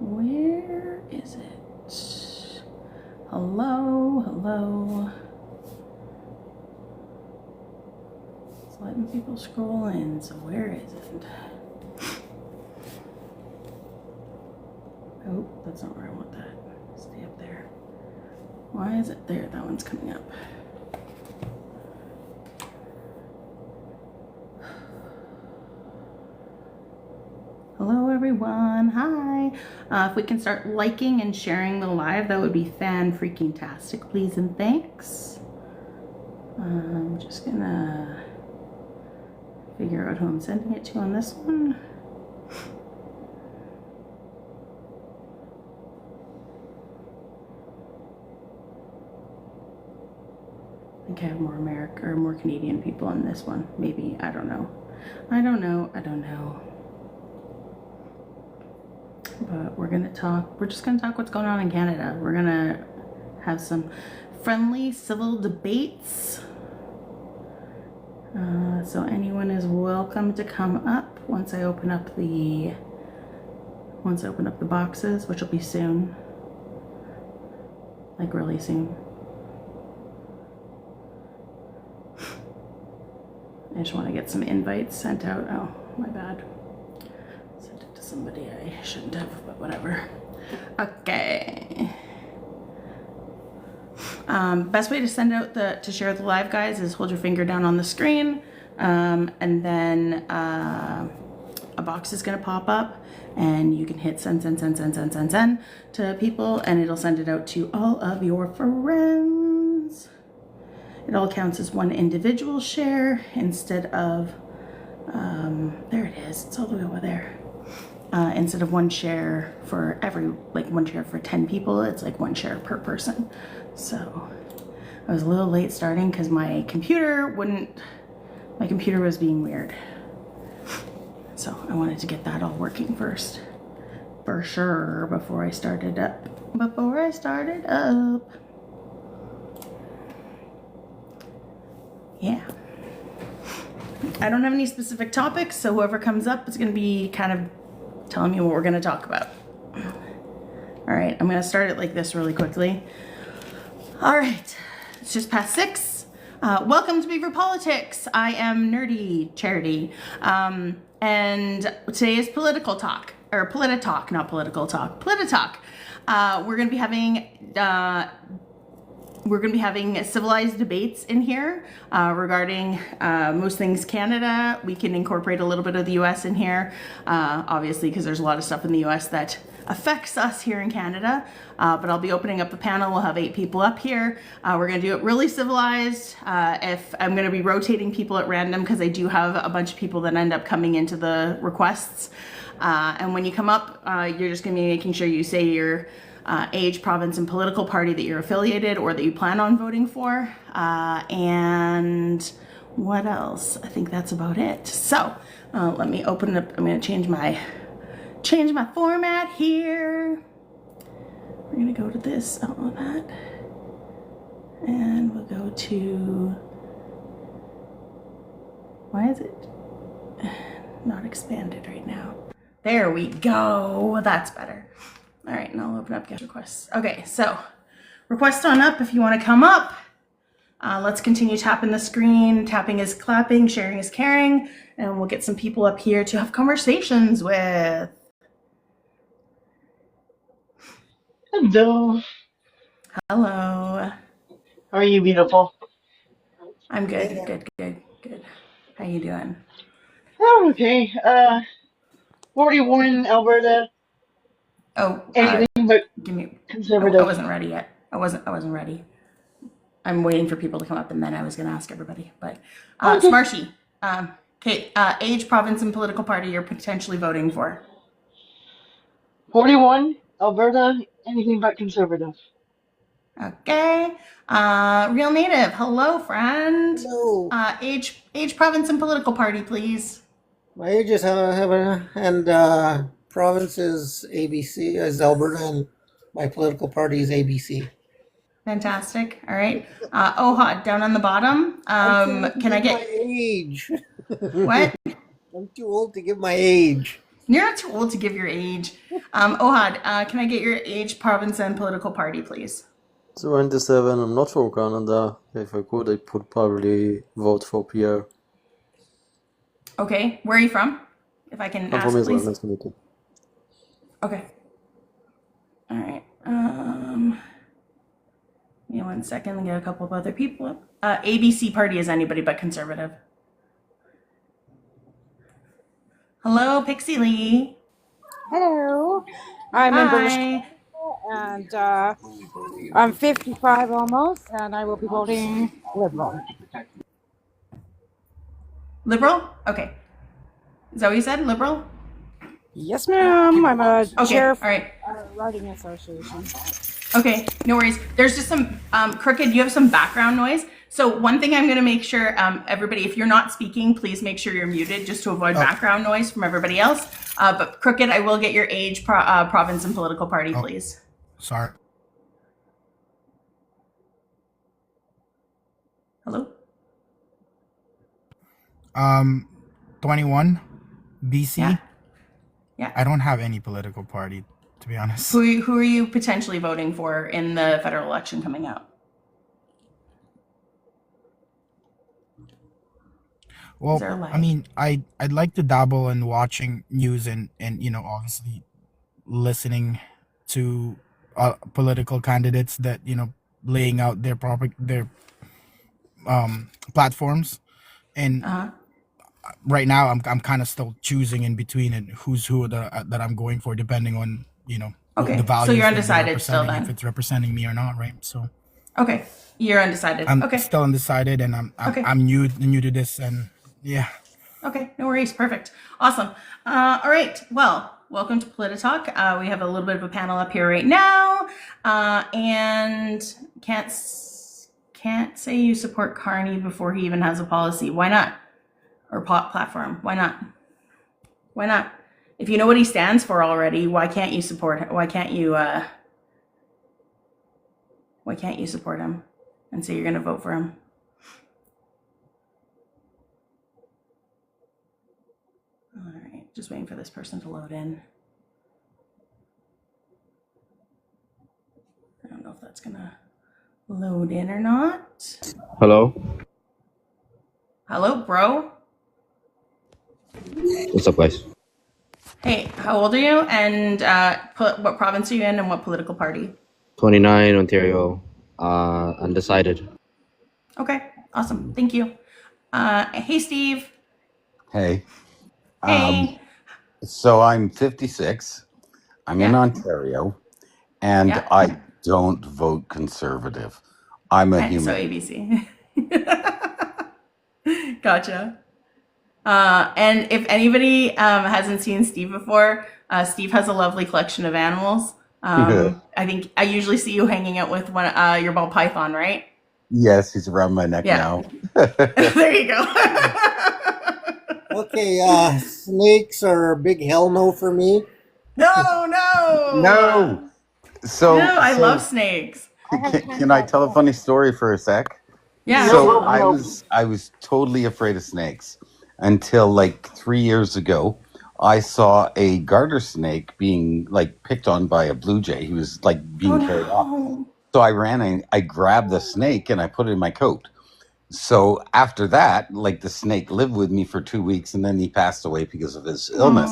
Where is it? Hello, hello. It's letting people scroll in, so where is it? Oh, that's not where I want that. Stay up there. Why is it there? That one's coming up. Hello everyone, hi. If we can start liking and sharing the live, that would be fan-freaking-tastic, please and thanks. I'm just gonna figure out who I'm sending it to on this one. I think I have more American or more Canadian people on this one. Maybe, I don't know. I don't know. But we're gonna talk, we're just gonna talk what's going on in Canada. We're gonna have some friendly civil debates. So anyone is welcome to come up once I open up the boxes, which will be soon. Like really soon. I just want to get some invites sent out. Oh, my bad. Sent it to somebody I shouldn't have, but whatever. Okay. Best way to send out to share the live, guys, is hold your finger down on the screen, and then a box is gonna pop up, and you can hit send to people, and it'll send it out to all of your friends. It all counts as one individual share instead of, there it is, it's all the way over there. Instead of one share for one share for 10 people, it's like one share per person. So I was a little late starting because my computer was being weird. So I wanted to get that all working first, for sure, before I started up. Yeah. I don't have any specific topics, so whoever comes up is going to be kind of telling me what we're going to talk about. All right, I'm going to start it like this really quickly. All right, it's just past 6. Welcome to Beaver Politics. I am Nerdy Charity, and today is political talk, or Politi-Talk, not political talk, Politi-Talk. We're going to be having civilized debates in here regarding most things Canada. We can incorporate a little bit of the US in here, obviously, because there's a lot of stuff in the US that affects us here in Canada. But I'll be opening up the panel. We'll have 8 people up here. We're going to do it really civilized. If I'm going to be rotating people at random, because I do have a bunch of people that end up coming into the requests. And when you come up, you're just going to be making sure you say your age, province, and political party that you're affiliated or that you plan on voting for. And what else? I think that's about it. So let me open it up. I'm going to change my format here. We're going to go to this, that. And we'll go to, why is it not expanded right now? There we go. That's better. All right, and I'll open up guest requests. Okay, so request on up if you want to come up. Let's continue tapping the screen. Tapping is clapping, sharing is caring, and we'll get some people up here to have conversations with. Hello. Hello. How are you, beautiful? I'm good, good. How you doing? Oh, okay. 41, Alberta. Oh, Anything but give me. conservative. I wasn't ready yet. I wasn't ready. I'm waiting for people to come up, and then I was going to ask everybody. But Okay. Smarshy, okay, age, province, and political party you're potentially voting for. 41, Alberta. Anything but conservative. Okay. Real Native, hello, friend. Hello. Age, province, and political party, please. My age is province is ABC, is Alberta, and my political party is ABC. Fantastic. All right. Ohad, down on the bottom. Can I get my age? what? I'm too old to give my age. You're not too old to give your age. Ohad, can I get your age, province, and political party, please? 27. I'm not from Canada. If I could, I would probably vote for Pierre. Okay, where are you from? If I can I'm ask, from Israel. please. Nice to meet you. Okay. All right. Give me 1 second. Let me get a couple of other people. ABC party is anybody but conservative. Hello, Pixie Lee. Hello, I'm in British Hi. and I'm 55 almost, and I will be voting Liberal. Liberal? Okay. Is that what you said? Liberal? Yes, ma'am. I'm a Okay. chair All for right. a writing association. Okay. No worries. There's just some Crooked. You have some background noise. So one thing I'm going to make sure, everybody, if you're not speaking, please make sure you're muted just to avoid background noise from everybody else. But Crooked, I will get your age, province, and political party, please. Sorry. Hello? 21, BC. Yeah. Yeah. I don't have any political party, to be honest. Who are you potentially voting for in the federal election coming up? Well, Is there a lag? I mean, I'd like to dabble in watching news and obviously listening to political candidates that laying out their platforms. And right now, I'm kind of still choosing in between and who's who that I'm going for, depending on Okay, the values so you're that they're undecided still representing, then. if it's representing me or not, right? So Okay, you're undecided. I'm Okay. still undecided, and Okay. I'm new to this, and yeah. Okay, no worries. Perfect. Awesome. All right. Well, welcome to Politi-Talk. We have a little bit of a panel up here right now, and can't say you support Carney before he even has a policy. Why not? Or platform? Why not? Why not? If you know what he stands for already, why can't you support? Why can't you support him and say you're going to vote for him? All right, just waiting for this person to load in. I don't know if that's gonna load in or not. Hello, Hello, bro. what's up, guys? Hey, how old are you? And what province are you in and what political party? 29, Ontario, undecided. Okay, awesome. Thank you. Hey, Steve. Hey, Hey. so I'm 56. I'm in Yeah. Ontario, and Yeah. I don't vote conservative. I'm a Okay, so human. ABC. Gotcha. And if anybody hasn't seen Steve before, Steve has a lovely collection of animals. I think I usually see you hanging out with one your ball python, right? Yes, he's around my neck Yeah. now. There you go. Okay, snakes are a big hell no for me. No. No. So, No, I love snakes. can I tell a funny story for a sec? Yeah. So No. I was totally afraid of snakes until like 3 years ago. I saw a garter snake being like picked on by a blue jay. He was like being carried off. No. So I ran and I grabbed the snake and I put it in my coat. So after that, like the snake lived with me for 2 weeks, and then he passed away because of his illness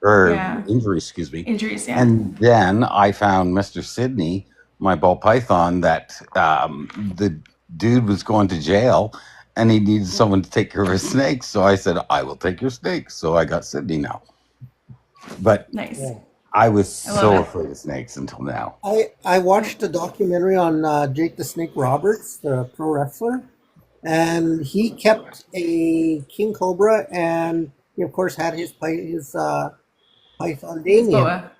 or Yeah. injury, excuse me. Injuries, yeah. And then I found Mr. Sydney, my ball python, that the dude was going to jail and he needed someone to take care of his snakes. So I said, I will take your snakes. So I got Sydney now. But Nice. Yeah. I was love so it. afraid of snakes until now. I watched a documentary on Jake the Snake Roberts, the pro wrestler, and he kept a king cobra, and he of course had his python Damien. Boa.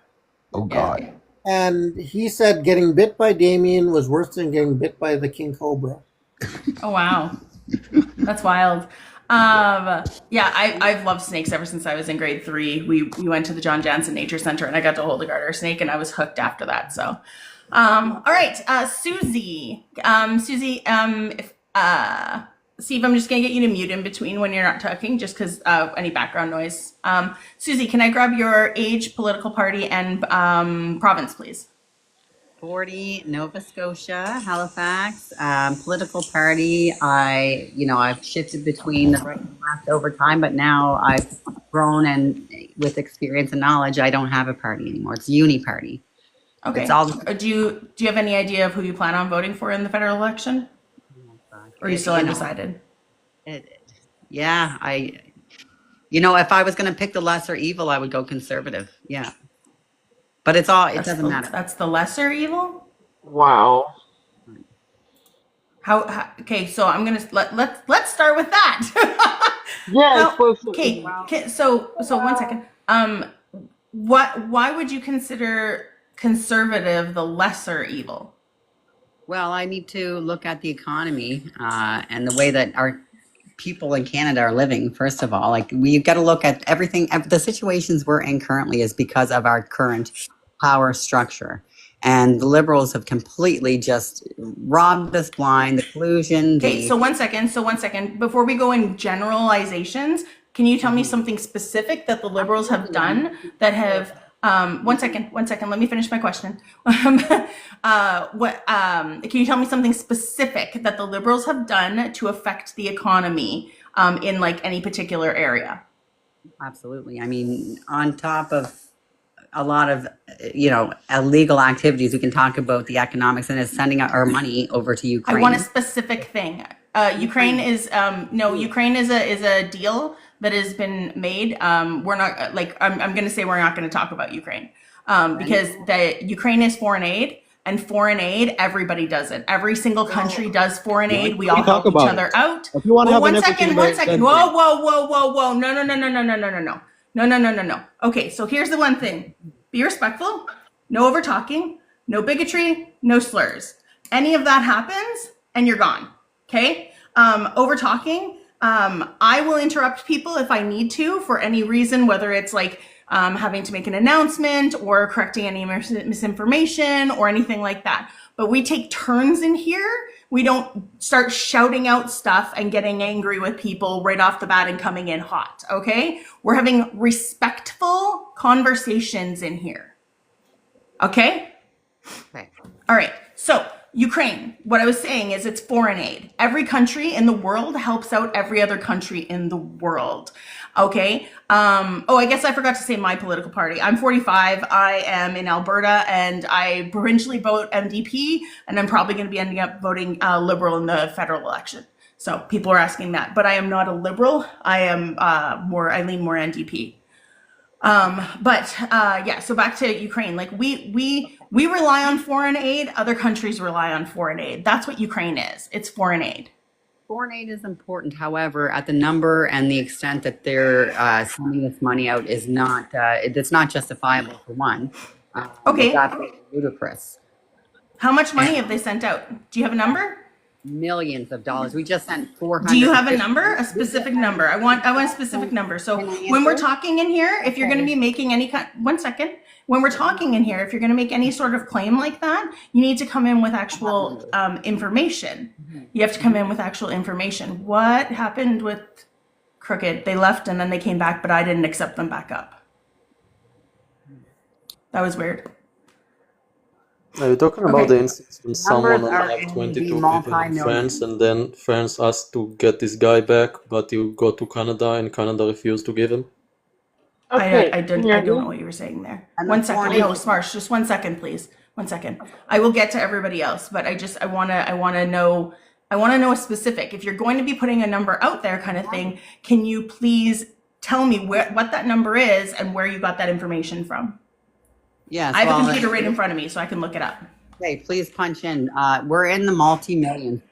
Oh, God. And he said getting bit by Damien was worse than getting bit by the king cobra. Oh, wow. That's wild. Yeah, I've loved snakes ever since I was in grade 3. We went to the John Jansen Nature Center and I got to hold a garter snake and I was hooked after that. So, all right, Susie. Susie, if Steve, I'm just gonna get you to mute in between when you're not talking, just because any background noise. Susie, can I grab your age, political party, and province, please? 40, Nova Scotia, Halifax. Political party, I've shifted between the right and left over time, but now I've grown, and with experience and knowledge, I don't have a party anymore. It's uni party. Okay. It's all Do you have any idea of who you plan on voting for in the federal election? Or are you still undecided? Yeah, if I was going to pick the lesser evil, I would go conservative. Yeah. But it doesn't matter. That's the lesser evil? Wow. How okay, so I'm gonna let's start with that. Yes. Okay, so 1 second. Why would you consider conservative the lesser evil? Well, I need to look at the economy and the way that our people in Canada are living. First of all, like we've got to look at everything. The situations we're in currently is because of our current power structure, and the Liberals have completely just robbed us blind. The collusion. Okay, so 1 second. Before we go in generalizations, can you tell me something specific that the Liberals have done that have? 1 second. Let me finish my question. Can you tell me something specific that the Liberals have done to affect the economy in like any particular area? Absolutely. I mean, on top of a lot of illegal activities, we can talk about the economics, and it's sending our money over to Ukraine. I want a specific thing. Ukraine is Ukraine is a deal that has been made. We're not I'm going to say we're not going to talk about Ukraine because Ukraine is foreign aid, and foreign aid, everybody does it. Every single country does foreign aid. We all help each other out. If you want to have 1 second. Whoa. No. Okay, so here's the one thing. Be respectful. No over talking. No bigotry. No slurs. Any of that happens, and you're gone. Okay? Over talking. I will interrupt people if I need to for any reason, whether it's like having to make an announcement or correcting any misinformation or anything like that. But we take turns in here. We don't start shouting out stuff and getting angry with people right off the bat and coming in hot, okay? We're having respectful conversations in here, okay? Okay. All right, so Ukraine, what I was saying is it's foreign aid. Every country in the world helps out every other country in the world. Okay. I guess I forgot to say my political party. I'm 45. I am in Alberta, and I provincially vote MDP, and I'm probably going to be ending up voting Liberal in the federal election. So people are asking that, but I am not a Liberal. I am I lean more NDP. So back to Ukraine. Like we rely on foreign aid. Other countries rely on foreign aid. That's what Ukraine is. It's foreign aid. Foreign aid is important. However, at the number and the extent that they're sending this money out is not, it's not justifiable for one. Okay. That's ludicrous. How much money have they sent out? Do you have a number? Millions of dollars. We just sent 400. Do you have a number? A specific number? I want a specific number. So when we're talking in here, if you're going to be making any kind, 1 second. When we're talking in here, if you're going to make any sort of claim like that, you need to come in with actual information. You have to come in with actual information. What happened with Crooked? They left and then they came back, but I didn't accept them back up. That was weird. Are you talking about the instance when someone Numbers are like in 22 the people in multi-million. France, and then France asked to get this guy back, but you go to Canada and Canada refused to give him? Okay. I don't know what you were saying there. And 1 the second. foreign No, aid- Smarsh, just 1 second, please. 1 second. I will get to everybody else, but I want to know a specific. If you're going to be putting a number out there kind of thing, can you please tell me what that number is and where you got that information from? Yes. I have a computer right in front of me, so I can look it up. Okay, please punch in. We're in the multi-million,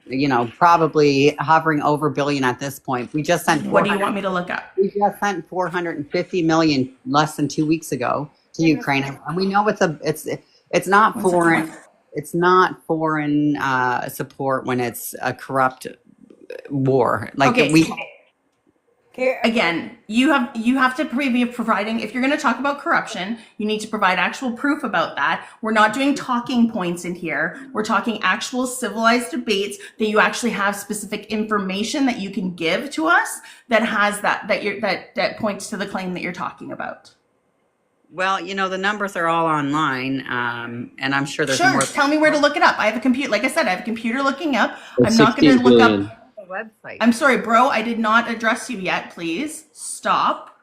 probably hovering over billion at this point. We just sent. What do you want me to look up? We just sent 450 million less than 2 weeks ago to Ukraine, and we know it's not foreign. It's not foreign support when it's a corrupt war. Like Okay. Okay. Again, you have to be providing, if you're going to talk about corruption, you need to provide actual proof about that. We're not doing talking points in here. We're talking actual civilized debates that you actually have specific information that you can give to us that has that points to the claim that you're talking about. Well, the numbers are all online, and I'm sure there's Sure. more. Tell me where to look it up. I have a computer. Like I said, I have a computer looking up. It's I'm not going 16 to look billion. up. The website. I'm sorry, bro. I did not address you yet. Please stop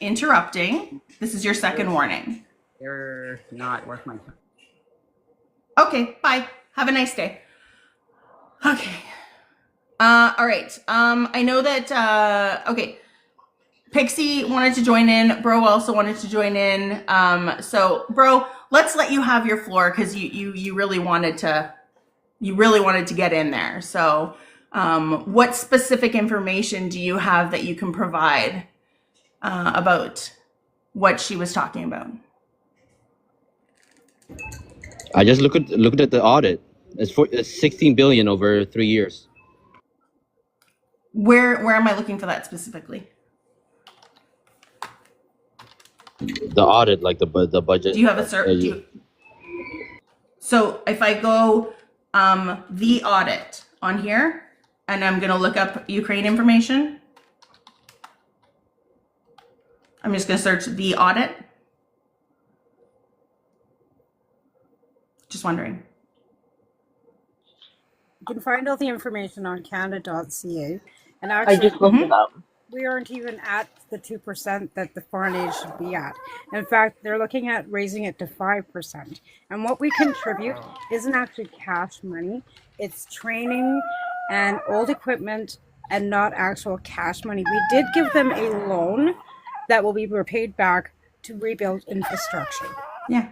interrupting. This is your second warning. They're not worth my time. Okay. Bye. Have a nice day. Okay. All right. I know that. Okay. Pixie wanted to join in. Bro also wanted to join in. So, bro, let's let you have your floor because you really wanted to get in there. So, what specific information do you have that you can provide about what she was talking about? I just looked at the audit. It's 16 billion over 3 years. Where am I looking for that specifically? The audit, like the budget. Do you have a certain? So if I go the audit on here, and I'm gonna look up Ukraine information. I'm just gonna search the audit. Just wondering. You can find all the information on Canada.ca. And I actually, just looked it up. we aren't even at the 2% that the foreign aid should be at. In fact, they're looking at raising it to 5%. And what we contribute isn't actually cash money. It's training and old equipment and not actual cash money. We did give them a loan that will be repaid back to rebuild infrastructure. Yeah.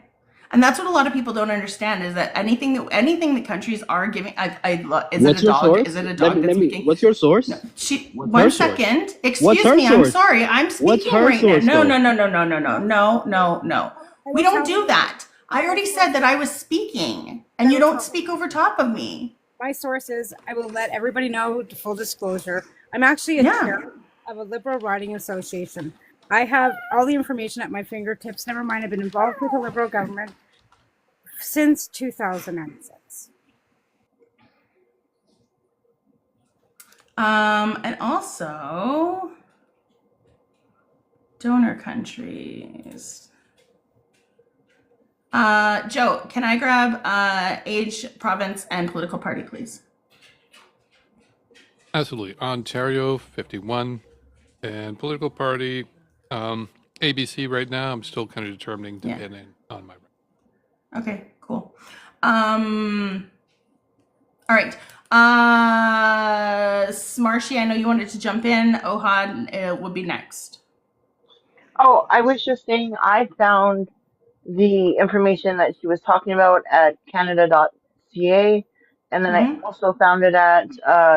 And that's what a lot of people don't understand is that anything that countries are giving, is What's it a your dog? source? Is it a dog that's speaking? What's your source? No, What's one her source? second. What's Excuse her me. I'm source? sorry. I'm speaking What's her right source, now. though? No. We don't do that. I already said that I was speaking, and you don't speak over top of me. My source is, I will let everybody know, full disclosure, I'm actually a chair of a liberal riding association. I have all the information at my fingertips. Never mind, I've been involved with the liberal government since 2006. And also donor countries. Joe, can I grab age, province, and political party, please? Absolutely. Ontario, 51. And political party, ABC right now. I'm still kind of determining depending on my. Okay, cool. All right. Smarshy, I know you wanted to jump in. Ohad would be next. Oh, I was just saying I found the information that she was talking about at Canada.ca, and then I also found it at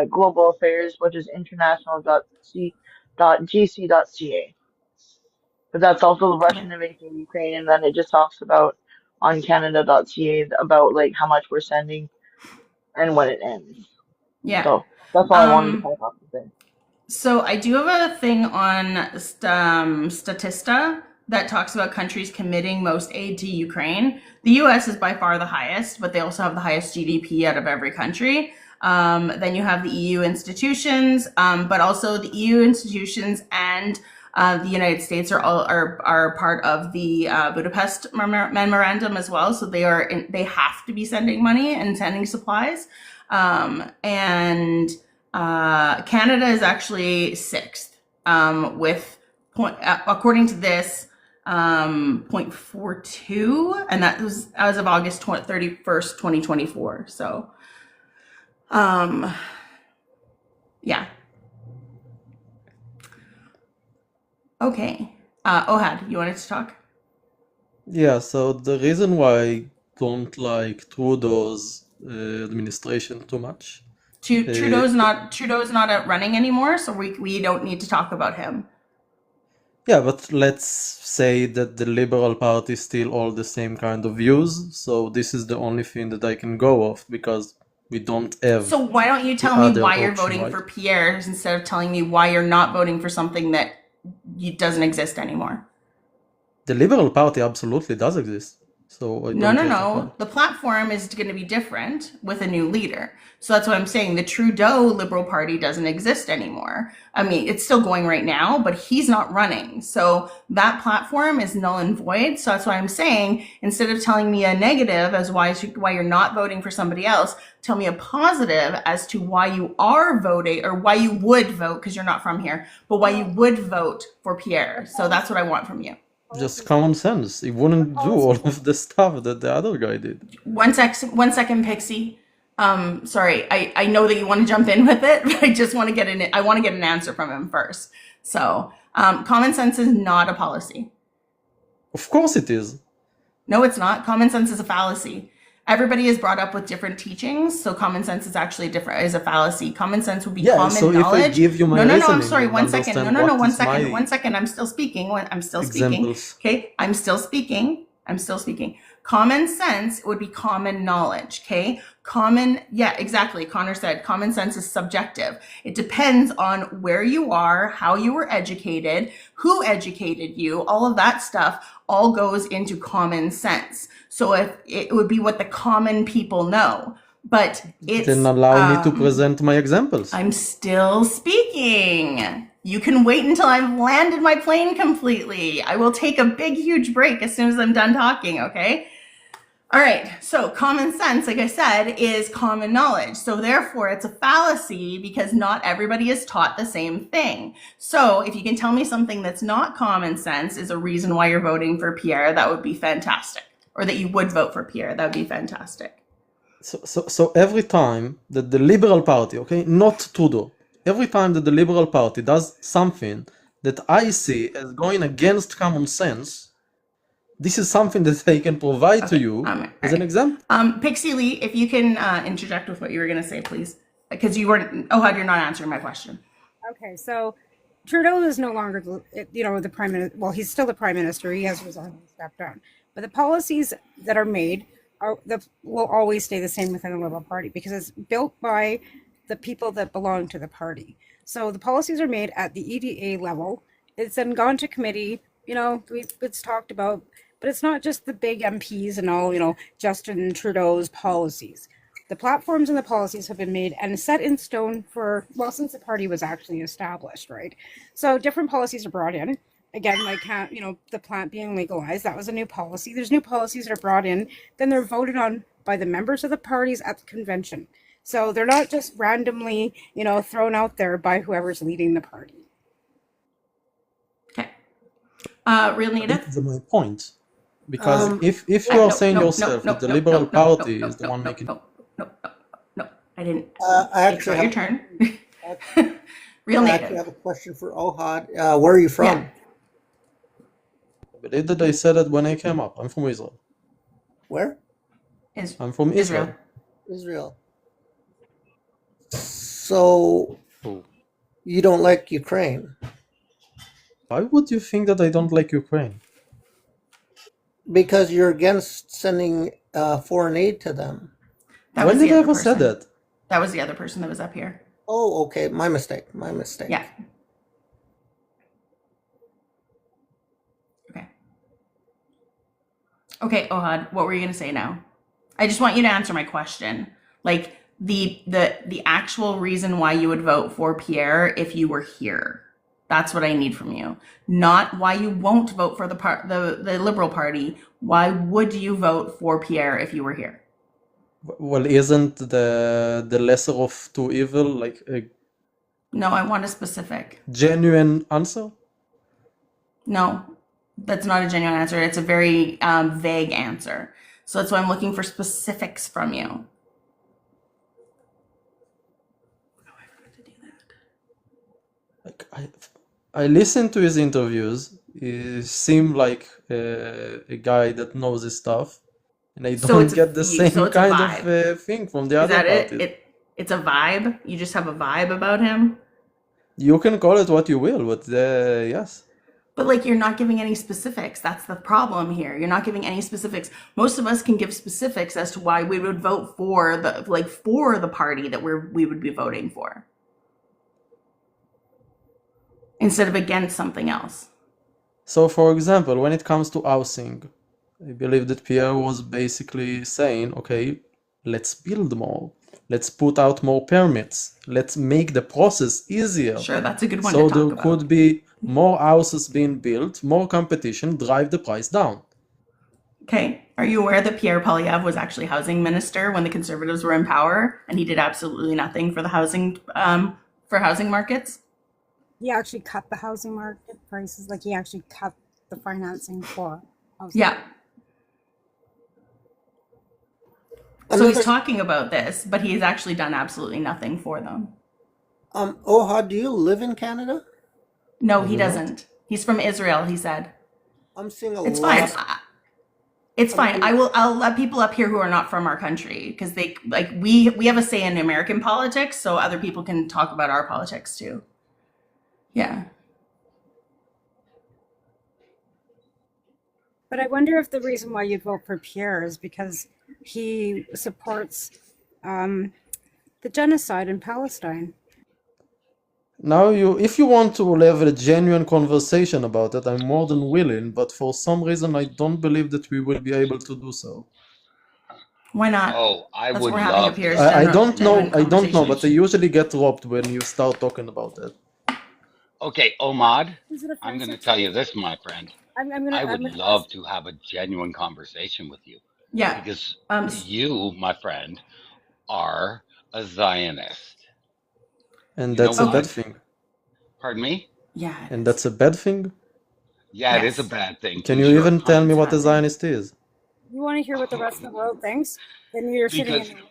Global Affairs, which is international.gc.ca. But that's also the Russian invasion of Ukraine, and then it just talks about on Canada.ca about like how much we're sending and when it ends. Yeah. So that's all I wanted to type off the thing. So I do have a thing on Statista that talks about countries committing most aid to Ukraine. The US is by far the highest, but they also have the highest GDP out of every country. Then you have the EU institutions, but also the EU institutions and the United States are part of the Budapest memorandum as well. So they have to be sending money and sending supplies. Canada is actually sixth with according to this 0.42, and that was as of August 31st, 2024. So, yeah. Okay. Ohad, you wanted to talk? Yeah, so the reason why I don't like Trudeau's administration too much. Trudeau's not running anymore, so we don't need to talk about him. Yeah, but let's say that the Liberal Party still all the same kind of views, so this is the only thing that I can go off, because We don't have So why don't you the tell me other why you're option, voting right? for Pierre instead of telling me why you're not voting for something that doesn't exist anymore? The Liberal Party absolutely does exist. So I No, don't no, get the no. point. The platform is going to be different with a new leader. So that's what I'm saying. The Trudeau Liberal Party doesn't exist anymore. I mean, it's still going right now, but he's not running. So that platform is null and void. So that's why I'm saying, instead of telling me a negative as why you're not voting for somebody else, tell me a positive as to why you are voting or why you would vote, because you're not from here, but why you would vote for Pierre. So that's what I want from you. Just common sense. He wouldn't do all of the stuff that the other guy did. One second, Pixie. Sorry, I know that you want to jump in with it, but I just want to get an answer from him first. So, common sense is not a policy. Of course it is. No, it's not. Common sense is a fallacy. Everybody is brought up with different teachings, so common sense is actually is a fallacy. Common sense would be common so knowledge. if I give you my No, I'm reasoning, sorry. you'll One second. understand what One is second. my One second. I'm still speaking. examples. Okay, I'm still speaking. Common sense would be common knowledge. Okay, yeah, exactly. Connor said common sense is subjective. It depends on where you are, how you were educated, who educated you, all of that stuff all goes into common sense. So if it would be what the common people know, but it's Then allow me to present my examples. I'm still speaking. You can wait until I've landed my plane completely. I will take a big, huge break as soon as I'm done talking, okay? All right, so common sense, like I said, is common knowledge. So therefore, it's a fallacy because not everybody is taught the same thing. So if you can tell me something that's not common sense is a reason why you're voting for Pierre, that would be fantastic. Or that you would vote for Pierre, that would be fantastic. So every time that the Liberal Party, okay, not Trudeau, every time that the Liberal Party does something that I see as going against common sense, this is something that I can provide to you as an example. Pixie Lee, if you can interject with what you were going to say, please. Because you weren't, you're not answering my question. Okay, so Trudeau is no longer, the prime minister. Well, he's still the prime minister. He has resigned and stepped down. But the policies that are made will always stay the same within the Liberal Party because it's built by the people that belong to the party. So the policies are made at the EDA level. It's then gone to committee. It's talked about, but it's not just the big MPs and all, Justin Trudeau's policies. The platforms and the policies have been made and set in stone since the party was actually established, right? So different policies are brought in. Again, like, the plant being legalized, that was a new policy. There's new policies that are brought in. Then they're voted on by the members of the parties at the convention. So they're not just randomly, thrown out there by whoever's leading the party. Okay. Real Native? That's my point. Because if you are saying yourself that the Liberal Party is the one making... No, I didn't. I actually your turn. Real I Native. actually have a question for Ohad. Where are you from? Yeah. I believe that I said it when I came up. I'm from Israel. Where? I'm from Israel. Israel. So you don't like Ukraine? Why would you think that I don't like Ukraine? Because you're against sending foreign aid to them. When did I ever say that? That was the other person that was up here. Oh, okay. My mistake. Yeah. Okay, Ohad, what were you going to say now? I just want you to answer my question. Like the actual reason why you would vote for Pierre if you were here. That's what I need from you. Not why you won't vote for the Liberal Party. Why would you vote for Pierre if you were here? Well, isn't the lesser of two evil like a No, I want a specific. genuine answer? No, that's not a genuine answer. It's a very vague answer. So that's why I'm looking for specifics from you. Oh, I forgot to do that. Like I listened to his interviews. He seemed like a guy that knows his stuff, and I don't get the same kind of thing from the other parties. It's a vibe. You just have a vibe about him. You can call it what you will, but yes. But like you're not giving any specifics. That's the problem here. You're not giving any specifics. Most of us can give specifics as to why we would vote for the party that we would be voting for instead of against something else. So, for example, when it comes to housing, I believe that Pierre was basically saying, okay, let's build more. Let's put out more permits. Let's make the process easier. Sure, that's a good one So to talk there about. could be more houses being built, more competition, drive the price down. Okay. Are you aware that Pierre Poilievre was actually housing minister when the Conservatives were in power, and he did absolutely nothing for the housing markets? He actually cut the housing market prices. Like he actually cut the financing for housing. Yeah. So he's talking about this, but he's actually done absolutely nothing for them. Ohad, do you live in Canada? No, he doesn't. He's from Israel, he said. I'm seeing a It's lot. fine. It's fine. I'll let people up here who are not from our country because we have a say in American politics, so other people can talk about our politics too. Yeah. But I wonder if the reason why you'd vote for Pierre is because he supports the genocide in Palestine. Now, if you want to have a genuine conversation about it, I'm more than willing, but for some reason I don't believe that we will be able to do so. Why not? Oh, I That's would what we're having up love here. to. is I don't know, genuine I don't know, but I conversation. usually get robbed when you start talking about it. Okay, Omad, Is it I'm going to offensive tell to you you? this, my friend. I'm I would love ask. to have a genuine conversation with you Yeah. because you, my friend, are a Zionist. And You know that's a bad what? thing. Pardon me? Yeah. it And is. that's a bad thing? Yeah, it is a Yes. bad thing. Can To you sure. even tell me It's a what a bad thing. Zionist is? You want to hear what the rest of the world thinks? Then you're sitting in Because your room.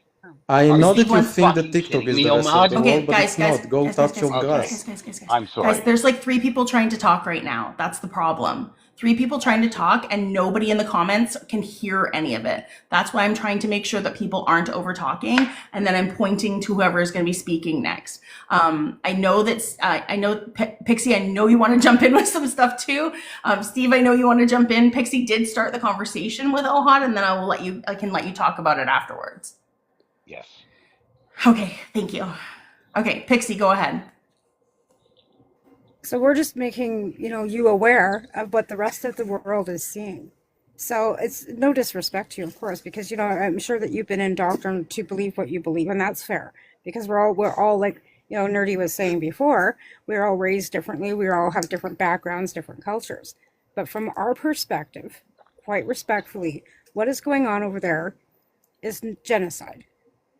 I are know you that you Steve think that fucking TikTok kidding is me, the rest of the Omad? Okay, world, but it's not. Go touch your grass. I'm sorry. Guys, there's like 3 people trying to talk right now. That's the problem. 3 people trying to talk and nobody in the comments can hear any of it. That's why I'm trying to make sure that people aren't over talking and then I'm pointing to whoever is going to be speaking next. I know that Pixie, I know you want to jump in with some stuff too. Steve, I know you want to jump in. Pixie did start the conversation with Ohad and then I can let you talk about it afterwards. Yes. Okay, thank you. Okay, Pixie, go ahead. So we're just making, you aware of what the rest of the world is seeing. So it's no disrespect to you, of course, because, I'm sure that you've been indoctrinated to believe what you believe, and that's fair because we're all like, Nerdy was saying before, we're all raised differently. We all have different backgrounds, different cultures. But from our perspective, quite respectfully, what is going on over there is genocide.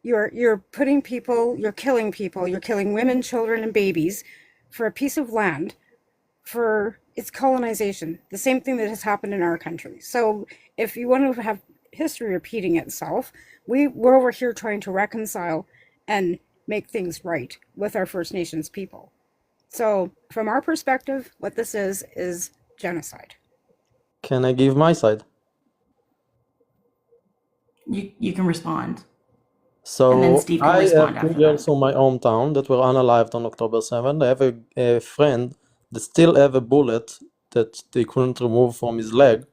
You're putting people, you're killing people, you're killing women, children, and babies for a piece of land, for its colonization, the same thing that has happened in our country. So if you want to have history repeating itself, we're over here trying to reconcile and make things right with our First Nations people. So from our perspective, what this is genocide. Can I give my side? You can respond. And So then Steve can I respond have 2 after girls that. from my hometown that were unalived on October 7th. I have a friend that still have a bullet that they couldn't remove from his leg.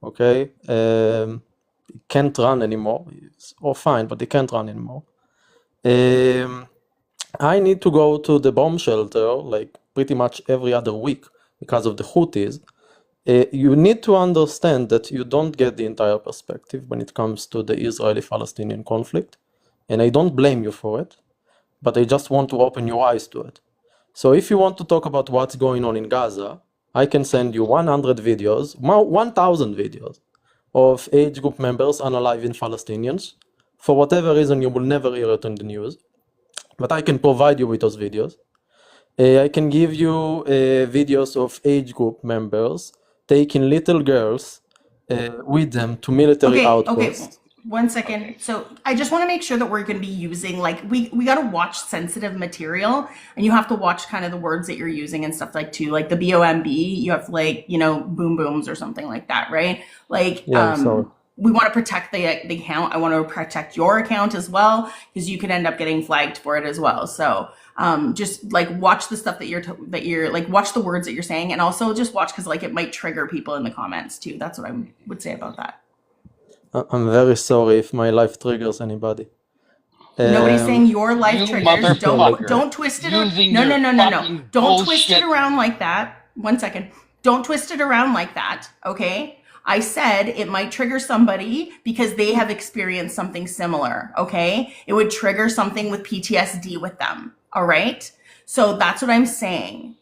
Okay, he can't run anymore. He's all fine, but he can't run anymore. I need to go to the bomb shelter like pretty much every other week because of the Houthis. You need to understand that you don't get the entire perspective when it comes to the Israeli-Palestinian conflict, and I don't blame you for it, but I just want to open your eyes to it. So if you want to talk about what's going on in Gaza, I can send you 100 videos, 1,000 videos of age group members unaliving Palestinians. For whatever reason, you will never hear it in the news, but I can provide you with those videos. I can give you videos of age group members taking little girls with them to military Okay, outposts. 1 second. Okay. So I just want to make sure that we're going to be using we got to watch sensitive material, and you have to watch kind of the words that you're using and stuff like too, like the BOMB. You have boom booms or something like that, right? Yeah, sorry. We want to protect the account. I want to protect your account as well because you could end up getting flagged for it as well. So Just like watch the stuff that you're like watch the words that you're saying, and also just watch because like it might trigger people in the comments too. That's what I would say about that. I'm very sorry if my life triggers anybody. Nobody's saying your life You triggers. motherfucker. Don't twist it. Using No, your no, no, no, no. fucking Don't twist it bullshit. around like that. 1 second. Don't twist it around like that. Okay. I said it might trigger somebody because they have experienced something similar. Okay. It would trigger something with PTSD with them. All right. So that's what I'm saying.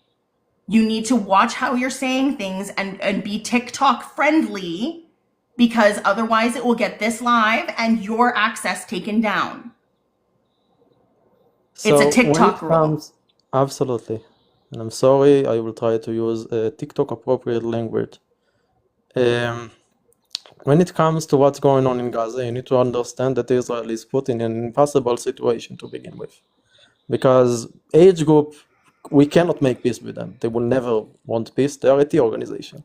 You need to watch how you're saying things and be TikTok friendly, because otherwise it will get this live and your access taken down. It's a TikTok rule. Absolutely. And I'm sorry, I will try to use TikTok appropriate language. When it comes to what's going on in Gaza, you need to understand that Israel is put in an impossible situation to begin with. Because age group, we cannot make peace with them. They will never want peace. They are a T organization.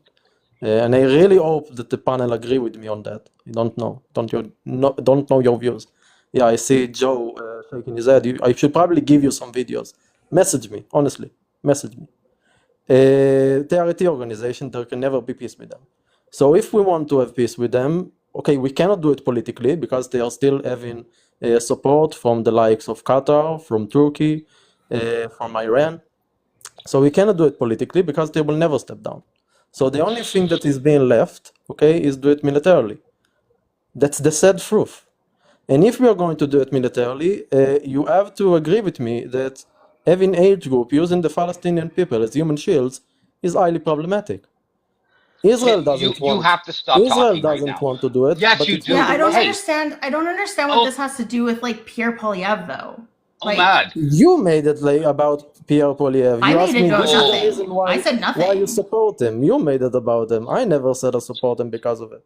And I really hope that the panel agree with me on that. I don't know. Don't know your views. Yeah, I see Joe shaking his head. I should probably give you some videos. Message me, honestly. Message me. They are a T organization. There can never be peace with them. So if we want to have peace with them, okay, we cannot do it politically because they are still having support from the likes of Qatar, from Turkey, from Iran. So we cannot do it politically because they will never step down. So the only thing that is being left, okay, is do it militarily. That's the sad truth. And if we are going to do it militarily, you have to agree with me that having age group using the Palestinian people as human shields is highly problematic. Israel doesn't want. You have to stop Israel talking right doesn't now. want to do it. Yes, but you it's do. Yeah, I don't Hey. understand. I don't understand what this has to do with like Pierre Polyev, though. Like, mad. You made it like about Pierre Polyev. I You made asked it me about this is the nothing. reason why, I said nothing. why you support him. You made it about him. I never said I support him because of it.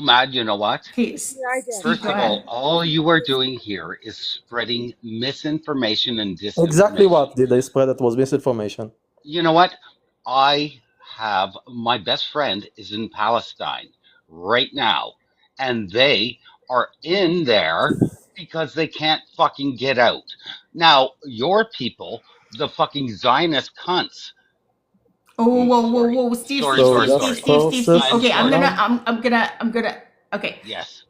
Mad, you know what? Please. Yeah, I did. First Go of ahead. all you are doing here is spreading misinformation and disinformation. Exactly what did they spread that was misinformation? You know what? I have my best friend is in Palestine right now, and they are in there because they can't fucking get out. Now, your people, the fucking Zionist cunts. Oh, whoa, Steve, Sorry, Steve, sorry, Steve, sorry. Steve, Steve, Steve, Steve. I'm Okay, sorry. I'm gonna. Okay. Yes.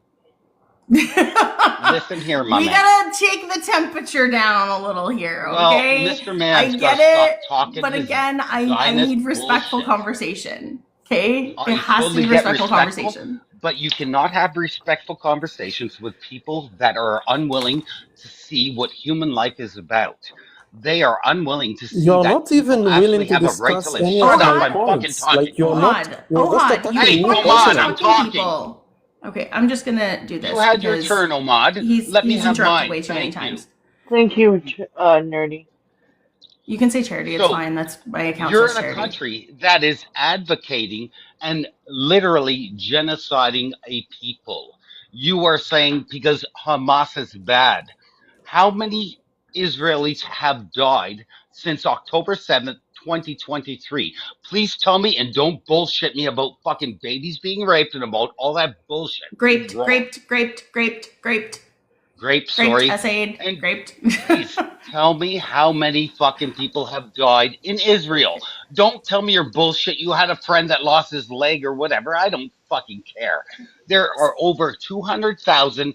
Listen here, my We man. gotta take the temperature down a little here, okay? Well, Mr. Man's I gotta get stop it, talking but his again, I Zionist need respectful bullshit. conversation. Okay, I it has totally to be get respectful respectful, conversation. but you cannot have respectful conversations with people that are unwilling to see what human life is about. They are unwilling to see You're that not people even actually willing to have a right to discuss live. any Shut of up! my I'm fucking points. talking. Like you're not. You're just Ohad, attacking Hey, me you Omad, I'm personally. talking. people. Okay, I'm just gonna do this. You had your because turn, Omad. He's Let me have interrupted mine. way too many Thank you. times. Thank you, Nerdy. You can say charity. It's So, fine. That's my account you're says in a charity. country that is advocating and literally genociding a people. You are saying because Hamas is bad. How many Israelis have died since October 7th, 2023? Please tell me and don't bullshit me about fucking babies being raped and about all that bullshit. Graped, Wrong. graped. Grape, sorry. Essayed, And graped. please tell me how many fucking people have died in Israel. Don't tell me your bullshit. You had a friend that lost his leg or whatever. I don't fucking care. There are over 200,000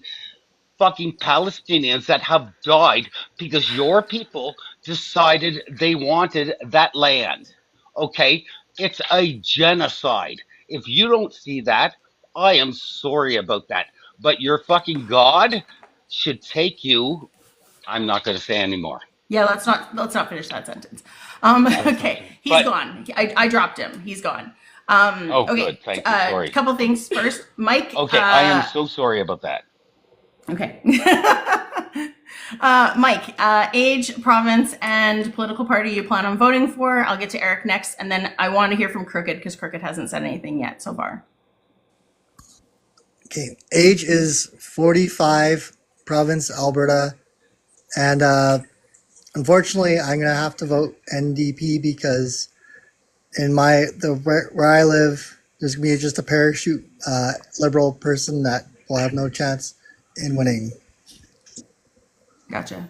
fucking Palestinians that have died because your people decided they wanted that land. Okay? It's a genocide. If you don't see that, I am sorry about that. But your fucking God should take you. I'm not going to say anymore. Yeah, let's not finish that sentence. Okay, he's But- gone. I dropped him. He's gone. Oh, Okay, good. Thank you. Sorry. couple things first, Mike. Okay, I am so sorry about that. Okay. Mike, age, province, and political party you plan on voting for. I'll get to Eric next, and then I want to hear from Crooked because Crooked hasn't said anything yet so far. Okay, age is 45, province Alberta, and unfortunately, I'm gonna have to vote NDP because in where I live, there's gonna be just a parachute liberal person that will have no chance in winning. Gotcha.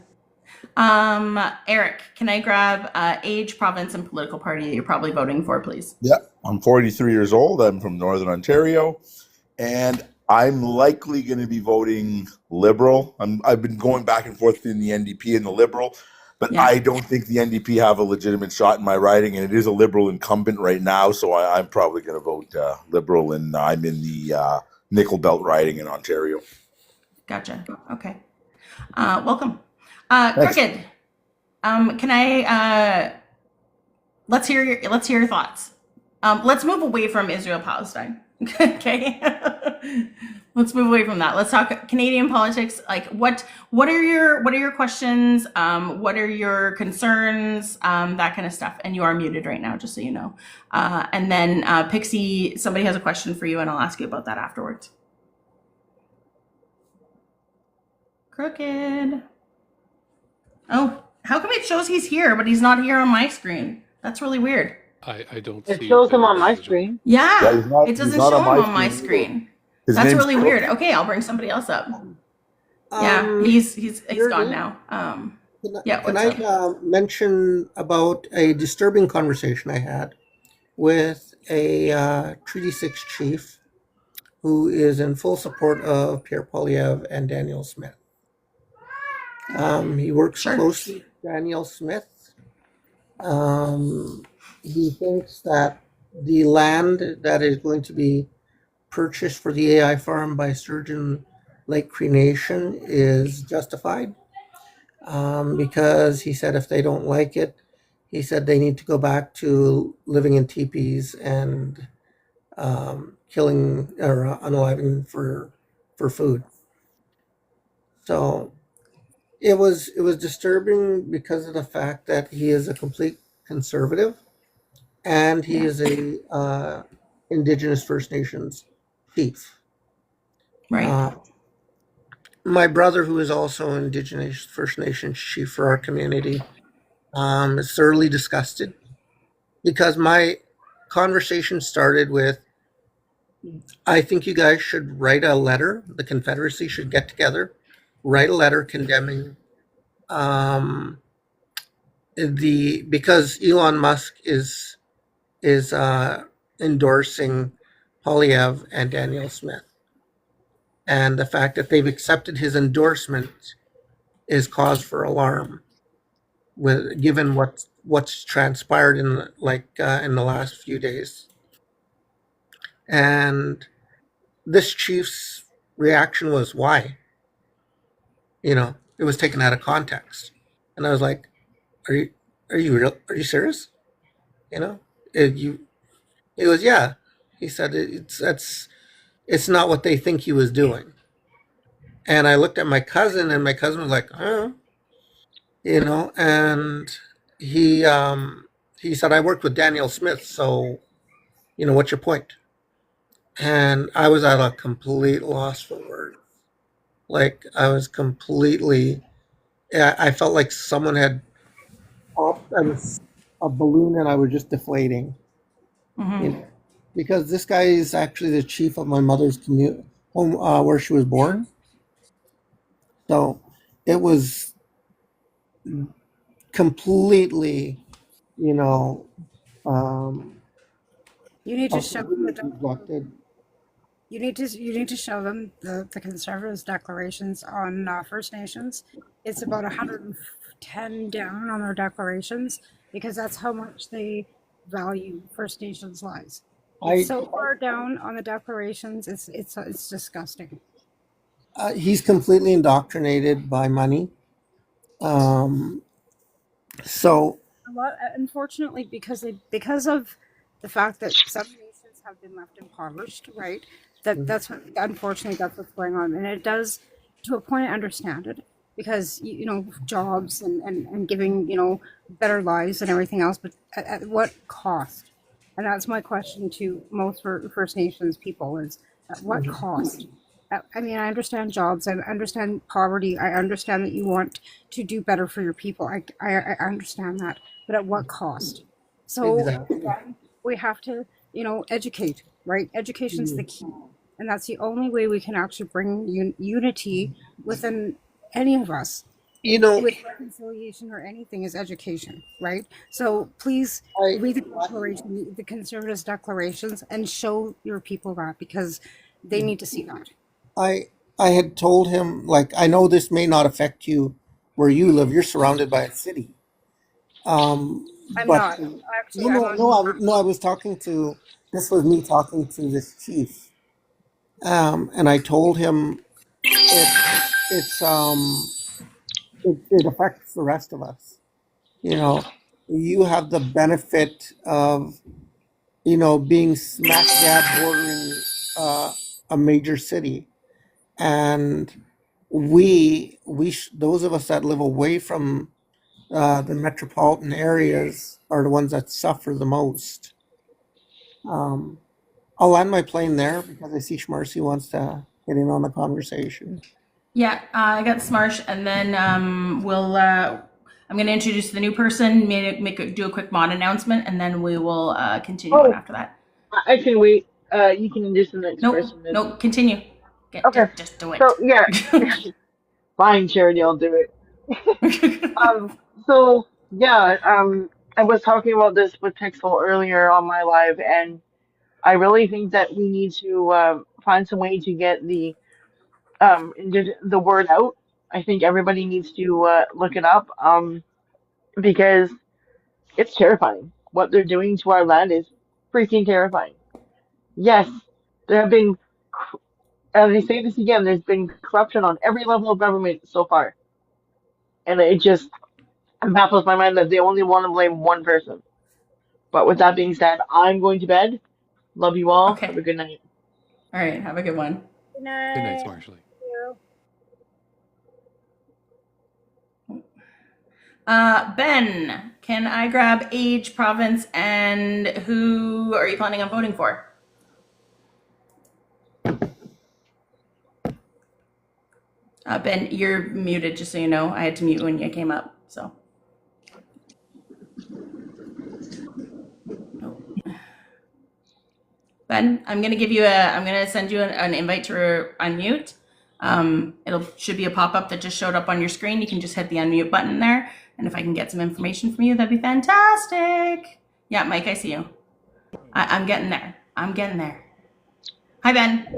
Eric, can I grab age, province, and political party that you're probably voting for, please? Yeah, I'm 43 years old. I'm from Northern Ontario, and I'm likely going to be voting Liberal. I've been going back and forth between the NDP and the Liberal, but Yeah. I don't think the NDP have a legitimate shot in my riding, and it is a Liberal incumbent right now, so I'm probably going to vote Liberal, and I'm in the Nickel Belt riding in Ontario. Gotcha. Okay. Welcome. Thanks. Crooked. Can I let's hear your thoughts. Let's move away from Israel Palestine. Okay. Let's move away from that. Let's talk Canadian politics. Like what are your questions? What are your concerns? That kind of stuff. And you are muted right now, just so you know. And then Pixie, somebody has a question for you, and I'll ask you about that afterwards. Crooked. Oh, how come it shows he's here, but he's not here on my screen? That's really weird. I don't It see shows him the on my individual. screen. Yeah, he's not- it doesn't he's not show on him my on my screen screen. His That's name's really Crook. weird. Okay, I'll bring somebody else up. Yeah, he's gone now. Yeah, Can what's I up? mention about a disturbing conversation I had with a Treaty 6 chief who is in full support of Pierre Polyev and Daniel Smith. He works Sure. closely with Daniel Smith. He thinks that the land that is going to be purchased for the AI farm by Sturgeon Lake Cree Nation is justified. Because he said if they don't like it, he said they need to go back to living in teepees and killing or unaliving for food. So it was disturbing because of the fact that he is a complete conservative and he is a Indigenous First Nations chief. Right. My brother, who is also Indigenous First Nations chief for our community, is thoroughly disgusted because my conversation started with, I think you guys should write a letter. The Confederacy should get together, write a letter condemning because Elon Musk is endorsing Polyev and Daniel Smith, and the fact that they've accepted his endorsement is cause for alarm. Given what's transpired in the last few days, and this chief's reaction was, why? It was taken out of context, and I was like, are you real? Are you serious? He goes, yeah. He said it's not what they think he was doing. And I looked at my cousin, and my cousin was like, huh? And he said, I worked with Daniel Smith, so what's your point? And I was at a complete loss for words. Like I was completely, I felt like someone had popped a balloon and I was just deflating. Because this guy is actually the chief of my mother's home where she was born. So it was completely, You need to show them rejected. you need to show them the Conservatives' declarations on First Nations. It's about 110 down on their declarations because that's how much they value First Nations lives. It's so far down on the declarations. It's disgusting. He's completely indoctrinated by money. So Unfortunately, because of the fact that some nations have been left impoverished, right? That's what, unfortunately, that's what's going on, and it does, to a point, I understand it because jobs and giving better lives and everything else, but at what cost? And that's my question to most First Nations people: is at what cost? I mean, I understand jobs. I understand poverty. I understand that you want to do better for your people. I understand that, but at what cost? So Exactly. again, we have to, educate, right? Education's the key, and that's the only way we can actually bring unity within any of us. You know, with reconciliation or anything is education, right? So please I read the declaration, the conservatives' declarations, and show your people that, because they need to see that. I I had told him, like, I know this may not affect you where you live. You're surrounded by a city. I'm But not. no, Actually, I'm no, on no, Beaver. no. I was talking to. This was me talking to this chief, and I told him it's it affects the rest of us. You know, you have the benefit of being smack dab bordering uh, a major city, and those of us that live away from the metropolitan areas are the ones that suffer the most. Um, I'll land my plane there because I see Schmarcy wants to get in on the conversation. Yeah, I got Smarsh, and then I'm going to introduce the new person, do a quick mod announcement, and then we will continue on Oh, after that. I can wait. You can introduce the next Nope, person then. nope, continue. Okay. Just do So it. yeah, fine, Charity, I'll do it. Um, so yeah, I was talking about this with Pixel earlier on my live, and I really think that we need to find some way to get the word out. I think everybody needs to look it up, because it's terrifying. What they're doing to our land is freaking terrifying. Yes, there have been, and I say this again, there's been corruption on every level of government so far, and it just baffles my mind that they only want to blame one person. But with that being said, I'm going to bed. Love you all. Have Okay. a good night. All right. Have a good one. Good Good night, night. Smarshly. Ben, can I grab age, province, and who are you planning on voting for? Ben, you're muted, just so you know. I had to mute when you came up, so. Ben, I'm gonna send you an invite to unmute. It'll should be a pop-up that just showed up on your screen. You can just hit the unmute button there. And if I can get some information from you, that'd be fantastic. Yeah, Mike, I see you. I'm getting there. I'm getting there. Hi, Ben.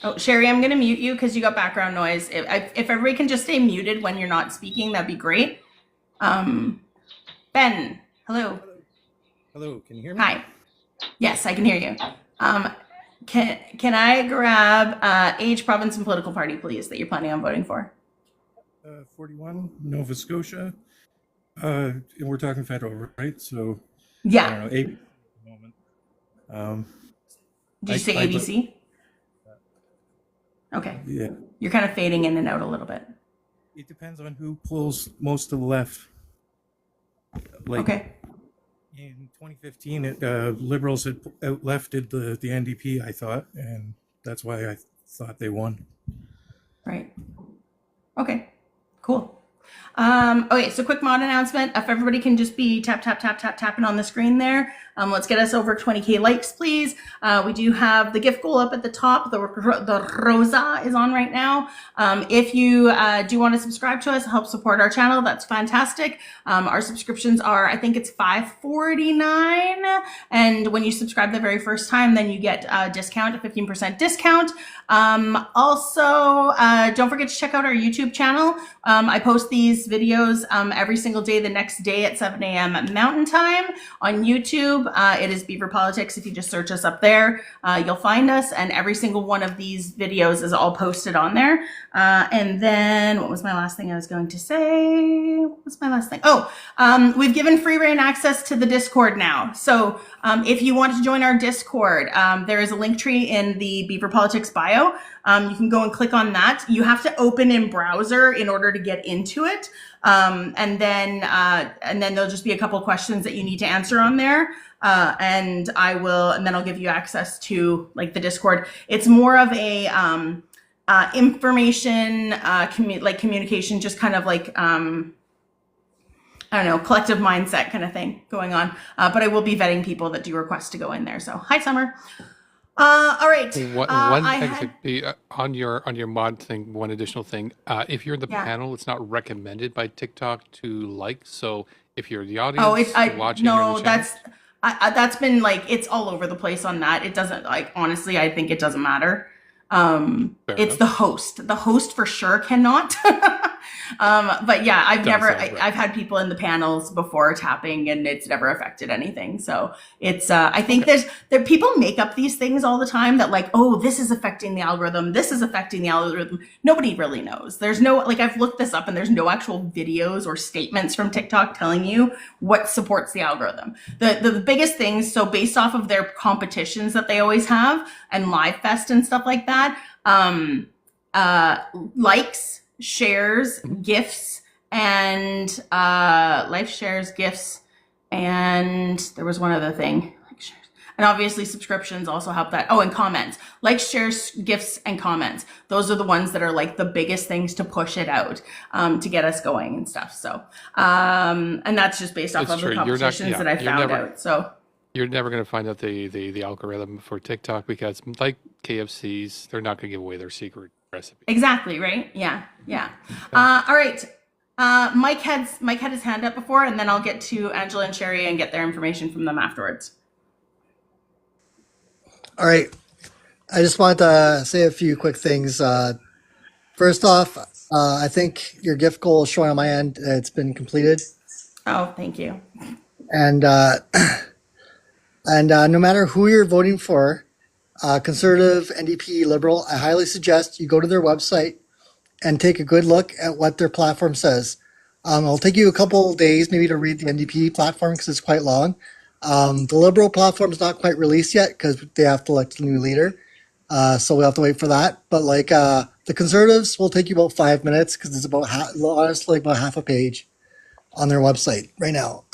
Oh, Sherry, I'm gonna mute you because you got background noise. If everybody can just stay muted when you're not speaking, that'd be great. Ben, hello. Hello, can you hear me? Hi. Yes, I can hear you. Can I grab age, province, and political party, please, that you're planning on voting for? 41, Nova Scotia. And we're talking federal, right? So yeah. I don't know, ABC at the moment. Did you say ABC? Okay. Yeah. You're kind of fading in and out a little bit. It depends on who pulls most to the left. Like, okay. In 2015, Liberals had outlefted the NDP, I thought, and that's why I thought they won. Right. Okay. Cool. Okay, so quick mod announcement. If everybody can just be tapping on the screen there. Let's get us over 20K likes, please. We do have the gift goal up at the top. The Rosa is on right now. If you do want to subscribe to us, help support our channel, that's fantastic. Our subscriptions are, I think it's $5.49. And when you subscribe the very first time, then you get a discount, a 15% discount. Also, don't forget to check out our YouTube channel. I post these videos every single day, the next day at 7 a.m. Mountain Time on YouTube. It is Beaver Politics. If you just search us up there, you'll find us, and every single one of these videos is all posted on there. And then what was my last thing I was going to say? What was my last thing? Oh, we've given free reign access to the Discord now. So if you want to join our Discord, there is a link tree in the Beaver Politics bio. You can go and click on that. You have to open in browser in order to get into it. And then there'll just be a couple questions that you need to answer on there. And then I'll give you access to like the Discord. It's more of a information communication, just kind of like I don't know, collective mindset kind of thing going on. But I will be vetting people that do request to go in there. So hi, Summer. All right. One I thing to had, be on your mod thing. One additional thing: if you're in the yeah. panel, it's not recommended by TikTok to like. So if you're the Oh, audience watching, you're in the no, channel. that's been like, it's all over the place on that. It doesn't, like, honestly, I think it doesn't matter. Fair It's enough. the host. The host for sure cannot. But yeah, I've had people in the panels before tapping and it's never affected anything. So it's, I think there people make up these things all the time that like, oh, this is affecting the algorithm. This is affecting the algorithm. Nobody really knows. There's no, like, I've looked this up and there's no actual videos or statements from TikTok telling you what supports the algorithm. The biggest things, so based off of their competitions that they always have and Live Fest and stuff like that, likes, shares, gifts, and life shares, gifts, and there was one other thing. Like shares. And obviously subscriptions also help that. Oh, and comments. Like, shares, gifts, and comments. Those are the ones that are like the biggest things to push it out, to get us going and stuff. So, and that's just based off It's of true. the You're not. competitions Yeah, that I you're found never. out. So You're never going to find out the algorithm for TikTok because, like KFC's, they're not going to give away their secret recipe. exactly, right? Yeah, yeah. All right. Mike had his hand up before, and then I'll get to Angela and Sherry and get their information from them afterwards. All right. I just wanted to say a few quick things. First off, I think your gift goal is showing on my end. It's been completed. Oh, thank you. And no matter who you're voting for, conservative, NDP, liberal, I highly suggest you go to their website and take a good look at what their platform says. It'll take you a couple of days maybe to read the NDP platform because it's quite long. The liberal platform is not quite released yet because they have to elect a new leader. So we'll have to wait for that. But like the conservatives will take you about 5 minutes because it's about honestly about half a page on their website right now.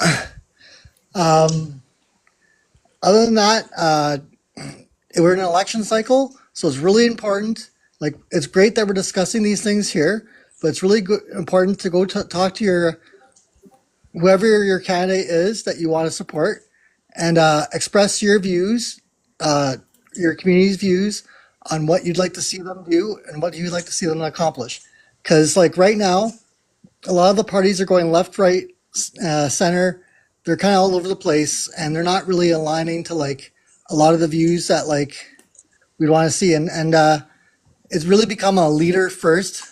Other than that, we're in an election cycle, so it's really important. Like, it's great that we're discussing these things here, but it's really important to go talk to your whoever your candidate is that you want to support, and express your views, your community's views on what you'd like to see them do and what you'd like to see them accomplish. Because like right now, a lot of the parties are going left, right, center. They're kind of all over the place, and they're not really aligning to like a lot of the views that like we'd want to see. And it's really become a leader first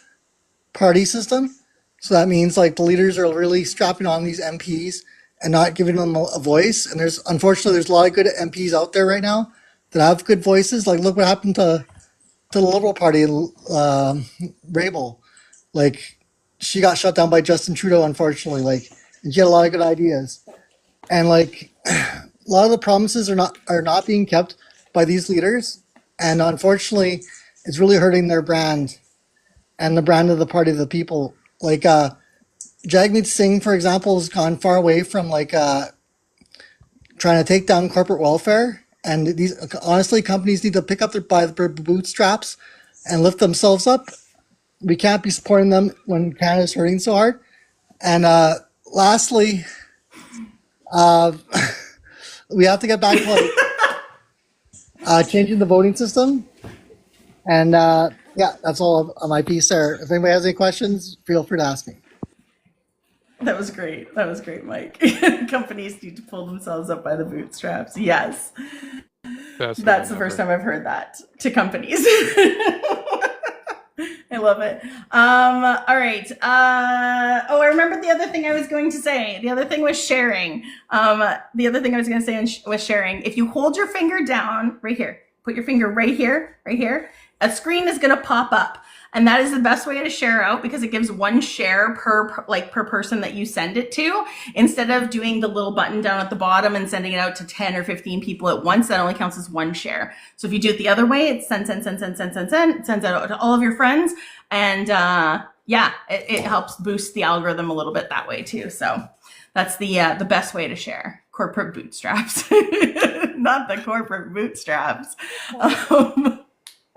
party system. So that means like the leaders are really strapping on these MPs and not giving them a voice. And there's a lot of good MPs out there right now that have good voices. Like look what happened to the Liberal Party, Rabel. Like she got shut down by Justin Trudeau, unfortunately. Like, and she had a lot of good ideas. And like a lot of the promises are not being kept by these leaders, and unfortunately, it's really hurting their brand and the brand of the party of the people. Like Jagmeet Singh, for example, has gone far away from like trying to take down corporate welfare. And these honestly, companies need to pick up their bootstraps and lift themselves up. We can't be supporting them when Canada's hurting so hard. And lastly, we have to get back to like changing the voting system. And yeah, that's all on my piece there. If anybody has any questions, feel free to ask me. That was great. That was great, Mike. Companies need to pull themselves up by the bootstraps. Yes. That's the first time I've heard that to companies. I love it. All right. Oh, I remembered the other thing I was going to say. The other thing was sharing. The other thing I was going to say was sharing. If you hold your finger down right here, put your finger right here, a screen is going to pop up. And that is the best way to share out because it gives one share per person that you send it to, instead of doing the little button down at the bottom and sending it out to 10 or 15 people at once. That only counts as one share. So if you do it the other way, it's send, it sends out to all of your friends. And yeah, it helps boost the algorithm a little bit that way too. So that's the best way to share. Corporate bootstraps, not the corporate bootstraps.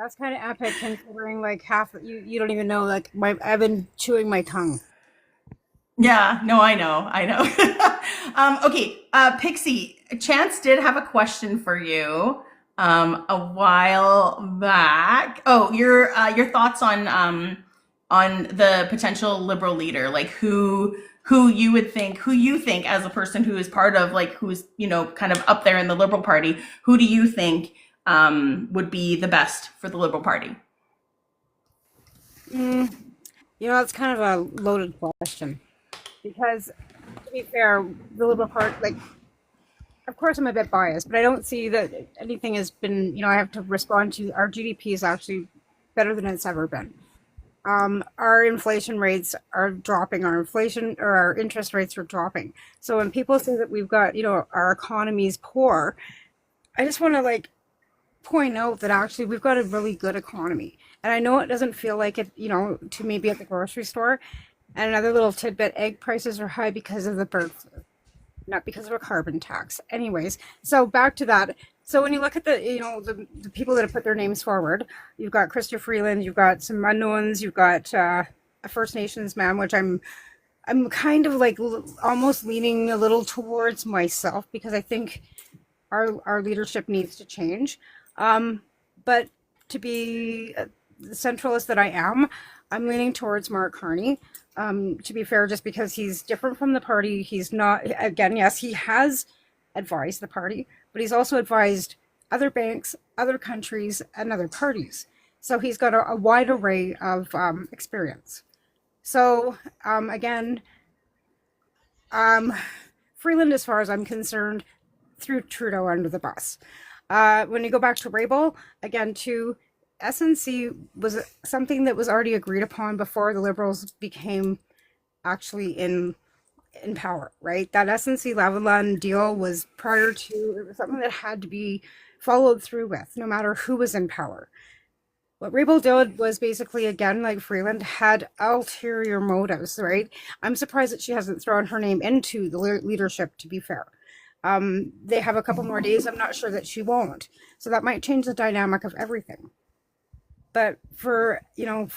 That's kind of epic considering like half you don't even know, like I've been chewing my tongue. Yeah, no, I know. Okay, Pixie, Chance did have a question for you. a while back. Oh, your thoughts on the potential Liberal leader, like who you think as a person who is part of, like, who's, kind of up there in the Liberal Party, who do you think would be the best for the Liberal Party? It's kind of a loaded question because, to be fair, the Liberal Party, like, of course, I'm a bit biased, but I don't see that anything has been, I have to respond to. Our GDP is actually better than it's ever been. Our inflation rates are dropping. Our interest rates are dropping. So when people say that we've got, our economy is poor, I just want to, like, point out that actually we've got a really good economy. And I know it doesn't feel like it, to me be at the grocery store. And another little tidbit, egg prices are high because of the bird flu, not because of a carbon tax. Anyways, so back to that. So when you look at the people that have put their names forward, you've got Chrystia Freeland, you've got some unknowns, you've got a First Nations man, which I'm kind of like almost leaning a little towards myself because I think our leadership needs to change. But to be the centralist that I am, I'm leaning towards Mark Carney. To be fair, just because he's different from the party, he's not, again, yes, he has advised the party, but he's also advised other banks, other countries, and other parties. So he's got a wide array of experience. So, again, Freeland, as far as I'm concerned, threw Trudeau under the bus. When you go back to Rabel, again, to SNC was something that was already agreed upon before the Liberals became actually in power, right? That SNC-Lavalin deal was prior to, it was something that had to be followed through with, no matter who was in power. What Rabel did was basically, again, like Freeland, had ulterior motives, right? I'm surprised that she hasn't thrown her name into the leadership, to be fair. They have a couple more days. I'm not sure that she won't. So that might change the dynamic of everything. But for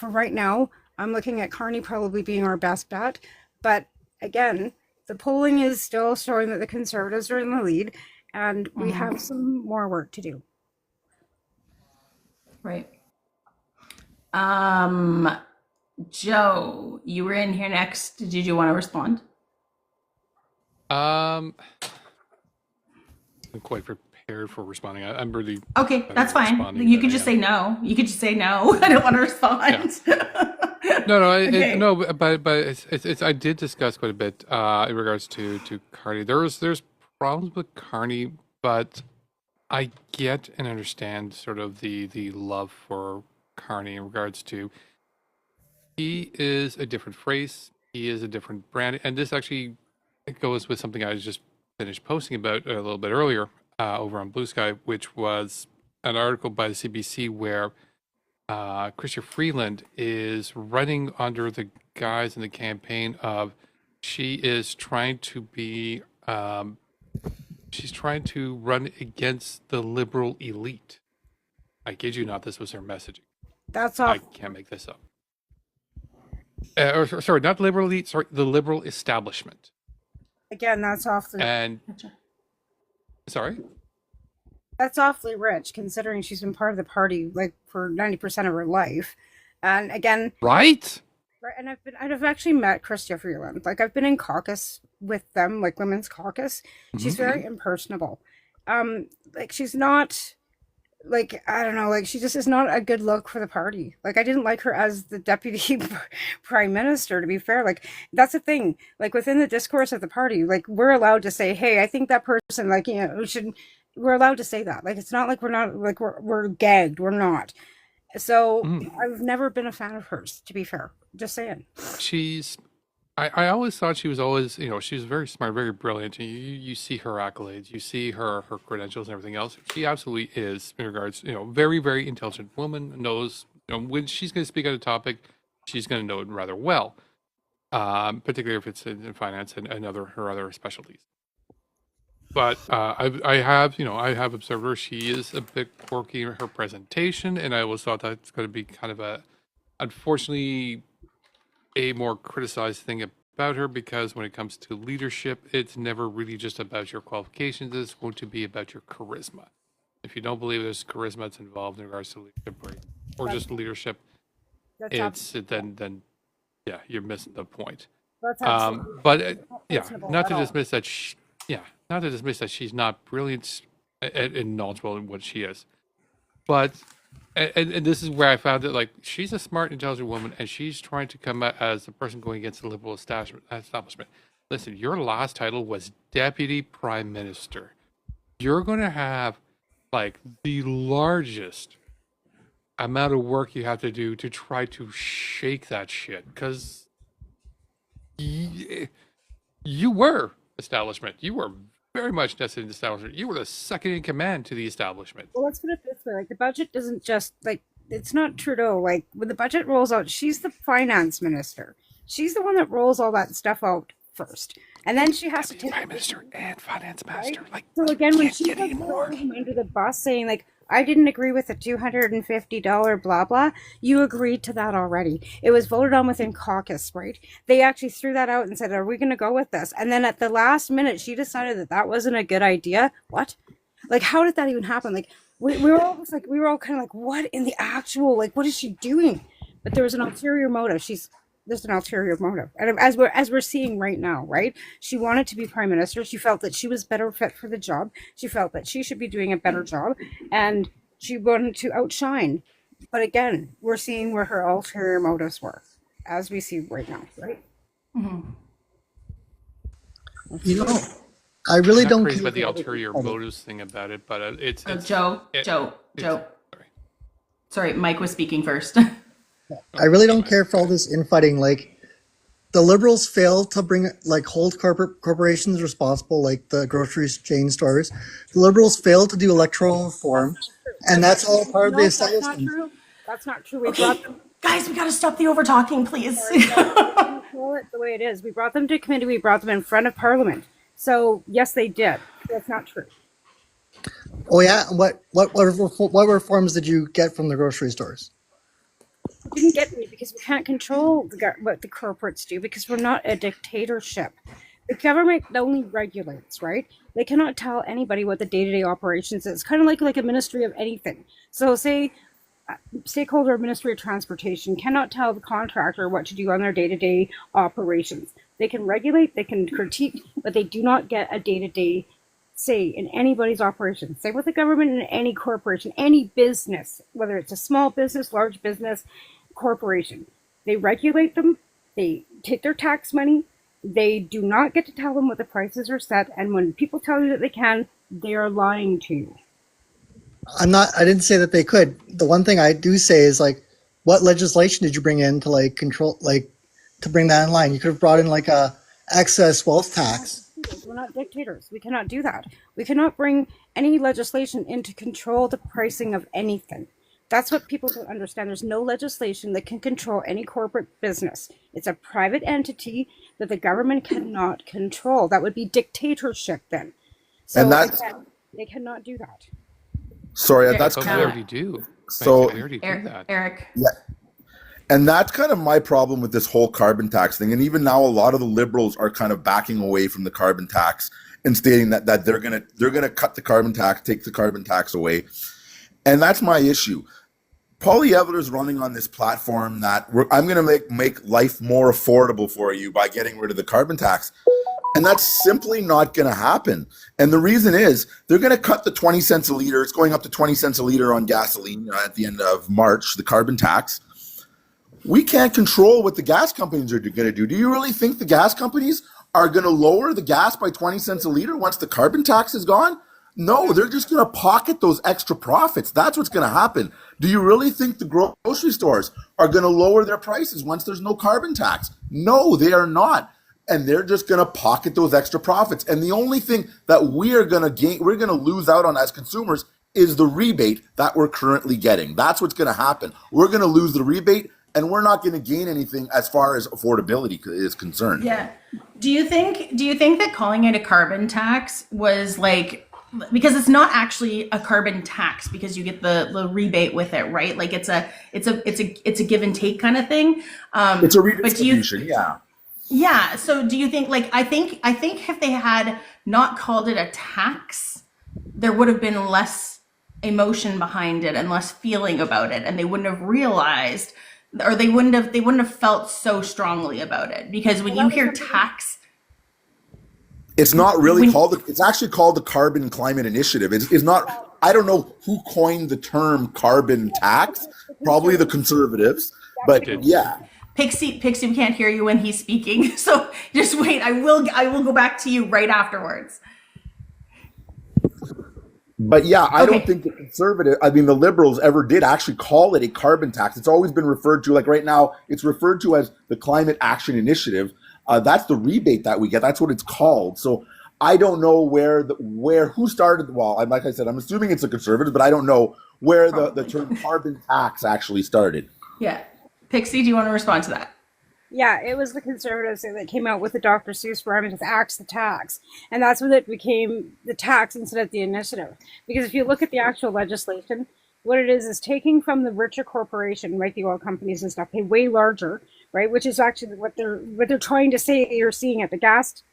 right now, I'm looking at Carney probably being our best bet. But again, the polling is still showing that the Conservatives are in the lead, and we have some more work to do. Right. Joe, you were in here next. Did you want to respond? I'm quite prepared for responding. I'm really Okay, that's fine. You could just say no. You could just say no. I don't want to respond. Yeah. No, but it's I did discuss quite a bit in regards to Carney. There's problems with Carney, but I get and understand sort of the love for Carney in regards to he is a different phrase, he is a different brand, and this actually goes with something I just finished posting about a little bit earlier over on Blue Sky, which was an article by the CBC where Chrystia Freeland is running under the guise in the campaign of she is trying to be she's trying to run against the liberal elite. I kid you not, this was her messaging. That's all. I can't make this up. Sorry, not the liberal elite. Sorry, the liberal establishment. Again, that's awfully. And sorry. That's awfully rich, considering she's been part of the party like for 90% of her life. And again, right. And I've actually met Chrystia Freeland. Like, I've been in caucus with them, like women's caucus. She's very impersonable. Like, she's not, like, I don't know, like, she just is not a good look for the party. Like, I didn't like her as the deputy prime minister, to be fair. Like, that's the thing. Like, within the discourse of the party, like, we're allowed to say, hey, I think that person, like, we're allowed to say that. Like, it's not like we're gagged. We're not. So I've never been a fan of hers, to be fair. Just saying. I always thought she was always, she was very smart, very brilliant. You see her accolades, you see her credentials and everything else. She absolutely is, in regards, very, very intelligent woman, knows, when she's going to speak on a topic, she's going to know it rather well, particularly if it's in finance and her other specialties. But I have observed her. She is a bit quirky in her presentation, and I always thought that's going to be kind of unfortunately, a more criticized thing about her, because when it comes to leadership, it's never really just about your qualifications. It's going to be about your charisma. If you don't believe there's charisma that's involved in regards to leadership or just leadership, That's then yeah, you're missing the point. That's absolutely But not yeah, reasonable not at to all. dismiss that. Not to dismiss that she's not brilliant and knowledgeable in what she is, but and this is where I found it. Like, she's a smart, intelligent woman, and she's trying to come out as the person going against the liberal establishment. Listen, your last title was deputy prime minister. You're going to have like the largest amount of work you have to do to try to shake that shit, because you were establishment. You were very much nested in the establishment. You were the second in command to the establishment. Well, let's put it this way: like, the budget doesn't just like, it's not Trudeau. Like, when the budget rolls out, she's the finance minister. She's the one that rolls all that stuff out first, and then she has to take prime minister and finance master. Right? Like, So again, when can't she get any was more. throwing him under the bus, saying like, "I didn't agree with the $250 blah blah," you agreed to that already. It was voted on within caucus, right? They actually threw that out and said, "Are we going to go with this?" And then at the last minute, she decided that that wasn't a good idea. What? Like, how did that even happen? Like, we were all just like, we were all kind of like, what in the actual, like, what is she doing? But there was an ulterior motive. There's an ulterior motive, and as we're seeing right now, right? She wanted to be prime minister. She felt that she was better fit for the job. She felt that she should be doing a better job, and she wanted to outshine. But again, we're seeing where her ulterior motives were, as we see right now, right? You know, I really I'm not don't crazy care about the for all this ulterior infighting. motives thing about it, but it's Joe. Sorry, Mike was speaking first. I really don't care for all this infighting. Like, the Liberals fail to hold corporations responsible, like the grocery chain stores. The Liberals fail to do electoral reform, and that's all part of the No, that's not establishment. true. That's not true. We brought them. Guys, we got to stop the over talking, please. Control it the way it is. We brought them to committee. We brought them in front of Parliament. So yes, they did. That's not true. Oh yeah, what reforms did you get from the grocery stores? We didn't get any because we can't control what the corporates do, because we're not a dictatorship. The government only regulates, right? They cannot tell anybody what the day-to-day operations is. Kind of like a ministry of anything. So say stakeholder ministry of transportation cannot tell the contractor what to do on their day-to-day operations. They can regulate, they can critique, but they do not get a day-to-day say in anybody's operation. Same with the government and any corporation, any business, whether it's a small business, large business, corporation. They regulate them, they take their tax money, they do not get to tell them what the prices are set, and when people tell you that they can, they are lying to you. I didn't say that they could. The one thing I do say is, like, what legislation did you bring in to to bring that in line? You could have brought in like a excess wealth tax. We're not dictators. We cannot do that. We cannot bring any legislation in to control the pricing of anything. That's what people don't understand. There's no legislation that can control any corporate business. It's a private entity that the government cannot control. That would be dictatorship then. So And that's again, they cannot do that. sorry, that's But we kind of already do. so. We already do that. Eric. Yeah, and that's kind of my problem with this whole carbon tax thing. And even now, a lot of the liberals are kind of backing away from the carbon tax and stating that they're gonna cut the carbon tax, take the carbon tax away. And that's my issue. Polly is running on this platform that I'm going to make life more affordable for you by getting rid of the carbon tax. And that's simply not going to happen. And the reason is they're going to cut the 20 cents a liter. It's going up to 20 cents a liter on gasoline at the end of March, the carbon tax. We can't control what the gas companies are going to do. Do you really think the gas companies are going to lower the gas by 20 cents a liter once the carbon tax is gone? No, they're just going to pocket those extra profits. That's what's going to happen. Do you really think the grocery stores are going to lower their prices once there's no carbon tax? No, they are not. And they're just going to pocket those extra profits. And the only thing that we're going to lose out on as consumers is the rebate that we're currently getting. That's what's going to happen. We're going to lose the rebate, and we're not going to gain anything as far as affordability is concerned. Yeah. Do you think that calling it a carbon tax was like, because it's not actually a carbon tax because you get the rebate with it, right? Like it's a give and take kind of thing. It's a redistribution, yeah. Yeah. So do you think, like, I think if they had not called it a tax, there would have been less emotion behind it and less feeling about it, and they wouldn't have realized, or they wouldn't have felt so strongly about it. Because when you hear tax, It's not really when called. It's actually called the Carbon Climate Initiative. It's not. I don't know who coined the term carbon tax. Probably the conservatives. But yeah, Pixie, we can't hear you when he's speaking, so just wait. I will go back to you right afterwards. But yeah, I don't Okay. think the liberals ever did actually call it a carbon tax. It's always been referred to, like right now, it's referred to as the Climate Action Initiative. That's the rebate that we get. That's what it's called. So I don't know who started. Well, like I said, I'm assuming it's the conservatives, but I don't know where the term carbon tax actually started. Yeah. Pixie, do you want to respond to that? Yeah, it was the conservatives that came out with the Dr. Seuss rhyme to axe the tax. And that's when it became the tax instead of the initiative. Because if you look at the actual legislation, what it is taking from the richer corporation, right, the oil companies and stuff, pay way larger, right, which is actually what they're trying to say you're seeing at the gas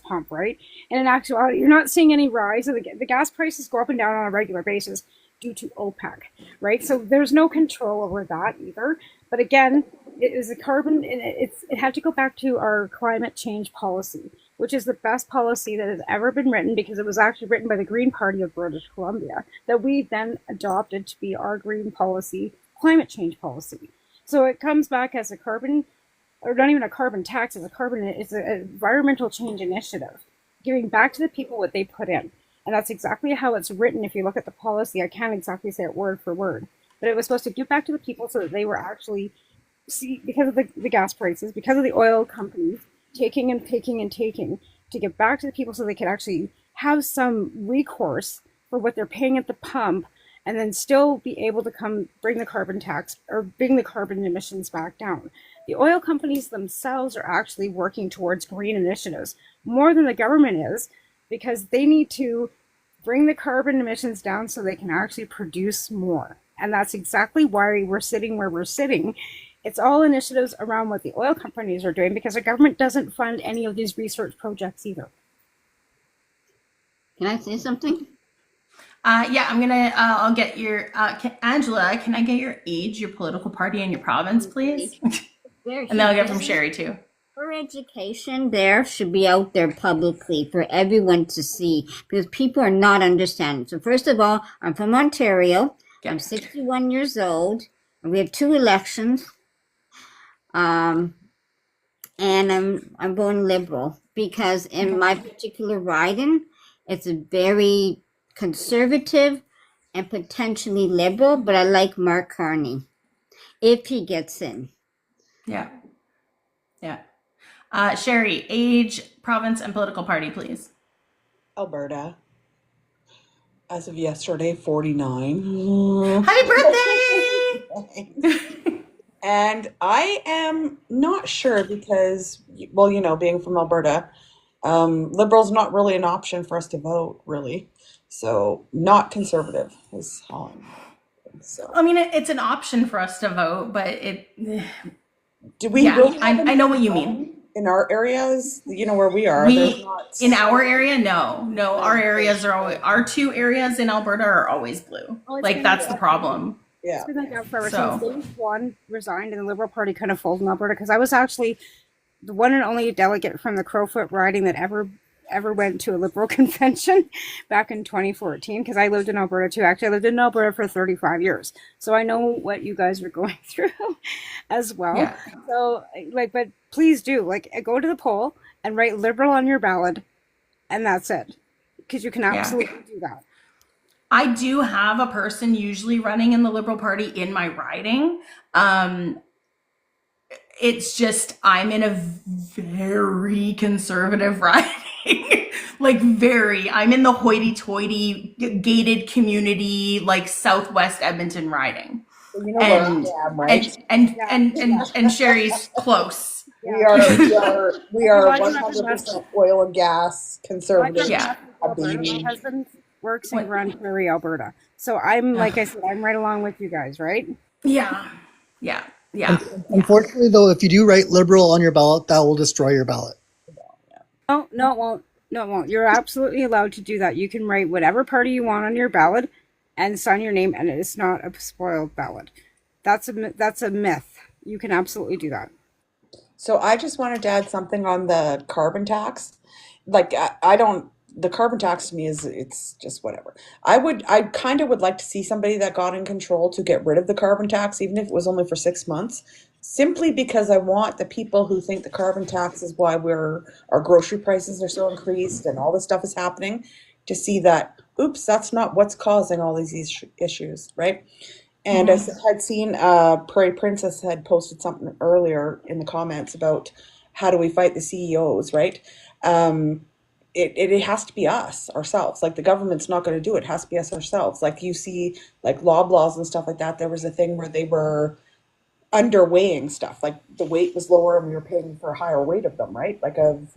pump, right? And in actuality, you're not seeing any rise. So the gas prices go up and down on a regular basis due to OPEC, right? So there's no control over that either. But again, it is a carbon, and it had to go back to our climate change policy, which is the best policy that has ever been written, because it was actually written by the Green Party of British Columbia, that we then adopted to be our green policy, climate change policy. So it comes back as a carbon, or not even a carbon tax, it's an environmental change initiative, giving back to the people what they put in. And that's exactly how it's written. If you look at the policy, I can't exactly say it word for word, but it was supposed to give back to the people so that they were actually, because of the gas prices, because of the oil companies taking and taking and taking, to give back to the people so they could actually have some recourse for what they're paying at the pump, and then still be able to bring the carbon tax or bring the carbon emissions back down. The oil companies themselves are actually working towards green initiatives more than the government is, because they need to bring the carbon emissions down so they can actually produce more. And that's exactly why we're sitting where we're sitting. It's all initiatives around what the oil companies are doing, because the government doesn't fund any of these research projects either. Can I say something? Yeah, I'm gonna. I'll get your Angela. Can I get your age, your political party, and your province, please? And then I'll get from Sherry too. For education, there should be out there publicly for everyone to see, because people are not understanding. So first of all, I'm from Ontario. Yeah. I'm 61 years old, and we have 2 elections. And I'm voting Liberal, because in my particular riding, it's a very conservative and potentially Liberal, but I like Mark Carney if he gets in. Yeah. Sherry, age, province, and political party, please. Alberta. As of yesterday, 49. Happy birthday! And I am not sure because, well, being from Alberta, Liberal's not really an option for us to vote, really. So not conservative is how I'm. So I mean, it's an option for us to vote, but do we? Yeah, really I know what you mean. In our areas, where we are, in our area, no, our areas are always, our 2 areas in Alberta are always blue. Like that's the problem. Yeah. It's been like that forever. Since Phase 1 resigned and the Liberal Party kind of folded in Alberta, because I was actually the one and only delegate from the Crowfoot riding that ever went to a Liberal convention back in 2014, because I lived in Alberta too. Actually, I lived in Alberta for 35 years. So I know what you guys are going through as well. Yeah. So, but please do, go to the poll and write Liberal on your ballot, and that's it. Because you can absolutely do that. I do have a person usually running in the Liberal Party in my riding. It's just I'm in a very conservative riding. I'm in the hoity-toity gated community, Southwest Edmonton riding. You know where I am, right? And Sherry's close. We are 100% oil and gas conservative. My husband works in Grand Prairie, Alberta. So I'm, like I said, I'm right along with you guys, right? Yeah. Unfortunately, though, if you do write Liberal on your ballot, that will destroy your ballot. Oh, no, it won't. No, it won't. You're absolutely allowed to do that. You can write whatever party you want on your ballot, and sign your name, and it's not a spoiled ballot. That's a myth. You can absolutely do that. So I just wanted to add something on the carbon tax. Like I don't, the carbon tax to me is, it's just whatever. I kind of would like to see somebody that got in control to get rid of the carbon tax, even if it was only for 6 months, simply because I want the people who think the carbon tax is why our grocery prices are so increased and all this stuff is happening, to see that, oops, that's not what's causing all these issues, right? And I had seen Prairie Princess had posted something earlier in the comments about how do we fight the CEOs, right? It has to be us ourselves. Like the government's not going to do it. It has to be us ourselves. Like you see, like Loblaws and stuff like that. There was a thing where they were underweighing stuff. Like the weight was lower and we were paying for a higher weight of them, right? Like of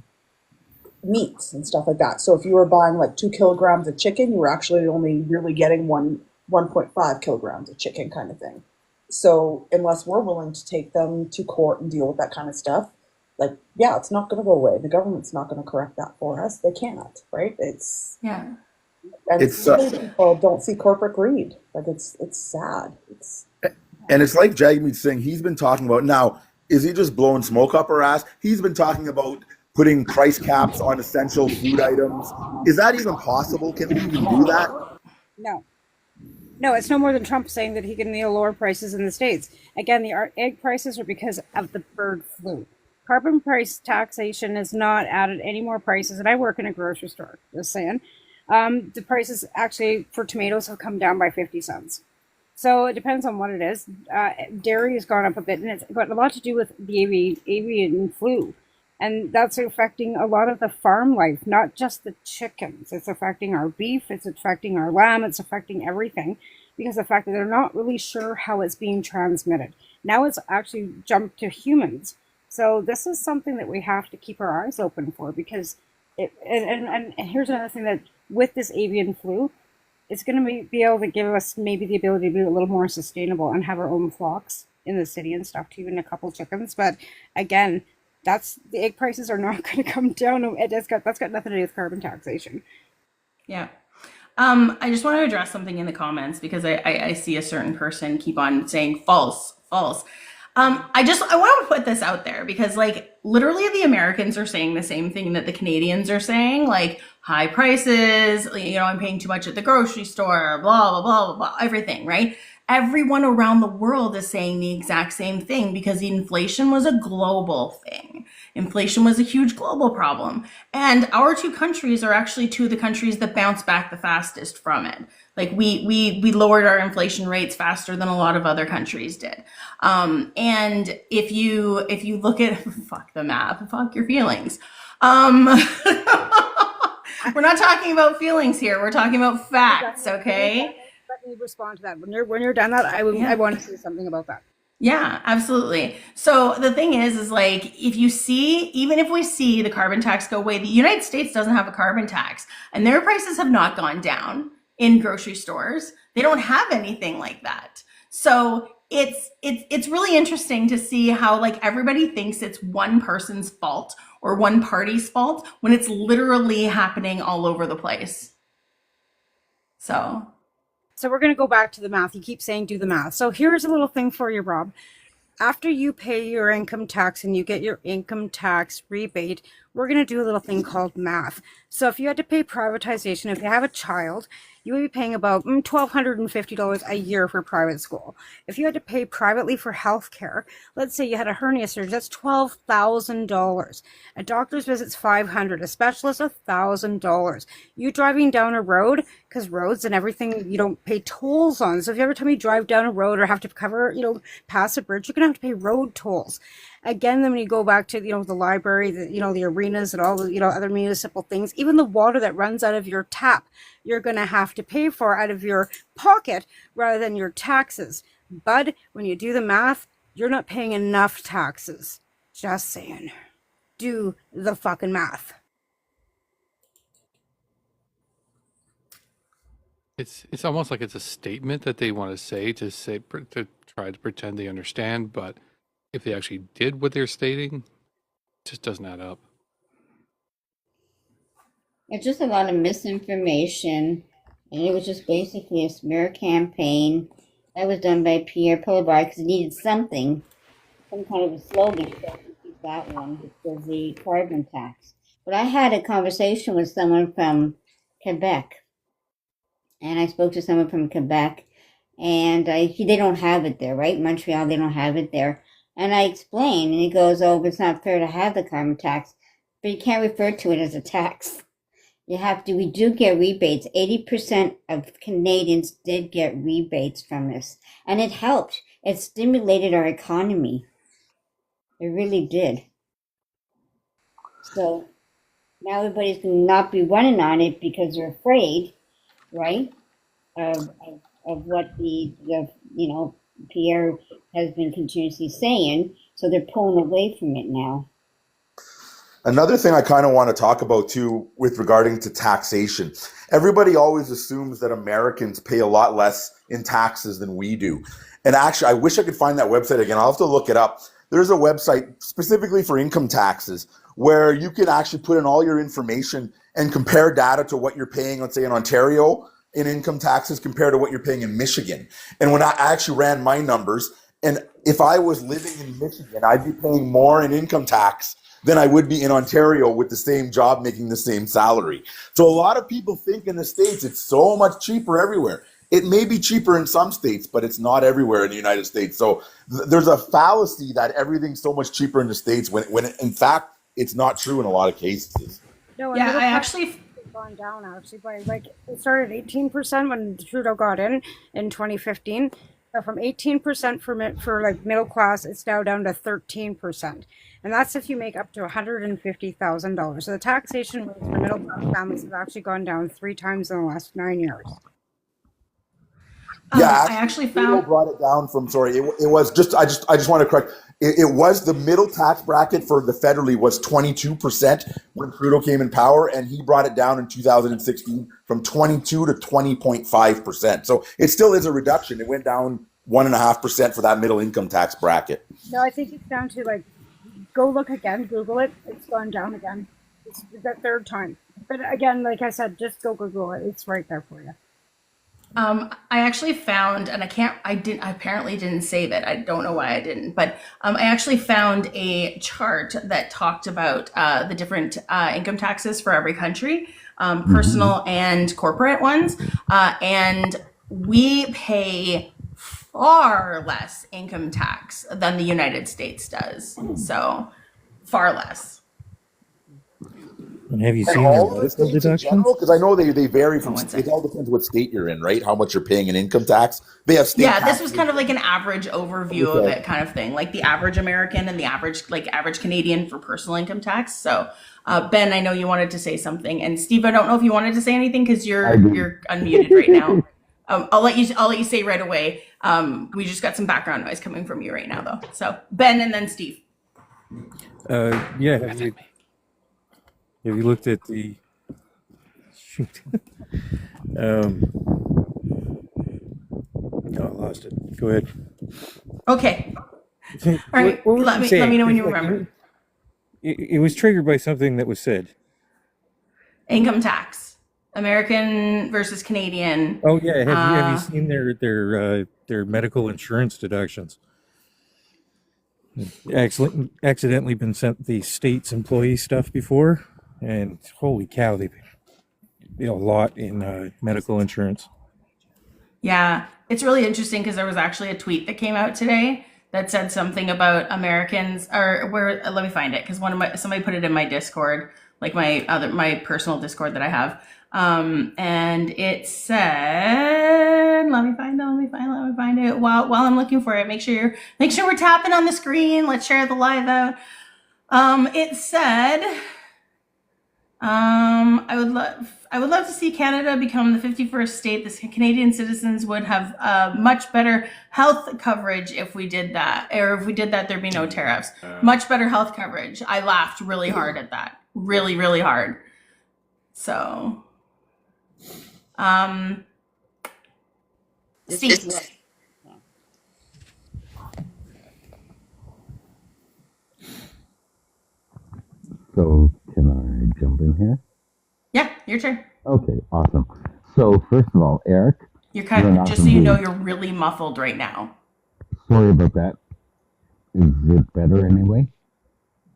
meats and stuff like that. So if you were buying like 2 kilograms of chicken, you were actually only really getting 1.5 kilograms of chicken kind of thing. So unless we're willing to take them to court and deal with that kind of stuff, like, yeah, it's not going to go away. The government's not going to correct that for us. They cannot, right? And It's people don't see corporate greed. Like it's sad. and it's like Jagmeet's saying, he's been talking about, now, is he just blowing smoke up our ass? He's been talking about putting price caps on essential food items. Is that even possible? Can we even do that? No, it's no more than Trump saying that he can lower prices in the States. Again, the egg prices are because of the bird flu. Carbon price taxation has not added any more prices, and I work in a grocery store, just saying. The prices actually for tomatoes have come down by 50 cents. So it depends on what it is. Dairy has gone up a bit, and it's got a lot to do with the avian flu. And that's affecting a lot of the farm life, not just the chickens. It's affecting our beef, it's affecting our lamb, it's affecting everything because of the fact that they're not really sure how it's being transmitted. Now it's actually jumped to humans. So this is something that we have to keep our eyes open for because and here's another thing, that with this avian flu, it's going to be able to give us maybe the ability to be a little more sustainable and have our own flocks in the city and stuff, to even a couple chickens. But again, the egg prices are not going to come down. That's got nothing to do with carbon taxation. Yeah. I just want to address something in the comments because I see a certain person keep on saying false. I want to put this out there because like literally the Americans are saying the same thing that the Canadians are saying, like high prices, I'm paying too much at the grocery store, blah, blah, blah, blah, blah, everything, right? Everyone around the world is saying the exact same thing because inflation was a global thing. Inflation was a huge global problem. And our two countries are actually two of the countries that bounced back the fastest from it. Like we lowered our inflation rates faster than a lot of other countries did. And if you look at, fuck the math, fuck your feelings. We're not talking about feelings here. We're talking about facts, okay? Let me respond to that. When you're done that, I want to say something about that. Yeah, absolutely. So the thing is like, even if we see the carbon tax go away, the United States doesn't have a carbon tax and their prices have not gone down in grocery stores. They don't have anything like that. So it's really interesting to see how like everybody thinks it's one person's fault or one party's fault when it's literally happening all over the place. So we're going to go back to the math. You keep saying do the math. So here's a little thing for you, Rob. After you pay your income tax and you get your income tax rebate, we're going to do a little thing called math. So if you had to pay privatization, if you have a child, you would be paying about $1,250 a year for private school. If you had to pay privately for health care, let's say you had a hernia surgery, that's $12,000. A doctor's visit's $500, a specialist $1,000. You driving down a road, because roads and everything you don't pay tolls on. So if every time you drive down a road or have to cover, pass a bridge, you're gonna have to pay road tolls. Again, then when you go back to the library, the arenas and all the other municipal things, even the water that runs out of your tap, you're gonna have to pay for out of your pocket rather than your taxes. But when you do the math, you're not paying enough taxes. Just saying. Do the fucking math. It's almost like it's a statement that they want to say to try to pretend they understand, but if they actually did what they're stating, it just doesn't add up. It's just a lot of misinformation And it was just basically a smear campaign that was done by Pierre Poilievre because he needed something, some kind of a slogan. So he used that one, which was the carbon tax. But I had a conversation with someone from Quebec, and I spoke to someone from Quebec, and they don't have it there, right? Montreal, they don't have it there. And I explained, and he goes, "Oh, but it's not fair to have the carbon tax, but you can't refer to it as a tax. We do get rebates. 80% of Canadians did get rebates from this, and it helped. It stimulated our economy. It really did. So now everybody's going to not be running on it because they're afraid, right? Of what Pierre has been continuously saying. So they're pulling away from it now. Another thing I kind of want to talk about too, with regarding to taxation, everybody always assumes that Americans pay a lot less in taxes than we do. And actually, I wish I could find that website again. I'll have to look it up. There's a website specifically for income taxes where you can actually put in all your information and compare data to what you're paying, let's say in Ontario in income taxes compared to what you're paying in Michigan. And when I actually ran my numbers, and if I was living in Michigan, I'd be paying more in income tax than I would be in Ontario with the same job making the same salary. So a lot of people think in the States it's so much cheaper everywhere. It may be cheaper in some states, but it's not everywhere in the United States. So there's a fallacy that everything's so much cheaper in the States when in fact it's not true in a lot of cases. No, Yeah, I actually gone down actually by it started 18% when Trudeau got in 2015. So from 18% for like middle class, it's now down to 13%, and that's if you make up to $150,000. So the taxation rates for middle class families have actually gone down 3 times in the last 9 years. Yeah, I actually Trudeau found. brought it down from it was just I just want to correct. It was the middle tax bracket for the federally was 22% when Trudeau came in power, and he brought it down in 2016 from 22 to 20.5%. So it still is a reduction. It went down 1.5% for that middle income tax bracket. No, I think it's down to go look again, Google it. It's gone down again. It's the 3rd time. But again, like I said, just go Google it. It's right there for you. I actually found, and I apparently didn't save it. I don't know why I didn't, but I actually found a chart that talked about the different income taxes for every country, personal and corporate ones. And we pay far less income tax than the United States does. So far less. And have you And seen all the the medical states in deductions? general, because I know they vary from. It all depends what state you're in, right? How much you're paying in income tax. They have state. Yeah, this taxes. was kind of like an average overview of it, kind of thing, like the average American and the average Canadian for personal income tax. So, Ben, I know you wanted to say something, and Steve, I don't know if you wanted to say anything because you're unmuted right now. I'll let you say right away. We just got some background noise coming from you right now, though. So Ben and then Steve. Yeah. Have you looked at the? Shoot. I lost it. Go ahead. Okay. All right. What Let me know when you remember. It was triggered by something that was said. Income tax, American versus Canadian. Oh yeah, have you seen their medical insurance deductions? Accidentally been sent the state's employee stuff before, and holy cow, they pay a lot in medical insurance. Yeah, it's really interesting because there was actually a tweet that came out today that said something about Americans, or where, let me find it because somebody put it in my Discord, like my personal Discord that I have. And it said, let me find it while I'm looking for it. Make sure we're tapping on the screen. Let's share the live out. It said, I would love to see Canada become the 51st state. The Canadian citizens would have much better health coverage if we did that. Or if we did that, there'd be no tariffs. Much better health coverage. I laughed really hard at that. Really, really hard. So, Steve. So can I jump in here? Yeah, your turn. Okay, awesome. So first of all, Eric, You're you're an just so awesome you know, dude. you're really muffled right now. Sorry about that. Is it better anyway?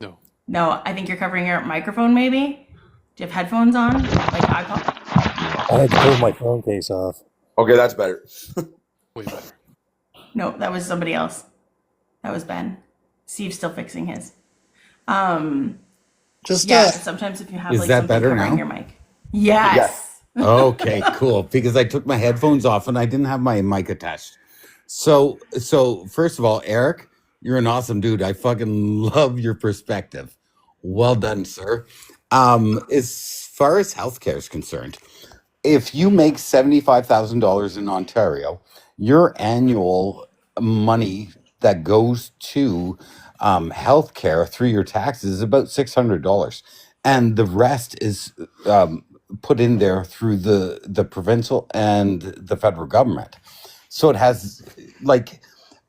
No. No, I think you're covering your microphone maybe? Do you have headphones on? Like iPod? I had to pull my phone case off. Okay, that's better. Way better. No, that was somebody else. That was Ben. Steve's still fixing his. Just Yeah, sometimes if you have Is like that something better covering now? your mic. Yes. Okay, cool. Because I took my headphones off and I didn't have my mic attached. So first of all, Eric, you're an awesome dude. I fucking love your perspective. Well done, sir. As far as healthcare is concerned, if you make $75,000 in Ontario, your annual money that goes to healthcare through your taxes is about $600, and the rest is put in there through the provincial and the federal government. So it has, like,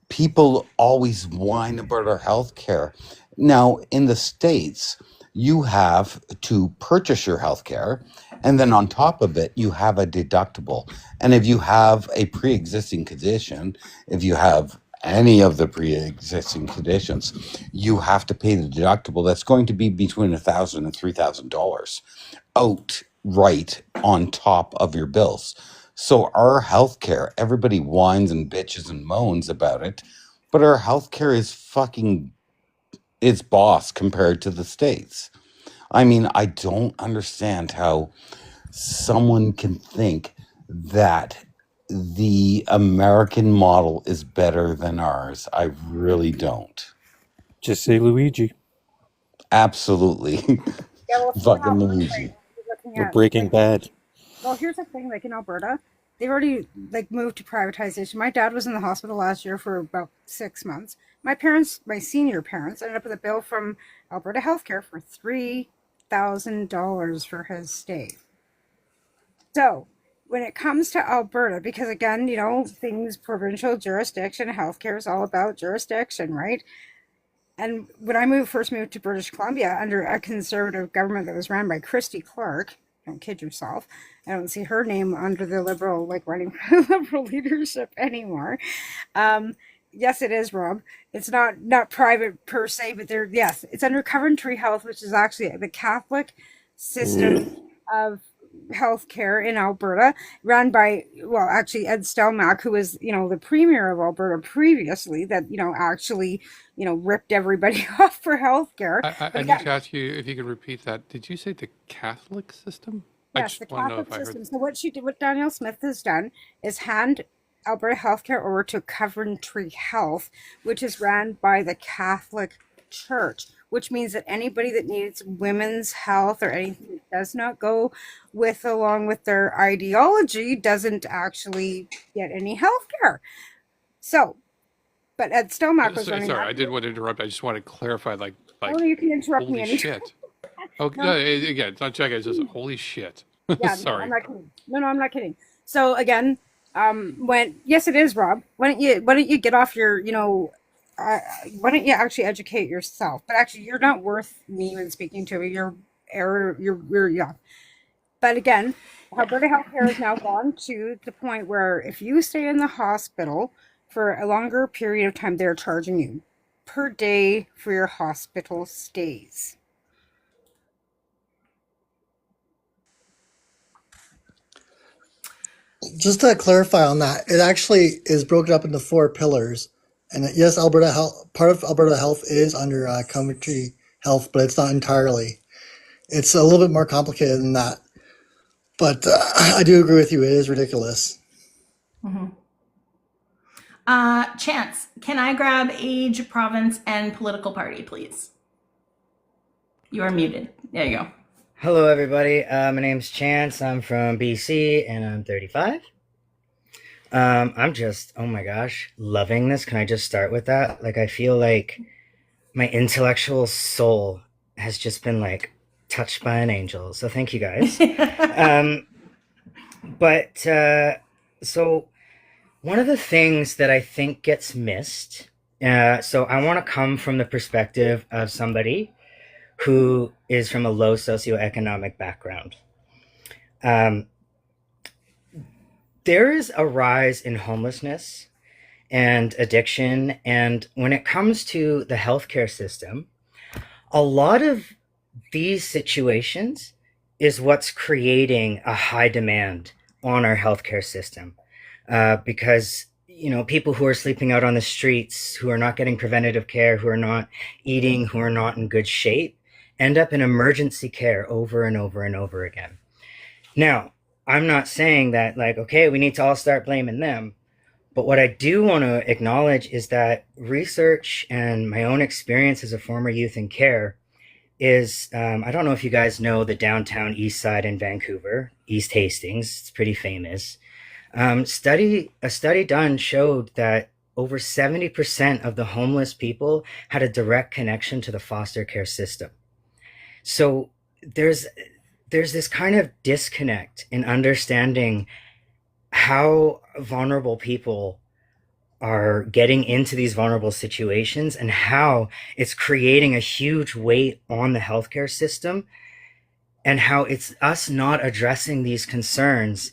people always whine about our health care. Now, in the States, you have to purchase your health care, and then on top of it, you have a deductible. And if you have a pre existing condition, if you have any of the pre existing conditions, you have to pay the deductible. That's going to be between $1,000 and $3,000 outright on top of your bills. So our healthcare, everybody whines and bitches and moans about it, but our healthcare is fucking its boss compared to the States. I mean, I don't understand how someone can think that the American model is better than ours. I really don't. Just say Luigi. Absolutely. Yeah, well, see Fucking how Luigi. you're looking Or at Breaking like, Bad. well, here's the thing, like in Alberta, they've already like moved to privatization. My dad was in the hospital last year for about 6 months. My senior parents, ended up with a bill from Alberta Healthcare for $3,000 for his stay. So when it comes to Alberta, because again, things provincial jurisdiction, healthcare is all about jurisdiction, right? And when I first moved to British Columbia under a conservative government that was run by Christy Clark, don't kid yourself, I don't see her name under the Liberal, like running for Liberal leadership anymore. Yes, it is, Rob. It's not private per se, but yes, it's under Coventry Health, which is actually the Catholic system of healthcare in Alberta, run by, well, actually Ed Stelmach, who was, the premier of Alberta previously, that, actually, ripped everybody off for healthcare. I need to ask you if you could repeat that. Did you say the Catholic system? I Yes, the just want to know Catholic if I heard. system. So what Danielle Smith has done is hand Alberta Healthcare over to Coventry Health, which is run by the Catholic Church, which means that anybody that needs women's health or anything that does not go along with their ideology doesn't actually get any health care. So, but Ed Stelmach was running Sorry, that. I didn't want to interrupt. I just want to clarify, like, Oh, you can interrupt me holy anytime. shit. Okay, No. again, it's not checking. It's just holy shit. Yeah, Sorry. no, I'm not kidding. No, I'm not kidding. So again, yes, it is, Rob. Why don't you get off your, why don't you actually educate yourself? But actually, you're not worth me even speaking to. You're yeah. But again, Alberta Healthcare has now gone to the point where if you stay in the hospital for a longer period of time, they're charging you per day for your hospital stays. Just to clarify on that, it actually is broken up into 4 pillars. And yes, Alberta Health, part of Alberta Health is under Coventry Health, but it's not entirely. It's a little bit more complicated than that. But I do agree with you. It is ridiculous. Mm-hmm. Chance, can I grab age, province, and political party, please? You are muted. There you go. Hello, everybody. My name's Chance. I'm from BC, and I'm 35. I'm just, oh my gosh, loving this. Can I just start with that? Like, I feel like my intellectual soul has just been, like, touched by an angel. So thank you, guys. So one of the things that I think gets missed, so I want to come from the perspective of somebody who is from a low socioeconomic background. there is a rise in homelessness and addiction. And when it comes to the healthcare system, a lot of these situations is what's creating a high demand on our healthcare system. Because, you know, people who are sleeping out on the streets, who are not getting preventative care, who are not eating, who are not in good shape, end up in emergency care over and over and over again. Now, I'm not saying that, like, okay, we need to all start blaming them. But what I do want to acknowledge is that research and my own experience as a former youth in care is, I don't know if you guys know the downtown east side in Vancouver, East Hastings. It's pretty famous. A study done showed that over 70% of the homeless people had a direct connection to the foster care system. So there's this kind of disconnect in understanding how vulnerable people are getting into these vulnerable situations and how it's creating a huge weight on the healthcare system, and how it's us not addressing these concerns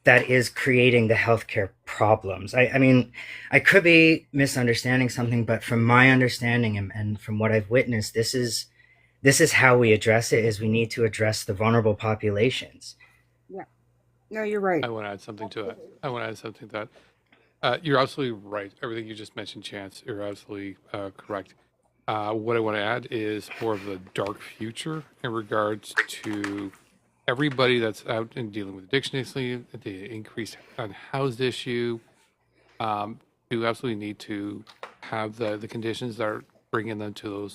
that is creating the healthcare problems. I mean, I could be misunderstanding something, but from my understanding and from what I've witnessed, this is how we address it, is we need to address the vulnerable populations. Yeah. No, you're right. I want to add something to that. You're absolutely right. Everything you just mentioned, Chance, you're absolutely correct. What I want to add is more of the dark future in regards to everybody that's out and dealing with addiction, the increased unhoused issue. You absolutely need to have the conditions that are bringing them to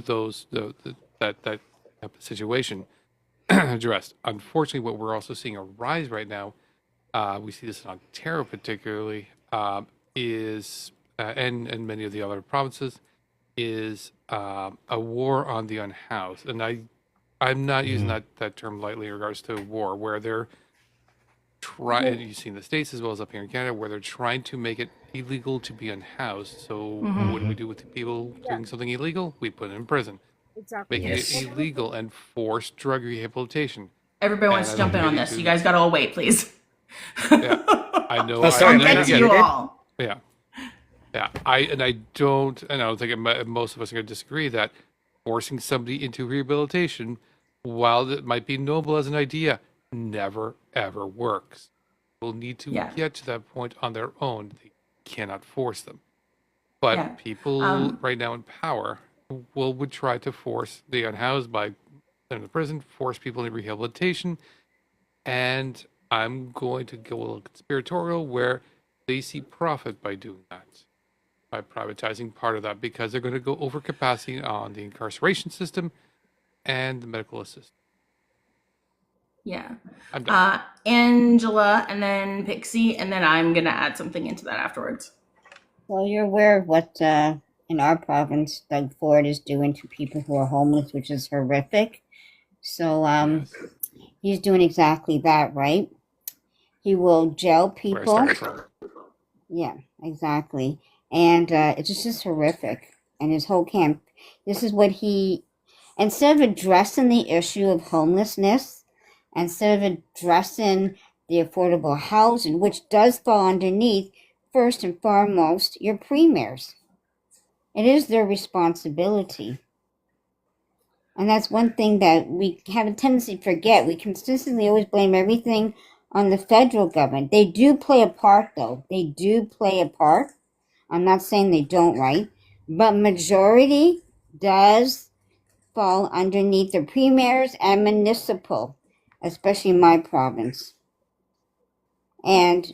those that type of situation addressed. Unfortunately, what we're also seeing a rise right now, we see this in Ontario particularly, is and many of the other provinces, is a war on the unhoused. And I'm not using that term lightly in regards to war, where they're trying, you see in the States as well as up here in Canada, where they're trying to make it illegal to be unhoused. So what do we do with the people doing something illegal? We put them in prison. Exactly. Making it illegal and forced drug rehabilitation. Everybody wants to jump in on this. You guys got to all wait, please. Yeah, I know. I'll get to you all. Yeah. I don't think most of us are going to disagree that forcing somebody into rehabilitation, while it might be noble as an idea, never ever works. People need to get to that point on their own. They cannot force them. But people right now in power would try to force the unhoused by in the prison, force people into rehabilitation, and I'm going to go a little conspiratorial where they see profit by doing that, by privatizing part of that, because they're going to go over capacity on the incarceration system and the medical assistance. Yeah. I'm done. Angela, and then Pixie, and then I'm going to add something into that afterwards. Well, you're aware of what in our province Doug Ford is doing to people who are homeless, which is horrific. So he's doing exactly that, right? He will jail people. Yeah, exactly. And it's just horrific. And his whole camp, this is what he, instead of addressing the issue of homelessness, instead of addressing the affordable housing, which does fall underneath, first and foremost, your premiers. It is their responsibility. And that's one thing that we have a tendency to forget. We consistently always blame everything on the federal government. They do play a part, though. They do play a part. I'm not saying they don't, right? But majority does fall underneath the premiers and municipal, especially in my province. And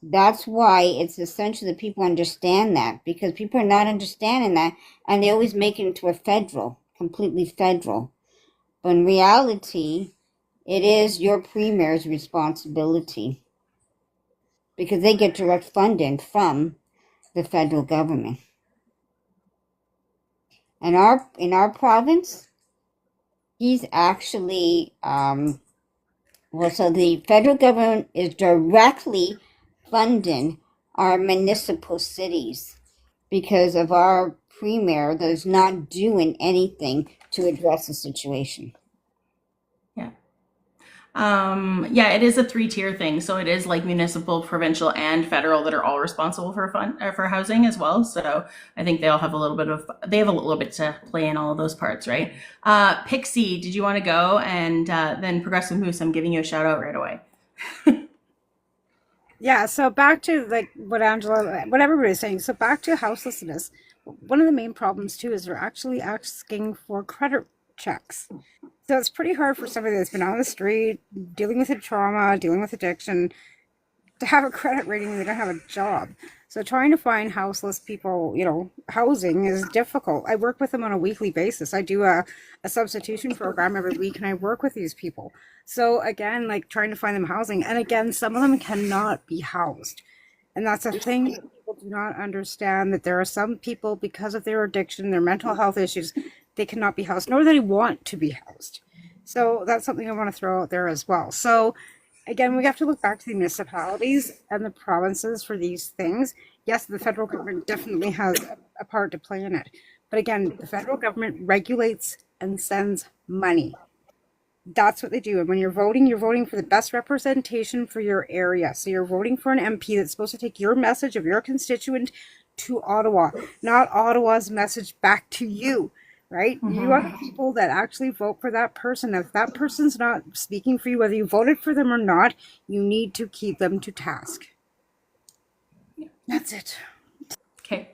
that's why it's essential that people understand that, because people are not understanding that, and they always make it into a federal, completely federal. But in reality, it is your premier's responsibility, because they get direct funding from the federal government. And in our province, he's actually so the federal government is directly funding our municipal cities because of our premier that is not doing anything to address the situation. Yeah. Yeah, it is a three-tier thing. So it is like municipal, provincial, and federal that are all responsible for housing as well. So I think they all have a little bit to play in all of those parts, right? Pixie, did you want to go? And then Progressive Moose, I'm giving you a shout out right away. Yeah, so back to like what everybody was saying. So back to houselessness. One of the main problems too is they're actually asking for credit checks. So it's pretty hard for somebody that's been on the street, dealing with a trauma, dealing with addiction, to have a credit rating when they don't have a job. So trying to find houseless people, housing is difficult. I work with them on a weekly basis. I do a substitution program every week, and I work with these people. So again, like trying to find them housing. And again, some of them cannot be housed. And that's a thing that people do not understand, that there are some people, because of their addiction, their mental health issues, they cannot be housed, nor do they want to be housed. So that's something I want to throw out there as well. So again, we have to look back to the municipalities and the provinces for these things. Yes, the federal government definitely has a part to play in it. But again, the federal government regulates and sends money. That's what they do. And when you're voting for the best representation for your area. So you're voting for an MP that's supposed to take your message of your constituent to Ottawa, not Ottawa's message back to you. Right? You are the people that actually vote for that person. If that person's not speaking for you, whether you voted for them or not, you need to keep them to task. That's it. Okay.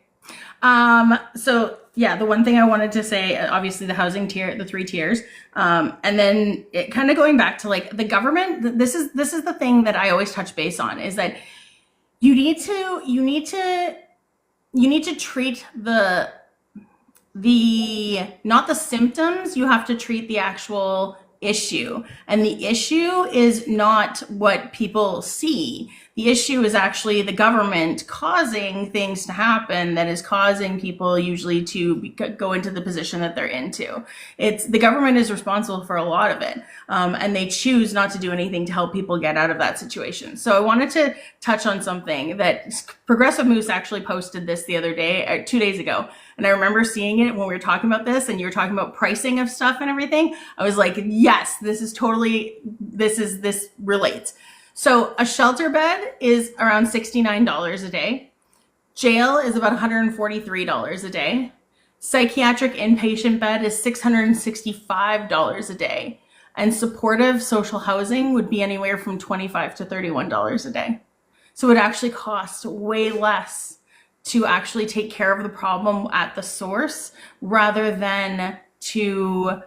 So yeah, the one thing I wanted to say, obviously the housing tier, the three tiers, and then it kind of going back to like the government. This is the thing that I always touch base on, is that you need to treat not the symptoms, you have to treat the actual issue. And the issue is not what people see. The issue is actually the government causing things to happen that is causing people usually to go into the position that they're into. It's the government is responsible for a lot of it. And they choose not to do anything to help people get out of that situation. So I wanted to touch on something that Progressive Moose actually posted this the other day, 2 days ago. And I remember seeing it when we were talking about this and you were talking about pricing of stuff and everything. I was like, yes, this relates. So a shelter bed is around $69 a day. Jail is about $143 a day. Psychiatric inpatient bed is $665 a day. And supportive social housing would be anywhere from $25 to $31 a day. So it actually costs way less to actually take care of the problem at the source rather than to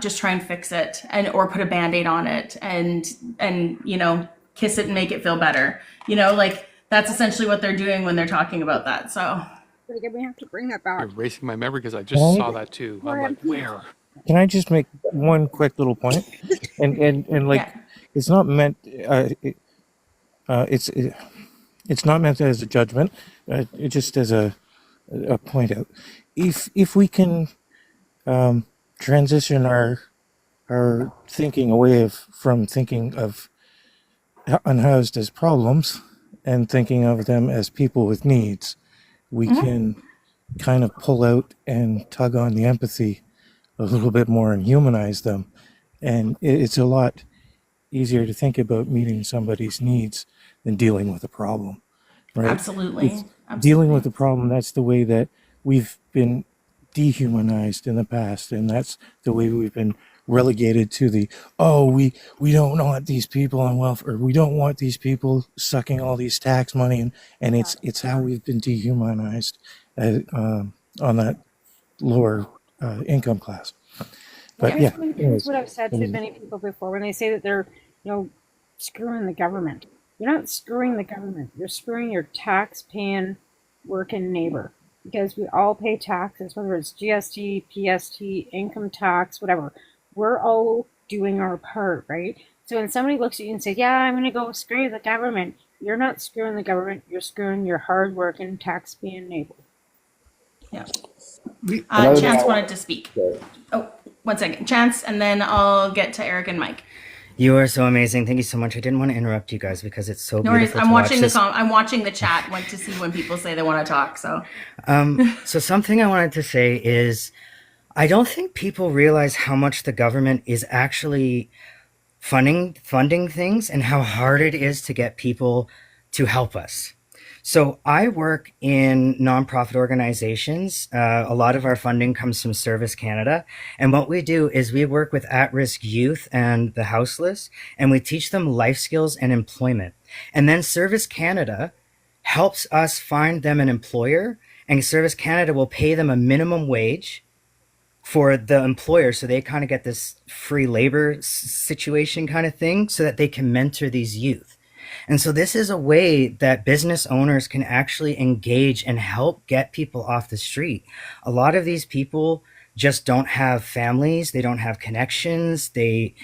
just try and fix it or put a Band-Aid on it and kiss it and make it feel better. Like that's essentially what they're doing when they're talking about that. So but again, we have to bring that back. You're erasing my memory because I just saw that too. I'm like, where? Can I just make one quick little point? And like, yeah. it's not meant. It's not meant as a judgment. It just as a point out. If we can transition our thinking away from thinking of unhoused as problems and thinking of them as people with needs, we can kind of pull out and tug on the empathy a little bit more and humanize them. And it's a lot easier to think about meeting somebody's needs than dealing with a problem, right? Absolutely. Dealing with the problem, that's the way that we've been dehumanized in the past, and that's the way we've been relegated to the we don't want these people on welfare, or we don't want these people sucking all these tax money, and it's how we've been dehumanized on that lower income class. But yeah, Here's what I've said to many people before when they say that they're screwing the government. You're not screwing the government. You're screwing your tax-paying working neighbor, because we all pay taxes, whether it's GST, PST, income tax, whatever. We're all doing our part, right? So when somebody looks at you and says, yeah, I'm going to go screw the government, you're not screwing the government. You're screwing your hard-working, tax-paying neighbor. Yeah. Chance wanted to speak. Oh, 1 second. Chance, and then I'll get to Eric and Mike. You are so amazing. Thank you so much. I didn't want to interrupt you guys because it's so No beautiful. worries. I'm watching the chat. Want to see when people say they want to talk. So, so something I wanted to say is, I don't think people realize how much the government is actually funding things and how hard it is to get people to help us. So I work in nonprofit organizations. A lot of our funding comes from Service Canada. And what we do is we work with at-risk youth and the houseless, and we teach them life skills and employment. And then Service Canada helps us find them an employer, and Service Canada will pay them a minimum wage for the employer, so they kind of get this free labor situation kind of thing so that they can mentor these youth. And so this is a way that business owners can actually engage and help get people off the street. A lot of these people just don't have families, they don't have connections, they,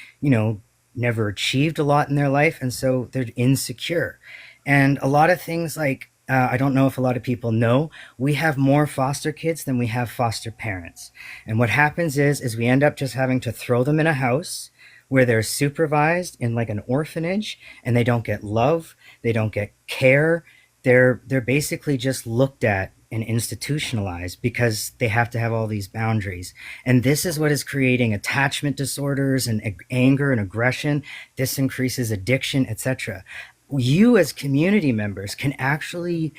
never achieved a lot in their life, and so they're insecure. And a lot of things like, I don't know if a lot of people know, we have more foster kids than we have foster parents. And what happens is we end up just having to throw them in a house where they're supervised in like an orphanage, and they don't get love, they don't get care. They're basically just looked at and institutionalized because they have to have all these boundaries. And this is what is creating attachment disorders and anger and aggression. This increases addiction, etc. You as community members can actually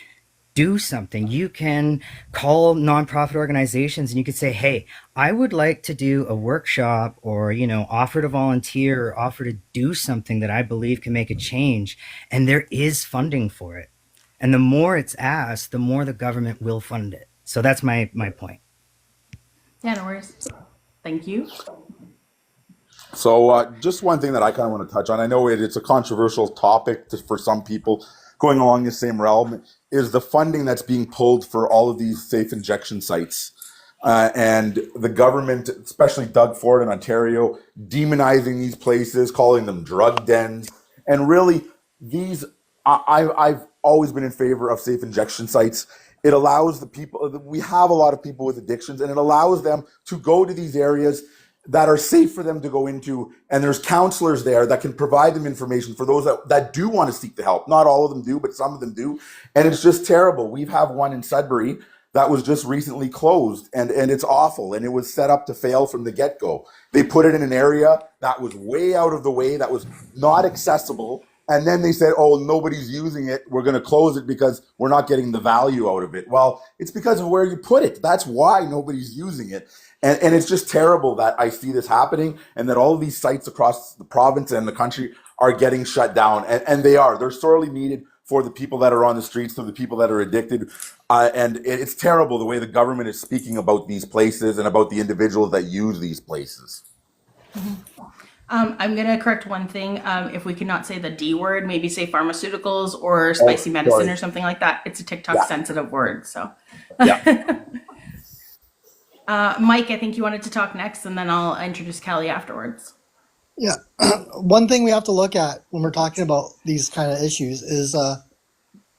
do something. You can call nonprofit organizations and you could say, hey, I would like to do a workshop or, offer to volunteer or offer to do something that I believe can make a change. And there is funding for it. And the more it's asked, the more the government will fund it. So that's my point. Yeah, no worries. Thank you. So just one thing that I kind of want to touch on, I know it's a controversial topic for some people going along the same realm, is the funding that's being pulled for all of these safe injection sites. And the government, especially Doug Ford in Ontario, demonizing these places, calling them drug dens. And really, I've always been in favor of safe injection sites. It allows the people, we have a lot of people with addictions, and it allows them to go to these areas that are safe for them to go into, and there's counselors there that can provide them information for those that do want to seek the help. Not all of them do, but some of them do. And it's just terrible. We have one in Sudbury that was just recently closed, and it's awful, and it was set up to fail from the get-go. They put it in an area that was way out of the way, that was not accessible, and then they said, oh, nobody's using it, we're going to close it because we're not getting the value out of it. Well, it's because of where you put it. That's why nobody's using it. And it's just terrible that I see this happening, and that all of these sites across the province and the country are getting shut down. And they're sorely needed for the people that are on the streets, for the people that are addicted. And it's terrible the way the government is speaking about these places and about the individuals that use these places. Mm-hmm. I'm going to correct one thing. If we cannot say the D word, maybe say pharmaceuticals or spicy medicine or something like that. It's a TikTok sensitive word. So, yeah. Mike, I think you wanted to talk next, and then I'll introduce Kelly afterwards. Yeah. One thing we have to look at when we're talking about these kind of issues is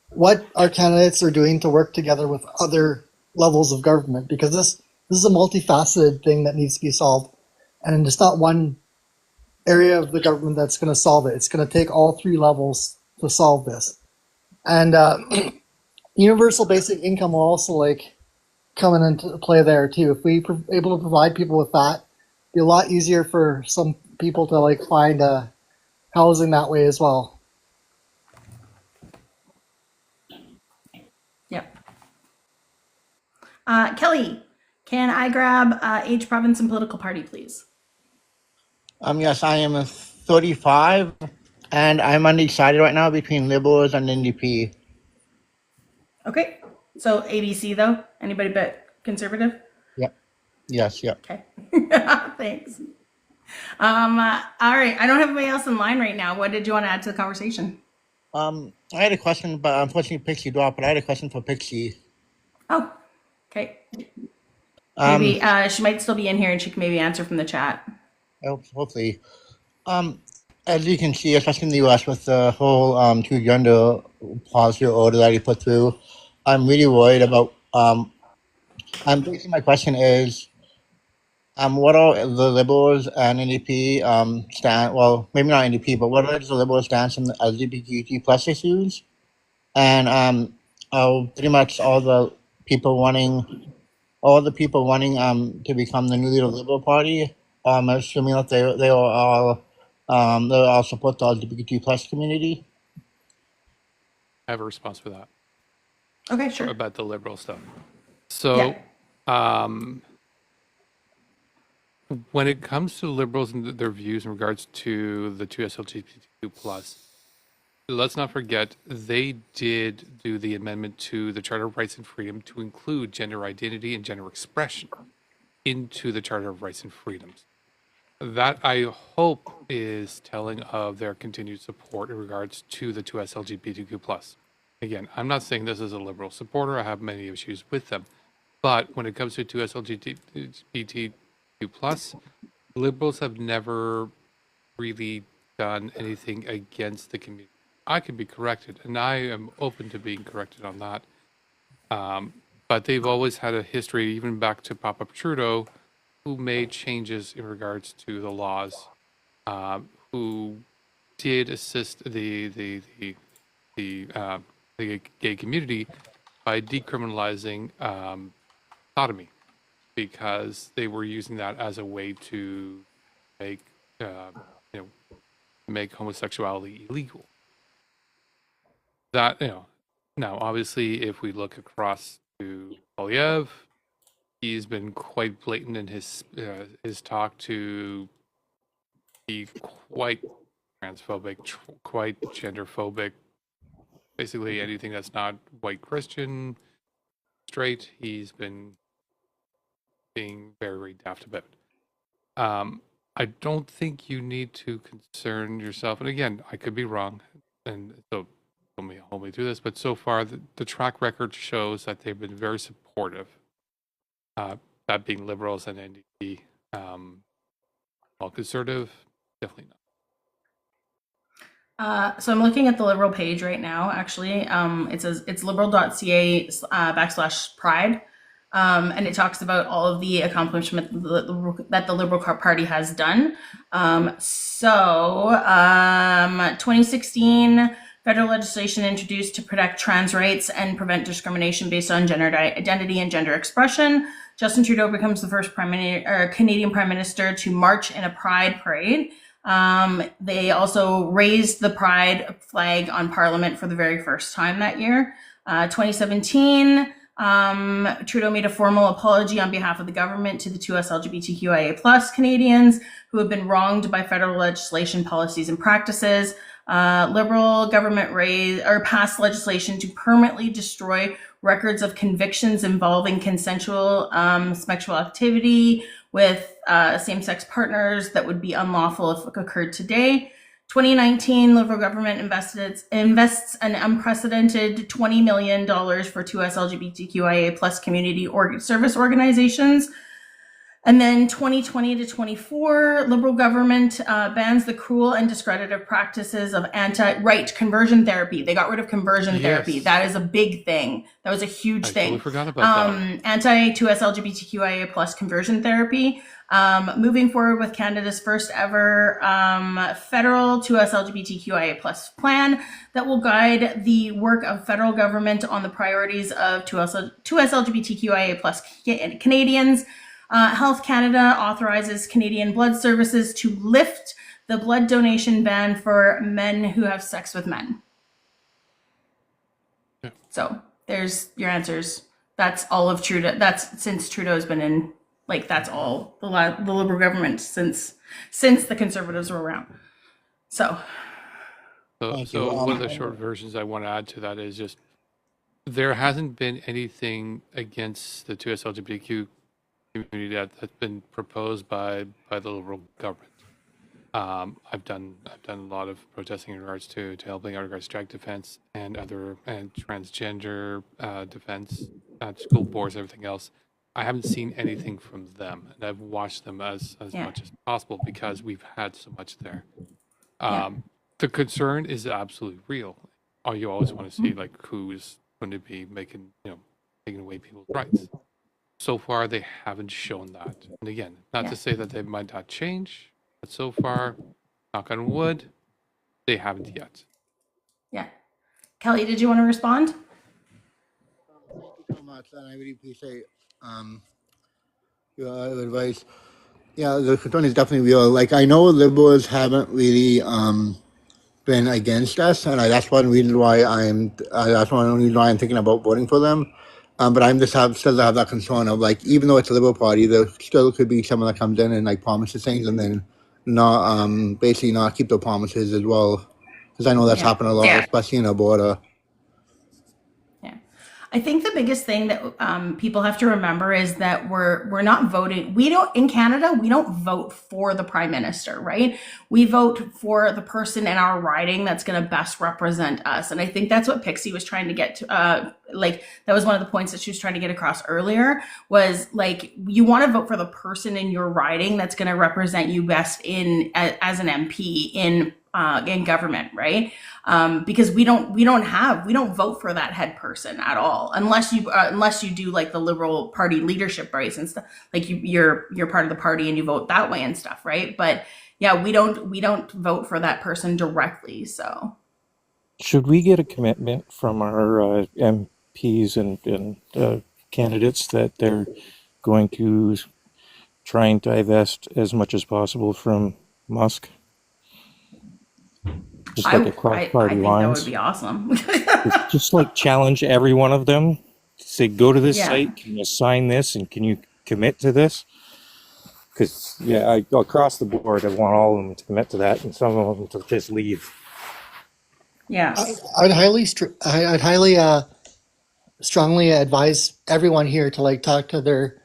what our candidates are doing to work together with other levels of government, because this is a multifaceted thing that needs to be solved. And it's not one area of the government that's going to solve it. It's going to take all three levels to solve this. And universal basic income will also coming into play there too. If we able to provide people with that, it'd be a lot easier for some people to find housing that way as well. Yep. Kelly, can I grab age, province, and political party, please? Yes, I am 35, and I'm undecided right now between Liberals and NDP. Okay. So ABC though? Anybody but conservative? Yep. Yes. Yep. Okay. Thanks. All right. I don't have anybody else in line right now. What did you want to add to the conversation? I had a question, but unfortunately Pixie dropped. But I had a question for Pixie. Oh. Okay. Maybe she might still be in here, and she can maybe answer from the chat. Hopefully. As you can see, especially in the U.S., with the whole two-gender policy or order that he put through, I'm really worried about. Basically, my question is, what are the Liberals and NDP stand? Well, maybe not NDP, but what is the Liberal stance on the LGBTQ plus issues? And pretty much all the people wanting to become the new leader of the Liberal Party. Assuming that they are all They all support the LGBT plus community. I have a response for that. Okay, sure. About the liberal stuff. So, when it comes to liberals and their views in regards to the 2SLGBTQ plus, let's not forget they did do the amendment to the Charter of Rights and Freedom to include gender identity and gender expression into the Charter of Rights and Freedoms. That I hope is telling of their continued support in regards to the 2SLGBTQ plus. Again, I'm not saying this as a liberal supporter. I have many issues with them. But when it comes to 2SLGBTQ plus, liberals have never really done anything against the community. I could be corrected, and I am open to being corrected on that. But they've always had a history, even back to Papa Trudeau, who made changes in regards to the laws, who did assist the gay community by decriminalizing sodomy, because they were using that as a way to make make homosexuality illegal. That now obviously, if we look across to Poliev, he's been quite blatant in his talk to be quite transphobic, quite genderphobic. Basically, anything that's not white Christian, straight, he's been being very, very daft about. I don't think you need to concern yourself. And again, I could be wrong, and so hold me through this. But so far, the track record shows that they've been very supportive. That being liberals and NDP, all conservative, definitely not. So I'm looking at the liberal page right now. Actually, it says it's liberal.ca /pride. And it talks about all of the accomplishment that the Liberal Party has done. 2016, federal legislation introduced to protect trans rights and prevent discrimination based on gender identity and gender expression. Justin Trudeau becomes the first Canadian Prime Minister to march in a Pride parade. They also raised the Pride flag on Parliament for the very first time that year. 2017, Trudeau made a formal apology on behalf of the government to the 2S LGBTQIA plus Canadians who have been wronged by federal legislation, policies, and practices. Liberal government passed legislation to permanently destroy records of convictions involving consensual sexual activity with same-sex partners that would be unlawful if it occurred today. 2019, Liberal government invests an unprecedented $20 million for 2S LGBTQIA plus community service organizations. And then 2020 to 24, Liberal government bans the cruel and discredited practices of conversion therapy. They got rid of conversion therapy. That is a big thing. That was a huge thing. I totally forgot about that. Anti-2S LGBTQIA plus conversion therapy. Moving forward with Canada's first ever federal 2S LGBTQIA plus plan that will guide the work of federal government on the priorities of 2S LGBTQIA plus Canadians. Health Canada authorizes Canadian Blood Services to lift the blood donation ban for men who have sex with men. Yeah. So there's your answers. That's all of Trudeau. That's since Trudeau's been in. That's all the Liberal government since the Conservatives were around. So one of the short versions I want to add to that is just there hasn't been anything against the 2S LGBTQ community that's been proposed by the Liberal government. I've done a lot of protesting in regards to helping out in regards to drag defense and transgender defense at school boards and everything else. I haven't seen anything from them, and I've watched them as much as possible because we've had so much there. The concern is absolutely real. You always want to see who's going to be taking away people's rights. So far, they haven't shown that. And again, not to say that they might not change, but so far, knock on wood, they haven't yet. Yeah. Kelly, did you want to respond? Thank you so much, and I really appreciate your advice. Yeah, the concern is definitely real. Like I know liberals haven't really been against us, and that's one reason why I'm thinking about voting for them. But I'm just still have that concern of like, even though it's a Liberal Party, there still could be someone that comes in and like promises things and then not basically not keep their promises as well. Because I know that's Yeah. happened a lot, especially in Alberta. I think the biggest thing that people have to remember is that we're not voting. We don't in Canada. We don't vote for the prime minister, right? We vote for the person in our riding that's going to best represent us. And I think that's what Pixie was trying to get to. Like that was one of the points that she was trying to get across earlier. Was like you want to vote for the person in your riding that's going to represent you best as an MP in government, right? Because we don't vote for that head person at all unless you do like the Liberal Party leadership race and stuff. Like you're part of the party and you vote that way and stuff, right? But yeah, we don't vote for that person directly. So Should we get a commitment from our MPs and candidates that they're going to try and divest as much as possible from Musk? Just like across I party think lines. that would be awesome. just like challenge every one of them. Say, go to this Yeah. site, can you sign this, and can you commit to this? Because across the board, I want all of them to commit to that, and some of them to just leave. Yeah. I'd highly strongly advise everyone here to like talk to their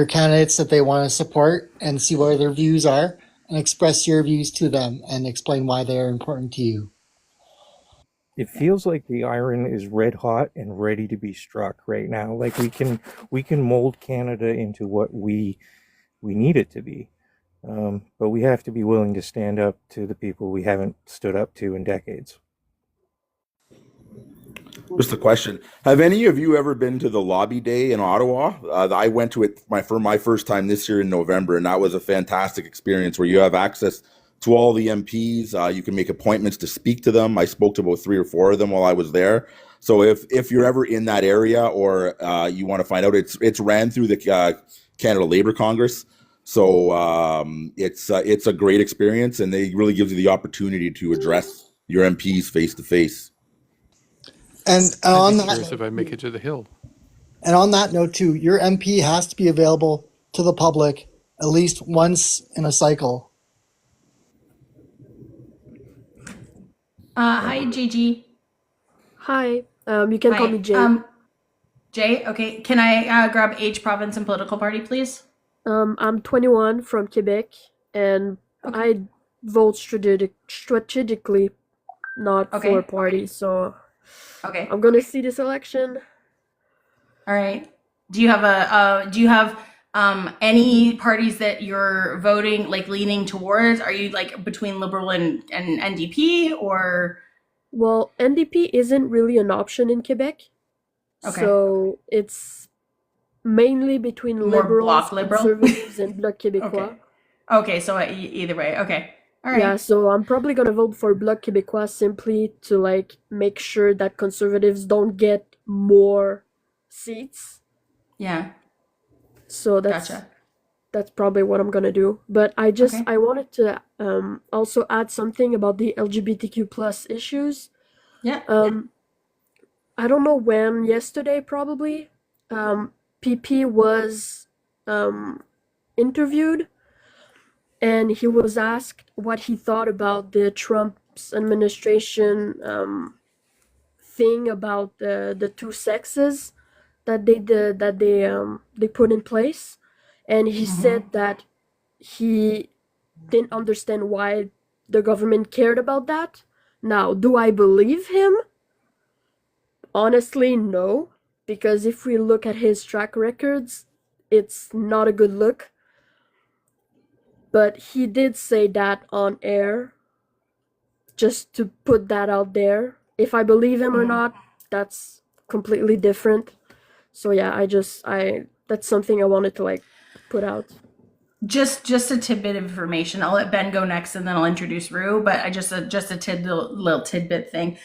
candidates that they want to support and see what their views are and express your views to them and explain why they are important to you. It feels like the iron is red hot and ready to be struck right now. Like we can mold Canada into what we need it to be, but we have to be willing to stand up to the people we haven't stood up to in decades. Just a question: have any of you ever been to the lobby day in Ottawa? I went to it for my first time this year in November, and that was a fantastic experience where you have access to all the MPs. You can make appointments to speak to them. I spoke to about 3 or 4 of them while I was there. So if you're ever in that area or you want to find out, it's ran through the Canada Labour Congress. So it's a great experience, and they really gives you the opportunity to address your MPs face to face. And I'd on be curious if I make it to the Hill. And on that note, too, your MP has to be available to the public at least once in a cycle. Hi, JG. Hi. You can call me Jay. Jay, okay. Can I grab age, province, and political party, please? I'm 21 from Quebec, and I vote strategically, not for a party. So I'm gonna see this election. All right. Do you have any parties that you're voting, like leaning towards? Are you like between Liberal and NDP or? Well, NDP isn't really an option in Quebec. Okay. So it's mainly between More Liberals, Bloc Liberal? Conservatives, and Bloc Québécois. Okay, so either way. Okay. All right. Yeah, so I'm probably gonna vote for Bloc Québécois simply to like make sure that Conservatives don't get more seats. Yeah. So that's probably what I'm gonna do. But I wanted to also add something about the LGBTQ plus issues. Yeah. I don't know when, yesterday probably, PP was interviewed, and he was asked what he thought about the Trump's administration thing about the two sexes that they put in place, and he said that he didn't understand why the government cared about that. Now, do I believe him? Honestly, no, because if we look at his track records, it's not a good look. But he did say that on air, just to put that out there. If I believe him or not, that's completely different. So yeah, that's something I wanted to like put out. Just a tidbit of information. I'll let Ben go next, and then I'll introduce Rue. But I just a little tidbit thing.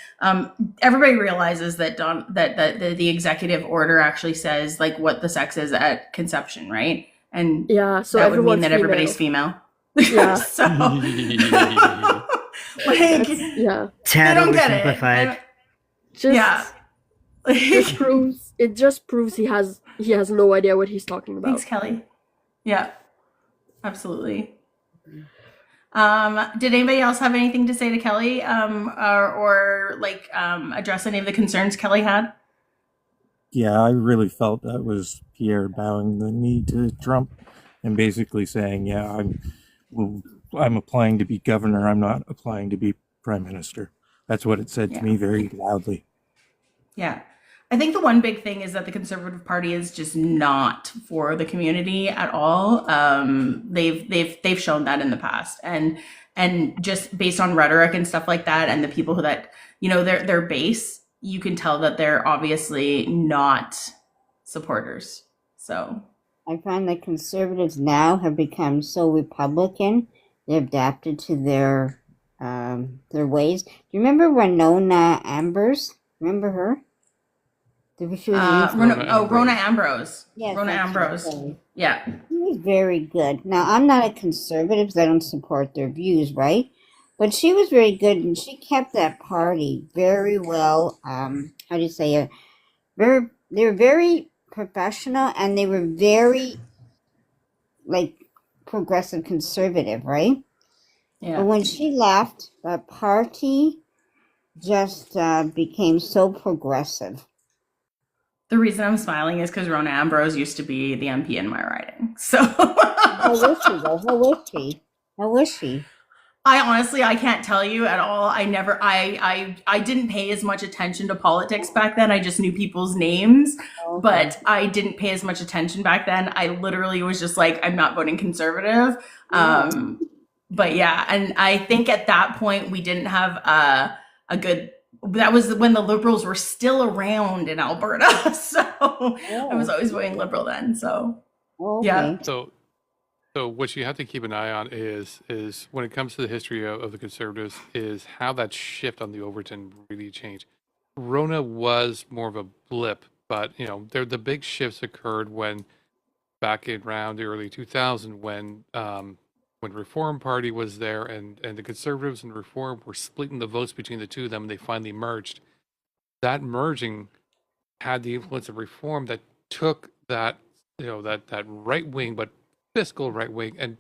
Everybody realizes that the executive order actually says like what the sex is at conception, right? and Yeah, so that would mean everyone's that everybody's female. female. Yeah. So, like, Yeah. they don't get it. Oversimplified. Just Yeah. it just proves he has no idea what he's talking about. Thanks, Kelly. Yeah, absolutely. Did anybody else have anything to say to Kelly, or like address any of the concerns Kelly had? Yeah, I really felt that was Pierre bowing the knee to Trump and basically saying, "Yeah, I'm applying to be governor. I'm not applying to be prime minister." That's what it said to me very loudly. Yeah. I think the one big thing is that the Conservative Party is just not for the community at all. They've shown that in the past, and just based on rhetoric and stuff like that, and the people who that their base, you can tell that they're obviously not supporters. So I find that conservatives now have become so Republican. They've adapted to their ways. Do you remember Winona Ambers? Remember her? She was Rona Ambrose. Yes, Rona that's Ambrose. right. Yeah. She was very good. Now, I'm not a conservative because I don't support their views, right? But she was very good, and she kept that party very well. How do you say it? They were very professional, and they were very like progressive conservative, right? Yeah. But when she left, the party just became so progressive. The reason I'm smiling is because Rona Ambrose used to be the MP in my riding. So How is she though? How is she? I can't tell you at all. I didn't pay as much attention to politics back then. I just knew people's names, but I didn't pay as much attention back then. I literally was just like, I'm not voting conservative. But yeah, and I think at that point we didn't have a good. That was when the Liberals were still around in Alberta, so I was always voting Liberal then. So yeah. So what you have to keep an eye on is when it comes to the history of the Conservatives is how that shift on the Overton really changed. Rona was more of a blip, but the big shifts occurred when back in around the early 2000s when Reform Party was there and the Conservatives and Reform were splitting the votes between the two of them, and they finally merged. That merging had the influence of Reform that took that that right wing but fiscal right wing and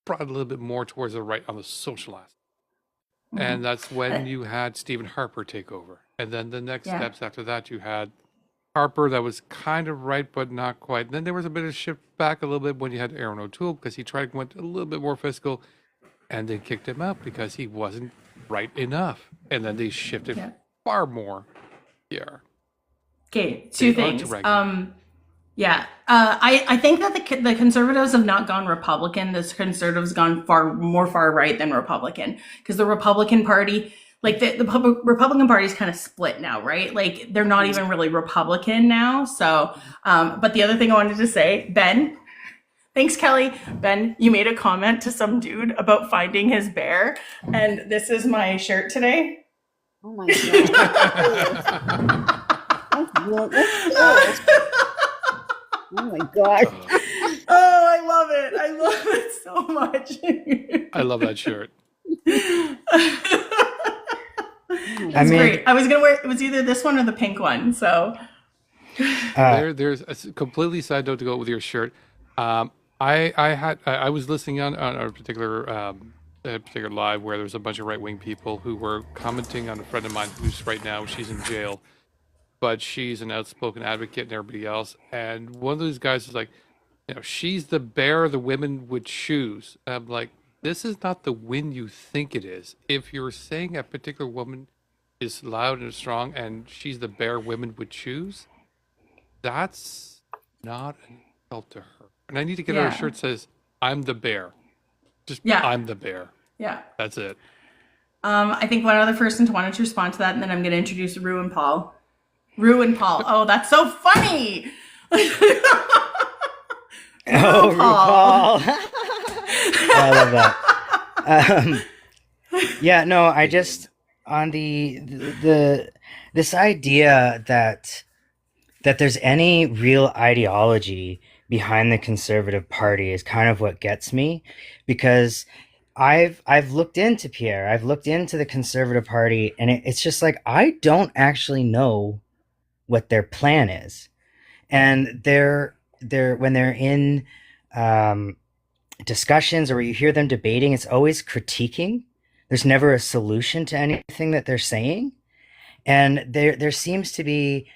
brought it a little bit more towards the right on the social aspect. And that's when you had Stephen Harper take over. And then the next steps after that, you had Harper that was kind of right, but not quite. And then there was a bit of shift back a little bit when you had Aaron O'Toole because he went a little bit more fiscal, and they kicked him out because he wasn't right enough. And then they shifted far more here. Okay, two things. I think that the Conservatives have not gone Republican. The Conservatives gone far right than Republican, because the Republican Party, like the Republican Party is kind of split now, right? Like they're not even really Republican now. So, but the other thing I wanted to say, Ben, thanks, Kelly. Ben, you made a comment to some dude about finding his bear, and this is my shirt today. Oh my god. Oh my god. Oh, I love it. I love it so much. I love that shirt. Great. I was gonna wear it was either this one or the pink one. So there's a completely side note to go with your shirt. I was listening on a particular live where there was a bunch of right wing people who were commenting on a friend of mine who's right now she's in jail, but she's an outspoken advocate and everybody else. And one of those guys is like, she's the bear the women would choose. And I'm like, this is not the win you think it is. If you're saying a particular woman is loud and strong and she's the bear women would choose, that's not an insult to her. And I need to get her a shirt that says, I'm the bear. Just, I'm the bear. Yeah. That's it. I think one other person wanted to respond to that, and then I'm going to introduce Rue and Paul. Rue and Paul. Oh, that's so funny. RuPaul. I love that. Yeah, no, I just on this idea that there's any real ideology behind the Conservative Party is kind of what gets me, because I've looked into Pierre, I've looked into the Conservative Party, and it's just like I don't actually know what their plan is, and they're when they're in discussions or you hear them debating, it's always critiquing. There's never a solution to anything that they're saying, and there seems to be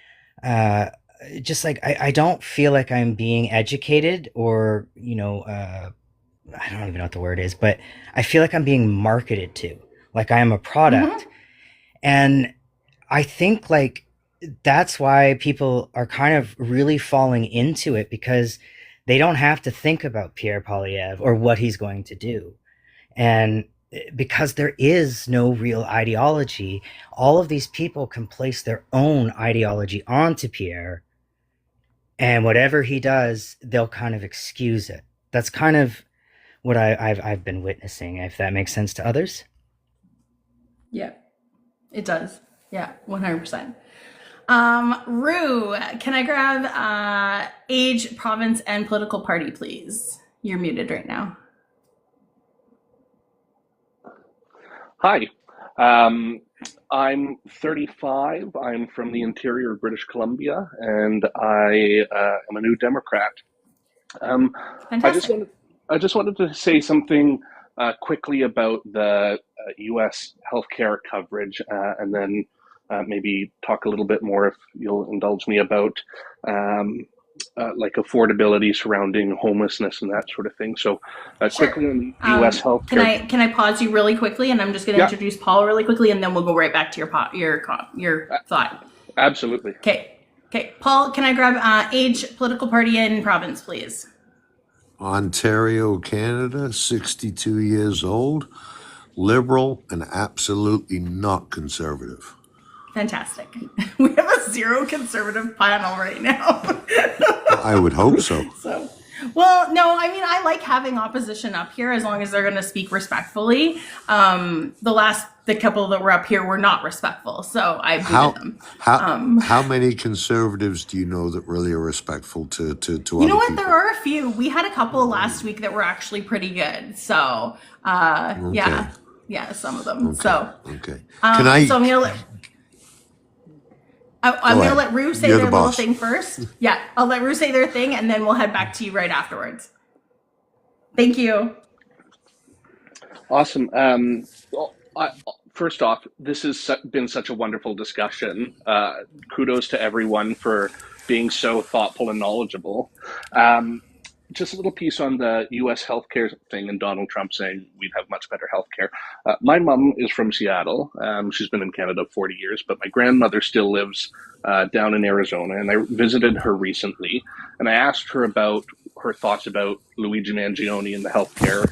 just like I don't feel like I'm being educated, or I don't even know what the word is, but I feel like I'm being marketed to, like I am a product. And I think like that's why people are kind of really falling into it, because they don't have to think about Pierre Poilievre or what he's going to do. And because there is no real ideology, all of these people can place their own ideology onto Pierre, and whatever he does, they'll kind of excuse it. That's kind of what I've been witnessing, if that makes sense to others. Yeah, it does. Yeah, 100%. Rue, can I grab age, province, and political party, please? You're muted right now. Hi, I'm 35. I'm from the interior of British Columbia, and I am a New Democrat. Fantastic. I just wanted to say something quickly about the U.S. healthcare coverage, and then maybe talk a little bit more, if you'll indulge me, about like affordability surrounding homelessness and that sort of thing. So, quickly on the U.S. healthcare. Can I pause you really quickly, and I'm just going to introduce Paul really quickly, and then we'll go right back to your thought. Absolutely. Okay, Paul, can I grab age, political party, and province, please? Ontario, Canada, 62 years old, liberal, and absolutely not conservative. Fantastic. We have a zero conservative panel right now. I would hope so. Well, no, I mean, I like having opposition up here as long as they're going to speak respectfully. The couple that were up here were not respectful, so I booted them. How many conservatives do you know that really are respectful to other people? You know what? There are a few. We had a couple last week that were actually pretty good. So, Okay. yeah, some of them. Okay. So, Okay. so I'm gonna let Rue say You're their the little boss. thing first. Yeah, I'll let Rue say their thing, and then we'll head back to you right afterwards. Thank you. Awesome. First off, this has been such a wonderful discussion. Kudos to everyone for being so thoughtful and knowledgeable. Just a little piece on the U.S. healthcare thing and Donald Trump saying we'd have much better healthcare. My mom is from Seattle. She's been in Canada 40 years, but my grandmother still lives down in Arizona, and I visited her recently, and I asked her about her thoughts about Luigi Mangione and the healthcare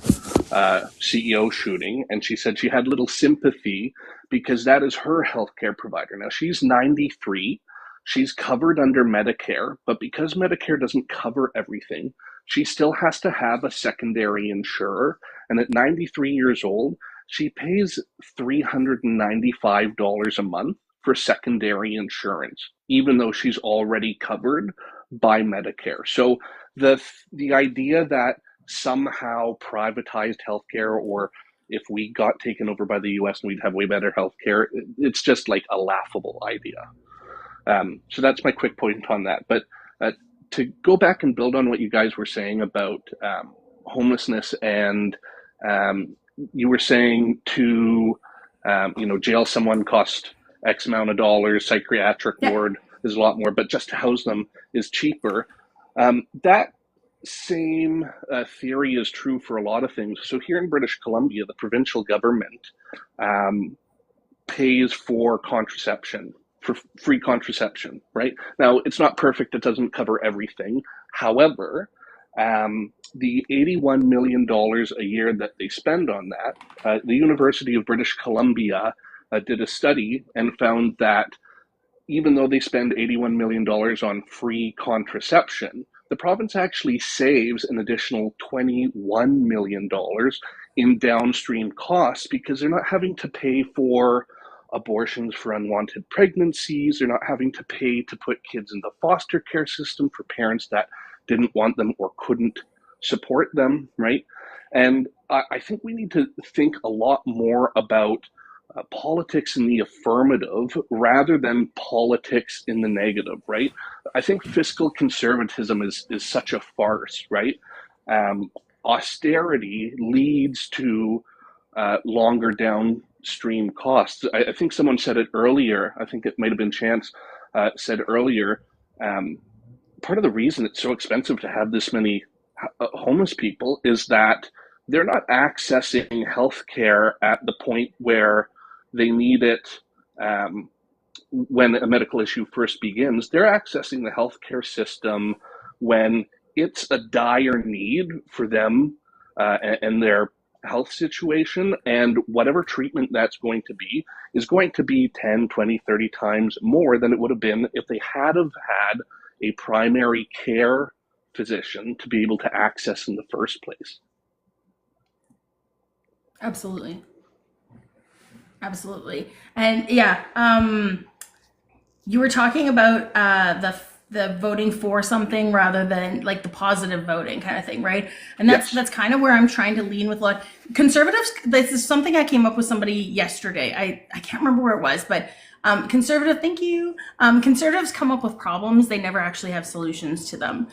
CEO shooting, and she said she had little sympathy because that is her healthcare provider. Now, she's 93. She's covered under Medicare, but because Medicare doesn't cover everything, she still has to have a secondary insurer. And at 93 years old, she pays $395 a month for secondary insurance, even though she's already covered by Medicare. So the idea that somehow privatized healthcare, or if we got taken over by the US and we'd have way better healthcare, it's just like a laughable idea. So that's my quick point on that. But to go back and build on what you guys were saying about homelessness, and you were saying to jail someone cost X amount of dollars, psychiatric ward is a lot more, but just to house them is cheaper. That same theory is true for a lot of things. So here in British Columbia, the provincial government pays for contraception, for free contraception, right? Now, it's not perfect. It doesn't cover everything. However, the $81 million a year that they spend on that, the University of British Columbia did a study and found that even though they spend $81 million on free contraception, the province actually saves an additional $21 million in downstream costs because they're not having to pay for abortions for unwanted pregnancies. They're not having to pay to put kids in the foster care system for parents that didn't want them or couldn't support them, right? And I think we need to think a lot more about politics in the affirmative rather than politics in the negative, right? I think fiscal conservatism is such a farce, right? Austerity leads to longer downstream costs. I think someone said it earlier. I think it might have been Chance said earlier. Part of the reason it's so expensive to have this many homeless people is that they're not accessing health care at the point where they need it when a medical issue first begins. They're accessing the healthcare system when it's a dire need for them and their health situation, and whatever treatment that's going to be is going to be 10, 20, 30 times more than it would have been if they had a primary care physician to be able to access in the first place. Absolutely. Absolutely. And yeah, you were talking about the voting for something rather than like the positive voting kind of thing, right? And that's kind of where I'm trying to lean with like conservatives. This is something I came up with somebody yesterday. I can't remember where it was, but thank you. Conservatives come up with problems. They never actually have solutions to them.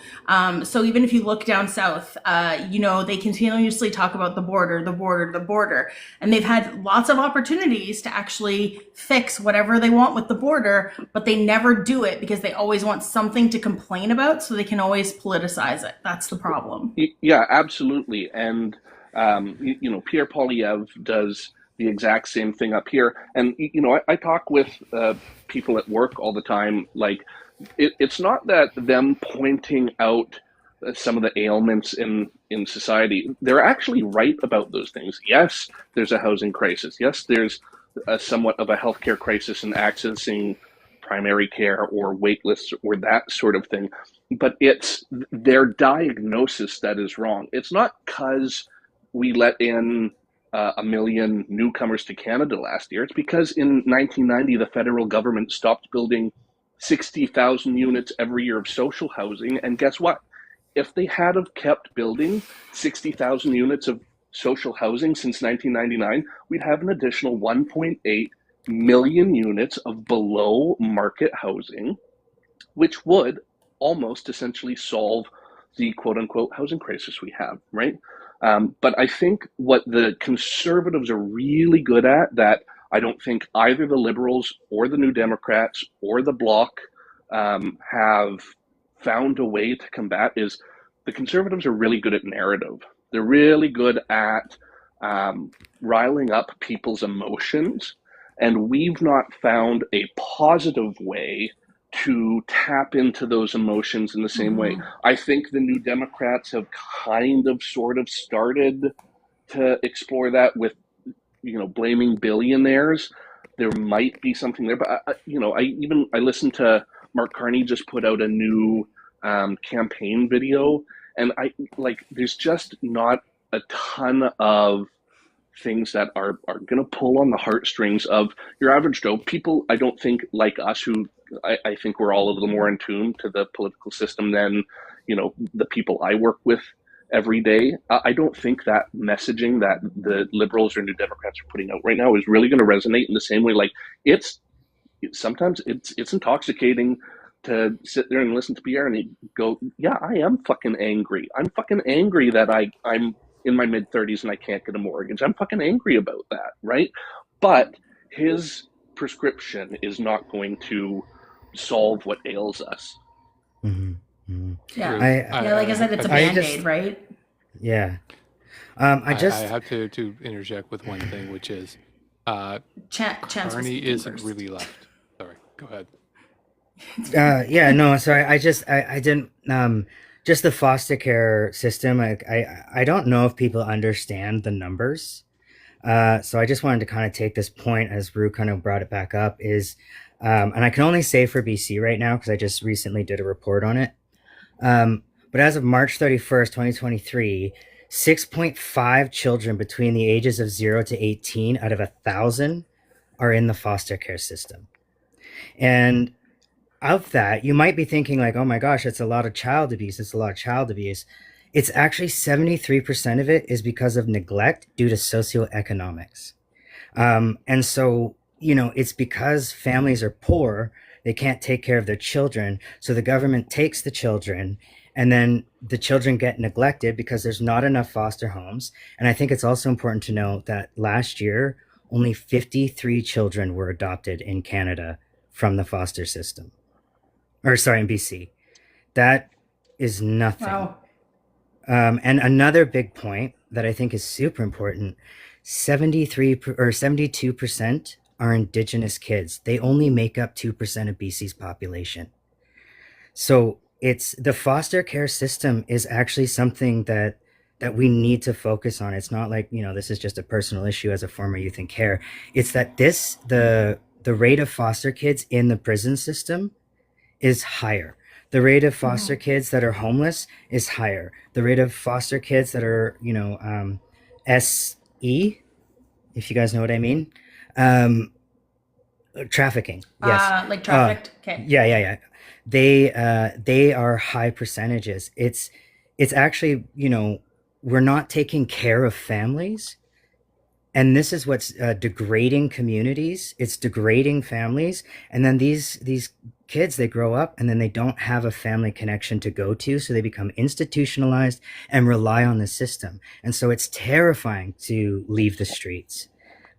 So even if you look down south, they continuously talk about the border, and they've had lots of opportunities to actually fix whatever they want with the border, but they never do it because they always want something to complain about, so they can always politicize it. That's the problem. Yeah, absolutely. And, Pierre Poilievre does the exact same thing up here. And, I talk with people at work all the time. Like, it's not that them pointing out some of the ailments in society. They're actually right about those things. Yes, there's a housing crisis. Yes, there's somewhat of a healthcare crisis in accessing primary care or wait lists or that sort of thing. But it's their diagnosis that is wrong. It's not because we let in 1 million newcomers to Canada last year. It's because in 1990, the federal government stopped building 60,000 units every year of social housing. And guess what? If they had have kept building 60,000 units of social housing since 1999, we'd have an additional 1.8 million units of below market housing, which would almost essentially solve the quote unquote housing crisis we have, right? But I think what the Conservatives are really good at, that I don't think either the Liberals or the New Democrats or the Bloc have found a way to combat, is the Conservatives are really good at narrative. They're really good at riling up people's emotions, and we've not found a positive way to tap into those emotions in the same way. I think the New Democrats have kind of sort of started to explore that with, blaming billionaires. There might be something there, but I listened to Mark Carney just put out a new campaign video, and there's just not a ton of things that are going to pull on the heartstrings of your average Joe. People, I don't think, like us, who I think we're all a little more in tune to the political system than, the people I work with every day. I don't think that messaging that the Liberals or New Democrats are putting out right now is really going to resonate in the same way. Like, sometimes it's intoxicating to sit there and listen to Pierre and go, yeah, I am fucking angry. I'm fucking angry that I'm in my mid-30s and I can't get a mortgage. I'm fucking angry about that, right? But his prescription is not going to solve what ails us. Yeah. Like I said, it's a Band-Aid, right? Yeah. I have to interject with one thing, which is Carney isn't really left. Sorry, go ahead. Sorry. I didn't, just the foster care system. I don't know if people understand the numbers. So I just wanted to kind of take this point, as Rue kind of brought it back up, is, and I can only say for BC right now, because I just recently did a report on it. But as of March 31st, 2023, 6.5 children between the ages of 0 to 18 out of 1,000 are in the foster care system. And of that, you might be thinking like, oh my gosh, it's a lot of child abuse. It's a lot of child abuse. It's actually 73% of it is because of neglect due to socioeconomics. And so, it's because families are poor, they can't take care of their children. So the government takes the children, and then the children get neglected because there's not enough foster homes. And I think it's also important to note that last year, only 53 children were adopted in Canada from the foster system. Or sorry, in BC. That is nothing. Wow. And another big point that I think is super important, 72% are Indigenous kids. They only make up 2% of BC's population. So it's the foster care system is actually something that we need to focus on. It's not like, this is just a personal issue as a former youth in care. It's that the rate of foster kids in the prison system is higher. The rate of foster kids that are homeless is higher. The rate of foster kids that are, SE, if you guys know what I mean, trafficking. Yes. Like trafficked. Okay. Yeah. They are high percentages. It's actually, we're not taking care of families. And this is what's degrading communities. It's degrading families. And then these kids, they grow up and then they don't have a family connection to go to. So they become institutionalized and rely on the system. And so it's terrifying to leave the streets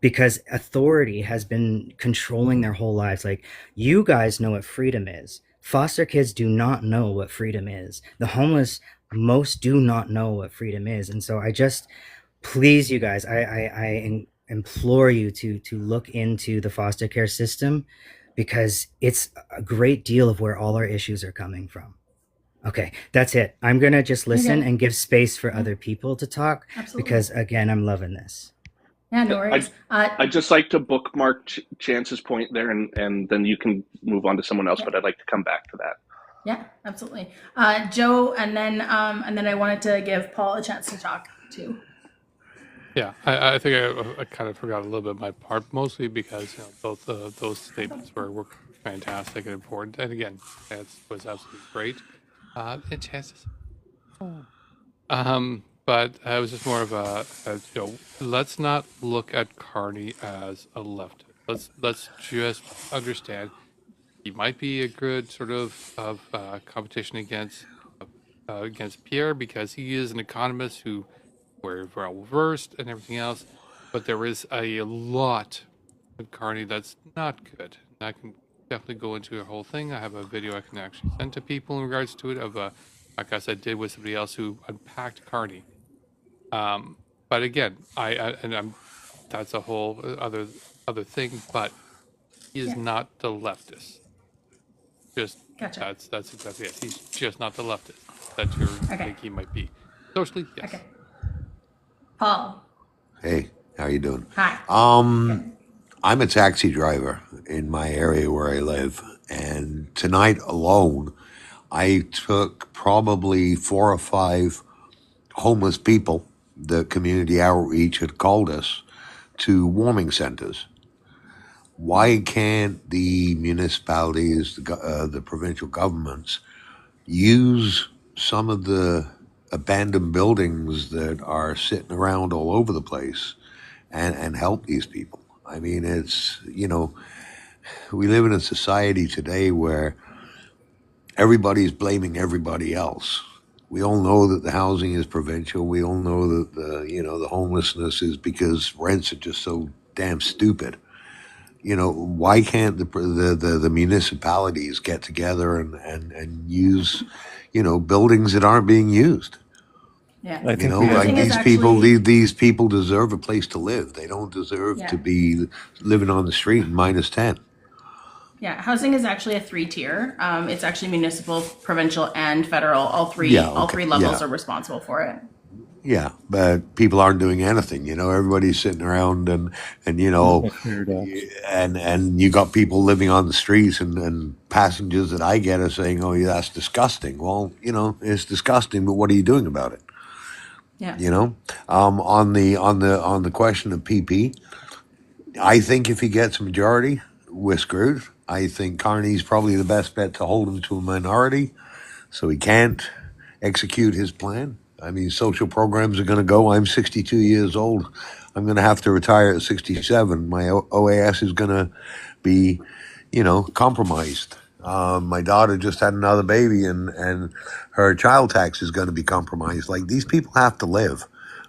because authority has been controlling their whole lives. Like, you guys know what freedom is. Foster kids do not know what freedom is. The homeless, most do not know what freedom is. And so please, you guys, I implore you to look into the foster care system because it's a great deal of where all our issues are coming from. Okay, that's it. I'm going to just listen and give space for other people to talk. Absolutely. Because, again, I'm loving this. Yeah, no worries. I'd just like to bookmark Chance's point there, and then you can move on to someone else, but I'd like to come back to that. Yeah, absolutely. Joe, and then I wanted to give Paul a chance to talk too. Yeah, I think I kind of forgot a little bit of my part, mostly because both those statements were fantastic and important. And again, it was absolutely great. And chances. But it was just more of let's not look at Carney as a leftist. Let's just understand he might be a good sort of competition against Pierre because he is an economist who we're well versed and everything else, but there is a lot of Carney that's not good. And I can definitely go into a whole thing. I have a video I can actually send to people in regards to it of a podcast I did with somebody else who unpacked Carney. But again, that's a whole other thing. But he is not the leftist. Just gotcha. That's exactly it. He's just not the leftist that you think he might be. Socially, yes. Okay. Paul. Hey, how you doing? Hi. I'm a taxi driver in my area where I live, and tonight alone, I took probably 4 or 5 homeless people. The community outreach had called us to warming centers. Why can't the municipalities, the provincial governments, use some of the abandoned buildings that are sitting around all over the place and help these people? I mean, it's, we live in a society today where everybody's blaming everybody else. We all know that the housing is provincial. We all know that the homelessness is because rents are just so damn stupid. Why can't the municipalities get together and use, buildings that aren't being used? Yeah. I think Like these people deserve a place to live. They don't deserve to be living on the street in -10. Yeah, housing is actually a 3-tier. It's actually municipal, provincial, and federal. All three levels are responsible for it. Yeah, but people aren't doing anything. Everybody's sitting around and you got people living on the streets and passengers that I get are saying, "Oh, yeah, that's disgusting." Well, it's disgusting, but what are you doing about it? Yeah. On the question of PP, I think if he gets a majority, we're screwed. I think Carney's probably the best bet to hold him to a minority so he can't execute his plan. I mean, social programs are going to go. I'm 62 years old. I'm going to have to retire at 67. My OAS is going to be, compromised. My daughter just had another baby, and her child tax is going to be compromised. Like, these people have to live,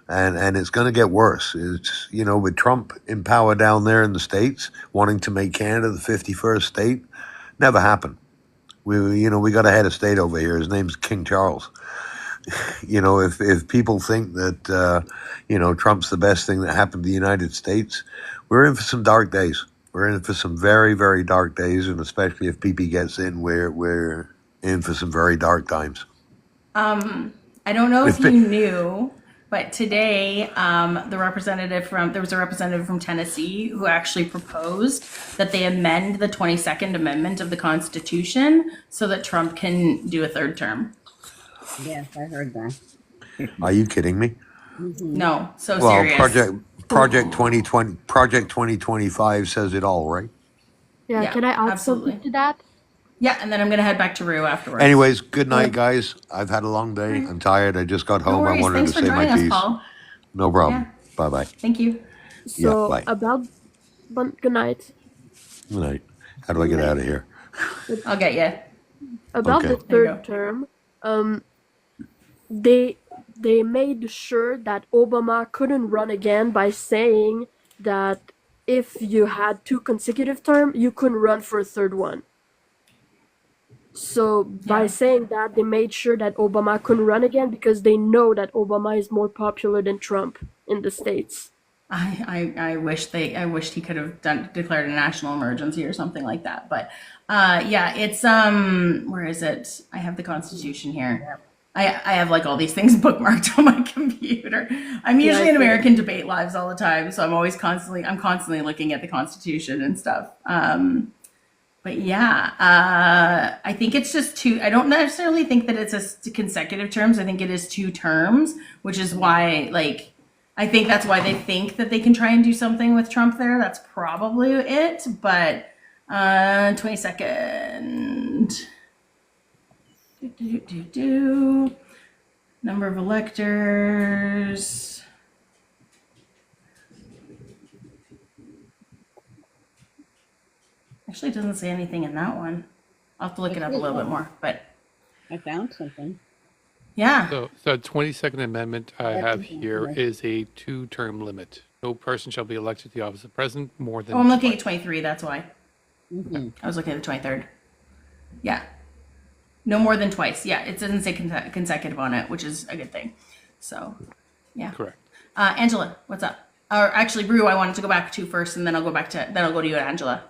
and it's going to get worse. It's, with Trump in power down there in the States, wanting to make Canada the 51st state, never happened. We got a head of state over here. His name's King Charles. If people think that, Trump's the best thing that happened to the United States, we're in for some dark days. We're in for some very, very dark days, and especially if PP gets in, we're in for some very dark times. I don't know if you knew, but today there was a representative from Tennessee who actually proposed that they amend the 22nd Amendment of the Constitution so that Trump can do a third term. Yes, I heard that. Are you kidding me? No, so Well, serious. Project 2020, Project 2025 says it all, right? Yeah, can I add absolutely. something to that? Yeah, and then I'm gonna head back to Rue afterwards. Anyways, good night, guys. I've had a long day. I'm tired. I just got home. I worries. wanted Thanks to for say my joining us, piece. Paul. No problem. Yeah. Bye-bye. Thank you. So bye. good night. Good night. How do I get out of here? I'll get you. About Okay. the third term, they made sure that Obama couldn't run again by saying that if you had 2 consecutive terms, you couldn't run for a third one. So by saying that, they made sure that Obama couldn't run again because they know that Obama is more popular than Trump in the States. I wished he could have declared a national emergency or something like that. But it's where is it? I have the Constitution here. I have like all these things bookmarked on my computer. I'm usually in American debate lives all the time, so I'm constantly looking at the Constitution and stuff. But I think it's just 2. I don't necessarily think that it's a consecutive terms. I think it is 2 terms, which is why I think that's why they think that they can try and do something with Trump there. That's probably it. But 22nd. Number of electors. Actually, it doesn't say anything in that one. I'll have to look it up a little bit more. But I found something. Yeah. So the 22nd Amendment I have here is a 2-term limit. No person shall be elected to the office of president more than I'm looking at 23. That's why. Mm-hmm. I was looking at the 23rd. Yeah. No more than twice. Yeah, it doesn't say consecutive on it, which is a good thing. So, yeah. Correct. Angela, what's up? Or actually, Brew, I wanted to go back to first, and then I'll go to you, Angela.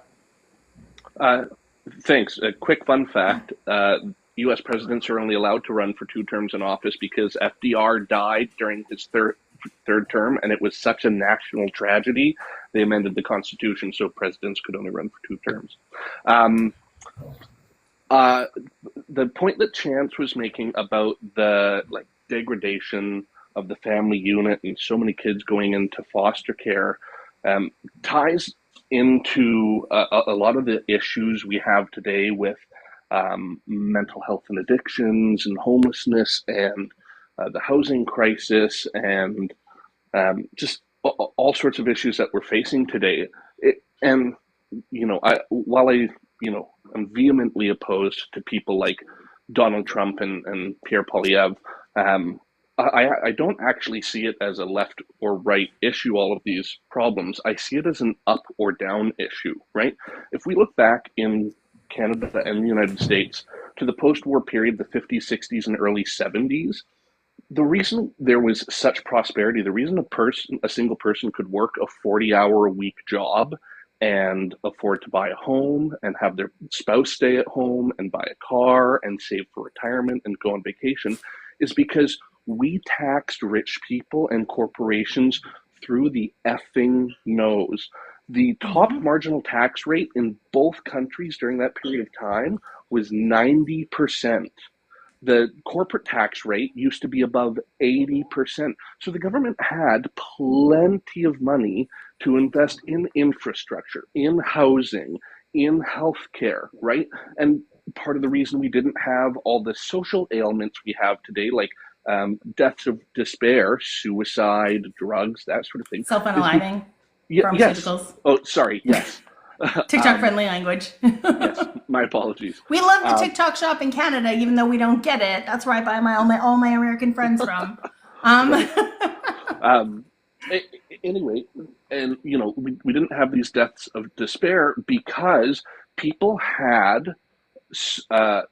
Thanks. A quick fun fact. U.S. presidents are only allowed to run for 2 terms in office because FDR died during his third term, and it was such a national tragedy, they amended the Constitution so presidents could only run for 2 terms. The point that Chance was making about the degradation of the family unit and so many kids going into foster care ties into a lot of the issues we have today with mental health and addictions and homelessness and the housing crisis and just all sorts of issues that we're facing today. I'm vehemently opposed to people like Donald Trump and Pierre Poilievre. I don't actually see it as a left or right issue, all of these problems. I see it as an up or down issue, right? If we look back in Canada and the United States to the post-war period, the 50s, 60s, and early 70s, the reason there was such prosperity, the reason a single person could work a 40-hour-a-week job and afford to buy a home and have their spouse stay at home and buy a car and save for retirement and go on vacation is because we taxed rich people and corporations through the effing nose. The top marginal tax rate in both countries during that period of time was 90%. The corporate tax rate used to be above 80%. So the government had plenty of money to invest in infrastructure, in housing, in healthcare, right? And part of the reason we didn't have all the social ailments we have today, like deaths of despair, suicide, drugs, that sort of thing, Self-unaliving, yes. pharmaceuticals. Oh, sorry. Yes. TikTok-friendly language. Yes. My apologies. We love the TikTok shop in Canada, even though we don't get it. That's where I buy all my American friends from. Um, anyway, and we didn't have these deaths of despair because people had uh,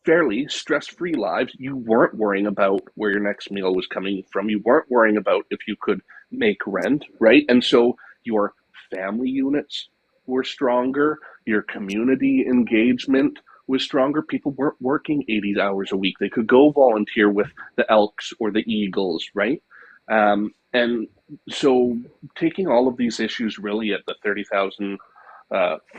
fairly stress-free lives. You weren't worrying about where your next meal was coming from. You weren't worrying about if you could make rent, right? And so your family units were stronger. Your community engagement was stronger. People weren't working 80 hours a week. They could go volunteer with the Elks or the Eagles, right? And so taking all of these issues really at the 30,000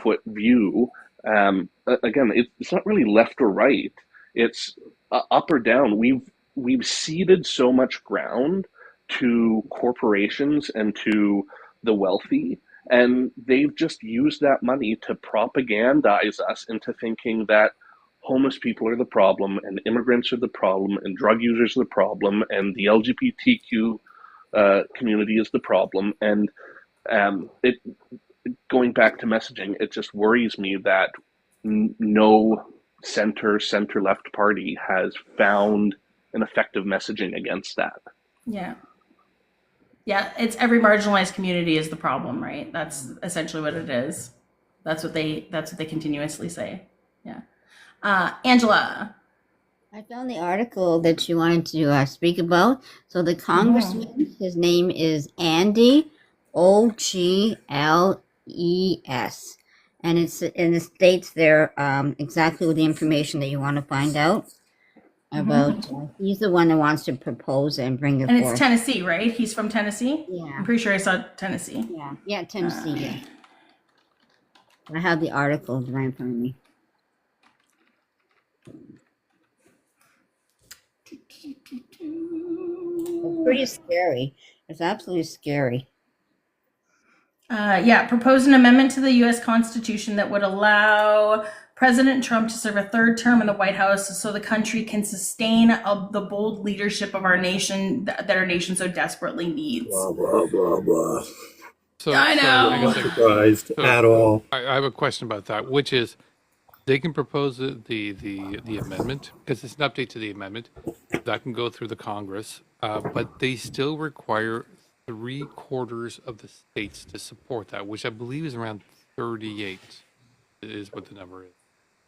foot view, again, it's not really left or right. It's up or down. We've ceded so much ground to corporations and to the wealthy, and they've just used that money to propagandize us into thinking that homeless people are the problem, and immigrants are the problem, and drug users are the problem, and the LGBTQ community is the problem. And it going back to messaging, it just worries me that no center left party has found an effective messaging against that. Yeah. Yeah, it's every marginalized community is the problem, right? That's essentially what it is. That's what they continuously say. Yeah. Angela. I found the article that you wanted to speak about. So the congressman, his name is Andy Ogles, and it states there exactly what the information that you want to find out about. He's the one that wants to propose and bring it And forth. it's Tennessee, right? He's from Tennessee? Yeah. I'm pretty sure I saw Tennessee. Yeah, Tennessee. Yeah. I have the article right in front of me. It's pretty scary. It's absolutely scary. Propose an amendment to the U.S. Constitution that would allow President Trump to serve a third term in the White House so the country can sustain the bold leadership of our nation that our nation so desperately needs. Blah, blah, blah, blah. So, I know. I guess Not surprised at all. I have a question about that, which is they can propose the amendment because it's an update to the amendment that can go through the Congress, but they still require 3/4 of the states to support that, which I believe is around 38 is what the number is.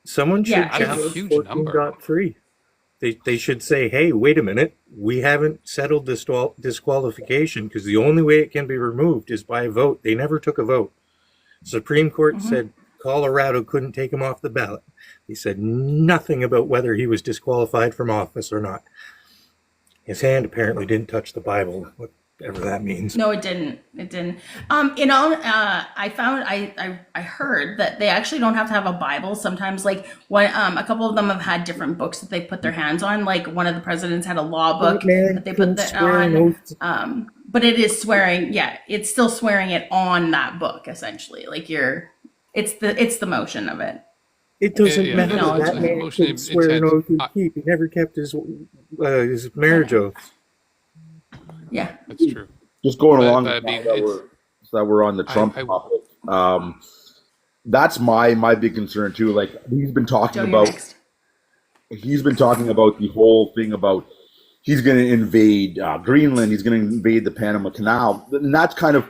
Someone should Yeah, That's a challenge huge number. 14.3. They should say, hey, wait a minute, we haven't settled this disqualification because the only way it can be removed is by a vote. They never took a vote. Supreme Court said Colorado couldn't take him off the ballot. They said nothing about whether he was disqualified from office or not. His hand apparently didn't touch the Bible, whatever that means. No, it didn't. It didn't. I heard that they actually don't have to have a Bible. Sometimes, like a couple of them have had different books that they put their hands on. Like one of the presidents had a law book that they put that on. But it is swearing. Yeah, it's still swearing it on that book essentially. Like it's the motion of it. It doesn't Yeah, matter. no, That it's man motion couldn't swear an oath he'd keep. He never kept his marriage oath. Yeah, That's true. Just going But- along but with I mean, that we're on the Trump topic. That's my big concern too. Like he's been talking about the whole thing about he's going to invade Greenland. He's going to invade the Panama Canal, and that's kind of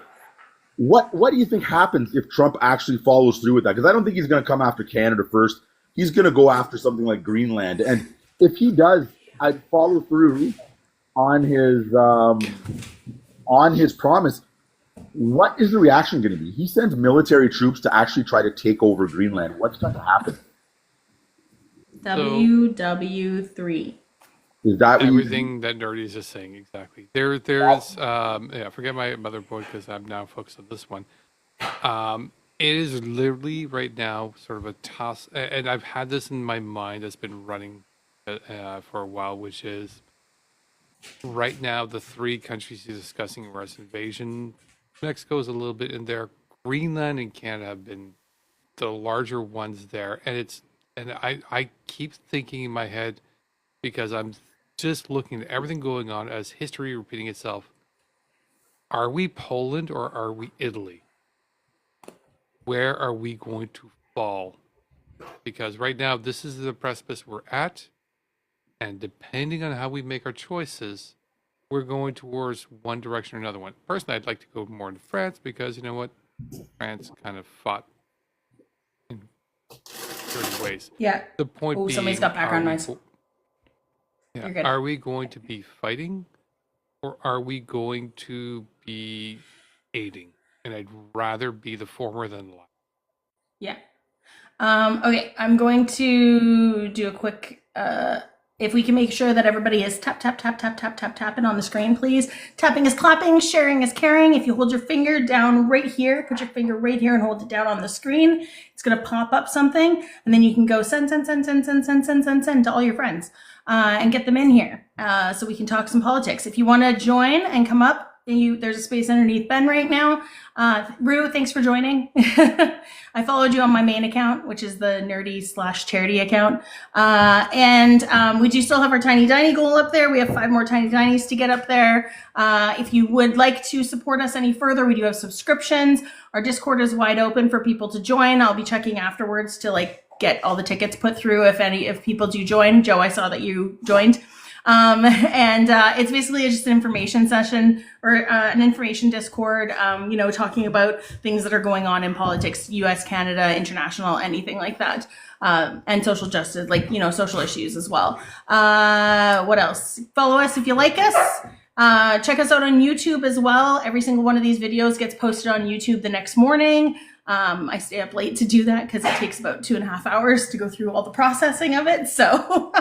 what do you think happens if Trump actually follows through with that? Because I don't think he's going to come after Canada first. He's going to go after something like Greenland, and if he does, I'd follow through on his promise. What is the reaction going to be? He sends military troops to actually try to take over Greenland. What's going to happen? WW3. Is that everything that Nerdy is just saying? Exactly. There's forget my motherboard because I'm now focused on this one. It is literally right now sort of a toss, and I've had this in my mind that's been running for a while, which is right now the three countries he's discussing Russian invasion. Mexico's a little bit in there. Greenland and Canada have been the larger ones there, and I keep thinking in my head, because I'm just looking at everything going on as history repeating itself. Are we Poland or are we Italy? Where are we going to fall? Because right now, this is the precipice we're at, and depending on how we make our choices, we're going towards one direction or another one. Personally, I'd like to go more into France because, you know what? France kind of fought in certain ways. Yeah. The point being, somebody's got background noise. Yeah, You're good. are we going to be fighting, or are we going to be aiding? And I'd rather be the former than the latter. Yeah. Okay, I'm going to do a quick, if we can make sure that everybody is tapping on the screen, please. Tapping is clapping, sharing is caring. If you hold your finger down right here, put your finger right here and hold it down on the screen, it's gonna pop up something, and then you can go send to all your friends, and get them in here, so we can talk some politics. If you wanna join and come up, there's a space underneath Ben right now. Rue, thanks for joining. I followed you on my main account, which is the nerdy/charity account. We do still have our Tiny Tiny goal up there. We have 5 more Tiny Tinies to get up there. If you would like to support us any further, we do have subscriptions. Our Discord is wide open for people to join. I'll be checking afterwards to get all the tickets put through if people do join. Joe, I saw that you joined. It's basically just an information session or an information Discord, talking about things that are going on in politics, US, Canada, international, anything like that. And social justice, social issues as well. What else? Follow us if you like us. Check us out on YouTube as well. Every single one of these videos gets posted on YouTube the next morning. I stay up late to do that because it takes about 2.5 hours to go through all the processing of it. So,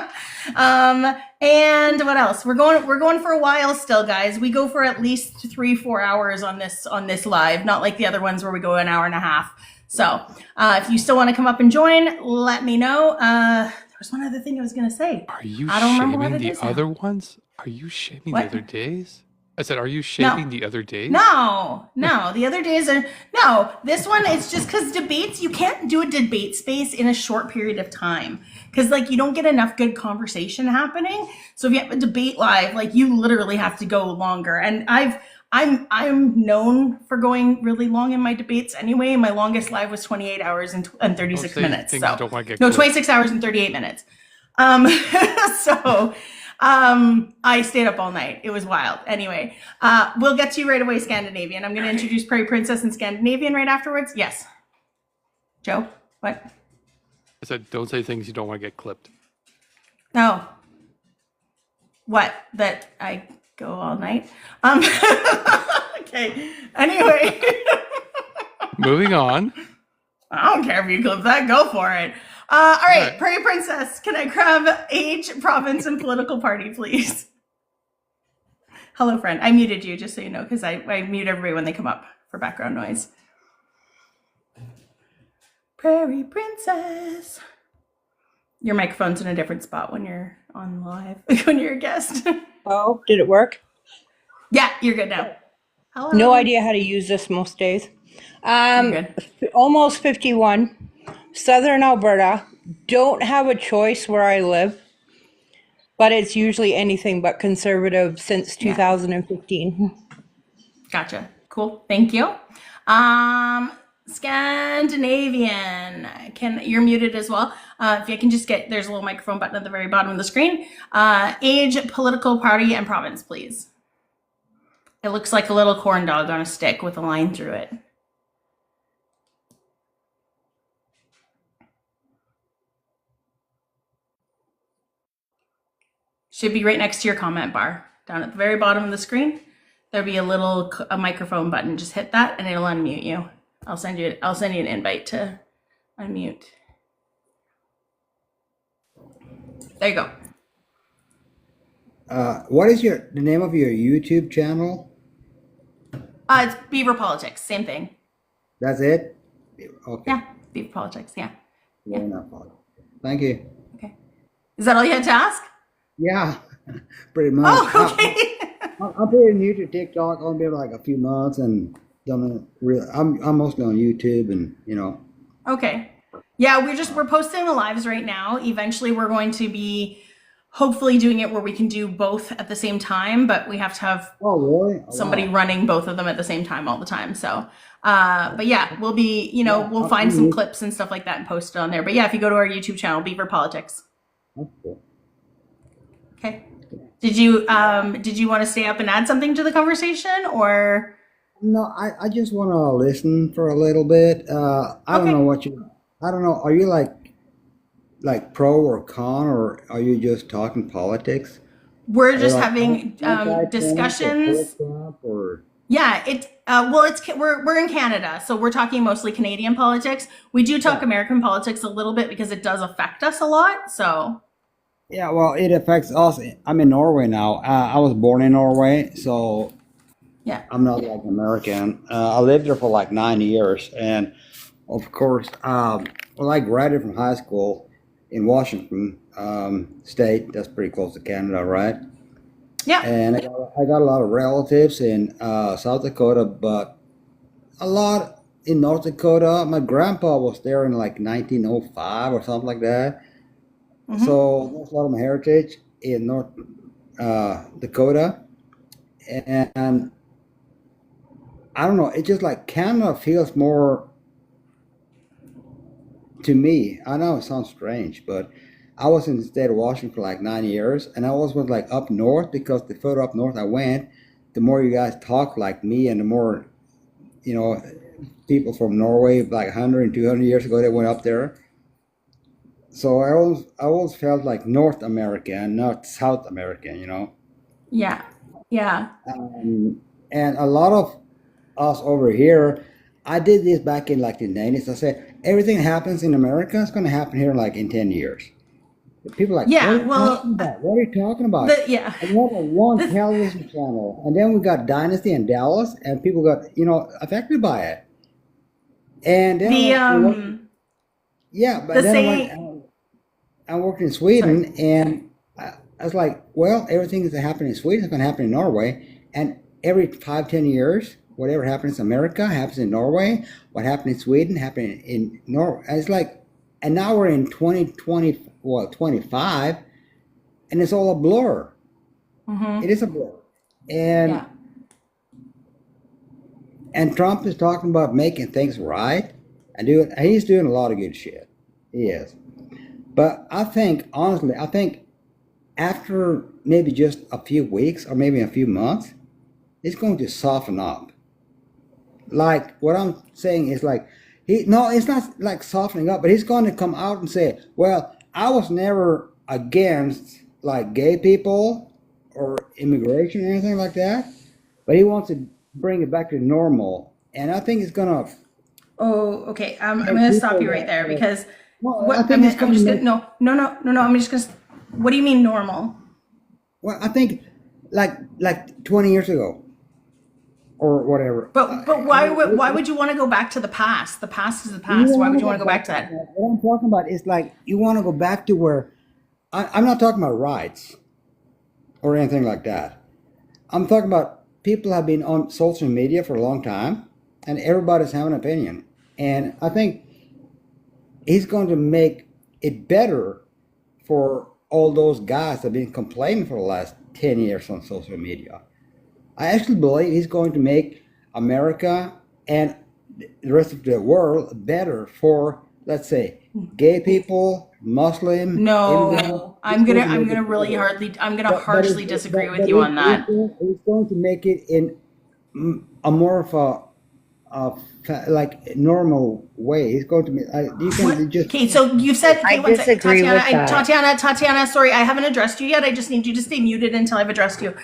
and what else? We're going for a while still, guys. We go for at least 3-4 hours on this live, not like the other ones where we go an hour and a half. So, if you still want to come up and join, let me know. There was one other thing I was going to say. Are you I don't remember what shaming it the is now. other ones? Are you shaming What? the other days? I said, are you shaming the other days? No, the other days are, no, this one, it's just because debates, you can't do a debate space in a short period of time. Because you don't get enough good conversation happening. So if you have a debate live, you literally have to go longer. And I'm known for going really long in my debates anyway. My longest live was 28 hours and 36 minutes. Things So you don't want to get no, clipped. 26 hours and 38 minutes. I stayed up all night. It was wild. Anyway, we'll get to you right away, Scandinavian. I'm going to introduce Prairie Princess and Scandinavian right afterwards. Yes. Joe, what? I said, don't say things you don't want to get clipped. No. What? That I go all night? Okay. Anyway. Moving on. I don't care if you clip that. Go for it. All right. Prairie Princess, can I grab age, province, and political party, please? Hello, friend. I muted you, just so you know, because I mute everybody when they come up for background noise. Prairie Princess. Your microphone's in a different spot when you're on live, when you're a guest. Oh, did it work? Yeah, you're good now. Hello. No idea how to use this most days. Almost 51. Southern Alberta. Don't have a choice where I live, but it's usually anything but conservative since 2015. Gotcha. Cool. Thank you. Scandinavian. You're muted as well. If you can just there's a little microphone button at the very bottom of the screen. Age, political party, and province, please. It looks like a little corn dog on a stick with a line through it. Should be right next to your comment bar. Down at the very bottom of the screen, there'll be a microphone button. Just hit that and it'll unmute you. I'll send you an invite to unmute. There you go. What is the name of your YouTube channel? It's Beaver Politics, same thing. That's it? Okay. Yeah, Beaver Politics, yeah. Fair enough. Thank you. Okay. Is that all you had to ask? Yeah, pretty much. Oh, okay. I'm pretty new to TikTok. Only been like a few months, and don't really. I'm mostly on YouTube, and Okay. Yeah, we're posting the lives right now. Eventually we're going to be hopefully doing it where we can do both at the same time, but we have to have Oh, really? Oh, somebody wow. running both of them at the same time all the time. So, but yeah, we'll be, we'll find I'm some new. clips and stuff like that and post it on there. But yeah, if you go to our YouTube channel, Beaver Politics. That's cool. Okay. Did you want to stay up and add something to the conversation or? No, I just want to listen for a little bit. I don't know what I don't know. Are you like pro or con, or are you just talking politics? We're Are you just like having anti-Trump or discussions. pro-Trump or? Yeah, we're in Canada, so we're talking mostly Canadian politics. We do talk American politics a little bit because it does affect us a lot. So Yeah, well, it affects us. I'm in Norway now. I was born in Norway, so yeah, I'm not like American. I lived there for like 9 years, and of course, well, I graduated from high school in Washington State. That's pretty close to Canada, right? Yeah. And I got a lot of relatives in South Dakota, but a lot in North Dakota. My grandpa was there in like 1905 or something like that. So there's a lot of my heritage in North Dakota, and I don't know. It's just like Canada feels more to me. I know it sounds strange, but I was in the state of Washington for like 9 years, and I always was like up north because the further up north I went, the more you guys talk like me, and the more people from Norway like 100 and 200 years ago they went up there. So I always felt like North American, not South American. Yeah. Yeah. And a lot of us over here, I did this back in like the 90s. I said, everything happens in America is going to happen here like in 10 years. People are like, Yeah, what are you well, talking about? What are you talking about? yeah. And we have a one television channel. And then we got Dynasty in Dallas, and people got, affected by it. And then I worked in Sweden, and I was like, well, everything that happened in Sweden is going to happen in Norway. And every 5-10 years, whatever happens in America happens in Norway. What happened in Sweden happened in Norway. It's like, and now we're in 25, and it's all a blur. It is a blur. And Trump is talking about making things right and he's doing a lot of good shit. He is. But honestly, I think after maybe just a few weeks or maybe a few months, it's going to soften up. Like what I'm saying is like, it's not like softening up, but he's going to come out and say, well, I was never against like gay people or immigration or anything like that, but he wants to bring it back to normal. And I think it's going to... Oh, okay. I'm going to stop you right there because what do you mean normal? Well, I think like 20 years ago or whatever. But why would you want to go back to the past? The past is the past. Why would you want to go back to that? What I'm talking about is like you want to go back to where I'm not talking about rights or anything like that. I'm talking about people have been on social media for a long time and everybody's having an opinion. And I think he's going to make it better for all those guys that have been complaining for the last 10 years on social media. I actually believe he's going to make America and the rest of the world better for, let's say, gay people, Muslim. No, I'm gonna harshly disagree with you on that. He's going to make it in a more of a like normal way. He's going to make. Okay, so you said. Okay, I disagree with that. Tatiana, sorry, I haven't addressed you yet. I just need you to stay muted until I've addressed you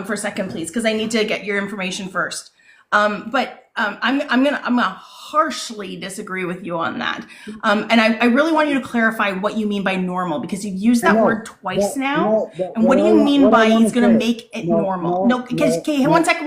for a second, please, because I need to get your information first. I'm gonna harshly disagree with you on that. And I really want you to clarify what you mean by normal, because you've used that word twice now. And what do you mean by he's gonna make it normal? No, because one second,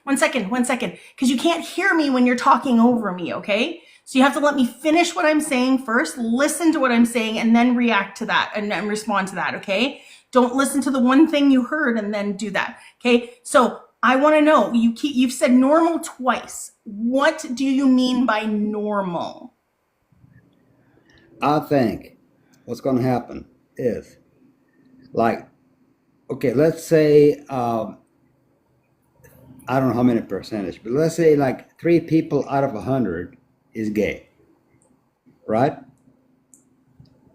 because you can't hear me when you're talking over me, okay? So you have to let me finish what I'm saying first, listen to what I'm saying, and then react to that and respond to that, okay? Don't listen to the one thing you heard and then do that, okay? So I want to know, you've said normal twice. What do you mean by normal? I think what's going to happen is, like, okay, let's say, I don't know how many percentage, but let's say like 3 people out of 100 is gay, right?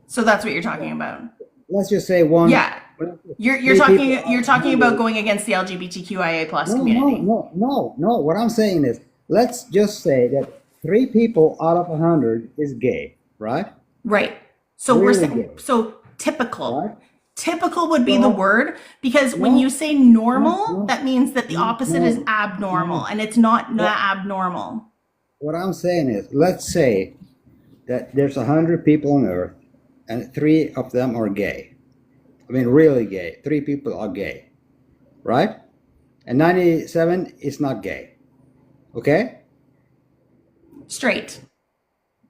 So that's what you're talking about. Let's just say one. Yeah. You're talking about going against the LGBTQIA plus community. No. What I'm saying is, let's just say that 3 people out of 100 is gay, right? Right. So Really we're saying, gay. so typical. Right? Typical would be the word, because when you say normal, that means that the opposite is abnormal, and it's not abnormal. What I'm saying is, let's say that there's 100 people on Earth, and 3 of them are gay. I mean, really gay. 3 people are gay, right? And 97 is not gay. Okay? Straight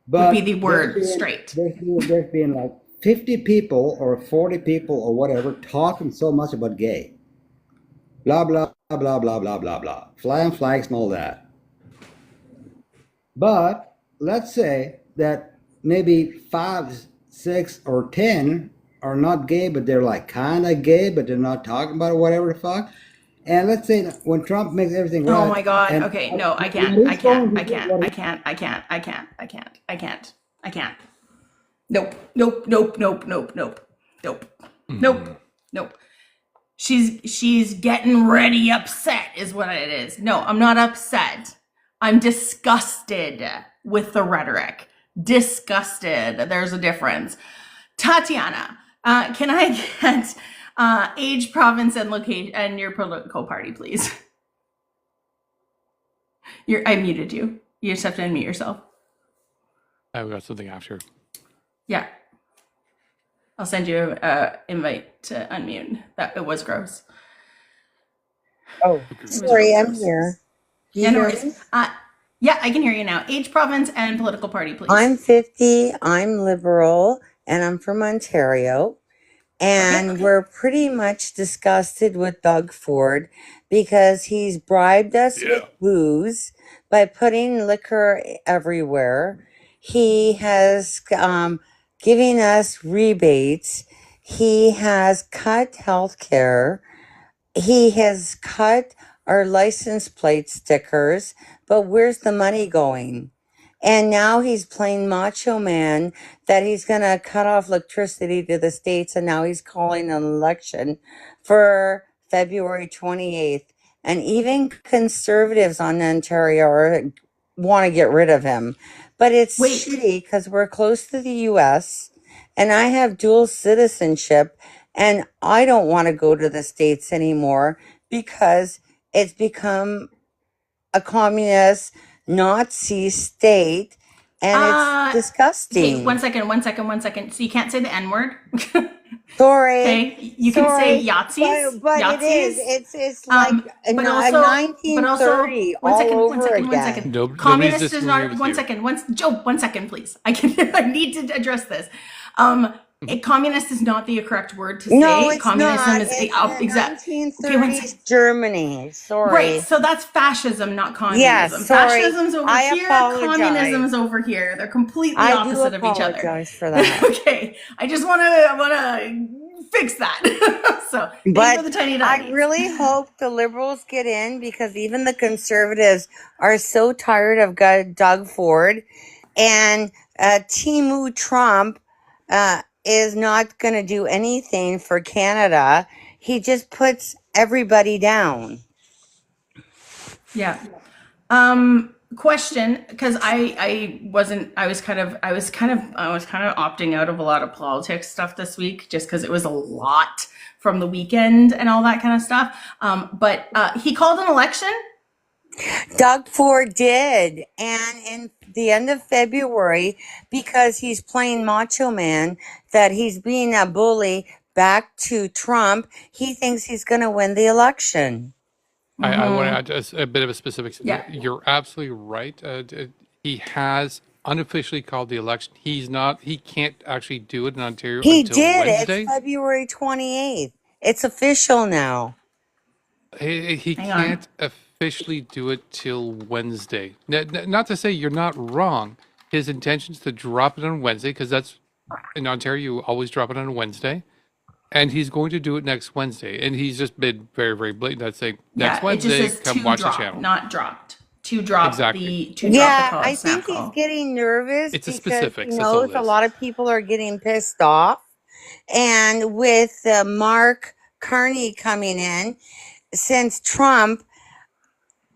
But would be the word, there's been- straight. There's been like 50 people or 40 people or whatever talking so much about gay. Blah, blah, blah, blah, blah, blah, blah. Flying flags and all that. But let's say that maybe 5, 6, or 10 are not gay, but they're like kind of gay, but they're not talking about it, whatever the fuck. And let's say that when Trump makes everything right. Oh my God. and- Okay. No, I and can't. he's I can't. going to I do can't. what I he- can't. I can't. I can't. I can't. I can't. I can't. Nope. Nope. Nope. Nope. Nope. Nope. Nope. Nope. Nope. She's getting ready upset is what it is. No, I'm not upset. I'm disgusted with the rhetoric. Disgusted. There's a difference. Tatiana, can I get age, province, and location, and your political party, please? I muted you. You just have to unmute yourself. I've got something after. Yeah. I'll send you an invite to unmute. It was gross. Oh, sorry, I'm here. Do you Yeah, no hear worries. me? Yeah, I can hear you now. Age, province, and political party, please. I'm 50, I'm liberal, and I'm from Ontario. And we're pretty much disgusted with Doug Ford because he's bribed us with booze by putting liquor everywhere. He has giving us rebates. He has cut health care. He has cut our license plate stickers, but where's the money going? And now he's playing macho man that he's going to cut off electricity to the states, and now he's calling an election for February 28th. And even conservatives on Ontario want to get rid of him. But it's shitty because we're close to the US and I have dual citizenship, and I don't want to go to the States anymore because it's become a communist Nazi state, and it's disgusting. Okay, one second. So you can't say the N word? Sorry. Okay, you can say Yahtzees. But it is. It's like but a also, 1930 all over again. One second. Nobody's Communist is disagreeing not. with One you. second. Joe, 1 second, please. I need to address this. Communist is not the correct word to say. No, it's Communism not. is It's exactly. 1930s Germany. Sorry. Right, so that's fascism, not communism. Yes, sorry. Fascism's over I here, apologize. communism's over here. They're completely I do opposite of each other. apologize for that. Okay, I just want to fix that. So, thank you for the tiny I doggies. really hope the liberals get in because even the conservatives are so tired of Doug Ford, and Timu Trump is not going to do anything for Canada. He just puts everybody down. Yeah. Question, because I was kind of opting out of a lot of politics stuff this week just because it was a lot from the weekend and all that kind of stuff. But he called an election. Doug Ford did, and in the end of February, because he's playing macho man, that he's being a bully back to Trump, he thinks he's going to win the election. I want to add a bit of a specific. Yeah. You're absolutely right. He has unofficially called the election. He can't actually do it in Ontario He until did. It's Wednesday. February 28th. It's official now. He Hang on. can't officially do it till Wednesday. Not to say you're not wrong. His intention is to drop it on Wednesday, because that's in Ontario, you always drop it on a Wednesday. And he's going to do it next Wednesday. And he's just been very, very blatant. That's saying next Yeah, it just Wednesday, says come to watch the drop, channel. not dropped. To drop Exactly. the Yeah, call I snap think he's call. getting nervous It's a because specifics. he That's all knows it a is. lot of people are getting pissed off. And with Mark Carney coming in, since Trump,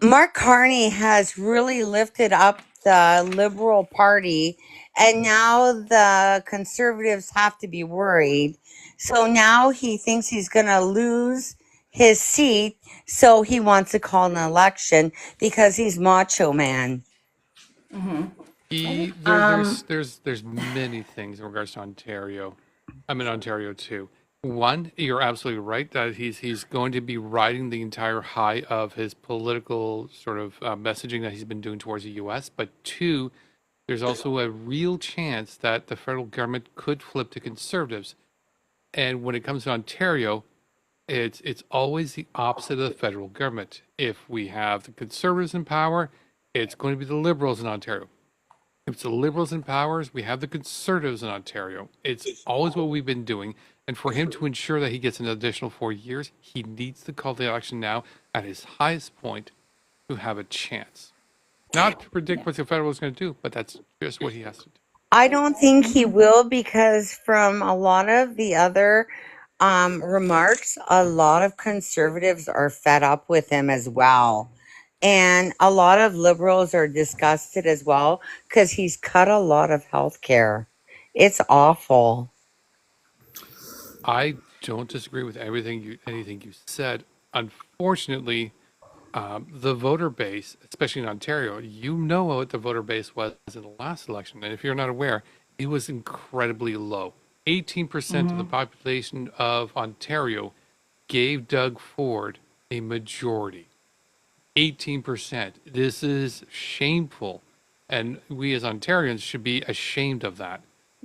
Mark Carney has really lifted up the Liberal Party, and now the Conservatives have to be worried. So now he thinks he's going to lose his seat, so he wants to call an election because he's macho man. There's many things in regards to Ontario. I'm in Ontario too. One, you're absolutely right that he's going to be riding the entire high of his political sort of messaging that he's been doing towards the U.S. But two, there's also a real chance that the federal government could flip to conservatives. And when it comes to Ontario, it's always the opposite of the federal government. If we have the conservatives in power, it's going to be the liberals in Ontario. If it's the liberals in powers, we have the conservatives in Ontario. It's always what we've been doing. And for him to ensure that he gets an additional 4 years, he needs to call the election now at his highest point to have a chance. Not to predict what the federal is going to do, but that's just what he has to do. I don't think he will, because from a lot of the other remarks, a lot of conservatives are fed up with him as well. And a lot of liberals are disgusted as well because he's cut a lot of health care. It's awful. I don't disagree with anything you said. Unfortunately, the voter base, especially in Ontario, you know what the voter base was in the last election. And if you're not aware, it was incredibly low. 18% of the population of Ontario gave Doug Ford a majority. 18%. This is shameful. And we as Ontarians should be ashamed of that.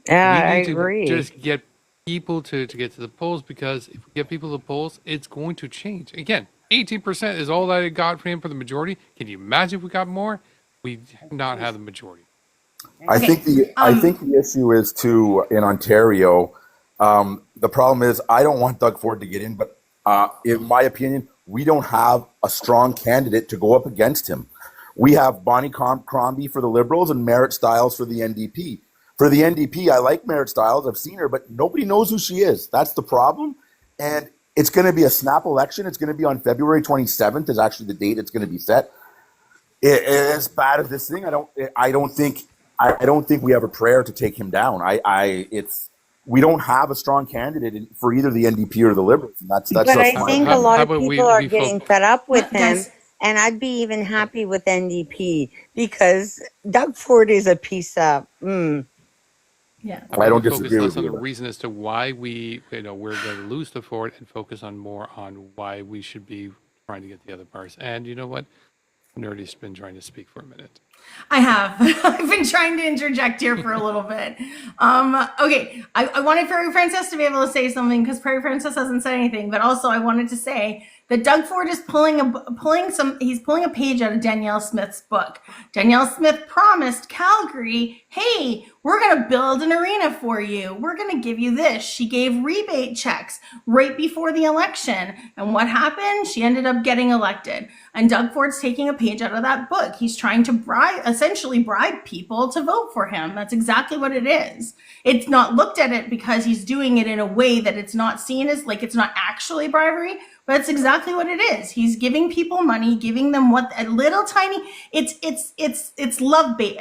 Yeah, We I need to agree. just get people to get to the polls, because if we get people to the polls, it's going to change. Again, 18% is all that it got for him for the majority. Can you imagine if we got more? We not have the majority. I think the issue is too in Ontario. The problem is I don't want Doug Ford to get in, but in my opinion, we don't have a strong candidate to go up against him. We have Bonnie Crombie for the Liberals and Merritt Stiles for the NDP. For the NDP, I like Merritt Stiles. I've seen her, but nobody knows who she is. That's the problem. And it's going to be a snap election. It's going to be on February 27th is actually the date it's going to be set. As bad as this thing, I don't think we have a prayer to take him down. We don't have a strong candidate for either the NDP or the Liberals. And that's But I think a lot of people are getting fed up with him, and I'd be even happy with NDP because Doug Ford is a piece of. Yeah, I don't focus disagree less with on you. the reason as to why we're going to lose to Ford, and focus on more on why we should be trying to get the other parts. And you know what? Nerdy's been trying to speak for a minute. I have. I've been trying to interject here for a little bit. Okay, I wanted Prairie Princess to be able to say something because Prairie Princess hasn't said anything, but also I wanted to say that Doug Ford is pulling a page out of Danielle Smith's book. Danielle Smith promised Calgary, hey, we're going to build an arena for you. We're going to give you this. She gave rebate checks right before the election. And what happened? She ended up getting elected. And Doug Ford's taking a page out of that book. He's trying to essentially bribe people to vote for him. That's exactly what it is. It's not looked at it because he's doing it in a way that it's not seen as like it's not actually bribery, but it's exactly what it is. He's giving people money, giving them what a little tiny. It's love bait.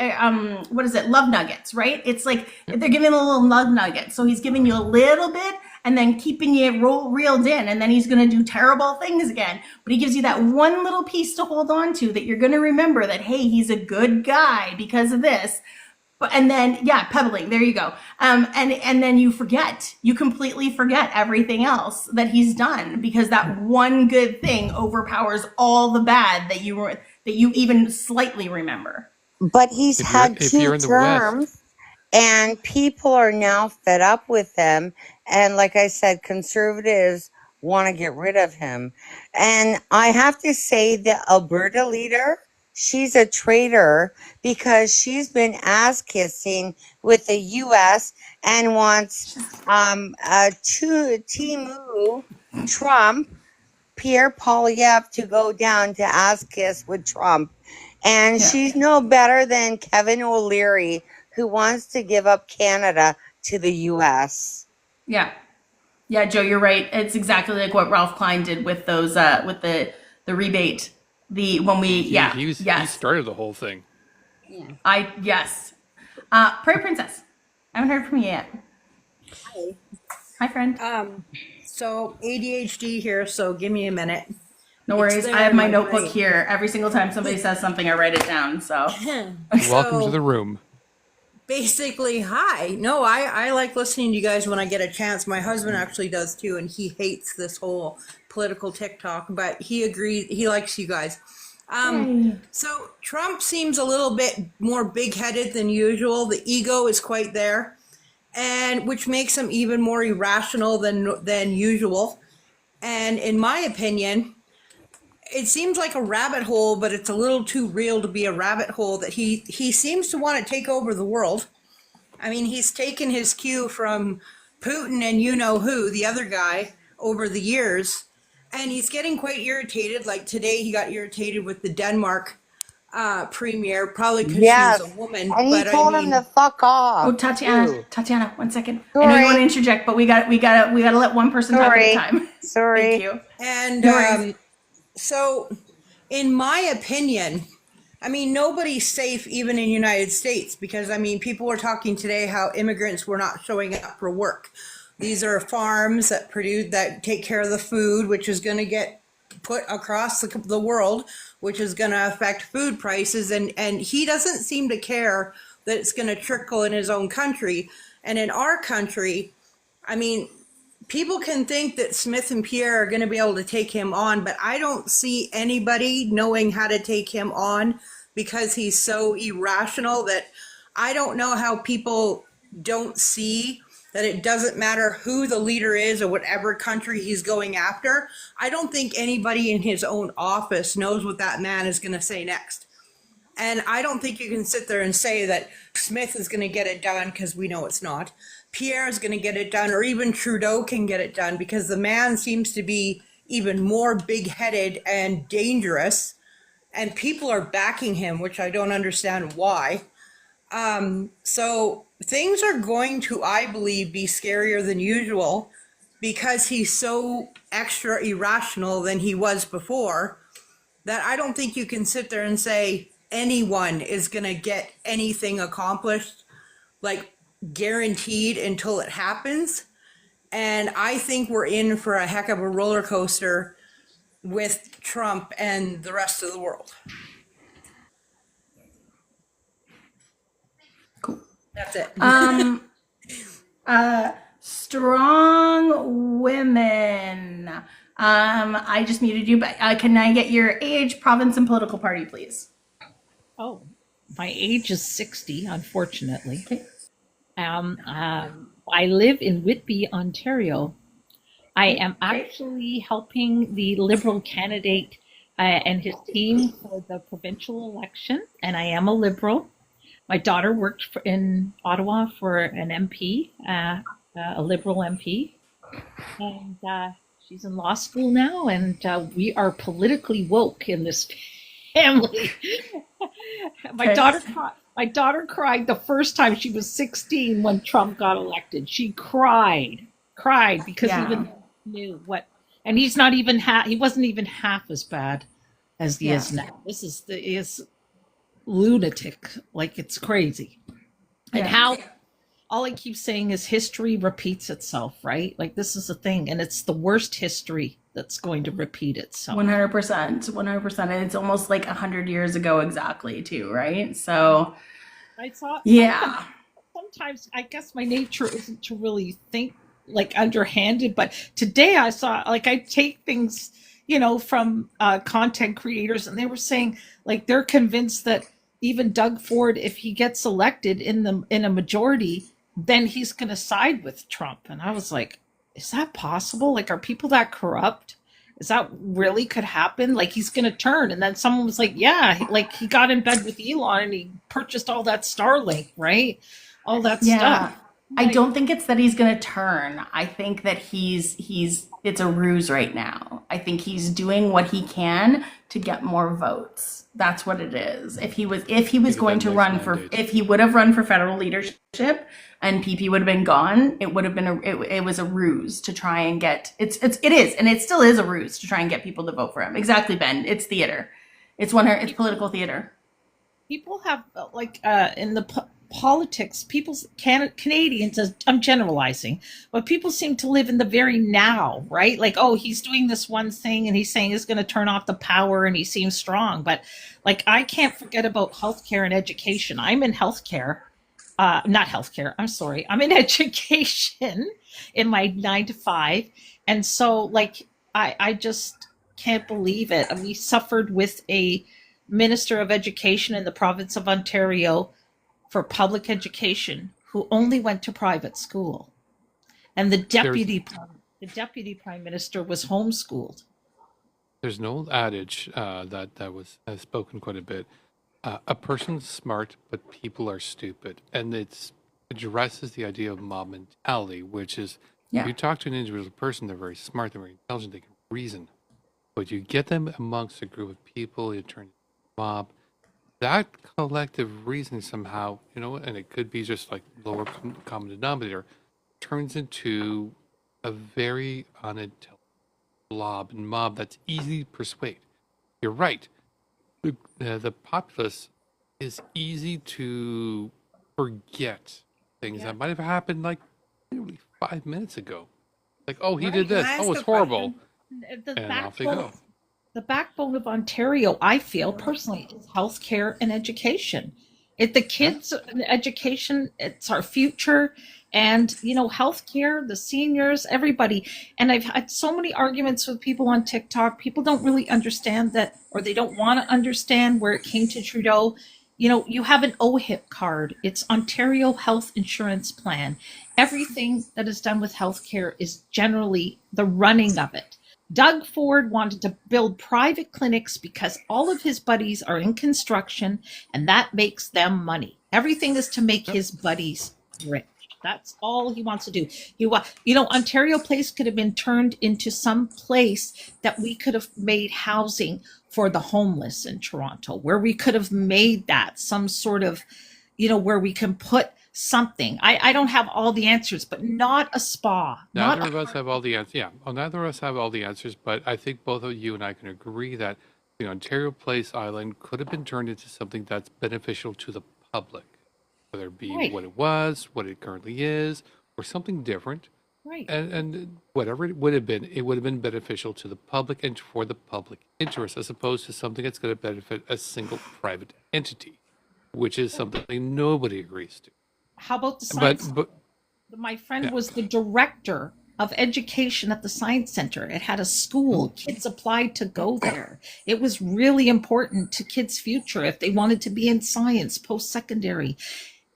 What is it? Love nuggets, right? It's like they're giving a little love nugget. So he's giving you a little bit and then keeping you reeled in, and then he's going to do terrible things again. But he gives you that one little piece to hold on to that you're going to remember that hey, he's a good guy because of this. And then, pebbling, there you go. And then you completely forget everything else that he's done because that one good thing overpowers all the bad that you even slightly remember. But he's had If you're two in the West, terms, and people are now fed up with him. And like I said, conservatives want to get rid of him. And I have to say, the Alberta leader, she's a traitor because she's been ass kissing with the U.S. and wants Timu Trump, Pierre Poilievre, to go down to ass kiss with Trump. And Yeah. she's no better than Kevin O'Leary, who wants to give up Canada to the US. Yeah. Yeah, Joe, you're right. It's exactly like what Ralph Klein did with those with the rebate. The when we he yes. started the whole thing. Yes. Prayer Princess. I haven't heard from you yet. Hi, friend. So ADHD here, so give me a minute. No It's worries. there I have in my my notebook brain. here. Every single time somebody says something, I write it down. So Welcome to the room. Basically, hi. No, I like listening to you guys when I get a chance. My husband actually does too, and he hates this whole political TikTok, but he agrees. He likes you guys. So Trump seems a little bit more big-headed than usual. The ego is quite there, and which makes him even more irrational than usual. And in my opinion, it seems like a rabbit hole, but it's a little too real to be a rabbit hole. That he seems to want to take over the world. I mean, he's taken his cue from Putin and you know who, the other guy, over the years, and he's getting quite irritated. Like today, he got irritated with the Denmark premier, probably because she was a Yes. woman. And he But I told him to mean, fuck off. Oh, Too. Tatiana, 1 second. I know you want to Sorry. interject, but we gotta let one person talk at a Sorry. time. Sorry. Thank you. and No worries. so, in my opinion, I mean, nobody's safe even in United States because, I mean, people were talking today how immigrants were not showing up for work. These are farms that produce, that take care of the food, which is going to get put across the world, which is going to affect food prices. And he doesn't seem to care that it's going to trickle in his own country. And in our country, I mean, people can think that Smith and Pierre are going to be able to take him on, but I don't see anybody knowing how to take him on because he's so irrational that I don't know how people don't see that it doesn't matter who the leader is or whatever country he's going after. I don't think anybody in his own office knows what that man is going to say next. And I don't think you can sit there and say that Smith is going to get it done because we know it's not. Pierre is going to get it done, or even Trudeau can get it done because the man seems to be even more big-headed and dangerous, and people are backing him, which I don't understand why. So things are going to, I believe, be scarier than usual because he's so extra irrational than he was before that I don't think you can sit there and say anyone is going to get anything accomplished, like guaranteed until it happens. And I think we're in for a heck of a roller coaster with Trump and the rest of the world. Cool. That's it. Strong women. I just muted you, but can I get your age, province, and political party, please? Oh, my age is 60, unfortunately. Okay. I live in Whitby, Ontario. I am actually helping the Liberal candidate and his team for the provincial election, and I am a Liberal. My daughter worked in Ottawa for an MP, a Liberal MP, and she's in law school now, and we are politically woke in this family. My daughter cried the first time she was 16 when Trump got elected. She cried because even knew what, and he's not even he wasn't even half as bad as he is now. This is lunatic, like it's crazy. And how all I keep saying is history repeats itself, right? Like this is a thing, and it's the worst history that's going to repeat itself. 100%. And it's almost like 100 years ago exactly too, right? So I thought, yeah. Sometimes I guess my nature isn't to really think like underhanded, but today I saw, like, I take things, from content creators, and they were saying like they're convinced that even Doug Ford, if he gets elected in a majority, then he's going to side with Trump. And I was like, is that possible? Like, are people that corrupt? Is that really could happen? Like, he's going to turn. And then someone was like, yeah, like he got in bed with Elon and he purchased all that Starlink, right? All that Yeah. stuff. I don't think it's that he's going to turn. I think that it's a ruse right now. I think he's doing what he can to get more votes. That's what it is. If he was going to run if he would have run for federal leadership and PP would have been gone, it would have been it was a ruse to try and get it is, and it still is a ruse to try and get people to vote for him. Exactly, Ben. It's theater. It's political theater. People have in the politics, Canadians, I'm generalizing, but people seem to live in the very now, right? Like, oh, he's doing this one thing and he's saying he's going to turn off the power and he seems strong. But like, I can't forget about healthcare and education. I'm in healthcare, not healthcare. I'm sorry. I'm in education in my 9 to 5. And so like, I just can't believe it. And we suffered with a Minister of Education in the province of Ontario for public education who only went to private school. And the deputy prime minister was homeschooled. There's an old adage that was spoken quite a bit. A person's smart, but people are stupid. And it addresses the idea of mob mentality, which is if you talk to an individual person, they're very smart, they're very intelligent, they can reason. But you get them amongst a group of people, you turn into a mob, that collective reasoning somehow, and it could be just like lower common denominator, turns into a very unintelligent blob and mob that's easy to persuade. You're right. The populace is easy to forget things that might have happened like literally 5 minutes ago. Like, oh, he did this. Oh, it's horrible. And off they go. The backbone of Ontario, I feel personally, is healthcare and education. The kids' education, it's our future, and healthcare, the seniors, everybody. And I've had so many arguments with people on TikTok. People don't really understand that, or they don't want to understand where it came to Trudeau. You have an OHIP card. It's Ontario Health Insurance Plan. Everything that is done with healthcare is generally the running of it. Doug Ford wanted to build private clinics because all of his buddies are in construction and that makes them money. Everything is to make his buddies rich. That's all he wants to do. Ontario Place could have been turned into some place that we could have made housing for the homeless in Toronto, where we could have made that some sort of, where we can put something. I don't have all the answers, but not a spa. Neither of us have all the answers. Yeah, neither of us have all the answers, but I think both of you and I can agree that the Ontario Place Island could have been turned into something that's beneficial to the public, whether it be what it was, what it currently is, or something different. Right. And whatever it would have been beneficial to the public and for the public interest, as opposed to something that's going to benefit a single private entity, which is something nobody agrees to. How about the science? My friend was the director of education at the Science Center. It had a school. Kids applied to go there. It was really important to kids' future if they wanted to be in science, post-secondary.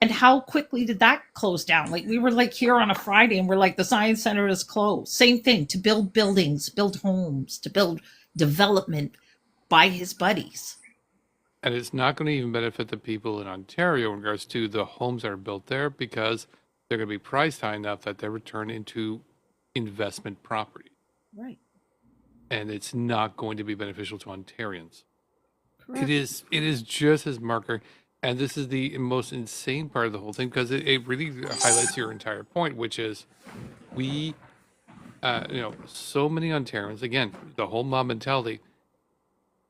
And how quickly did that close down? Like, we were like here on a Friday and we're like, the Science Center is closed. Same thing, to build buildings, build homes, to build development by his buddies. And it's not going to even benefit the people in Ontario in regards to the homes that are built there, because they're going to be priced high enough that they return into investment property. Right. And it's not going to be beneficial to Ontarians. Correct. It is just as marker. And this is the most insane part of the whole thing, because it really highlights your entire point, which is we, so many Ontarians, again, the whole mob mentality,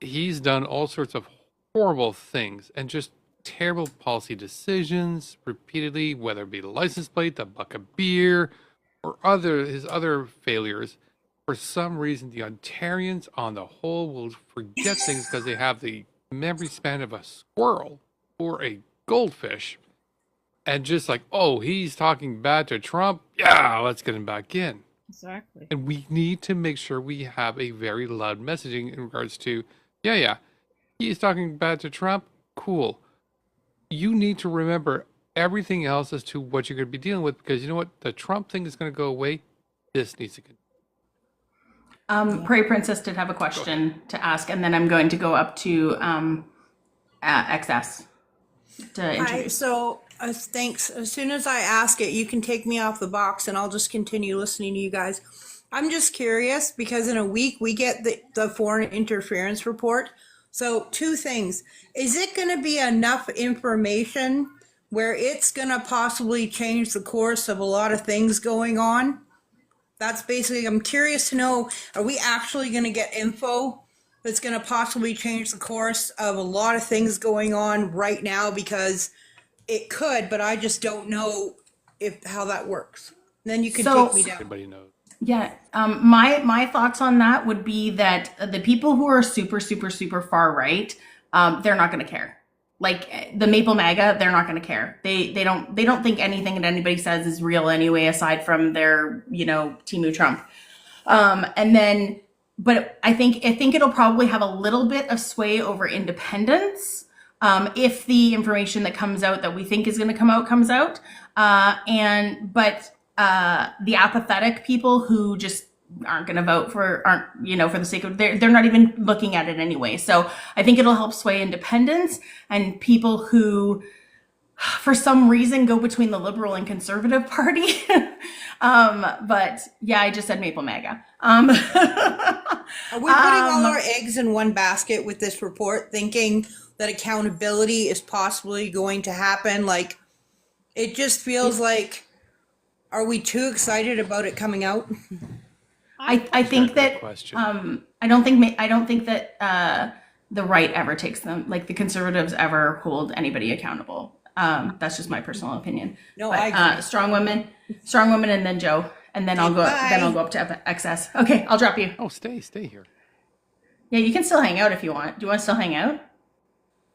he's done all sorts of horrible things and just terrible policy decisions repeatedly, whether it be the license plate, the buck of beer, or his other failures. For some reason, the Ontarians on the whole will forget things because they have the memory span of a squirrel or a goldfish, and just like, oh, he's talking bad to Trump, yeah, let's get him back in. Exactly. And we need to make sure we have a very loud messaging in regards to, he's talking bad to Trump, cool. you need to remember everything else as to what you're going to be dealing with, because you know what? The Trump thing is going to go away. This needs to continue. Prairie Princess did have a question to ask, and then I'm going to go up to XS to Hi, introduce. so thanks. As soon as I ask it, you can take me off the box and I'll just continue listening to you guys. I'm just curious because in a week we get the foreign interference report. So two things. Is it going to be enough information where it's going to possibly change the course of a lot of things going on? That's basically, I'm curious to know, are we actually going to get info that's going to possibly change the course of a lot of things going on right now? Because it could, but I just don't know how that works. Then you can take me down. Everybody knows. Yeah, my thoughts on that would be that the people who are super, super, super far right, they're not going to care. Like the Maple MAGA, they're not going to care. They don't think anything that anybody says is real anyway, aside from their Timu Trump. And then, but I think it'll probably have a little bit of sway over independents if the information that comes out that we think is going to come out comes out. But the apathetic people who just aren't going to vote for the sake of they're not even looking at it anyway. So I think it'll help sway independents and people who for some reason go between the liberal and conservative party. But yeah, I just said Maple MAGA. Are we putting all our eggs in one basket with this report, thinking that accountability is possibly going to happen? Like, it just feels like, are we too excited about it coming out? I think that I don't think that the right ever takes them, like the conservatives ever hold anybody accountable. That's just my personal opinion. No, but, I agree. Strong women, and then Joe, and then I'll go up to XS. Okay, I'll drop you. Oh, stay here. Yeah, you can still hang out if you want. Do you want to still hang out?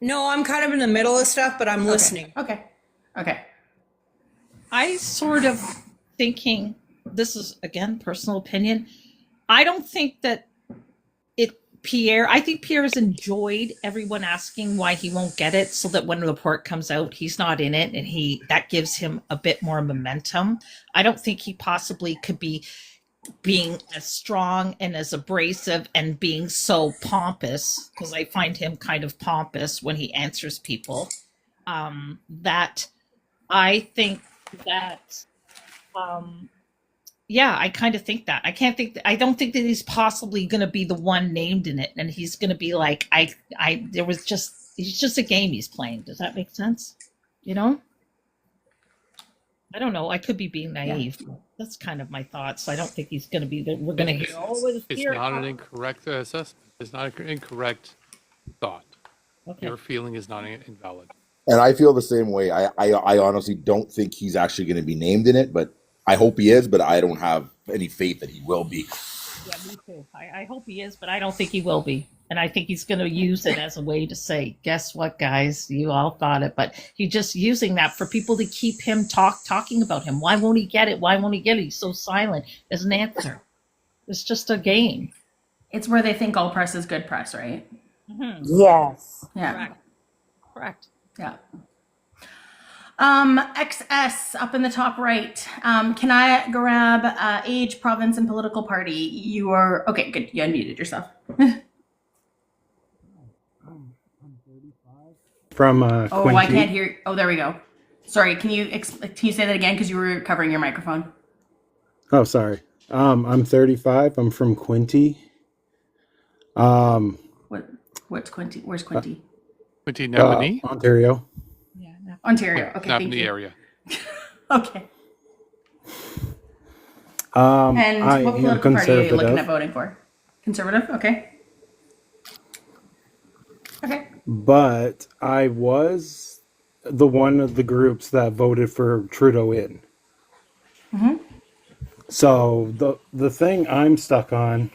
No, I'm kind of in the middle of stuff, but I'm listening. Okay. I sort of thinking, this is again personal opinion. I don't think that I think Pierre's enjoyed everyone asking why he won't get it, so that when the report comes out, he's not in it, and that gives him a bit more momentum. I don't think he possibly could be being as strong and as abrasive and being so pompous, because I find him kind of pompous when he answers people. That I think that I kind of think that. I don't think that he's possibly going to be the one named in it, and he's going to be like, it's just a game he's playing. Does that make sense? I don't know. I could be being naive. Yeah. That's kind of my thoughts. I don't think he's going to be we're going to hear. It's not an incorrect assessment. It's not an incorrect thought. Okay. Your feeling is not invalid. And I feel the same way. I honestly don't think he's actually going to be named in it, but I hope he is, but I don't have any faith that he will be. Yeah, me too. I hope he is, but I don't think he will be. And I think he's going to use it as a way to say, guess what, guys? You all thought it. But he's just using that for people to keep him talking about him. Why won't he get it? Why won't he get it? He's so silent. There's an answer. It's just a game. It's where they think all press is good press, right? Mm-hmm. Yes. Yeah. Correct. Yeah. XS up in the top right. Can I grab age, province, and political party? You are okay. Good. You unmuted yourself. From oh, Quinty. I can't hear. Oh, there we go. Sorry. Can you say that again? Because you were covering your microphone. Oh, sorry. I'm 35. I'm from Quinty. What's Quinty? Where's Quinty? Quinty, Napanee? Ontario. Yeah, Ontario. Okay, thank you. Area. Okay. And what political party are you looking at voting for? Conservative? Okay. Okay. But I was one of the groups that voted for Trudeau in. Mm-hmm. So the thing I'm stuck on,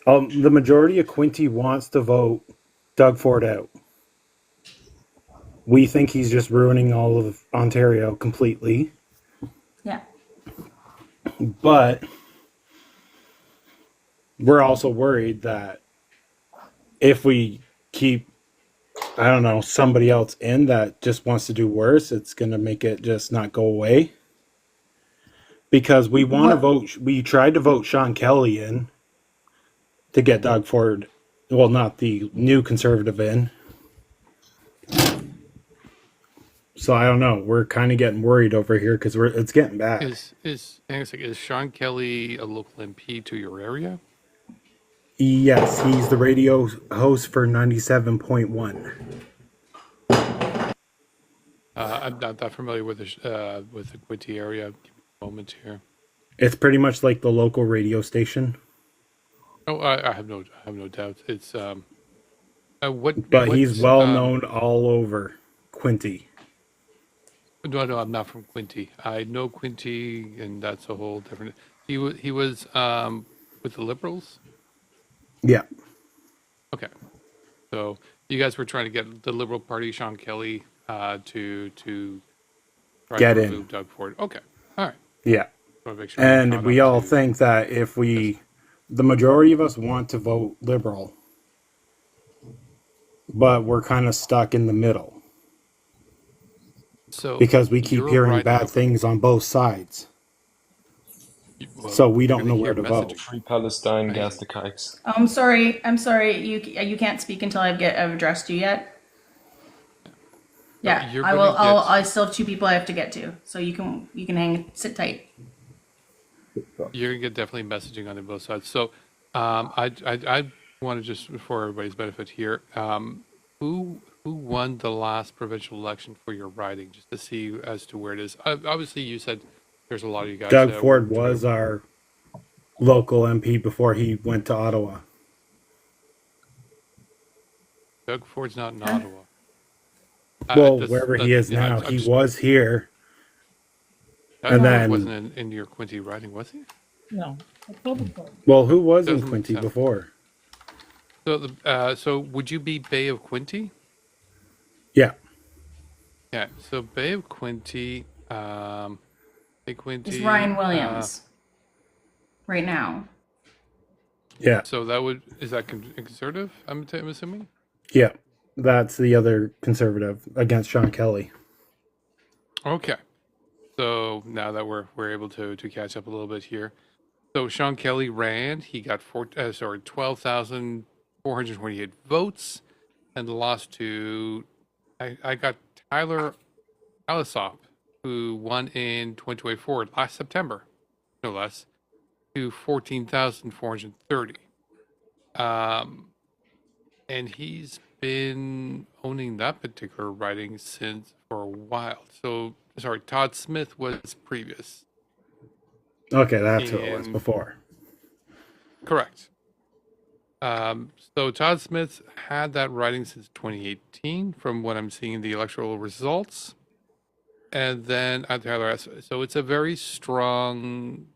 the majority of Quinty wants to vote Doug Ford out. We think he's just ruining all of Ontario completely. Yeah. But we're also worried that if we keep I don't know, somebody else in that just wants to do worse, it's going to make it just not go away. Because we want to vote, we tried to vote Sean Kelly in to get Doug Ford, well, not the new conservative in. So I don't know. We're kind of getting worried over here because it's getting bad. Hang on a second, is Sean Kelly a local MP to your area? Yes, he's the radio host for 97.1. I'm not that familiar with the Quinty area. Give me a moment here. It's pretty much like the local radio station. Oh, I have no doubt. It's But he's well known all over Quinty. No, I'm not from Quinty. I know Quinty, and that's a whole different. He was with the Liberals. Yeah. Okay, so you guys were trying to get the Liberal Party, Sean Kelly, to try Get to in. remove Doug Ford. Okay, all right. Yeah. I wanna make sure I'm And caught we up all to- think that if the majority of us want to vote Liberal, but we're kind of stuck in the middle. So because we keep you're hearing riding bad up- things on both sides. Well, So we you're don't gonna know hear where to vote. messaging. Free Palestine, gas the kikes. I'm sorry. You can't speak until I've addressed you yet. Yeah, you're I gonna will. get- I still have two people I have to get to, so you can sit tight. You're gonna get definitely messaging on both sides. So, I want to just for everybody's benefit here, who won the last provincial election for your riding, just to see as to where it is. Obviously, you said there's a lot of you guys. Doug Ford was our local MP before he went to Ottawa. Doug Ford's not in Ottawa. Well, wherever he is now, he was here. Doug And Ford then, wasn't in your Quinty riding, was he? No. well, who was in Doesn't Quinty sound- before? So, so would you be Bay of Quinty? Yeah. Yeah. So Bay of Quinty, Bay Quinty. It's Ryan Williams right now. Yeah. So is that conservative? I'm assuming. Yeah. That's the other conservative against Sean Kelly. Okay. So now that we're able to catch up a little bit here, so Sean Kelly ran. He got 12,428 votes, and lost to I got Tyler Allisop, who won in 2024 last September, no less, to 14,430. And he's been owning that particular riding for a while. So sorry, Todd Smith was previous. Okay, that's who it was before. Correct. So Todd Smith had that riding since 2018, from what I'm seeing in the electoral results. And then so it's a very strong,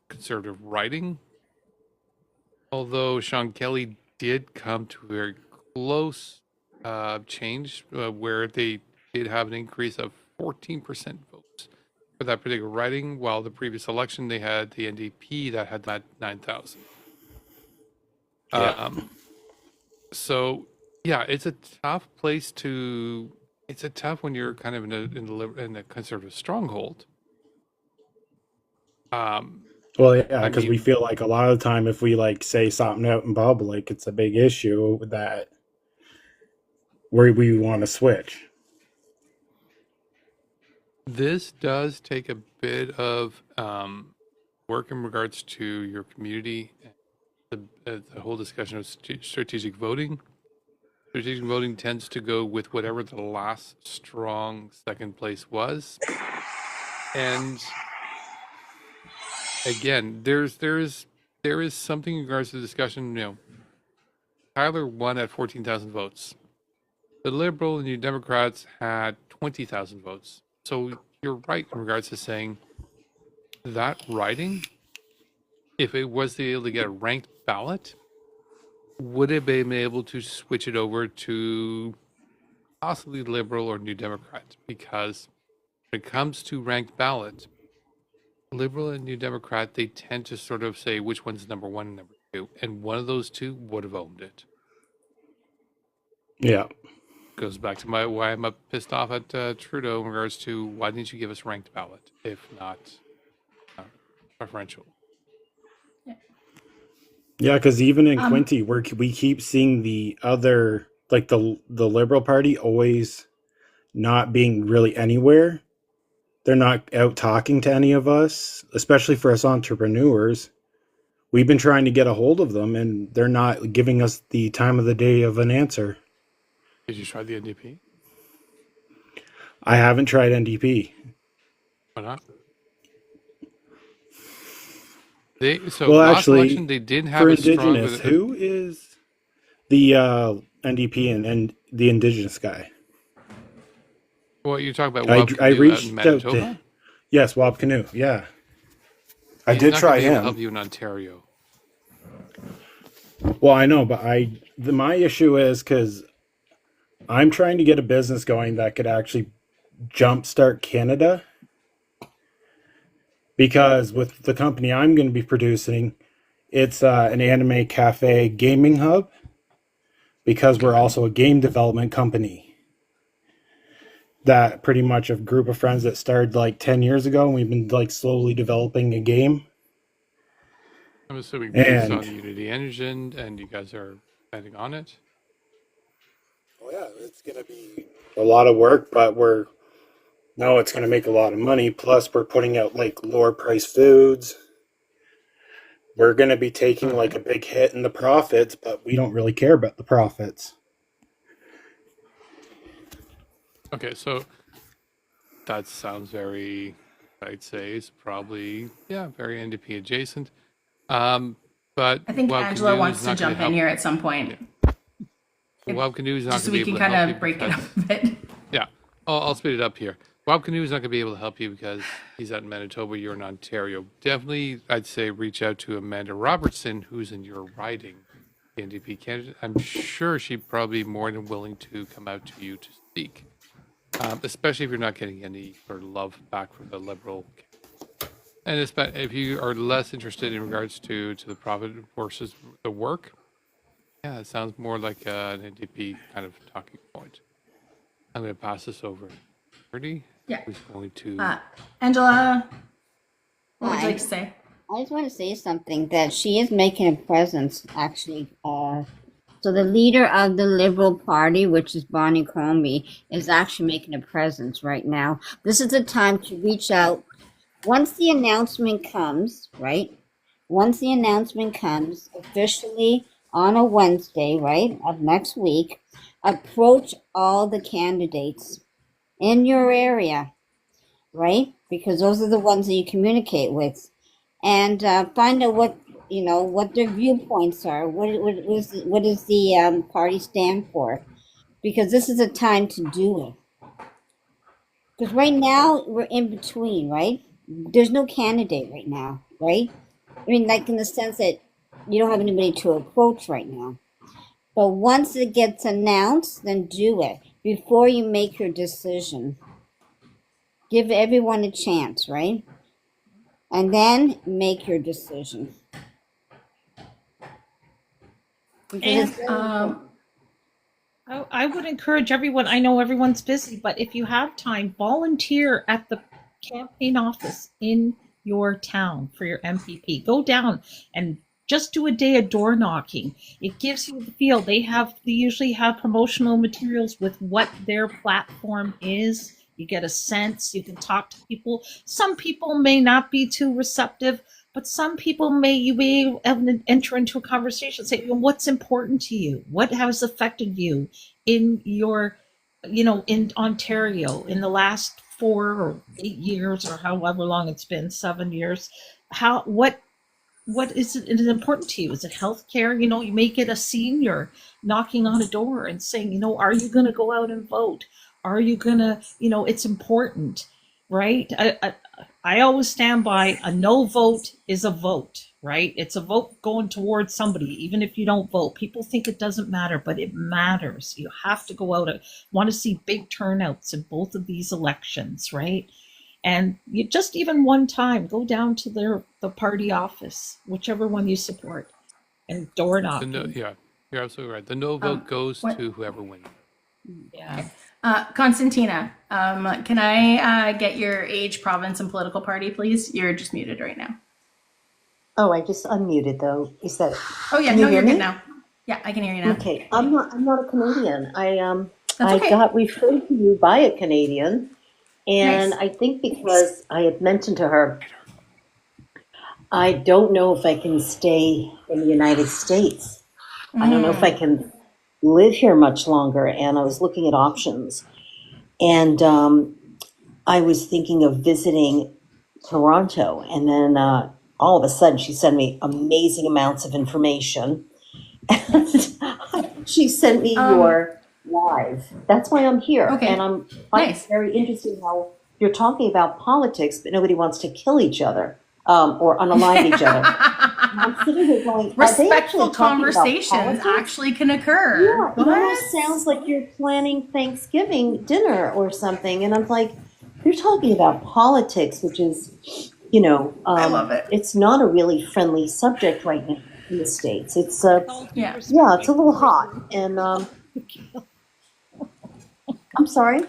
conservative riding. Although Sean Kelly did come to a very close change where they did have an increase of 14% votes for that particular riding, while the previous election they had the NDP that had 9,000. Yeah. So yeah, it's a tough place to. It's a tough when you're kind of in a conservative stronghold. Well, yeah, because I we mean- feel like a lot of the time if we say something out in public, it's a big issue that we want to switch. This does take a bit of work in regards to your community. The whole discussion of strategic voting. Strategic voting tends to go with whatever the last strong second place was. And again, there is something in regards to the discussion. Tyler won at 14,000 votes. The Liberal and New Democrats had 20,000 votes. So you're right in regards to saying that riding, if it was able to get a ranked ballot, would it be able to switch it over to possibly Liberal or New Democrat? Because when it comes to ranked ballot, Liberal and New Democrat, they tend to sort of say which one's number one and number two. Ontario, and one of those two would have owned it. Yeah. Goes back to why I'm pissed off at Trudeau in regards to why didn't you give us ranked ballot if not preferential? Yeah, because even in Um, Quinty, we keep seeing the other, like the Liberal Party, always not being really anywhere. They're not out talking to any of us, especially for us entrepreneurs. We've been trying to get a hold of them, and they're not giving us the time of the day of an answer. Did you try the NDP? I haven't tried NDP. Why not? So Well, last actually, election they did have for a strong. Indigenous, who is the NDP and the Indigenous guy? What you're talking about? I Wab Kinew out in reached out Manitoba. to, yes, Wab Kinew, yeah. I He's did not try gonna be able to him. help you in Ontario. Well, I know, but my issue is because I'm trying to get a business going that could actually jumpstart Canada. Because with the company I'm going to be producing, it's an anime cafe gaming hub. Because we're also a game development company. That pretty much a group of friends that started like 10 years ago, and we've been like slowly developing a game. I'm assuming based And on Unity Engine, and you guys are betting on it. oh yeah, it's going to be a lot of work, but it's going to make a lot of money. Plus, we're putting out like lower price foods. We're going to be taking like a big hit in the profits, but we don't really care about the profits. Okay, so that sounds very, I'd say, it's probably very NDP adjacent. But I think Wab Angela Kinew wants is to not gonna jump in help. here at some point. Wab Kinew is not Just so going to we be can able to help kind you of break it because up a bit. yeah, I'll speed it up here. Wab Kinew is not going to be able to help you because he's out in Manitoba. You're in Ontario. Definitely, I'd say reach out to Amanda Robertson, who's in your riding, the NDP candidate. I'm sure she'd probably be more than willing to come out to you to speak, especially if you're not getting any sort of love back from the Liberal. And if you are less interested in regards to the profit versus the work, yeah, it sounds more like an NDP kind of talking point. I'm going to pass this over to Bertie, Yeah. who's going to. Angela, what would you Hi. like to say? I just want to say something that she is making a presence, actually. So the leader of the Liberal Party, which is Bonnie Crombie, is actually making a presence right now. This is the time to reach out. Once the announcement comes, right? Once the announcement comes officially on a Wednesday, right, of next week, approach all the candidates in your area, right? Because those are the ones that you communicate with, and find out what their viewpoints are. What does the party stand for? Because this is a time to do it. Because right now we're in between, right? There's no candidate right now, right? I mean, like in the sense that you don't have anybody to approach right now. But once it gets announced, then do it before you make your decision. Give everyone a chance, right? And then make your decision. Because it's I would encourage everyone. I know everyone's busy, but if you have time, volunteer at the campaign office in your town for your MPP. Go down and just do a day of door knocking. It gives you the feel. They usually have promotional materials with what their platform is. You get a sense. You can talk to people. Some people may not be too receptive, but some people may be able to enter into a conversation, say, what's important to you? What has affected you in your, in Ontario in the last 4 or 8 years, or however long it's been, 7 years? What is important to you? Is it healthcare? You may get a senior knocking on a door and saying, are you going to go out and vote? Are you going to, it's important, right? I always stand by a no vote is a vote, right? It's a vote going towards somebody, even if you don't vote. People think it doesn't matter, but it matters. You have to go out. I want to see big turnouts in both of these elections, right? And you just even one time go down to the party office, whichever one you support, and door The knocking. no, yeah, you're absolutely right. The no vote goes to whoever wins. Yeah. Constantina, can I get your age, province, and political party, please? You're just muted right now. Oh, I just unmuted though. Is that? Oh yeah, Can you no, hear you're me? good now. Yeah, I can hear you now. Okay, I'm not a Canadian. That's I okay. got referred to you by a Canadian, and Nice. I think because I had mentioned to her, I don't know if I can stay in the United States. I don't know if I can live here much longer, and I was looking at options, and I was thinking of visiting Toronto, and then all of a sudden she sent me amazing amounts of information. She sent me your live. That's why I'm here. Okay. And I'm finding Nice. it very interesting how you're talking about politics, but nobody wants to kill each other or unalive each other. And I'm sitting here going, are they Respectful actually talking about conversations politics? actually can occur. Yeah, it What? almost sounds like you're planning Thanksgiving dinner or something. And I'm like, you're talking about politics, which is, I love it. it's not a really friendly subject right now in the States. It's Yeah. it's a little hot. And I'm sorry.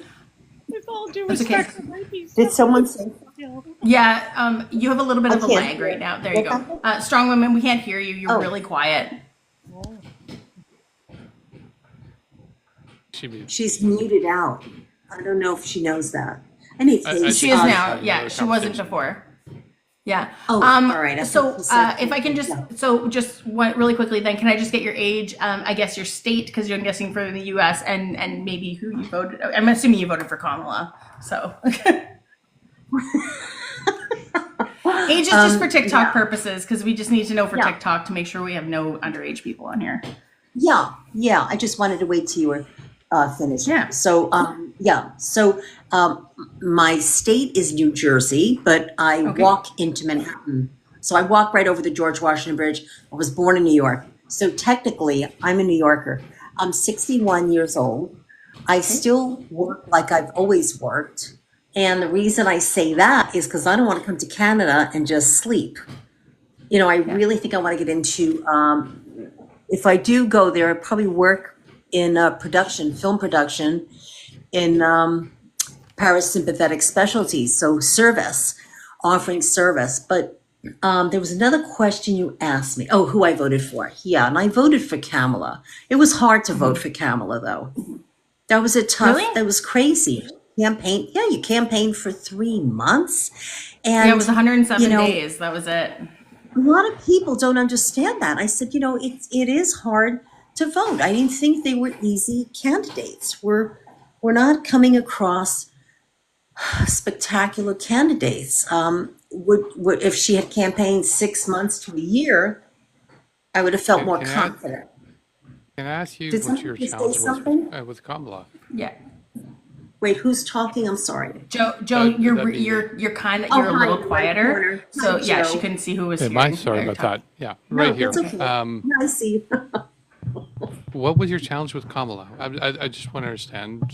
With all due That's okay. respect, it might be Did someone say? Yeah, you have a little bit of a can't lag hear. right now. There you What go. happened? Strong women, we can't hear you. You're Oh. really quiet. She's muted out. I don't know if she knows that. Anything. She is now. Yeah, she wasn't before. Yeah. Oh, all right. I So, thought you said if I can just, just one really quickly, then can I just get your age? I guess your state, because I'm guessing for the U.S. and maybe who you voted. I'm assuming you voted for Kamala. So. Age is just for TikTok purposes, because we just need to know for TikTok to make sure we have no underage people on here. Yeah. I just wanted to wait till you were finished. Yeah. So, So, my state is New Jersey, but I walk into Manhattan. So I walk right over the George Washington Bridge. I was born in New York. So technically, I'm a New Yorker. I'm 61 years old. I still work like I've always worked. And the reason I say that is because I don't want to come to Canada and just sleep. I really think I want to get into, if I do go there, I probably work in film production in parasympathetic specialties, so offering service. But there was another question you asked me. Oh, who I voted for. Yeah, and I voted for Kamala. It was hard to vote for Kamala, though. That was that was crazy. Campaign. Yeah, you campaigned for 3 months. And it was 107 days. That was it. A lot of people don't understand that. I said, it is hard to vote. I didn't think they were easy candidates. We're not coming across spectacular candidates. Would if she had campaigned 6 months to a year, I would have felt more confident. Can I ask you Did what your somebody say challenge was something? with Kamala? Yeah. Wait, who's talking? I'm sorry. Joe, you're kind of, you're a little quieter. So yeah, she couldn't see who was here. Am sorry about that? Yeah, right here. Okay. I see. What was your challenge with Kamala? I just want to understand,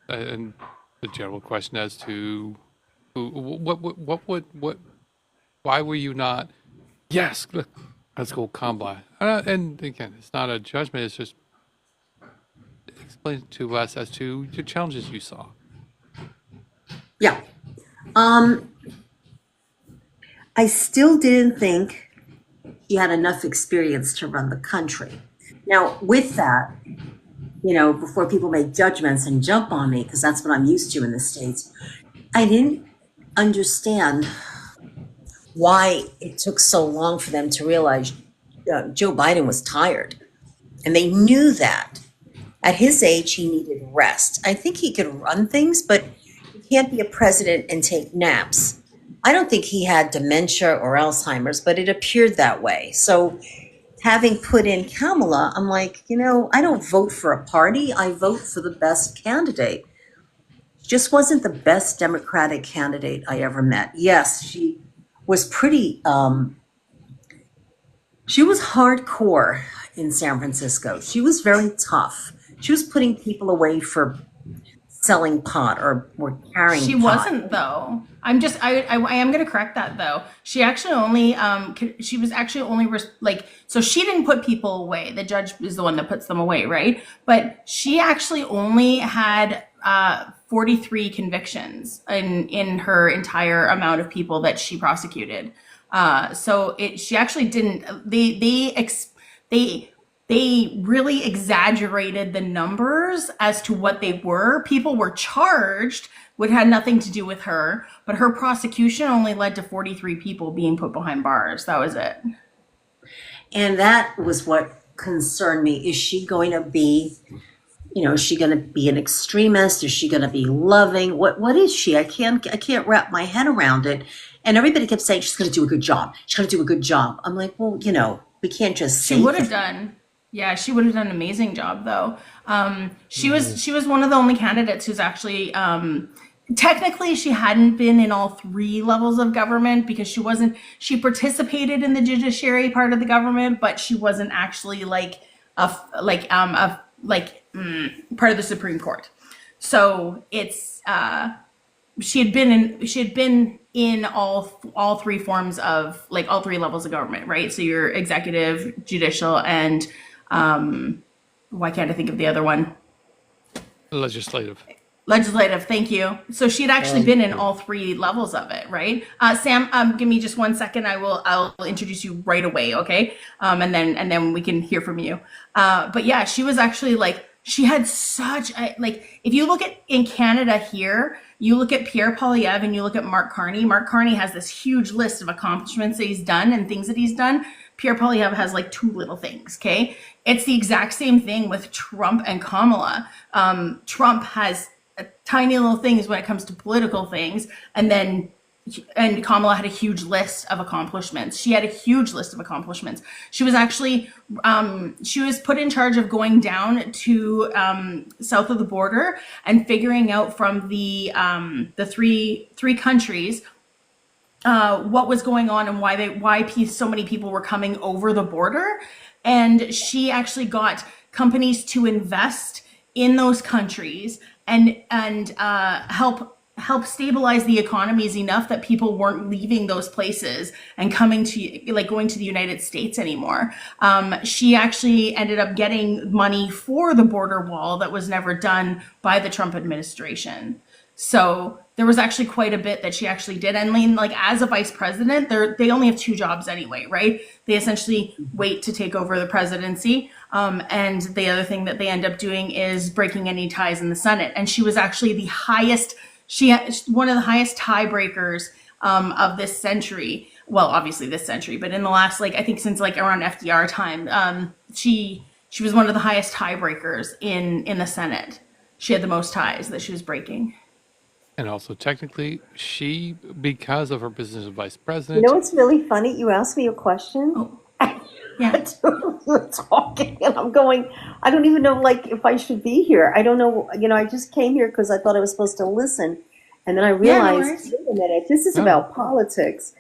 and the general question as to why were you not? Yes, let's go Kamala. And again, it's not a judgment. It's just explain to us as to the challenges you saw. Yeah. I still didn't think he had enough experience to run the country. Now, with that, before people make judgments and jump on me, because that's what I'm used to in the States, I didn't understand why it took so long for them to realize Joe Biden was tired. And they knew that. At his age, he needed rest. I think he could run things, but he can't be a president and take naps. I don't think he had dementia or Alzheimer's, but it appeared that way. So having put in Kamala, I'm like, I don't vote for a party. I vote for the best candidate. Just wasn't the best Democratic candidate I ever met. Yes, she was pretty, she was hardcore in San Francisco. She was very tough. She was putting people away for selling pot or were carrying She pot. wasn't though. I am going to correct that though. She actually only she was actually only so she didn't put people away. The judge is the one that puts them away, right? But she actually only had 43 convictions in her entire amount of people that she prosecuted. So she actually didn't. They really exaggerated the numbers as to what they were. People were charged, which had nothing to do with her, but her prosecution only led to 43 people being put behind bars. That was it. And that was what concerned me. Is she going to be, is she going to be an extremist? Is she going to be loving? What is she? I can't wrap my head around it. And everybody kept saying she's going to do a good job. She's going to do a good job. I'm like, well, we can't just say. She would have done. Yeah, she would have done an amazing job though. She was one of the only candidates who's actually technically she hadn't been in all 3 levels of government because she participated in the judiciary part of the government, but she wasn't actually part of the Supreme Court. So it's she had been in all 3 forms of all 3 levels of government, right? So your executive, judicial, and why can't I think of the other one? Legislative. Thank you. So she'd actually been in all 3 levels of it, right? Sam, give me just 1 second. I'll introduce you right away, okay? And then we can hear from you. But yeah, she was actually she had such if you look at in Canada here, you look at Pierre Poilievre and you look at Mark Carney. Mark Carney has this huge list of accomplishments that he's done and things that he's done. Pierre Poilievre has 2 little things, okay? It's the exact same thing with Trump and Kamala. Trump has tiny little things when it comes to political things, and Kamala had a huge list of accomplishments. She had a huge list of accomplishments. She was actually she was put in charge of going down to south of the border and figuring out from the three countries what was going on and why so many people were coming over the border. And she actually got companies to invest in those countries and help stabilize the economies enough that people weren't leaving those places and coming to going to the United States anymore. She actually ended up getting money for the border wall that was never done by the Trump administration. So there was actually quite a bit that she actually did. And as a vice president, they only have 2 jobs anyway, right? They essentially wait to take over the presidency. And the other thing that they end up doing is breaking any ties in the Senate. And she was actually one of the highest tiebreakers of this century. Well, obviously this century, but in the last, I think since around FDR time, she was one of the highest tiebreakers in the Senate. She had the most ties that she was breaking. And also, technically, because of her position as vice president. It's really funny. You asked me a question. Oh, yeah. We're talking, and I'm going. I don't even know if I should be here. I don't know. I just came here because I thought I was supposed to listen, and then I realized, wait a minute, this is about politics.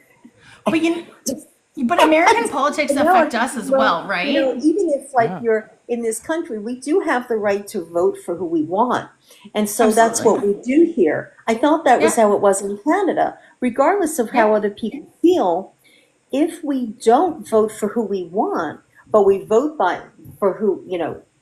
But American politics affect us as well, right? Even if you're in this country, we do have the right to vote for who we want. And so that's what we do here. I thought that was how it was in Canada. Regardless of how other people feel, if we don't vote for who we want, but we vote for who,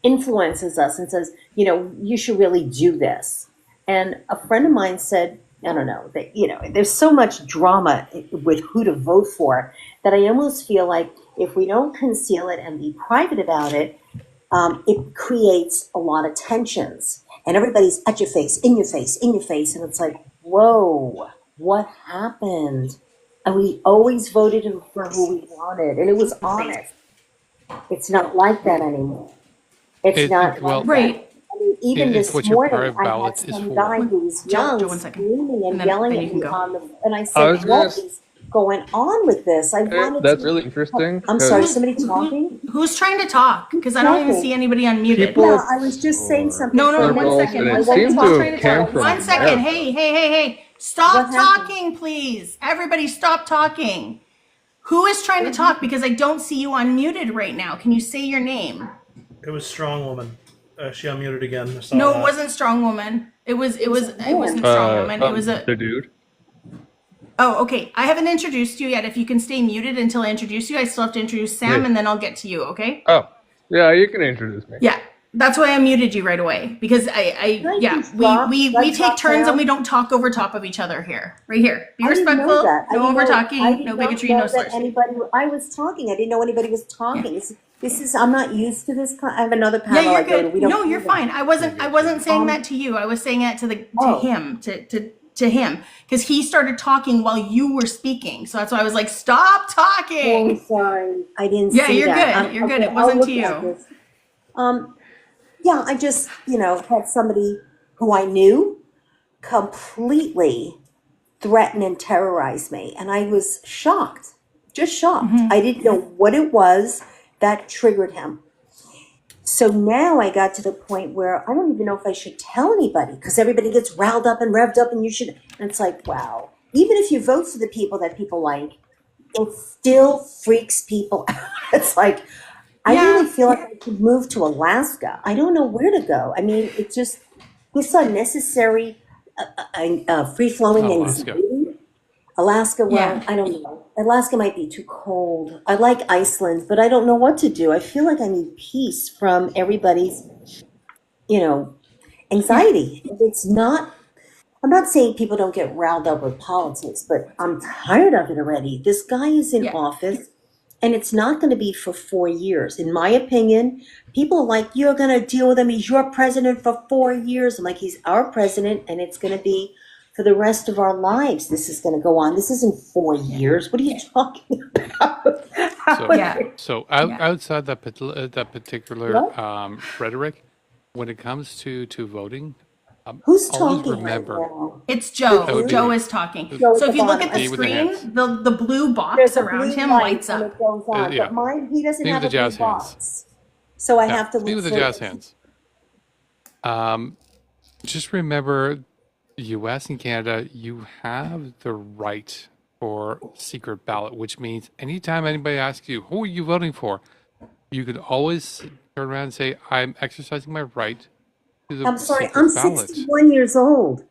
influences us and says, you should really do this. And a friend of mine said, I don't know, that, there's so much drama with who to vote for that I almost feel like if we don't conceal it and be private about it, it creates a lot of tensions. And everybody's at your face, in your face, in your face. And it's like, whoa, what happened? And we always voted for who we wanted. And it was honest. It's not like that anymore. It's not right. I mean, even this morning, I had some guy who was young screaming and yelling at me and I said, what is going on with this? That's really interesting. I'm sorry, somebody talking? Who's trying to talk? Because I don't even see anybody unmuted. I was just saying something. No, 1 second. It seems to have come from 1 second. Hey. Stop talking, please. Everybody stop talking. Who is trying to talk? Because I don't see you unmuted right now. Can you say your name? It was Strong Woman. She unmuted again. I saw No, that. it wasn't strong woman. It wasn't strong woman. It was a the dude. Oh, okay. I haven't introduced you yet. If you can stay muted until I introduce you, I still have to introduce Sam, Yeah. and then I'll get to you. Okay? Oh, yeah, you can introduce me. Yeah, that's why I muted you right away because we take turns and we don't talk over top of each other here. Right here, be I didn't know respectful. that. No over talking. No bigotry. No slurs. I was talking. I didn't know anybody was talking. This is. I'm not used to this. I have another Yeah, panel. you're I go to. good. We don't. No, do you're that. fine. I wasn't saying that to you. I was saying that to him to him because he started talking while you were speaking. So that's why I was like, stop talking. Oh, sorry. I didn't Yeah, see you're that. good. You're good. Okay, It wasn't I'll to look at you. this. Yeah, I just, had somebody who I knew completely threaten and terrorize me. And I was shocked, just shocked. I didn't know what it was that triggered him. So now I got to the point where I don't even know if I should tell anybody because everybody gets riled up and revved up and you should. And it's like, wow. Even if you vote for the people that people like, it still freaks people out. It's like, I really feel like I could move to Alaska. I don't know where to go. I mean, it's just this unnecessary, free-flowing Alaska. anxiety. Alaska, well, Yeah. I don't know. Alaska might be too cold. I like Iceland, but I don't know what to do. I feel like I need peace from everybody's, anxiety. It's not, I'm not saying people don't get riled up with politics, but I'm tired of it already. This guy is in office. And it's not going to be for 4 years. In my opinion, people are like, you're going to deal with him. He's your president for 4 years. I'm like, he's our president, and it's going to be for the rest of our lives. This is going to go on. This isn't 4 years. What are you talking about? Outside that particular rhetoric, when it comes to voting, Who's always talking remember. right now? It's Joe. That would Joe be- is talking. Joe So at if the you look at bottom. the Me with the hands. screen, the blue box There's a around blue him light lights and up. it goes on. Yeah. But mine, he doesn't Me have with a the blue jazz hands. box. So I Yeah, have to me look with the for jazz it. hands. Just remember, U.S. and Canada, you have the right for secret ballot, which means anytime anybody asks you, who are you voting for? You could always turn around and say, I'm exercising my right to the I'm sorry, secret I'm ballot. 61 years old.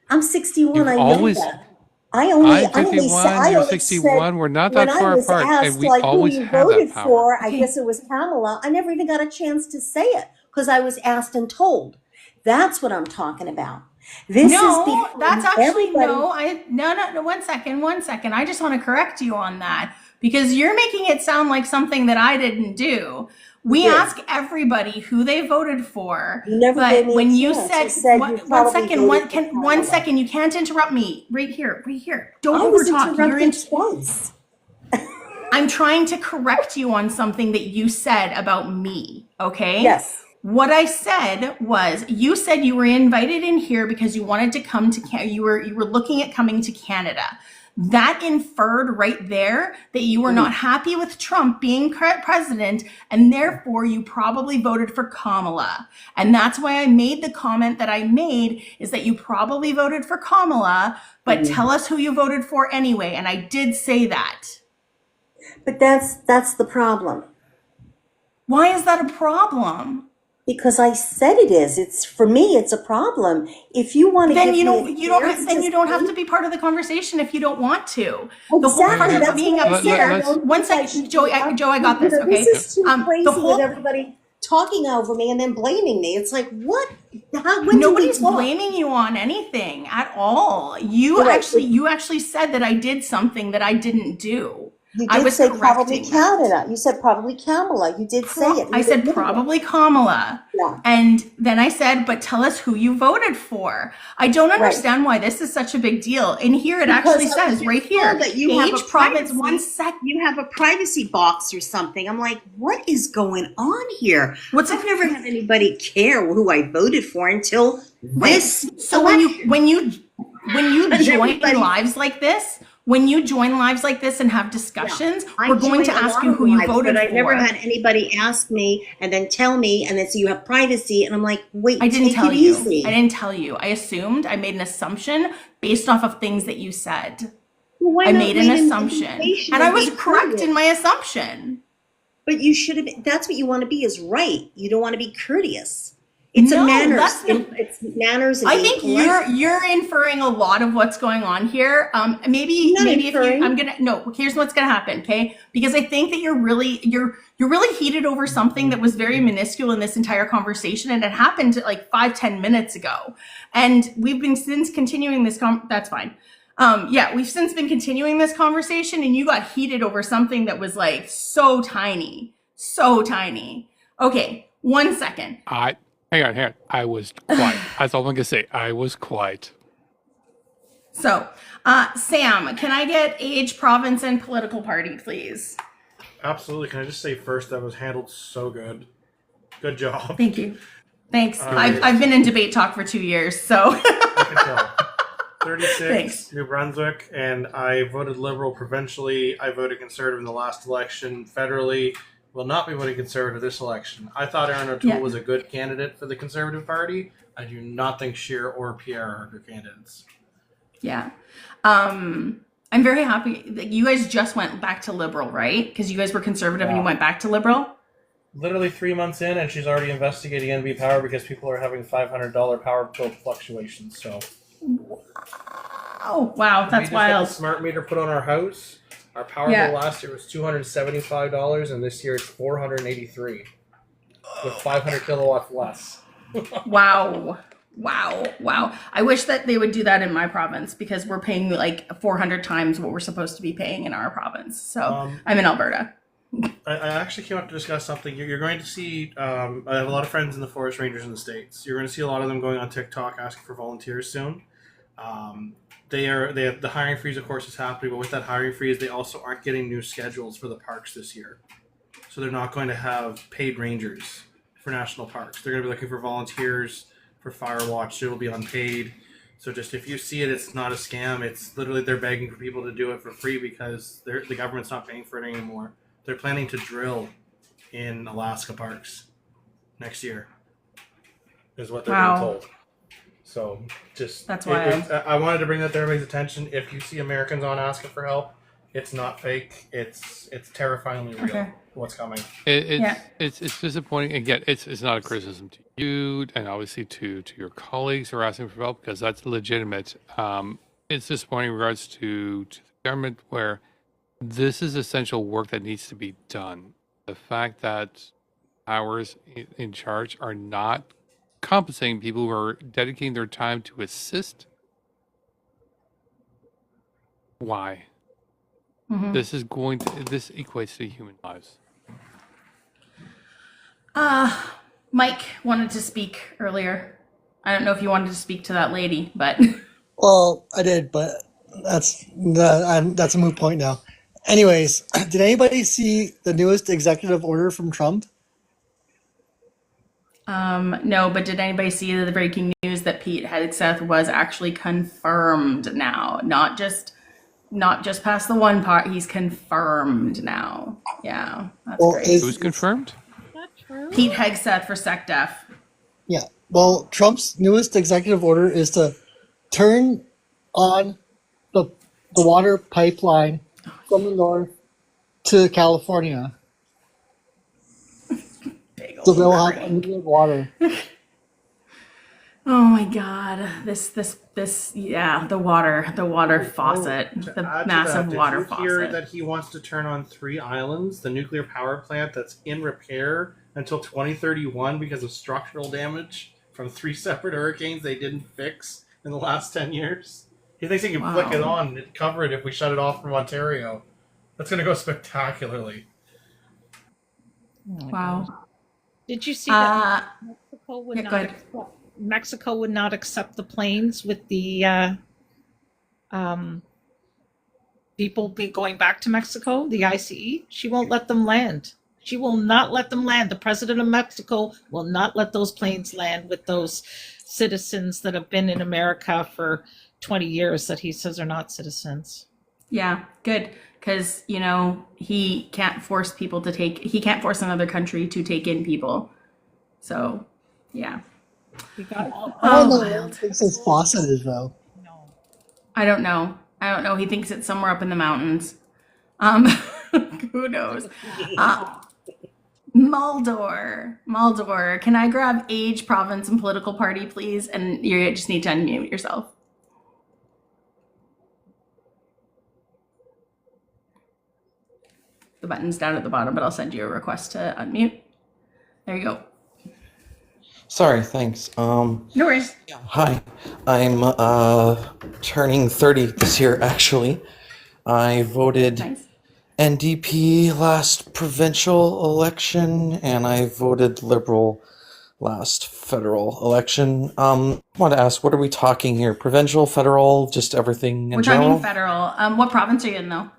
I'm 61. You've I know always, that. I only I'm 51, I you're only 61, said we're not when that I far was apart, and asked we like who always you have that voted power. for, I guess it was Kamala. I never even got a chance to say it because I was asked and told. That's what I'm talking about. This is No, that's actually everybody. no. 1 second, 1 second. I just want to correct you on that because you're making it sound like something that I didn't do. We did. ask everybody who they voted for, You never but gave me when a you chance. said, You said you one probably second, voted for one Kamala. second, you can't interrupt me. Right here. Don't I was overtalk. You're interrupted twice. I'm trying to correct you on something that you said about me, okay? Yes. What I said was you said you were invited in here because you wanted to come to you were looking at coming to Canada. That inferred right there that you were not happy with Trump being president and therefore you probably voted for Kamala. And that's why I made the comment that I made is that you probably voted for Kamala, but tell us who you voted for anyway. And I did say that. But that's the problem. Why is that a problem? Because I said it is. It's for me. It's a problem. If you want to Then give you me don't. a You don't. chance Then to you don't have speak- to be part of the conversation if you don't want to. The whole Exactly. part of That's being what I up said. here. I don't One think I second, should Joe. be up- Joe, I got this. You know, Okay. This is too crazy The whole with everybody talking over me and then blaming me. It's like, what? When nobody's did we talk? blaming you on anything at all. You Right. actually said that I did something that I didn't do. You I did was say probably correcting that. Canada. You said probably Kamala. You did say it. I You said admitted it. probably Kamala. Yeah. And then I said, but tell us who you voted for. I don't Right. understand why this is such a big deal. And here it Because actually I was says right told here, that you have a each province, privacy- 1 sec. You have a privacy box or something. I'm like, what is going on here? I've never had anybody care who I voted for until this. So when you And join everybody- lives like this, and have discussions, I we're going to joined a ask lot you of who you lives, voted but I for. never had anybody ask me and then tell me and then say you have privacy and I'm like, wait, I didn't take tell it you. easy. I didn't tell you. I assumed. I made an assumption based off of things that you said. Well, why I not made an read an assumption, invitation and I and was be correct curious? in my assumption. But you should have. That's what you want to be is right. You don't want to be courteous. It's a No, manners. that's not. It's manners and I being think polite. you're inferring a lot of what's going on here. Maybe I'm not maybe if you inferring. I'm gonna no. Here's what's gonna happen, okay? Because I think that you're really heated over something that was very minuscule in this entire conversation, and it happened like 5-10 minutes ago, and we've been since continuing this. That's fine. Yeah, we've since been continuing this conversation, and you got heated over something that was like so tiny, so tiny. Okay, 1 second. Hang on. I was quiet. That's all I'm gonna say. I was quiet. So, Sam, can I get age, province, and political party, please? Absolutely. Can I just say first that was handled so good. Good job. Thank you. Thanks. I've been in debate talk for 2 years, so. I can tell. 36, Thanks. New Brunswick, and I voted Liberal provincially. I voted Conservative in the last election. Federally, will not be voting Conservative this election. I thought Aaron O'Toole was a good candidate for the Conservative Party. I do not think Scheer or Pierre are good candidates. Yeah. I'm very happy that you guys just went back to Liberal, right? Because you guys were Conservative and you went back to Liberal? Literally 3 months in, and she's already investigating NB Power because people are having $500 power bill fluctuations. So, oh wow, that's wild. We just got the smart meter put on our house. Our power bill last year was $275, and this year it's $483, with 500 kilowatts less. Wow. I wish that they would do that in my province because we're paying like 400 times what we're supposed to be paying in our province. So I'm in Alberta. I actually came up to discuss something. You're going to see, I have a lot of friends in the forest rangers in the States. You're going to see a lot of them going on TikTok asking for volunteers soon. They have the hiring freeze, of course, is happening, but with that hiring freeze, they also aren't getting new schedules for the parks this year. So they're not going to have paid rangers for national parks. They're going to be looking for volunteers for fire watch. It'll be unpaid. So just if you see it, it's not a scam. It's literally they're begging for people to do it for free because the government's not paying for it anymore. They're planning to drill in Alaska parks next year, is what they're being told. So just that's wild. I wanted to bring that to everybody's attention. If you see Americans on asking for help, it's not fake. It's terrifyingly real. What's coming? It's disappointing. Again, it's not a criticism to you, and obviously to your colleagues who are asking for help because that's legitimate. It's disappointing in regards to the government where this is essential work that needs to be done. The fact that powers in charge are not compensating people who are dedicating their time to assist. Why? Mm-hmm. This equates to human lives. Mike wanted to speak earlier. I don't know if you wanted to speak to that lady, but well, I did, but that's a moot point now. Anyways, did anybody see the newest executive order from Trump? No, but did anybody see the breaking news that Pete Hegseth was actually confirmed now? Not just past the one part. He's confirmed now. Yeah, that's great. Who's confirmed? Pete Hegseth for SecDef. Yeah. Well, Trump's newest executive order is to turn on the water pipeline from the north to California. So they'll have unlimited water. Oh my God! This yeah, the water faucet, the massive water faucet. Did you hear that he wants to turn on 3 islands, the nuclear power plant that's in repair until 2031 because of structural damage from 3 separate hurricanes they didn't fix in the last 10 years? He thinks he can flick it on and cover it if we shut it off from Ontario. That's going to go spectacularly. Wow. Did you see that Mexico would not accept the planes with the people going back to Mexico, the ICE? She won't let them land. She will not let them land. The president of Mexico will not let those planes land with those citizens that have been in America for 20 years that he says are not citizens. Yeah, good. Because, he can't force another country to take in people. So, yeah. I don't know what he thinks his faucet is, though. I don't know. He thinks it's somewhere up in the mountains. Who knows? Maldor, can I grab age, province, and political party, please? And you just need to unmute yourself. The button's down at the bottom, but I'll send you a request to unmute. There you go. Sorry, thanks. No worries. Hi, I'm turning 30 this year, actually. I voted NDP last provincial election, and I voted Liberal last federal election. I want to ask, what are we talking here? Provincial, federal, just everything in We're general? talking federal. What province are you in, though?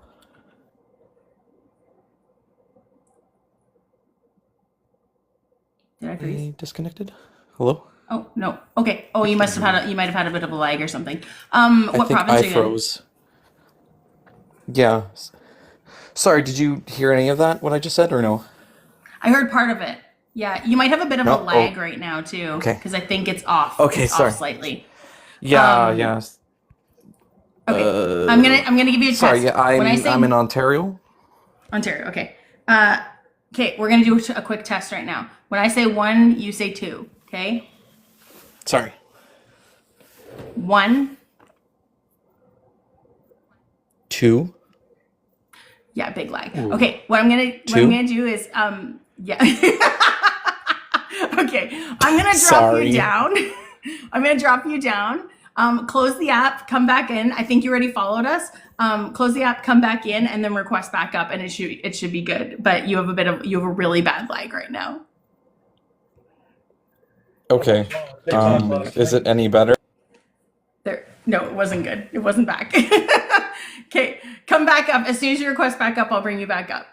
Did I freeze? Disconnected? Hello? Oh, no. Okay. Oh, you might have had a bit of a lag or something. I What think province I are you froze. Yeah. Sorry, did you hear any of that, what I just said, or no? in? I heard part of it. Yeah, you might have a bit of No? a lag Oh. right now too, Okay. because I think it's off. Okay, It's sorry. off slightly. Yeah, yeah. Okay. I'm gonna give you a test. Sorry, yeah, When I say I'm in Ontario. Ontario. Okay. Okay, we're gonna do a quick test right now. When I say 1, you say 2. Okay. Sorry. 1. 2. Yeah, big lag. Ooh. Okay, what I'm gonna do is yeah. Okay, I'm gonna drop Sorry. you down. I'm gonna drop you down. Close the app, come back in. I think you already followed us. Close the app, come back in, and then request back up, and it should be good. But you have a really bad lag right now. Okay. Is it any better? No, it wasn't good. It wasn't back. Okay, come back up. As soon as you request back up, I'll bring you back up.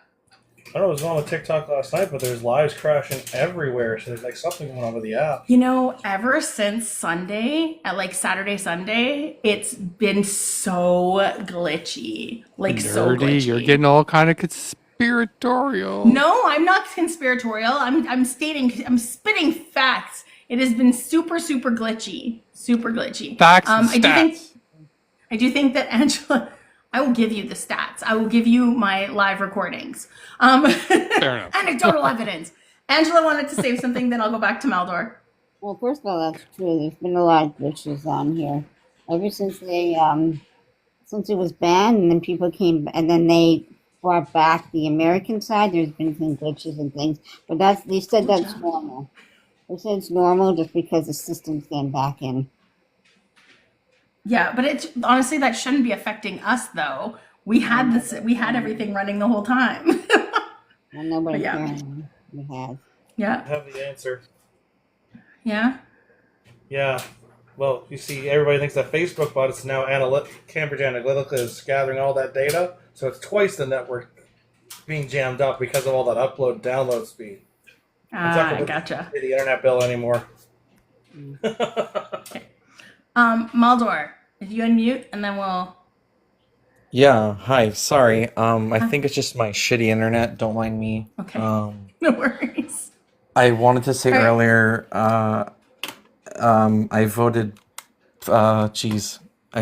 I don't know what was wrong with TikTok last night, but there's lives crashing everywhere. So there's like something going on with the app. You know, ever since Sunday, at like Saturday, Sunday, it's been so glitchy. Like so Nerdy, glitchy. you're getting all kind of conspiratorial. No, I'm not conspiratorial. I'm spitting facts. It has been super glitchy. Super glitchy. Facts and I do think that Angela, I will give you the stats. I will give you my live recordings. Fair enough. Anecdotal evidence. Angela wanted to say something, then I'll go back to Maldor. Well, first of all, that's true. There's been a lot of glitches on here ever since since it was banned, and then people came, and then they brought back the American side. There's been some glitches and things, but they said that's normal. They said it's normal just because the system's getting back in. Yeah, but honestly, that shouldn't be affecting us though. We had everything running the whole time. Well, nobody Yeah. can. We have. Yeah. I have the answer. Yeah. Yeah. Well, you see, everybody thinks that Facebook bot is now Cambridge Analytica is gathering all that data, so it's twice the network being jammed up because of all that upload-download speed. Gotcha. Pay the internet bill anymore. Maldor, if you unmute, and then we'll. Yeah, hi, sorry. I think it's just my shitty internet. Don't mind me. Okay. No worries. I wanted to say All right. earlier, I voted, I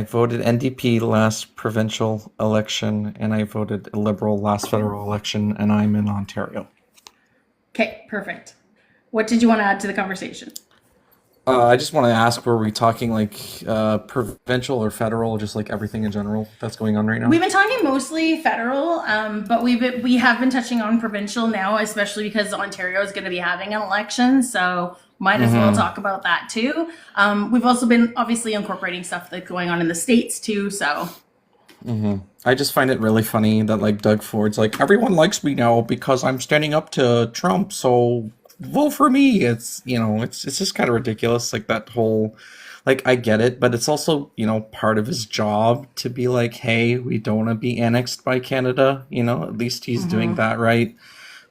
voted NDP last provincial election, and I voted Liberal last federal election, and I'm in Ontario. Okay, perfect. What did you want to add to the conversation? I just want to ask, were we talking like provincial or federal, just like everything in general that's going on right now? We've been talking mostly federal, but we have been touching on provincial now, especially because Ontario is going to be having an election, so might as well talk about that too. We've also been obviously incorporating stuff that's going on in the States too, so. I just find it really funny that like Doug Ford's like, everyone likes me now because I'm standing up to Trump, so vote for me. It's, it's just kind of ridiculous. Like that whole, like, I get it, but it's also, part of his job to be like, hey, we don't want to be annexed by Canada. At least he's doing that right.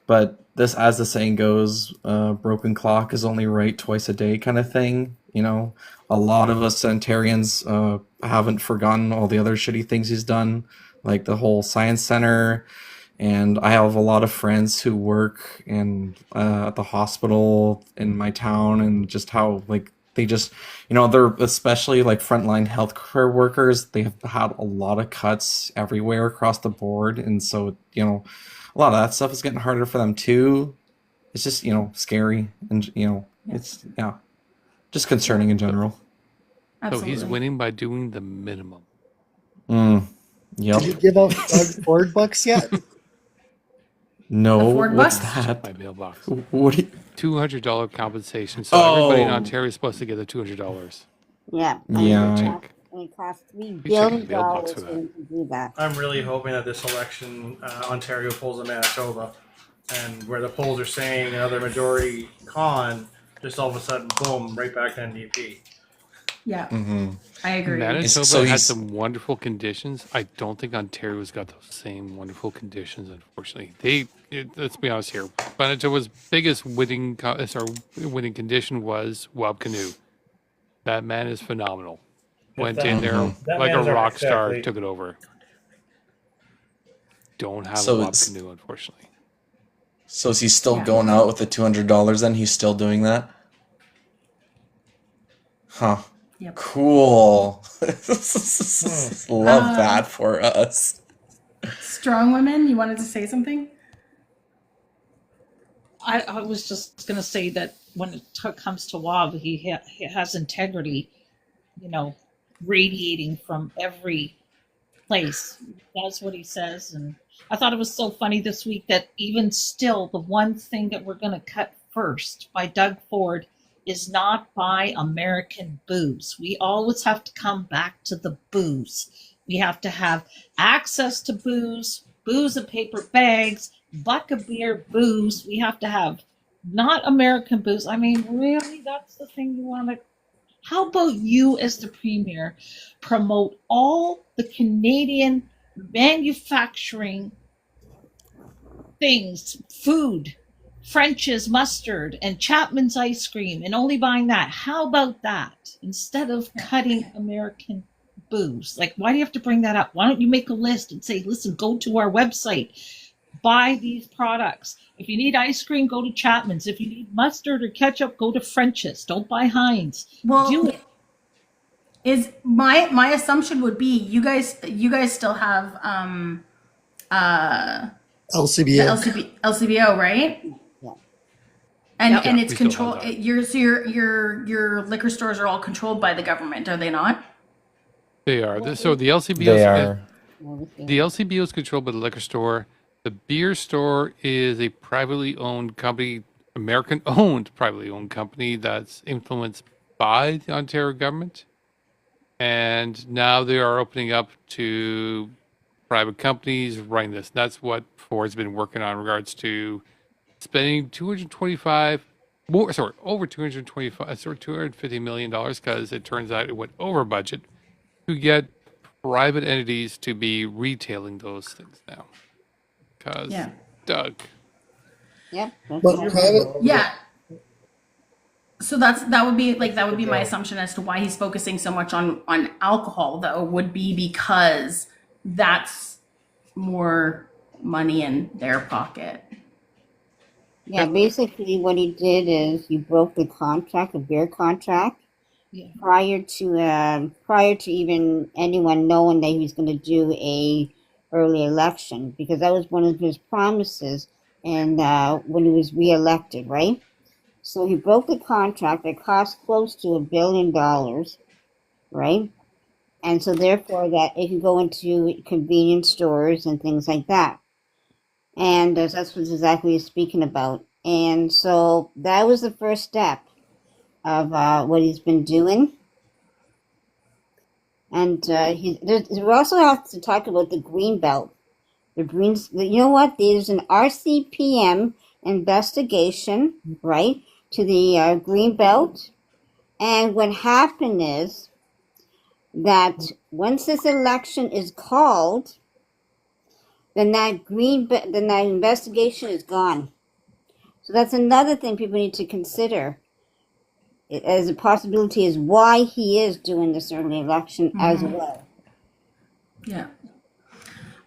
But this, as the saying goes, broken clock is only right twice a day kind of thing. A lot of us Ontarians haven't forgotten all the other shitty things he's done, like the whole science center. And I have a lot of friends who work at the hospital in my town, and just how like they just, they're especially like frontline healthcare workers. They have had a lot of cuts everywhere across the board, and so a lot of that stuff is getting harder for them too. it's just scary, and it's just concerning in general. Absolutely. So he's winning by doing the minimum. Yep. Did you give out Doug Ford bucks yet? No, Ford what's bucks? that? My mailbox. What? $200 compensation. So everybody in Oh, Ontario is supposed to get the $200. Yeah. yeah. And it costs $3 You check my billion mailbox for for that. them to do that. I'm really hoping that this election, Ontario pulls a Manitoba, and where the polls are saying another majority con, just all of a sudden, boom, right back to NDP. Yeah, Mm-hmm. I agree. Manitoba had some wonderful conditions. I don't think Ontario's got those same wonderful conditions, unfortunately. Let's be honest here. Manitoba's biggest winning condition was Wab Canoe. That man is phenomenal. Went in there like a rock star, took it over. Don't have a Wab Canoe, unfortunately. So is he still going out with the $200 then? He's still doing that? Huh. Yep. Cool. Love that for us. Strong women, you wanted to say something? I was just going to say that when it comes to Wab, he has integrity, radiating from every place. He does what he says. And I thought it was so funny this week that even still, the one thing that we're going to cut first by Doug Ford is not buy American booze. We always have to come back to the booze. We have to have access to booze in paper bags, buck of beer booze. We have to have not American booze. I mean, really, that's the thing you want to. How about you, as the premier, promote all the Canadian manufacturing things, food, French's mustard, and Chapman's ice cream, and only buying that? How about that? Instead of cutting American booze. Like, why do you have to bring that up? Why don't you make a list and say, listen, go to our website, buy these products. If you need ice cream, go to Chapman's. If you need mustard or ketchup, go to French's. Don't buy Heinz. Well, do it. Is my assumption would be you guys still have LCBO. LCBO, right? Yeah. And it's we still have control. that. Your liquor stores are all controlled by the government, are they not? They are. So the LCBO. They are. The LCBO is controlled by the liquor store. The beer store is a privately owned company, American-owned privately owned company that's influenced by the Ontario government. And now they are opening up to private companies running this. That's what Ford's been working on in regards to spending over $250 million, because it turns out it went over budget to get private entities to be retailing those things now. Because Doug. Yep. Yeah. So that would be my assumption as to why he's focusing so much on alcohol, though, would be because that's more money in their pocket. Yeah, basically what he did is he broke the beer contract, prior to even anyone knowing that he was going to do a early election, because that was one of his promises, and when he was reelected, right? So he broke the contract that cost close to $1 billion, right? And so therefore that it can go into convenience stores and things like that. And that's what exactly he's speaking about. And so that was the first step of what he's been doing. And we also have to talk about the green belt. You know what? There's an RCPM investigation, right, to the green belt. And what happened is that once this election is called, then that investigation is gone. So that's another thing people need to consider as a possibility, is why he is doing this early election as well. Yeah.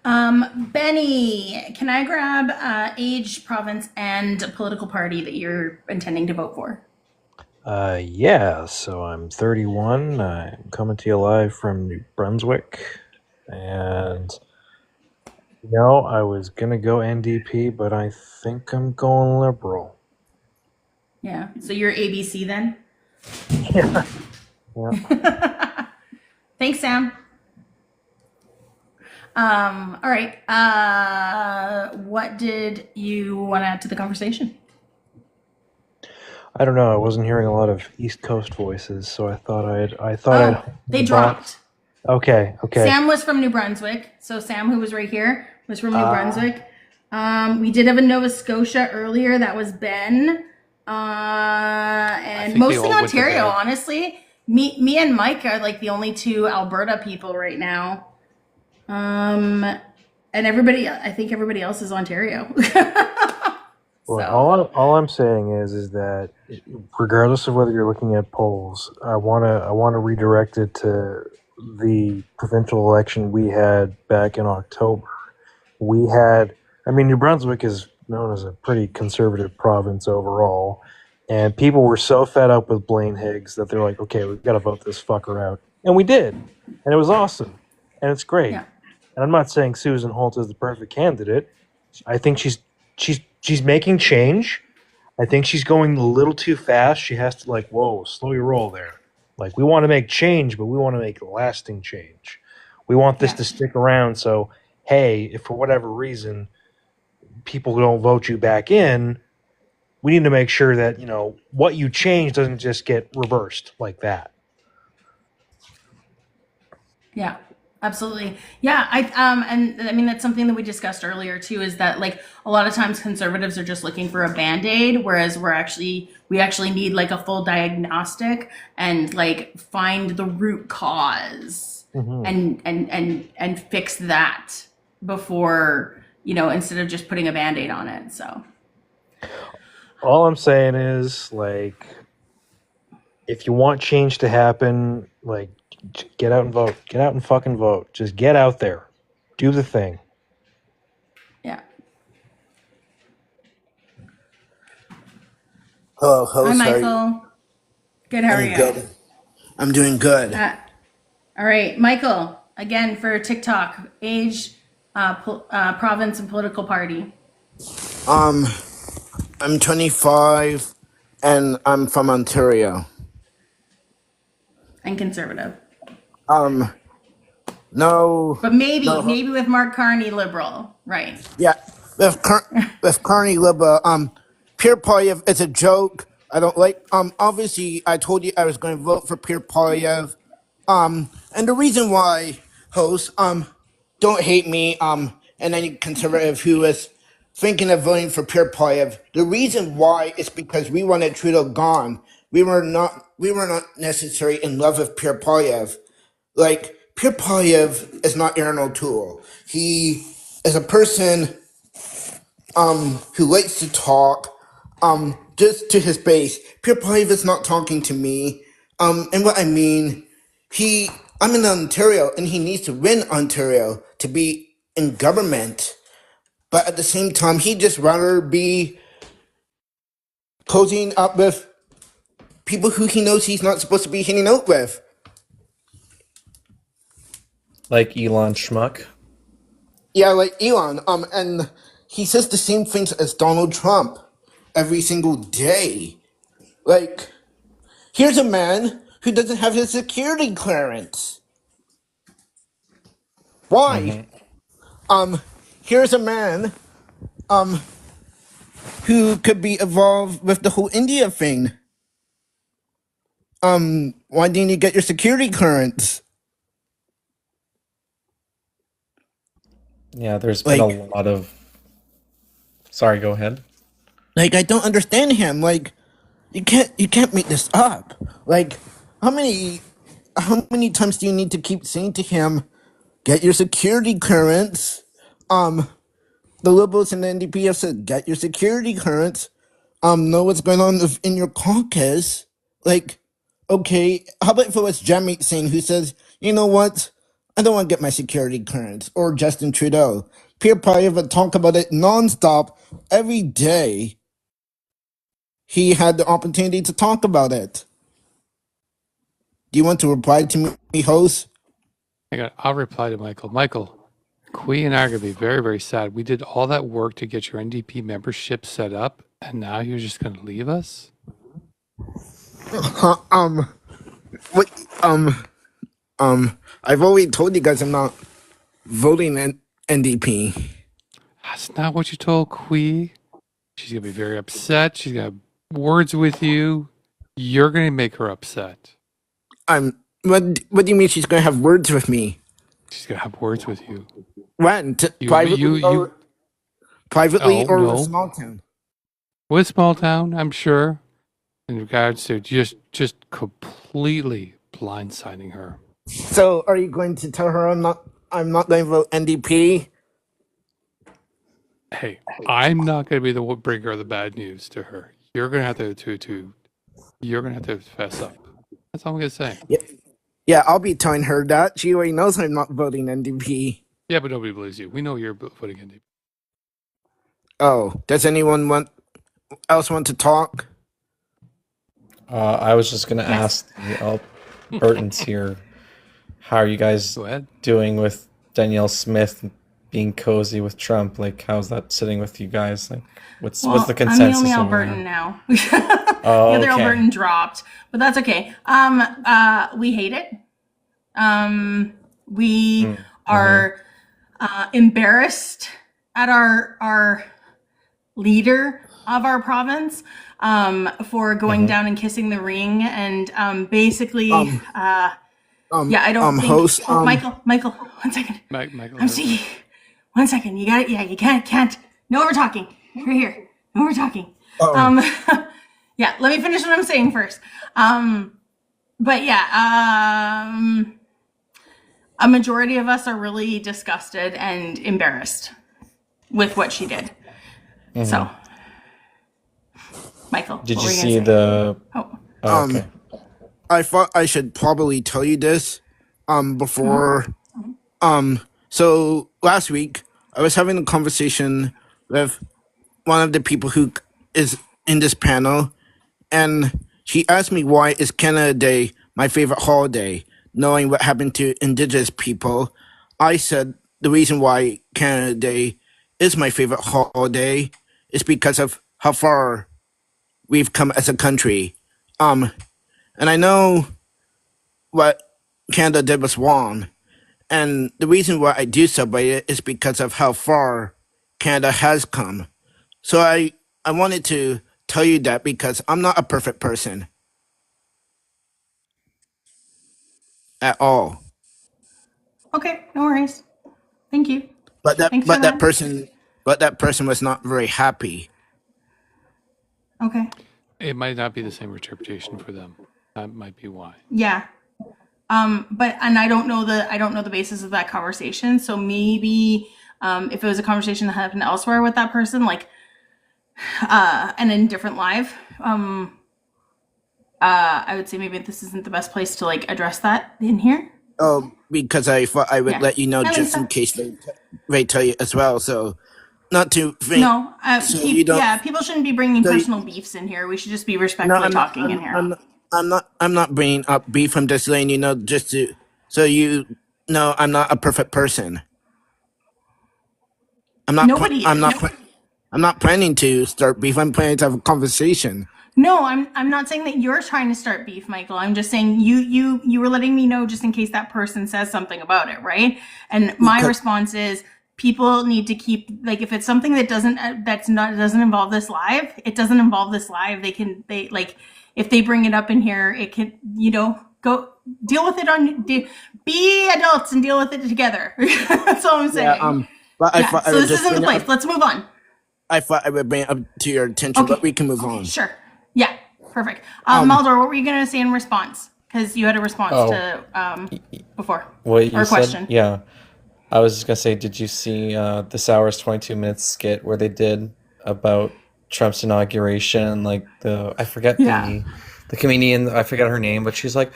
Benny, can I grab age, province, and political party that you're intending to vote for? Yeah, so I'm 31. I'm coming to you live from New Brunswick. And, I was going to go NDP, but I think I'm going Liberal. Yeah. So you're ABC then? Yeah. Yeah. Thanks, Sam. All right. What did you want to add to the conversation? I don't know. I wasn't hearing a lot of East Coast voices, so I thought I'd hold They the box. dropped. Okay. Sam was from New Brunswick. So Sam, who was right here, was from New Brunswick. We did have a Nova Scotia earlier. That was Ben. And think they mostly all went to Ontario, bed. honestly. Me and Mike are like the only two Alberta people right now. And I think everybody else is Ontario. Well, all I'm saying is that regardless of whether you're looking at polls, I wanna redirect it to the provincial election we had back in October. New Brunswick is known as a pretty conservative province overall, and people were so fed up with Blaine Higgs that they're like, okay, we've got to vote this fucker out, and we did, and it was awesome, and it's great. Yeah. And I'm not saying Susan Holt is the perfect candidate. I think she's making change. I think she's going a little too fast. She has to whoa, slow your roll there. Like, we want to make change, but we want to make lasting change. We want this to stick around. So, hey, if for whatever reason people don't vote you back in, we need to make sure that what you change doesn't just get reversed like that. Yeah, absolutely. Yeah, that's something that we discussed earlier too, is that like a lot of times conservatives are just looking for a band-aid, whereas we actually need like a full diagnostic and like find the root cause and fix that before, instead of just putting a band-aid on it. So all I'm saying is, if you want change to happen, get out and vote. Get out and fucking vote. Just get out there. Do the thing. Yeah. Hello, Hi, host. How are you? Michael. Good. How are you? Good. I'm doing good. All right, Michael. Again for TikTok, age, province, and political party. I'm 25, and I'm from Ontario. And conservative. No. But maybe with Mark Carney, liberal, right? Yeah, with Carney Liberal. Pierre Polyev is a joke. I don't like. Obviously, I told you I was going to vote for Pierre Polyev. And the reason why, host, don't hate me, and any conservative who is thinking of voting for Pierre Polyev. The reason why is because we wanted Trudeau gone. We were not necessarily in love with Pierre Polyev. Like, Pierre Polyev is not Aaron O'Toole. He is a person who likes to talk just to his base. Pierre Polyev is not talking to me. And what I mean, I'm in Ontario, and he needs to win Ontario to be in government. But at the same time, he'd just rather be cozying up with people who he knows he's not supposed to be hanging out with. Like Elon Schmuck? Yeah, like Elon. And he says the same things as Donald Trump every single day. Like, here's a man who doesn't have his security clearance. Why? Here's a man, who could be involved with the whole India thing. Why didn't you get your security clearance? Yeah, there's been a lot of... Sorry, go ahead. Like, I don't understand him. Like, you can't make this up. Like, how many times do you need to keep saying to him, get your security clearance? The Liberals and the NDP have said, get your security clearance. Know what's going on in your caucus. Like, okay, how about if it was Jamie Singh who says, you know what? I don't want to get my security clearance. Or Justin Trudeau. Pierre Polyev would talk about it nonstop every day. He had the opportunity to talk about it. Do you want to reply to me, host? I'll reply to Michael. Michael, Queen and I are going to be very, very sad. We did all that work to get your NDP membership set up, and now you're just going to leave us? What? I've already told you guys I'm not voting NDP. That's not what you told Kui. She's gonna be very upset. She's gonna have words with you. You're gonna make her upset. What do you mean she's gonna have words with me? She's gonna have words with you. When? Privately or no. with small town? With small town, I'm sure. In regards to just completely blindsiding her. So are you going to tell her I'm not going to vote NDP? Hey, I'm not going to be the one bringer of the bad news to her. You're going to have you're going to have to fess up. That's all I'm going to say. Yeah, I'll be telling her that. She already knows I'm not voting NDP. Yeah, but nobody believes you. We know you're voting NDP. Oh, does anyone else want to talk? I was just gonna ask the Albertans here, how are you guys doing with Danielle Smith being cozy with Trump? Like, how's that sitting with you guys? Like, what's the consensus? I'm the only Albertan now. The other Albertan dropped, but that's okay. We hate it. We are embarrassed at our leader of our province for going down and kissing the ring and basically I don't think host, Michael, 1 second. Michael, I'm seeing 1 second. You got it. Yeah, you can't. No over talking. Right here. No over talking. Yeah, let me finish what I'm saying first. But yeah, a majority of us are really disgusted and embarrassed with what she did. So, Michael, did you see the? Okay. I thought I should probably tell you this before. So last week I was having a conversation with one of the people who is in this panel, and she asked me why is Canada Day my favorite holiday, knowing what happened to Indigenous people. I said the reason why Canada Day is my favorite holiday is because of how far we've come as a country. And I know what Canada did was wrong. And the reason why I do celebrate it is because of how far Canada has come. So I wanted to tell you that because I'm not a perfect person. At all. Okay, no worries. Thank you. But Thanks that person was not very happy. Okay. It might not be the same interpretation for them. That might be why. Yeah. But I don't know the basis of that conversation. So maybe if it was a conversation that happened elsewhere with that person, like and in different live, I would say maybe this isn't the best place to like address that in here. Oh, because I thought I would let you know just in case they tell you as well. So not to think. No, people shouldn't be bringing personal beefs in here. We should just be respectfully talking in here. I'm not bringing up beef. I'm just letting you know, just to so you know, I'm not a perfect person. I'm not planning to start beef. I'm planning to have a conversation. No, I'm not saying that you're trying to start beef, Michael. I'm just saying you were letting me know just in case that person says something about it, right? And my response is people need to keep, like, if it's something that doesn't involve this live, it doesn't involve this live. They like if they bring it up in here, it can, go deal with it be adults and deal with it together. That's all I'm saying. So this isn't the place. Let's move on. I thought I would bring it up to your attention, but we can move on. Sure. Yeah, perfect. Maldor, what were you going to say in response? Because you had a response to before. What you or a said? question. Yeah. I was just going to say, did you see this hour's 22 minutes skit where they did about Trump's inauguration? Like I forget the comedian, I forget her name, but she's like,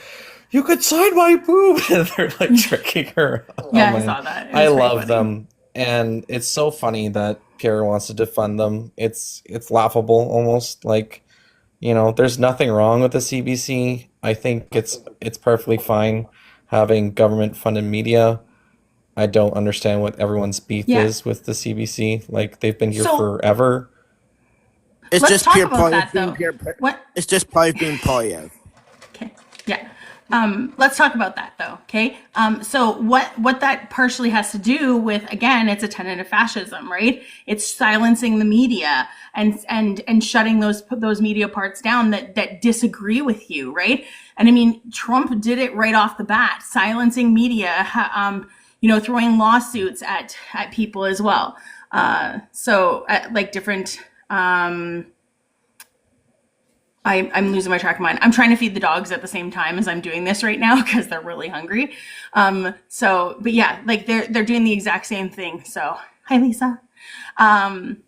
you could sign my boob. And they're like tricking her. Yeah, I saw that. I love them. And it's so funny that Pierre wants to defund them. It's laughable almost. Like, there's nothing wrong with the CBC. I think it's perfectly fine having government funded media. I don't understand what everyone's beef is with the CBC. Like, they've been here forever. It's just pure Polyev. It's just Polyev being Polyev. Yeah. Let's talk about that though. Okay. So what that partially has to do with, again, it's a tenet of fascism, right? It's silencing the media and shutting those media parts down that disagree with you, right? And I mean, Trump did it right off the bat, silencing media, throwing lawsuits at people as well. So like different, I'm losing my track of mind. I'm trying to feed the dogs at the same time as I'm doing this right now because they're really hungry. But yeah, like they're doing the exact same thing. So hi, Lisa.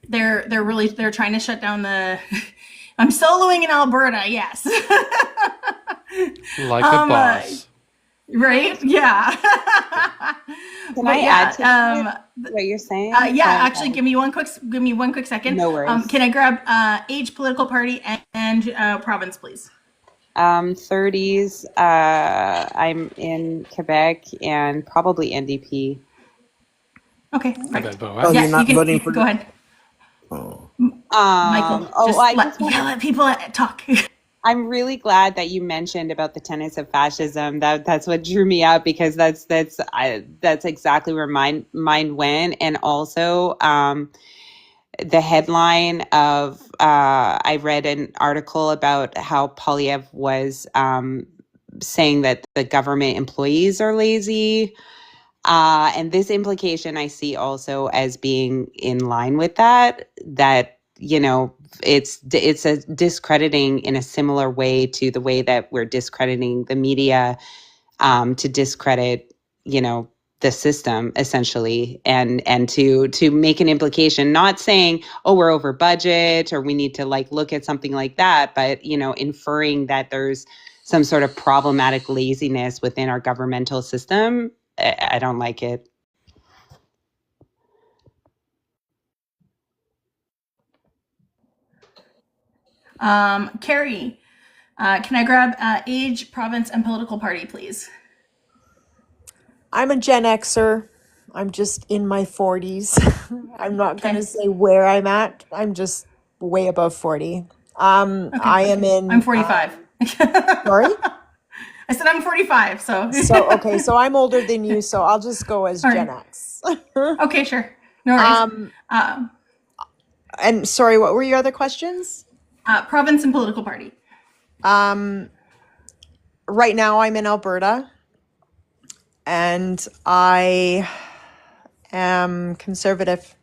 They're trying to shut down the. I'm soloing in Alberta. Yes. Like a boss. Right? Yeah. Can I add to what you're saying? Actually, give me one quick second. No worries. Can I grab age, political party, and province, please? 30s. I'm in Quebec and probably NDP. Okay. You're not voting for. Go ahead. Michael, yell at people talk. I'm really glad that you mentioned about the tenets of fascism. That's what drew me out, because that's exactly where mine went. And also the headline of I read an article about how Polyev was saying that the government employees are lazy. And this implication I see also as being in line with that, it's a discrediting in a similar way to the way that we're discrediting the media to discredit, the system essentially, and to make an implication, not saying, oh, we're over budget or we need to look at something like that, but, inferring that there's some sort of problematic laziness within our governmental system. I don't like it. Carrie, can I grab age, province, and political party, please? I'm a Gen Xer. I'm just in my 40s. I'm not going to say where I'm at. I'm just way above 40. I am in. I'm 45. Sorry? I said I'm 45, so. So I'm older than you, so I'll just go as Gen X. Okay, sure. No worries. And sorry, what were your other questions? Province and political party. Right now I'm in Alberta, and I am conservative.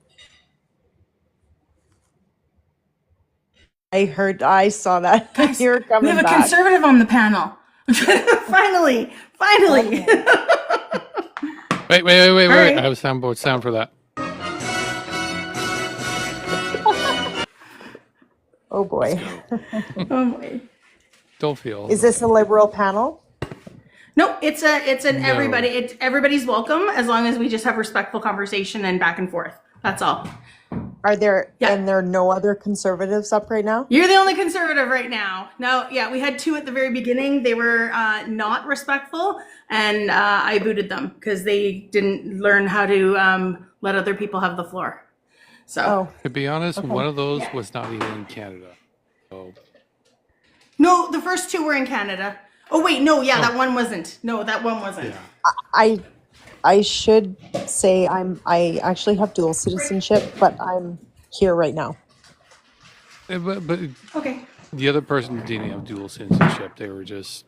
I saw that. Guys, You're coming we have a back. conservative on the panel. Finally. Wait. Right. I have a sound for that. Oh boy. Oh boy. Don't feel. Is this a liberal panel? No, it's an No. everybody. Everybody's welcome as long as we just have respectful conversation and back and forth. That's all. Are there and there are no other conservatives up right now? You're the only conservative right now. No, yeah, we had two at the very beginning. They were not respectful, and I booted them because they didn't learn how to let other people have the floor. So, To be honest, one of those was not even in Canada. So no, the first two were in Canada. Oh wait, no, yeah, that one wasn't. No, that one wasn't. I should say I actually have dual citizenship, but I'm here right now. But Okay. the other person didn't have dual citizenship. They were just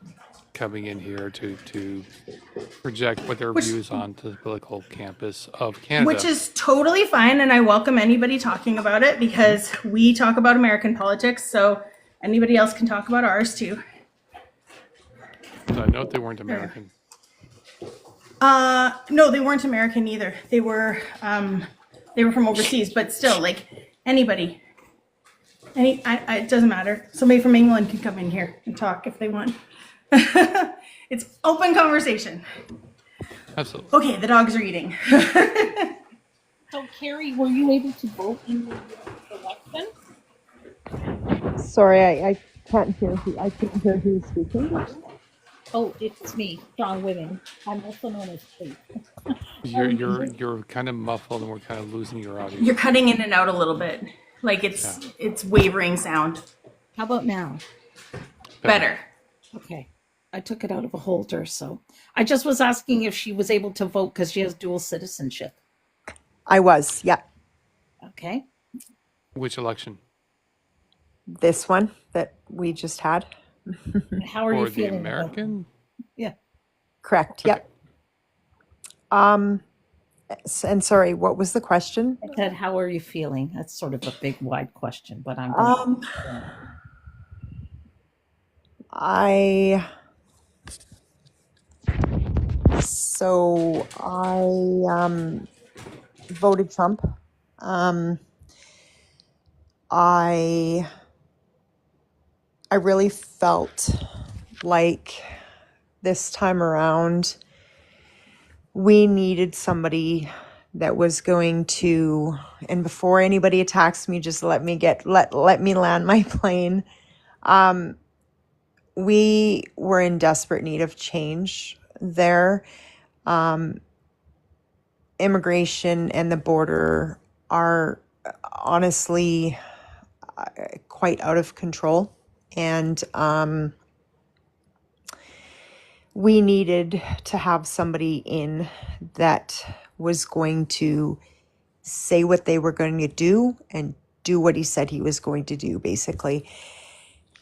coming in here to project what their views onto the political campus of Canada. Which is totally fine, and I welcome anybody talking about it because we talk about American politics, so anybody else can talk about ours too. So I note they weren't American. No, they weren't American either. They were from overseas, but still, like anybody. It doesn't matter. Somebody from England can come in here and talk if they want. It's open conversation. Absolutely. Okay, the dogs are eating. So, Carrie, were you able to vote in the election? Sorry, I can't hear I couldn't hear who's speaking. Oh, it's me, John Whitting. I'm also known as Kate. You're kind of muffled, and we're kind of losing your audio. You're cutting in and out a little bit. Like it's wavering sound. How about now? Better. Okay. I took it out of a holder, so I just was asking if she was able to vote because she has dual citizenship. I was, yeah. Okay. Which election? This one that we just had. How are you For the feeling about American? Yeah. Correct. Yep. And sorry, what was the question? I said, how are you feeling? That's sort of a big, wide question, but I'm going I so I voted Trump. I really felt like this time around we needed somebody that was going to, and before anybody attacks me, just let me land my plane. We were in desperate need of change there. Immigration and the border are honestly quite out of control, and we needed to have somebody in that was going to say what they were going to do and do what he said he was going to do, basically.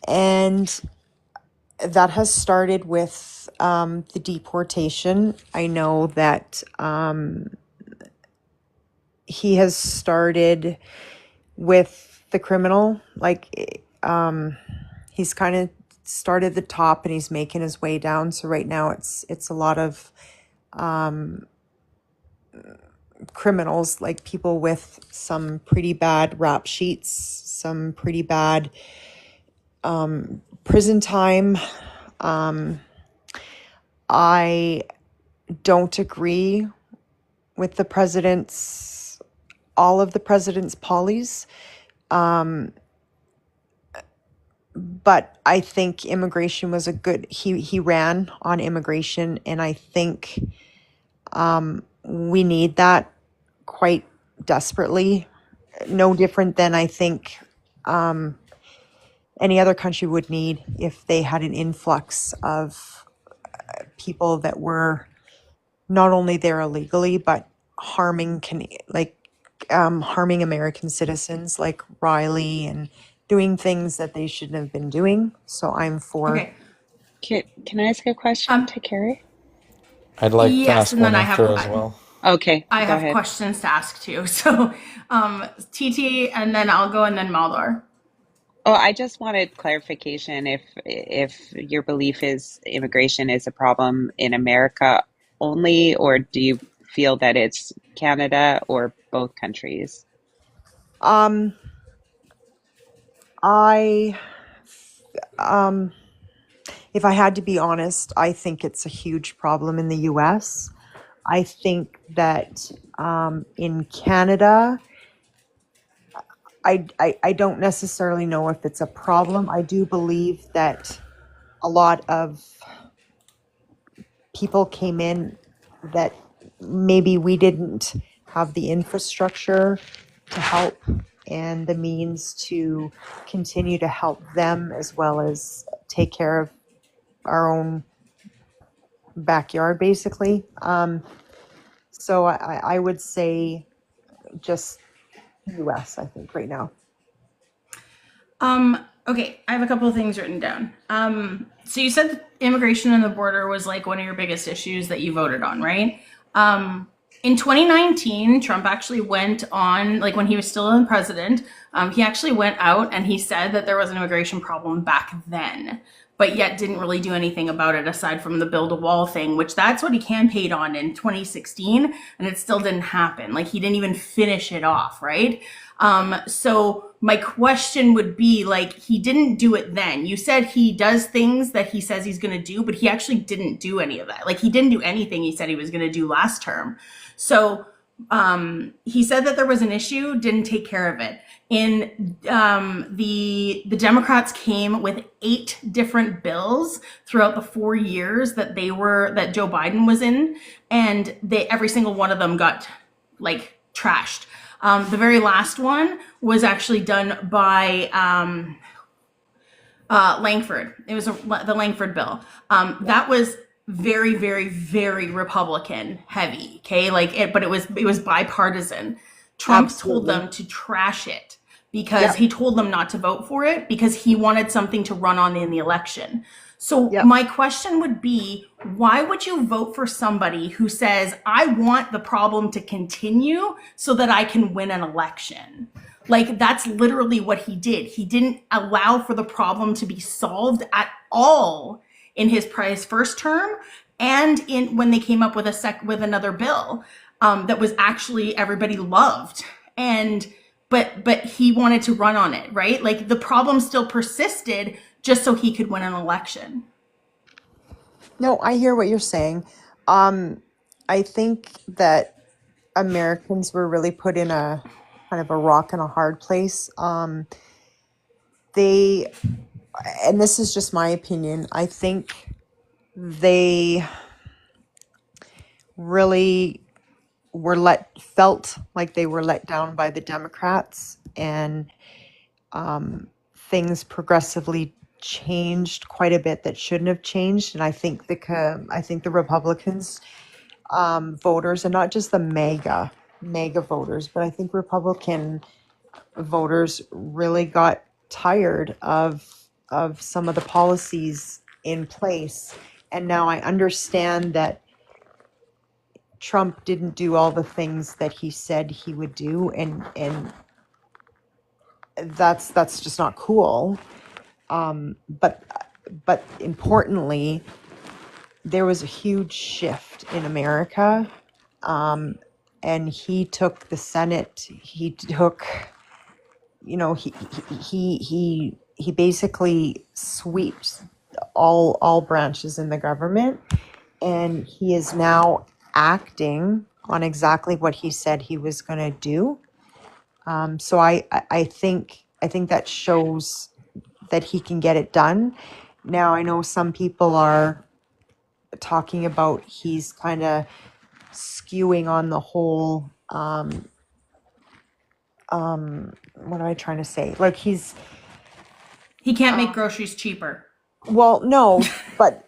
And that has started with the deportation. I know that he has started with the criminal, like he's kind of started at the top and he's making his way down. So right now it's a lot of criminals, like people with some pretty bad rap sheets, some pretty bad prison time. I don't agree with all of the president's policies. But I think immigration was he ran on immigration, and I think we need that quite desperately. No different than I think any other country would need if they had an influx of people that were not only there illegally, but harming American citizens like Riley and doing things that they shouldn't have been doing. So I'm for. Okay. Can I ask a question to Carrie? I'd like to Yes, ask and then one I after have as well. Okay, I go have ahead. questions to ask too. So TT, and then I'll go, and then Maldor. Oh, I just wanted clarification if your belief is immigration is a problem in America only, or do you feel that it's Canada or both countries? I if I had to be honest, I think it's a huge problem in the US. I think that in Canada, I don't necessarily know if it's a problem. I do believe that a lot of people came in that maybe we didn't have the infrastructure to help and the means to continue to help them, as well as take care of our own backyard, basically. So I would say just US, I think, right now. Okay, I have a couple of things written down. So you said immigration and the border was like one of your biggest issues that you voted on, right? In 2019, Trump actually went on, like when he was still the president, he actually went out and he said that there was an immigration problem back then, but yet didn't really do anything about it aside from the build a wall thing, which that's what he campaigned on in 2016, and it still didn't happen. Like he didn't even finish it off, right? So my question would be, like, he didn't do it then. You said he does things that he says he's going to do, but he actually didn't do any of that. Like he didn't do anything he said he was going to do last term. So he said that there was an issue, didn't take care of it. In the Democrats came with 8 different bills throughout the 4 years that Joe Biden was in, and every single one of them got like trashed. The very last one was actually done by Langford. It was the Langford bill. That was very, very, very Republican heavy. Okay, but it was bipartisan. Trump told them to trash it because he told them not to vote for it because he wanted something to run on in the election. So my question would be, why would you vote for somebody who says, I want the problem to continue so that I can win an election? Like, that's literally what he did. He didn't allow for the problem to be solved at all in his first term, and when they came up with another bill that was actually everybody loved. But he wanted to run on it, right? Like, the problem still persisted just so he could win an election. No, I hear what you're saying. I think that Americans were really put in a kind of a rock and a hard place. And this is just my opinion, I think they really felt like they were let down by the Democrats, and things progressively changed quite a bit that shouldn't have changed. And I think the Republicans voters, and not just the mega voters, but I think Republican voters really got tired of some of the policies in place. And now I understand that Trump didn't do all the things that he said he would do, and that's just not cool. But importantly, there was a huge shift in America, and he took the Senate. He took, he basically sweeps all branches in the government, and he is now acting on exactly what he said he was going to do. So I think that shows that he can get it done. Now, I know some people are talking about he's kind of skewing on the whole, what am I trying to say? Like, he can't make groceries cheaper. Well, no, but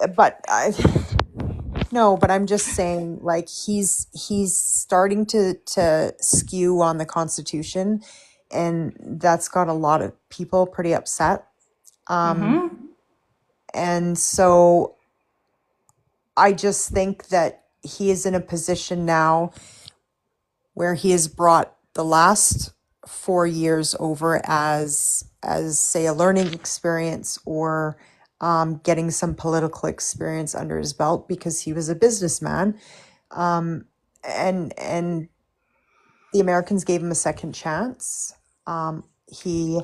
I'm just saying, like, he's starting to skew on the Constitution, and that's got a lot of people pretty upset. And so I just think that he is in a position now where he has brought the last 4 years over as say a learning experience, or getting some political experience under his belt, because he was a businessman, and the Americans gave him a second chance. He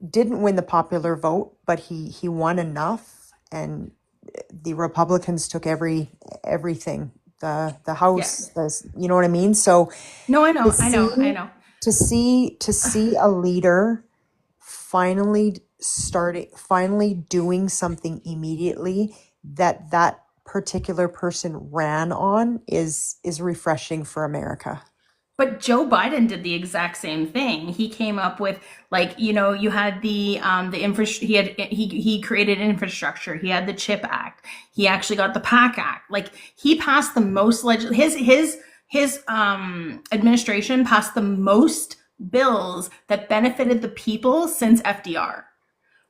didn't win the popular vote, but he won enough, and the Republicans took everything, the House, you know what I mean? So no, I know. To see a leader finally doing something immediately that particular person ran on is refreshing for America. But Joe Biden did the exact same thing. He came up with, like, you had the he created infrastructure. He had the CHIP Act. He actually got the PAC Act. Like, he passed the most his administration passed the most bills that benefited the people since FDR.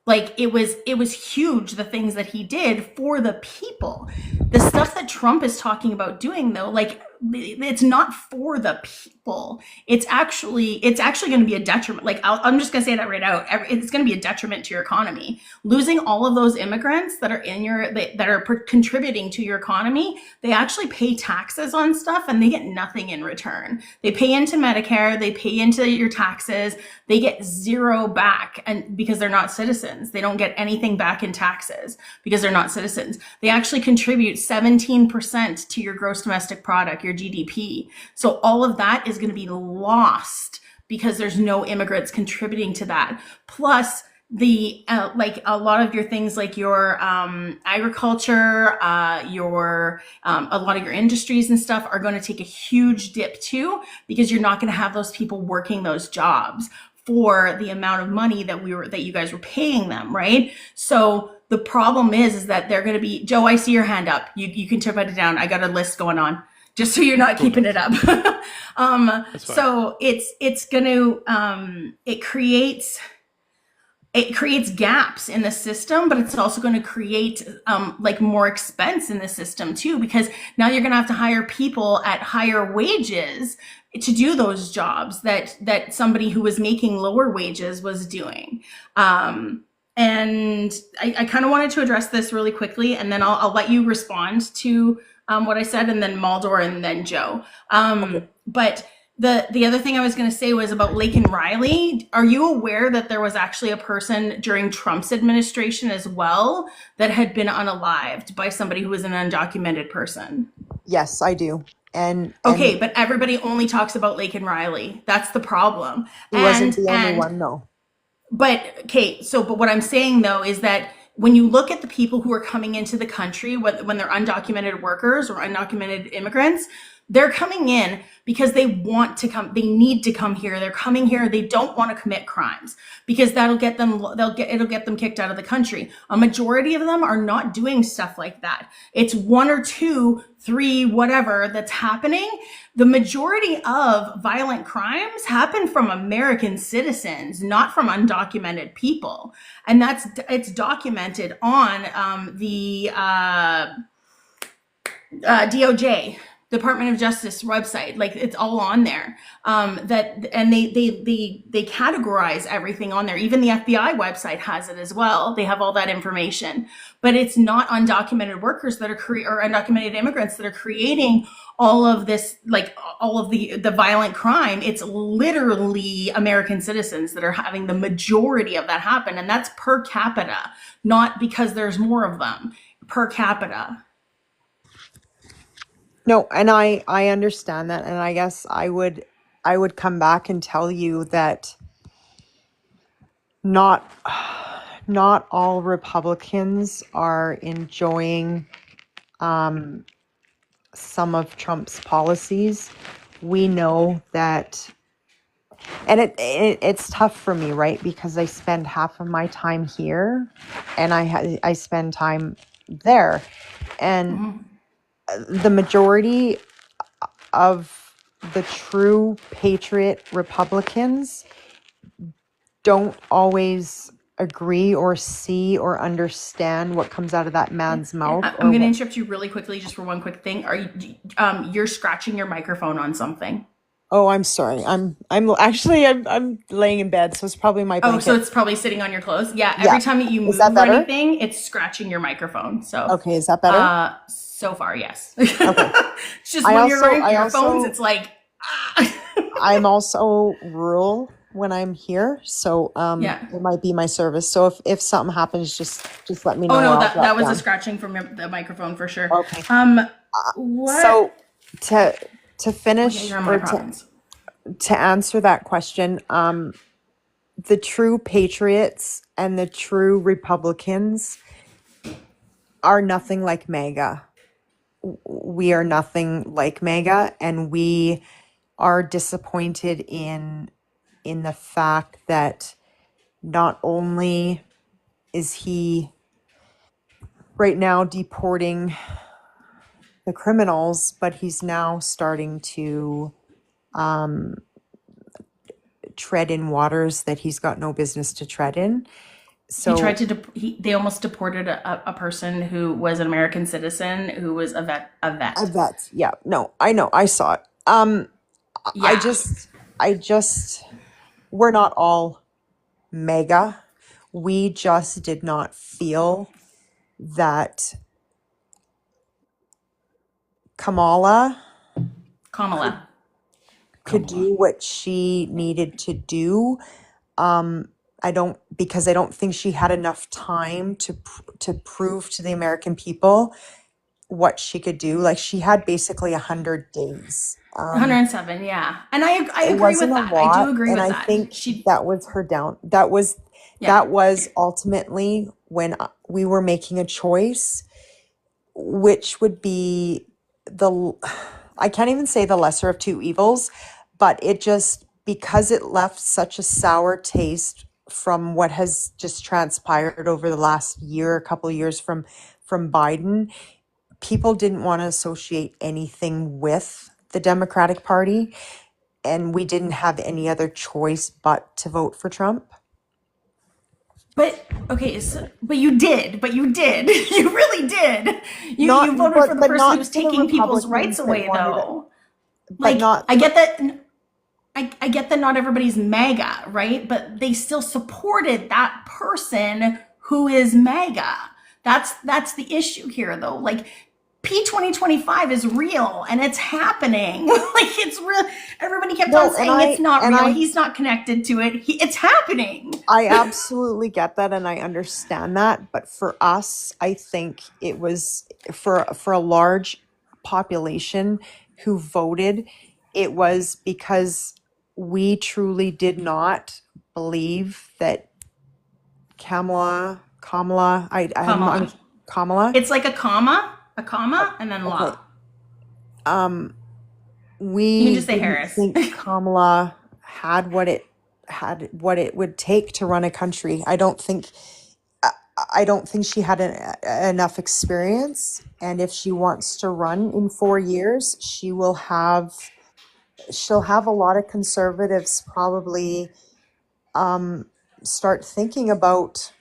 Like, it was huge, the things that he did for the people. The stuff that Trump is talking about doing, though, like, it's not for the people. It's actually going to be a detriment. Like, I'm just going to say that right out. It's going to be a detriment to your economy. Losing all of those immigrants that are that are contributing to your economy, they actually pay taxes on stuff and they get nothing in return. They pay into Medicare, they pay into your taxes, they get zero back, and because they're not citizens. They don't get anything back in taxes because they're not citizens. They actually contribute 17% to your gross domestic product, your GDP. So all of that is going to be lost because there's no immigrants contributing to that. Plus, the like a lot of your things, like your agriculture, a lot of your industries and stuff are going to take a huge dip too, because you're not going to have those people working those jobs. for the amount of money that you guys were paying them, right? So the problem is that they're going to be, Joe, I see your hand up. You can tip it down. I got a list going on, just so you're not keeping it up. So it's going to, it creates gaps in the system, but it's also going to create like more expense in the system too, because now you're going to have to hire people at higher wages to do those jobs that somebody who was making lower wages was doing. And I kind of wanted to address this really quickly, and then I'll let you respond to what I said, and then Maldor, and then Joe. But the other thing I was going to say was about Lake and Riley. Are you aware that there was actually a person during Trump's administration as well that had been unalived by somebody who was an undocumented person? Yes, I do. And okay, but everybody only talks about Lake and Riley. That's the problem. He wasn't the only one, no. But but what I'm saying though is that when you look at the people who are coming into the country, when they're undocumented workers or undocumented immigrants, they're coming in because they want to come. They need to come here. They're coming here. They don't want to commit crimes because it'll get them kicked out of the country. A majority of them are not doing stuff like that. It's 1 or 2, 3, whatever that's happening. The majority of violent crimes happen from American citizens, not from undocumented people. And it's documented on the DOJ, Department of Justice website. Like, it's all on there. And they categorize everything on there. Even the FBI website has it as well. They have all that information. But it's not undocumented workers that are or undocumented immigrants that are creating all of this, like all of the violent crime. It's literally American citizens that are having the majority of that happen. And that's per capita, not because there's more of them, per capita. No, and I understand that, and I guess I would come back and tell you that not all Republicans are enjoying some of Trump's policies. We know that, and it's tough for me, right? Because I spend half of my time here, and I spend time there, and the majority of the true patriot Republicans don't always agree or see or understand what comes out of that man's mouth. I'm going to interrupt you really quickly just for one quick thing. You're scratching your microphone on something. Oh, I'm sorry. I'm laying in bed, so it's probably my blanket. Oh, so it's probably sitting on your clothes. Yeah. Every time you move or anything, it's scratching your microphone. So okay, is that better? So far, yes. Okay. It's just when you're wearing earphones, it's like. I'm also rural when I'm here, so it might be my service. So if something happens, just let me know. Oh no, that was a scratching from the microphone for sure. Okay. What? So to finish or to answer that question, the true patriots and the true Republicans are nothing like MAGA. We are nothing like MAGA, and we are disappointed in the fact that not only is he right now deporting the criminals, but he's now starting to tread in waters that he's got no business to tread in. So he tried to. They almost deported a person who was an American citizen who was a vet. A vet. Yeah. No, I know. I saw it. I just. We're not all mega. We just did not feel that Kamala could do what she needed to do. Because I don't think she had enough time to prove to the American people what she could do. Like, she had basically 100 days. 107, yeah. And I agree with that. I do agree with that. And I think that was her down. That was ultimately when we were making a choice, which would be I can't even say the lesser of two evils, but it just because it left such a sour taste from what has just transpired over the last year, a couple of years from Biden, people didn't want to associate anything with the Democratic Party, and we didn't have any other choice but to vote for Trump. But okay, but you did. You really did. You voted for the person who's taking people's rights away, though. Like, I get that. I get that not everybody's MAGA, right? But they still supported that person who is MAGA. That's the issue here, though. Like, P2025 is real and it's happening. Like, it's real. Everybody kept on saying it's not real. He's not connected to it. It's happening. I absolutely get that and I understand that. But for us, I think it was for a large population who voted, it was because we truly did not believe that Kamala. It's like a comma, and then law. We you can just say didn't Harris. think Kamala had what it would take to run a country. I don't think she had enough experience, and if she wants to run in 4 years, she'll have a lot of conservatives probably start thinking about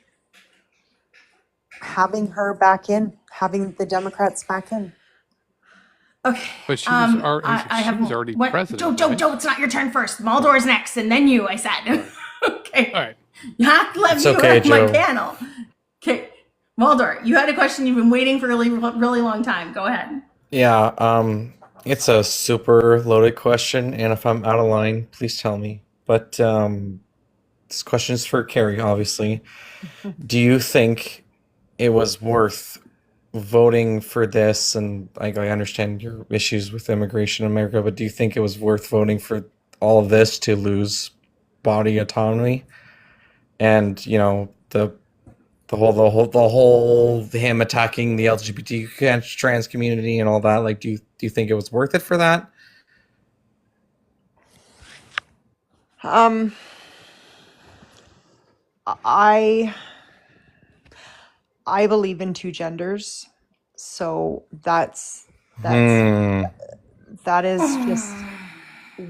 having her back in, having the Democrats back in. Okay. But she was already president. Joe, it's not your turn first. Maldor's next, and then you, I said. Okay. All right. You have to let me run my panel. Okay. Maldor, you had a question you've been waiting for a really, really long time. Go ahead. Yeah, it's a super loaded question, and if I'm out of line, please tell me. But this question is for Carrie, obviously. Do you think it was worth voting for this? And I understand your issues with immigration in America, but do you think it was worth voting for all of this to lose body autonomy? And the whole him attacking the LGBT trans community and all that. Like, do you think it was worth it for that? I believe in two genders, so that is just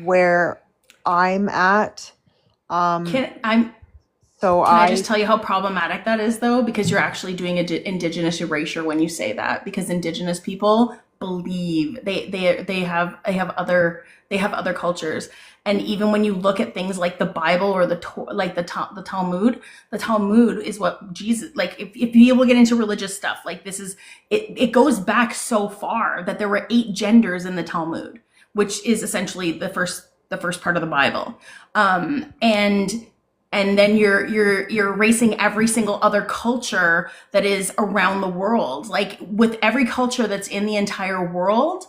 where I'm at. Can I just tell you how problematic that is, though? Because you're actually doing indigenous erasure when you say that. Because indigenous people believe they have other cultures, and even when you look at things like the Bible or the Talmud is what Jesus, like, if people get into religious stuff, like, this is it goes back so far that there were 8 genders in the Talmud, which is essentially the first part of the Bible, and then you're erasing every single other culture that is around the world. Like, with every culture that's in the entire world,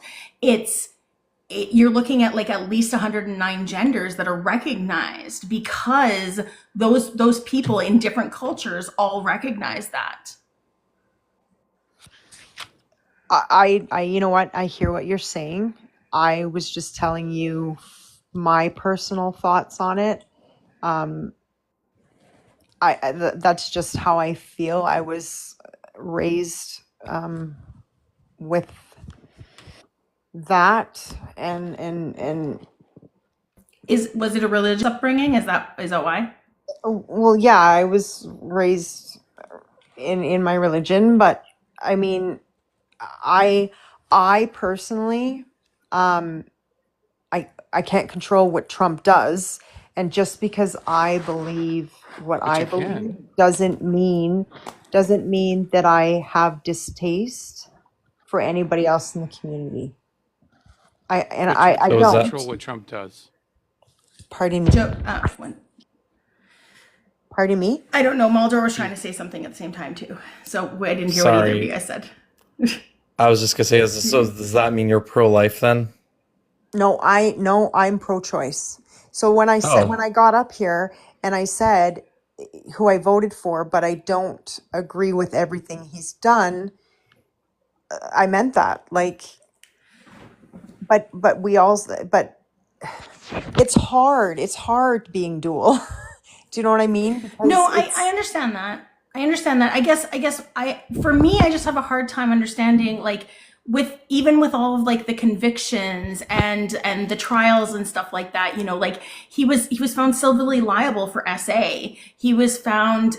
you're looking at like at least 109 genders that are recognized, because those people in different cultures all recognize that. I you know what? I hear what you're saying. I was just telling you my personal thoughts on it. That's just how I feel. I was raised with that, and was it a religious upbringing? Is that why? Well, yeah, I was raised in my religion, but I mean, I personally, I can't control what Trump does, and just because I believe what I believe doesn't mean that I have distaste for anybody else in the community. I don't control what Trump does. Pardon me. Pardon me? I don't know. Maldor was trying to say something at the same time too, so I didn't hear what either of you guys said. I was just gonna say, so does that mean you're pro-life then? No, I'm pro-choice. So when I got up here and I said who I voted for, but I don't agree with everything he's done, I meant that. Like, but it's hard. It's hard being dual. Do you know what I mean? Because No, I understand that. I understand that. For me, I just have a hard time understanding, like, with even with all of like the convictions and the trials and stuff like that, like he was found civilly liable for SA. He was found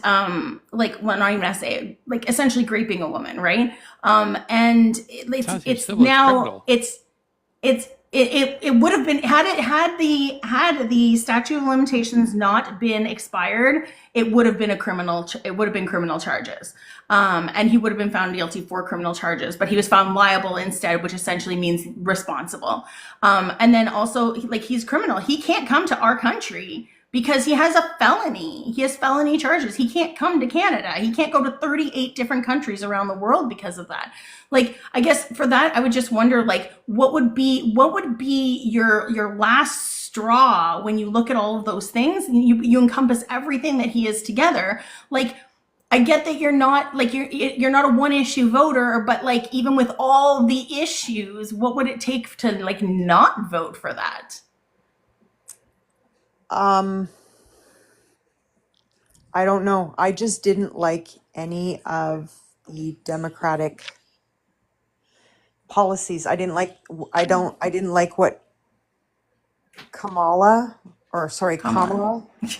like, well, not even SA, like essentially raping a woman, right? And it's now it would have been, had the statute of limitations not been expired, it would have been criminal charges, and he would have been found guilty for criminal charges, but he was found liable instead, which essentially means responsible. And then also, like, he's criminal. He can't come to our country because he has a felony. He has felony charges. He can't come to Canada. He can't go to 38 different countries around the world because of that. Like, I guess for that, I would just wonder, like, what would be your last straw when you look at all of those things and you encompass everything that he is together. Like, I get that you're not a one issue voter, but like, even with all the issues, what would it take to like not vote for that? I don't know. I just didn't like any of the Democratic policies. I didn't like what Kamala. You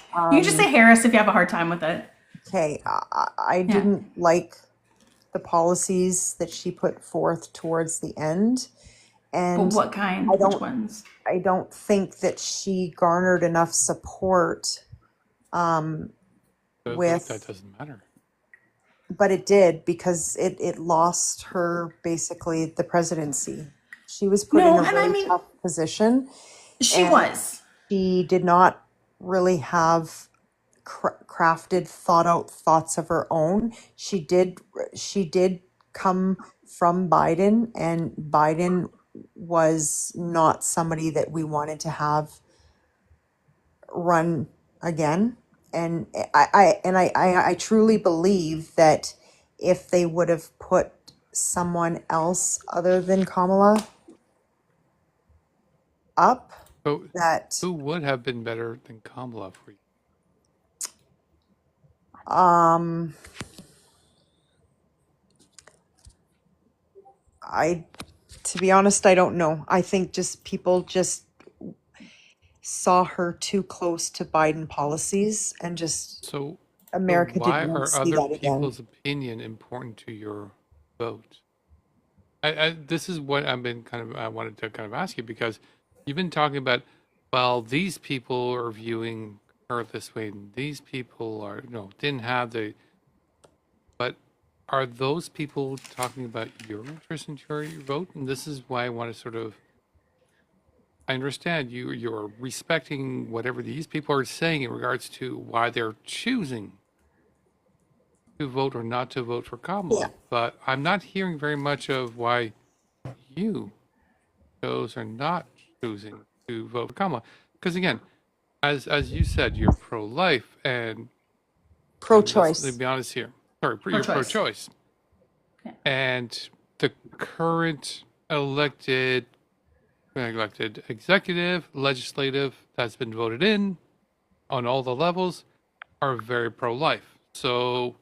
can just say Harris if you have a hard time with it. Okay, I didn't like the policies that she put forth towards the end. And but what kind? Which ones? I don't think that she garnered enough support with that doesn't matter. But it did, because it lost her basically the presidency. She was put in a really tough position. She was. She did not really have crafted, thought out thoughts of her own. She did come from Biden, and Biden was not somebody that we wanted to have run again. And I truly believe that if they would have put someone else other than Kamala up, who would have been better than Kamala for you? To be honest, I don't know. I think just people just saw her too close to Biden policies, and just America didn't want to see that again. Why are other people's opinion important to your vote? This is what I've been I wanted to kind of ask you, because you've been talking about, well, these people are viewing her this way, and these people are, didn't have the. But are those people talking about your interest in your vote? And this is why I want to sort of. I understand you're respecting whatever these people are saying in regards to why they're choosing to vote or not to vote for Kamala, but I'm not hearing very much of why you chose or not choosing to vote for Kamala. Because again, as you said, you're pro-life and pro-choice. Let's be honest here. Sorry, you're pro-choice. Yeah. And the current elected executive, legislative that's been voted in on all the levels are very pro-life. So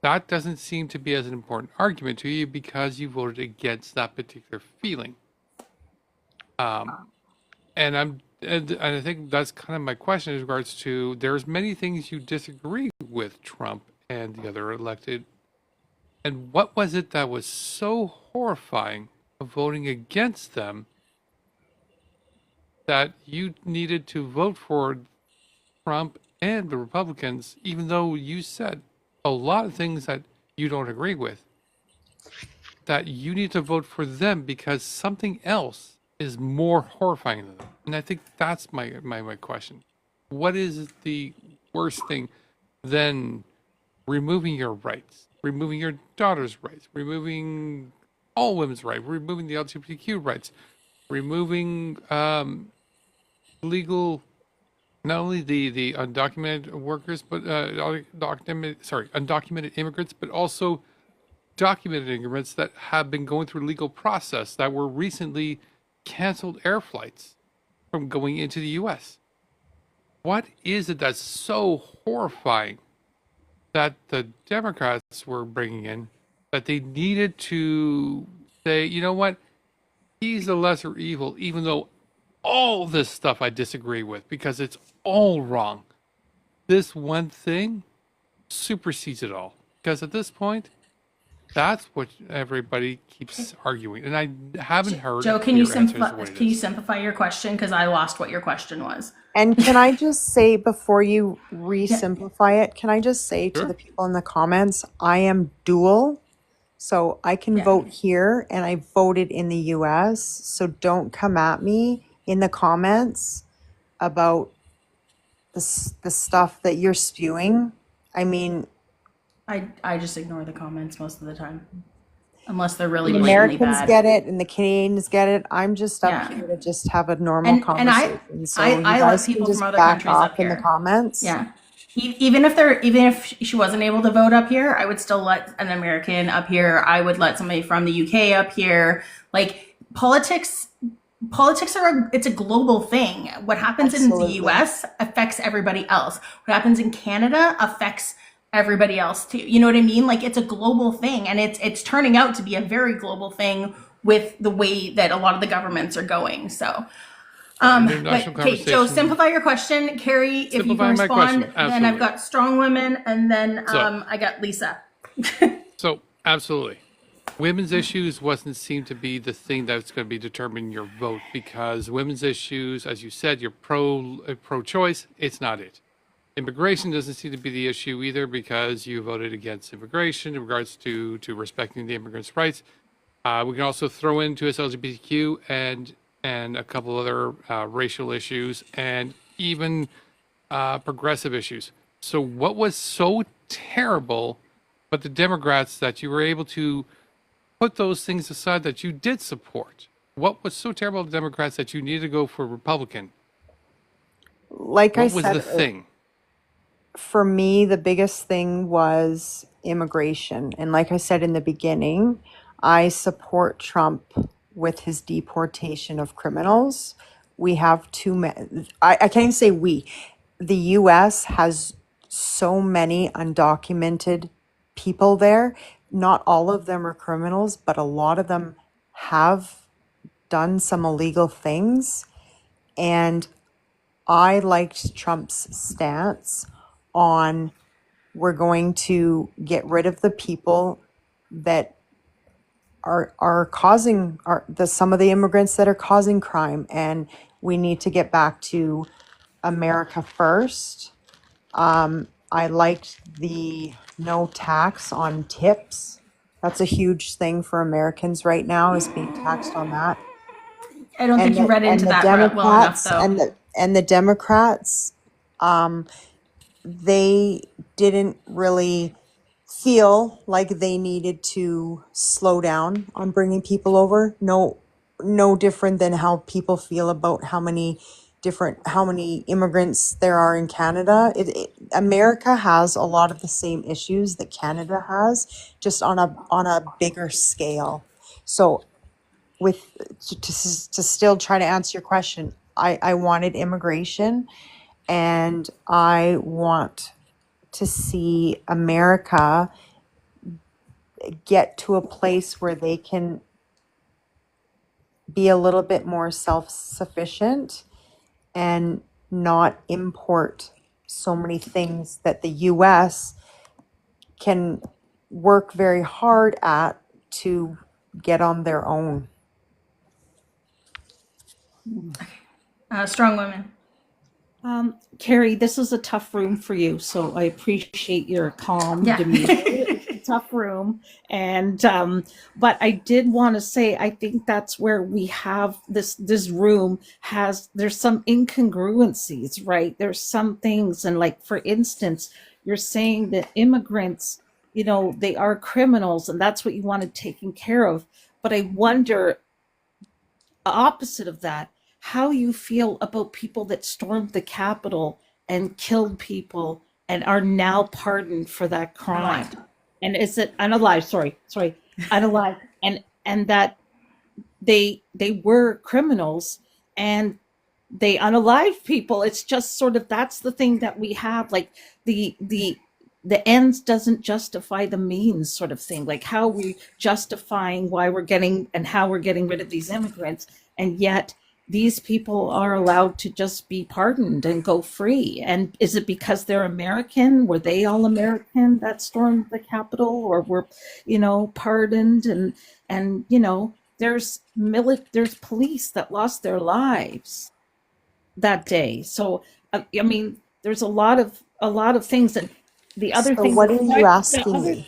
that doesn't seem to be as an important argument to you because you voted against that particular feeling. And I think that's kind of my question in regards to, there's many things you disagree with Trump and the other elected. And what was it that was so horrifying of voting against them that you needed to vote for Trump and the Republicans, even though you said a lot of things that you don't agree with, that you need to vote for them because something else is more horrifying than them? And I think that's my question. What is the worst thing than removing your rights, removing your daughter's rights, removing all women's rights, removing the LGBTQ rights, removing legal, not only the undocumented workers, but undocumented immigrants, but also documented immigrants that have been going through legal process that were recently canceled air flights from going into the U.S. What is it that's so horrifying that the Democrats were bringing in that they needed to say, you know what, he's the lesser evil, even though all this stuff I disagree with because it's all wrong. This one thing supersedes it all. Because at this point, that's what everybody keeps arguing. And I haven't heard Joe, a clear answer to what it can you is. simplify your question? Because I lost what your question was. And can I just say before you re-simplify it, can I just say to Sure. the people in the comments, I am dual. So I can vote here and I voted in the US. So don't come at me in the comments about the stuff that you're spewing. I mean, I just ignore the comments most of the time. Unless they're really the blatantly Americans bad. get it and the Canadians get it. I'm just up Yeah. here to just have a normal And conversation. So I you let guys can people just from other back countries up off in the here. comments. Yeah. Even if she wasn't able to vote up here, I would still let an American up here. I would let somebody from the UK up here. Like politics it's a global thing. What happens in the US affects everybody else. What happens in Canada affects everybody else too. You know what I mean? Like it's a global thing, and it's turning out to be a very global thing with the way that a lot of the governments are going. So International but okay, Joe, conversation. simplify your question. Carrie, if you can Simplify my respond, question, then I've absolutely. got strong women, and then So- I got Lisa. So, absolutely. Women's issues wasn't seem to be the thing that's going to be determining your vote because women's issues, as you said, you're pro-choice. It's not it. Immigration doesn't seem to be the issue either because you voted against immigration in regards to respecting the immigrants' rights. We can also throw into this LGBTQ and a couple other racial issues and even progressive issues. So what was so terrible but the Democrats that you were able to put those things aside that you did support? What was so terrible about the Democrats that you needed to go for Republican? Like What I was said, the thing? for me, the biggest thing was immigration. And like I said in the beginning, I support Trump with his deportation of criminals. We have too many, I can't even say we. The US has so many undocumented people there. Not all of them are criminals, but a lot of them have done some illegal things. And I liked Trump's stance on we're going to get rid of the people that are causing some of the immigrants that are causing crime, and we need to get back to America first. I liked the no tax on tips. That's a huge thing for Americans right now, is being taxed on that. I don't think you read into that well enough, though. And the Democrats, they didn't really feel like they needed to slow down on bringing people over. No different than how people feel about how many immigrants there are in Canada. America has a lot of the same issues that Canada has, just on a bigger scale. So to still try to answer your question, I wanted immigration, and I want to see America get to a place where they can be a little bit more self-sufficient and not import so many things that the US can work very hard at to get on their own. Strong women. Carrie, this is a tough room for you, so I appreciate your calm demeanor. It's a tough room, and but I did want to say I think that's where we have this room there's some incongruencies, right? There's some things, and like for instance, you're saying that immigrants, they are criminals, and that's what you wanted taken care of. But I wonder, opposite of that, how you feel about people that stormed the Capitol and killed people and are now pardoned for that crime. Unalived. And is it unalive? Sorry, unalive, and that they were criminals, and they unalive people. It's just sort of, that's the thing that we have, like the ends doesn't justify the means sort of thing. Like how we justifying why we're getting and how we're getting rid of these immigrants, and yet these people are allowed to just be pardoned and go free. And is it because they're American? Were they all American that stormed the Capitol, or were, pardoned? And there's police that lost their lives that day. So I mean, there's a lot of things. And the other So thing what that are you asking me?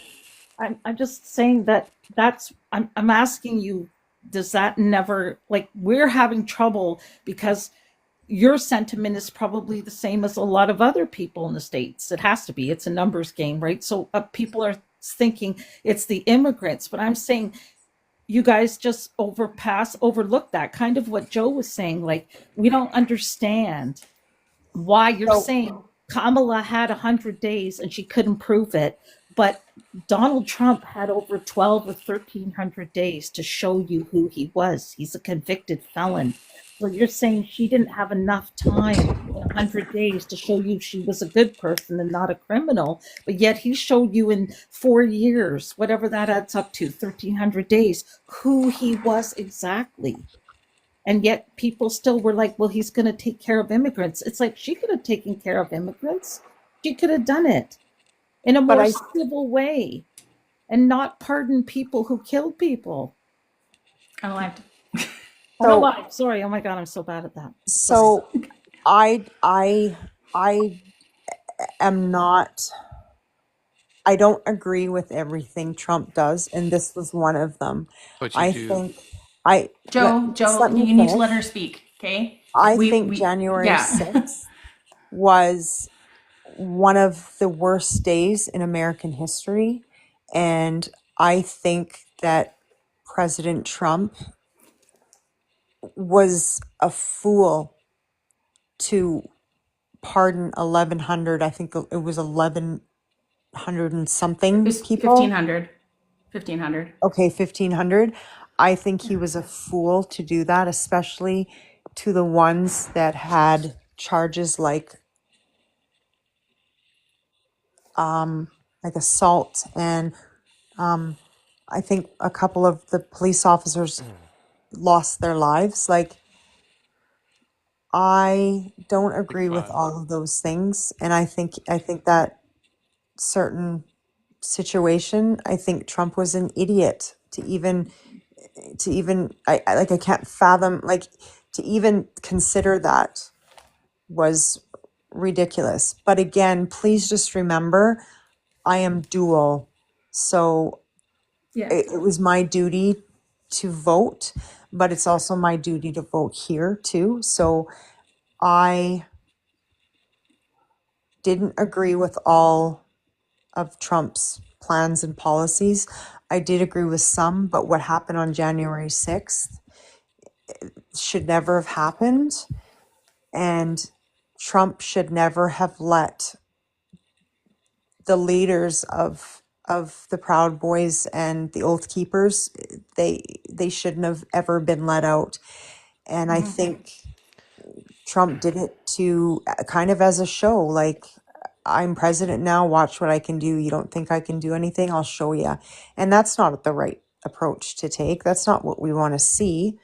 I'm just saying I'm asking you, does that never, like, we're having trouble because your sentiment is probably the same as a lot of other people in the States. It has to be. It's a numbers game, right? So people are thinking it's the immigrants, but I'm saying you guys just overlook that, kind of what Joe was saying. Like, we don't understand why you're saying Kamala had 100 days and she couldn't prove it, but Donald Trump had over 12 or 1,300 days to show you who he was. He's a convicted felon. So you're saying she didn't have enough time in 100 days to show you she was a good person and not a criminal, but yet he showed you in 4 years, whatever that adds up to, 1,300 days, who he was exactly. And yet people still were like, well, he's going to take care of immigrants. It's like, she could have taken care of immigrants. She could have done it in a more civil way and not pardon people who killed people. Unalived. Unalive. Sorry. Oh my God, I'm so bad at that. So I am not, I don't agree with everything Trump does, and this was one of them. But you do. Joe, you need to let her speak, okay? I think January 6th was one of the worst days in American history. And I think that President Trump was a fool to pardon 1,100, I think it was 1,100 and something people. 1,500. 1,500. Okay, 1,500. I think he was a fool to do that, especially to the ones that had charges like assault, and I think a couple of the police officers lost their lives. Like, I don't agree with all of those things, and I think that certain situation, I think Trump was an idiot to even I can't fathom, like, to even consider that was ridiculous. But again, please just remember, I am dual. So it was my duty to vote, but it's also my duty to vote here too. So I didn't agree with all of Trump's plans and policies. I did agree with some, but what happened on January 6th should never have happened. And Trump should never have let the leaders of the Proud Boys and the Oath Keepers, they shouldn't have ever been let out. And I think Trump did it to kind of as a show, like, I'm president now, watch what I can do. You don't think I can do anything? I'll show you. And that's not the right approach to take. That's not what we want to see.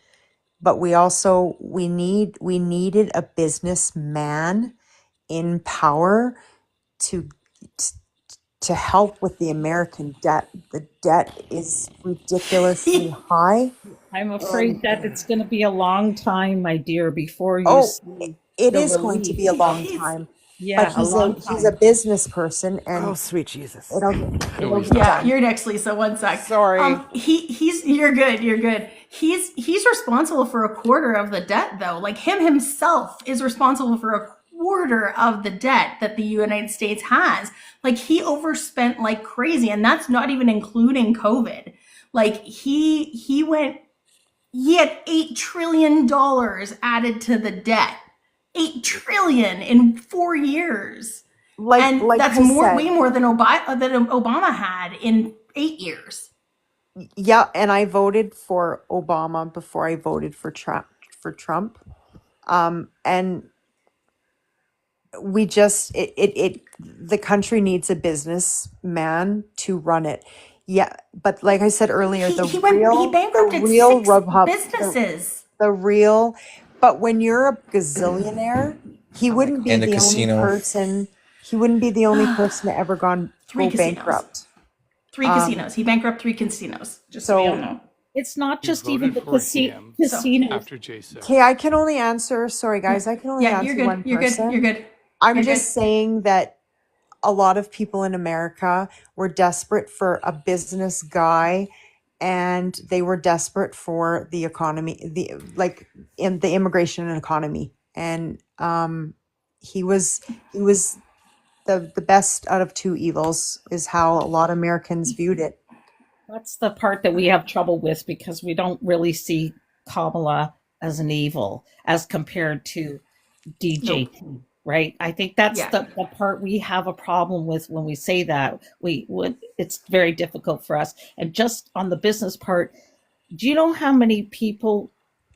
But we needed a businessman in power to help with the American debt. The debt is ridiculously high. I'm afraid that it's going to be a long time, my dear, before you see it the is going to be a relief. long time. Yeah, but he's a business person, and Oh, sweet Jesus. it'll be done. You're next, Lisa. One sec. Sorry. You're good. He's responsible for a quarter of the debt, though. Like, himself is responsible for a quarter of the debt that the United States has. Like, he overspent like crazy, and that's not even including COVID. Like, he had $8 trillion added to the debt. $8 trillion in 4 years. That's way more than Obama had in 8 years. Yeah, and I voted for Obama before I voted for Trump. And we just the country needs a businessman to run it. Yeah, but like I said earlier, He bankrupted real 6 rub hub businesses. the real but when you're a gazillionaire, he wouldn't be And a the only casino. person. He wouldn't be the only person to ever go 3 casinos. bankrupt. 3 casinos. He bankrupted 3 casinos. Just so we all know. It's not He just even the voted for him casinos. after J6. Okay, I can only answer. Sorry, guys, I can only Yeah, answer you're good. one You're person. good. You're good. I'm You're just saying that a lot of people in America were desperate for a business guy, and they were desperate for the economy, in the immigration and economy, and he was the best out of 2 evils, is how a lot of Americans viewed it. That's the part that we have trouble with, because we don't really see Kamala as an evil as compared to DJT, right? I think that's Yeah. the part we have a problem with when we say that. It's very difficult for us. And just on the business part, do you know how many people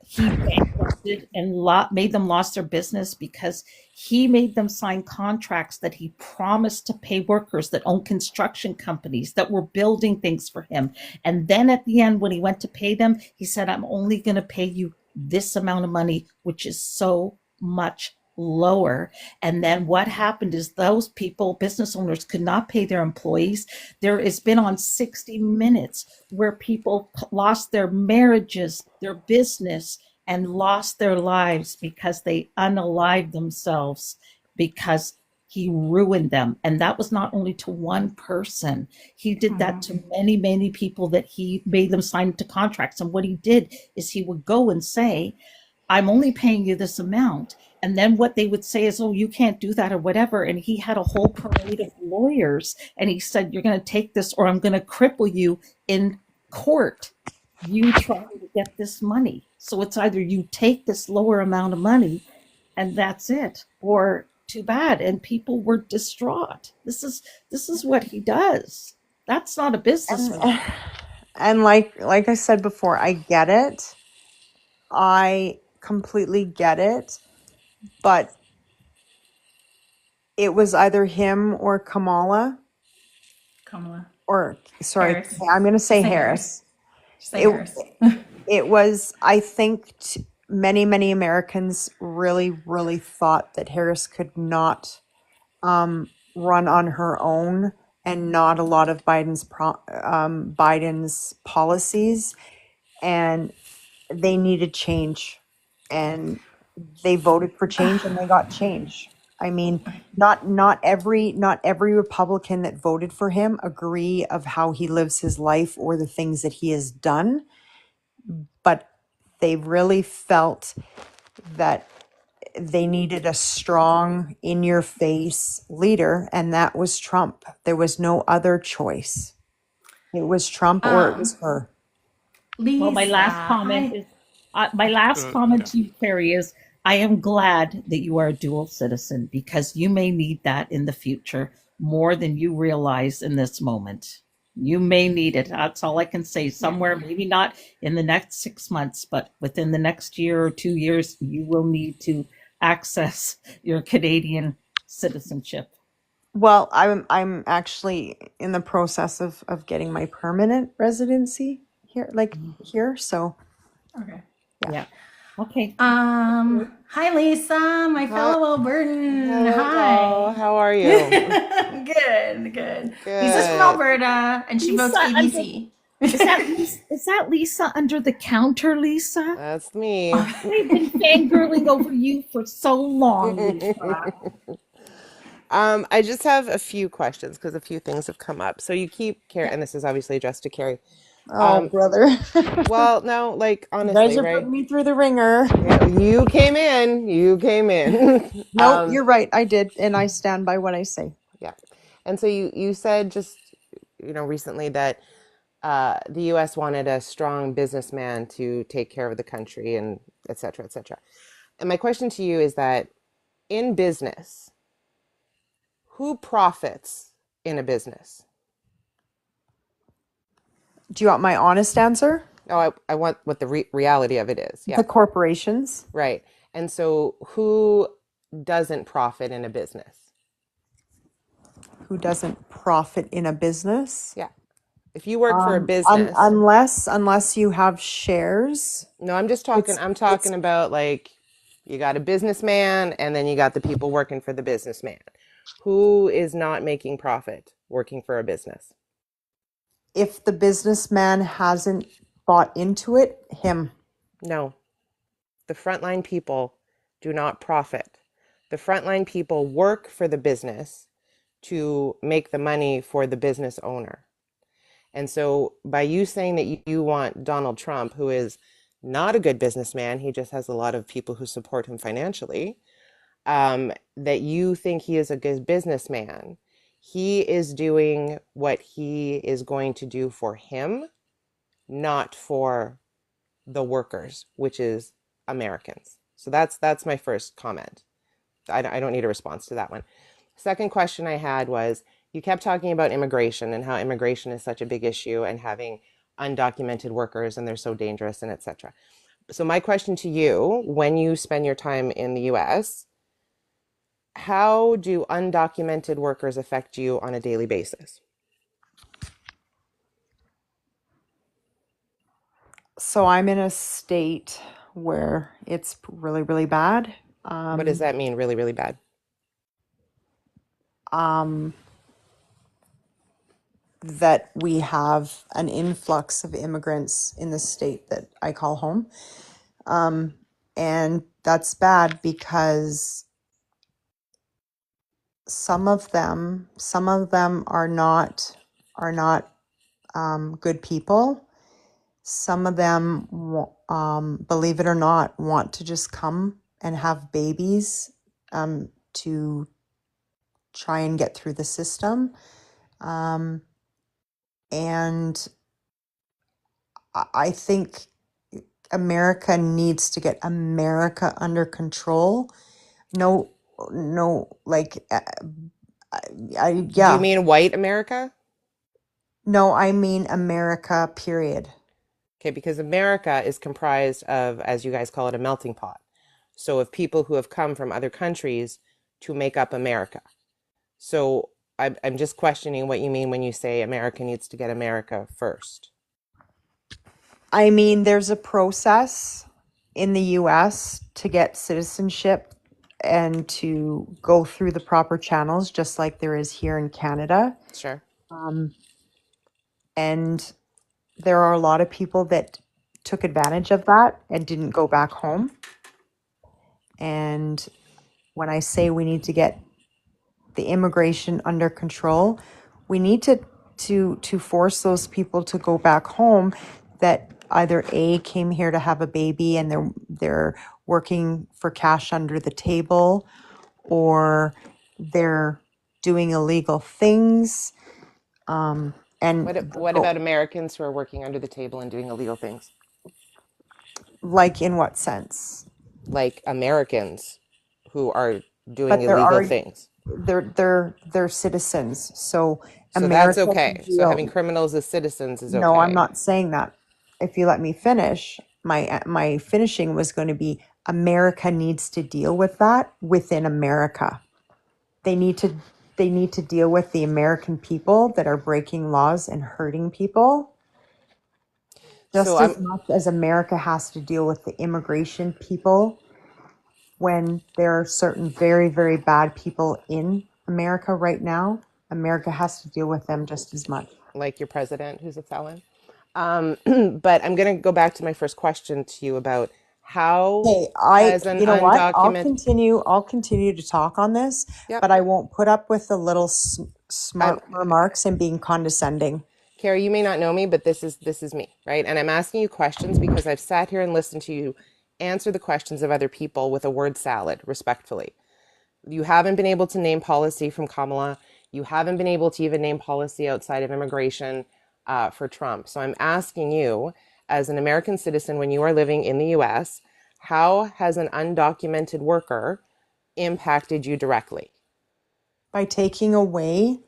he bankrupted and made them lost their business because he made them sign contracts that he promised to pay workers that own construction companies that were building things for him. And then at the end, when he went to pay them, he said, I'm only going to pay you this amount of money, which is so much lower. And then what happened is those people, business owners, could not pay their employees. There has been on 60 Minutes where people lost their marriages, their business, and lost their lives because they unalived themselves because he ruined them. And that was not only to one person. He did that to many, many people that he made them sign into contracts. And what he did is he would go and say, I'm only paying you this amount. And then what they would say is, oh, you can't do that or whatever. And he had a whole parade of lawyers. And he said, you're going to take this or I'm going to cripple you in court. You try to get this money. So it's either you take this lower amount of money and that's it, or too bad. And people were distraught. This is what he does. That's not a businessman. And like I said before, I get it. I completely get it. But it was either him or Kamala. Or, sorry, Harris. I'm going to say Say Harris. Say Harris. It was, I think many, many Americans really, really thought that Harris could not run on her own, and not a lot of Biden's policies, and they needed change, and they voted for change, and they got change. I mean, not every Republican that voted for him agree of how he lives his life or the things that he has done, but they really felt that they needed a strong, in-your-face leader, and that was Trump. There was no other choice. It was Trump or it was her. Lisa, Well, my last comment to you, Carrie, is I am glad that you are a dual citizen, because you may need that in the future more than you realize in this moment. You may need it. That's all I can say. Somewhere, maybe not in the next 6 months, but within the next year or 2 years, you will need to access your Canadian citizenship. Well, I'm actually in the process of getting my permanent residency here. So Okay. Yeah. Okay. Hi Lisa, my fellow Albertan. Hello, Hi. doll. How are you? Good. Lisa's from Alberta, and she votes ABC. Is that Lisa under the counter, Lisa? That's me. I've been fangirling over you for so long, Lisa. I just have a few questions because a few things have come up. So you keep Carrie, and this is obviously addressed to Carrie. Brother. Well, no, like You guys honestly, are right? putting me through the ringer. Yeah, you came in. No, you're right. I did, and I stand by what I say. Yeah. And so you said just recently that the U.S. wanted a strong businessman to take care of the country, and et cetera, et cetera. And my question to you is that in business, who profits in a business? Do you want my honest answer? No, I want what the reality of it is. Yeah. The corporations. Right. And so who doesn't profit in a business? Who doesn't profit in a business? Yeah. If you work for a business, unless you have shares. no, I'm talking about like you got a businessman and then you got the people working for the businessman. Who is not making profit working for a business? If the businessman hasn't bought into it, him. No. The frontline people do not profit. The frontline people work for the business to make the money for the business owner. And so by you saying that you want Donald Trump, who is not a good businessman, he just has a lot of people who support him financially, that you think he is a good businessman, he is doing what he is going to do for him, not for the workers, which is Americans. So that's my first comment. I don't need a response to that one. Second question I had was, you kept talking about immigration and how immigration is such a big issue and having undocumented workers and they're so dangerous and etc. So my question to you, when you spend your time in the US, how do undocumented workers affect you on a daily basis? So I'm in a state where it's really, really bad. What does that mean, really, really bad? That we have an influx of immigrants in the state that I call home. And that's bad because some of them are not good people. Some of them, believe it or not, want to just come and have babies to try and get through the system. And I think America needs to get America under control. No, like, Do you mean white America? No, I mean America, period. Okay, because America is comprised of, as you guys call it, a melting pot. So of people who have come from other countries to make up America. So I'm just questioning what you mean when you say America needs to get America first. I mean, there's a process in the US to get citizenship and to go through the proper channels, just like there is here in Canada. Sure. And there are a lot of people that took advantage of that and didn't go back home. And when I say we need to get the immigration under control, we need to force those people to go back home that either A, came here to have a baby and they're working for cash under the table, or they're doing illegal things. And what about Americans who are working under the table and doing illegal things? Like in what sense? Like Americans who are doing illegal things. They're citizens. So That's America okay. So having criminals as citizens is okay. No, I'm not saying that. If you let me finish, my finishing was going to be America needs to deal with that within America. They need to deal with the American people that are breaking laws and hurting people. Just as much as America has to deal with the immigration people when there are certain very, very bad people in America right now, America has to deal with them just as much. Like your president, who's a felon. But I'm going to go back to my first question to you about how as an undocumented... I'll continue to talk on this, but I won't put up with the little smart remarks and being condescending. Carrie, you may not know me, but this is me, right? And I'm asking you questions because I've sat here and listened to you answer the questions of other people with a word salad, respectfully. You haven't been able to name policy from Kamala. You haven't been able to even name policy outside of immigration for Trump. So I'm asking you, as an American citizen, when you are living in the US, how has an undocumented worker impacted you directly? By taking away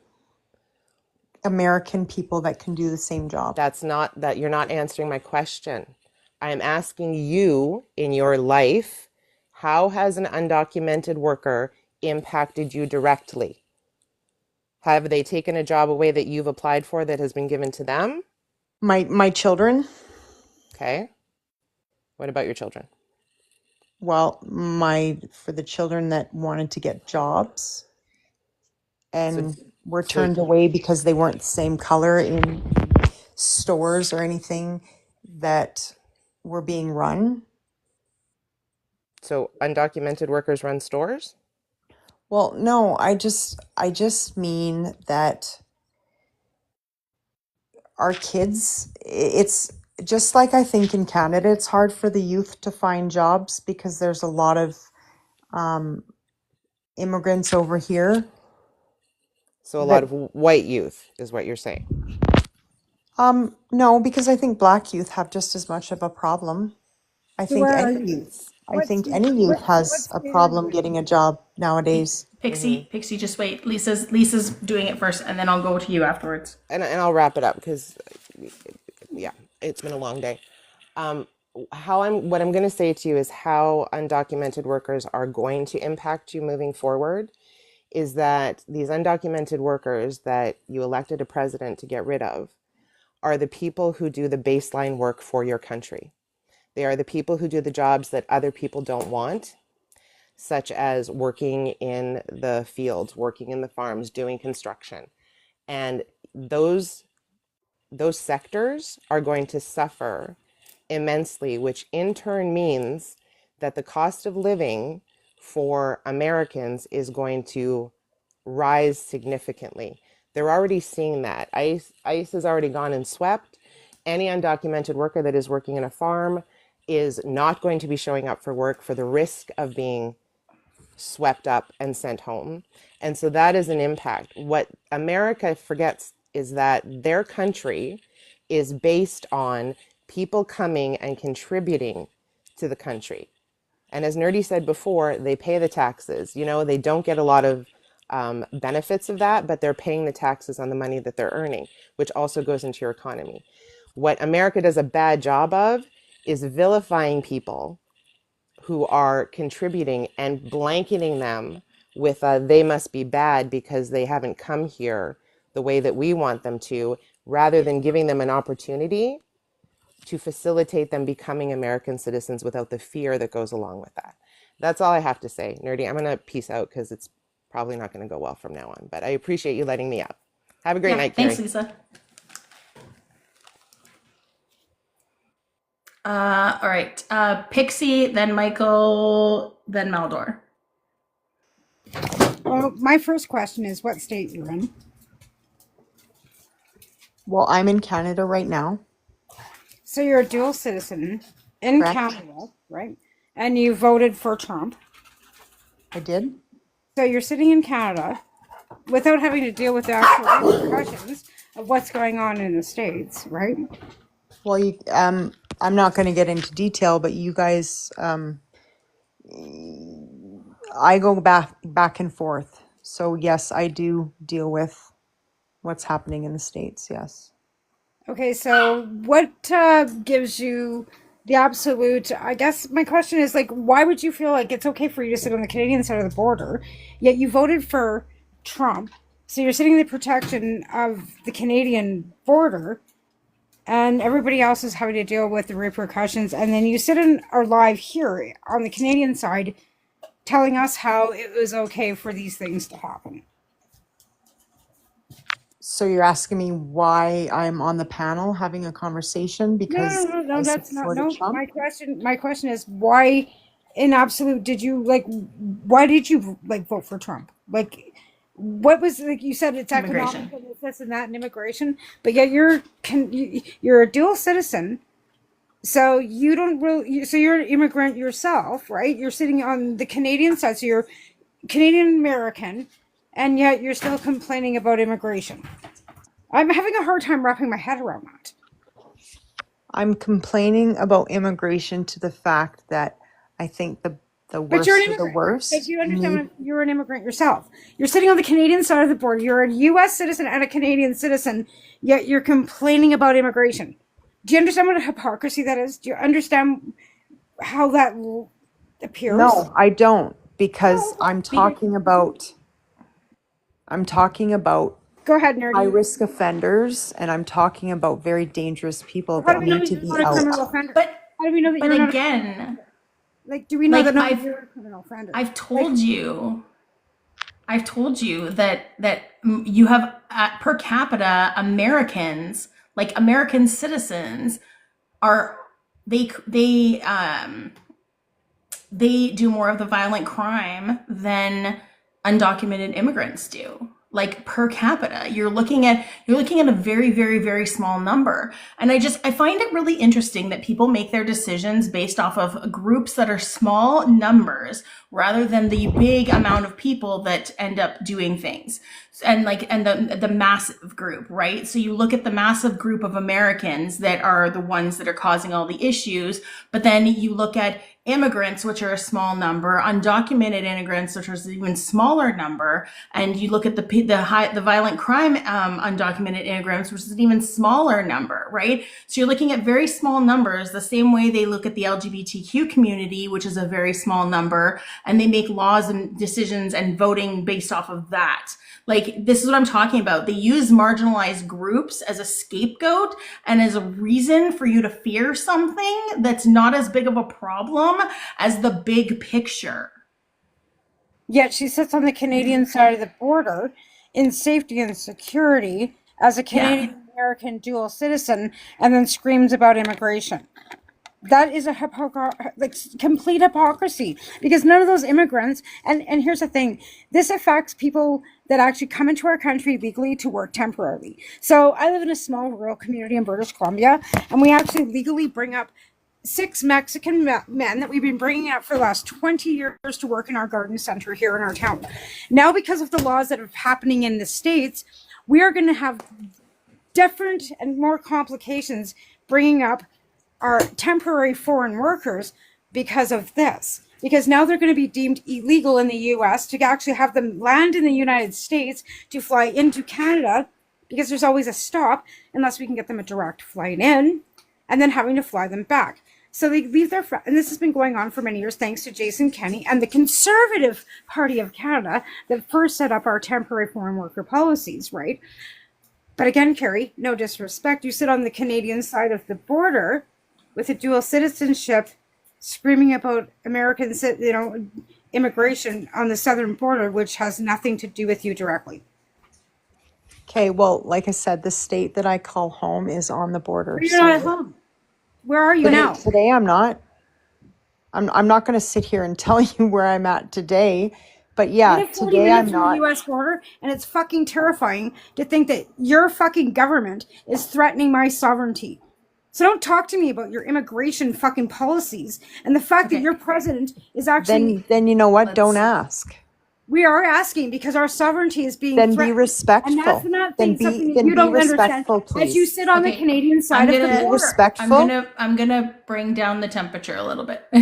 American people that can do the same job. You're not answering my question. I am asking you in your life, How has an undocumented worker impacted you directly? Have they taken a job away that you've applied for that has been given to them? My children. Okay. What about your children? Well, for the children that wanted to get jobs and were turned away because they weren't the same color in stores or anything that were being run. So undocumented workers run stores? Well, no, I just mean that our kids, it's just like I think in Canada, it's hard for the youth to find jobs because there's a lot of immigrants over here. So a lot of white youth is what you're saying. No, because I think black youth have just as much of a problem. I think Where are any you? youth, I think any youth has a problem getting a job nowadays. Pixie, Pixie, just wait. Lisa's doing it first, and then I'll go to you afterwards. And I'll wrap it up because, yeah, it's been a long day. What I'm going to say to you is how undocumented workers are going to impact you moving forward is that these undocumented workers that you elected a president to get rid of are the people who do the baseline work for your country. They are the people who do the jobs that other people don't want, such as working in the fields, working in the farms, doing construction. And those sectors are going to suffer immensely, which in turn means that the cost of living for Americans is going to rise significantly. They're already seeing that. ICE has already gone and swept. Any undocumented worker that is working in a farm is not going to be showing up for work for the risk of being swept up and sent home. And so that is an impact. What America forgets is that their country is based on people coming and contributing to the country. And as Nerdy said before, they pay the taxes. You know, they don't get a lot of benefits of that, but they're paying the taxes on the money that they're earning, which also goes into your economy. What America does a bad job of is vilifying people who are contributing and blanketing them with they must be bad because they haven't come here the way that we want them to, rather than giving them an opportunity to facilitate them becoming American citizens without the fear that goes along with that. That's all I have to say. Nerdy, I'm going to peace out because it's probably not going to go well from now on, but I appreciate you letting me up. Have a great night, Carrie. Thanks, Lisa. All right. Pixie, then Michael, then Maldor. Well, my first question is what state you're in. Well, I'm in Canada right now. So you're a dual citizen in Canada, right? And you voted for Trump. I did. So you're sitting in Canada without having to deal with the actual repercussions of what's going on in the States, right? Well, I'm not going to get into detail, but you guys, I go back and forth. So yes, I do deal with what's happening in the States. Yes. Okay, so what gives you the absolute, I guess my question is like, why would you feel like it's okay for you to sit on the Canadian side of the border, yet you voted for Trump, so you're sitting in the protection of the Canadian border, and everybody else is having to deal with the repercussions, and then you sit in our live here on the Canadian side telling us how it was okay for these things to happen. So you're asking me why I'm on the panel having a conversation because No, that's not, no, Trump? my question is why in absolute did you why did you vote for Trump? Like, what was, like you said, it's economic and this and that and immigration, but yet you're a dual citizen, so you don't really, so you're an immigrant yourself, right? You're sitting on the Canadian side, so you're Canadian American, and yet you're still complaining about immigration. I'm having a hard time wrapping my head around that. I'm complaining about immigration to the fact that I think the worst of the worst. But you understand, you're an immigrant yourself. You're sitting on the Canadian side of the border. You're a U.S. citizen and a Canadian citizen, yet you're complaining about immigration. Do you understand what a hypocrisy that is? Do you understand how that appears. No, I don't, because I'm talking about Go ahead, Nerdy. high risk offenders, and I'm talking about very dangerous people How do that we know need to you're be not a out. criminal offender? How do we know that you're not a criminal offender? Like, do we know that you're a criminal offender? I've told you that you have per capita Americans, like American citizens, are they do more of the violent crime than undocumented immigrants do. Like per capita, you're looking at a very, very, very small number. And I find it really interesting that people make their decisions based off of groups that are small numbers rather than the big amount of people that end up doing things. And the massive group, right? So you look at the massive group of Americans that are the ones that are causing all the issues, but then you look at immigrants, which are a small number, undocumented immigrants, which is an even smaller number, and you look at the violent crime undocumented immigrants, which is an even smaller number, right? So you're looking at very small numbers, the same way they look at the LGBTQ community, which is a very small number, and they make laws and decisions and voting based off of that. Like, this is what I'm talking about. They use marginalized groups as a scapegoat and as a reason for you to fear something that's not as big of a problem as the big picture. Yet she sits on the Canadian side of the border in safety and security as a Canadian American dual citizen and then screams about immigration. That is a complete hypocrisy, because none of those immigrants, and here's the thing, this affects people that actually come into our country legally to work temporarily. So I live in a small rural community in British Columbia, and we actually legally bring up 6 Mexican men that we've been bringing up for the last 20 years to work in our garden center here in our town. Now, because of the laws that are happening in the States, we are going to have different and more complications bringing up our temporary foreign workers because of this. Because now they're going to be deemed illegal in the US to actually have them land in the United States to fly into Canada, because there's always a stop unless we can get them a direct flight in, and then having to fly them back. So they leave their and this has been going on for many years thanks to Jason Kenney and the Conservative Party of Canada that first set up our temporary foreign worker policies, right? But again, Carrie, no disrespect, you sit on the Canadian side of the border with a dual citizenship, screaming about American, immigration on the southern border, which has nothing to do with you directly. Okay, well, like I said, the state that I call home is on the border. But you're not at home. Where are you now? Today I'm not. I'm not going to sit here and tell you where I'm at today. But yeah, today I'm not. The U.S. border, and it's fucking terrifying to think that your fucking government is threatening my sovereignty. So don't talk to me about your immigration fucking policies and the fact that your president is actually. Then you know what? Don't ask. We are asking because our sovereignty is being threatened. Then be respectful. And that's not then something that you don't understand. Please. As you sit on the Canadian side of the border. Respectful. I'm gonna bring down the temperature a little bit. I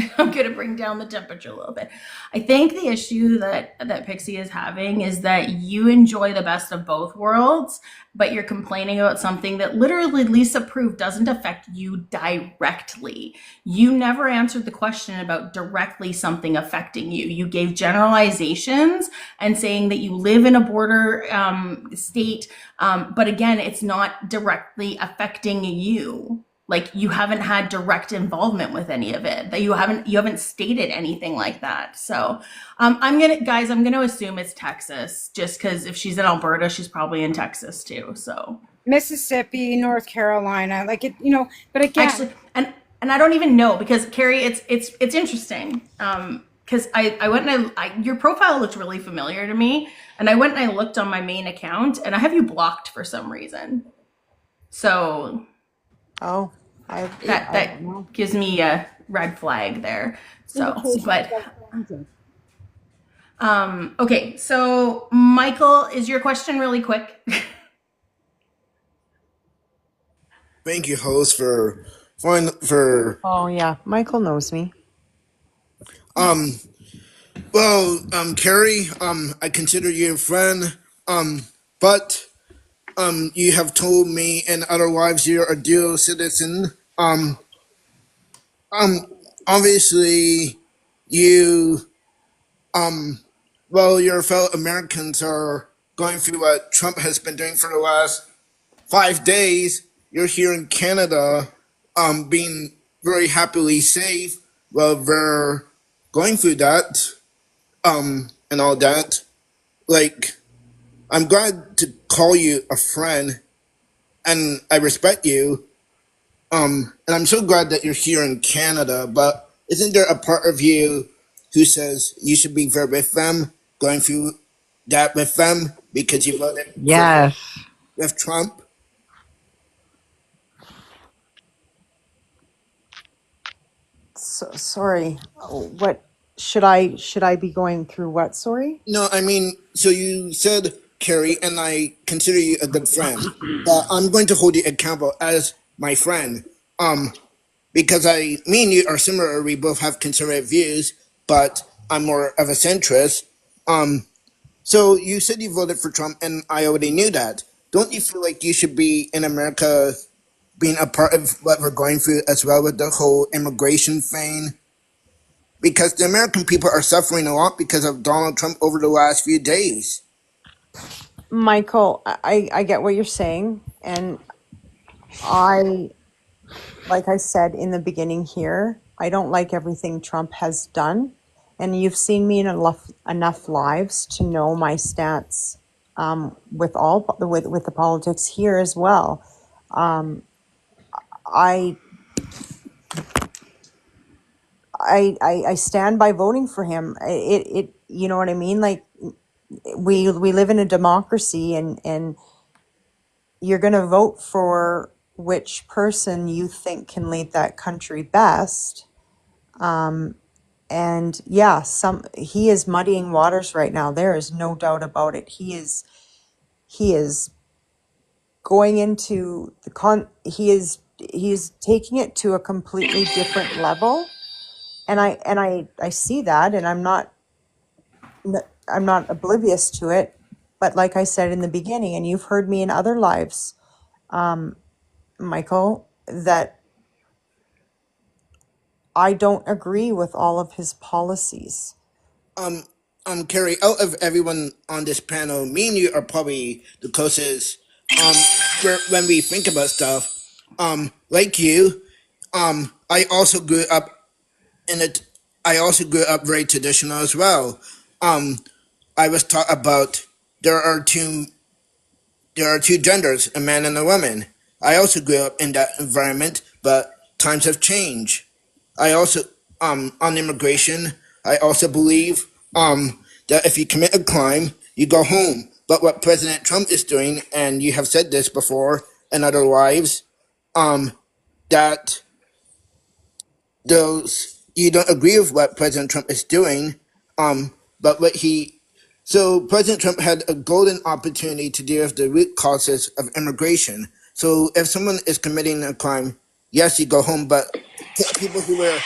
think the issue that Pixie is having is that you enjoy the best of both worlds, but you're complaining about something that literally Lisa proved doesn't affect you directly. You never answered the question about directly something affecting you. You gave generalizations and saying that you live in a border state, but again, it's not directly affecting you. Like, you haven't had direct involvement with any of it. That you haven't stated anything like that. So I'm gonna assume it's Texas, just because if she's in Alberta, she's probably in Texas too. So Mississippi, North Carolina, but again, actually, and I don't even know, because Carrie, it's interesting. Because I went and your profile looked really familiar to me, and I went and I looked on my main account, and I have you blocked for some reason. So that gives me a red flag there. So, but okay. So, Michael, is your question really quick? Thank you, host, for. Oh yeah, Michael knows me. Well, Carrie, I consider you a friend, but, you have told me in other lives you're a dual citizen. Obviously, you, well, your fellow Americans are going through what Trump has been doing for the last 5 days. You're here in Canada, being very happily safe while they're going through that, and all that. Like, I'm glad to call you a friend, and I respect you. And I'm so glad that you're here in Canada, but isn't there a part of you who says you should be there with them, going through that with them because you voted with Trump? Sorry. What should I be going through? What? Sorry. No, I mean, so you said, Carrie, and I consider you a good friend, but I'm going to hold you accountable as my friend. Because me and you are similar. We both have conservative views, but I'm more of a centrist. So you said you voted for Trump, and I already knew that. Don't you feel like you should be in America, being a part of what we're going through as well with the whole immigration thing? Because the American people are suffering a lot because of Donald Trump over the last few days. Michael, I get what you're saying, and like I said in the beginning here, I don't like everything Trump has done, and you've seen me in enough lives to know my stance with the politics here as well. I stand by voting for him. It you know what I mean? Like we live in a democracy, and you're going to vote for which person you think can lead that country best. And yeah, he is muddying waters right now. There is no doubt about it. He is going into he is taking it to a completely different level. And I see that, and I'm not oblivious to it. But like I said in the beginning, and you've heard me in other lives, Michael, that I don't agree with all of his policies. Carrie, out of everyone on this panel, me and you are probably the closest. When we think about stuff, like you, I also grew up I also grew up very traditional as well. I was taught about there are two genders, a man and a woman. I also grew up in that environment, but times have changed. I also, on immigration, I also believe that if you commit a crime, you go home. But what President Trump is doing, and you have said this before in other lives, that you don't agree with what President Trump is doing, but so President Trump had a golden opportunity to deal with the root causes of immigration. So if someone is committing a crime, yes, you go home, but people who were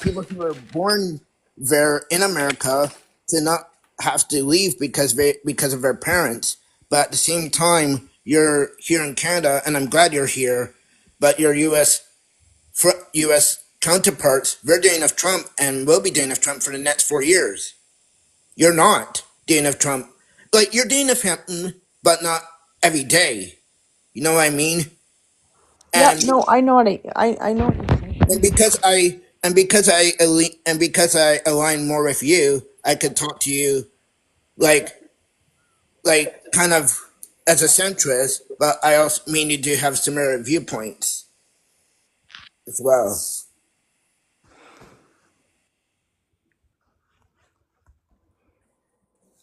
people who were born there in America to not have to leave because of their parents. But at the same time, you're here in Canada, and I'm glad you're here. But your U.S. counterparts, they're dealing with Trump and will be dealing with Trump for the next 4 years. You're not dealing with Trump. Like, you're dealing with him, but not every day. You know what I mean? And, yeah, no, I know what I know what you're saying. And because I align more with you, I could talk to you like kind of as a centrist, but I also mean you do have similar viewpoints as well.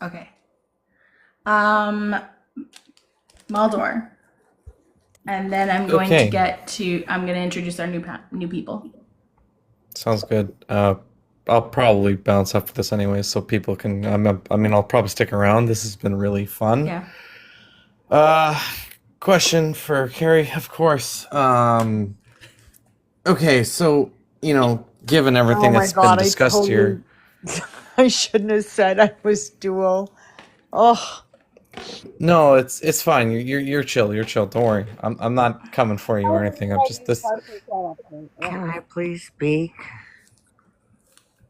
Okay. Maldor. And then I'm going to introduce our new people. Sounds good. I'll probably bounce up for this anyway, so people can. I'll probably stick around. This has been really fun. Yeah. Question for Carrie, of course. Okay, so given everything that's been discussed here, I shouldn't have said I was dual. Oh, No, it's fine. You're chill. You're chill. Don't worry. I'm not coming for you or anything. I'm just this. Can I please speak?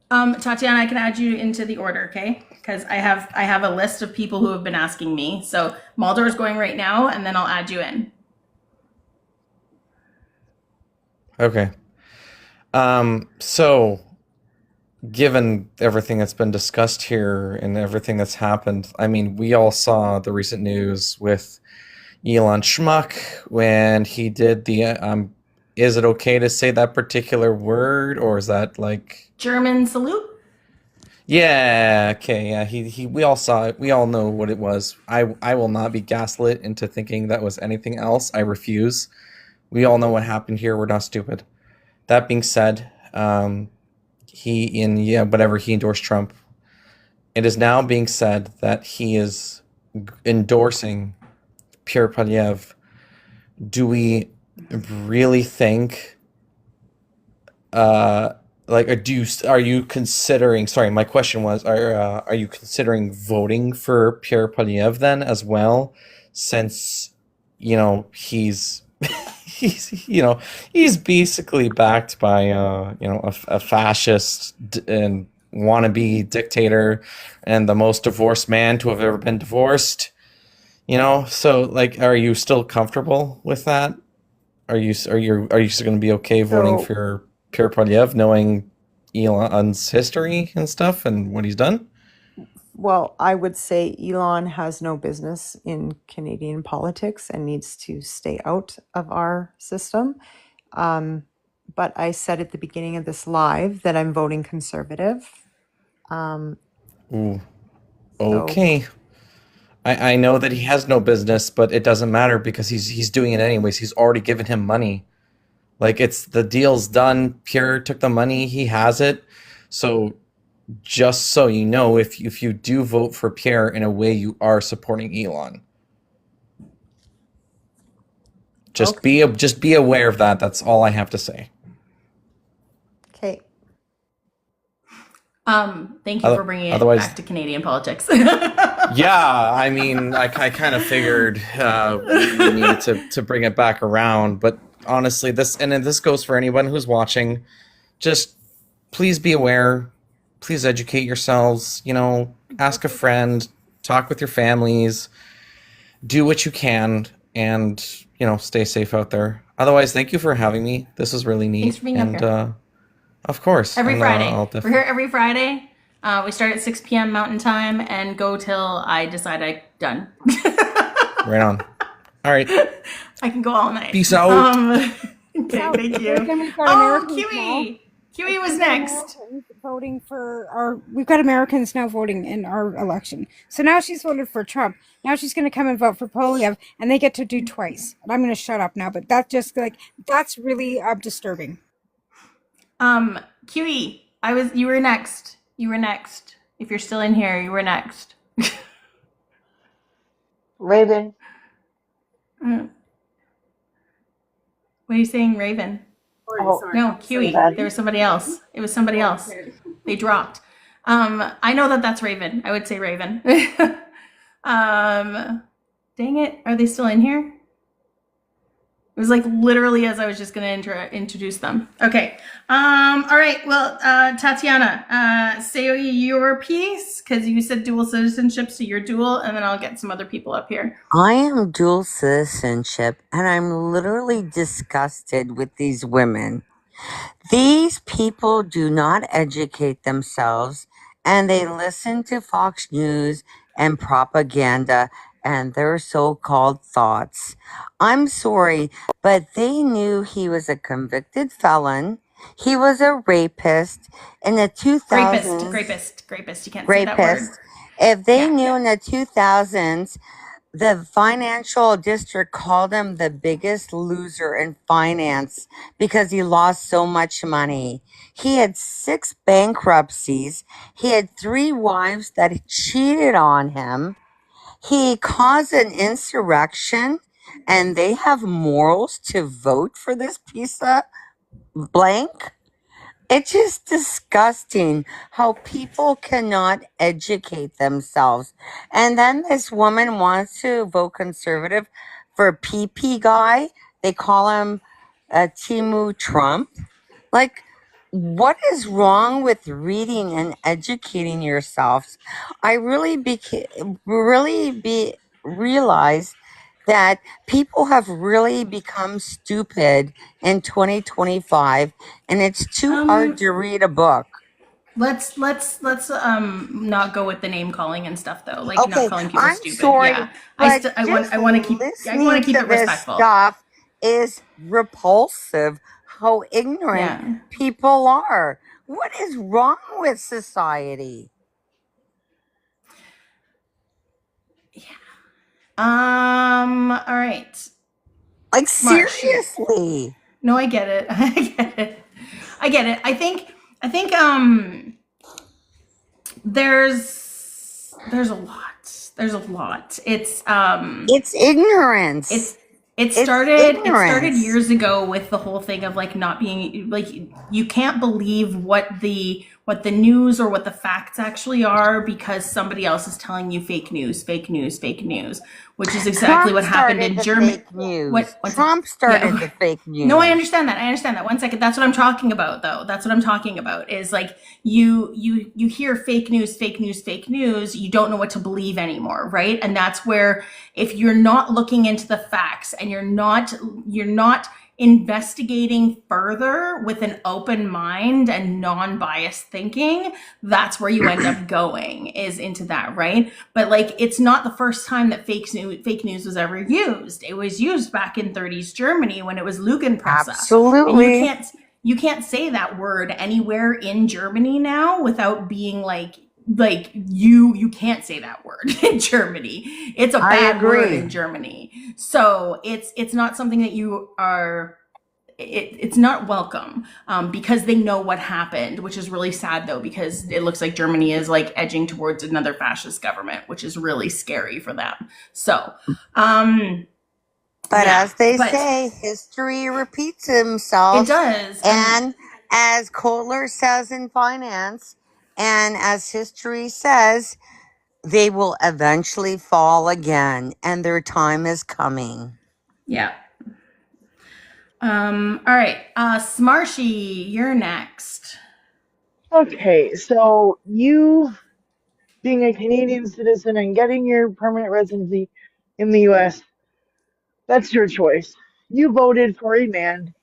Tatiana, I can add you into the order, okay? Because I have a list of people who have been asking me. So Maldor's going right now, and then I'll add you in. Okay. So given everything that's been discussed here and everything that's happened, I mean, we all saw the recent news with Elon Schmuck when he did the is it okay to say that particular word, or is that like German salute? Yeah, okay, yeah, he we all saw it. We all know what it was. I will not be gaslit into thinking that was anything else. I refuse. We all know what happened here. We're not stupid. That being said, whatever, he endorsed Trump. It is now being said that he is endorsing Pierre Polyev. Do we really think are you considering, sorry, my question was, are you considering voting for Pierre Polyev then as well, since he's he's basically backed by a fascist and wannabe dictator and the most divorced man to have ever been divorced, so like, are you still comfortable with that? Are you still going to be okay voting for Pierre Polyev, knowing Elon's history and stuff and what he's done? Well, I would say Elon has no business in Canadian politics and needs to stay out of our system. But I said at the beginning of this live that I'm voting conservative. Ooh, okay. I know that he has no business, but it doesn't matter because he's doing it anyways. He's already given him money. Like, it's the deal's done. Pierre took the money. He has it. So just so you know, if you do vote for Pierre, in a way you are supporting Elon. Just be aware of that. That's all I have to say. Okay. Thank you for bringing it back to Canadian politics. Yeah, I mean, I kind of figured we needed to bring it back around, but honestly, this goes for anyone who's watching. Just please be aware. Please educate yourselves. Ask a friend, talk with your families, do what you can, and stay safe out there. Otherwise, thank you for having me. This is really neat. Thanks for being up here. Of course. Every Friday. We're here every Friday. We start at 6 p.m. Mountain Time and go till I decide I'm done. Right on. All right. I can go all night. Peace out. Okay, thank you. Oh, Kiwi. Kiwi was next. Voting for we've got Americans now voting in our election. So now she's voted for Trump. Now she's going to come and vote for Polyev, and they get to do twice. And I'm going to shut up now, but that's really disturbing. Kiwi, you were next. You were next. If you're still in here, you were next. Raven. What are you saying, Raven? Oh, no, Kiwi. There was somebody else. It was somebody else. They dropped. I know that's Raven. I would say Raven. Dang it. Are they still in here? It was like literally as I was just going to introduce them. Okay. All right. Well, Tatiana, say your piece, because you said dual citizenship, so you're dual, and then I'll get some other people up here. I am dual citizenship, and I'm literally disgusted with these women. These people do not educate themselves, and they listen to Fox News and propaganda and their so-called thoughts. I'm sorry, but they knew he was a convicted felon. He was a rapist in the 2000s. Rapist. You can't say that word. If they knew in the 2000s, the financial district called him the biggest loser in finance because he lost so much money. He had 6 bankruptcies. He had 3 wives that cheated on him. He caused an insurrection, and they have morals to vote for this piece of blank? It's just disgusting how people cannot educate themselves. And then this woman wants to vote conservative for a PP guy. They call him Timu Trump. Like, what is wrong with reading and educating yourselves? I realize that people have really become stupid in 2025, and it's too hard to read a book. Let's not go with the name calling and stuff though. Like not Okay, calling people I'm stupid. sorry, Yeah, but I just want to keep listening to it this respectful. stuff is repulsive. How ignorant Yeah. people are. What is wrong with society? All right. Like, Smart. seriously. No, I get it. I get it. I think there's a lot. There's a lot. It's ignorance. It started years ago with the whole thing of like not being like you can't believe what the news or what the facts actually are because somebody else is telling you fake news, which is exactly what happened in Germany. Trump started the fake news. No, I understand that. 1 second. That's what I'm talking about, though. That's what I'm talking about. Is like you hear fake news. You don't know what to believe anymore, right? And that's where if you're not looking into the facts and you're not investigating further with an open mind and non-biased thinking, that's where you end up going is into that, right? But like it's not the first time that fake news was ever used. It was used back in 30s Germany when it was Lügenpresse. Absolutely. And you can't say that word anywhere in Germany now without being like you can't say that word in Germany. It's a bad word in Germany. So it's not something that you are it's not welcome because they know what happened, which is really sad though, because it looks like Germany is like edging towards another fascist government, which is really scary for them. So as they say, history repeats itself. It does. And as Kotler says in finance, and as history says, they will eventually fall again, and their time is coming. Yeah. All right. Smarshy, you're next. Okay, so you being a Canadian citizen and getting your permanent residency in the US, that's your choice. You voted for a man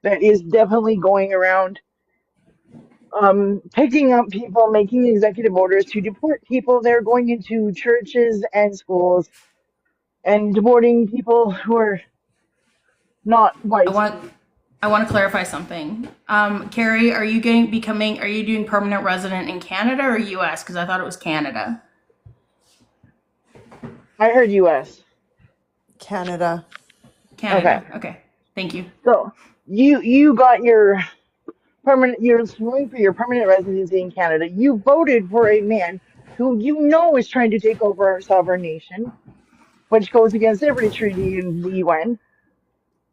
that is definitely going around picking up people, making executive orders to deport people. They're going into churches and schools and deporting people who are not white. I want to clarify something. Carrie, are you doing permanent resident in Canada or US? Because I thought it was Canada. I heard US. Canada. Okay. Thank you. So you got your you're going for your permanent residency in Canada. You voted for a man who you know is trying to take over our sovereign nation, which goes against every treaty in the UN.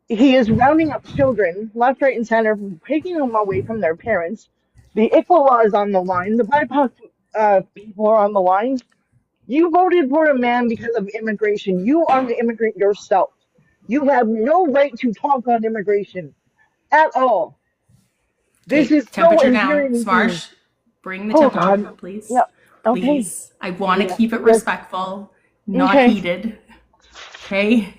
He is rounding up children left, right, and center, taking them away from their parents. The ICWA law is on the line. The BIPOC people are on the line. You voted for a man because of immigration. You are the immigrant yourself. You have no right to talk on immigration at all. This is temperature so down. Smarsh, bring the temperature down, please. Yeah. Okay. Please. I want to keep it respectful, not heated. Okay.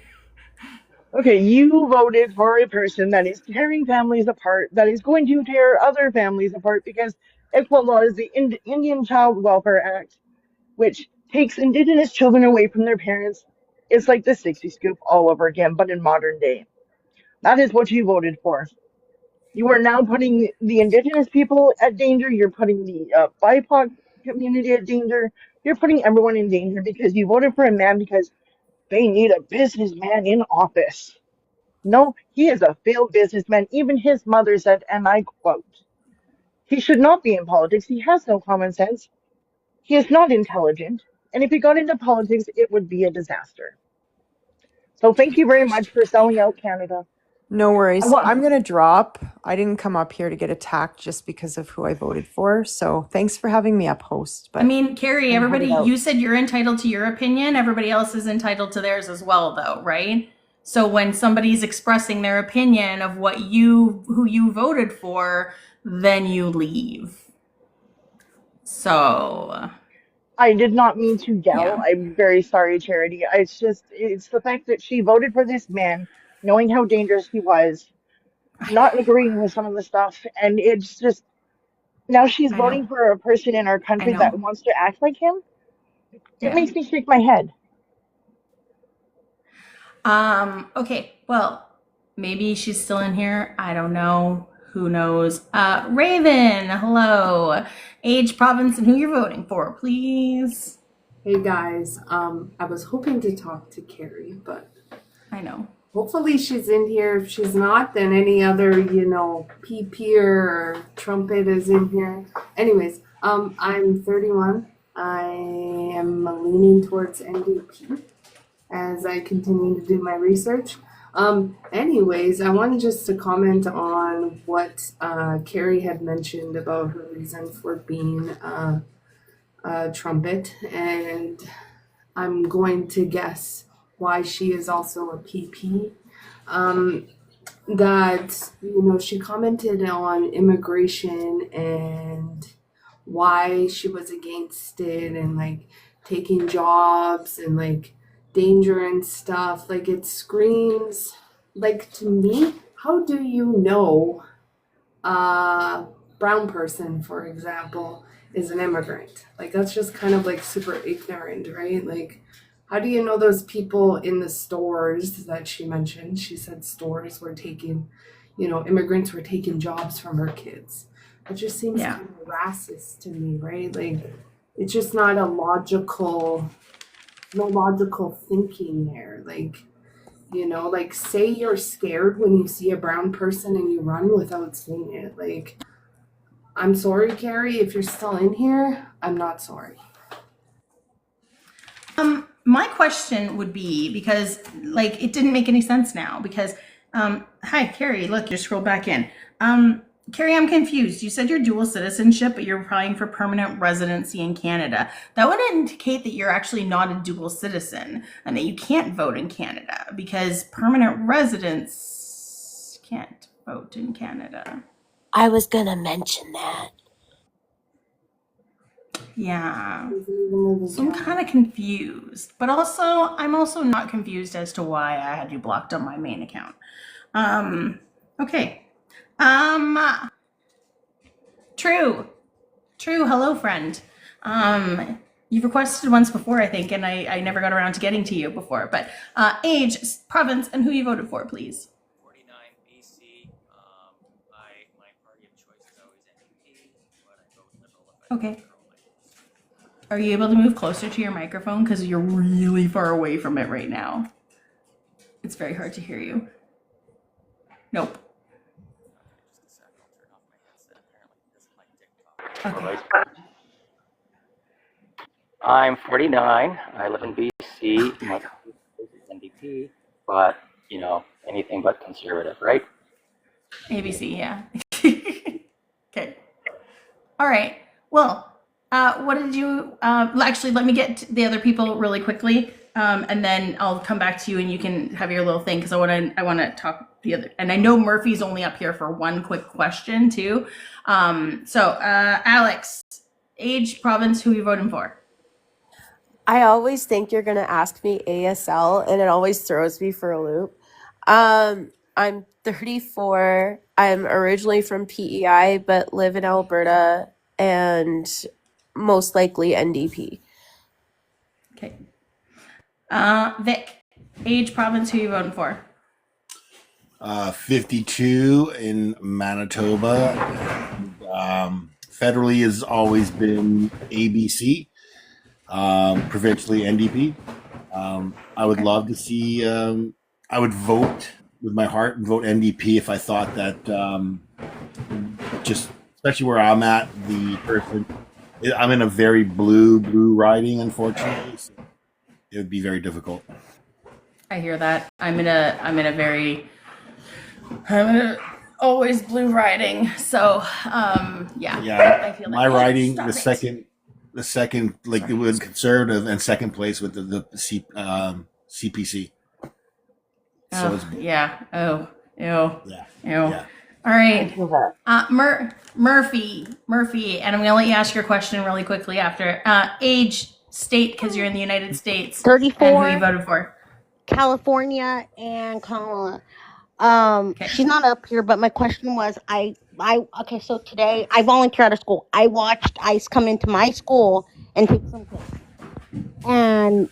Okay, you voted for a person that is tearing families apart, that is going to tear other families apart because ICWA law is the Indian Child Welfare Act, which takes Indigenous children away from their parents. It's like the 60 scoop all over again, but in modern day. That is what you voted for. You are now putting the Indigenous people at danger. You're putting the BIPOC community at danger. You're putting everyone in danger because you voted for a man because they need a businessman in office. No, he is a failed businessman. Even his mother said, and I quote, he should not be in politics. He has no common sense. He is not intelligent. And if he got into politics, it would be a disaster. So thank you very much for selling out Canada. No worries. want- I'm going to drop. I didn't come up here to get attacked just because of who I voted for. So thanks for having me up, host. But I mean, Carrie, I'm everybody, headed out. you said you're entitled to your opinion. Everybody else is entitled to theirs as well, though, right? So when somebody's expressing their opinion of who you voted for, then you leave. So I did not mean to yell. Yeah. I'm very sorry, Charity. It's the fact that she voted for this man, knowing how dangerous he was, not agreeing with some of the stuff, and it's just now she's I know. voting for a person in our I country that know. wants to act like him. It Yeah. makes me shake my head. Okay, well, maybe she's still in here. I don't know. Who knows? Raven, hello. Age, province, and who you're voting for, please. Hey guys, I was hoping to talk to Carrie, but I know. hopefully she's in here. If she's not, then any other, PP or trumpet is in here. Anyways, I'm 31. I am leaning towards NDP as I continue to do my research. Anyways, I wanted just to comment on what Carrie had mentioned about her reason for being trumpet, and I'm going to guess why she is also a PP. That she commented on immigration and why she was against it, and like taking jobs and like danger and stuff. Like it screams like, to me, how do you know a brown person, for example, is an immigrant? Like that's just kind of like super ignorant, right? Like how do you know those people in the stores that she mentioned? She said stores were taking, immigrants were taking jobs from her kids. That just seems kind of racist to me, right? Like it's just not no logical thinking there. Like, like say you're scared when you see a brown person and you run without seeing it. Like, I'm sorry, Carrie, if you're still in here, I'm not sorry. My question would be, because like it didn't make any sense now, because hi Carrie, look, you scroll back in. Carrie, I'm confused. You said you're dual citizenship, but you're applying for permanent residency in Canada. That would indicate that you're actually not a dual citizen and that you can't vote in Canada, because permanent residents can't vote in Canada. I was gonna mention that. Yeah. So I'm kind of confused, but I'm also not confused as to why I had you blocked on my main account. Okay. True. Hello, friend. You've requested once before, I think, and I never got around to getting to you before, but age, province, and who you voted for, please. 49 BC. My party of choice is always NDP, but I vote Liberal. Okay. Are you able to move closer to your microphone? Because you're really far away from it right now. It's very hard to hear you. Nope. Okay. I'm 49. I live in BC. My party of choice is NDP, but anything but conservative, right? ABC, yeah. Okay. All right. Well, what did you, actually, let me get to the other people really quickly, and then I'll come back to you and you can have your little thing, because I want to talk the other, and I know Murphy's only up here for one quick question too. Alex, age, province, who are you voting for? I always think you're gonna ask me ASL, and it always throws me for a loop. I'm 34. I'm originally from PEI, but live in Alberta, and most likely NDP. Okay. Vic, age, province, who are you voting for? 52 in Manitoba. Federally has always been ABC. Provincially NDP. I would love to see. I would vote with my heart and vote NDP if I thought that, just especially where I'm at, the person. I'm in a very blue riding, unfortunately. So it would be very difficult. I hear that. I'm in a very Always blue riding. So, yeah. Yeah, I feel my that. riding Stop the it. second, like it was conservative, and second place with CPC. So it's Oh, yeah. Oh, ew. yeah, Ew. yeah. All I right. feel that. Murphy, and I'm going to let you ask your question really quickly after. Age, state, because you're in the United States, and who you 34, voted for. California, and Kamala. She's not up here, but my question was, okay, so today I volunteer at a school. I watched ICE come into my school and take some kids. And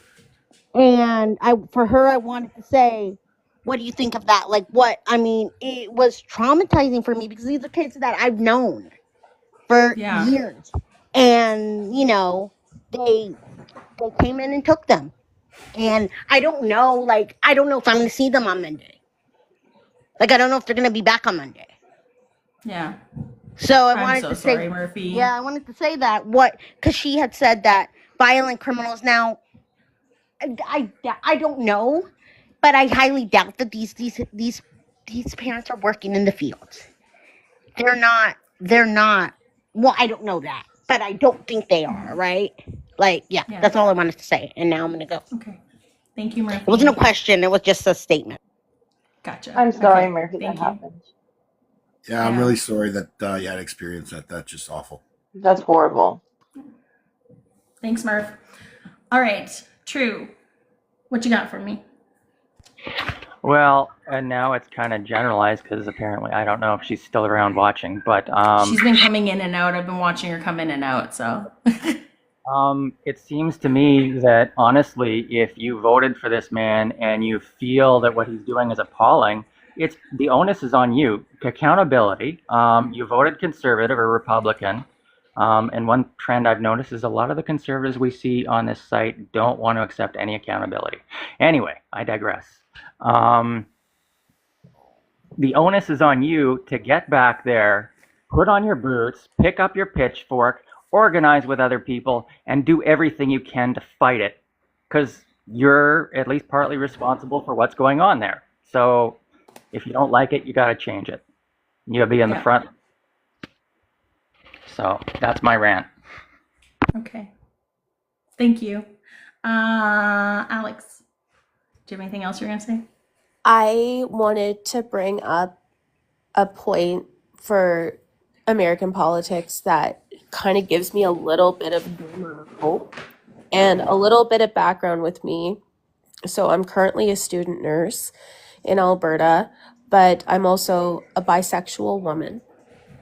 for her, I wanted to say, what do you think of that? Like, it was traumatizing for me because these are kids that I've known for years. And, they came in and took them. And I don't know if I'm going to see them on Monday. Like, I don't know if they're going to be back on Monday. Yeah. So I'm so sorry, Murphy. Yeah, I wanted to say that. Because she had said that violent criminals now, I don't know, but I highly doubt that these parents are working in the fields. They're not, well, I don't know that, but I don't think they are, right? Yeah, that's all I wanted to say. And now I'm going to go. Okay. Thank you, Murphy. It wasn't a question. It was just a statement. Gotcha. I'm sorry, Murphy, that happened. Yeah, I'm really sorry that you had experience that. That's just awful. That's horrible. Thanks, Murph. All right. True. What you got for me? Well, and now it's kind of generalized because apparently I don't know if she's still around watching, but she's been coming in and out. I've been watching her come in and out. So it seems to me that honestly, if you voted for this man and you feel that what he's doing is appalling, the onus is on you. Accountability. You voted conservative or Republican. And one trend I've noticed is a lot of the conservatives we see on this site don't want to accept any accountability. Anyway, I digress. The onus is on you to get back there, put on your boots, pick up your pitchfork, organize with other people, and do everything you can to fight it. Because you're at least partly responsible for what's going on there. So if you don't like it, you got to change it. You got to be in the front. So that's my rant. Okay. Thank you. Alex, do you have anything else you're going to say? I wanted to bring up a point for American politics that kind of gives me a little bit of glimmer of hope and a little bit of background with me. So I'm currently a student nurse in Alberta, but I'm also a bisexual woman.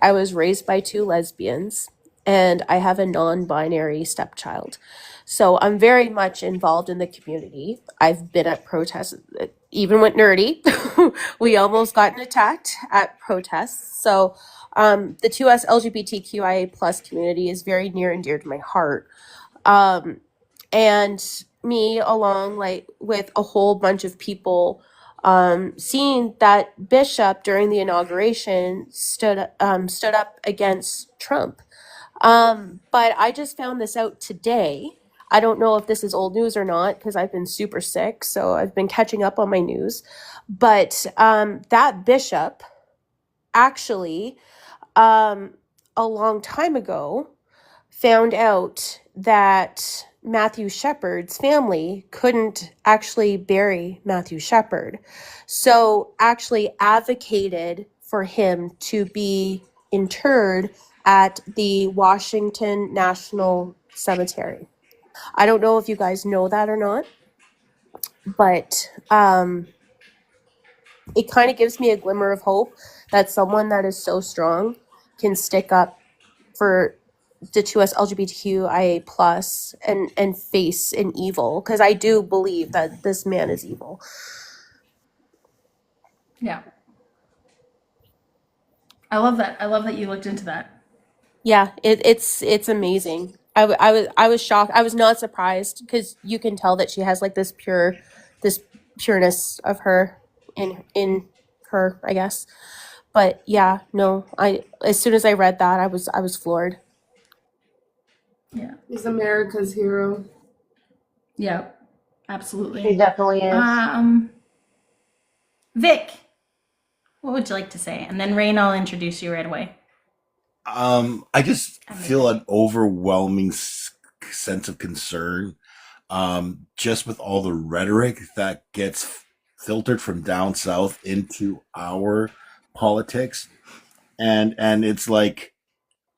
I was raised by two lesbians, and I have a non-binary stepchild. So I'm very much involved in the community. I've been at protests, even with Nerdy. We almost gotten attacked at protests. So the 2S LGBTQIA plus community is very near and dear to my heart. And me, along with a whole bunch of people, seeing that Bishop during the inauguration stood up against Trump. But I just found this out today. I don't know if this is old news or not because I've been super sick, so I've been catching up on my news. But that Bishop actually, a long time ago, found out that Matthew Shepard's family couldn't actually bury Matthew Shepard. So actually advocated for him to be interred at the Washington National Cemetery. I don't know if you guys know that or not, but it kind of gives me a glimmer of hope that someone that is so strong can stick up for the 2S LGBTQIA plus and face an evil, because I do believe that this man is evil. Yeah. I love that. I love that you looked into that. Yeah, it's amazing. I was shocked. I was not surprised because you can tell that she has like this pureness of her in her, I guess. But yeah, no, as soon as I read that, I was floored. Yeah. He's America's hero. Yeah, absolutely. She definitely is. Vic, What would you like to say? And then Rain, I'll introduce you right away. I just feel an overwhelming sense of concern, just with all the rhetoric that gets filtered from down south into our politics, and it's like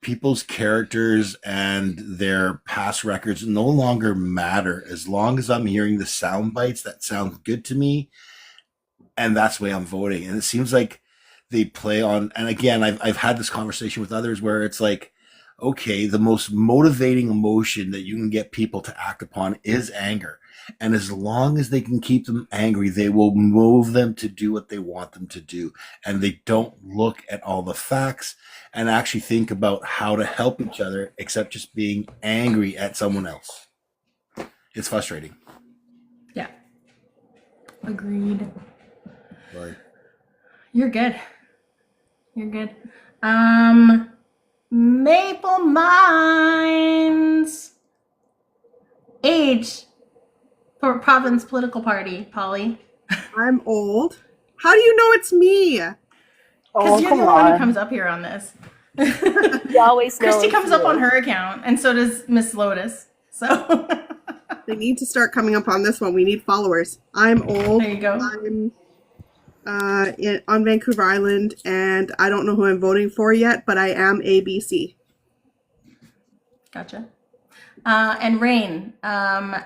people's characters and their past records no longer matter as long as I'm hearing the sound bites that sound good to me, and that's the way I'm voting. And it seems like they play on. And again, I've had this conversation with others where it's like, okay, the most motivating emotion that you can get people to act upon is anger. And as long as they can keep them angry, they will move them to do what they want them to do. And they don't look at all the facts and actually think about how to help each other, except just being angry at someone else. It's frustrating. Yeah. Agreed. Right. You're good. You're good. Maple Mines. Age. For province political party, Polly. I'm old. How do you know it's me? Because you're the one who comes up here on this. You always know. Christy it's comes up you. on her account, and so does Miss Lotus. So They need to start coming up on this one. We need followers. I'm old. There you go. I'm on Vancouver Island, and I don't know who I'm voting for yet, but I am ABC. Gotcha. And Rain,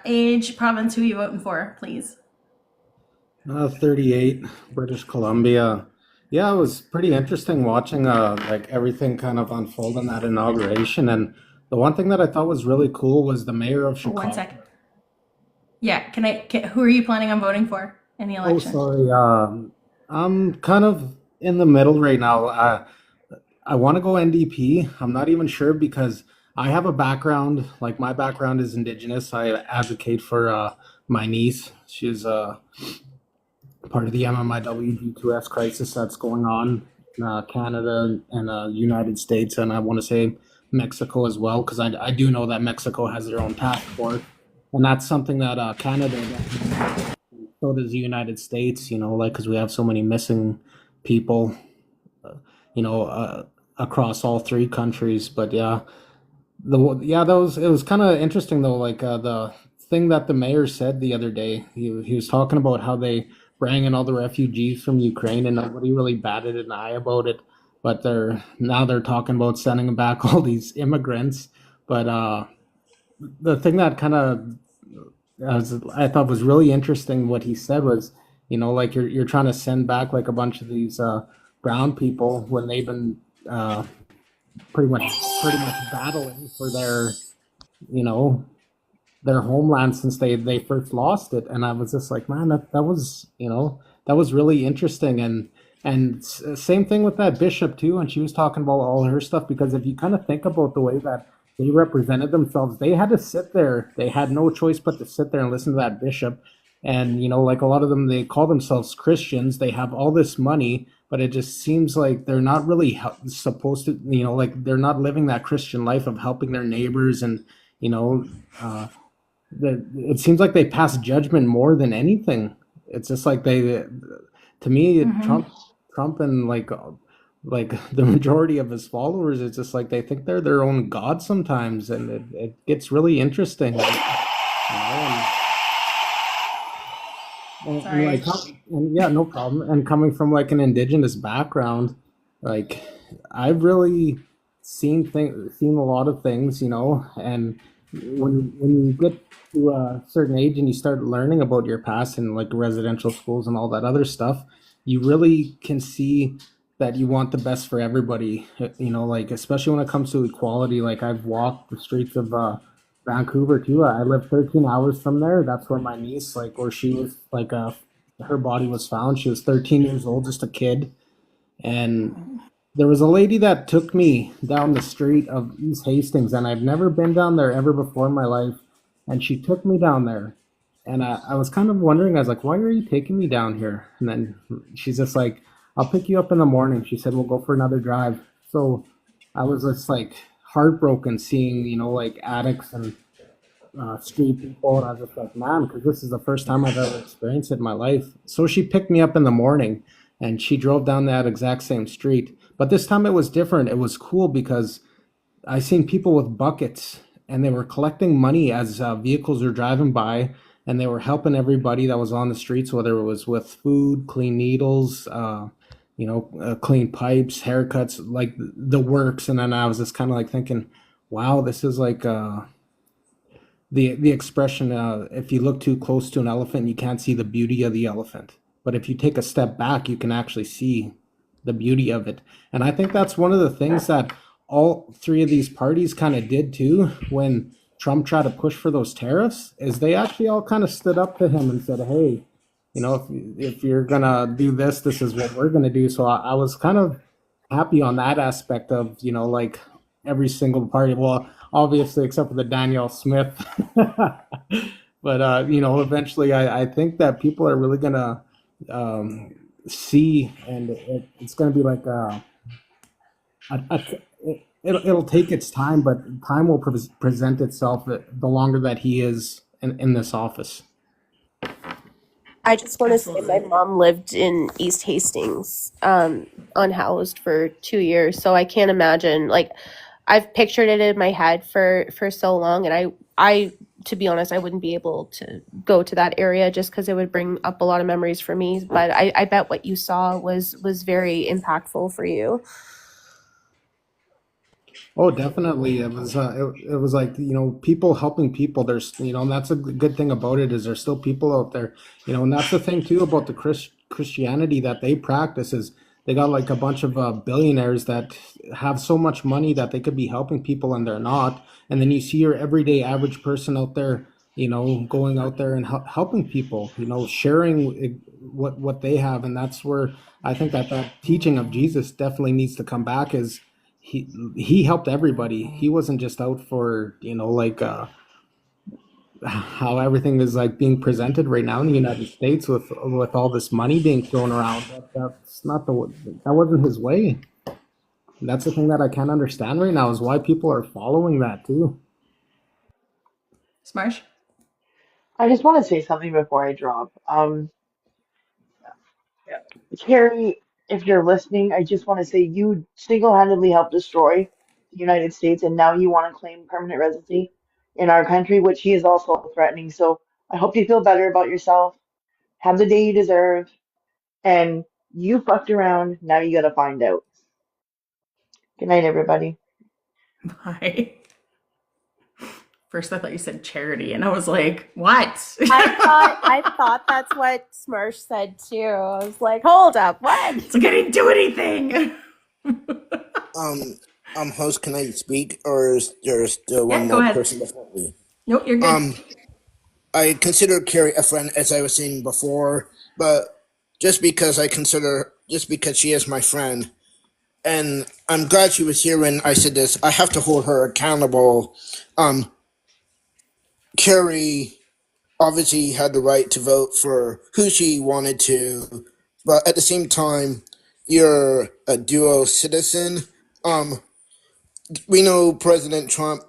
age, province, who are you voting for, please? 38, British Columbia. Yeah, it was pretty interesting watching like everything kind of unfold in that inauguration. And the one thing that I thought was really cool was the mayor of Chicago. 1 second. Yeah, who are you planning on voting for in the Oh, election? sorry. I'm kind of in the middle right now. I want to go NDP. I'm not even sure because I have a background, like my background is Indigenous. I advocate for my niece. She's part of the MMIW G2S crisis that's going on in Canada and United States, and I want to say Mexico as well, because I do know that Mexico has their own passport, and that's something that Canada does. So does the United States, like because we have so many missing people, across all three countries. But yeah, it was kind of interesting though. Like the thing that the mayor said the other day, he was talking about how they bring in all the refugees from Ukraine and nobody really batted an eye about it. But they're talking about sending back all these immigrants. But the thing that kind of I thought was really interesting what he said was, like you're trying to send back like a bunch of these brown people when they've been pretty much battling for their homeland since they first lost it. And I was just like, man, that was that was really interesting. And same thing with that bishop too, and she was talking about all her stuff, because if you kind of think about the way that they represented themselves, they had to sit there, they had no choice but to sit there and listen to that bishop. And like a lot of them, they call themselves Christians, they have all this money, but it just seems like they're not really supposed to, like they're not living that Christian life of helping their neighbors. And it seems like they pass judgment more than anything. It's just like to me, Trump and like the majority of his followers, it's just like they think they're their own god sometimes, and it gets really interesting. Sorry. Yeah, no problem. And coming from like an Indigenous background, like I've really seen a lot of things, and when you get to a certain age and you start learning about your past and like residential schools and all that other stuff, you really can see that you want the best for everybody, like especially when it comes to equality. Like I've walked the streets of Vancouver too. I live 13 hours from there. That's where my niece, like where she was, like her body was found. She was 13 years old, just a kid. And there was a lady that took me down the street of East Hastings, and I've never been down there ever before in my life. And she took me down there. And I was kind of wondering, I was like, why are you taking me down here? And then she's just like, I'll pick you up in the morning. She said, we'll go for another drive. So I was just like heartbroken seeing, like addicts and street people. And I was just like, man, because this is the first time I've ever experienced it in my life. So she picked me up in the morning. and she drove down that exact same street. But this time it was different. It was cool because I seen people with buckets and they were collecting money as vehicles were driving by, and they were helping everybody that was on the streets, whether it was with food, clean needles, clean pipes, haircuts, like the works. And then I was just kind of like thinking, wow, this is like the expression, if you look too close to an elephant, you can't see the beauty of the elephant. But if you take a step back, you can actually see the beauty of it. And I think that's one of the things that all three of these parties kind of did too when Trump tried to push for those tariffs, is they actually all kind of stood up to him and said, hey, if you're gonna do this, this is what we're gonna do. So I was kind of happy on that aspect of, like every single party. Well, obviously, except for the Danielle Smith. But, eventually I think that people are really going to see, and it's going to be like it'll take its time, but time will present itself the longer that he is in this office. I just want to say my mom lived in East Hastings, unhoused for 2 years. So I can't imagine, like, I've pictured it in my head for so long. And I, to be honest, I wouldn't be able to go to that area just because it would bring up a lot of memories for me. But I bet what you saw was very impactful for you. Oh, definitely. It was like, people helping people. There's, and that's a good thing about it, is there's still people out there, and that's the thing too about the Christianity that they practice, is they got like a bunch of billionaires that have so much money that they could be helping people and they're not. And then you see your everyday average person out there, going out there and helping people, sharing what they have. And that's where I think that teaching of Jesus definitely needs to come back, is he helped everybody. He wasn't just out for, like how everything is like being presented right now in the United States with all this money being thrown around. That's not that wasn't his way. And that's the thing that I can't understand right now, is why people are following that too. Smarsh? I just want to say something before I drop. Carrie, if you're listening, I just want to say you single-handedly helped destroy the United States, and now you want to claim permanent residency in our country, which he is also threatening. So I hope you feel better about yourself. Have the day you deserve, and you fucked around. Now you got to find out. Good night, everybody. Bye. First, I thought you said charity, and I was like, "What?" I thought that's what Smarsh said too. I was like, "Hold up, what?" It's like I didn't do anything. Host, can I speak, or is there still one more person before me? Nope, you're good. I consider Carrie a friend, as I was saying before, but just because she is my friend, and I'm glad she was here when I said this, I have to hold her accountable. Carrie obviously had the right to vote for who she wanted to, but at the same time, you're a dual citizen. We know President Trump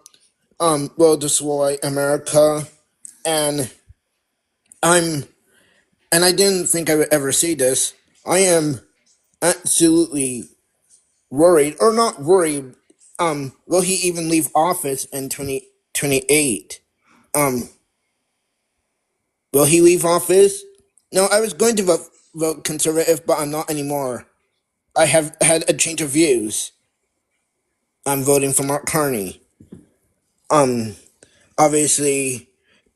will destroy America, and I didn't think I would ever say this. I am absolutely worried, or not worried. Will he even leave office in 2028? Will he leave office? No, I was going to vote conservative, but I'm not anymore. I have had a change of views. I'm voting for Mark Carney. Obviously,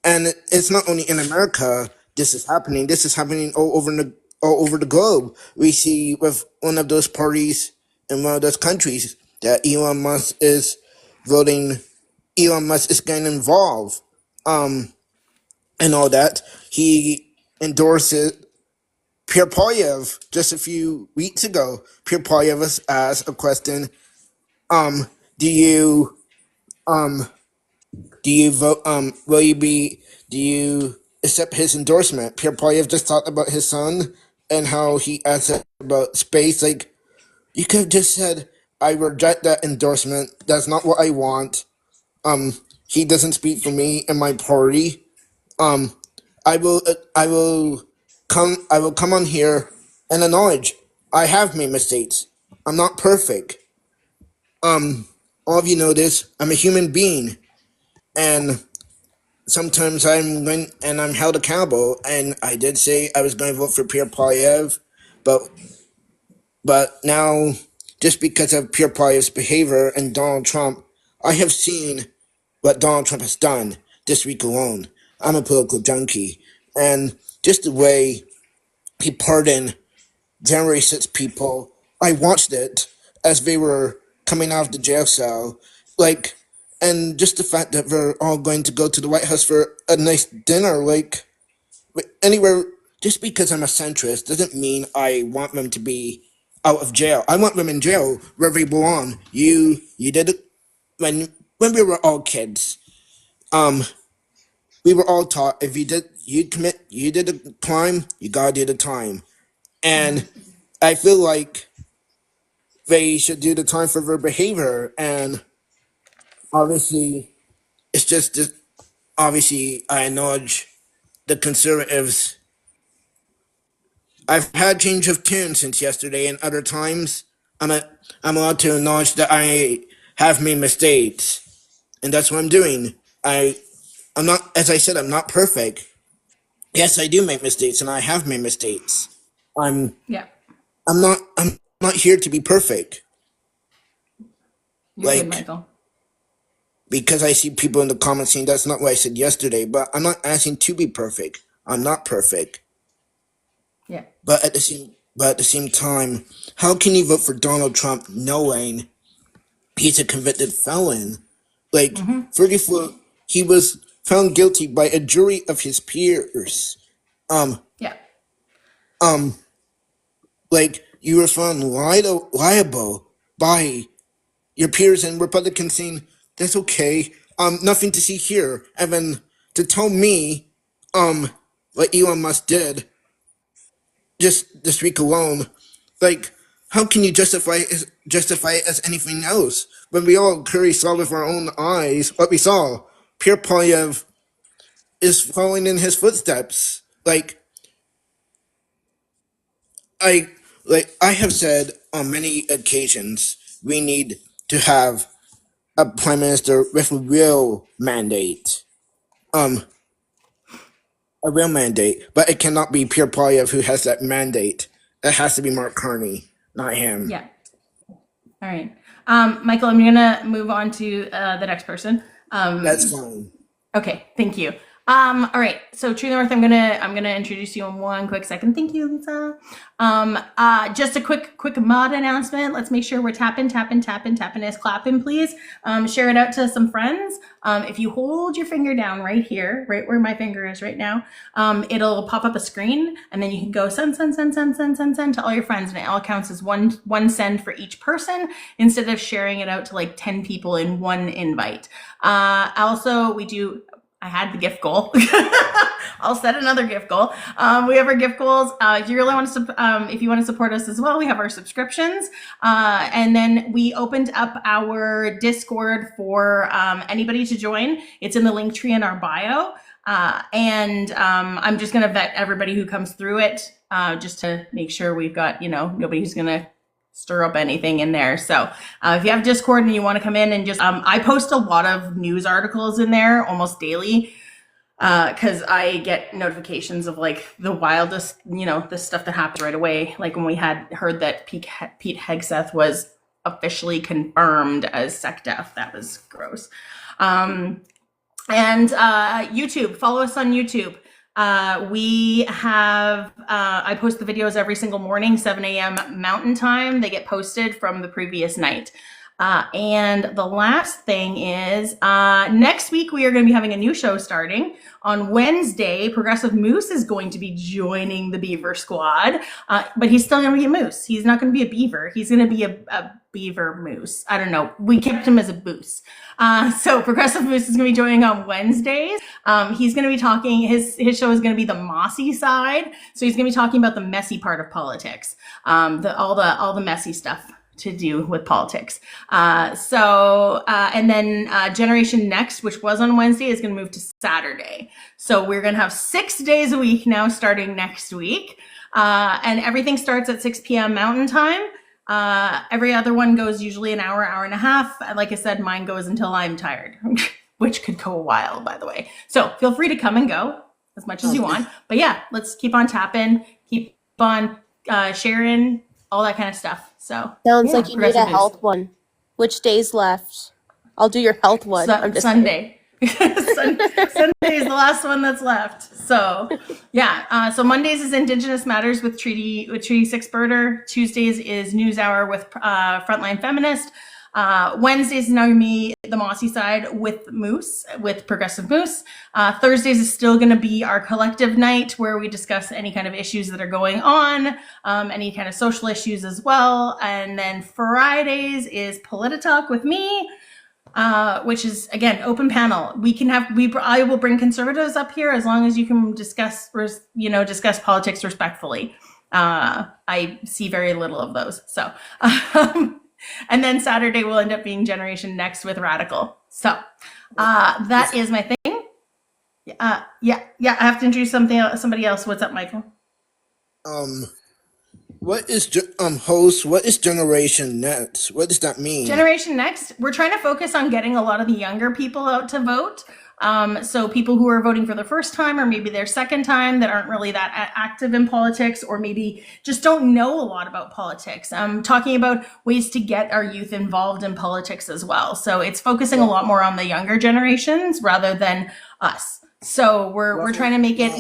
and it's not only in America. This is happening. This is happening all over the globe. We see with one of those parties in one of those countries that Elon Musk is voting. Elon Musk is getting involved, and all that. He endorses Pierre Polyev just a few weeks ago. Pierre Polyev was asked a question. Do you vote? Do you accept his endorsement? Pierre Polyev just talked about his son and how he asked about space. Like, you could have just said, "I reject that endorsement. That's not what I want. He doesn't speak for me and my party. I will come on here and acknowledge I have made mistakes. I'm not perfect. All of you know this. I'm a human being, and sometimes I'm held accountable. And I did say I was going to vote for Pierre Polyev, but now, just because of Pierre Poilievre's behavior and Donald Trump, I have seen what Donald Trump has done this week alone. I'm a political junkie, and just the way he pardoned January 6 people, I watched it as they were coming out of the jail cell, and just the fact that they're all going to go to the White House for a nice dinner, anywhere. Just because I'm a centrist doesn't mean I want them to be out of jail. I want them in jail where they belong. You did it when we were all kids. We were all taught if you did a crime, you gotta do the time. And I feel like they should do the time for their behavior. And obviously, it's just obviously I acknowledge the conservatives. I've had change of tune since yesterday, and other times I'm allowed to acknowledge that I have made mistakes, and that's what I'm doing. I'm not, as I said, I'm not perfect. Yes, I do make mistakes, and I have made mistakes. I'm not here to be perfect. You're good, Michael. Because I see people in the comments saying that's not what I said yesterday, but I'm not asking to be perfect. I'm not perfect. Yeah. But at the same time, how can you vote for Donald Trump knowing he's a convicted felon? 34, he was found guilty by a jury of his peers. You were found liable by your peers, and Republicans saying, that's okay, nothing to see here. And then to tell me, what Elon Musk did just this week alone, how can you justify it as anything else when we all clearly saw with our own eyes what we saw? Pierre Polyev is following in his footsteps. I have said on many occasions, we need to have a prime minister with a real mandate. A real mandate, but it cannot be Pierre Polyev who has that mandate. It has to be Mark Carney, not him. Yeah. All right. Michael, I'm gonna move on to the next person. That's fine. Okay, thank you. All right, so True North, I'm gonna introduce you in one quick second. Thank you, Lisa. Just a quick mod announcement. Let's make sure we're tapping is clapping, please. Share it out to some friends. If you hold your finger down right here, right where my finger is right now, it'll pop up a screen, and then you can go send to all your friends, and it all counts as one send for each person instead of sharing it out to like 10 people in one invite. Also, I had the gift goal. I'll set another gift goal. We have our gift goals. If you really want to, if you want to support us as well, we have our subscriptions. And then we opened up our Discord for anybody to join. It's in the link tree in our bio. And I'm just going to vet everybody who comes through it just to make sure we've got, nobody who's going to stir up anything in there. So if you have Discord and you want to come in and just, I post a lot of news articles in there almost daily because I get notifications of like the wildest, the stuff that happens right away. Like when we had heard that Pete Hegseth was officially confirmed as sec def. That was gross. And YouTube, follow us on YouTube. We have, I post the videos every single morning, 7 a.m. Mountain Time. They get posted from the previous night. And the last thing is, next week we are going to be having a new show starting. On Wednesday, Progressive Moose is going to be joining the Beaver squad, but he's still going to be a moose. He's not going to be a beaver. He's going to be a Beaver moose. I don't know. We kept him as a moose. So Progressive Moose is going to be joining on Wednesdays. He's going to be talking, his show is going to be the mossy side. So he's going to be talking about the messy part of politics, all the messy stuff to do with politics. And then Generation Next, which was on Wednesday, is going to move to Saturday. So we're going to have 6 days a week now starting next week. And everything starts at 6 p.m. Mountain Time. Every other one goes usually an hour, hour and a half. Like I said, mine goes until I'm tired, which could go a while, by the way. So feel free to come and go as much as you want. But yeah, let's keep on tapping, keep on sharing, all that kind of stuff. So Sounds yeah, like you need a health one. Which days left? I'll do your health one. I'm just Sunday. Sunday is the last one that's left. So yeah. So Mondays is Indigenous Matters with Treaty 6 Birder. Tuesdays is News Hour with Frontline Feminist. Wednesdays is now me, the Mossy Side with Progressive Moose. Thursdays is still going to be our collective night where we discuss any kind of issues that are going on, any kind of social issues as well. And then Fridays is Politi-Talk with me. Which is again open panel. I will bring conservatives up here as long as you can discuss politics respectfully. I see very little of those. So, and then Saturday will end up being Generation Next with Radical. So that is my thing. Yeah. I have to introduce somebody else. What's up, Michael? What is host? What is Generation Next? What does that mean? Generation Next, we're trying to focus on getting a lot of the younger people out to vote. So people who are voting for the first time or maybe their second time that aren't really that active in politics or maybe just don't know a lot about politics. Talking about ways to get our youth involved in politics as well. So it's focusing a lot more on the younger generations rather than us. So we're trying to make it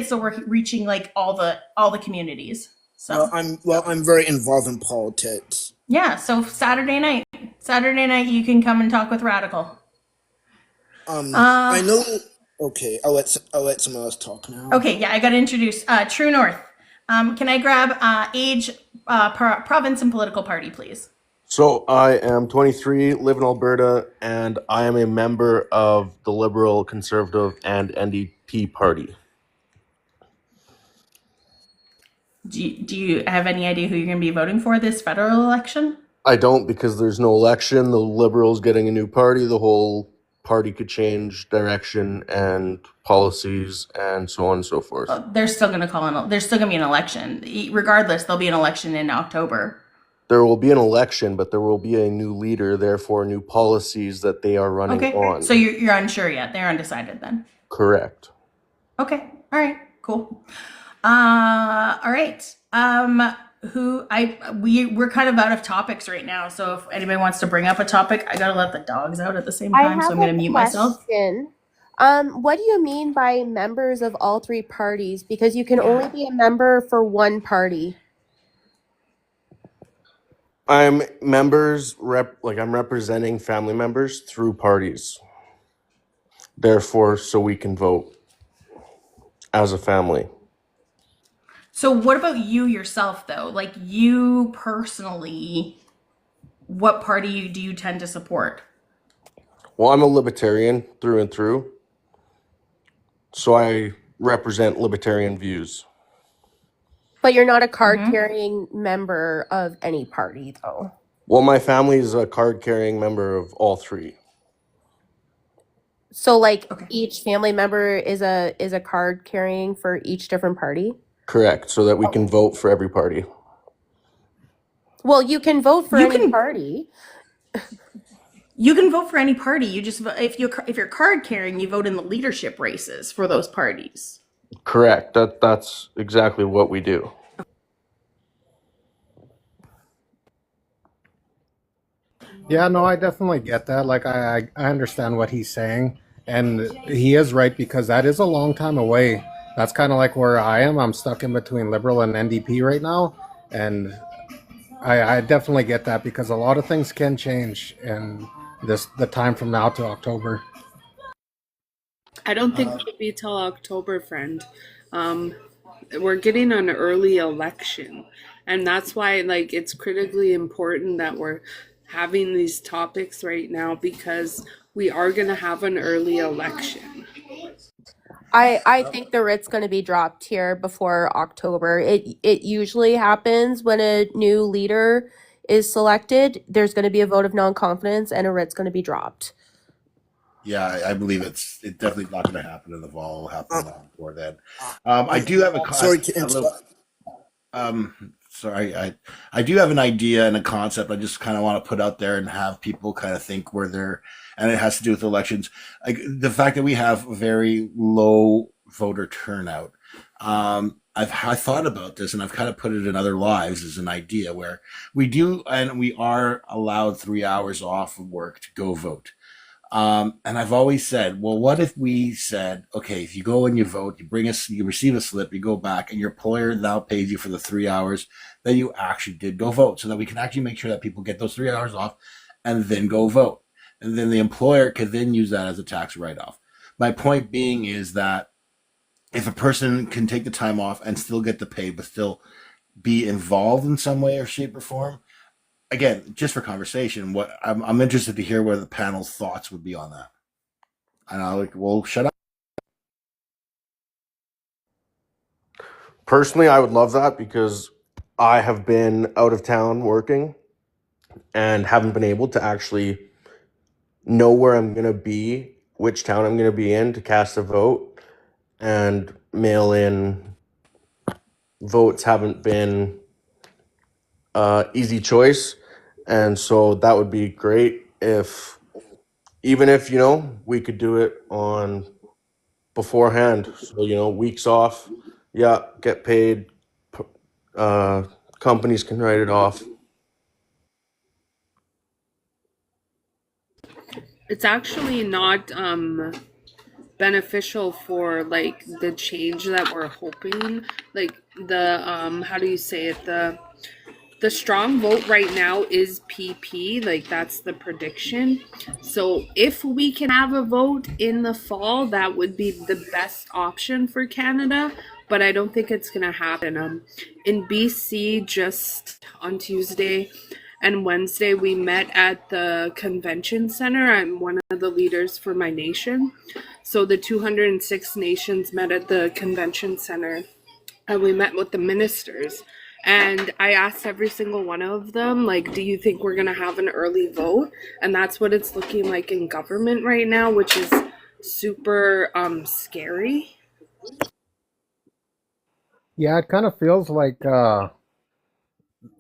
so we're reaching like all the communities. So I'm very involved in politics. Yeah, so Saturday night you can come and talk with Radical. I know. Okay, I'll let someone else talk now. Okay, yeah, I got to introduce True North. Can I grab age, province, and political party, please? So I am 23, live in Alberta, and I am a member of the Liberal, Conservative, and NDP party. Do you have any idea who you're going to be voting for this federal election? I don't, because there's no election. The Liberals getting a new party. The whole party could change direction and policies and so on and so forth. They're still going to there's still going to be an election. Regardless, there'll be an election in October. There will be an election, but there will be a new leader, therefore new policies that they are running on. So you're unsure yet. They're undecided then. Correct. Okay. All right. Cool. All right. We're kind of out of topics right now. So if anybody wants to bring up a topic, I gotta let the dogs out at the same time. So I'm gonna mute myself. What do you mean by members of all three parties? Because you can only be a member for one party. I'm representing family members through parties. Therefore, so we can vote as a family. So what about you yourself though? Like you personally, what party do you tend to support? Well, I'm a libertarian through and through. So I represent libertarian views. But you're not a card-carrying member of any party, though. Well, my family is a card-carrying member of all three. So, each family member is a card-carrying for each different party? Correct, so that we can vote for every party. Well, you can vote for any party. You can vote for any party. You just if you're card-carrying, you vote in the leadership races for those parties. Correct. That's exactly what we do. Yeah, no, I definitely get that. Like, I understand what he's saying, and he is right, because that is a long time away. That's kind of like where I am. I'm stuck in between Liberal and NDP right now, and I definitely get that, because a lot of things can change in the time from now to October. I don't think it'll be till October, friend. We're getting an early election, and that's why it's critically important that we're having these topics right now, because we are going to have an early election. I think the writ's going to be dropped here before October. It usually happens when a new leader is selected. There's going to be a vote of non-confidence and a writ's going to be dropped. Yeah, I believe it's definitely not going to happen in the fall. It'll happen long before then. I do have a sorry to interrupt. Sorry, I do have an idea and a concept. I just kind of want to put out there and have people kind of think where they're, and it has to do with elections. Like the fact that we have very low voter turnout. I thought about this and I've kind of put it in other lives as an idea where we do and we are allowed 3 hours off of work to go vote. And I've always said, well, what if we said, okay, if you go and you vote, you receive a slip, you go back, and your employer now pays you for the 3 hours that you actually did go vote, so that we can actually make sure that people get those 3 hours off and then go vote. And then the employer could then use that as a tax write-off. My point being is that if a person can take the time off and still get the pay, but still be involved in some way or shape or form, again, just for conversation, what I'm interested to hear what the panel's thoughts would be on that. And I'll like, well, shut up. Personally, I would love that because I have been out of town working and haven't been able to actually know where I'm going to be, which town I'm going to be in to cast a vote, and mail in votes haven't been easy choice. And so that would be great if, even if, we could do it on beforehand. So, weeks off, yeah, get paid, companies can write it off. It's actually not beneficial for like the change that we're hoping. Like the how do you say it? The strong vote right now is PP, like that's the prediction. So if we can have a vote in the fall, that would be the best option for Canada, but I don't think it's gonna happen. In BC, just on Tuesday and Wednesday, we met at the convention center. I'm one of the leaders for my nation. So the 206 nations met at the convention center, and we met with the ministers. And I asked every single one of them, like, do you think we're going to have an early vote? And that's what it's looking like in government right now, which is super scary. Yeah, it kind of feels like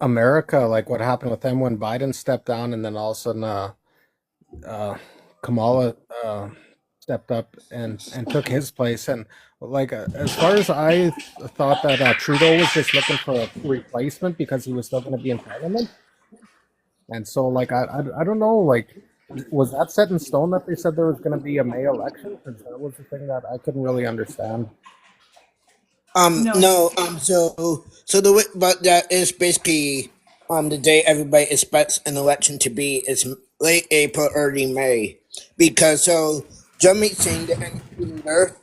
America, like what happened with them when Biden stepped down, and then all of a sudden Kamala stepped up and took his place. And like as far as I thought that Trudeau was just looking for a replacement because he was still going to be in parliament. And so like I don't know, like was that set in stone that they said there was going to be a May election? Because that was the thing that I couldn't really understand. No. So the way, but that is basically the day everybody expects an election to be is late April, early May, because so Jeremy Singh, the NDP leader,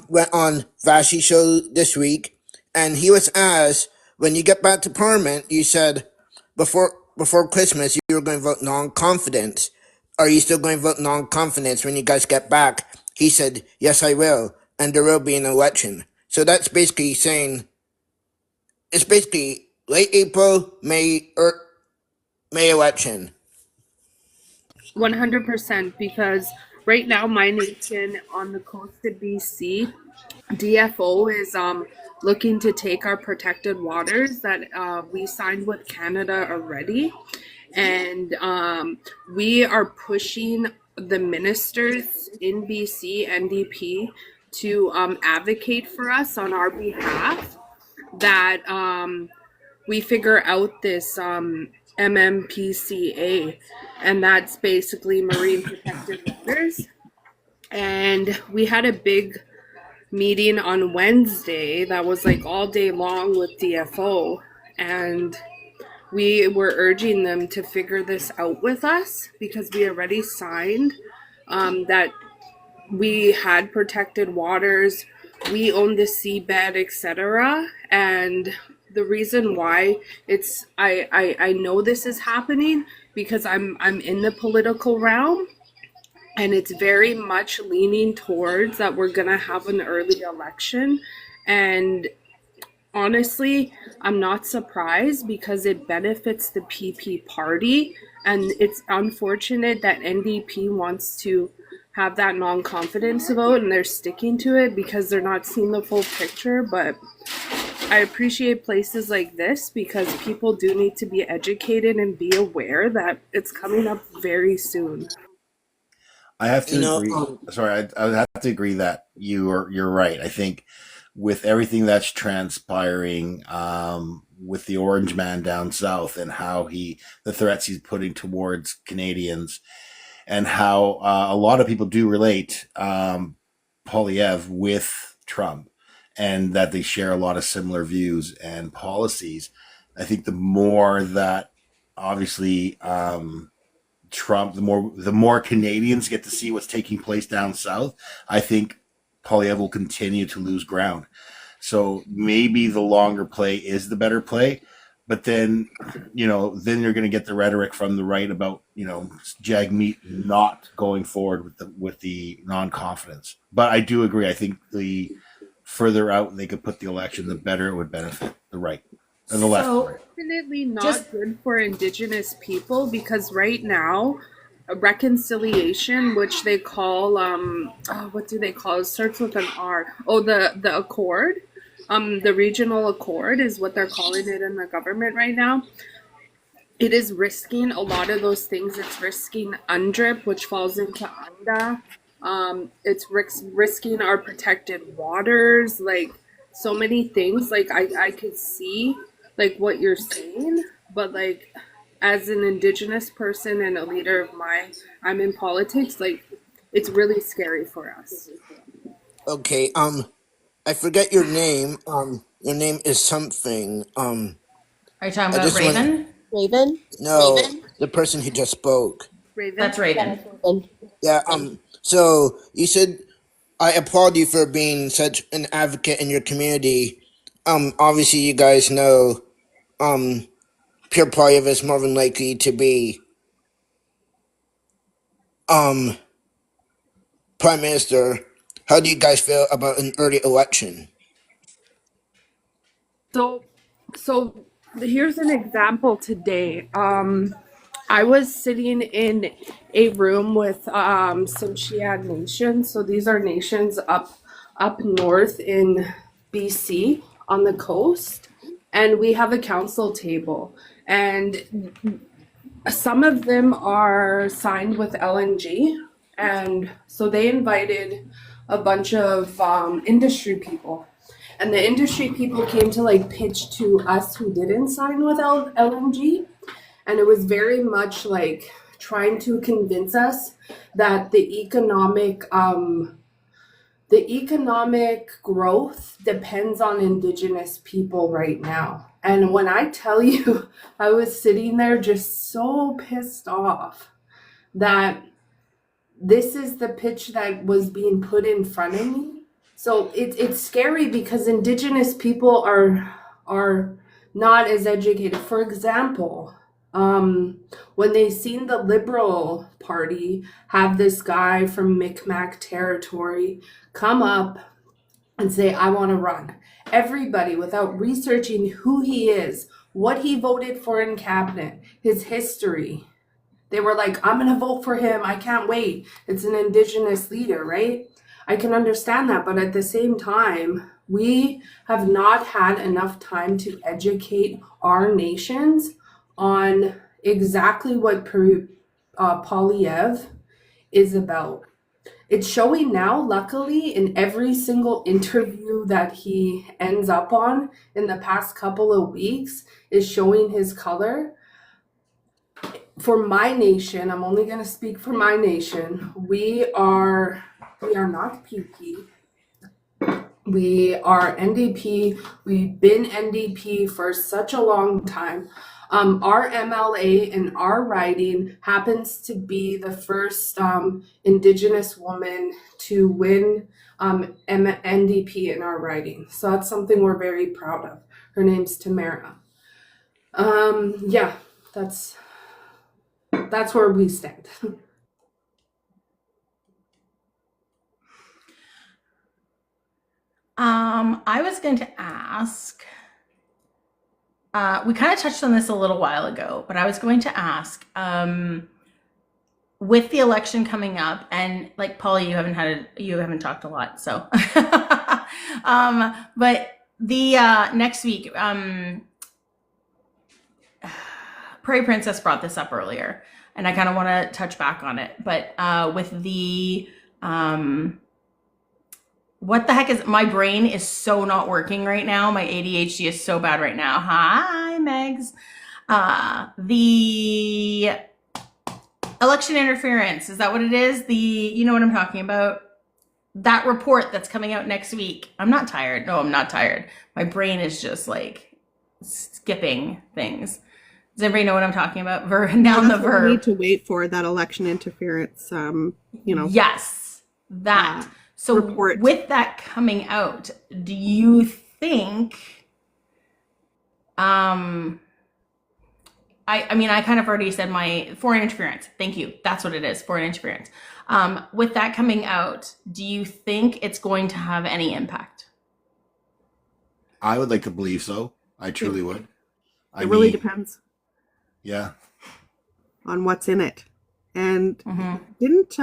went on Vashi show this week, and he was asked, when you get back to Parliament, you said before Christmas you were going to vote non-confidence. Are you still going to vote non-confidence when you guys get back? He said, yes, I will, and there will be an election. So that's basically saying it's basically late April, May election. 100%, because right now my nation on the coast of BC, DFO is looking to take our protected waters that we signed with Canada already. And we are pushing the ministers in BC, NDP, to advocate for us on our behalf that we figure out this MMPCA, and that's basically marine protected waters. And we had a big meeting on Wednesday that was like all day long with DFO, and we were urging them to figure this out with us because we already signed that we had protected waters, we own the seabed, etc. And the reason why I know this is happening because I'm in the political realm, and it's very much leaning towards that we're gonna have an early election. And honestly, I'm not surprised because it benefits the PP party, and it's unfortunate that NDP wants to have that non-confidence vote and they're sticking to it because they're not seeing the full picture. But I appreciate places like this because people do need to be educated and be aware that it's coming up very soon. I have to You know, agree. Sorry, I would have to agree that you're right. I think with everything that's transpiring with the Orange Man down south and how the threats he's putting towards Canadians, and how a lot of people do relate Polyev with Trump, and that they share a lot of similar views and policies. I think the more that obviously Trump, the more Canadians get to see what's taking place down south, I think Polyev will continue to lose ground. So maybe the longer play is the better play. But then, then you're going to get the rhetoric from the right about, Jagmeet not going forward with the non-confidence. But I do agree. I think the further out they could put the election, the better it would benefit the right and the left. So definitely not good for Indigenous people because right now, a reconciliation, which they call what do they call it? It starts with an R. Oh, the accord. The regional accord is what they're calling it in the government right now. It is risking a lot of those things. It's risking UNDRIP, which falls into UNDA. It's risking our protected waters, like so many things. Like I could see like what you're saying, but like as an Indigenous person and a leader of I'm in politics, like it's really scary for us. okay, I forget your name. Your name is something. Are you talking I about just want. Raven? Raven? No, the person who just spoke. Raven? That's Raven. Yeah. So you said I applaud you for being such an advocate in your community. Obviously you guys know, Pierre Poilievre is more than likely to be, Prime Minister. How do you guys feel about an early election? So here's an example today. I was sitting in a room with some Shiad nations. So these are nations up north in BC on the coast, and we have a council table, and some of them are signed with LNG, and so they invited a bunch of industry people. And the industry people came to like pitch to us who didn't sign with LNG. And it was very much like trying to convince us that the economic growth depends on Indigenous people right now. And when I tell you, I was sitting there just so pissed off that this is the pitch that was being put in front of me. So it's scary because Indigenous people are not as educated. For example, when they seen the Liberal Party have this guy from Micmac territory come up and say, I want to run. Everybody, without researching who he is, what he voted for in cabinet, his history, they were like, I'm going to vote for him. I can't wait. It's an Indigenous leader, right? I can understand that. But at the same time, we have not had enough time to educate our nations on exactly what Polyev is about. It's showing now, luckily, in every single interview that he ends up on in the past couple of weeks, is showing his color. For my nation, I'm only going to speak for my nation. We are not PP. We are NDP. We've been NDP for such a long time. Our MLA in our riding happens to be the first Indigenous woman to win NDP in our riding. So that's something we're very proud of. Her name's Tamara. Yeah, that's where we stand. I was going to ask, we kind of touched on this a little while ago, but I was going to ask, with the election coming up, and like Polly, you haven't talked a lot, so, but The next week, Prairie Princess brought this up earlier, and I kind of want to touch back on it. But with the what the heck is my brain is so not working right now. My ADHD is so bad right now. Hi, Megs. The election interference, is that what it is? You know what I'm talking about? That report that's coming out next week. I'm not tired. No, I'm not tired. My brain is just like skipping things. Does everybody know what I'm talking about? Down the verb. We need to wait for that election interference. Yes, that. So report. With that coming out, do you think? I mean, I kind of already said my foreign interference. Thank you. That's what it is. Foreign interference. With that coming out, do you think it's going to have any impact? I would like to believe so. I truly would. It really depends. Yeah. On what's in it. And didn't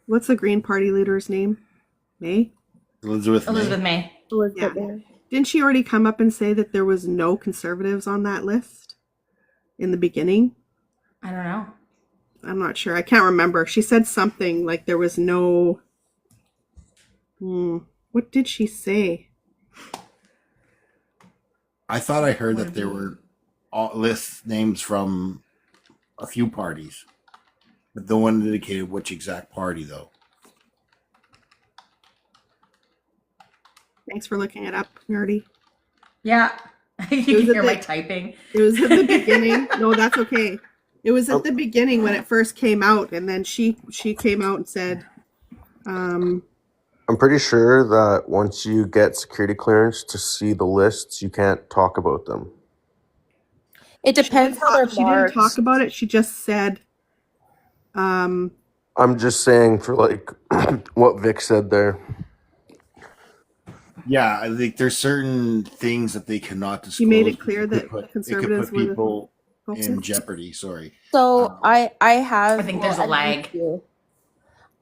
what's the Green Party leader's name? May? Elizabeth May. Yeah. Didn't she already come up and say that there was no conservatives on that list in the beginning? I don't know. I'm not sure. I can't remember. She said something like there was no... What did she say? I thought I heard that there were list names from a few parties, but no one indicated which exact party, though. Thanks for looking it up, nerdy. Yeah. You can hear my typing. It was at the beginning. No, that's okay. It was at the beginning when it first came out, and then she came out and said, I'm pretty sure that once you get security clearance to see the lists, you can't talk about them. It depends how they're She didn't talk about it. She just said, I'm just saying for like what Vic said there. Yeah, I think there's certain things that they cannot disclose. He made it clear that conservatives it could put people in jeopardy. Sorry. So I have. I think there's a lag.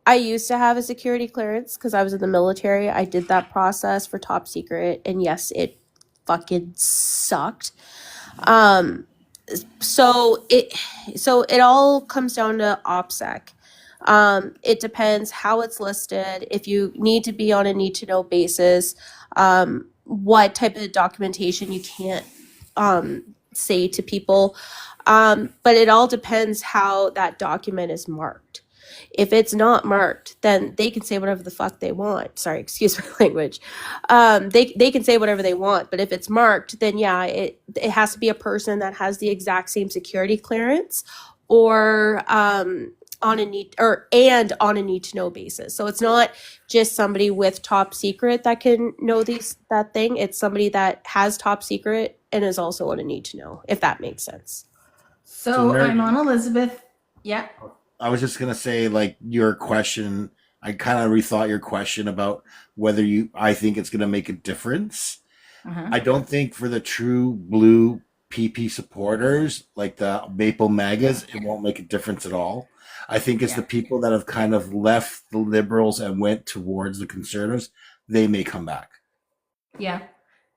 I used to have a security clearance because I was in the military. I did that process for top secret, and yes, it fucking sucked. So it all comes down to OPSEC. It depends how it's listed. If you need to be on a need to know basis, what type of documentation you can't say to people. But it all depends how that document is marked. If it's not marked, then they can say whatever the fuck they want. Sorry, excuse my language. They can say whatever they want, but if it's marked, then yeah, it has to be a person that has the exact same security clearance or on a need to know basis. So it's not just somebody with top secret that can know that thing. It's somebody that has top secret and is also on a need to know, if that makes sense. So I'm on Elizabeth. Yeah. I was just gonna say, like, your question, I kind of rethought your question about whether I think it's gonna make a difference. I don't think for the true blue PP supporters, like the Maple MAGAs, it won't make a difference at all. I think it's the people that have kind of left the Liberals and went towards the Conservatives, they may come back. Yeah.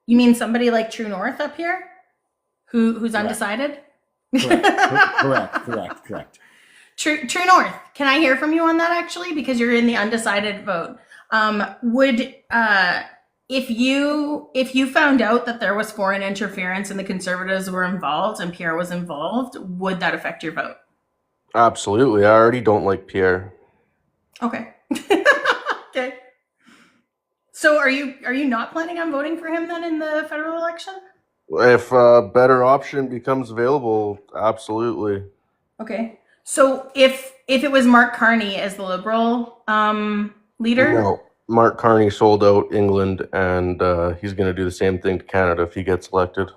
You mean somebody like True North up here? Who's undecided? Correct. True North. Can I hear from you on that actually? Because you're in the undecided vote. If you found out that there was foreign interference and the Conservatives were involved and Pierre was involved, would that affect your vote? Absolutely. I already don't like Pierre. Okay. Okay. So are you not planning on voting for him then in the federal election? If a better option becomes available, absolutely. Okay. So if it was Mark Carney as the Liberal leader? No, Mark Carney sold out England, and he's going to do the same thing to Canada if he gets elected.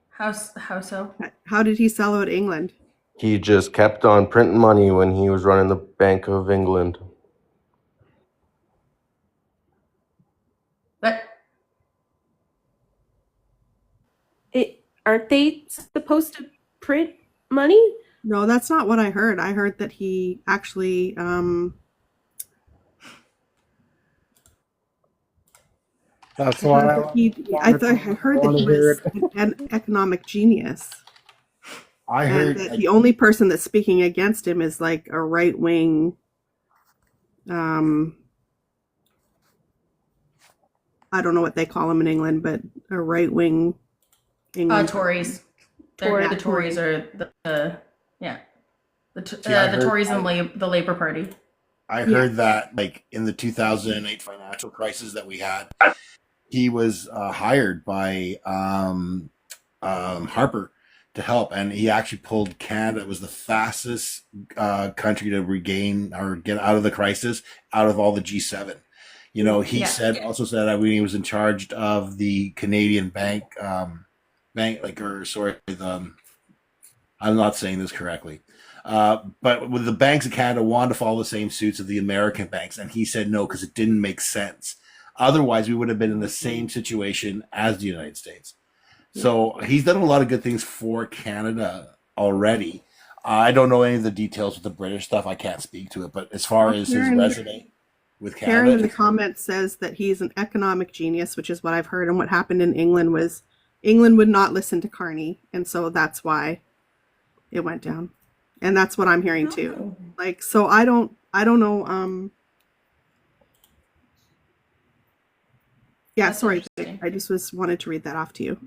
How so? How did he sell out England? He just kept on printing money when he was running the Bank of England. But aren't they supposed to print money? No, that's not what I heard. I heard that he actually That's I why heard that I heard that he was an economic genius. I and heard that the only person that's speaking against him is like a right wing. I don't know what they call them in England, but a right wing. Tories. The Tories are the Tories and the Labour Party. I heard that, like, in the 2008 financial crisis that we had, he was hired by Harper to help, and he actually pulled Canada. It was the fastest country to regain or get out of the crisis out of all the G7. You know, he also said that when he was in charge of the Canadian bank, I'm not saying this correctly. But with the banks in Canada wanted to follow the same suits of the American banks, and he said no because it didn't make sense. Otherwise, we would have been in the same situation as the United States. So he's done a lot of good things for Canada already. I don't know any of the details with the British stuff. I can't speak to it. But as far as his resume with Canada, Karen in the comments says that he's an economic genius, which is what I've heard. And what happened in England was England would not listen to Carney, and so that's why it went down. And that's what I'm hearing too. Like, so I don't know. Yeah, sorry. I just wanted to read that off to you.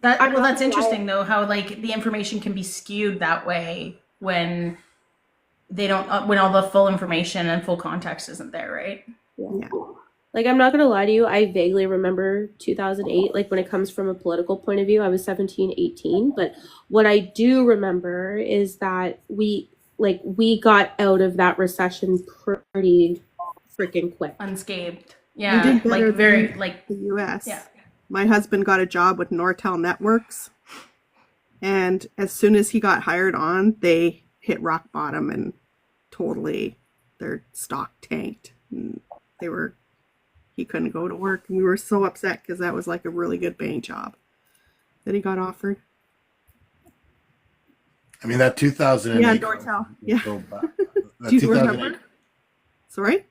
That's interesting though, how like the information can be skewed that way when they don't, when all the full information and full context isn't there, right? Yeah. Like, I'm not gonna lie to you, I vaguely remember 2008, like when it comes from a political point of view. I was 17, 18, but what I do remember is that we got out of that recession pretty freaking quick. Unscathed. We Yeah. did better Like very than like the US. Yeah. My husband got a job with Nortel Networks, and as soon as he got hired on, they hit rock bottom and totally their stock tanked. And he couldn't go to work, and we were so upset because that was like a really good paying job that he got offered. I mean, that 2008. Yeah, Nortel. Yeah. So bad. Do you remember? Sorry?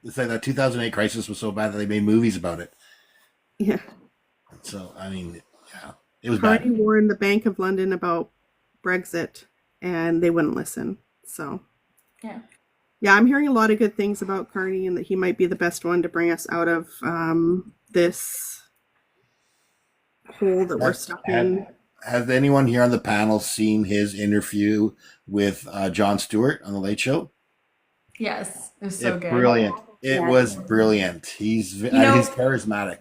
It's like that 2008 crisis was so bad that they made movies about it. Yeah. So, I mean, yeah, it was Carney bad. warned the Bank of London about Brexit, and they wouldn't listen. So, yeah, I'm hearing a lot of good things about Carney, and that he might be the best one to bring us out of this hole that we're stuck in. Has anyone here on the panel seen his interview with Jon Stewart on The Late Show? Yes, it was so good. Brilliant. It was brilliant. He's charismatic.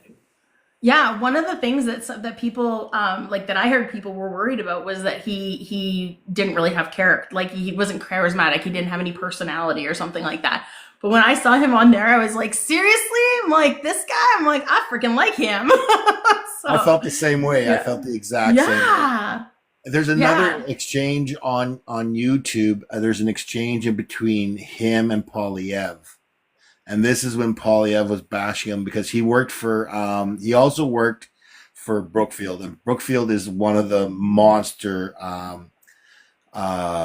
Yeah, one of the things that people like that I heard people were worried about was that he didn't really have character, like he wasn't charismatic, he didn't have any personality or something like that. But when I saw him on there, I was like, seriously? I'm like, this guy? I'm like, I freaking like him. I felt the same way. I felt the exact same way. There's another exchange on YouTube. There's an exchange in between him and Poliev. And this is when Poliev was bashing him because he worked for, he also worked for Brookfield. And Brookfield is one of the monster, like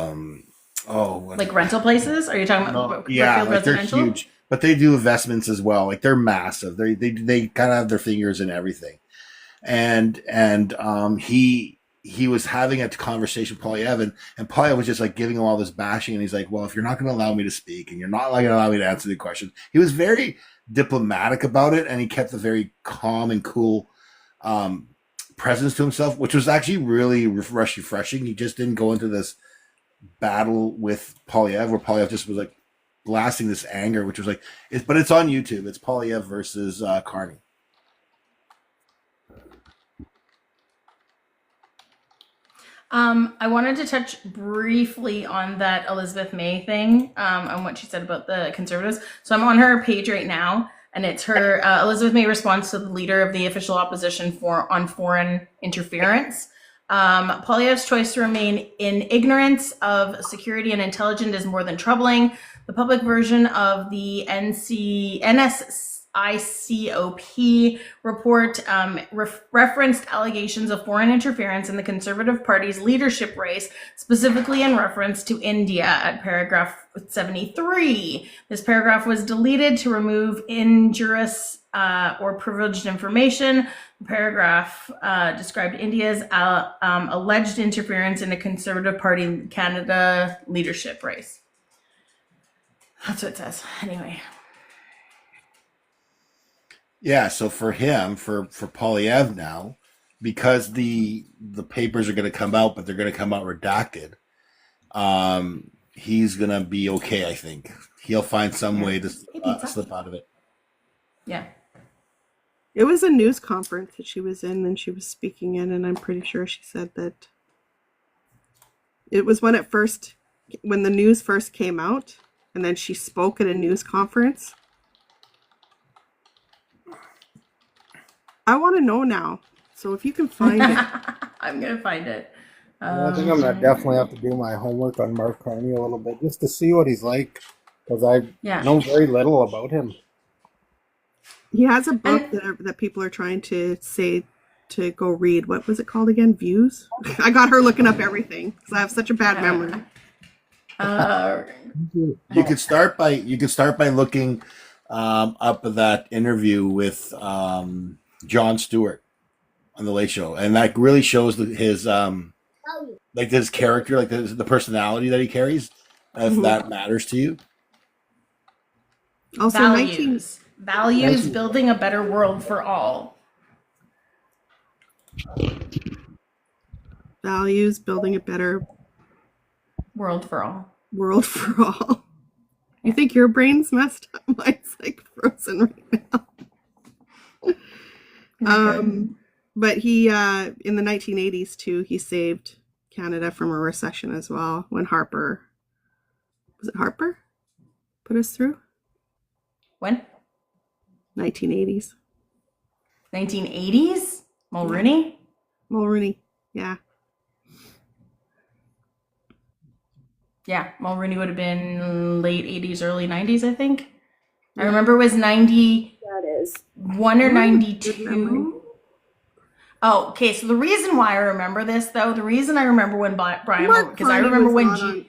rental places? Are you talking about yeah, Brookfield like they're Residential? huge. But they do investments as well. Like they're massive. They kind of have their fingers in everything. And he was having a conversation with Poliev, and Poliev was just like giving him all this bashing, and he's like, well, if you're not going to allow me to speak and you're not going to allow me to answer the questions, he was very diplomatic about it, and he kept a very calm and cool presence to himself, which was actually really refreshing. He just didn't go into this battle with Poliev, where Poliev just was like blasting this anger, which was like, but it's on YouTube. It's Poliev versus Carney. I wanted to touch briefly on that Elizabeth May thing, on what she said about the Conservatives. So I'm on her page right now, and it's her Elizabeth May response to the leader of the official opposition on foreign interference. Poilievre's choice to remain in ignorance of security and intelligence is more than troubling. The public version of the NSICOP report referenced allegations of foreign interference in the Conservative Party's leadership race, specifically in reference to India at paragraph 73. This paragraph was deleted to remove injurious or privileged information. The paragraph described India's alleged interference in a Conservative Party Canada leadership race. That's what it says. Anyway. Yeah, so for him, for Polyev now, because the papers are going to come out, but they're going to come out redacted, he's going to be okay, I think. He'll find some way to slip out of it. Yeah. It was a news conference that she was in and she was speaking in, and I'm pretty sure she said that it was when the news first came out, and then she spoke at a news conference. I want to know now. So if you can find it. I'm going to find it. I think I'm going to definitely have to do my homework on Mark Carney a little bit just to see what he's like, because I know very little about him. He has a book that people are trying to say to go read. What was it called again? Views? I got her looking up everything because I have such a bad memory. You could start by looking up that interview with Jon Stewart on the Late Show, and that really shows his like his character, like the personality that he carries. If that matters to you. Also, values building a better world for all. Values building a better world for all. World for all. You think your brain's messed up? Mine's like frozen right now. But he in the 1980s too, he saved Canada from a recession as well when Harper put us through? When? 1980s. 1980s? Mulrooney? Mulrooney, yeah. Yeah, Mulrooney would have been late 80s, early 90s, I think. I remember it was 91 or 92. Oh, okay. So the reason why I remember this, though, the reason I remember when Brian, because I remember when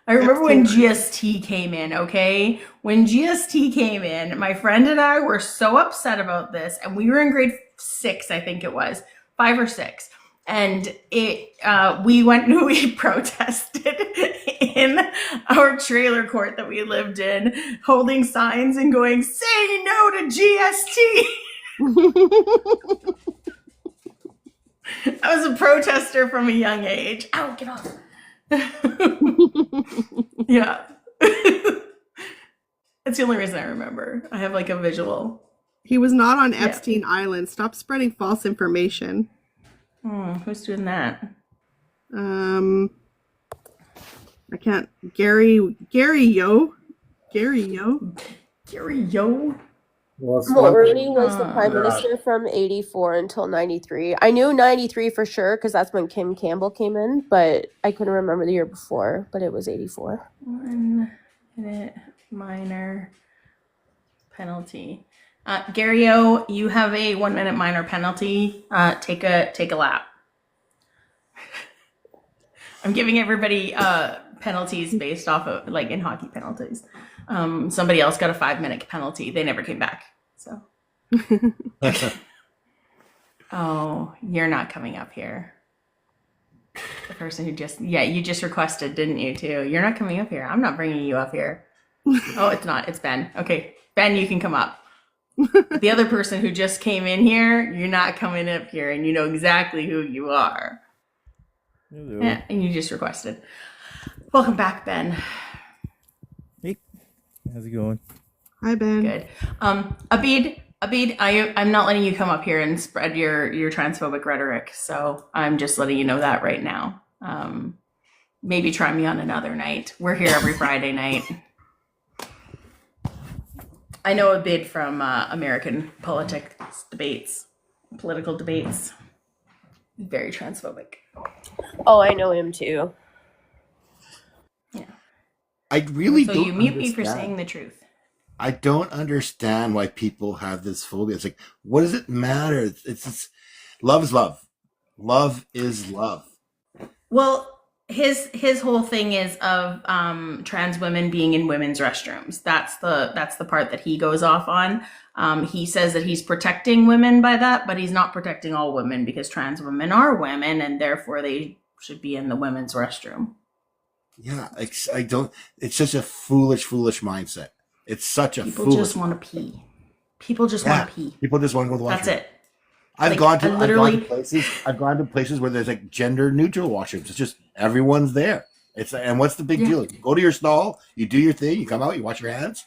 I remember when GST came in, okay? When GST came in, my friend and I were so upset about this, and we were in grade 6, I think it was, 5 or 6. And we went and we protested in our trailer court that we lived in, holding signs and going, "Say no to GST." I was a protester from a young age. Ow, get off. Yeah. That's the only reason I remember. I have like a visual. He was not on Epstein Island. Stop spreading false information. Who's doing that? I can't. Gary Yo. Mulrooney was the prime minister from 84 until 93. I knew 93 for sure because that's when Kim Campbell came in, but I couldn't remember the year before, but it was 84. 1 minute minor penalty. Gary O, you have a 1 minute minor penalty. Take a lap. I'm giving everybody penalties based off of like in hockey penalties. Somebody else got a 5-minute penalty. They never came back. So. Oh, you're not coming up here. The person who you just requested, didn't you too? You're not coming up here. I'm not bringing you up here. Oh, it's not. It's Ben. Okay, Ben, you can come up. The other person who just came in here, you're not coming up here, and you know exactly who you are. Hello. Yeah, and you just requested. Welcome back, Ben. Hey, how's it going? Hi, Ben. Good. Abid, I'm not letting you come up here and spread your transphobic rhetoric, so I'm just letting you know that right now. Maybe try me on another night. We're here every Friday night. I know Abid from American political debates. Very transphobic. Oh, I know him too. Yeah. I really so don't you mute me for understand. saying the truth. I don't understand why people have this phobia. It's like, what does it matter? It's love is love. Love is love. Well, his whole thing is of trans women being in women's restrooms. That's the part that he goes off on. He says that he's protecting women by that, but he's not protecting all women because trans women are women and therefore they should be in the women's restroom. Yeah, I don't. It's such a foolish mindset. It's such a People foolish. just want to pee. People just want to pee. People just want to go to the washroom. That's it. I've gone to places where there's like gender neutral washrooms. It's just everyone's there. And what's the big deal? You go to your stall, you do your thing, you come out, you wash your hands,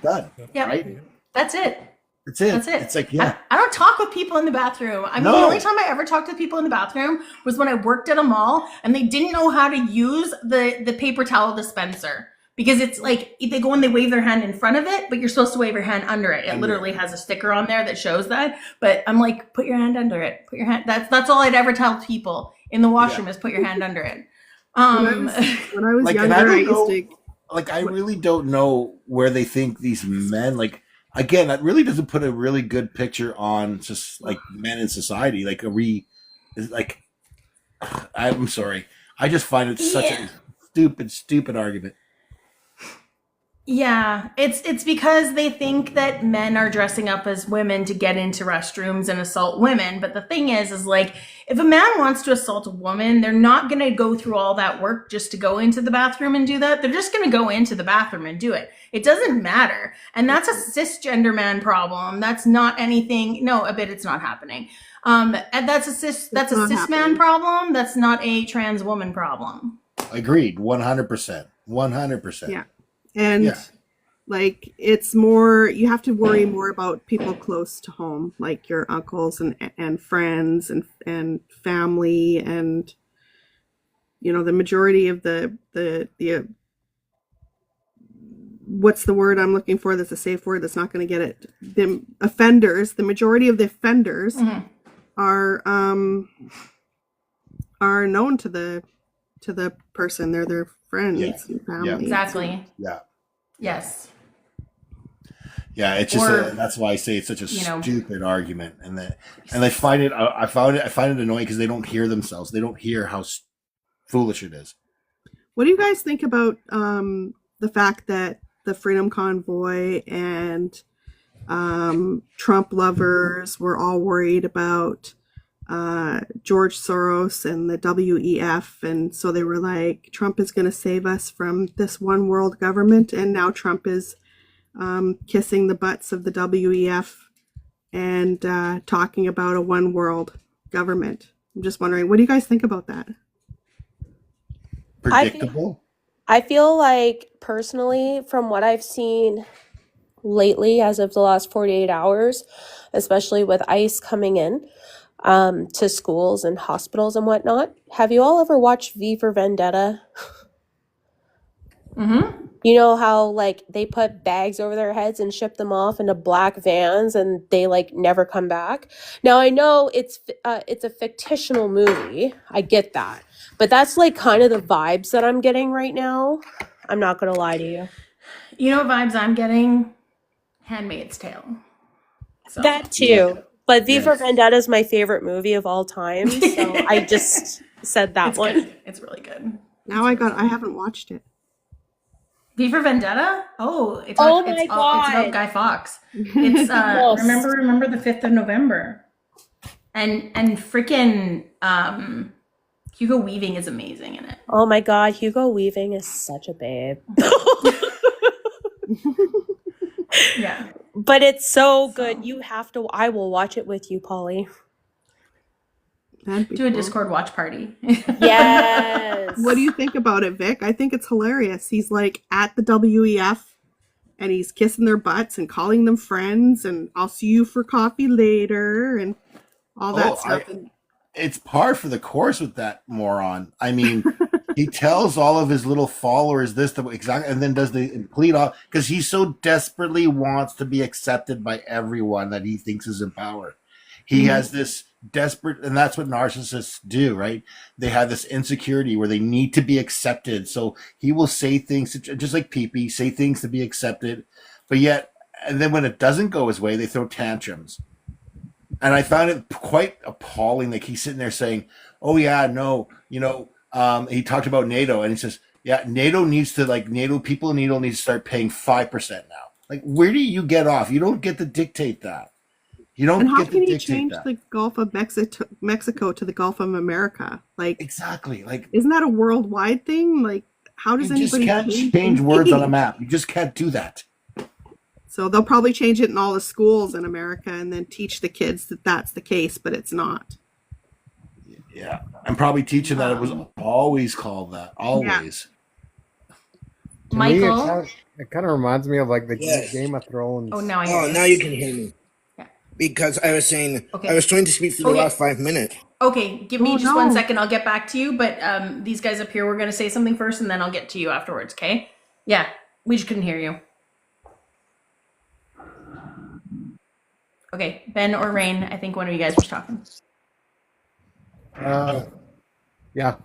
done. Yeah, right. That's it. That's it. That's it. It's like I don't talk with people in the bathroom. I mean, No. the only time I ever talked to people in the bathroom was when I worked at a mall and they didn't know how to use the paper towel dispenser. Because it's like they go and they wave their hand in front of it, but you're supposed to wave your hand under it. It literally has a sticker on there that shows that. But I'm like, put your hand under it. Put your hand. That's all I'd ever tell people in the washroom is put your hand under it. When I was younger, I used to. I really don't know where they think these men, again, that really doesn't put a really good picture on just like men in society. I'm sorry. I just find it such a stupid argument. Yeah, it's because they think that men are dressing up as women to get into restrooms and assault women. But the thing is like, if a man wants to assault a woman, they're not going to go through all that work just to go into the bathroom and do that. They're just going to go into the bathroom and do it. It doesn't matter. And that's a cisgender man problem. That's not anything. No, I bet it's not happening. And that's a cis man problem. That's not a trans woman problem. Agreed. 100%. 100%. Yeah. And it's more, you have to worry more about people close to home, like your uncles and friends and family. And, the majority of the what's the word I'm looking for? That's a safe word. That's not going to get it. The offenders, the majority of the offenders are known to the person. They're their friends and family. Yeah. Exactly. Yeah. Yes. Yeah, it's just that's why I say it's such a stupid argument, and they find it. I find it annoying because they don't hear themselves. They don't hear how foolish it is. What do you guys think about the fact that the Freedom Convoy and Trump lovers were all worried about George Soros and the WEF, and so they were like, Trump is going to save us from this one world government, and now Trump is kissing the butts of the WEF and talking about a one world government. I'm just wondering, what do you guys think about that? Predictable? I feel like personally, from what I've seen lately, as of the last 48 hours, especially with ICE coming in to schools and hospitals and whatnot. Have you all ever watched V for Vendetta? Mm-hmm. You know how they put bags over their heads and ship them off into black vans and they never come back? Now I know it's a fictional movie. I get that. But that's kind of the vibes that I'm getting right now. I'm not going to lie to you. You know what vibes I'm getting? Handmaid's Tale. So, that too. But V for Vendetta is my favorite movie of all time. So I just said that one. Good. It's really good. Now I haven't watched it. V for Vendetta? Oh, it's God. about Guy Fawkes. It's Yes. remember the 5th of November. And freaking Hugo Weaving is amazing in it. Oh my God, Hugo Weaving is such a babe. Yeah. But it's so good. You have to. I will watch it with you, Polly. Do a Discord watch party. Yes. What do you think about it, Vic? I think it's hilarious. He's at the WEF and he's kissing their butts and calling them friends and I'll see you for coffee later and all that stuff. It's par for the course with that moron. I mean, he tells all of his little followers this exactly, and then does the complete off because he so desperately wants to be accepted by everyone that he thinks is in power. He has this desperate, and that's what narcissists do, right? They have this insecurity where they need to be accepted. So he will say things, just like Pee-Pee, say things to be accepted, but yet, and then when it doesn't go his way, they throw tantrums. And I found it quite appalling. He's sitting there saying, "Oh yeah, no, He talked about NATO, and he says, "Yeah, NATO needs to NATO people in NATO need to start paying 5% now." Like, where do you get off? You don't get to dictate that. You don't And how get to can he dictate change that. the Gulf of Mexico to the Gulf of America? Like, exactly. Like, isn't that a worldwide thing? Like, how does you just anybody can't change change words on a anything? map. You just can't do that. So they'll probably change it in all the schools in America and then teach the kids that that's the case, but it's not. Yeah, I'm probably teaching that it was always called that. Always. To me, Michael? it kind of reminds me of like the Yes. Game of Thrones. Oh, now I hear you. Now you can hear me. Yeah. Because I was saying, Okay. I was trying to speak for the Okay. last 5 minutes. Okay, give me Oh, just 1 no. second. I'll get back to you. But these guys up here, we're going to say something first, and then I'll get to you afterwards, okay? Yeah, we just couldn't hear you. Okay, Ben or Rain, I think one of you guys was talking. Yeah,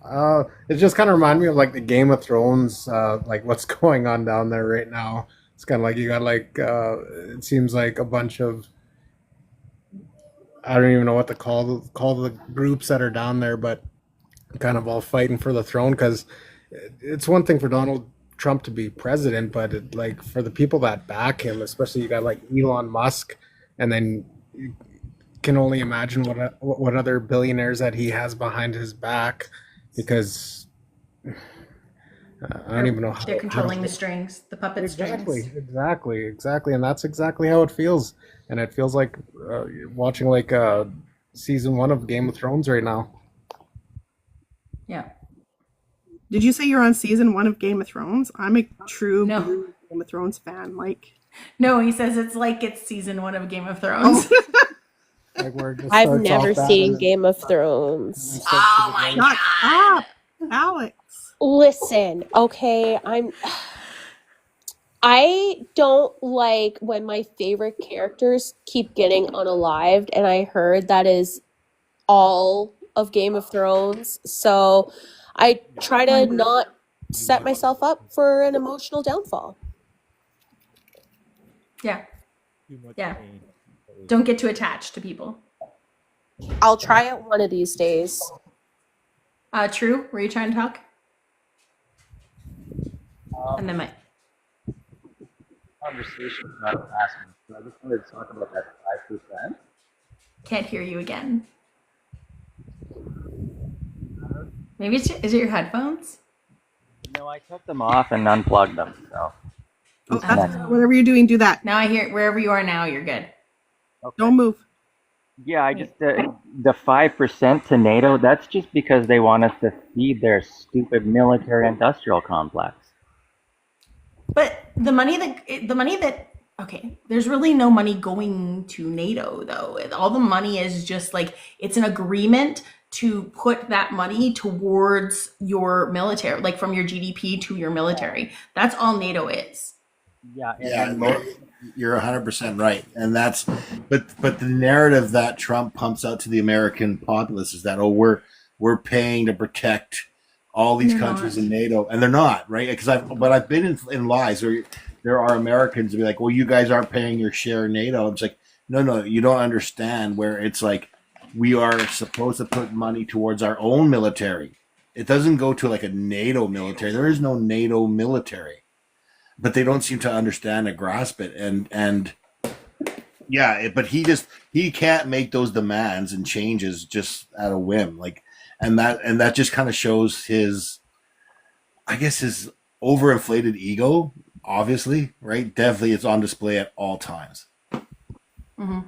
it just kind of reminded me of like the Game of Thrones, like what's going on down there right now. It's kind of like you got like it seems like a bunch of, I don't even know what to call the groups that are down there, but kind of all fighting for the throne, because it's one thing for Donald Trump to be president, but like for the people that back him, especially you got like Elon Musk, and then you can only imagine what other billionaires that he has behind his back, because I don't even know how They're controlling the to, strings, the puppet strings. exactly, and that's exactly how it feels, and it feels like watching like season 1 of Game of Thrones right now. Yeah. Did you say you're on season 1 of Game of Thrones? I'm a true Game of Thrones fan. Like, no, he says it's like it's season 1 of Game of Thrones. Like where it just I've starts never off bad seen and Game of Thrones. Oh my shut god. up, Alex. Listen, okay, I don't like when my favorite characters keep getting unalived, and I heard that is all of Game of Thrones. So I try to not set myself up for an emotional downfall. Yeah. Yeah. Don't get too attached to people. I'll try it one of these days. True, were you trying to talk? And then my Conversation not asking. So I just wanted to talk about that 5%. can't hear you again. Maybe is it your headphones? No, I took them off and unplugged them. So Oh, that's, whatever you're doing, do that. Now I hear wherever you are now, you're good. okay. Don't move. Yeah, I just the 5% to NATO. That's just because they want us to feed their stupid military-industrial complex. But the money that okay, there's really no money going to NATO though. All the money is just like it's an agreement to put that money towards your military, like from your GDP to your military. That's all NATO is. Yeah, You're 100% right, and that's but the narrative that Trump pumps out to the American populace is that we're paying to protect all these They're countries not. in NATO, and they're not, right? Because I've been in lies where there are Americans to be like, well, you guys aren't paying your share in NATO. It's like, no, you don't understand where it's like we are supposed to put money towards our own military. It doesn't go to like a NATO military. There is no NATO military, but they don't seem to understand and grasp it. And yeah, but he can't make those demands and changes just at a whim. Like, and that just kind of shows his, I guess, his overinflated ego. Obviously, right? Definitely, it's on display at all times. Mm-hmm.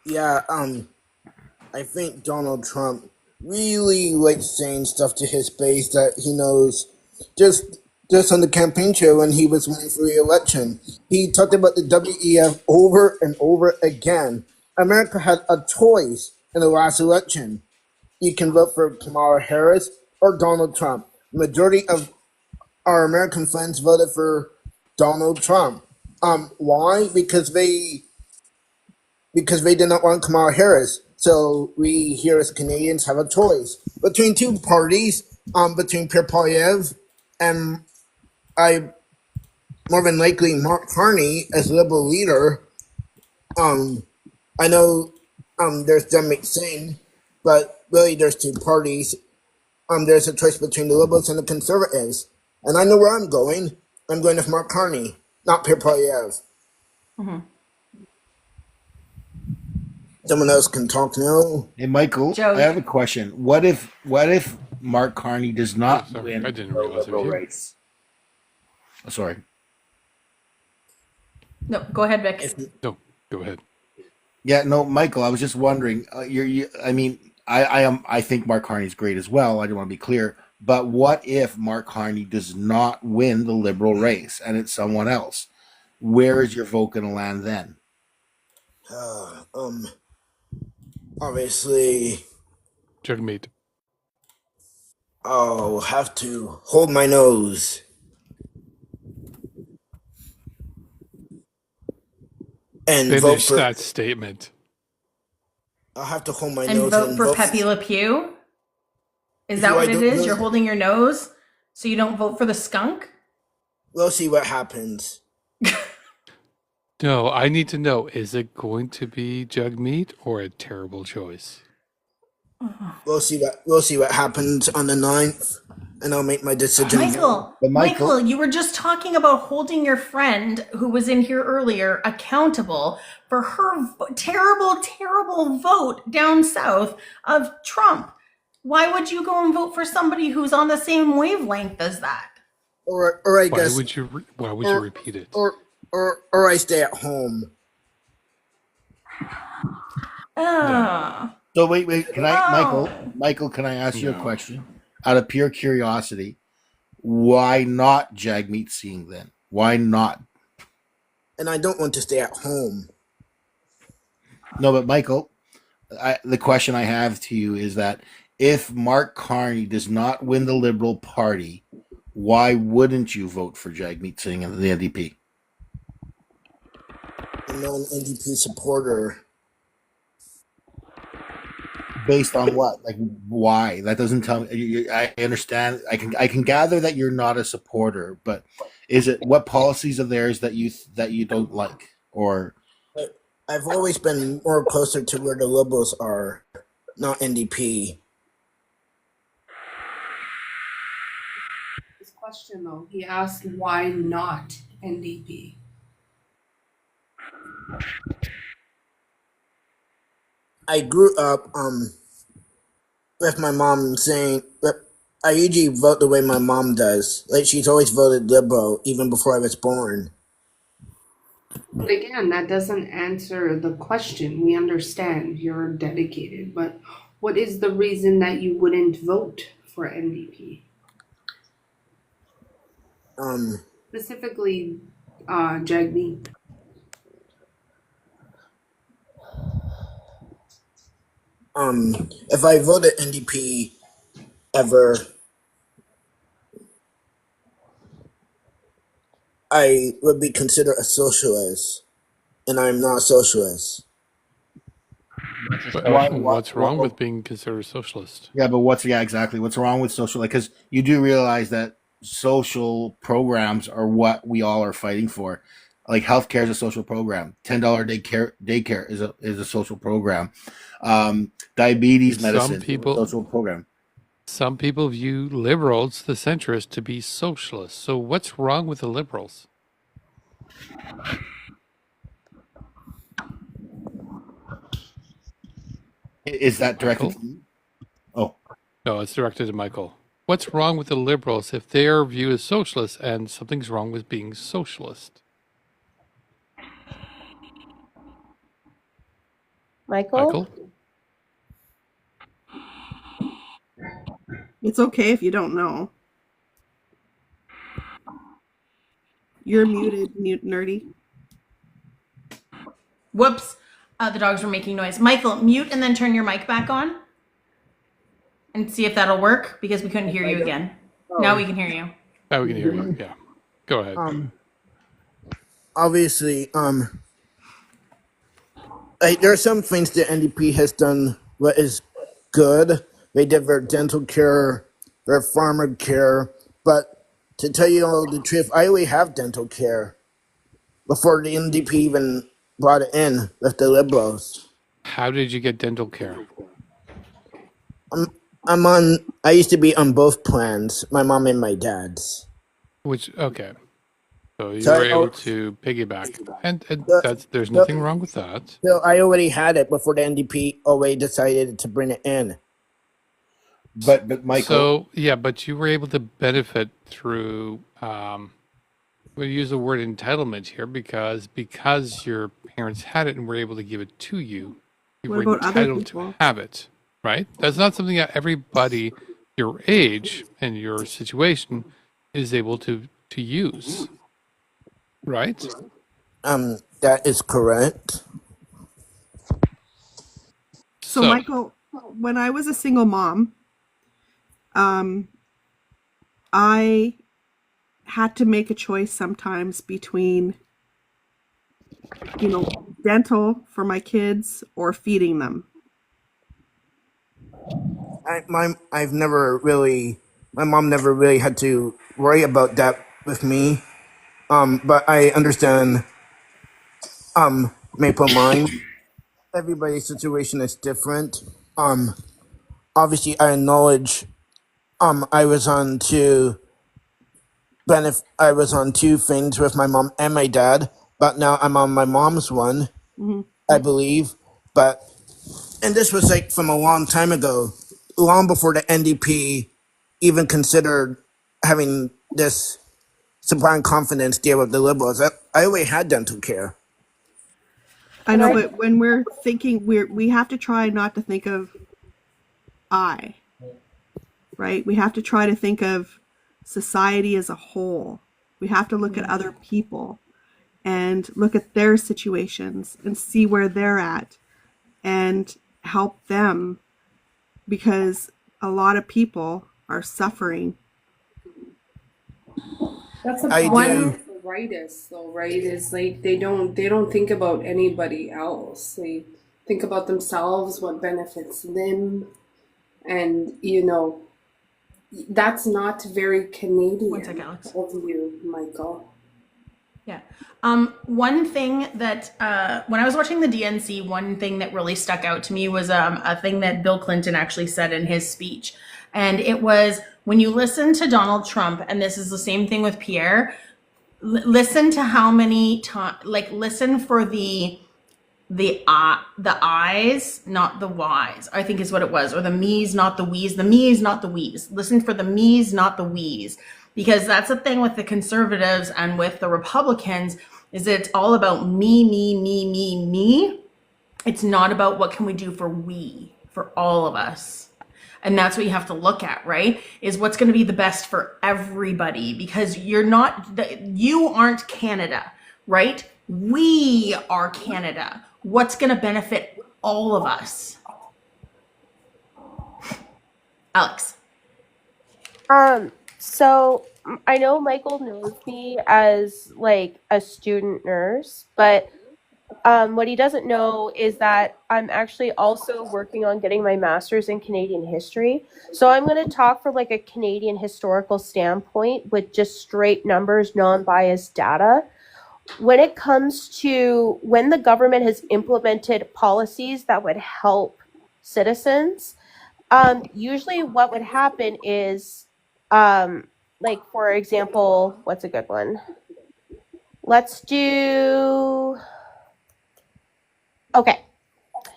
Yeah, I think Donald Trump really likes saying stuff to his base that he knows. Just on the campaign trail when he was running for re-election, he talked about the WEF over and over again. America had a choice in the last election. You can vote for Kamala Harris or Donald Trump. The majority of our American friends voted for Donald Trump. Why? Because they did not want Kamala Harris. So we here as Canadians have a choice between two parties, between Pierre Poilievre and more than likely Mark Carney as Liberal leader. I know there's Jagmeet Singh, but really there's two parties. there's a choice between the Liberals and the Conservatives, and I know where I'm going. I'm going with Mark Carney, not Pierre Poilievre. Mm-hmm. Someone else can talk now. Hey, Michael, Joe. I have a question. What if Mark Carney does not sorry, win I didn't the realize it was Liberal you. race? Oh, sorry. No, go ahead, Vic. No, go ahead. Yeah, no, Michael. I was just wondering. I think Mark Carney's great as well. I don't want to be clear, but what if Mark Carney does not win the Liberal race and it's someone else? Where is your vote going to land then? Obviously, Jugmeat. I'll have to hold my nose. And Finish vote for that statement. I'll have to hold my And nose vote and for vote Pepe Le Pew? Is that Who what I it don't is? know. You're holding your nose so you don't vote for the skunk? We'll see what happens. No, I need to know, is it going to be Jugmeat or a terrible choice? We'll see what happens on the 9th, and I'll make my decision. Michael, you were just talking about holding your friend who was in here earlier accountable for her terrible, terrible vote down south of Trump. Why would you go and vote for somebody who's on the same wavelength as that? Or I guess. Why would you repeat it? Or I stay at home. So wait, can I, Michael, can I ask you a question? Out of pure curiosity, why not Jagmeet Singh then? Why not? And I don't want to stay at home. No, but Michael, the question I have to you is that if Mark Carney does not win the Liberal Party, why wouldn't you vote for Jagmeet Singh and the NDP? I'm not an NDP supporter. Based on what? Like why? That doesn't tell me. I understand. I can gather that you're not a supporter, but is it what policies of theirs that you don't like? Or I've always been more closer to where the Liberals are, not NDP. His question though, he asked why not NDP. I grew up with my mom saying that I usually vote the way my mom does. Like she's always voted Liberal even before I was born. But again, that doesn't answer the question. We understand you're dedicated, but what is the reason that you wouldn't vote for NDP? Specifically, Jagmeet. If I voted NDP ever, I would be considered a socialist, and I'm not a socialist. What's wrong with being considered a socialist? yeah, but exactly what's wrong with social? Like, because you do realize that social programs are what we all are fighting for. Like healthcare is a social program. $10 daycare is a social program. Diabetes medicine is a social program. Some people view liberals, the centrists, to be socialists. So what's wrong with the liberals? Is that directed to you? Oh. No, it's directed to Michael. What's wrong with the liberals if their view is socialist and something's wrong with being socialist? Michael? It's okay if you don't know. You're muted, nerdy. Whoops. The dogs were making noise. Michael, mute and then turn your mic back on. And see if that'll work, because we couldn't hear you again. Now we can hear you. Now we can hear you, yeah. Go ahead. Obviously, there are some things that NDP has done what is good. They did their dental care, their farmer care, but to tell you all the truth, I already have dental care before the NDP even brought it in with the Liberals. How did you get dental care? I used to be on both plans, my mom and my dad's. Okay. So you So were I, able to piggyback, and so, there's so, nothing wrong with that. so I already had it before the NDP already decided to bring it in. But Michael, So yeah, but you were able to benefit through. We use the word entitlement here because your parents had it and were able to give it to you. You What were about other entitled to people? have it, right? That's not something that everybody your age and your situation is able to use, right? That is correct. So, So Michael, when I was a single mom, I had to make a choice sometimes between, dental for my kids or feeding them. My mom never really had to worry about that with me. But I understand, Maple Mind. Everybody's situation is different. Obviously I acknowledge, I was on I was on two things with my mom and my dad, but now I'm on my mom's one, Mm-hmm. I believe. And this was like from a long time ago, long before the NDP even considered having this supplying confidence deal with the Liberals. I already had dental care. I know, but when we're thinking, we have to try not to think of I, right? We have to try to think of society as a whole. We have to look at other people and look at their situations and see where they're at and help them, because a lot of people are suffering. That's the I problem do. with the rightists, though, right? Is like they don't think about anybody else. They think about themselves, what benefits them, and that's not very Canadian. One sec, Alex. Of you, Michael. Yeah. One thing that when I was watching the DNC, one thing that really stuck out to me was a thing that Bill Clinton actually said in his speech. And it was, when you listen to Donald Trump, and this is the same thing with Pierre, listen to how many times, listen for the I's, not the Y's, I think is what it was, or the me's, not the we's, the me's, not the we's. Listen for the me's, not the we's, because that's the thing with the conservatives and with the Republicans, is that it's all about me, me, me, me, me. It's not about what can we do for all of us. And that's what you have to look at, right? Is what's going to be the best for everybody, because you aren't Canada, right? We are Canada. What's going to benefit all of us? Alex. So I know Michael knows me as like a student nurse, but what he doesn't know is that I'm actually also working on getting my master's in Canadian history. So I'm going to talk from like a Canadian historical standpoint with just straight numbers, non-biased data. When it comes to when the government has implemented policies that would help citizens, usually what would happen is, like, for example, what's a good one? Let's do... Okay.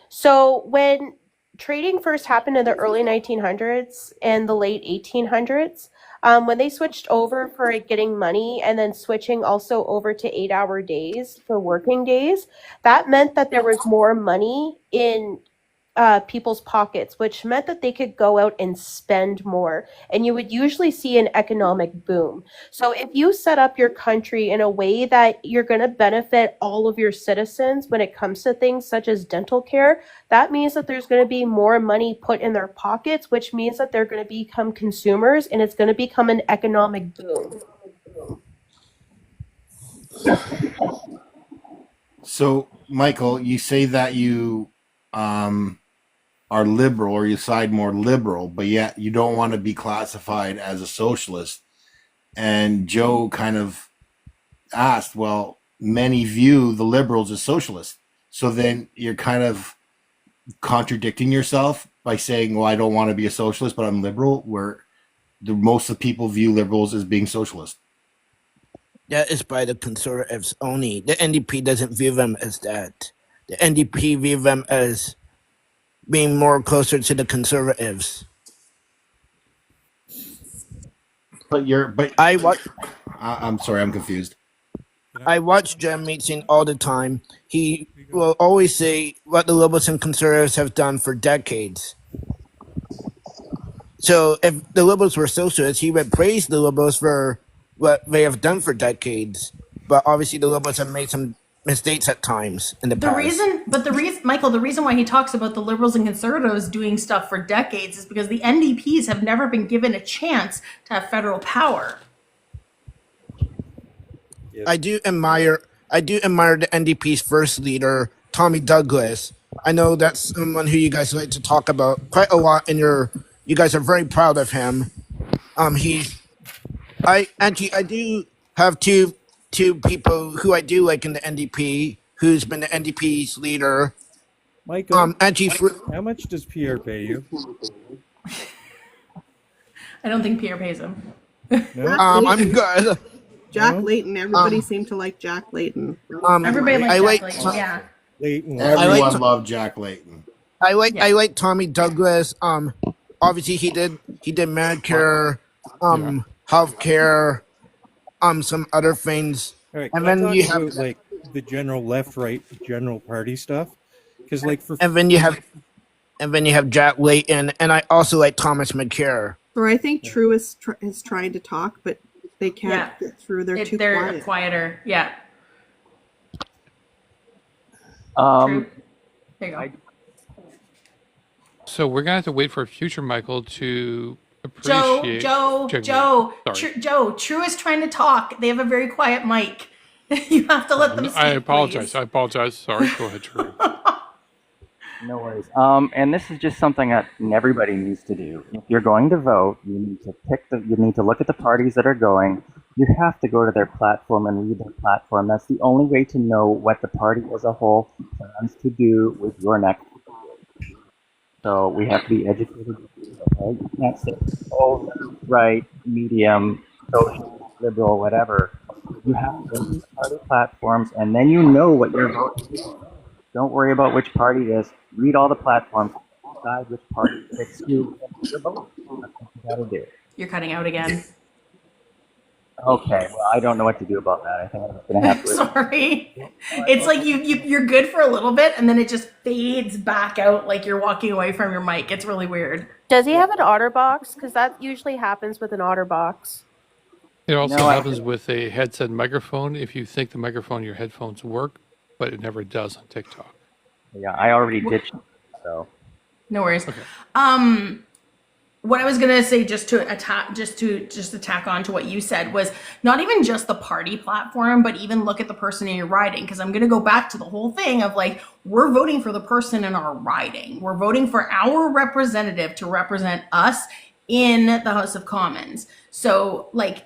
So when trading first happened in the early 1900s and the late 1800s, when they switched over for getting money and then switching also over to 8-hour days for working days, that meant that there was more money in people's pockets, which meant that they could go out and spend more. And you would usually see an economic boom. So if you set up your country in a way that you're going to benefit all of your citizens when it comes to things such as dental care, that means that there's going to be more money put in their pockets, which means that they're going to become consumers and it's going to become an economic boom. So Michael, you say that you are liberal, or you side more liberal, but yet you don't want to be classified as a socialist. And Joe kind of asked, well, many view the liberals as socialists. So then you're kind of contradicting yourself by saying, well, I don't want to be a socialist, but I'm liberal, where most of the people view liberals as being socialist. That is by the conservatives only. The NDP doesn't view them as that. The NDP view them as being more closer to the conservatives. I'm sorry, I'm confused. I watch Jem Meeting all the time. He will always say what the liberals and conservatives have done for decades. So if the liberals were socialists, he would praise the liberals for what they have done for decades. But obviously the liberals have made some mistakes at times in the past. Michael, the reason why he talks about the liberals and conservatives doing stuff for decades is because the NDPs have never been given a chance to have federal power. I do admire the NDP's first leader, Tommy Douglas. I know that's someone who you guys like to talk about quite a lot you guys are very proud of him. I do have two people who I do like in the NDP, who's been the NDP's leader. Michael, how much does Pierre pay you? I don't think Pierre pays him. No? I'm good. Jack Layton. Everybody seemed to like Jack Layton. Everybody likes Jack Layton. Yeah. Everyone loved Jack Layton. I like Tommy Douglas. Obviously he did Medicare, healthcare, some other things. All right, and then you have like the general left-right general party stuff, because and then you have Jack Layton, and I also like Thomas McCare. Or I think True is trying to talk, but they can't get through. They're too quiet. Quieter. Yeah. True. There you go. So we're gonna have to wait for future Michael to appreciate. Joe. True is trying to talk. They have a very quiet mic. You have to let them speak. I apologize. Please. I apologize. Sorry. Go ahead, True. No worries. And this is just something that everybody needs to do. If you're going to vote, you need to look at the parties that are going. You have to go to their platform and read their platform. That's the only way to know what the party as a whole plans to do with your next. So we have to be educated. Okay? You can't say, oh, right, medium, social, liberal, whatever. You have to read the party platforms, and then you know what you're voting for. Don't worry about which party it is. Read all the platforms. Decide which party fits you and your vote. That's what you gotta do. You're cutting out again. Okay, well, I don't know what to do about that. I think I'm gonna have to. Sorry. It's like you're good for a little bit, and then it just fades back out like you're walking away from your mic. It's really weird. Does he have an OtterBox? Because that usually happens with an OtterBox. It also happens with a headset microphone. If you think the microphone in your headphones work, but it never does on TikTok. Yeah, I already ditched it, so. No worries. Okay. What I was gonna say, just to attack on to what you said, was not even just the party platform, but even look at the person in your riding. Because I'm gonna go back to the whole thing of like, we're voting for the person in our riding. We're voting for our representative to represent us in the House of Commons. So like,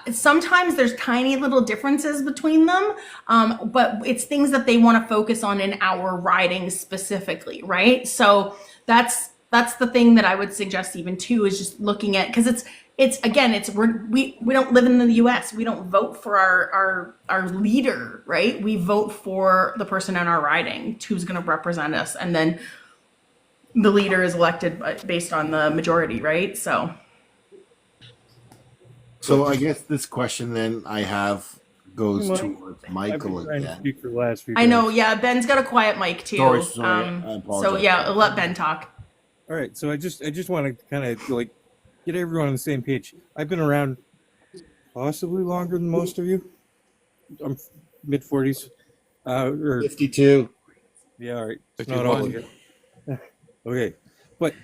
sometimes there's tiny little differences between them, but it's things that they want to focus on in our riding specifically, right? So that's the thing that I would suggest even too, is just looking at, because we don't live in the U.S. We don't vote for our leader, right? We vote for the person in our riding who's going to represent us, and then the leader is elected based on the majority, right? So I guess this question then I have goes towards Michael again. I know, yeah. Ben's got a quiet mic too. Sorry, I apologize. So yeah, let Ben talk. All right, so I just want to kind of like get everyone on the same page. I've been around possibly longer than most of you. I'm mid-40s. Or 52. Yeah, all right. It's not all of you. Okay, but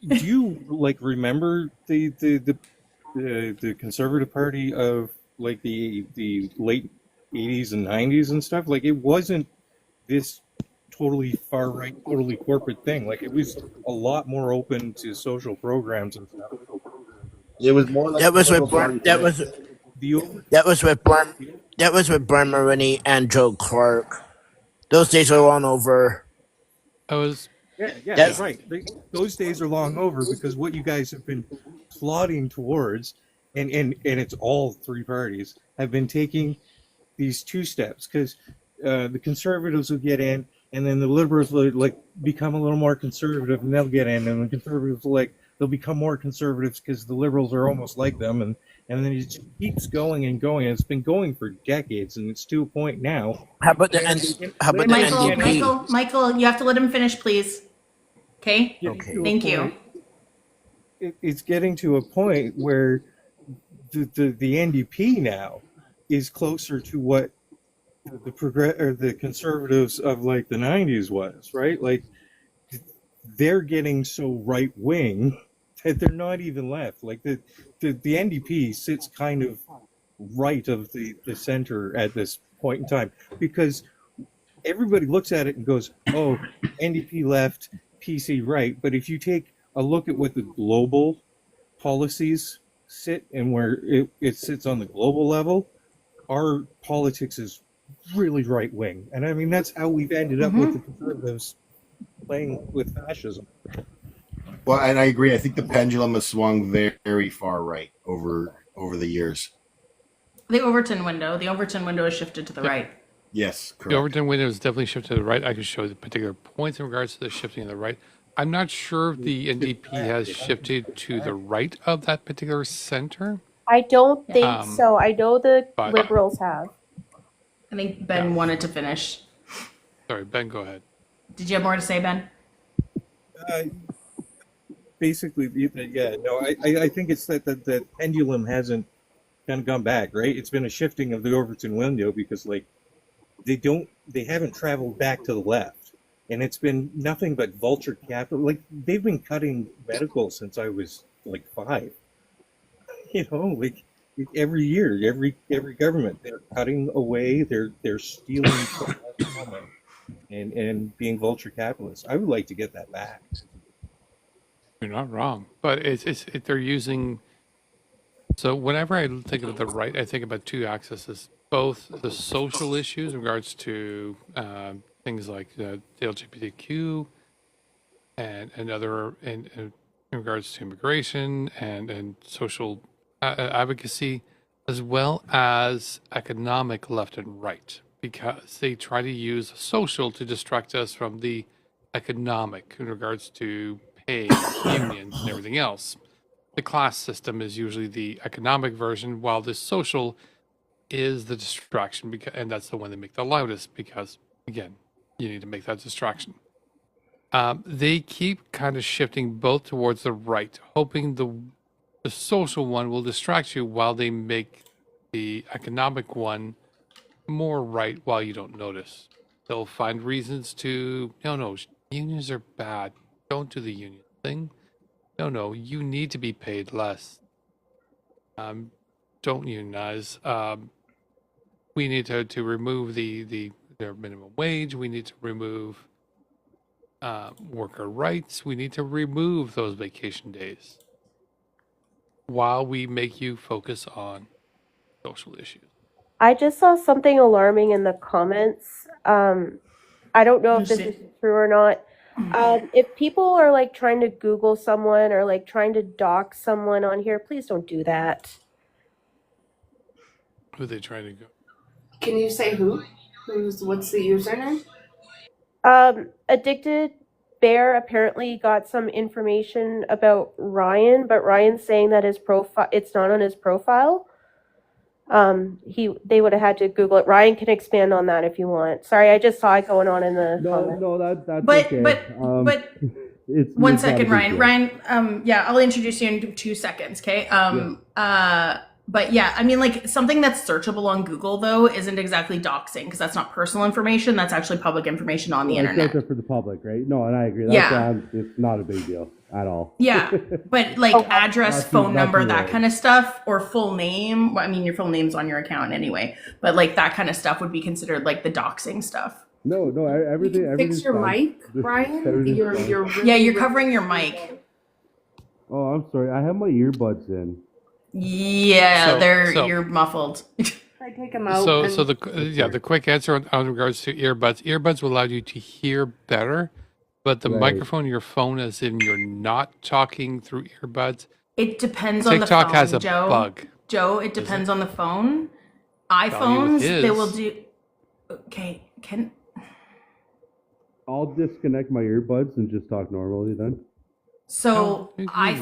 do you like remember the Conservative Party of like the late 80s and 90s and stuff? Like, it wasn't this totally far right, totally corporate thing. Like, it was a lot more open to social programs and stuff. It was more like that was with Brian Marini and Joe Clark. Those days are long over. I was. Yeah, Yes. right. Those days are long over because what you guys have been plotting towards, and it's all three parties have been taking these two steps because the conservatives will get in, and then the liberals will like become a little more conservative, and they'll get in, and the conservatives will they'll become more conservatives because the liberals are almost like them, and then it just keeps going and going. And it's been going for decades, and it's to a point now. How about the where how about the NDP? Michael, you have to let him finish, please. Okay? Okay. Thank you. It's getting to a point where the NDP now is closer to what the conservatives of like the 90s was, right? Like they're getting so right wing that they're not even left. Like the NDP sits kind of right of the center at this point in time because everybody looks at it and goes, oh, NDP left, PC right. But if you take a look at what the global policies sit and where it sits on the global level, our politics is really right wing. And I mean, that's how we've ended up with the conservatives playing with fascism. Well, and I agree. I think the pendulum has swung very, very far right over the years. The Overton window has shifted to the right. Yes, correct. The Overton window is definitely shifted to the right. I could show the particular points in regards to the shifting to the right. I'm not sure if the NDP has shifted to the right of that particular center. I don't think so. I know the but- Liberals have. I think Ben wanted to finish. Sorry, Ben, go ahead. Did you have more to say, Ben? Basically, yeah. No, I think it's that pendulum hasn't kind of gone back, right? It's been a shifting of the Overton window because like they haven't traveled back to the left, and it's been nothing but vulture capital. Like they've been cutting medical since I was like 5. You know, like every year, every government they're cutting away, they're stealing from us and being vulture capitalists. I would like to get that back. You're not wrong, but they're using. So whenever I think of the right, I think about two axes: both the social issues in regards to things like the LGBTQ and other in regards to immigration and social advocacy, as well as economic left and right, because they try to use social to distract us from the economic in regards to pay, unions, and everything else. The class system is usually the economic version, while the social is the distraction, and that's the one they make the loudest because, again, you need to make that distraction. They keep kind of shifting both towards the right, hoping the social one will distract you while they make the economic one more right while you don't notice. They'll find reasons to, no, unions are bad. Don't do the union thing. No, you need to be paid less. Don't unionize. We need to remove their minimum wage. We need to remove worker rights. We need to remove those vacation days while we make you focus on social issues. I just saw something alarming in the comments. I don't know if this is true or not. If people are like trying to Google someone or like trying to dox someone on here, please don't do that. Who are they trying to go? Can you say who? What's the username? Addicted Bear apparently got some information about Ryan, but Ryan's saying that his profile, it's not on his profile. They would have had to Google it. Ryan can expand on that if you want. Sorry, I just saw it going on in the comments. No, that's But okay. but It's one not a second, big Ryan. deal. Ryan, yeah, I'll introduce you in 2 seconds, okay? But yeah, I mean, like something that's searchable on Google though isn't exactly doxing because that's not personal information. That's actually public information on the Well, internet. It's out there for the public, right? No, and I agree. That's Yeah. it's not a big deal at all. Yeah, but like address, That's phone number, right. that kind of stuff, or full name. Well, I mean, your full name's on your account anyway, but like that kind of stuff would be considered like the doxing stuff. No, everything. Fix everything's your fine. mic, Ryan. Everything's You're fine. really, Yeah, you're covering your mic. Oh, I'm sorry. I have my earbuds in. Yeah, So- you're muffled. I take them out. So, and- so the quick answer on regards to earbuds will allow you to hear better, But the Right. microphone in your phone, as in you're not talking through earbuds. It depends on the TikTok phone, has a Joe. bug. Joe, it depends on the phone. Value with iPhones, they will his. do. Okay, can I'll disconnect my earbuds and just talk normally then. so you can hear me.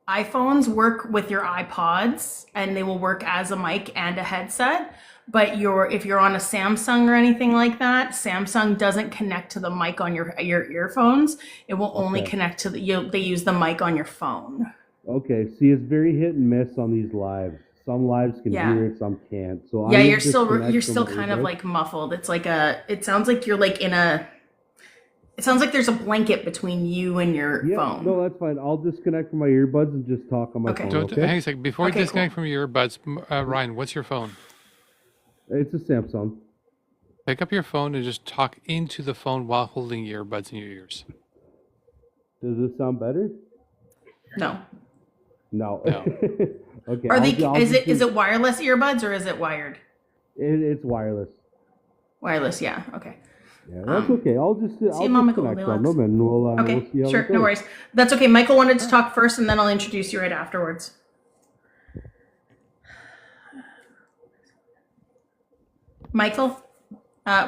iPhones work with your iPods, and they will work as a mic and a headset. But if you're on a Samsung or anything like that, Samsung doesn't connect to the mic on your earphones. It will only Okay. connect to they use the mic on your phone. Okay, see, it's very hit and miss on these lives. Some lives can Yeah. hear it, some can't. So Yeah, I'm you're gonna still disconnect from my kind of earbuds. like muffled. It's like it sounds like you're like it sounds like there's a blanket between you and your Yeah, phone. no, that's fine. I'll disconnect from my earbuds and just talk on my phone. Don't, Okay. hang a second. Before you Okay, disconnect from your earbuds, Ryan, what's your phone? It's a Samsung. Pick up your phone and just talk into the phone while holding your earbuds in your ears. Does this sound better? No. No. No. Okay. Are they? I'll Is just it wireless earbuds or is it wired? It's wireless. Wireless, yeah. Okay. Yeah, that's okay. I'll see you, Mama disconnect from Goldilocks. them and we'll Okay, see how sure, it no goes. worries. That's okay. Michael wanted to talk first, and then I'll introduce you right afterwards. Michael,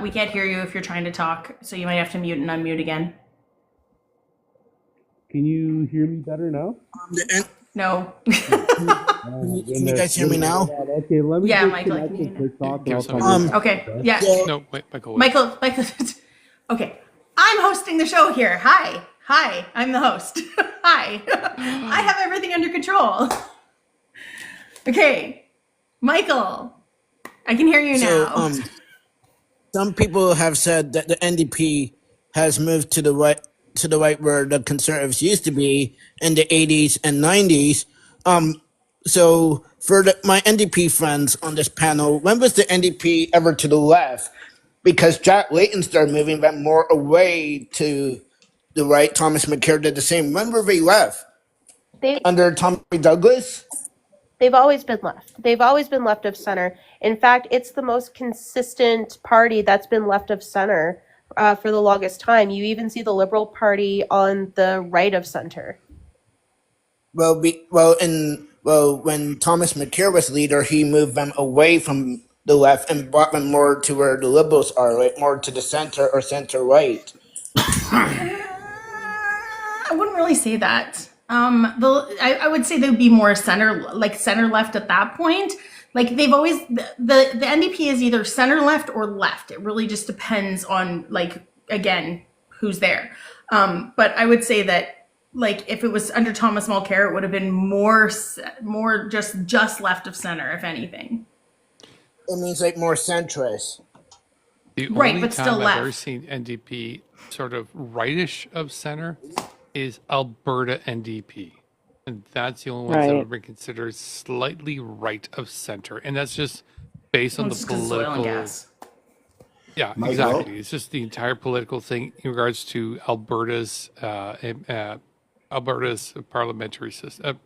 we can't hear you if you're trying to talk, so you might have to mute and unmute again. Can you hear me better now? No. Can you guys hear me now? Okay, let me Yeah, just Michael, I connect can hear and you quick talk and Give I'll some come back. Okay, yeah. No, wait, Michael. Michael, okay. I'm hosting the show here. Hi, I'm the host. Hi. I have everything under control. Okay, Michael, I can hear you now. Some people have said that the NDP has moved to the right where the Conservatives used to be in the 80s and 90s. So for my NDP friends on this panel, when was the NDP ever to the left? Because Jack Layton started moving them more away to the right. Thomas McCare did the same. When were they left? Under Tommy Douglas? They've always been left. They've always been left of center. In fact, it's the most consistent party that's been left of center for the longest time. You even see the Liberal Party on the right of center. Well, when Thomas McCare was leader, he moved them away from the left and brought them more to where the Liberals are, right? More to the center or center right. I wouldn't really say that. I would say they'd be more center left at that point. Like they've always the NDP is either center left or left. It really just depends on again who's there. But I would say that if it was under Thomas Mulcair, it would have been more just left of center, if anything. It means more centrist. The Right, only but still time I've left. ever seen NDP sort of rightish of center is Alberta NDP. And that's the only ones that would be considered slightly right of center. And that's just based on the Just 'cause it's oil and political. gas. Yeah, Michael? exactly. It's just the entire political thing in regards to Alberta's parliamentary system.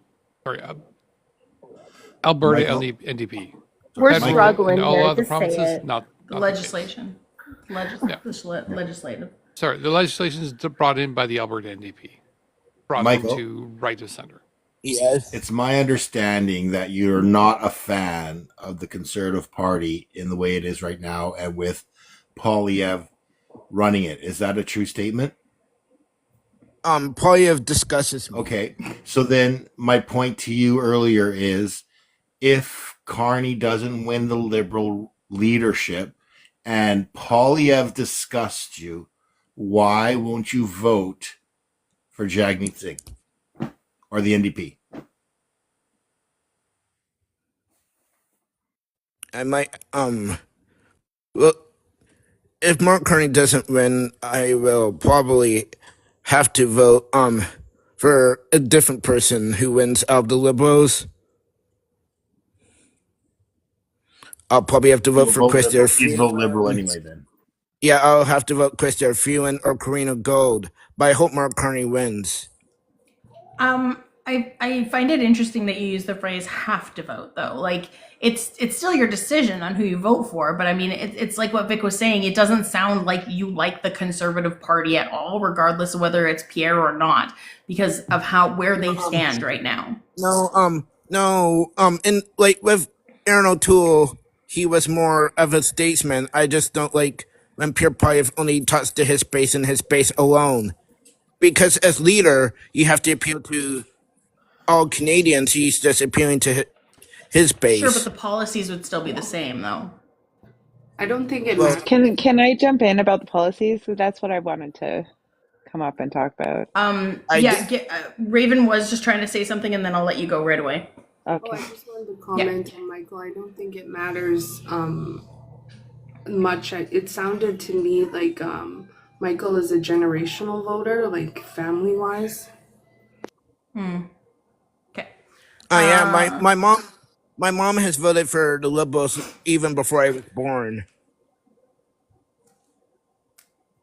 Alberta Michael? NDP. We're And struggling all here other to say provinces, it. not The the case. legislation. Legislative. Sorry, the legislation is brought in by the Alberta NDP, brought Michael? into right of center. Yes. It's my understanding that you're not a fan of the Conservative Party in the way it is right now and with Polyev running it. Is that a true statement? Polyev discusses me. Okay. So then my point to you earlier is if Carney doesn't win the Liberal leadership and Polyev discussed you, why won't you vote for Jagmeet Singh or the NDP? I might well, if Mark Carney doesn't win, I will probably have to vote for a different person who wins out of the Liberals. I'll probably have to vote for Christopher You'd vote Liberal anyway then. Yeah, I'll have to vote Christopher Freeland or Karina Gold. But I hope Mark Carney wins. I find it interesting that you use the phrase "have to vote," though. Like it's still your decision on who you vote for, but I mean, it's like what Vic was saying. It doesn't sound like you like the Conservative Party at all, regardless of whether it's Pierre or not, because of where they stand right now. And like with Aaron O'Toole, he was more of a statesman. I just don't like when Pierre Poilievre only talks to his base and his base alone. Because as leader, you have to appeal to all Canadians. He's just appealing to his base. Sure, but the policies would still be the same, though. I don't think it matters. Can I jump in about the policies? That's what I wanted to come up and talk about. Raven was just trying to say something, and then I'll let you go right away. Okay. Oh, I just wanted to comment on Michael. I don't think it matters much. It sounded to me like Michael is a generational voter, like family-wise. Okay. Yeah, my mom has voted for the Liberals even before I was born.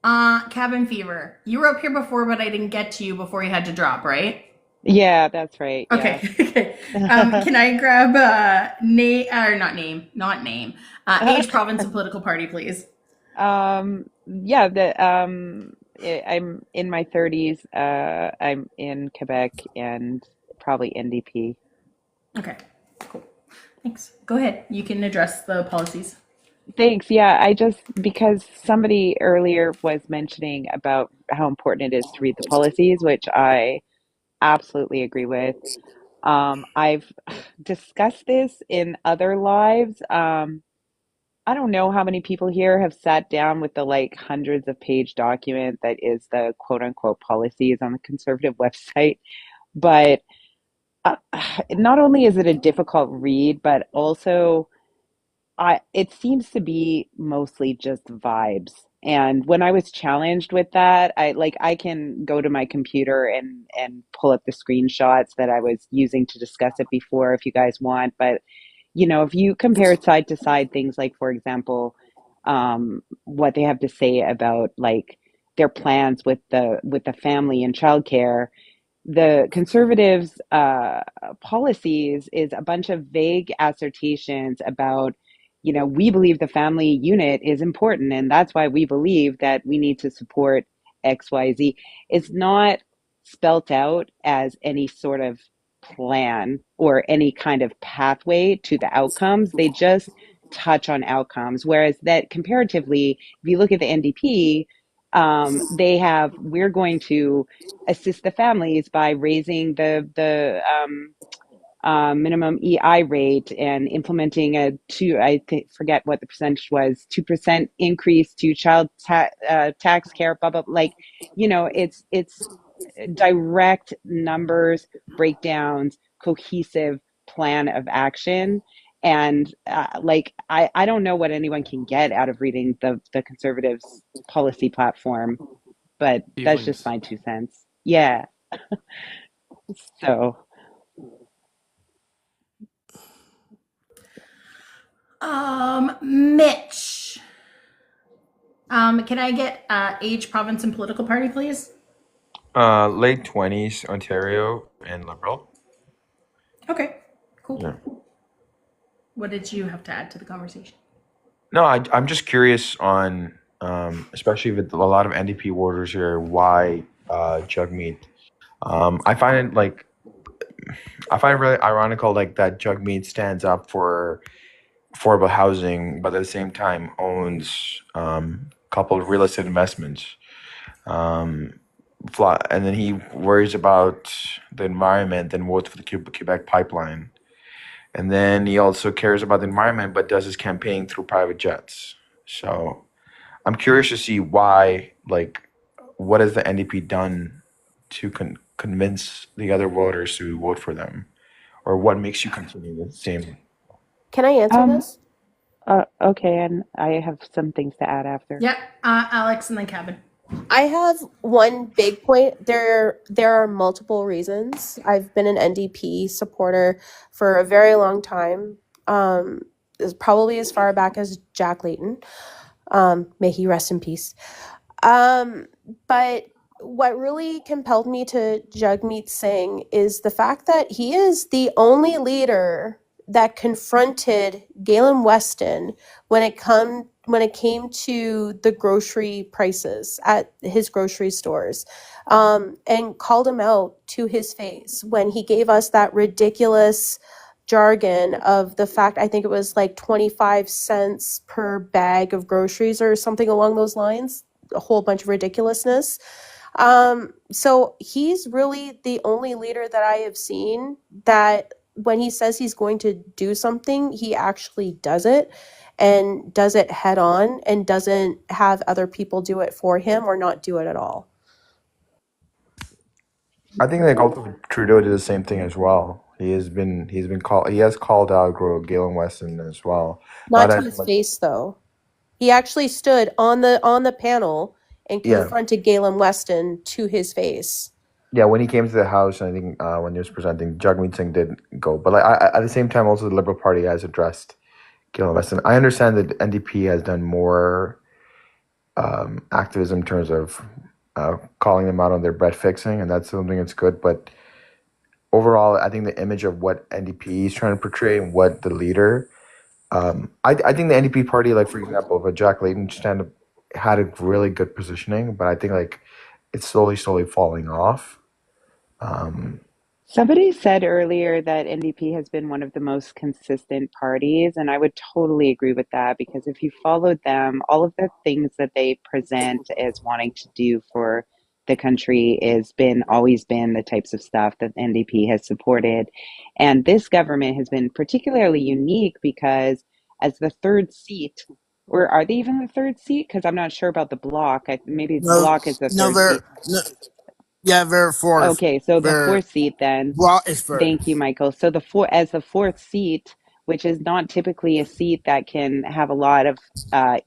Cabin Fever. You were up here before, but I didn't get to you before you had to drop, right? Yeah, that's right. Okay. Can I grab age, province, and political party, please? I'm in my 30s. I'm in Quebec and probably NDP. Okay, cool. Thanks. Go ahead. You can address the policies. Thanks. Yeah, because somebody earlier was mentioning about how important it is to read the policies, which I absolutely agree with. I've discussed this in other lives. I don't know how many people here have sat down with the hundreds of page document that is the quote unquote policies on the Conservative website, but not only is it a difficult read, but also it seems to be mostly just vibes. And when I was challenged with that, I can go to my computer and pull up the screenshots that I was using to discuss it before if you guys want. But if you compare side to side things like, for example, what they have to say about their plans with the family and childcare, the conservatives' policies is a bunch of vague assertions about, we believe the family unit is important, and that's why we believe that we need to support XYZ. It's not spelt out as any sort of plan or any kind of pathway to the outcomes. They just touch on outcomes. Whereas that comparatively, if you look at the NDP, we're going to assist the families by raising the minimum EI rate and implementing forget what the percentage was, 2% increase to child tax care, blah, blah, it's direct numbers, breakdowns, cohesive plan of action. And I don't know what anyone can get out of reading the Conservatives' policy platform, but that's just my 2 cents. Yeah. So. Mitch. Can I get age, province, and political party, please? Late 20s, Ontario, and Liberal. Okay, cool. Yeah. What did you have to add to the conversation? No, I'm just curious on, especially with a lot of NDP voters here, why Jagmeet. I find it really ironical, that Jagmeet stands up for affordable housing, but at the same time owns a couple of real estate investments. And then he worries about the environment and votes for the Quebec pipeline. And then he also cares about the environment, but does his campaign through private jets. So I'm curious to see why, what has the NDP done to convince the other voters to vote for them? Or what makes you continue the same? Can I answer this? Okay, and I have some things to add after. Yeah, Alex and then Kevin. I have one big point. There are multiple reasons. I've been an NDP supporter for a very long time, probably as far back as Jack Layton. May he rest in peace. But what really compelled me to Jagmeet Singh is the fact that he is the only leader that confronted Galen Weston when it came to the grocery prices at his grocery stores, and called him out to his face when he gave us that ridiculous jargon of the fact, I think it was like 25 cents per bag of groceries or something along those lines, a whole bunch of ridiculousness. So he's really the only leader that I have seen that when he says he's going to do something, he actually does it, and does it head on, and doesn't have other people do it for him or not do it at all. I think like also Trudeau did the same thing as well. He has called out Galen Weston as well. Not Not to as his much. face though. He actually stood on the panel and Yeah, confronted Galen Weston to his face. yeah. When he came to the House, I think when he was presenting, Jagmeet Singh did go. But like at the same time, also the Liberal Party has addressed Galen Weston. I understand that NDP has done more activism in terms of calling them out on their bread fixing, and that's something that's good. But overall, I think the image of what NDP is trying to portray and what the leader, I think the NDP party, like for example, if a Jack Layton stand up had a really good positioning, but I think like it's slowly falling off. Um, Somebody said earlier that NDP has been one of the most consistent parties, and I would totally agree with that because if you followed them, all of the things that they present as wanting to do for the country is been always been the types of stuff that NDP has supported. And this government has been particularly unique because as the third seat, or are they even the third seat? Because I'm not sure about the bloc. Maybe No, bloc is the no, third they're seat. no, yeah, they're fourth. Okay, so the They're fourth seat then. Watt is Thank you, first. Michael. So as the fourth seat, which is not typically a seat that can have a lot of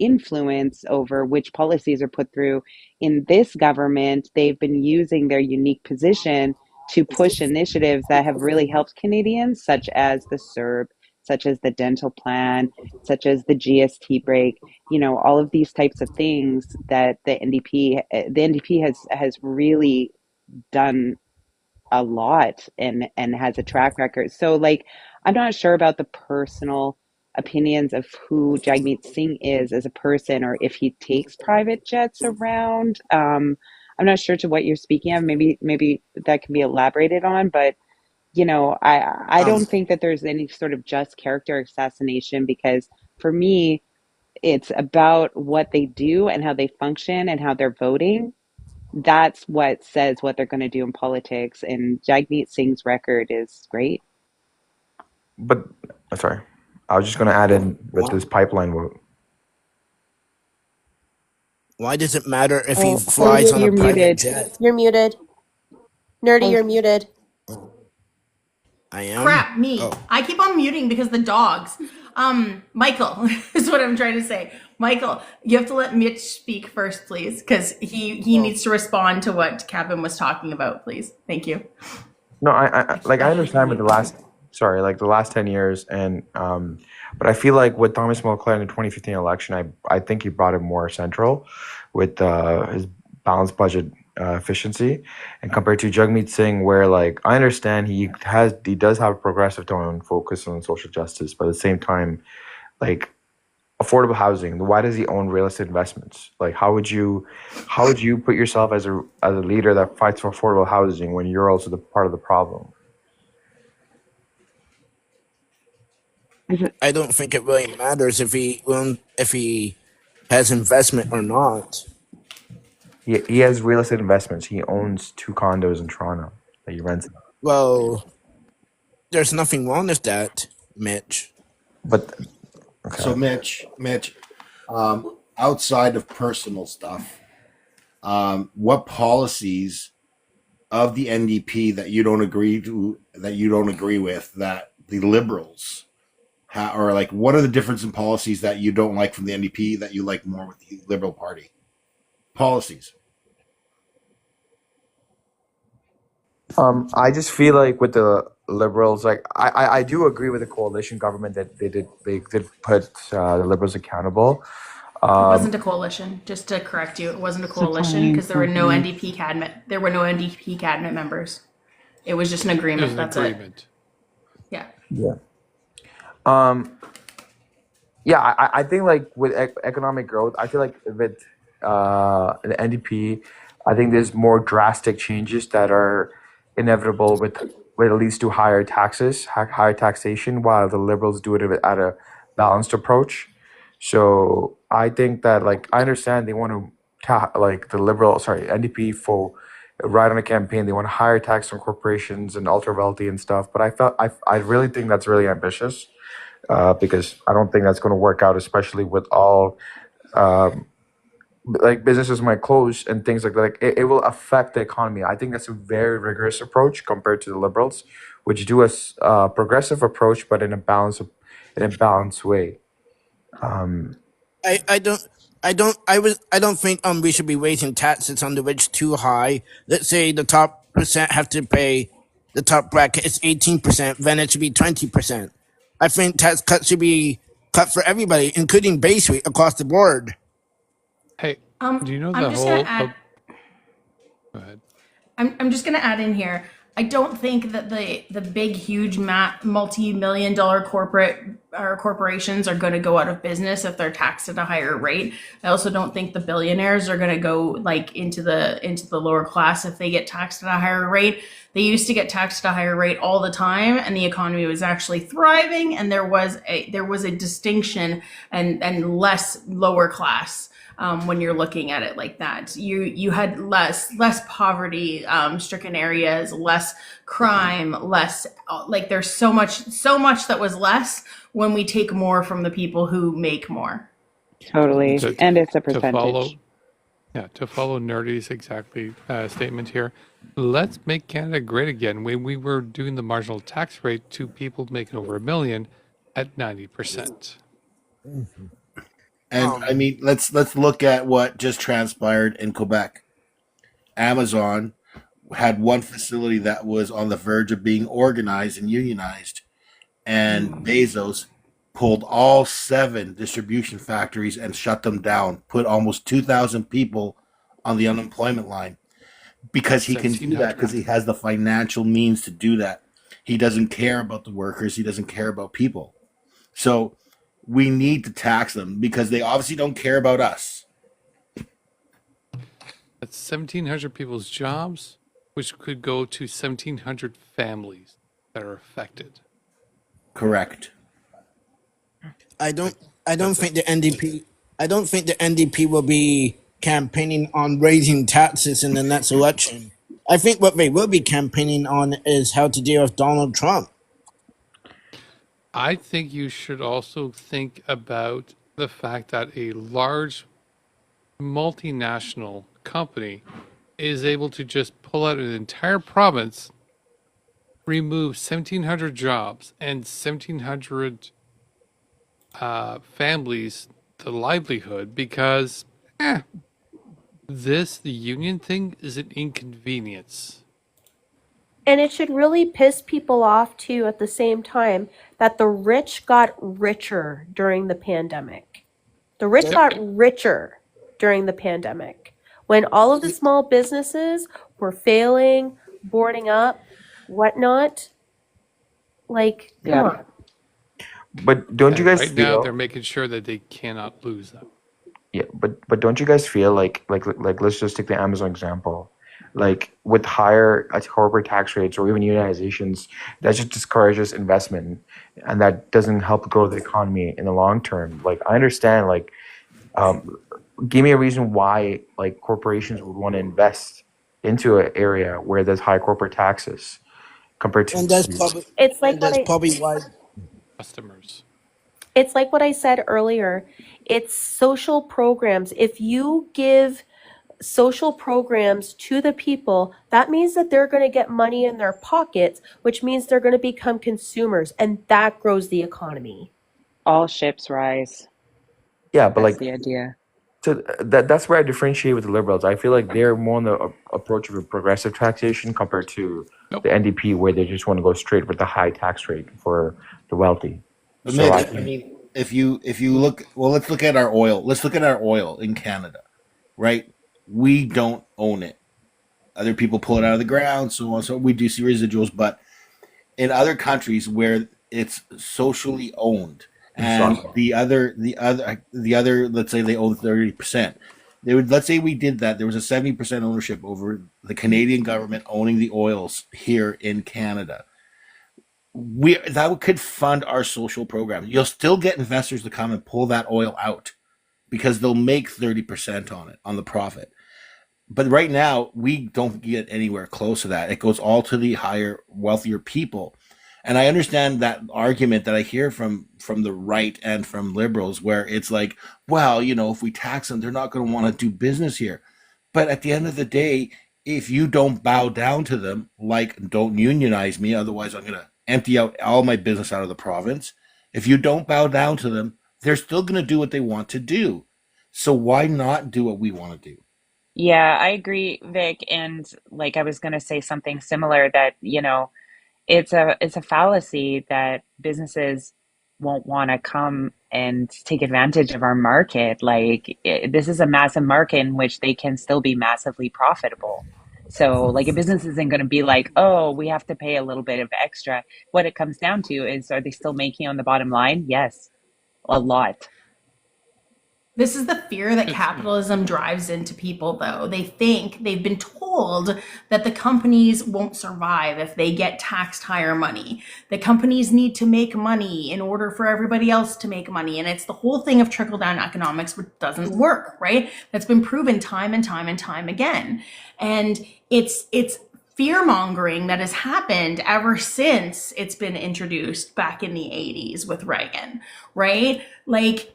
influence over which policies are put through, in this government, they've been using their unique position to push initiatives that have really helped Canadians, such as the CERB, such as the dental plan, such as the GST break. You know, all of these types of things that the NDP has really done a lot and has a track record. So like I'm not sure about the personal opinions of who Jagmeet Singh is as a person or if he takes private jets around. I'm not sure to what you're speaking of. Maybe that can be elaborated on, but you know, I Um, don't think that there's any sort of just character assassination because for me it's about what they do and how they function and how they're voting. That's what says what they're going to do in politics. And Jagmeet Singh's record is great. but sorry, I was just going to add in with why, this pipeline vote. why does it matter if he Oh, flies on a you're private muted. jet? You're muted. Nerdy, Oh, you're muted. I am. Crap, me. Oh, I keep on muting because the dogs. Michael is what I'm trying to say. Michael, you have to let Mitch speak first, please, because he oh. needs to respond to what Kevin was talking about, please. Thank you. No, I understand with the last 10 years, and but I feel like with Thomas Mulcair in the 2015 election, I think he brought it more central with his balanced budget efficiency, and compared to Jagmeet Singh, where like I understand he does have a progressive tone, focus on social justice, but at the same time, like affordable housing. Why does he own real estate investments? Like how would you put yourself as a leader that fights for affordable housing when you're also the part of the problem? is it, I don't think it really matters if he has investment or not. He has real estate investments. He owns 2 condos in Toronto that he rents. Well, there's nothing wrong with that, Mitch. But So, okay, Mitch, outside of personal stuff, what policies of the NDP that you don't agree with that the Liberals or like what are the difference in policies that you don't like from the NDP that you like more with the Liberal Party policies? I just feel like with the Liberals, like I do agree with the coalition government that they did put the Liberals accountable. It wasn't a coalition. Just to correct you, it wasn't a coalition because there were no NDP cabinet members. It was just an agreement. That's it. Yeah. Yeah. Yeah, I think like with economic growth, I feel like with the NDP, I think there's more drastic changes that are inevitable with it leads to higher taxes, higher taxation, while the Liberals do it at a balanced approach. So I think that like I understand they want to like the NDP for right on a campaign they want a higher tax on corporations and ultra wealthy and stuff. But I really think that's really ambitious because I don't think that's going to work out, especially with all like businesses might close and things like that. Like it will affect the economy. I think that's a very rigorous approach compared to the Liberals, which do a progressive approach, but in a balanced way. I don't think we should be raising taxes on the rich too high. Let's say the top percent have to pay, the top bracket is 18%, then it should be 20%. I think tax cuts should be cut for everybody, including base rate across the board. Hey, do you know I'm the just whole? gonna add. Go ahead. I'm just going to add in here. I don't think that the big, huge, multi-million dollar corporations are going to go out of business if they're taxed at a higher rate. I also don't think the billionaires are going to go like into the lower class if they get taxed at a higher rate. They used to get taxed at a higher rate all the time, and the economy was actually thriving, and there was a distinction and less lower class. When you're looking at it like that, you had less poverty stricken areas, less crime, less like there's so much that was less when we take more from the people who make more. Totally, and it's a percentage. To follow Nerdy's exactly statement here, let's make Canada great again. When we were doing the marginal tax rate to people making over $1 million at 90%. And I mean, let's look at what just transpired in Quebec. Amazon had one facility that was on the verge of being organized and unionized, and Bezos pulled all 7 distribution factories and shut them down, put almost 2,000 people on the unemployment line because he can do that because he has the financial means to do that. He doesn't care about the workers. He doesn't care about people. So we need to tax them because they obviously don't care about us. That's 1,700 people's jobs, which could go to 1,700 families that are affected. Correct. I don't think the NDP will be campaigning on raising taxes in the next election. I think what they will be campaigning on is how to deal with Donald Trump. I think you should also think about the fact that a large multinational company is able to just pull out an entire province, remove 1,700 jobs and 1,700 families to livelihood because the union thing is an inconvenience. And it should really piss people off too at the same time that the rich got richer during the pandemic. The rich got richer during the pandemic when all of the small businesses were failing, boarding up, whatnot. Like, come on. But don't you guys right feel now they're making sure that they cannot lose them? Yeah, but don't you guys feel like let's just take the Amazon example, like with higher corporate tax rates or even unionizations, that just discourages investment, and that doesn't help grow the economy in the long term. Like I understand, like, give me a reason why like corporations would want to invest into an area where there's high corporate taxes compared to. And that's probably why customers. It's like what I said earlier. It's social programs. If you give social programs to the people, that means that they're going to get money in their pockets, which means they're going to become consumers, and that grows the economy. All ships rise. Yeah, but That's like the idea. So that's where I differentiate with the Liberals. I feel like they're more on the approach of a progressive taxation compared to the NDP, where they just want to go straight with the high tax rate for the wealthy. But So Mitch, I mean, if you look, well, let's look at our oil. Let's look at our oil in Canada, right? We don't own it. Other people pull it out of the ground, so on. So we do see residuals, but in other countries where it's socially owned, and the other, let's say they own 30%. They would, let's say we did that. There was a 70% ownership over the Canadian government owning the oils here in Canada. That could fund our social programs. You'll still get investors to come and pull that oil out because they'll make 30% on it, on the profit. But right now, we don't get anywhere close to that. It goes all to the higher, wealthier people. And I understand that argument that I hear from the right and from liberals, where it's like, well, if we tax them, they're not going to want to do business here. But at the end of the day, if you don't bow down to them, like don't unionize me, otherwise I'm going to empty out all my business out of the province. If you don't bow down to them, they're still going to do what they want to do. So why not do what we want to do? Yeah, I agree, Vic. And like I was going to say something similar that, it's a fallacy that businesses won't want to come and take advantage of our market. Like this is a massive market in which they can still be massively profitable. So like a business isn't going to be like, oh, we have to pay a little bit of extra. What it comes down to is, are they still making on the bottom line? Yes, a lot. This is the fear that capitalism drives into people, though. They think they've been told that the companies won't survive if they get taxed higher money. The companies need to make money in order for everybody else to make money. And it's the whole thing of trickle down economics, which doesn't work, right? That's been proven time and time and time again. And it's fear mongering that has happened ever since it's been introduced back in the 80s with Reagan, right? Like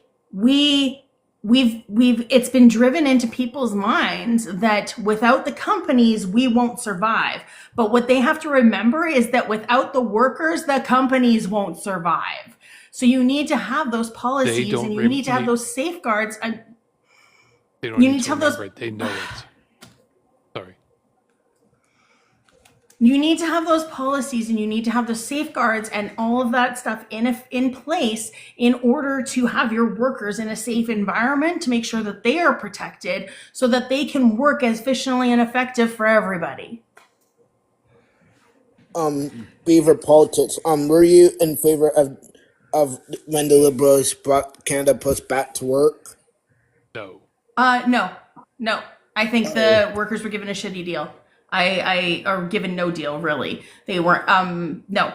it's been driven into people's minds that without the companies, we won't survive. But what they have to remember is that without the workers, the companies won't survive. So you need to have those policies and you need to have those safeguards. They don't need to remember it. They know it. Sorry. You need to have those policies and you need to have the safeguards and all of that stuff in place in order to have your workers in a safe environment to make sure that they are protected so that they can work as efficiently and effective for everybody. Beaver politics. Were you in favor of when the Liberals brought Canada Post back to work? No. No. I think the workers were given a shitty deal. Or given no deal, really. They weren't. Nope.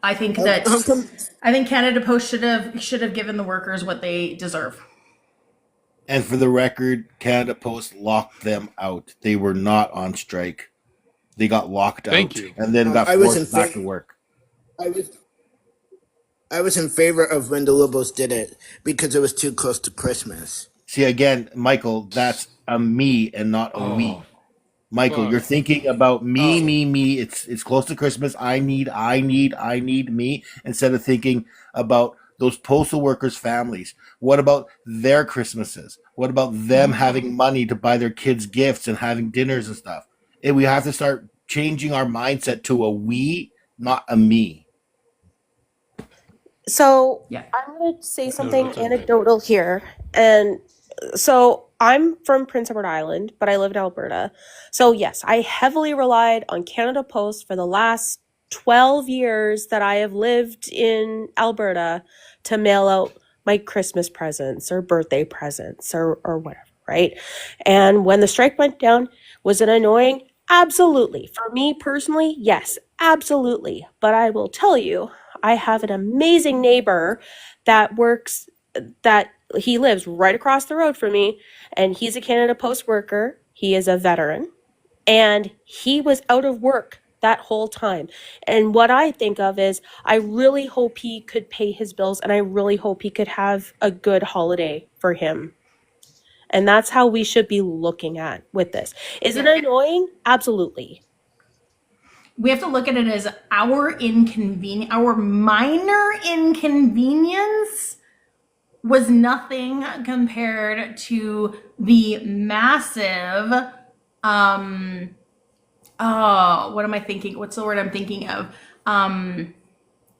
I think Canada Post should have given the workers what they deserve. And for the record, Canada Post locked them out. They were not on strike. They got locked out and then got forced back to work. I was in favor of when the Liberals did it because it was too close to Christmas. See, again, Michael, that's a me and not a we. Michael, you're thinking about me. It's close to Christmas. I need me, instead of thinking about those postal workers' families. What about their Christmases? What about them having money to buy their kids gifts and having dinners and stuff? And we have to start changing our mindset to a we, not a me. So I'm going to say something anecdotal here. And so I'm from Prince Edward Island, but I live in Alberta. So yes, I heavily relied on Canada Post for the last 12 years that I have lived in Alberta to mail out my Christmas presents or birthday presents or whatever, right? And when the strike went down, was it annoying? Absolutely. For me personally, yes, absolutely. But I will tell you, I have an amazing neighbor that he lives right across the road from me, and he's a Canada Post worker. He is a veteran, and he was out of work that whole time. And what I think of is, I really hope he could pay his bills, and I really hope he could have a good holiday for him. And that's how we should be looking at with this. Is it annoying? Absolutely. We have to look at it as our minor inconvenience was nothing compared to the massive, what am I thinking? What's the word I'm thinking of?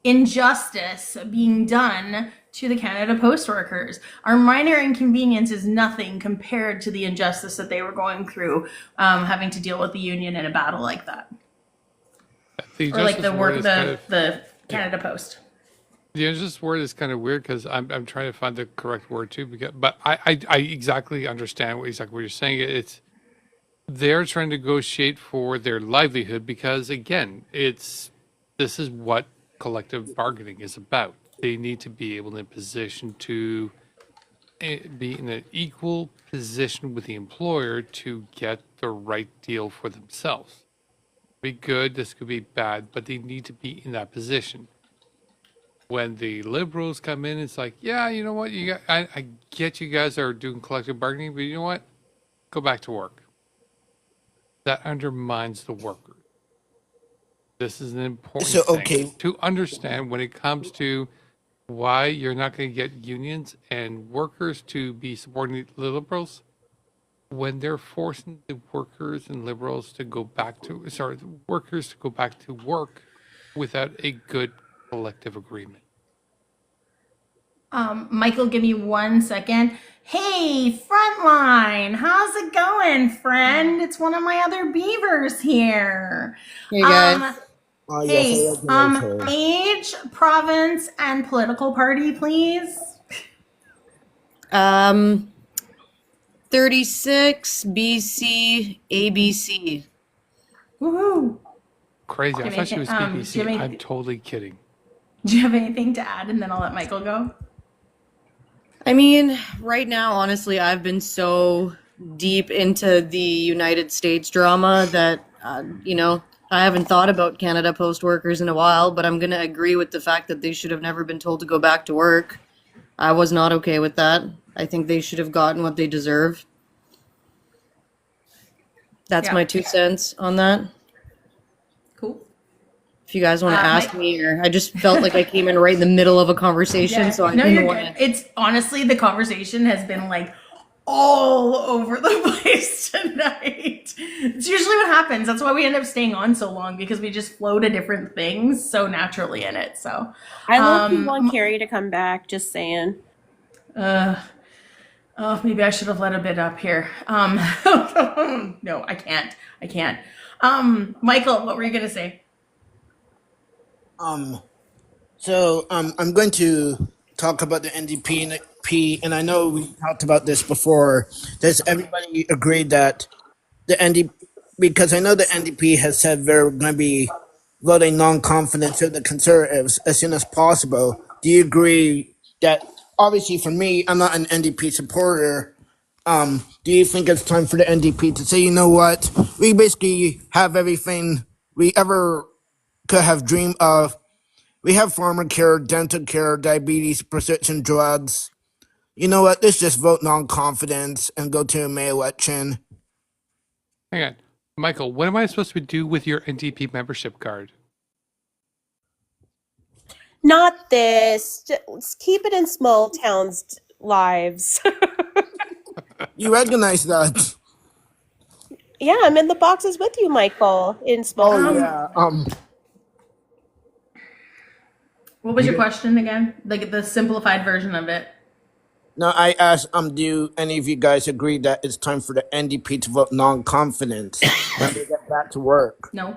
injustice being done to the Canada Post workers. Our minor inconvenience is nothing compared to the injustice that they were going through, having to deal with the union in a battle like that. The Or like the word work, is kind of, the Canada Post. the injustice word is kind of weird because I'm trying to find the correct word too. But I exactly understand exactly what you're saying. It's they're trying to negotiate for their livelihood because again, this is what collective bargaining is about. They need to be able in a position to be in an equal position with the employer to get the right deal for themselves. Be good, this could be bad, but they need to be in that position. When the liberals come in, it's like, yeah, you know what, I get you guys are doing collective bargaining, but you know what, go back to work. That undermines the worker. This is an important So thing okay, to understand when it comes to why you're not going to get unions and workers to be supporting the liberals when they're forcing the workers and liberals to go back to, sorry, the workers to go back to work without a good collective agreement. Michael, give me 1 second. Hey, Frontline, how's it going, friend? It's one of my other beavers here. Hey guys. oh yes, Hey, I recognize her. age, province, and political party, please. 36 BC ABC. Woohoo! Crazy. I thought she was do you BBC. have any- I'm totally kidding. Do you have anything to add, and then I'll let Michael go? I mean, right now, honestly, I've been so deep into the United States drama that, I haven't thought about Canada Post workers in a while, but I'm going to agree with the fact that they should have never been told to go back to work. I was not okay with that. I think they should have gotten what they deserve. That's my 2 cents on that. Cool. If you guys want to ask me, or I just felt like I came in right in the middle of a conversation, so I didn't want to. It's honestly, the conversation has been like all over the place tonight. It's usually what happens. That's why we end up staying on so long, because we just flow to different things so naturally in it. So I love want Carrie to come back. Just saying. Oh, maybe I should have let a bit up here. No, I can't. Michael, what were you gonna say? I'm going to talk about the NDP, and I know we talked about this before. Does everybody agree that the NDP, because I know the NDP has said they're going to be voting non-confidence of the Conservatives as soon as possible. Do you agree that, obviously for me, I'm not an NDP supporter. Do you think it's time for the NDP to say, you know what, we basically have everything we ever could have dreamed of? We have farmer care, dental care, diabetes, prescription drugs. You know what? Let's just vote non-confidence and go to a May election. Hang on. Michael, what am I supposed to do with your NDP membership card? Not this. Let's keep it in small towns' lives. You recognize that? Yeah, I'm in the boxes with you, Michael. In small. Oh yeah. What was your question again? Like the simplified version of it. No, I asked, do any of you guys agree that it's time for the NDP to vote non-confidence when they get back to work? No.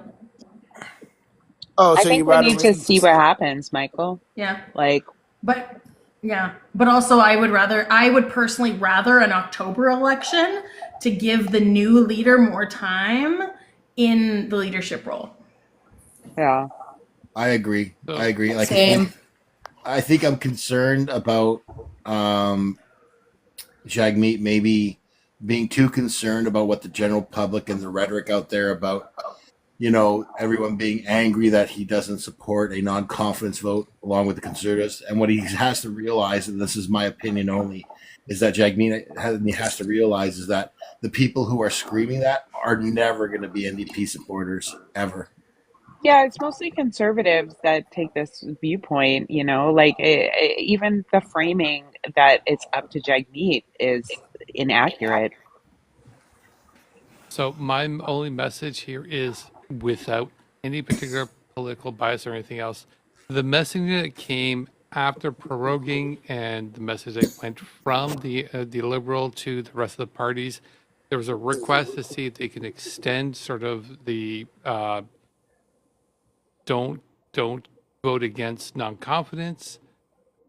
Oh, I so think you we rather need to see what happens, Michael. Yeah. Like, But yeah, but also I would personally rather an October election to give the new leader more time in the leadership role. yeah. I agree. Like Same. I think I'm concerned about Jagmeet maybe being too concerned about what the general public and the rhetoric out there about, everyone being angry that he doesn't support a non-confidence vote along with the Conservatives. And what he has to realize, and this is my opinion only, is that Jagmeet has to realize is that the people who are screaming that are never going to be NDP supporters ever. Yeah, it's mostly conservatives that take this viewpoint, like even the framing that it's up to Jagmeet is inaccurate. So my only message here is, without any particular political bias or anything else, The messaging that came after proroguing and the message that went from the Liberal to the rest of the parties, there was a request to see if they can extend sort of the don't vote against non-confidence,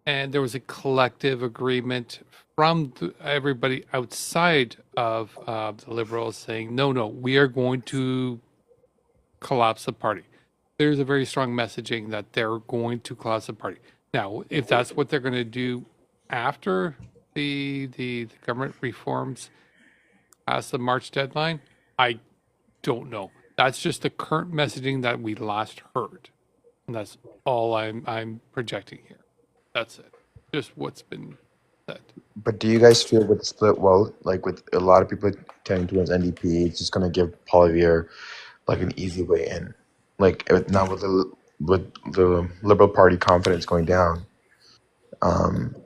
and there was a collective agreement from everybody outside of the Liberals saying, no, we are going to collapse the party. There's a very strong messaging that they're going to collapse the party. Now, if that's what they're going to do after the government reforms past the March deadline, I don't know. That's just the current messaging that we last heard, and that's all I'm projecting here. That's it. Just what's been said. But do you guys feel with the split vote, like with a lot of people tending towards NDP, it's just going to give Poilievre like an easy way in? Like now with the Liberal Party confidence going down, um,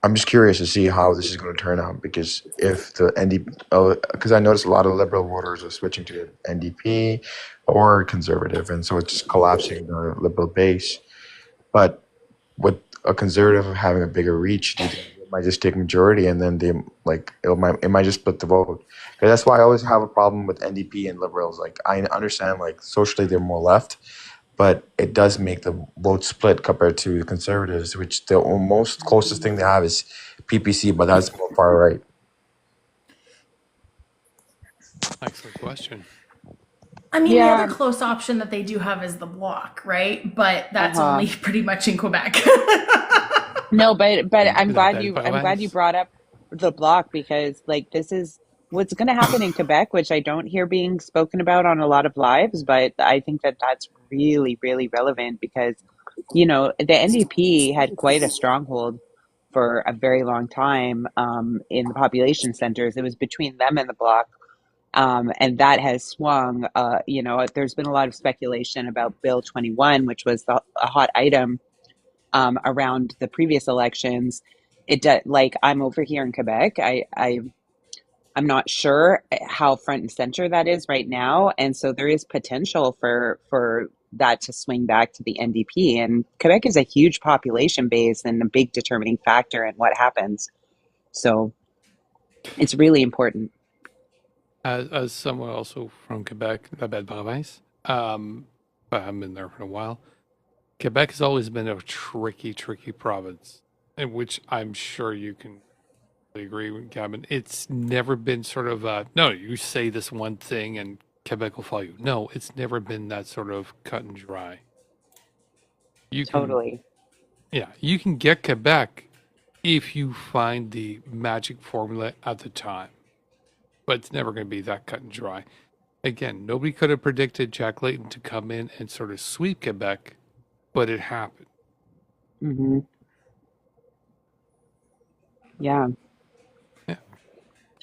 I'm just curious to see how this is going to turn out, because if the NDP, because I noticed a lot of Liberal voters are switching to NDP or Conservative, and so it's just collapsing the Liberal base. But with a Conservative having a bigger reach, do you think it might just take majority, and then it might just split the vote? Because that's why I always have a problem with NDP and Liberals. Like I understand, like socially they're more left, but it does make the vote split compared to Conservatives, which the most closest thing they have is PPC, but that's more far right. Excellent question. I mean, the Yeah. other close option that they do have is the bloc, right? But that's Uh-huh. only pretty much in Quebec. No, but I'm glad you Province. brought up the block, because like this is what's going to happen in Quebec, which I don't hear being spoken about on a lot of lives, but I think that that's really, really relevant because, the NDP had quite a stronghold for a very long time in the population centers. It was between them and the bloc. And that has swung, there's been a lot of speculation about Bill 21, which was a hot item around the previous elections. Like I'm over here in Quebec. I'm not sure how front and center that is right now, and so there is potential for that to swing back to the NDP. And Quebec is a huge population base and a big determining factor in what happens. So it's really important. As someone also from Quebec, la belle province, but I haven't been there for a while. Quebec has always been a tricky province, in which I'm sure you can agree with Gavin. It's never been sort of no, you say this one thing and Quebec will follow you. No, it's never been that sort of cut and dry. Totally. You can get Quebec if you find the magic formula at the time, but it's never going to be that cut and dry. Again, nobody could have predicted Jack Layton to come in and sort of sweep Quebec, but it happened. Mm-hmm. Yeah.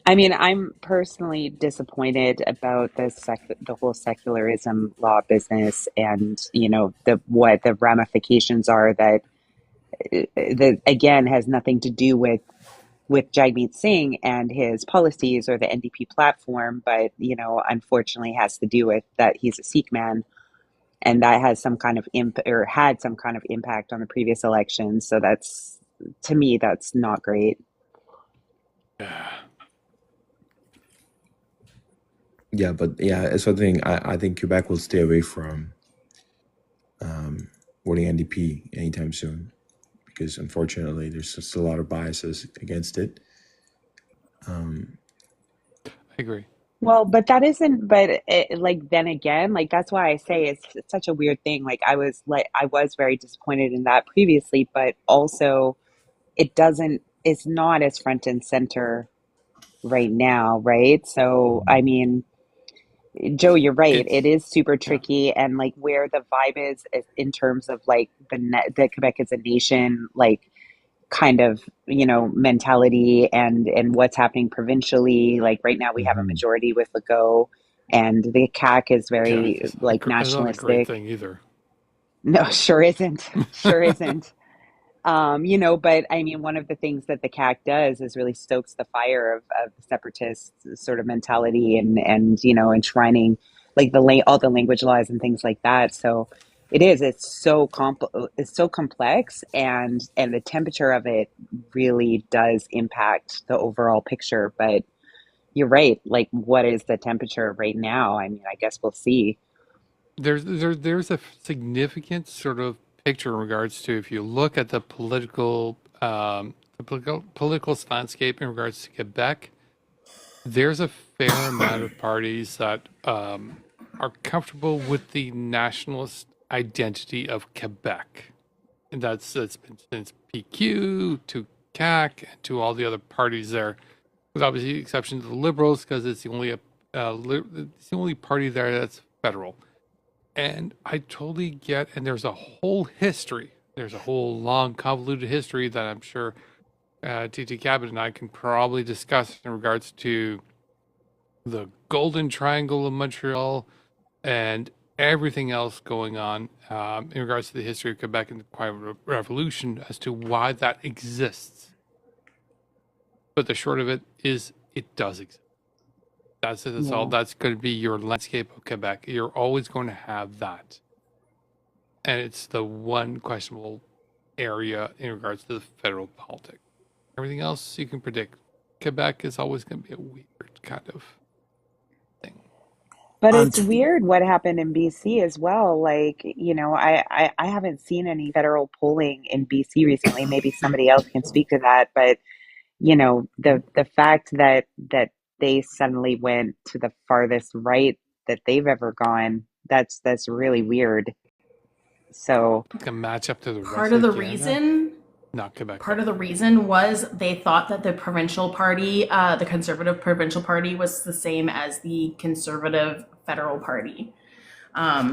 I mean, I'm personally disappointed about the whole secularism law business, and what the ramifications are. That again has nothing to do with Jagmeet Singh and his policies or the NDP platform, but unfortunately has to do with that he's a Sikh man, and that has some kind of had some kind of impact on the previous elections. So that's, to me, that's not great. Yeah, but it's one thing. I think Quebec will stay away from voting NDP anytime soon, because unfortunately there's just a lot of biases against it. I agree. Well, but that isn't, like, then again, like, that's why I say it's such a weird thing. Like, I was very disappointed in that previously, but also it's not as front and center right now, right? So, I mean, Joe, you're right. It is super tricky, and like where the vibe is in terms of like the Quebec as a nation, like kind of mentality and what's happening provincially. Like right now, we have a majority with Legault, and the CAQ is very It's like not a great nationalistic. thing either. No, sure isn't. Sure isn't. But I mean, one of the things that the CAC does is really stokes the fire of the separatist sort of mentality and enshrining like all the language laws and things like that. So It is. It's so complex, and the temperature of it really does impact the overall picture. But you're right. Like, what is the temperature right now? I mean, I guess we'll see. There's a significant sort of picture in regards to if you look at the political landscape in regards to Quebec. There's a fair amount of parties that are comfortable with the nationalist identity of Quebec, and that's been since PQ to CAC and to all the other parties there, with obviously the exception to the Liberals because it's it's the only party there that's federal. And I totally get, and there's a whole history. There's a whole long, convoluted history that I'm sure TT Cabot and I can probably discuss in regards to the Golden Triangle of Montreal and everything else going on in regards to the history of Quebec and the Quiet Revolution as to why that exists. But the short of it is, it does exist. That's it. That's all. That's going to be your landscape of Quebec. You're always going to have that. And it's the one questionable area in regards to the federal politics. Everything else you can predict. Quebec is always going to be a weird kind of thing. But it's weird what happened in BC as well. Like, I haven't seen any federal polling in BC recently. Maybe somebody else can speak to that. But, the fact that they suddenly went to the farthest right that they've ever gone, that's really weird. So a match up to the part of the reason not Quebec. Part of the reason was they thought that the provincial party, the Conservative provincial party, was the same as the Conservative federal party.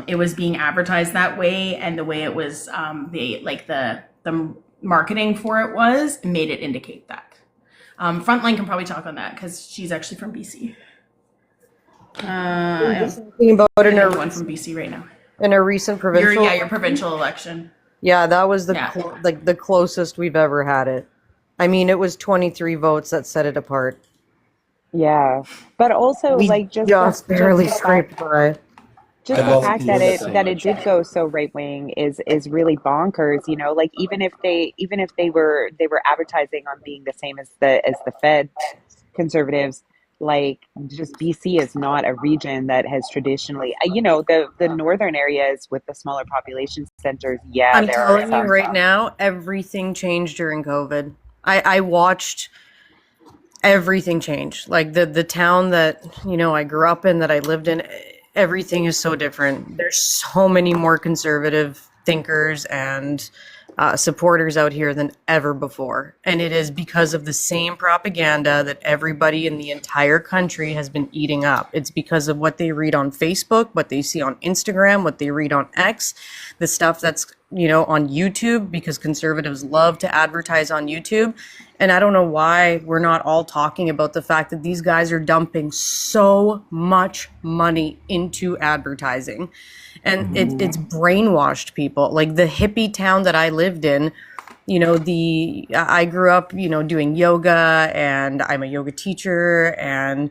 It was being advertised that way, and the way it was, the marketing for it made it indicate that. Frontline can probably talk on that because she's actually from BC. Thinking about one from BC right now. In a recent provincial, your provincial election. Yeah, that was the the closest we've ever had it. I mean, it was 23 votes that set it apart. Yeah, but also we just barely scraped by. Just the fact that it did go so right wing is really bonkers. Like even if they were advertising on being the same as the Fed conservatives. Like, just BC is not a region that has traditionally, the northern areas with the smaller population centers. Yeah, I'm telling you right now, everything changed during COVID. I watched everything change. Like the town that I grew up in, that I lived in, everything is so different. There's so many more conservative thinkers and supporters out here than ever before. And it is because of the same propaganda that everybody in the entire country has been eating up. It's because of what they read on Facebook, what they see on Instagram, what they read on X, the stuff that's, on YouTube, because conservatives love to advertise on YouTube. And I don't know why we're not all talking about the fact that these guys are dumping so much money into advertising. And it's brainwashed people. Like the hippie town that I lived in, I grew up, doing yoga, and I'm a yoga teacher, and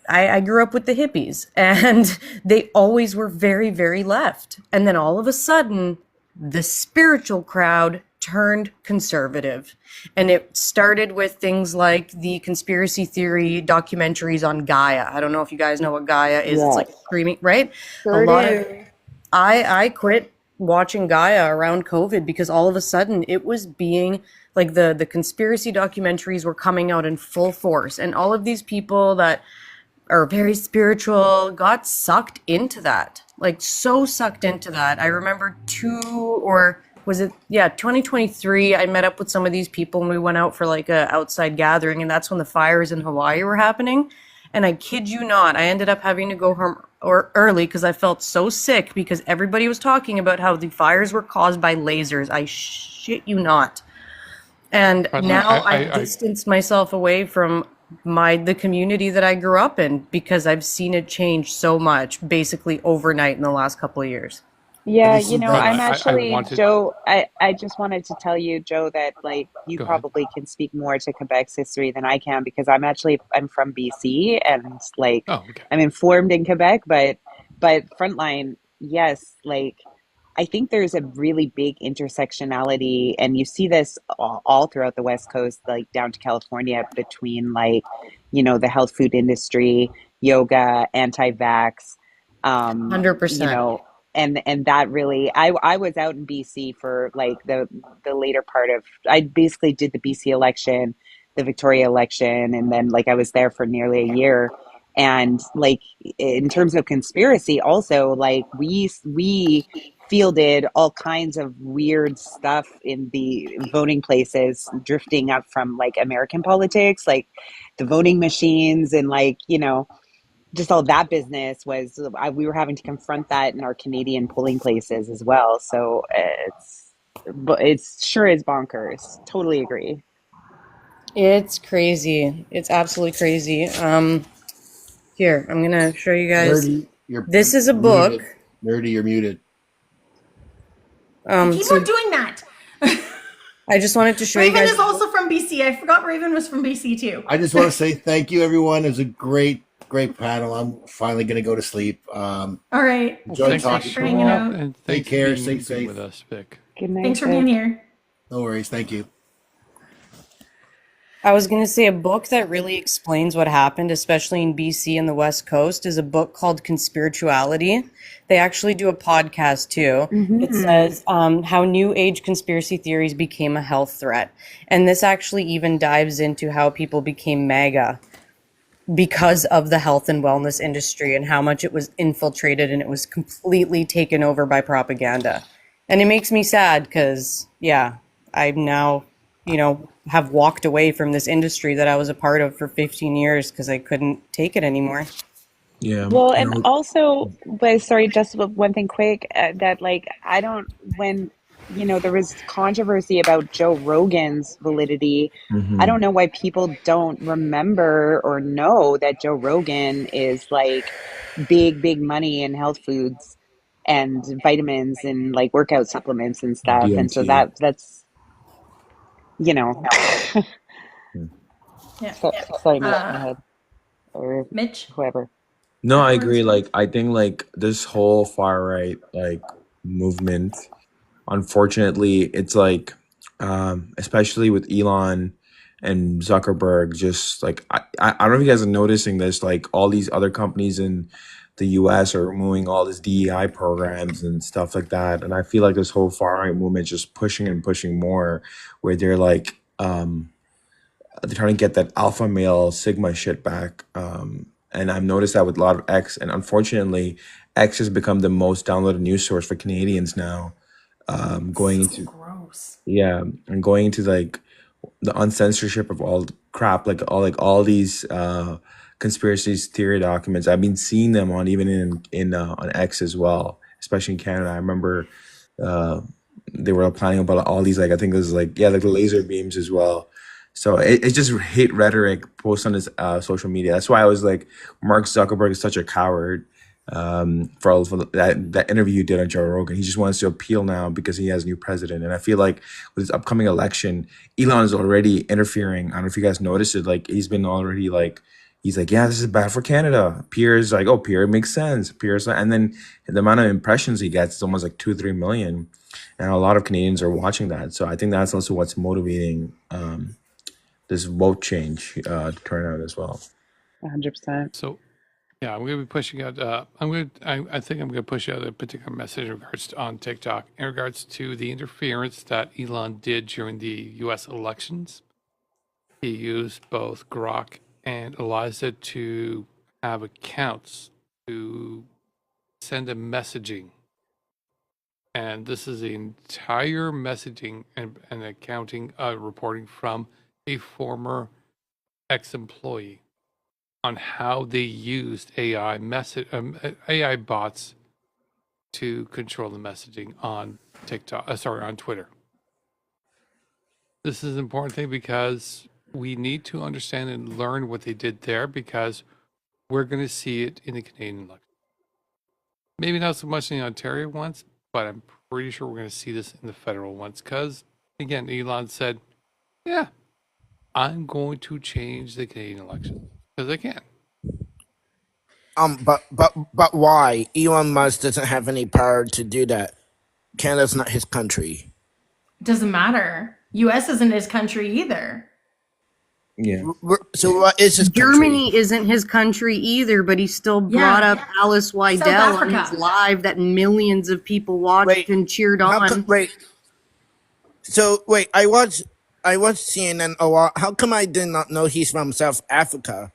I grew up with the hippies, and they always were very, very left. And then all of a sudden, the spiritual crowd turned conservative. And it started with things like the conspiracy theory documentaries on Gaia. I don't know if you guys know what Gaia is. Yes. It's like streaming, right? I quit watching Gaia around COVID because all of a sudden it was being like the conspiracy documentaries were coming out in full force, and all of these people that are very spiritual got sucked into that, like so sucked into that. I remember 2023, I met up with some of these people and we went out for like a outside gathering, and that's when the fires in Hawaii were happening. And I kid you not, I ended up having to go home early because I felt so sick because everybody was talking about how the fires were caused by lasers. I shit you not. And now I've distanced myself away from the community that I grew up in because I've seen it change so much, basically overnight in the last couple of years. Yeah, I'm actually, Joe, I just wanted to tell you, Joe, that like you probably can speak more to Quebec's history than I can, because I'm from BC, and like I'm informed in Quebec, but Frontline, yes, like I think there's a really big intersectionality, and you see this all throughout the West Coast, like down to California, between like, the health food industry, yoga, anti-vax, you 100%. know, and that really, I was out in BC for like the later part of, I basically did the BC election, the Victoria election, and then like I was there for nearly a year. And like in terms of conspiracy, also like we fielded all kinds of weird stuff in the voting places drifting up from like American politics, like the voting machines and like, just all that business was, we were having to confront that in our Canadian polling places as well. So it's sure is bonkers. Totally agree. It's crazy. It's absolutely crazy. Here, I'm gonna show you guys. Nerdy, you're This is a book. muted. Nerdy, you're muted. Keep So on doing that. I just wanted to show you Raven guys. is also from BC. I forgot Raven was from BC too. I just want to say thank you, everyone. It was a great panel. I'm finally going to go to sleep. All right. Enjoy Thanks talking for hanging out. And Take thanks care. for Stay being safe with us, Vic. Good night. Thanks for being here. No worries. Thank you. I was going to say a book that really explains what happened, especially in BC and the West Coast, is a book called Conspirituality. They actually do a podcast too. It says how New Age conspiracy theories became a health threat. And this actually even dives into how people became MAGA because of the health and wellness industry and how much it was infiltrated and it was completely taken over by propaganda. And it makes me sad because, yeah, I'm now, have walked away from this industry that I was a part of for 15 years because I couldn't take it anymore. Yeah. Well, and also, but sorry, just one thing quick, that like, I don't, when, there was controversy about Joe Rogan's validity. I don't know why people don't remember or know that Joe Rogan is like big money in health foods and vitamins and like workout supplements and stuff. And so DMT. that's, Yeah. sorry, Mitch, go ahead. Or Mitch? whoever. No, I agree. Like, I think like this whole far right like movement, unfortunately, it's like, especially with Elon and Zuckerberg, just like I don't know if you guys are noticing this. Like, all these other companies in the U.S. are removing all these DEI programs and stuff like that, and I feel like this whole far right movement just pushing and pushing more, where they're like, they're trying to get that alpha male sigma shit back. And I've noticed that with a lot of X, and unfortunately, X has become the most downloaded news source for Canadians now. Going into Gross. Yeah, and going into like the uncensorship of all the crap, like all these conspiracy theory documents. I've been seeing them on even in on X as well, especially in Canada. I remember they were planning about all these, like, I think it was like, yeah, like the laser beams as well. So it's just hate rhetoric posts on his social media. That's why I was like, Mark Zuckerberg is such a coward for that interview you did on Joe Rogan. He just wants to appeal now because he has a new president. And I feel like with his upcoming election, Elon is already interfering. I don't know if you guys noticed it. Like, he's been already like, he's like, yeah, this is bad for Canada. Pierre's like, oh, Pierre makes sense. Pierre's like, and then the amount of impressions he gets is almost like 2-3 million. And a lot of Canadians are watching that. So I think that's also what's motivating this vote change to turn out as well. 100%. So, yeah, I'm going to be pushing out. I think I'm going to push out a particular message in regards on TikTok in regards to the interference that Elon did during the U.S. elections. He used both Grok and Eliza to have accounts to send a messaging. And this is the entire messaging and accounting reporting from a former ex-employee on how they used AI bots to control the messaging on TikTok. On Twitter. This is an important thing because we need to understand and learn what they did there, because we're going to see it in the Canadian election. Maybe not so much in the Ontario ones, but I'm pretty sure we're going to see this in the federal ones. Because again, Elon said, "Yeah, I'm going to change the Canadian election because I can." But why? Elon Musk doesn't have any power to do that. Canada's not his country. Doesn't matter. U.S. isn't his country either. Yeah. So what is his country? Germany isn't his country either, but he still brought up Alice Weidel on his live that millions of people watched and cheered on. So wait, I watched CNN a lot. How come I did not know he's from South Africa?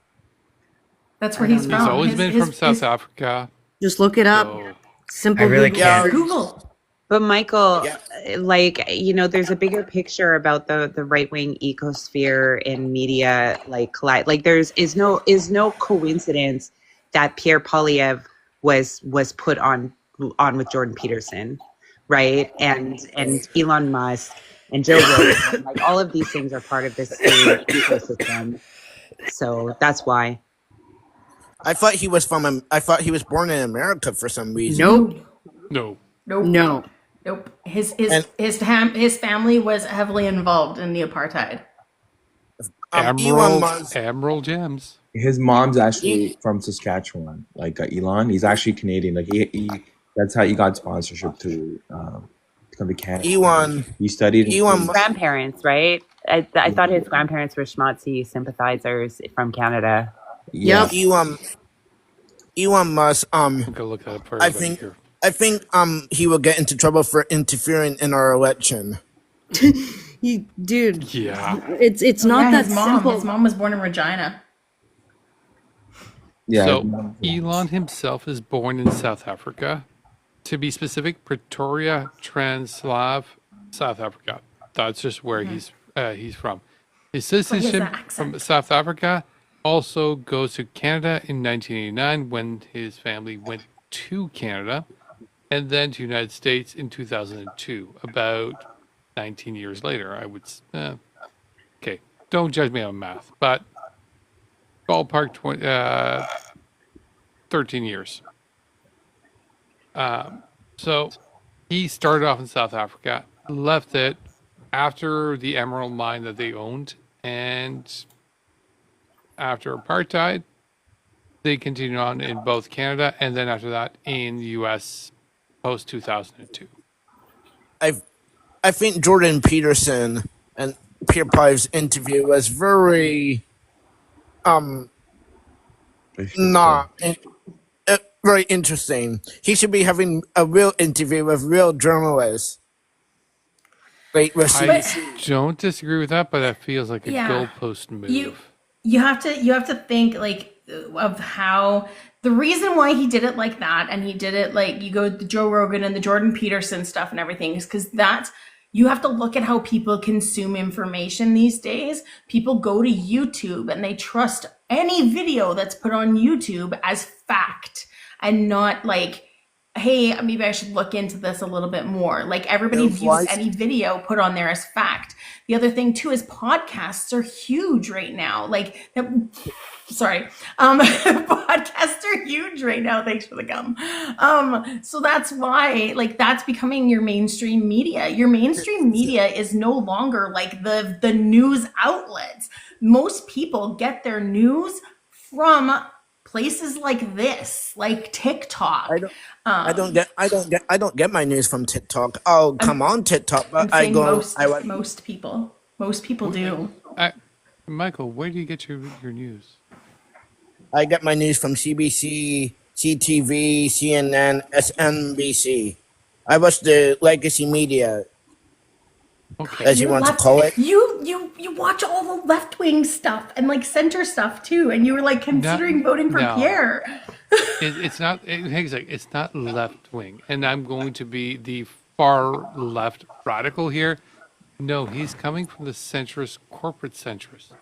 That's where he's from. He's always been from South Africa. Just look it up. Simple I really Google. can't. Google. But Michael, like, you know, there's a bigger picture about the right wing ecosphere in media, like collide. Like, is no coincidence that Pierre Poilievre was put on with Jordan Peterson, right? And Elon Musk and Joe Rogan, like all of these things are part of this ecosystem. So that's why. I thought he was born in America for some reason. No. Nope. His family was heavily involved in the apartheid. Emerald gems. His mom's actually from Saskatchewan. Like Elon, he's actually Canadian. Like he that's how he got sponsorship to come to Canada. He studied. His grandparents, right? I thought his grandparents were schmaltzy sympathizers from Canada. Yep. Elon Musk. Go look that up for everybody here. I think he will get into trouble for interfering in our election. Dude. Yeah. It's not that his mom, simple. His mom was born in Regina. Yeah. So Elon himself is born in South Africa. To be specific, Pretoria, Translav, South Africa. That's just where he's from. His citizenship from South Africa also goes to Canada in 1989 when his family went to Canada, and then to United States in 2002, about 19 years later. I would okay, don't judge me on math, but ballpark 13 years. So he started off in South Africa, left it after the emerald mine that they owned, and after apartheid, they continued on in both Canada and then after that in the U.S. post 2002. I think Jordan Peterson and Pierre Poilievre's interview was very very interesting. He should be having a real interview with real journalists. I don't disagree with that, but that feels like a goalpost move. You have to think like of how the reason why he did it like that, and he did it like you go the Joe Rogan and the Jordan Peterson stuff and everything, is because that's you have to look at how people consume information these days. People go to YouTube and they trust any video that's put on YouTube as fact and not like, hey, maybe I should look into this a little bit more. Like everybody views any video put on there as fact. The other thing too is podcasts are huge right now. Like, podcasts are huge right now. Thanks for the gum. So that's why, like, that's becoming your mainstream media. Your mainstream media is no longer like the news outlets. Most people get their news from places like this, like TikTok. I don't get my news from TikTok. Oh, come on TikTok, but most people do. Michael, where do you get your news? I get my news from CBC, CTV, CNN, SNBC. I watch the legacy media, as you want to call it. You watch all the left wing stuff and like center stuff too, and you were like considering voting for Pierre. It's not. It's not left wing, and I'm going to be the far left radical here. No, he's coming from the centrist, corporate centrist.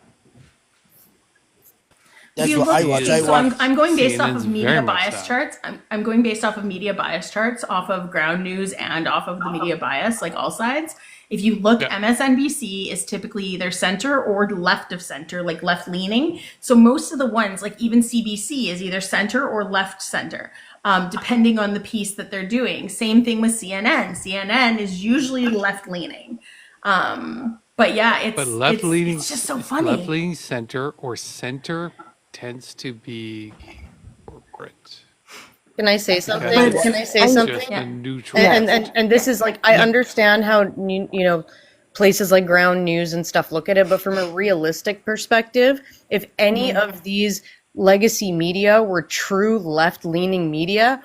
That's what I watch. So I'm going based off of media bias charts. I'm going based off of media bias charts, off of ground news and off of the media bias, like all sides. If you look, MSNBC is typically either center or left of center, like left leaning. So most of the ones, like even CBC, is either center or left center, depending on the piece that they're doing. Same thing with CNN. CNN is usually left leaning. But yeah, it's just so funny. Left leaning center or center tends to be corporate. Can I say because something? it's, Can I say it's something? just Yeah. a neutral. And this is like, I understand how places like Ground News and stuff look at it, but from a realistic perspective, if any of these legacy media were true left-leaning media,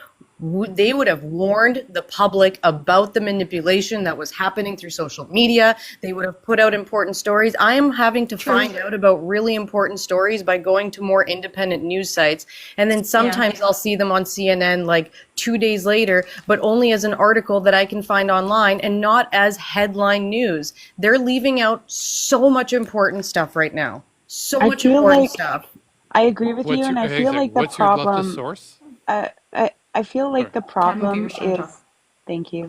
they would have warned the public about the manipulation that was happening through social media. They would have put out important stories. I am having to find out about really important stories by going to more independent news sites. And then sometimes I'll see them on CNN like 2 days later, but only as an article that I can find online and not as headline news. They're leaving out so much important stuff right now. So I much feel important like stuff. I agree with What's you, your and I feel like the what's your leftist problem. source? I feel Sorry. like the problem is. Thank you.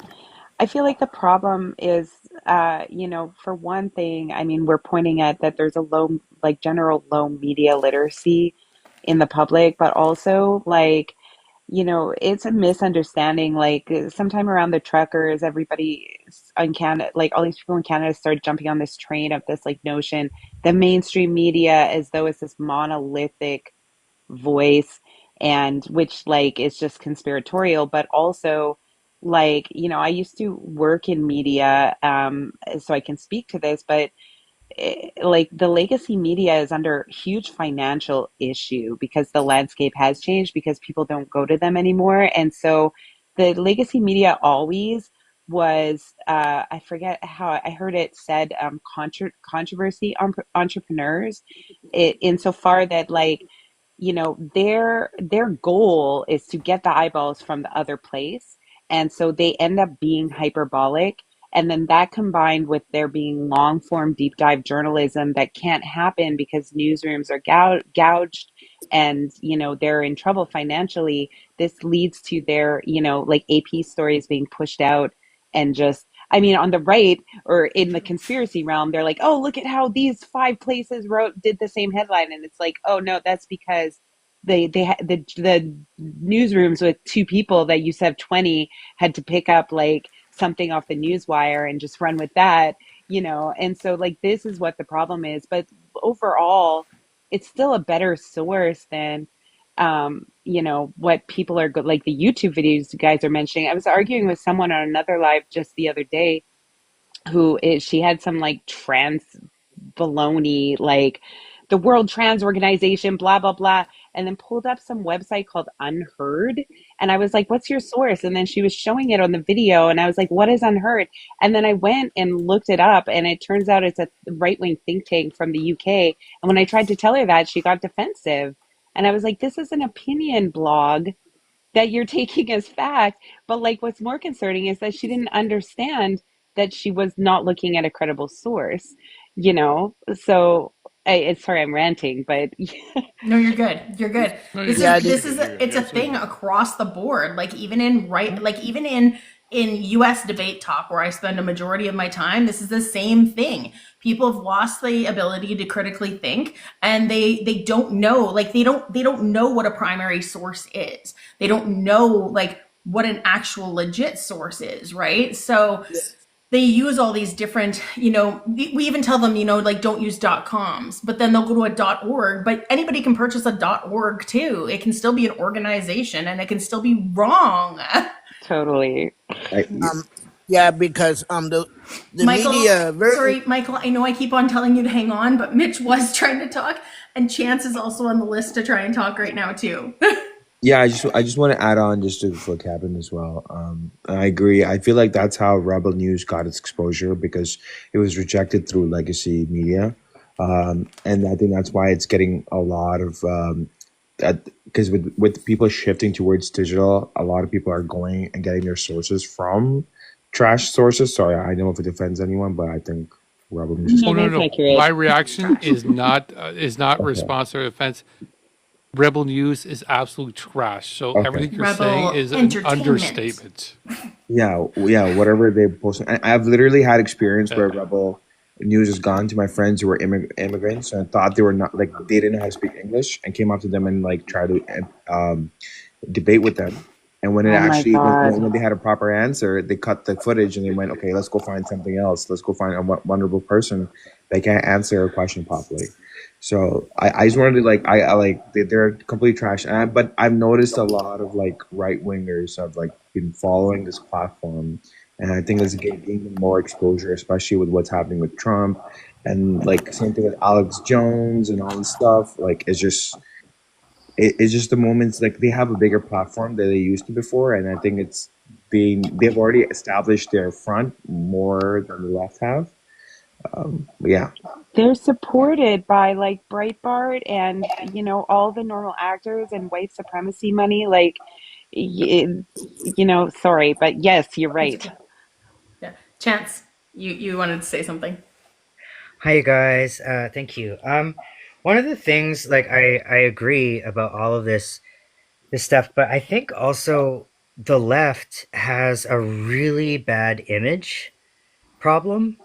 I feel like the problem is, for one thing, I mean, we're pointing at that there's a low, like general low media literacy in the public, but also like, it's a misunderstanding. Like sometime around the truckers, everybody in Canada, like all these people in Canada started jumping on this train of this like notion, the mainstream media as though it's this monolithic voice, and which like is just conspiratorial, but also like, I used to work in media, so I can speak to this, but like the legacy media is under huge financial issue because the landscape has changed, because people don't go to them anymore. And so the legacy media always was, I forget how I heard it said, controversy on entrepreneurs, insofar that like, their goal is to get the eyeballs from the other place, and so they end up being hyperbolic. And then that combined with there being long form deep dive journalism that can't happen because newsrooms are gouged, and they're in trouble financially. This leads to their like AP stories being pushed out, and just, I mean, on the right or in the conspiracy realm, they're like, oh, look at how these 5 places did the same headline. And it's like, oh no, that's because the newsrooms with 2 people that used to have 20 had to pick up like something off the news wire and just run with that. And so like this is what the problem is. But overall, it's still a better source than what people are good, like the YouTube videos you guys are mentioning. I was arguing with someone on another live just the other day she had some like trans baloney, like the World Trans Organization, blah, blah, blah, and then pulled up some website called Unheard. And I was like, what's your source? And then she was showing it on the video. And I was like, what is Unheard? And then I went and looked it up. And it turns out it's a right wing think tank from the UK. And when I tried to tell her that, she got defensive. And I was like, this is an opinion blog that you're taking as fact. But like, what's more concerning is that she didn't understand that she was not looking at a credible source, So sorry, I'm ranting, but No, you're good. You're good. No, This you're is good. this is a, it's a thing across the board. Like even in US debate talk where I spend a majority of my time, this is the same thing. People have lost the ability to critically think, and they don't know, like they don't know what a primary source is. They don't know like what an actual legit source is, right? So they use all these different, we even tell them, like don't use .coms, but then they'll go to a .org, but anybody can purchase a .org too. It can still be an organization and it can still be wrong. totally. Yeah, because the Michael, media sorry, Michael, I know I keep on telling you to hang on, but Mitch was trying to talk, and Chance is also on the list to try and talk right now too. Yeah, I just want to add on just to for Kevin as well. I agree. I feel like that's how Rebel News got its exposure, because it was rejected through legacy media, and I think that's why it's getting a lot of that, because with people shifting towards digital, a lot of people are going and getting their sources from trash sources. Sorry, I know if it offends anyone, but I think Rebel News. No, No. that's accurate. My reaction is not Okay. response or offense. Rebel News is absolute trash. So Okay. everything you're Rebel saying is an entertainment. understatement. Yeah, whatever they post. I've literally had experience where Rebel News has gone to my friends who were immigrants and thought they were not, like, they didn't know how to speak English, and came up to them and like try to debate with them. And when it Oh my actually God. when they had a proper answer, they cut the footage and they went, okay, let's go find something else. Let's go find a vulnerable person that can't answer a question properly. So I just wanted to like I like they're complete trash. But I've noticed a lot of like right wingers have like been following this platform, and I think it's gaining them more exposure, especially with what's happening with Trump, and like same thing with Alex Jones and all this stuff. Like it's just the moments like they have a bigger platform than they used to before, and I think they've already established their front more than the left have. But yeah. They're supported by like Breitbart and all the normal actors and white supremacy money. Like, sorry, but yes, you're It's right. okay. Yeah. Chance, you wanted to say something. Hi, you guys. Thank you. One of the things, like, I agree about all of this stuff, but I think also the left has a really bad image problem.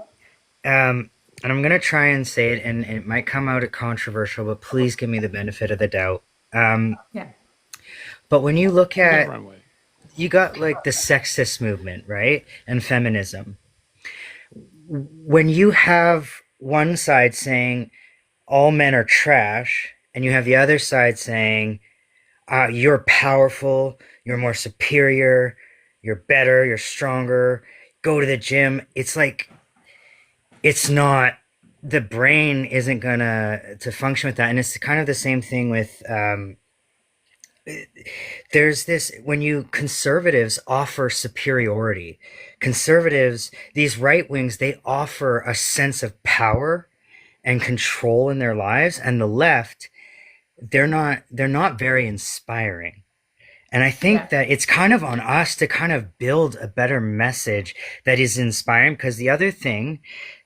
And I'm gonna try and say it, and it might come out controversial, but please give me the benefit of the doubt. Yeah. But when you look You got at, runway. you got like the sexist movement, right, and feminism. When you have one side saying all men are trash, and you have the other side saying you're powerful, you're more superior, you're better, you're stronger, go to the gym. It's like, it's not, the brain isn't gonna to function with that. And it's kind of the same thing with there's this, when you conservatives offer superiority, conservatives, these right wings, they offer a sense of power and control in their lives, and the left, they're not very inspiring. And I think that it's kind of on us to kind of build a better message that is inspiring, because the other thing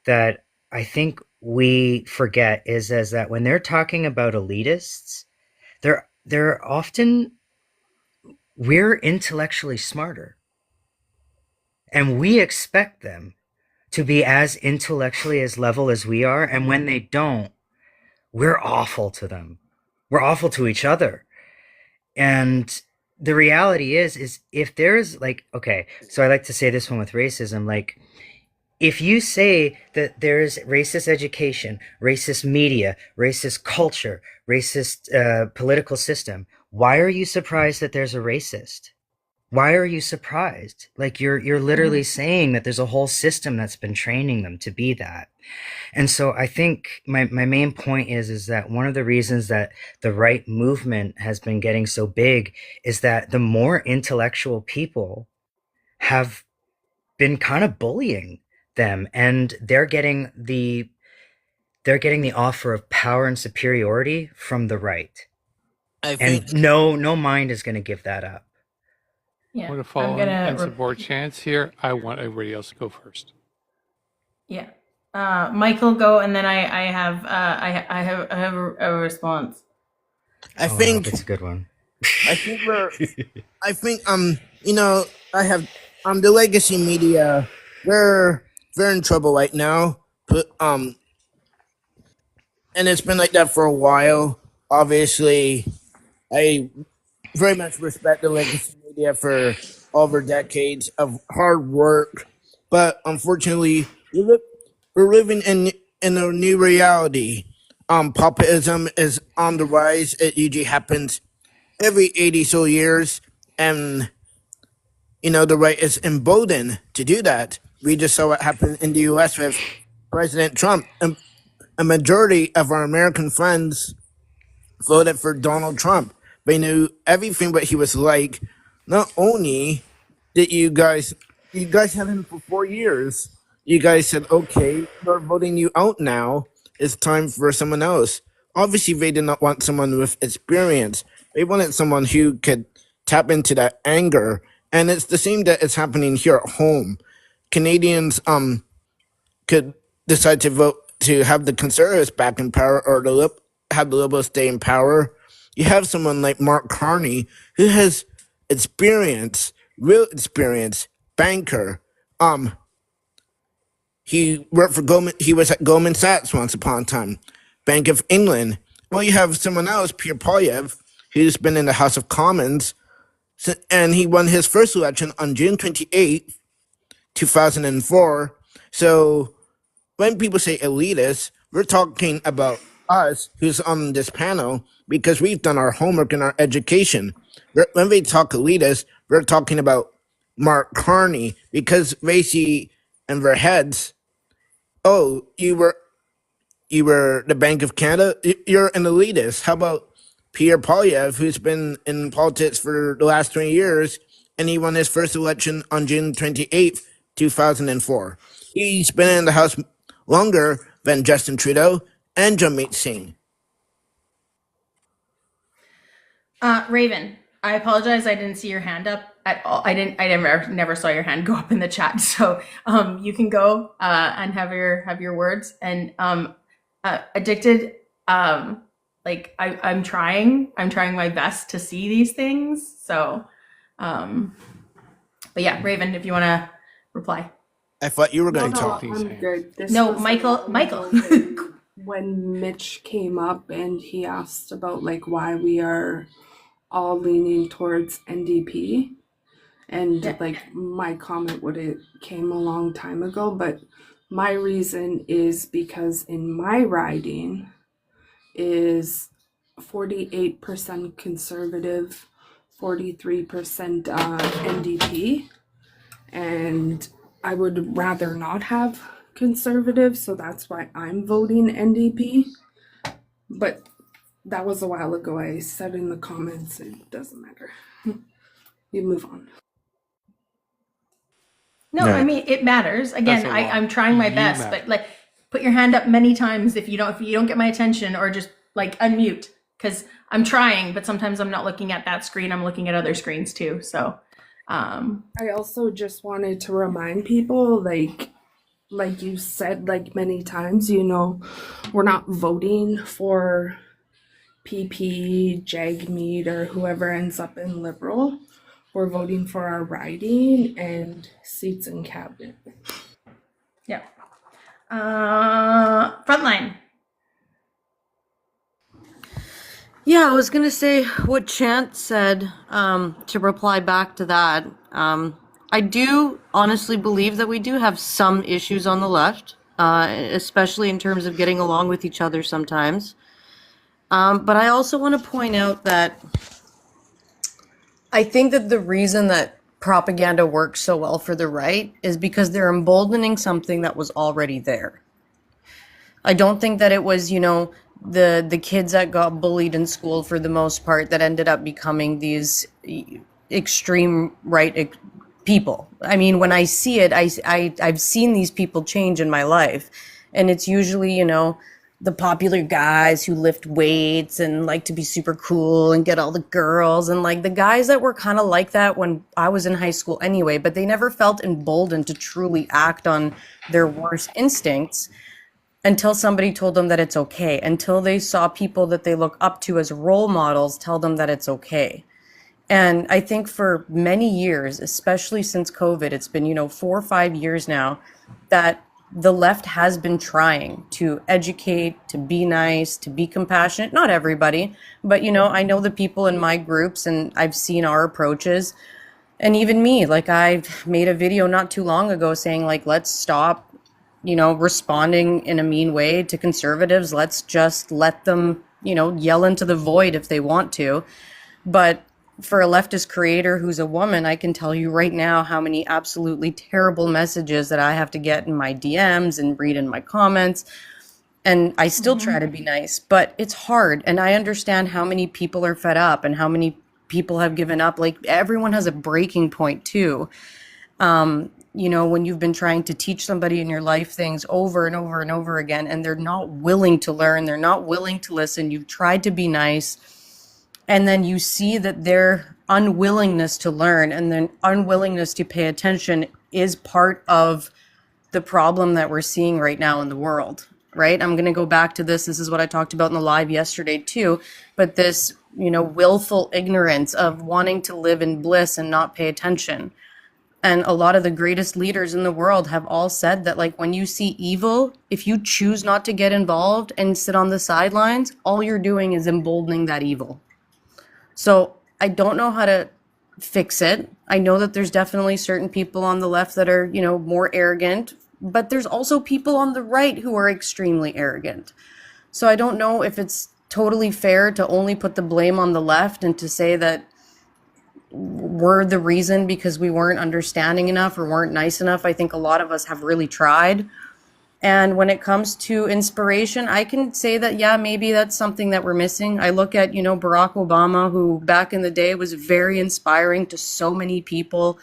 that I think we forget is that when they're talking about elitists, they're often, we're intellectually smarter, and we expect them to be as intellectually as level as we are, and when they don't, we're awful to them. We're awful to each other. And the reality is if there's like, okay, so I like to say this one with racism, like, if you say that there's racist education, racist media, racist culture, racist political system, why are you surprised that there's a racist? Why are you surprised? Like, you're literally saying that there's a whole system that's been training them to be that. And so I think my main point is that one of the reasons that the right movement has been getting so big is that the more intellectual people have been kind of bullying them, and they're getting the offer of power and superiority from the right. I And think no mind is going to give that up. I want to follow and support Chance here. I want everybody else to go first. Yeah. Michael, go, and then I have a response. I I think hope it's a good one. I think I have the legacy media, they're in trouble right now. But and it's been like that for a while. Obviously, I very much respect the legacy media for over decades of hard work, but unfortunately, we're living in a new reality. Populism is on the rise. It usually happens every 80 so years, and the right is emboldened to do that. We just saw what happened in the U.S. with President Trump. A majority of our American friends voted for Donald Trump. They knew everything what he was like. Not only did you guys had him for 4 years, you guys said, okay, we're voting you out now. It's time for someone else. Obviously, they did not want someone with experience. They wanted someone who could tap into that anger. And it's the same that is happening here at home. Canadians could decide to vote to have the Conservatives back in power, or have the Liberals stay in power. You have someone like Mark Carney, who has experience, real experience, banker. He worked for Goldman. He was at Goldman Sachs once upon a time, Bank of England. Well, you have someone else, Pierre Polyev, who's been in the House of Commons, and he won his first election on June 28th, 2004. So when people say elitist, we're talking about us who's on this panel because we've done our homework and our education. When we talk elitists, we're talking about Mark Carney because Racy and their heads. Oh, you were the Bank of Canada. You're an elitist. How about Pierre Polyev, who's been in politics for the last 20 years, and he won his first election on June 28th, 2004. He's been in the House longer than Justin Trudeau and Jagmeet Singh. Raven, I apologize. I didn't see your hand up at all. I never saw your hand go up in the chat. So you can go and have your words. And addicted. I'm trying my best to see these things. So, but yeah, Raven, if you want to reply. I thought you were going No, to talk. I'm good. This No, was Michael. when Mitch came up and he asked about like why we are all leaning towards NDP, and like my comment would it came a long time ago, but my reason is because in my riding is 48% conservative, 43% NDP, and I would rather not have conservative, so that's why I'm voting NDP. But that was a while ago. I said in the comments, it doesn't matter. You move on. No, I mean it matters. Again, I'm trying my best, but like put your hand up many times if you don't get my attention, or just like unmute, because I'm trying, but sometimes I'm not looking at that screen. I'm looking at other screens too. So I also just wanted to remind people, like you said, like many times, we're not voting for PP, Jagmeet, or whoever ends up in Liberal. We're voting for our riding and seats in cabinet. Yeah. Frontline. Yeah, I was gonna say what Chant said, to reply back to that. I do honestly believe that we do have some issues on the left, especially in terms of getting along with each other sometimes. But I also want to point out that I think that the reason that propaganda works so well for the right is because they're emboldening something that was already there. I don't think that it was, the kids that got bullied in school for the most part that ended up becoming these extreme right people. I mean, when I see it, I've seen these people change in my life, and it's usually, the popular guys who lift weights and like to be super cool and get all the girls, and like the guys that were kind of like that when I was in high school anyway, but they never felt emboldened to truly act on their worst instincts until somebody told them that it's okay, until they saw people that they look up to as role models tell them that it's okay. And I think for many years, especially since COVID, it's been, 4 or 5 years now, that the left has been trying to educate, to be nice, to be compassionate. Not everybody, but, I know the people in my groups and I've seen our approaches. And even me, like I've made a video not too long ago saying like, let's stop responding in a mean way to conservatives. Let's just let them, yell into the void if they want to. But for a leftist creator who's a woman, I can tell you right now how many absolutely terrible messages that I have to get in my DMs and read in my comments. And I still try to be nice, but it's hard. And I understand how many people are fed up and how many people have given up. Like everyone has a breaking point too. When you've been trying to teach somebody in your life things over and over and over again, and they're not willing to learn, they're not willing to listen, you've tried to be nice, and then you see that their unwillingness to learn and their unwillingness to pay attention is part of the problem that we're seeing right now in the world, right? I'm going to go back to this. This is what I talked about in the live yesterday too, but this, willful ignorance of wanting to live in bliss and not pay attention. And a lot of the greatest leaders in the world have all said that, like, when you see evil, if you choose not to get involved and sit on the sidelines, all you're doing is emboldening that evil. So I don't know how to fix it. I know that there's definitely certain people on the left that are, more arrogant, but there's also people on the right who are extremely arrogant. So I don't know if it's totally fair to only put the blame on the left and to say that we're the reason because we weren't understanding enough or weren't nice enough. I think a lot of us have really tried. And when it comes to inspiration, I can say that, yeah, maybe that's something that we're missing. I look at, Barack Obama, who back in the day was very inspiring to so many people.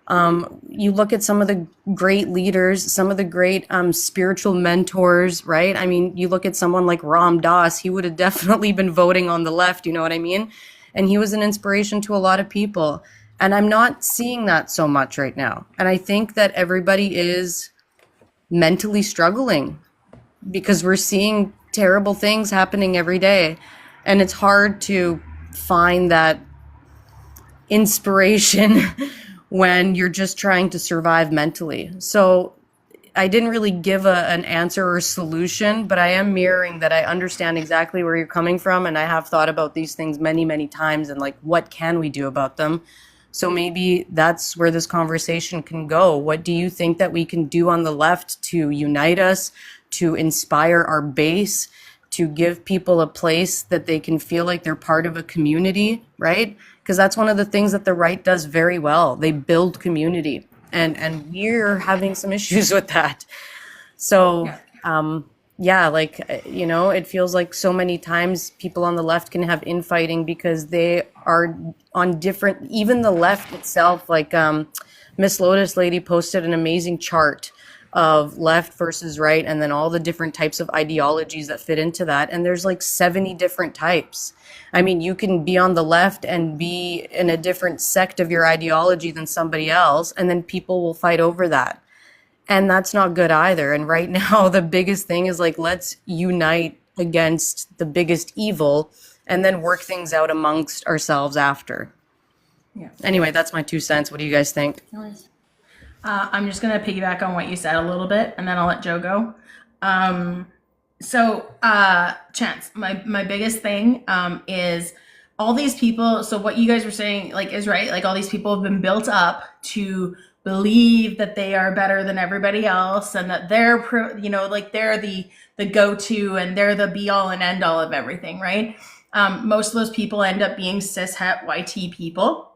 You look at some of the great leaders, some of the great spiritual mentors, right? I mean, you look at someone like Ram Dass, he would have definitely been voting on the left, you know what I mean? And he was an inspiration to a lot of people. And I'm not seeing that so much right now. And I think that everybody is mentally struggling because we're seeing terrible things happening every day. And it's hard to find that inspiration when you're just trying to survive mentally. So I didn't really give an answer or solution, but I am mirroring that I understand exactly where you're coming from. And I have thought about these things many, many times and like, what can we do about them? So maybe that's where this conversation can go. What do you think that we can do on the left to unite us, to inspire our base, to give people a place that they can feel like they're part of a community, right? Because that's one of the things that the right does very well. They build community. And we're having some issues with that. So, it feels like so many times people on the left can have infighting because they are on different, even the left itself, like Miss Lotus Lady posted an amazing chart of left versus right, and then all the different types of ideologies that fit into that. And there's like 70 different types. I mean, you can be on the left and be in a different sect of your ideology than somebody else, and then people will fight over that. And that's not good either. And right now, the biggest thing is like, let's unite against the biggest evil and then work things out amongst ourselves after. Yeah. Anyway, that's my 2 cents. What do you guys think? I'm just going to piggyback on what you said a little bit, and then I'll let Joe go. Chance, my biggest thing is all these people. So what you guys were saying, like, is right. Like, all these people have been built up to believe that they are better than everybody else, and that they're, they're the go-to, and they're the be-all and end-all of everything, right? Most of those people end up being cis-het YT people,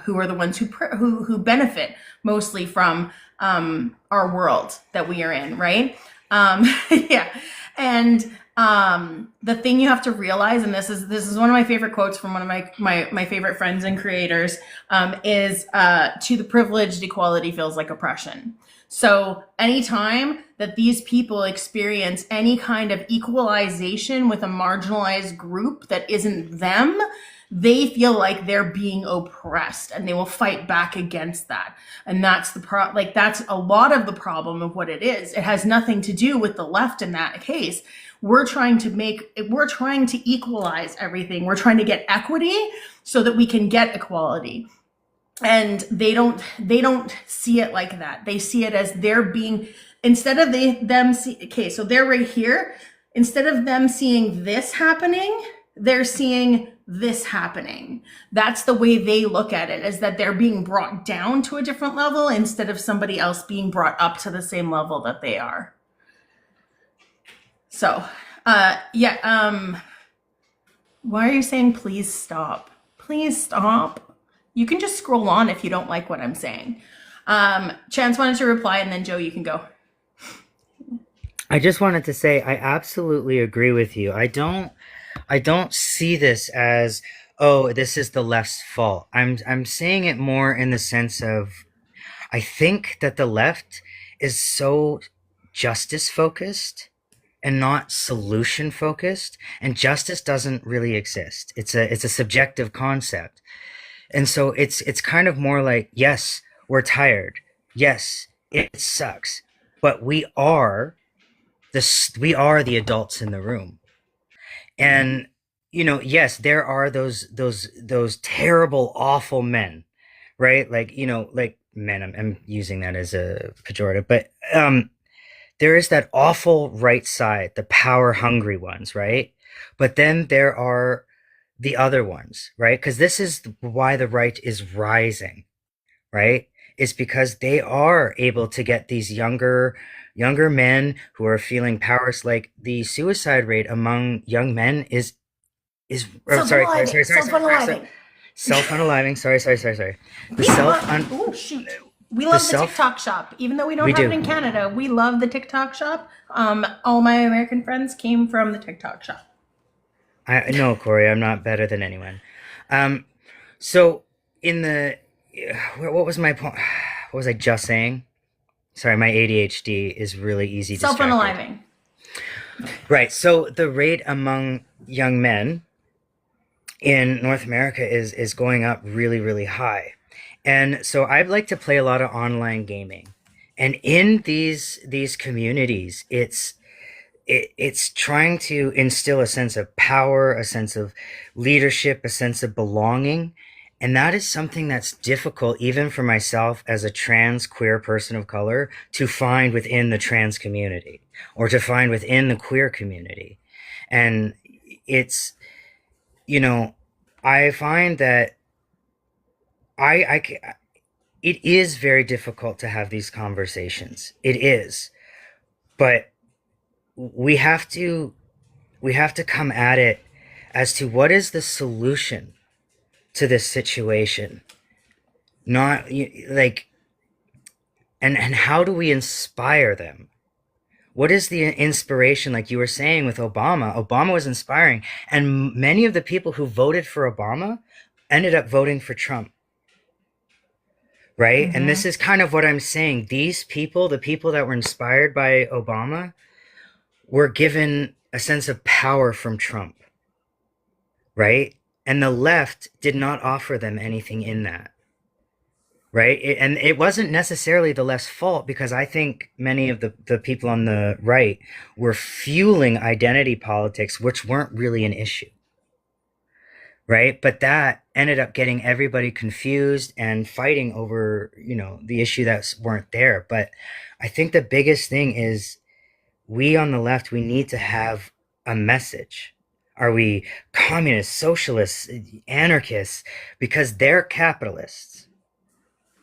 who are the ones who benefit mostly from our world that we are in, right? Yeah. And the thing you have to realize, and this is one of my favorite quotes from one of my favorite friends and creators, is to the privileged, equality feels like oppression. So anytime that these people experience any kind of equalization with a marginalized group that isn't them, they feel like they're being oppressed, and they will fight back against that. And that's that's a lot of the problem of what it is. It has nothing to do with the left in that case. We're trying to equalize everything. We're trying to get equity so that we can get equality. And they don't see it like that. They see it as they're being, instead of so they're right here. Instead of them seeing this happening, they're seeing this happening. That's the way they look at it, is that they're being brought down to a different level instead of somebody else being brought up to the same level that they are. So, why are you saying please stop? Please stop. You can just scroll on if you don't like what I'm saying. Chance wanted to reply, and then Joe, you can go. I just wanted to say I absolutely agree with you. I don't see this as, oh, this is the left's fault. I'm seeing it more in the sense of, I think that the left is so justice focused and not solution focused, and justice doesn't really exist. It's a subjective concept. And so it's kind of more like, yes, we're tired. Yes, it sucks. But we are the adults in the room. And yes, there are those terrible, awful men, right? Like, like men, I'm using that as a pejorative, but there is that awful right side, the power hungry ones, right? But then there are the other ones, right? Because this is why the right is rising, right? is because they are able to get these younger men who are feeling powerless. Like the suicide rate among young men is Self-unaliving. self-unaliving. Sorry. We love, oh shoot. We love the TikTok shop. Even though we don't have it in Canada, we love the TikTok shop. All my American friends came from the TikTok shop. I know, Corey, I'm not better than anyone. So in the, what was my point? What was I just saying? Sorry, my ADHD is really easy distracted. Self-unaliving. Right. So the rate among young men in North America is going up really, really high. And so I'd like to play a lot of online gaming. And in these communities, it's trying to instill a sense of power, a sense of leadership, a sense of belonging. And that is something that's difficult, even for myself as a trans queer person of color, to find within the trans community or to find within the queer community. And it's, you know, I find that it is very difficult to have these conversations. It is. But we have to come at it as to what is the solution to this situation. Not like, and how do we inspire them? What is the inspiration? Like you were saying with Obama, Obama was inspiring. And many of the people who voted for Obama ended up voting for Trump. Right? And this is kind of what I'm saying. These people, the people that were inspired by Obama, were given a sense of power from Trump. Right? And the left did not offer them anything in that. Right? And it wasn't necessarily the left's fault, because I think many of the people on the right were fueling identity politics, which weren't really an issue. Right? But that ended up getting everybody confused and fighting over, the issue that weren't there. But I think the biggest thing is we on the left, we need to have a message. Are we communists, socialists, anarchists? Because they're capitalists.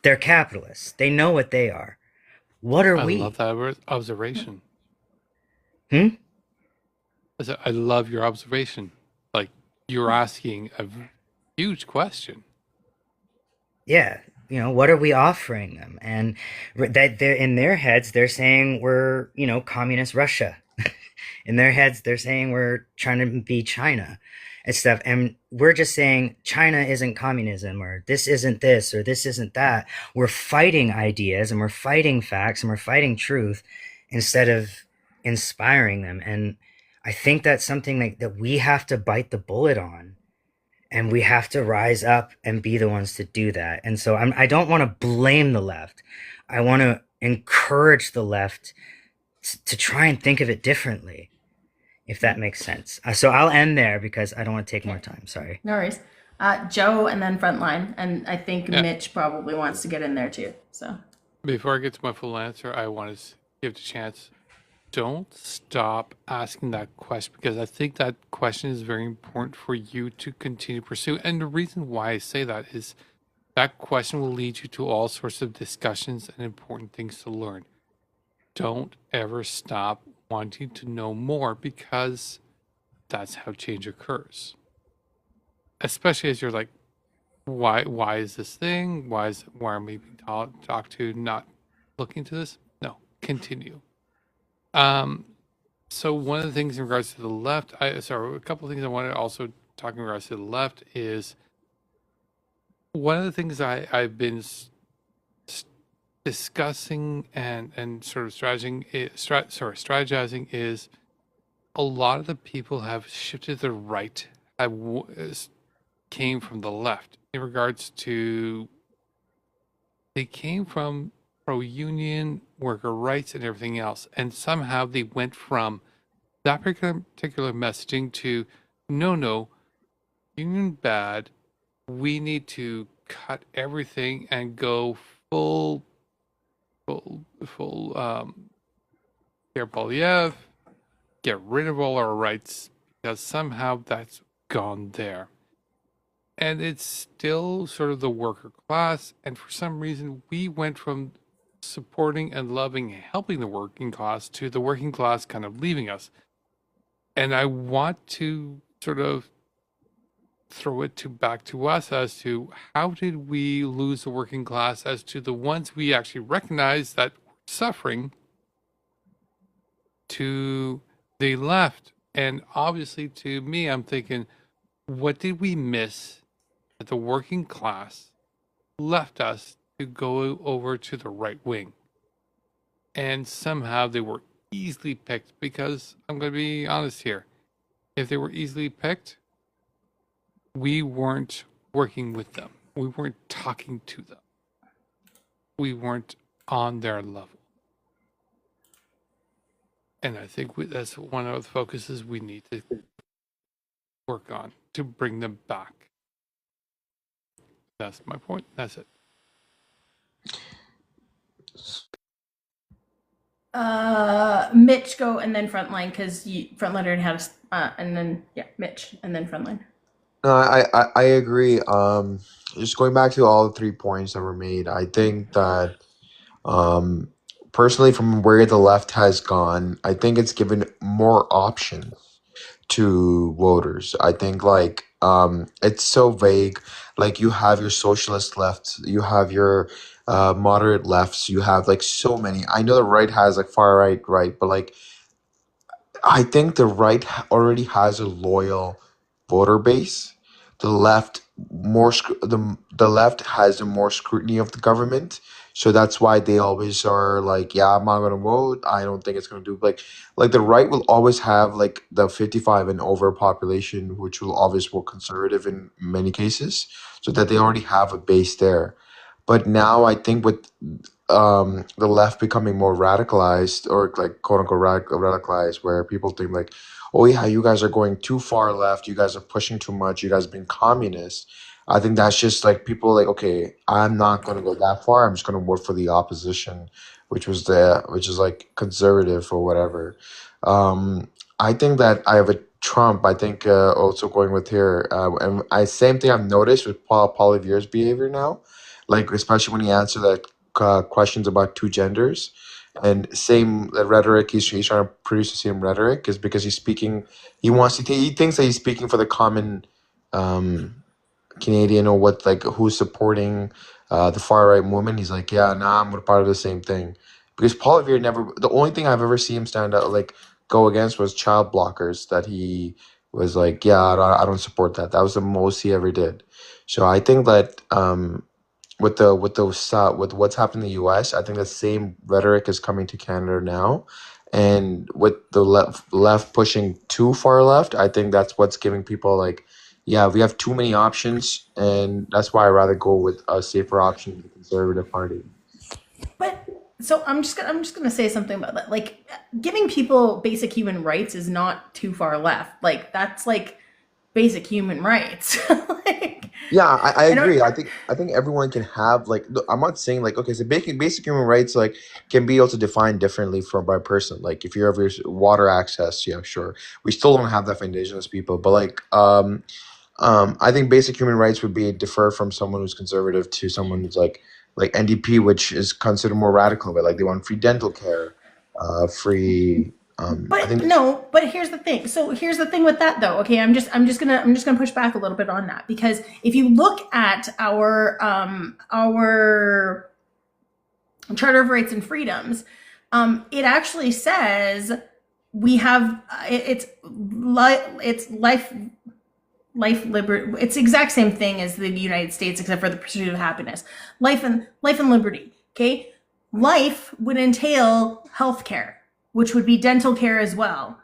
They're capitalists. They know what they are. What are we? I love that observation. I love your observation. Like, you're asking a huge question. Yeah. What are we offering them? And that they're in their heads, they're saying we're, communist Russia. In their heads, they're saying we're trying to be China and stuff. And we're just saying China isn't communism, or this isn't this, or this isn't that. We're fighting ideas and we're fighting facts and we're fighting truth instead of inspiring them. And I think that's something that we have to bite the bullet on, and we have to rise up and be the ones to do that. And so I don't want to blame the left. I want to encourage the left to try and think of it differently, if that makes sense. So I'll end there because I don't want to take more time. Sorry. No worries. Joe and then Frontline. And I think Mitch probably wants to get in there too. So before I get to my full answer, I want to give it a chance. Don't stop asking that question, because I think that question is very important for you to continue to pursue. And the reason why I say that is that question will lead you to all sorts of discussions and important things to learn. Don't ever stop wanting to know more, because that's how change occurs. Especially as you're like, why is this thing? Why am I being talked to not looking to this? No, continue. So one of the things in regards to the left, a couple of things I want to also talk in regards to the left is one of the things I've been discussing and sort of strategizing is a lot of the people have shifted to the right, came from the left in regards to, they came from pro-union, worker rights, and everything else. And somehow they went from that particular messaging to, no, union bad. We need to cut everything and go full Pierre Polyev, get rid of all our rights, because somehow that's gone there. and it's still sort of the worker class. And for some reason, we went from supporting and loving and helping the working class to the working class kind of leaving us. And I want to sort of throw it back to us as to how did we lose the working class as to the ones we actually recognize that were suffering to the left. And obviously, to me, I'm thinking, what did we miss that the working class left us to go over to the right wing? And somehow they were easily picked, because I'm going to be honest here. If they were easily picked, we weren't working with them. We weren't talking to them. We weren't on their level. And I think that's one of the focuses we need to work on to bring them back. That's my point. That's it. Mitch, go, and then Frontline, because Frontline had and then Mitch, and then Frontline. No, I agree. Just going back to all the 3 points that were made, I think that um, personally, from where the left has gone, I think it's given more options to voters. I think it's so vague. Like you have your socialist left, you have your moderate lefts, you have like so many. I know the right has like far right, but like I think the right already has a loyal voter base. The left the left has a more scrutiny of the government, so that's why they always are like, yeah, I'm not gonna vote. I don't think it's gonna do like the right will always have like the 55 and over population, which will always vote conservative in many cases, so that they already have a base there. But now I think with the left becoming more radicalized or like quote unquote radicalized, where people think like, oh yeah, you guys are going too far left, you guys are pushing too much, you guys being communist. I think that's just like people like, okay, I'm not going to go that far, I'm just going to vote for the opposition, which is like conservative or whatever. I think that I have a Trump, I think also going with here, and I same thing I've noticed with Paul Revere's behavior now, like especially when he answered that questions about two genders, and same rhetoric. He's trying to produce the same rhetoric is because he's speaking. He thinks that he's speaking for the common um, Canadian, or what, like who's supporting the far right movement. He's like, yeah, nah, I'm part of the same thing. Because Paul Revere never. The only thing I've ever seen him stand out like go against was child blockers. That he was like, yeah, I don't support that. That was the most he ever did. So I think that with what's happened in the U.S., I think the same rhetoric is coming to Canada now, and with the left pushing too far left, I think that's what's giving people like, yeah, we have too many options, and that's why I rather go with a safer option, the Conservative Party. But so I'm just gonna say something about that. Like giving people basic human rights is not too far left. Like that's like basic human rights. Yeah, I agree. I think everyone can have like I'm not saying like, okay, so basic human rights like can be also defined differently from by person. Like if you have your water access, yeah, sure. We still don't have that for indigenous people, but like I think basic human rights would be differ from someone who's conservative to someone who's like NDP, which is considered more radical, but like they want free dental care, free. I But think no, but here's the thing. So here's the thing with that though. Okay, I'm just gonna push back a little bit on that, because if you look at our Charter of Rights and Freedoms, it actually says we have it's life, liberty. It's the exact same thing as the United States, except for the pursuit of happiness, life and liberty. Okay, life would entail health care, which would be dental care as well,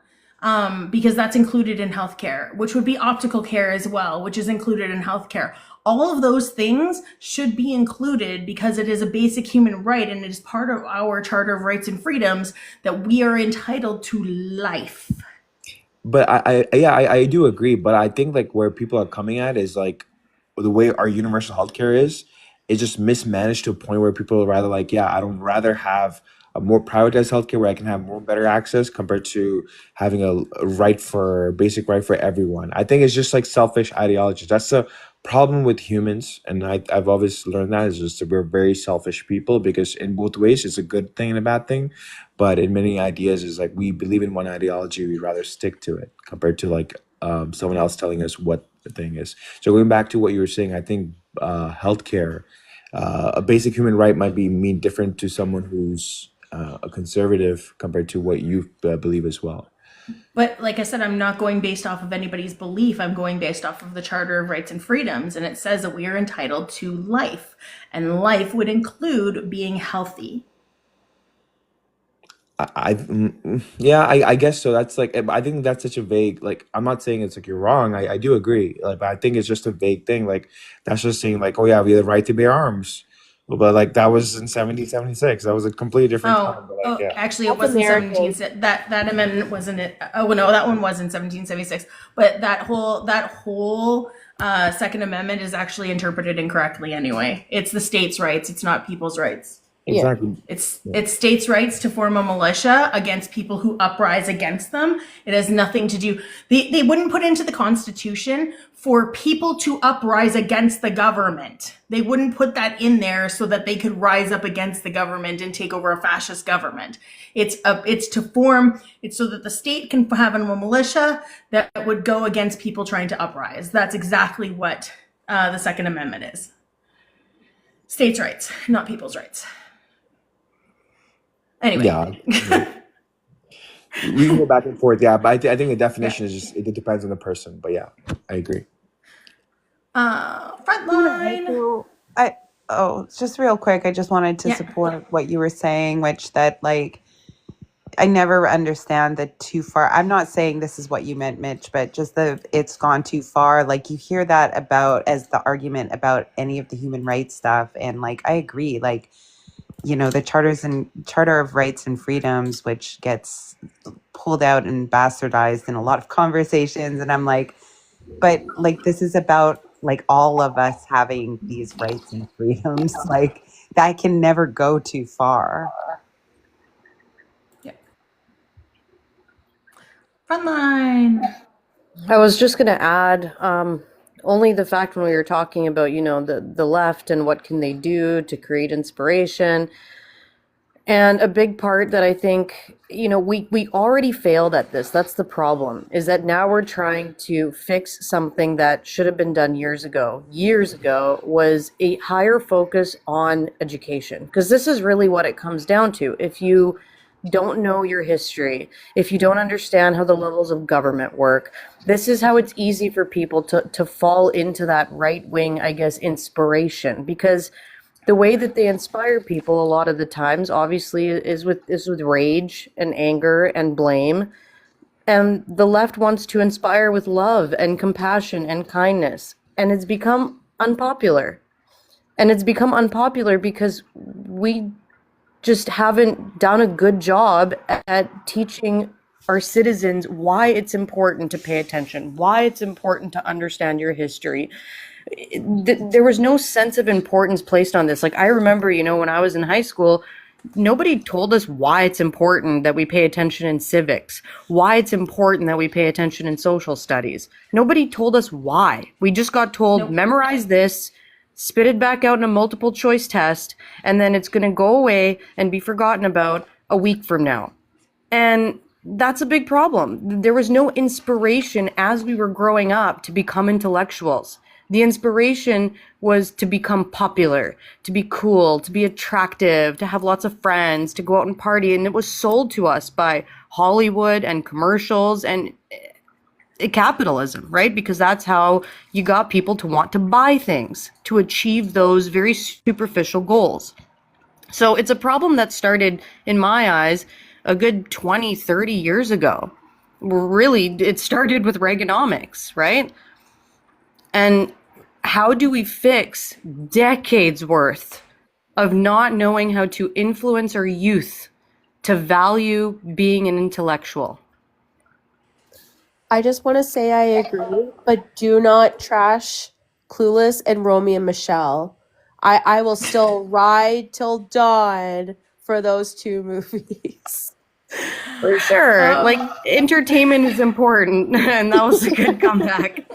because that's included in healthcare, which would be optical care as well, which is included in healthcare. All of those things should be included because it is a basic human right, and it is part of our Charter of Rights and Freedoms that we are entitled to life. But I do agree. But I think like where people are coming at is like the way our universal healthcare is just mismanaged to a point where people are rather like, yeah, I don't rather have a more privatized healthcare where I can have more better access compared to having a basic right for everyone. I think it's just like selfish ideology. That's the problem with humans, and I've always learned that, is just that we're very selfish people, because in both ways it's a good thing and a bad thing. But in many ideas, is like we believe in one ideology, we'd rather stick to it compared to like someone else telling us what the thing is. So going back to what you were saying, I think healthcare, a basic human right might be mean different to someone who's a conservative compared to what you believe as well. But like I said, I'm not going based off of anybody's belief. I'm going based off of the Charter of Rights and Freedoms. And it says that we are entitled to life. And life would include being healthy. Yeah, I guess so. That's like, I think that's such a vague, like, I'm not saying it's like you're wrong. I do agree. Like, but I think it's just a vague thing. Like, that's just saying like, oh yeah, we have the right to bear arms. But like that was in 1776. That was a completely different time. But like, yeah. Actually, it That's wasn't American. 17. That amendment wasn't it. Oh no, that one was in 1776. But that whole Second Amendment is actually interpreted incorrectly anyway. It's the states' rights. It's not people's rights. Exactly. It's states' rights to form a militia against people who uprise against them. It has nothing to do. They wouldn't put into the Constitution for people to uprise against the government. They wouldn't put that in there so that they could rise up against the government and take over a fascist government. It's so that the state can have a militia that would go against people trying to uprise. That's exactly what the Second Amendment is. States' rights, not people's rights. Anyway. Yeah. We can go back and forth. Yeah, but I think the definition is just, it depends on the person. But yeah, I agree. Frontline. Just real quick, I just wanted to support what you were saying, which that like I never understand the too far. I'm not saying this is what you meant, Mitch, but just it's gone too far. Like you hear that about as the argument about any of the human rights stuff, and like I agree, like the Charter of Rights and Freedoms, which gets pulled out and bastardized in a lot of conversations, and I'm like, but like this is about like all of us having these rights and freedoms. Like that can never go too far. Frontline. I was just going to add only the fact when we were talking about, the left and what can they do to create inspiration. And a big part that I think, we already failed at this. That's the problem, is that now we're trying to fix something that should have been done years ago. Years ago was a higher focus on education, because this is really what it comes down to. If you don't know your history, if you don't understand how the levels of government work, this is how it's easy for people to fall into that right-wing, I guess, inspiration, because the way that they inspire people a lot of the times, obviously, is with rage and anger and blame. And the left wants to inspire with love and compassion and kindness. And it's become unpopular. And it's become unpopular because we just haven't done a good job at teaching our citizens why it's important to pay attention, why it's important to understand your history. There was no sense of importance placed on this. Like I remember, when I was in high school, nobody told us why it's important that we pay attention in civics, why it's important that we pay attention in social studies. Nobody told us why. We just got told, memorize this, spit it back out in a multiple choice test, and then it's going to go away and be forgotten about a week from now. And that's a big problem. There was no inspiration as we were growing up to become intellectuals. The inspiration was to become popular, to be cool, to be attractive, to have lots of friends, to go out and party. And it was sold to us by Hollywood and commercials and capitalism, right? Because that's how you got people to want to buy things, to achieve those very superficial goals. So it's a problem that started, in my eyes, a good 20, 30 years ago. Really, it started with Reaganomics, right? And how do we fix decades worth of not knowing how to influence our youth to value being an intellectual? I just want to say I agree, but do not trash Clueless and Romy and Michelle. I will still ride till dawn for those two movies. For sure. Like, entertainment is important, and that was a good comeback.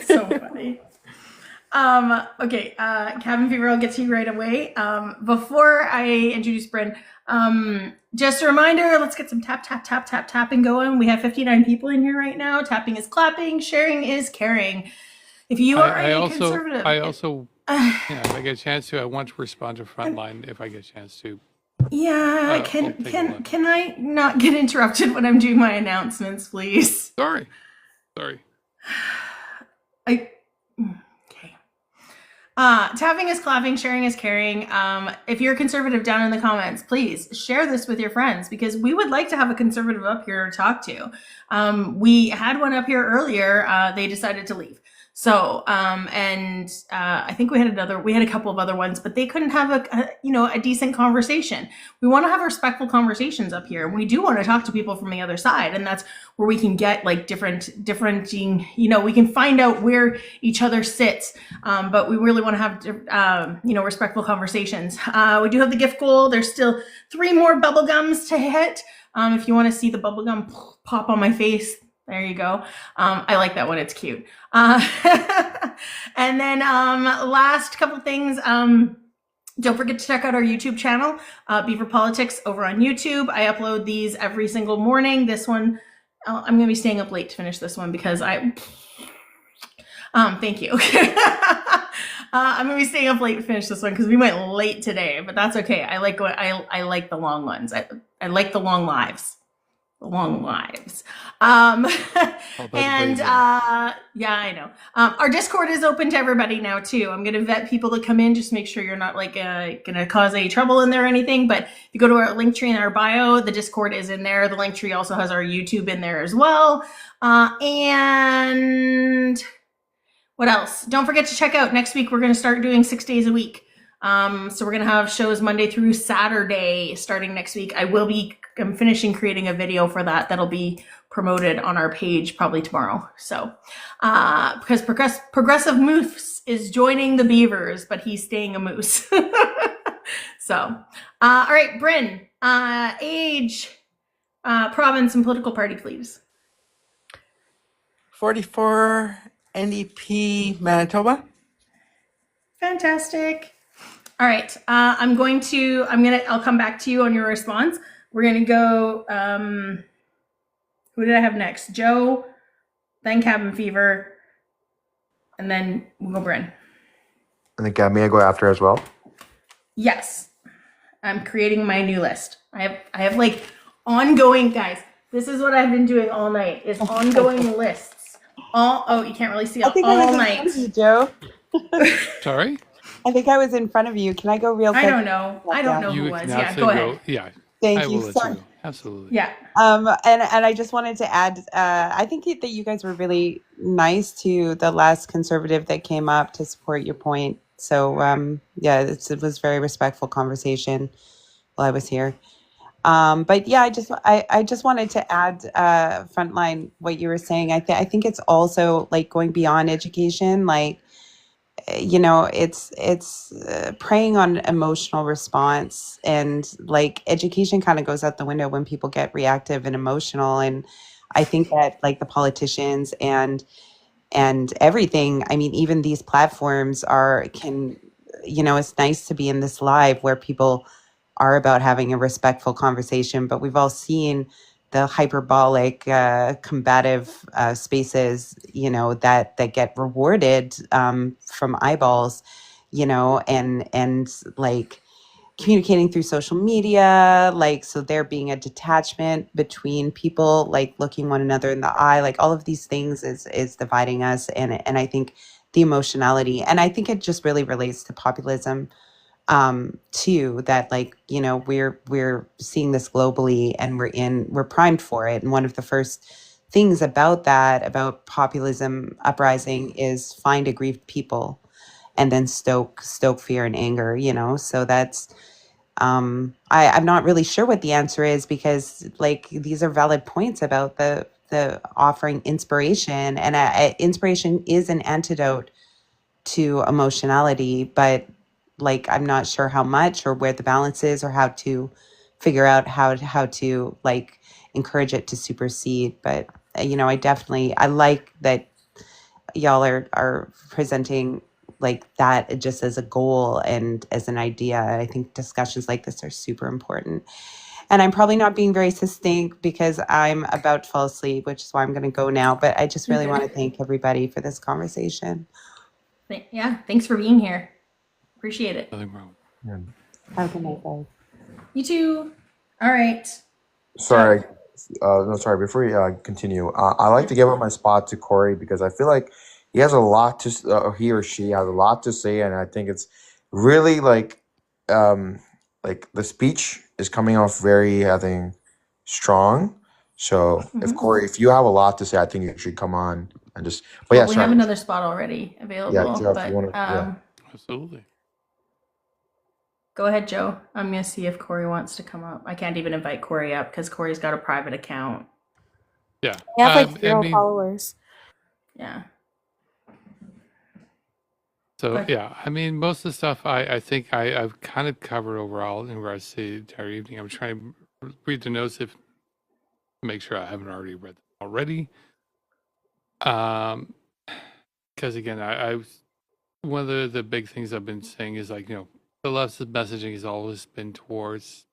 So funny. Okay, cabin fever, I'll get to you right away. Before I introduce Bryn, just a reminder, let's get some tapping going. We have 59 people in here right now. Tapping is clapping, sharing is caring. If you are conservative. If I get a chance to, I want to respond to Frontline if I get a chance to. Yeah, can I not get interrupted when I'm doing my announcements, please? Sorry. Tapping is clapping, sharing is caring. If you're a conservative, down in the comments, please share this with your friends, because we would like to have a conservative up here to talk to. We had one up here earlier. They decided to leave. So, I think we had a couple of other ones, but they couldn't have a decent conversation. We want to have respectful conversations up here. We do want to talk to people from the other side, and that's where we can get like differentiating, we can find out where each other sits. But we really want to have, respectful conversations. We do have the gift goal. There's still 3 more bubble gums to hit. If you want to see the bubble gum pop on my face, there you go. I like that one. It's cute. And then last couple things. Don't forget to check out our YouTube channel, Beaver Politics, over on YouTube. I upload these every single morning. This one, I'm going to be staying up late to finish this one because thank you. I'm going to be staying up late to finish this one because we went late today, but that's okay. I like the long ones. I like the long lives. Yeah, I know. Our Discord is open to everybody now too. I'm gonna vet people to come in, just make sure you're not like gonna cause any trouble in there or anything. But if you go to our link tree in our bio, the Discord is in there. The link tree also has our YouTube in there as well. And what else? Don't forget to check out next week. We're gonna start doing 6 days a week. So we're gonna have shows Monday through Saturday starting next week. I'm finishing creating a video for that. That'll be promoted on our page probably tomorrow. So, because Progressive Moose is joining the Beavers, but he's staying a moose. So, all right, Bryn, age, province, and political party, please. 44, NDP, Manitoba. Fantastic. All right, I'll come back to you on your response. We're going to go, who did I have next? Joe, then Cabin Fever, and then we'll go Bryn. And then Gab, may I go after as well? Yes. I'm creating my new list. I have like ongoing, guys, this is what I've been doing all night, is ongoing lists. You can't really see all night. I was in front of you, Joe. Sorry? I think I was in front of you. Can I go real quick? I don't know who it was. Yeah, go ahead. Yeah. Thank you. Sorry. Absolutely. Yeah. And I just wanted to add, I think that you guys were really nice to the last conservative that came up to support your point. So it was very respectful conversation while I was here. But yeah, I just wanted to add, Frontline, what you were saying. I think it's also like going beyond education, like, it's preying on emotional response, and like education kind of goes out the window when people get reactive and emotional. And I think that like the politicians and everything, I mean, even these platforms it's nice to be in this live where people are about having a respectful conversation, but we've all seen the hyperbolic, combative spaces, that get rewarded from eyeballs, and like communicating through social media, like, so there being a detachment between people, like looking one another in the eye, like all of these things is dividing us. And I think the emotionality, and I think it just really relates to populism too, that like, we're seeing this globally and we're primed for it. And one of the first things about populism uprising is find aggrieved people and then stoke fear and anger, so that's, I'm not really sure what the answer is, because like these are valid points about the offering inspiration, and inspiration is an antidote to emotionality, but like I'm not sure how much or where the balance is, or how to figure out how to like encourage it to supersede. But I like that y'all are presenting like that just as a goal and as an idea. I think discussions like this are super important. And I'm probably not being very succinct because I'm about to fall asleep, which is why I'm going to go now. But I just really want to thank everybody for this conversation. Yeah, thanks for being here. Appreciate it. Nothing wrong. Have a good night, guys. You too. All right. Sorry, no, sorry. Before you continue, I like to give up my spot to Corey because I feel like he has a lot to, he or she has a lot to say, and I think it's really like the speech is coming off very, I think, strong. So if Corey, if you have a lot to say, I think you should come on and just. But Well, yeah, we sorry. have another spot already Yeah, available, Joe, if but you want to, yeah. Absolutely. Go ahead, Joe. I'm gonna see if Corey wants to come up. I can't even invite Corey up because Corey's got a private account. Yeah. I have like 0 followers. Yeah. So yeah, I mean, most of the stuff I think I've kind of covered overall in regards to the entire evening. I'm trying to read the notes to make sure I haven't already read them already. Because again, I one of the big things I've been saying is like, the left's messaging has always been towards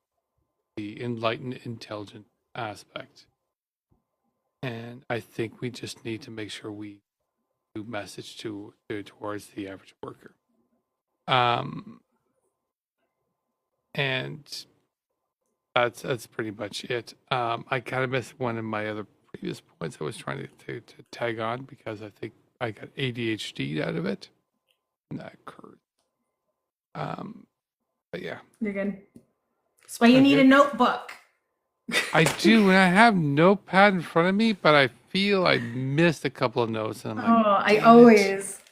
the enlightened, intelligent aspect, and I think we just need to make sure we do message towards the average worker. And that's pretty much it. I kind of missed one of my other previous points I was trying to tag on because I think I got ADHD out of it. And that occurred. But yeah. You're good. That's why you need a notebook. I do, and I have notepad in front of me, but I feel I missed a couple of notes, and I'm like,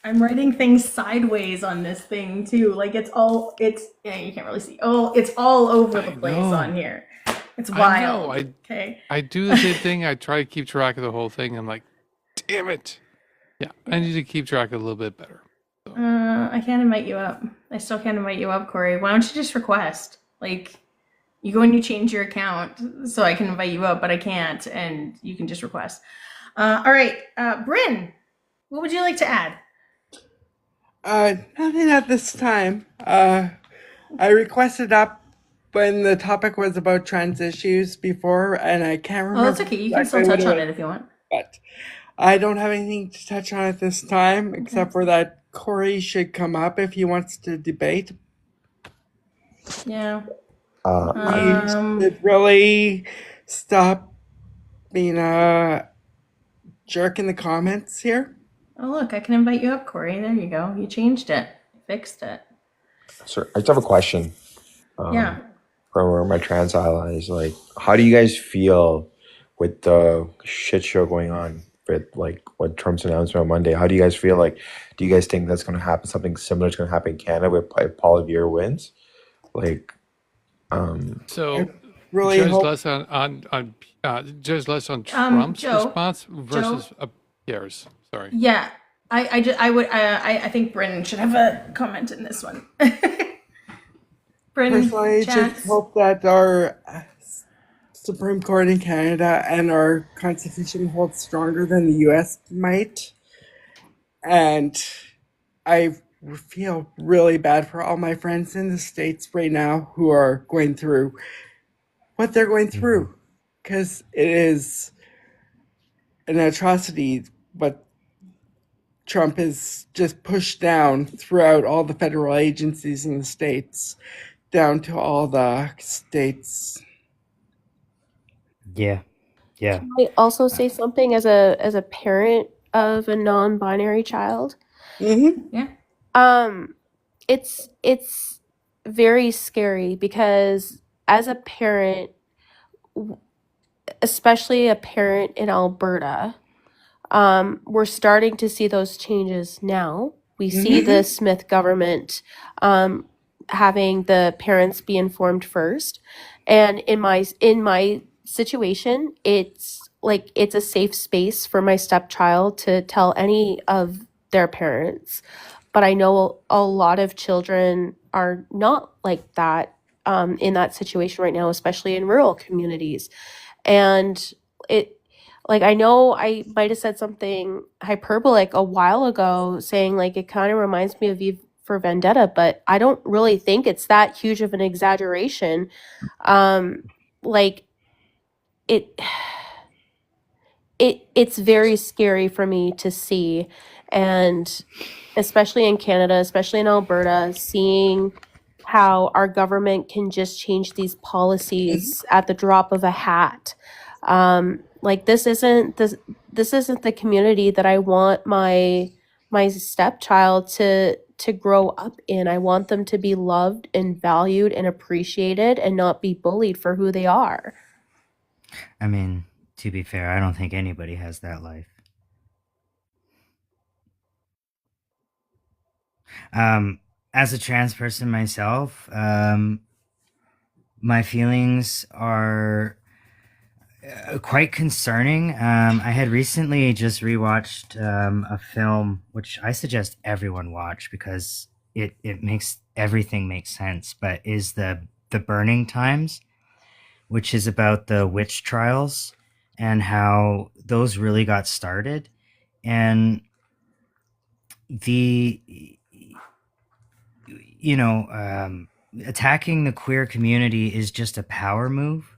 I'm writing things sideways on this thing too. Like yeah, you can't really see. Oh, it's all over the place on here. It's wild. I know. Okay. I do the same thing. I try to keep track of the whole thing. I'm like, damn it. Yeah, I need to keep track a little bit better. I can't invite you up. I still can't invite you up, Corey. Why don't you just request? Like, you go and you change your account so I can invite you up, but I can't, and you can just request. All right, Bryn, what would you like to add? Nothing at this time. I requested up when the topic was about trans issues before, and I can't remember. Oh, that's okay. You can still touch on it if you want. But I don't have anything to touch on at this time, except for that Corey should come up if he wants to debate. Yeah. He should really stop being a jerk in the comments here. Oh, look, I can invite you up, Corey. There you go. You changed it. You fixed it. Sir, I just have a question. Yeah. From my trans allies, like, how do you guys feel with the shit show going on with like what Trump's announcement on Monday? How do you guys feel? Like, do you guys think that's going to happen? Something similar is going to happen in Canada with Politi-Talk wins? Like, so really judge hope- less judge less on Trump's Joe, response versus Pierre's. Sorry. Yeah, I think Bryn should have a comment in this one. Bryn, Personally, I just hope that our Supreme Court in Canada and our Constitution holds stronger than the U.S. might. And I feel really bad for all my friends in the States right now who are going through what they're going through. Because it is an atrocity what Trump has just pushed down throughout all the federal agencies in the States, down to all the states. Yeah. Can I also say something as a parent of a non-binary child? Yeah. It's very scary because as a parent, especially a parent in Alberta, we're starting to see those changes now. We see the Smith government having the parents be informed first, and in my situation, it's a safe space for my stepchild to tell any of their parents. But I know a lot of children are not like that in that situation right now, especially in rural communities, and Like, I know I might have said something hyperbolic a while ago, saying like it kind of reminds me of V for Vendetta, but I don't really think it's that huge of an exaggeration. Like it it's very scary for me to see, and especially in Canada, especially in Alberta, seeing how our government can just change these policies at the drop of a hat. Like this isn't the community that I want my stepchild to grow up in. I want them to be loved and valued and appreciated and not be bullied for who they are. I mean, to be fair, I don't think anybody has that life. As a trans person myself, my feelings are quite concerning. I had recently just rewatched a film which I suggest everyone watch because it makes everything make sense. But is the Burning Times, which is about the witch trials and how those really got started, and the attacking the queer community is just a power move,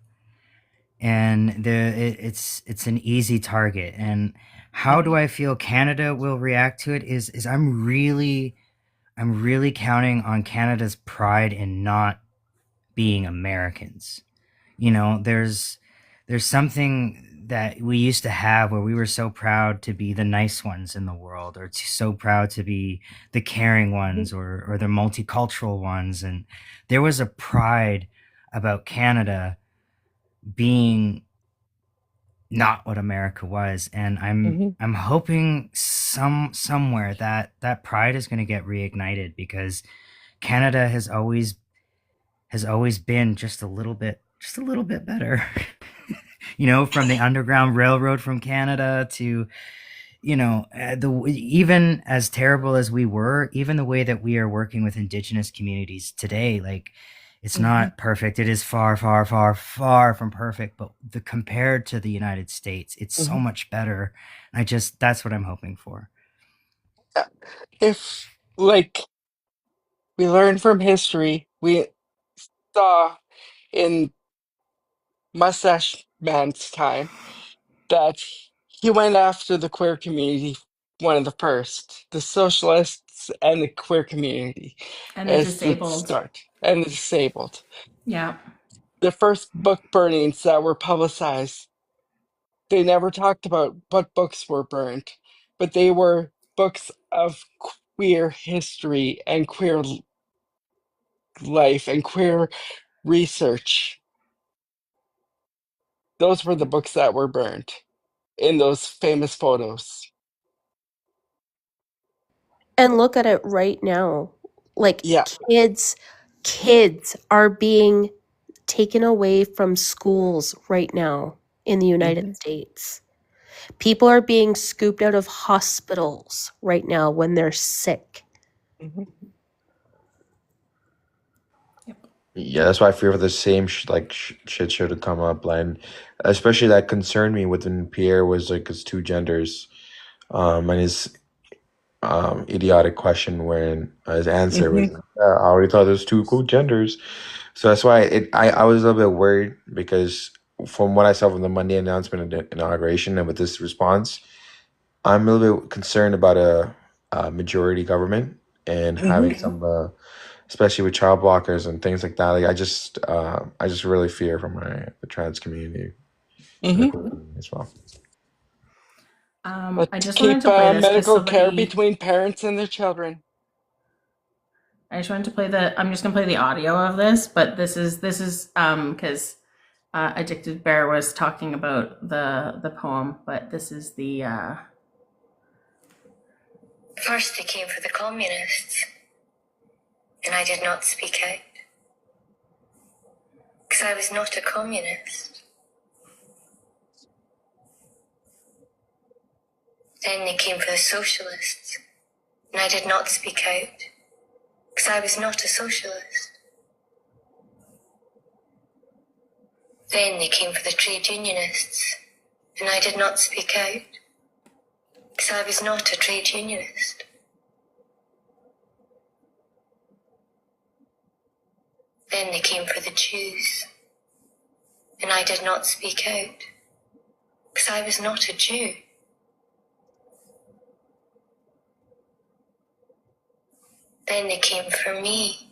and it's an easy target. And how do I feel Canada will react to it is I'm really counting on Canada's pride in not being Americans. There's something that we used to have where we were so proud to be the nice ones in the world, or so proud to be the caring ones, or the multicultural ones. And there was a pride about Canada being not what America was. And I'm hoping somewhere that pride is going to get reignited, because Canada has always been just a little bit better. From the Underground Railroad from Canada to, even as terrible as we were, even the way that we are working with Indigenous communities today, like, it's not perfect. It is far, far, far, far from perfect, but compared to the United States, it's so much better. That's what I'm hoping for. If, like, we learn from history, we saw in Mustache Man's time that he went after the queer community, one of the first, the socialists and the queer community, And the as the disabled. start, and the disabled. Yeah. The first book burnings that were publicized, they never talked about what books were burned, but they were books of queer history and queer life and queer research. Those were the books that were burned in those famous photos. And look at it right now. Like, Yeah. kids are being taken away from schools right now in the United States. People are being scooped out of hospitals right now when they're sick. Yeah, that's why I fear for the same shit show to come up, and especially that concerned me within Pierre was like his two genders, and his idiotic question when his answer was, "Yeah, I already thought there's two cool genders." So that's why I was a little bit worried, because from what I saw from the Monday announcement and the inauguration, and with this response, I'm a little bit concerned about a majority government and having some, especially with child blockers and things like that. Like, I just really fear for the trans community and the queer community as well. Um, But I to just wanted keep to play this because medical care somebody. between parents and their children. I just wanted to play the. I'm just gonna play the audio of this, but this is because Addicted Bear was talking about the poem, but this is the. First they came for the communists, and I did not speak out, because I was not a communist. Then they came for the socialists, and I did not speak out, because I was not a socialist. Then they came for the trade unionists, and I did not speak out, because I was not a trade unionist. Then they came for the Jews, and I did not speak out, because I was not a Jew. Then they came for me,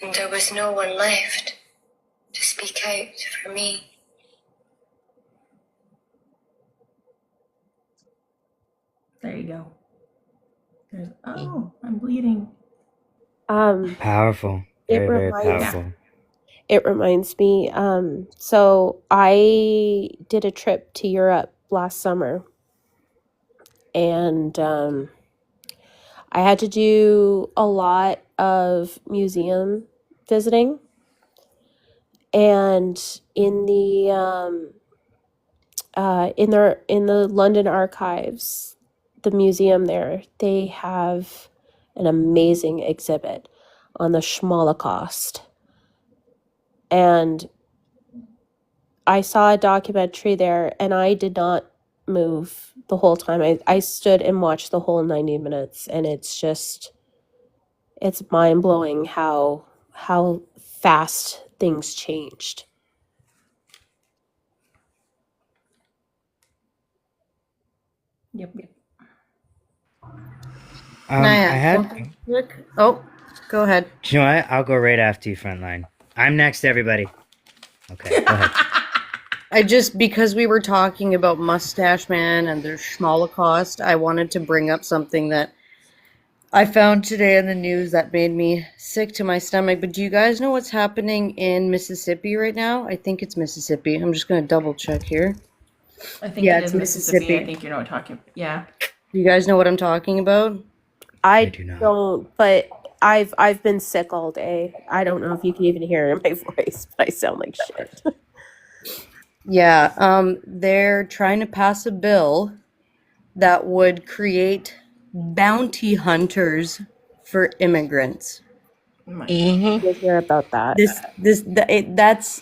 and there was no one left to speak out for me. There you go. I'm bleeding. Powerful. It Very, very reminds powerful. it reminds me. So I did a trip to Europe last summer, and I had to do a lot of museum visiting, and in the London Archives, the museum there, they have an amazing exhibit on the Schmolocaust. And I saw a documentary there, and I did not move the whole time. I stood and watched the whole 90 minutes, and it's mind-blowing how fast things changed. Yep. I had. Oh, go ahead. Do you know what? I'll go right after you, Frontline. I'm next, everybody. Okay, go ahead. Because we were talking about Mustache Man and their Schmolocaust, I wanted to bring up something that I found today in the news that made me sick to my stomach. But do you guys know what's happening in Mississippi right now? I think it's Mississippi. I'm just going to double check here. I think it is Mississippi. I think you know what I'm talking about. Yeah. Do you guys know what I'm talking about? I don't, but I've been sick all day. I don't know if you can even hear it in my voice, but I sound like shit. Yeah, they're trying to pass a bill that would create bounty hunters for immigrants. I did hear about that. That's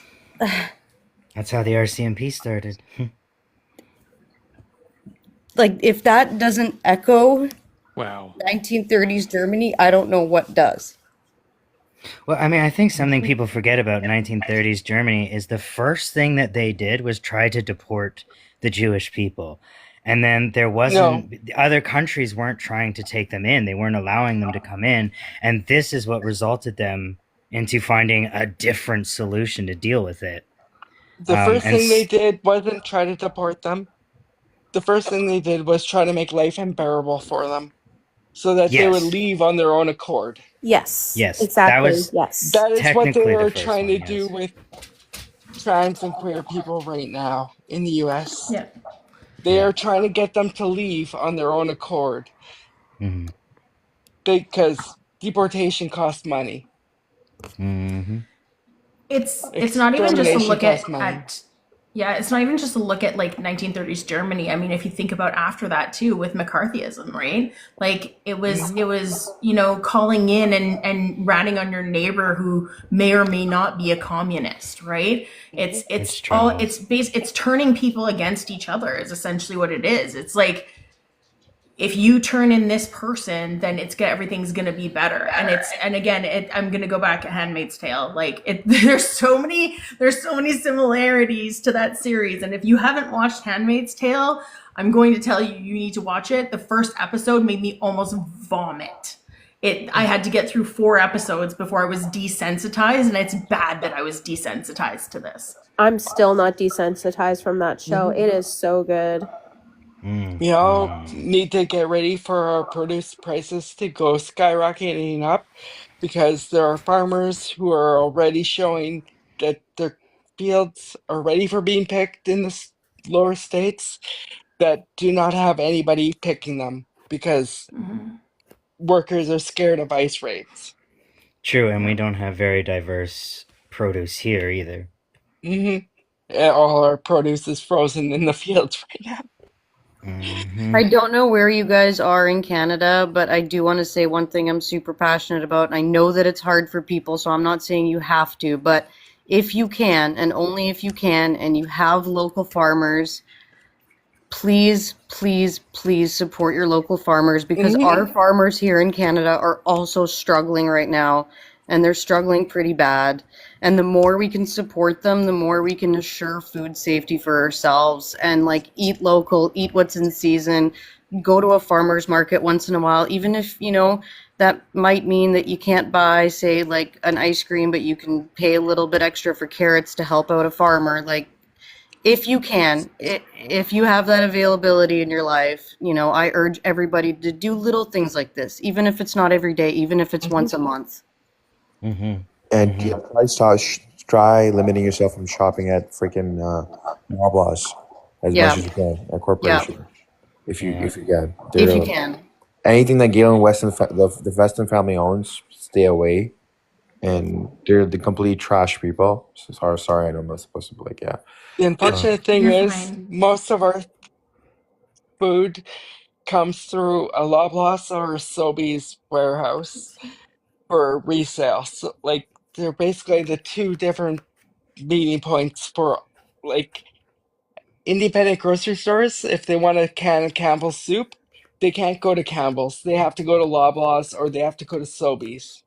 That's how the RCMP started. like, if that doesn't echo Wow. 1930s Germany, I don't know what does. Well, I mean, I think something people forget about 1930s Germany is the first thing that they did was try to deport the Jewish people. And then there wasn't, other countries weren't trying to take them in. They weren't allowing them to come in. And this is what resulted them into finding a different solution to deal with it. The first thing they did wasn't try to deport them. The first thing they did was try to make life unbearable for them so that they would leave on their own accord. Yes. Yes. Exactly. That was yes. That is what they technically the are first trying one, to do with trans and queer people right now in the US. Yeah. They are trying to get them to leave on their own accord. Mm-hmm. Because deportation costs money. Mm-hmm. It's not even just a look costs money. at yeah, it's not even just a look at like 1930s Germany. I mean, if you think about after that too, with McCarthyism, right? Like it was calling in and ratting on your neighbor who may or may not be a communist, right? It's turning people against each other is essentially what it is. It's like, if you turn in this person, then everything's gonna be better. And again, I'm gonna go back at Handmaid's Tale. Like there's so many similarities to that series. And if you haven't watched Handmaid's Tale, I'm going to tell you, you need to watch it. The first episode made me almost vomit. I had to get through 4 episodes before I was desensitized, and it's bad that I was desensitized to this. I'm still not desensitized from that show. It is so good. We all need to get ready for our produce prices to go skyrocketing up because there are farmers who are already showing that their fields are ready for being picked in the lower states that do not have anybody picking them because workers are scared of ice raids. True, and we don't have very diverse produce here either. All our produce is frozen in the fields right now. I don't know where you guys are in Canada, but I do want to say one thing I'm super passionate about. And I know that it's hard for people, so I'm not saying you have to, but if you can, and only if you can, and you have local farmers, please, please, please support your local farmers, because our farmers here in Canada are also struggling right now, and they're struggling pretty bad. And the more we can support them, the more we can assure food safety for ourselves, and like eat local, eat what's in season, go to a farmer's market once in a while, even if, you know, that might mean that you can't buy, say, like an ice cream, but you can pay a little bit extra for carrots to help out a farmer. Like, if you can, if you have that availability in your life, you know, I urge everybody to do little things like this, even if it's not every day, even if it's once a month. Mm-hmm. And yeah, try limiting yourself from shopping at freaking Loblaws as much as you can at corporation. If you can. If you can. Anything that Galen Weston the Weston family owns, stay away. And they're the complete trash people. So sorry, I know I'm not supposed to be like, yeah. The unfortunate thing You're is, fine. most of our food comes through a Loblaws or a Sobeys warehouse for resale. So, like, they're basically the two different meeting points for, like, independent grocery stores. If they want a can of Campbell's soup, they can't go to Campbell's. They have to go to Loblaws or they have to go to Sobeys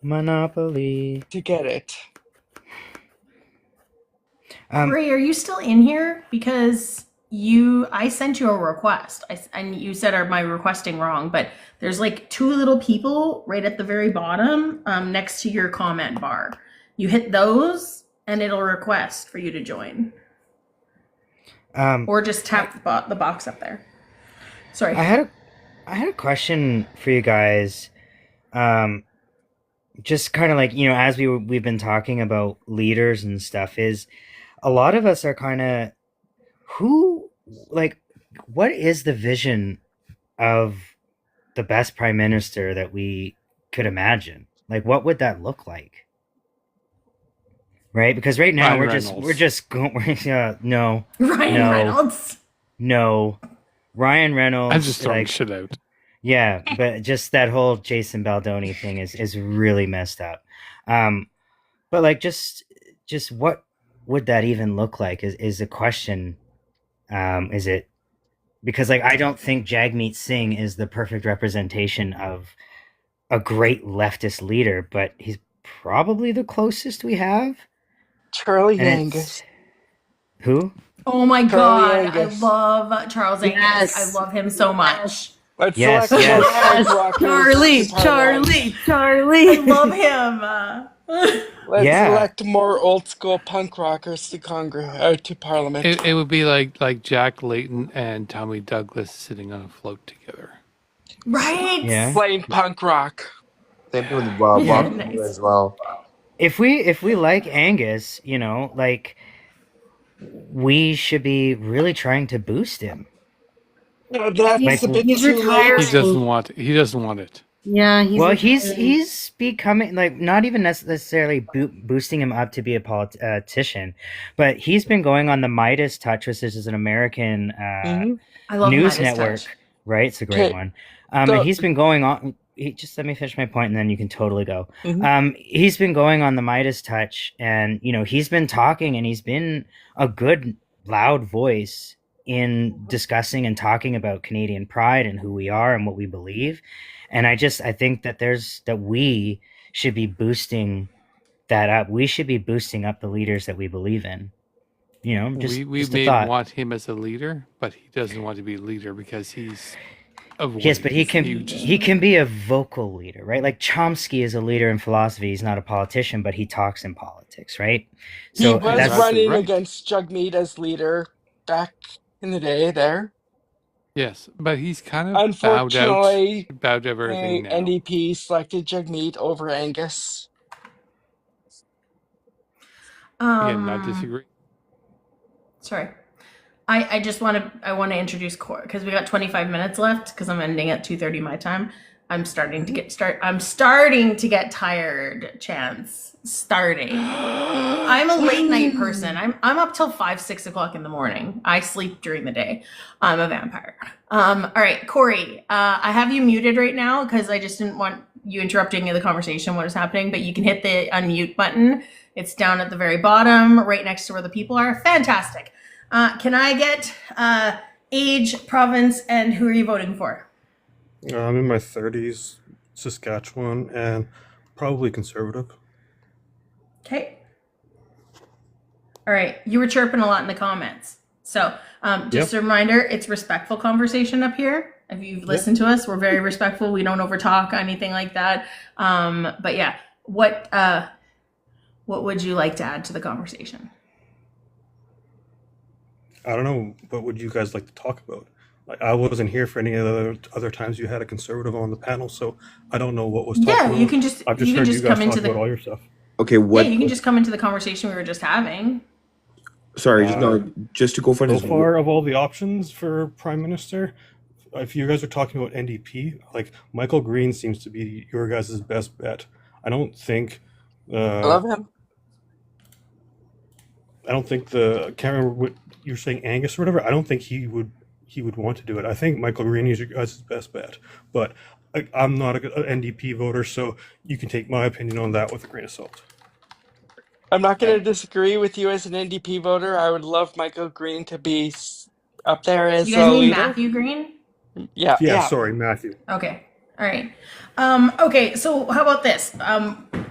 Monopoly. to get it. Ray, are you still in here? Because I sent you a request, and you said, "Am I requesting wrong?" But there's like two little people right at the very bottom, next to your comment bar. You hit those, and it'll request for you to join, or just tap the box up there. Sorry, I had a question for you guys. Just kind of like, you know, as we've been talking about leaders and stuff, is a lot of us are kind of what is the vision of the best prime minister that we could imagine? Like, what would that look like? Right? Because right now we're just going. No, Reynolds. No, Ryan Reynolds. I'm just throwing shit out. Yeah, but just that whole Jason Baldoni thing is really messed up. But like, just what would that even look like is a question. Is it because like I don't think Jagmeet Singh is the perfect representation of a great leftist leader, but he's probably the closest we have. Charlie Angus. Who? Oh my Charlie God, Angus. I love Charles Angus. Yes. I love him so much. Let's Yes, select yes. more punk rockers to Parliament. Charlie. I love him. Let's Yeah. elect more old school punk rockers to Congress to Parliament. It would be like Jack Layton and Tommy Douglas sitting on a float together. Right? Yeah. Playing punk rock. Same thing with Bob nice. as well. If we like Angus, you know, like we should be really trying to boost him. No, that's Like, a bit he's too retiring. late. He doesn't want it. Yeah, he's becoming like not even necessarily boosting him up to be a politician, but he's been going on the Midas Touch, which is an American I love news Midas network, Touch. right? It's a great Okay. one. And he's been going on. Just let me finish my point, and then you can totally go. He's been going on the Midas Touch, and you know he's been talking, and he's been a good loud voice in discussing and talking about Canadian pride and who we are and what we believe. And I think that we should be boosting that up. We should be boosting up the leaders that we believe in. You know, We just a may thought. want him as a leader, but he doesn't want to be a leader because he's Yes, but he can be a vocal leader, right? Like Chomsky is a leader in philosophy. He's not a politician, but he talks in politics, right? He was running against Jagmeet as leader back in the day there. Yes, but he's kind of Unfortunately, bowed to everything now. NDP selected Jagmeet over Angus. Again, not disagree. Sorry. I just want to introduce Cor because we got 25 minutes left because I'm ending at 2:30 my time. I'm starting to get tired, Chance. I'm a late night person. I'm up till 5, 6 o'clock in the morning. I sleep during the day. I'm a vampire. All right, Corey, I have you muted right now because I just didn't want you interrupting the conversation what is happening, but you can hit the unmute button It's down at the very bottom, right next to where the people are. Fantastic. Can I get age, province, and who are you voting for? I'm in my 30s, Saskatchewan, and probably conservative. Okay. All right. You were chirping a lot in the comments. So just a reminder, it's respectful conversation up here. If you've listened to us, we're very respectful. We don't overtalk, anything like that. But yeah, what would you like to add to the conversation? I don't know, what would you guys like to talk about? Like, I wasn't here for any of the other times you had a conservative on the panel, so I don't know what was talked about. You can just I've just heard you guys talk about all your stuff. Okay, what? Yeah, you can just come into the conversation we were just having. Sorry, just to go for So this. far, of all the options for Prime Minister, if you guys are talking about NDP, like Michael Green seems to be your guys' best bet. I don't think. I love him. I don't think I can't remember what you're saying, Angus or whatever. I don't think he would want to do it. I think Michael Green is your guys' best bet. But I'm not an NDP voter, so you can take my opinion on that with a grain of salt. I'm not going to disagree with you as an NDP voter. I would love Michael Green to be up there as You guys a mean leader. Matthew Green? Yeah. Sorry, Matthew. Okay. All right. Okay. So how about this?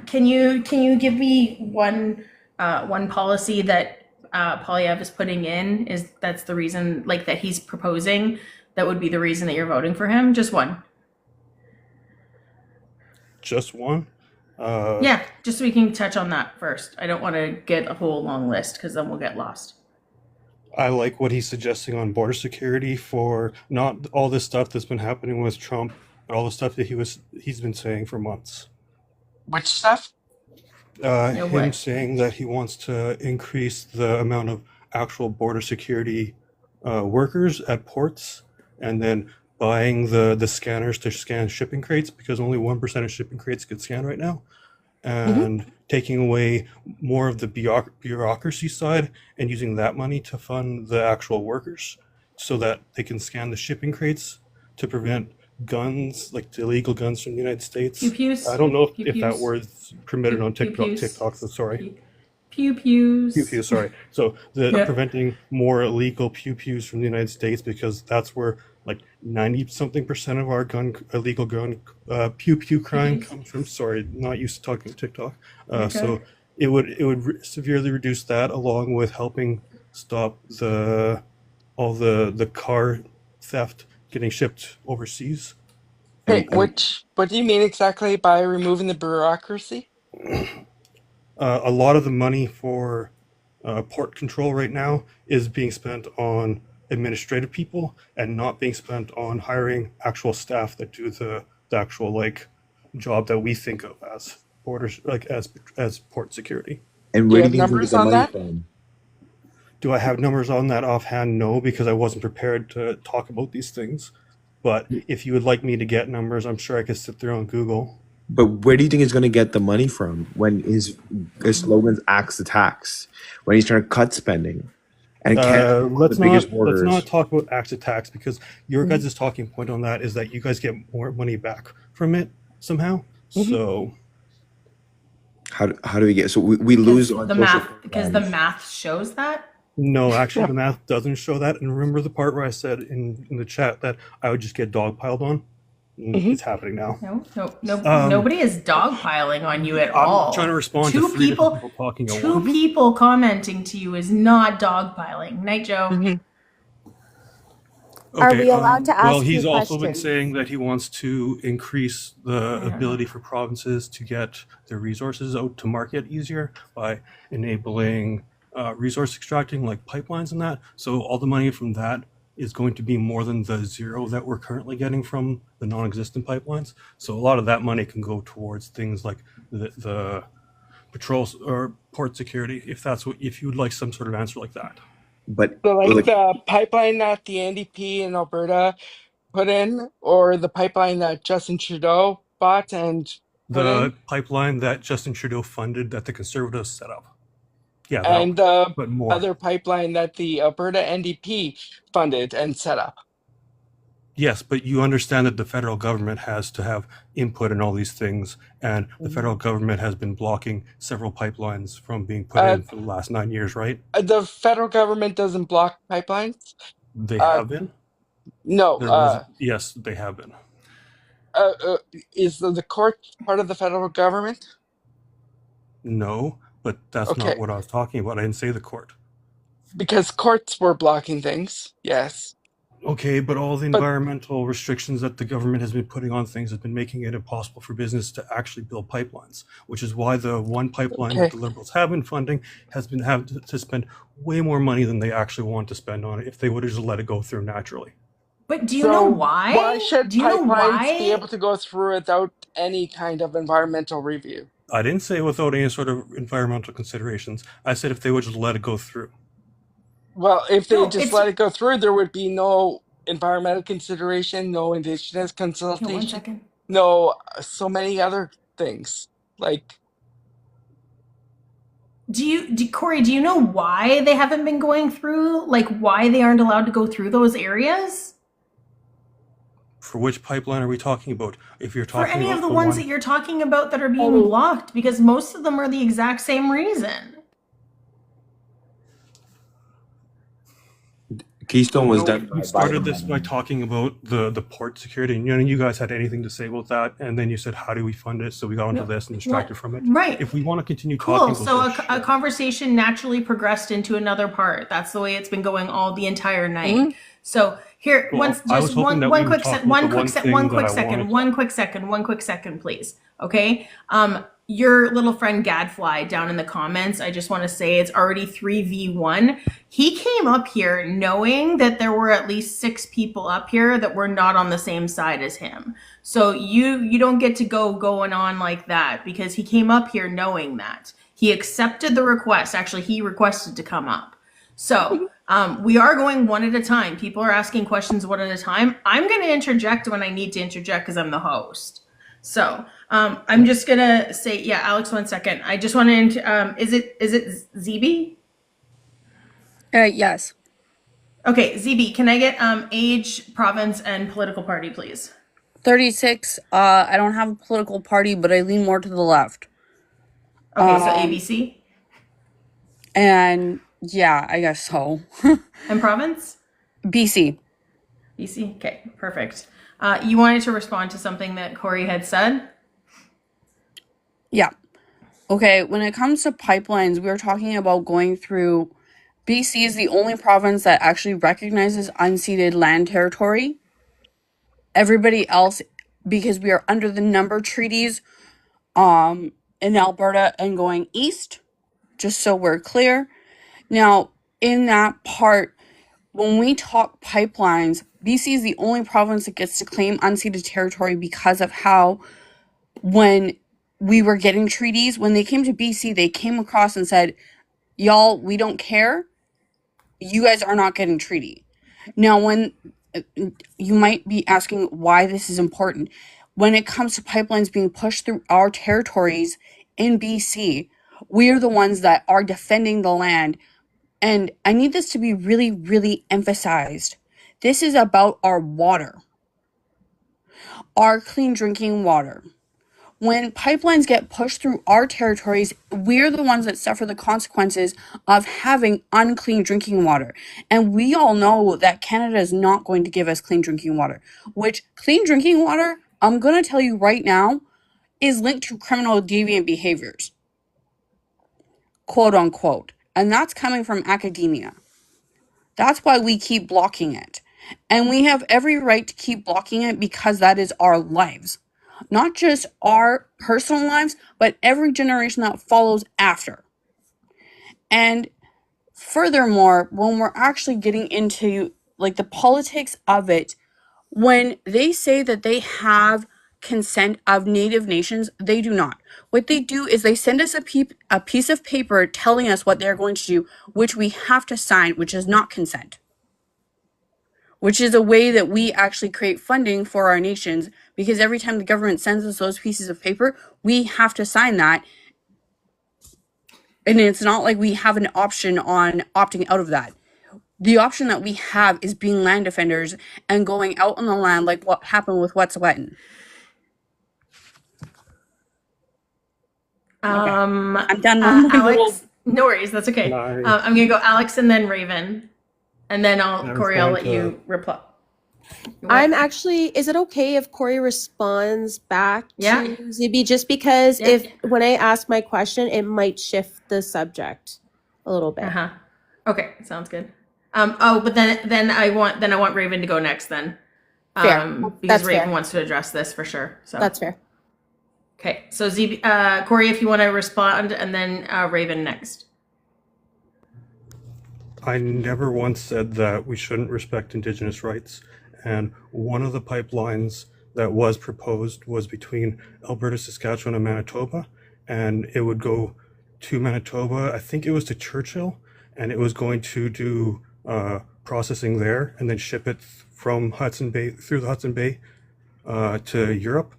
Can you give me one policy that Polyev is putting in? That's the reason, like, that he's proposing? That would be the reason that you're voting for him? Just one. Just one? Yeah, just so we can touch on that first. I don't want to get a whole long list because then we'll get lost. I like what he's suggesting on border security for not all this stuff that's been happening with Trump, but all the stuff that he's been saying for months. Which stuff? Him saying that he wants to increase the amount of actual border security workers at ports, and then buying the scanners to scan shipping crates, because only 1% of shipping crates get scanned right now, and taking away more of the bureaucracy side and using that money to fund the actual workers so that they can scan the shipping crates to prevent guns, like illegal guns from the United States. Pew-pews. I don't know if Pew-pews. that word's permitted on Pew-pews. TikTok, so sorry. Pew-pews. Pew-pews, sorry. So preventing more illegal pew-pews from the United States, because that's where like 90-something% of our illegal gun pew-pew crime comes from. Sorry, not used to talking TikTok. So it would severely reduce that, along with helping stop all the car theft getting shipped overseas. Hey, what do you mean exactly by removing the bureaucracy? A lot of the money for port control right now is being spent on administrative people and not being spent on hiring actual staff that do the actual like job that we think of as borders, like as port security. And where do you think you get the money from? Do I have numbers on that offhand? No, because I wasn't prepared to talk about these things. But if you would like me to get numbers, I'm sure I could sit there on Google. But where do you think he's going to get the money from when his slogan's "axe the tax"? When he's trying to cut spending, and let's not talk about axe to tax, because your guys' talking point on that is that you guys get more money back from it somehow. So how do we get? So we lose on the math, because the math shows that. No, actually, the math doesn't show that. And remember the part where I said in the chat that I would just get dogpiled on? It's happening now. No, nobody is dogpiling on you at all. I'm trying to respond to three different people talking at once. Two people commenting to you is not dogpiling. Night, Joe. Are we allowed to ask Well, he's you also been questions? saying that he wants to increase the ability for provinces to get their resources out to market easier by enabling resource extracting, like pipelines and that. So all the money from that is going to be more than the zero that we're currently getting from the non-existent pipelines. So a lot of that money can go towards things like the patrols or port security, if you would like some sort of answer like that. But So like the pipeline that the NDP in Alberta put in, or the pipeline that Justin Trudeau bought and put in? The pipeline that Justin Trudeau funded that the Conservatives set up. Yeah, and the but more. other pipeline that the Alberta NDP funded and set up. Yes, but you understand that the federal government has to have input in all these things, and the federal government has been blocking several pipelines from being put Uh, in for the last 9 years, right? the federal government doesn't block pipelines. They Uh, have been. no. There was yes, they have been. Is the court part of the federal government? No, but that's not Okay, what I was talking about. I didn't say the court. because courts were blocking things. Yes, Okay, but all the but environmental restrictions that the government has been putting on things has been making it impossible for business to actually build pipelines, which is why the one pipeline that okay. the Liberals have been funding has been having to spend way more money than they actually want to spend on it if they would have just let it go through naturally. But do you know So why why? should Do you know pipelines be why? able to go through without any kind of environmental review? I didn't say without any sort of environmental considerations. I said if they would just let it go through. Well, if they No, just it's let it go through, there would be no environmental consideration, no indigenous no, one consultation, second. no so many other things. Like, Corey, do you know why they haven't been going through? Like why they aren't allowed to go through those areas? For which pipeline are we talking about? If you're For talking any of about the the ones one, that you're talking about that are being blocked, because most of them are the exact same reason. Keystone was no, done we by started this by Biden. talking about the port security, and none of you guys had anything to say about that. And then you said, "How do we fund it?" So we got into No, this and what? distracted from it. Right. If we want to continue Cool. talking about So this, a conversation naturally progressed into another part. That's the way it's been going all the entire night. mhm. So here, well, once I was just hoping that one we were quick talking about the one thing that I wanted. one quick second, please. Okay. Your little friend Gadfly down in the comments, I just want to say it's already 3v1. He came up here knowing that there were at least 6 people up here that were not on the same side as him. So you don't get to go going on like that because he came up here knowing that. He accepted the request. Actually, he requested to come up. So we are going one at a time. People are asking questions one at a time. I'm going to interject when I need to interject because I'm the host. So I'm just going to say, yeah, Alex, 1 second. I just want to, is it ZB? Yes. Okay, ZB, can I get age, province, and political party, please? 36. I don't have a political party, but I lean more to the left. Okay, so ABC? And yeah, I guess so. And province? BC. BC? Okay, perfect. You wanted to respond to something that Corey had said? Yeah. Okay, when it comes to pipelines, we were talking about going through. BC is the only province that actually recognizes unceded land territory. Everybody else, because we are under the number treaties in Alberta and going east, just so we're clear. Now, in that part, when we talk pipelines, BC is the only province that gets to claim unceded territory because of how, when we were getting treaties, when they came to BC, they came across and said, y'all, we don't care. You guys are not getting treaty. Now, when you might be asking why this is important, when it comes to pipelines being pushed through our territories in BC, we are the ones that are defending the land. And I need this to be really, really emphasized. This is about our water, our clean drinking water. When pipelines get pushed through our territories, we're the ones that suffer the consequences of having unclean drinking water. And we all know that Canada is not going to give us clean drinking water, which clean drinking water, I'm going to tell you right now, is linked to criminal deviant behaviors, quote unquote. And that's coming from academia. That's why we keep blocking it. And we have every right to keep blocking it because that is our lives. Not just our personal lives, but every generation that follows after. And furthermore, when we're actually getting into like the politics of it, when they say that they have consent of Native nations, they do not. What they do is they send us a piece of paper telling us what they're going to do, which we have to sign, which is not consent. Which is a way that we actually create funding for our nations, because every time the government sends us those pieces of paper, we have to sign that. And it's not like we have an option on opting out of that. The option that we have is being land defenders and going out on the land like what happened with Wet'suwet'en. I'm done mumbling the Alex, whole. no worries, that's okay. And I'm gonna go Alex and then Raven, and then I was Corey, I'll going let to. you reply. I'm actually, is it okay if Corey responds back Yeah. to Zibby? Just because Yeah. if when I ask my question, it might shift the subject a little bit. Okay, sounds good. But then I want Raven to go next then. Fair. Because That's Raven fair. wants to address this for sure. So That's fair. Okay, so Corey, if you want to respond, and then Raven next. I never once said that we shouldn't respect Indigenous rights. And one of the pipelines that was proposed was between Alberta, Saskatchewan, and Manitoba. And it would go to Manitoba, I think it was to Churchill, and it was going to do processing there and then ship it from Hudson Bay, through the Hudson Bay to Europe.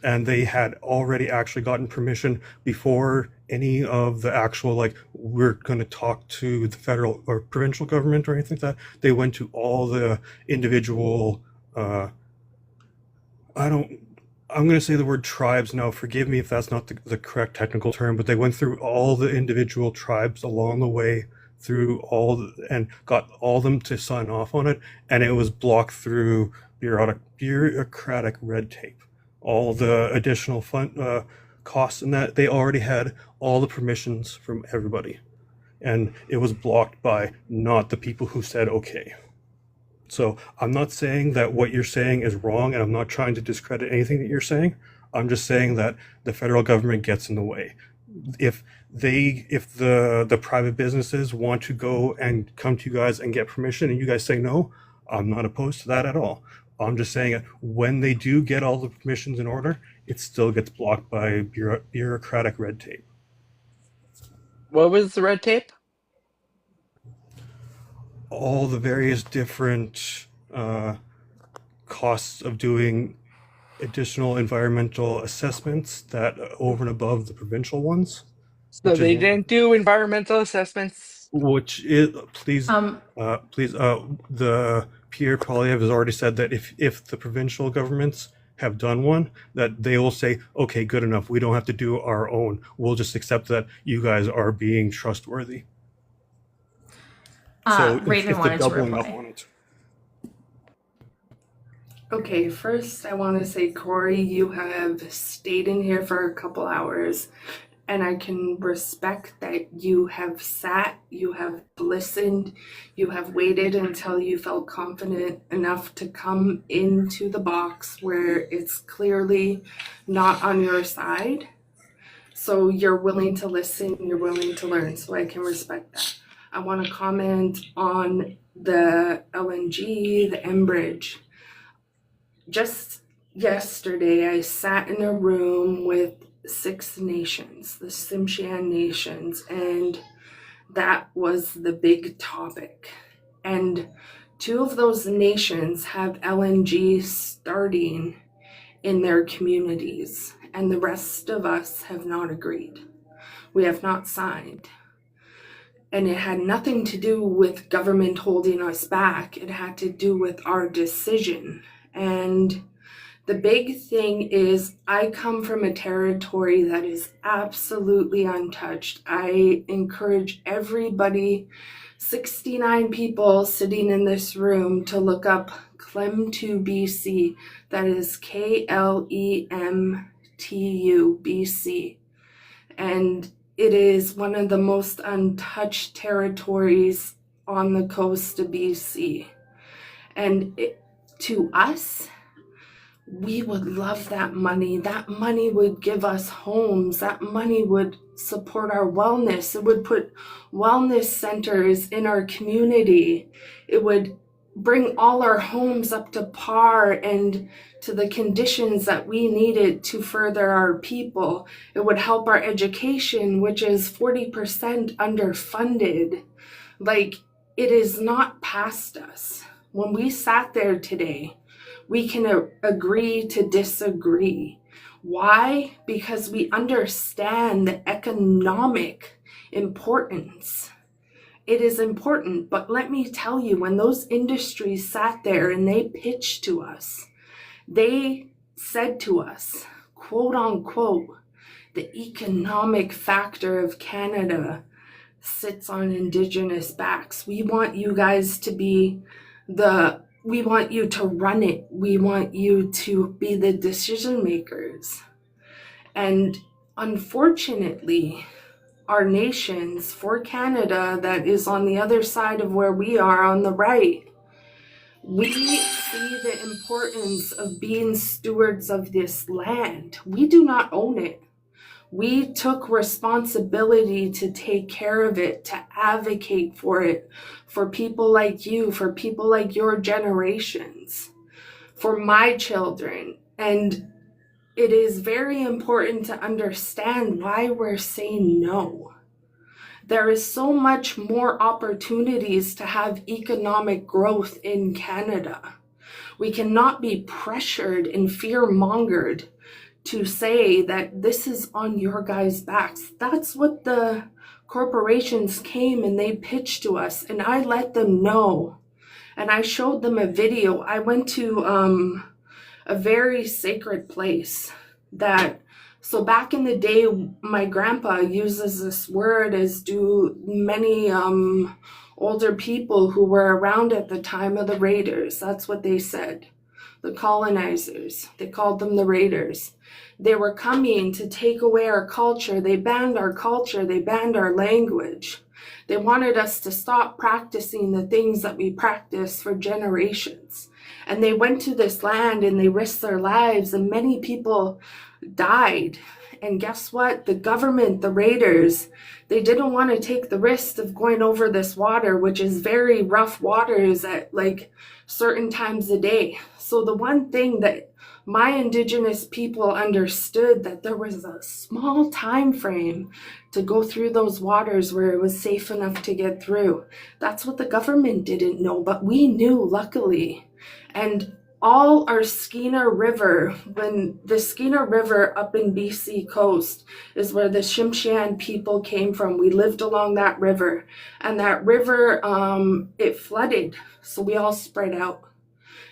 And they had already actually gotten permission before any of the actual, like, we're going to talk to the federal or provincial government or anything like that. They went to all the individual, I'm going to say the word tribes now. Forgive me if that's not the correct technical term, but they went through all the individual tribes along the way through and got all of them to sign off on it. And it was blocked through bureaucratic red tape. All the additional costs and that they already had all the permissions from everybody, and it was blocked by not the people who said okay. So I'm not saying that what you're saying is wrong, and I'm not trying to discredit anything that you're saying. I'm just saying that the federal government gets in the way. If the private businesses want to go and come to you guys and get permission and you guys say no, I'm not opposed to that at all. I'm just saying that when they do get all the permissions in order, it still gets blocked by bureaucratic red tape. What was the red tape? All the various different costs of doing additional environmental assessments that over and above the provincial ones. So they didn't do environmental assessments. Which is the Pierre Poilievre has already said that if the provincial governments have done one, that they will say, okay, good enough. We don't have to do our own. We'll just accept that you guys are being trustworthy. So Raven if wanted they're to doubling up reply. on it. Okay, first I want to say, Corey, you have stayed in here for a couple hours, and I can respect that you have sat, you have listened, you have waited until you felt confident enough to come into the box where it's clearly not on your side. So you're willing to listen, you're willing to learn, so I can respect that. I want to comment on the LNG, the Enbridge. Just yesterday, I sat in a room with 6 nations, the Tsimshian nations, and that was the big topic. And 2 of those nations have LNG starting in their communities, and the rest of us have not agreed. We have not signed. And it had nothing to do with government holding us back. It had to do with our decision. And the big thing is, I come from a territory that is absolutely untouched. I encourage everybody, 69 people sitting in this room, to look up Klemtu, BC. That is KLEMTU, BC. And it is one of the most untouched territories on the coast of BC. And to us, we would love that money. That money would give us homes. That money would support our wellness. It would put wellness centers in our community. It would bring all our homes up to par and to the conditions that we needed to further our people. It would help our education, which is 40% underfunded. Like, it is not past us. When we sat there today, we can agree to disagree. Why? Because we understand the economic importance. It is important, but let me tell you, when those industries sat there and they pitched to us, they said to us, quote unquote, the economic factor of Canada sits on Indigenous backs. We want you guys to be we want you to run it. We want you to be the decision makers. And unfortunately, our nations, for Canada, that is on the other side of where we are on the right, we see the importance of being stewards of this land. We do not own it. We took responsibility to take care of it, to advocate for it, for people like you, for people like your generations, for my children. And it is very important to understand why we're saying no. There is so much more opportunities to have economic growth in Canada. We cannot be pressured and fear-mongered to say that this is on your guys' backs. That's what the corporations came and they pitched to us, and I let them know. And I showed them a video. I went to a very sacred place so back in the day, my grandpa uses this word, as do many older people who were around at the time of the raiders. That's what they said. The colonizers, they called them the raiders. They were coming to take away our culture. They banned our culture. They banned our language. They wanted us to stop practicing the things that we practiced for generations. And they went to this land and they risked their lives, and many people died. And guess what? The government, the raiders, they didn't want to take the risk of going over this water, which is very rough waters at like certain times a day. So the one thing that my Indigenous people understood, that there was a small time frame to go through those waters where it was safe enough to get through. That's what the government didn't know, but we knew, luckily. And all our Skeena River, when the Skeena River up in BC coast is where the Tsimshian people came from. We lived along that river, and that river, it flooded. So we all spread out.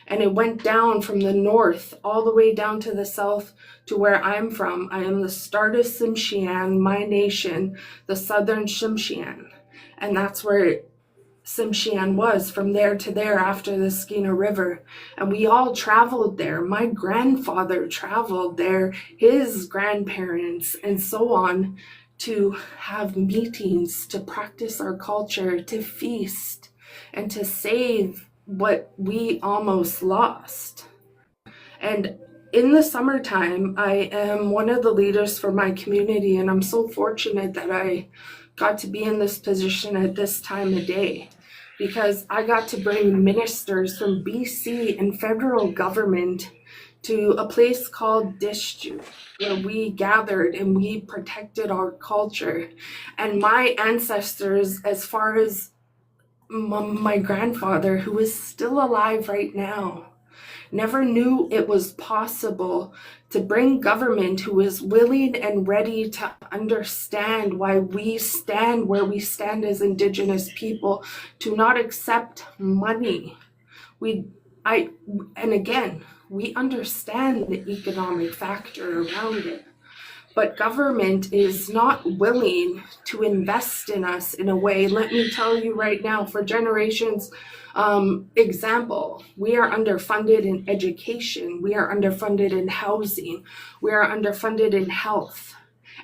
And it went down from the north all the way down to the south to where I'm from. I am the Stardust Tsimshian, my nation, the Southern Tsimshian. And that's where Tsimshian was, from there to there after the Skeena River. And we all traveled there. My grandfather traveled there, his grandparents, and so on, to have meetings, to practice our culture, to feast, and to save what we almost lost. And in the summertime, I am one of the leaders for my community, and I'm so fortunate that I got to be in this position at this time of day, because I got to bring ministers from BC and federal government to a place called Dishju, where we gathered and we protected our culture. And my ancestors, as far as my grandfather, who is still alive right now, never knew it was possible to bring government who is willing and ready to understand why we stand where we stand as Indigenous people, to not accept money. And again, we understand the economic factor around it. But government is not willing to invest in us in a way. Let me tell you right now, for generations, example, we are underfunded in education. We are underfunded in housing. We are underfunded in health.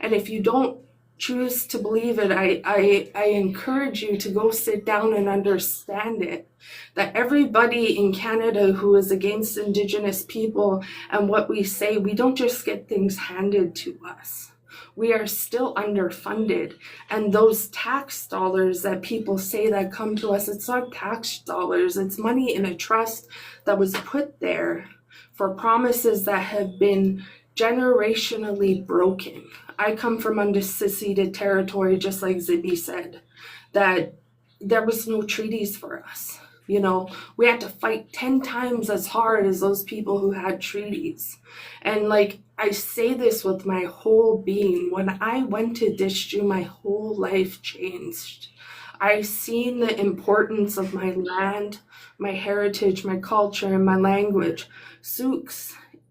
And if you don't choose to believe it, I encourage you to go sit down and understand it. That everybody in Canada who is against Indigenous people and what we say, we don't just get things handed to us. We are still underfunded. And those tax dollars that people say that come to us, it's not tax dollars, it's money in a trust that was put there for promises that have been generationally broken. I come from unceded territory, just like Zibby said, that there was no treaties for us. You know, we had to fight 10 times as hard as those people who had treaties. And like, I say this with my whole being. When I went to Dishju, my whole life changed. I seen the importance of my land, my heritage, my culture, and my language. Sioux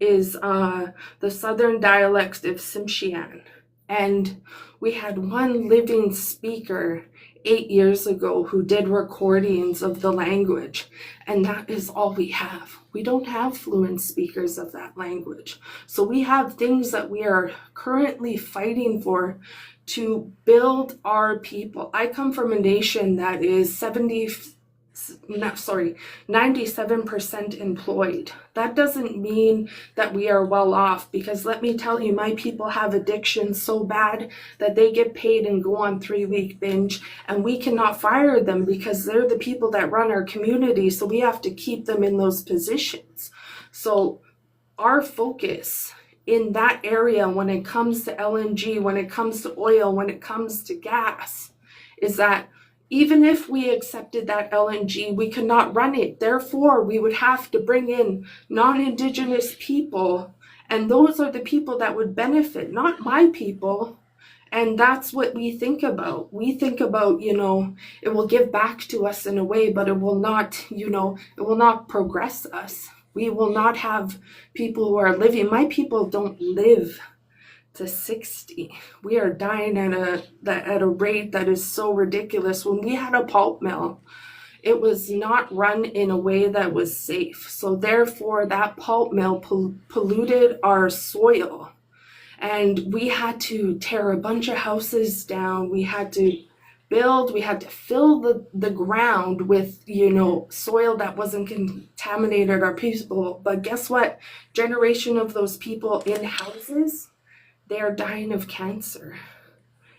is the southern dialect of Tsimshian. And we had one living speaker 8 years ago who did recordings of the language, and that is all we have. We don't have fluent speakers of that language. So we have things that we are currently fighting for to build our people. I come from a nation that is 97% employed. That doesn't mean that we are well off, because let me tell you, my people have addiction so bad that they get paid and go on 3-week binge, and we cannot fire them because they're the people that run our community, so we have to keep them in those positions. So our focus in that area when it comes to LNG, when it comes to oil, when it comes to gas, is that even if we accepted that LNG, we could not run it. Therefore, we would have to bring in non-Indigenous people, and those are the people that would benefit, not my people. And that's what we think about. We think about, it will give back to us in a way, but it will not, it will not progress us. We will not have people who are living. My people don't live to 60. We are dying at a rate that is so ridiculous. When we had a pulp mill, it was not run in a way that was safe. So therefore, that pulp mill polluted our soil. And we had to tear a bunch of houses down. We had to fill the ground with, soil that wasn't contaminated our people. But guess what? Generation of those people in houses, they are dying of cancer,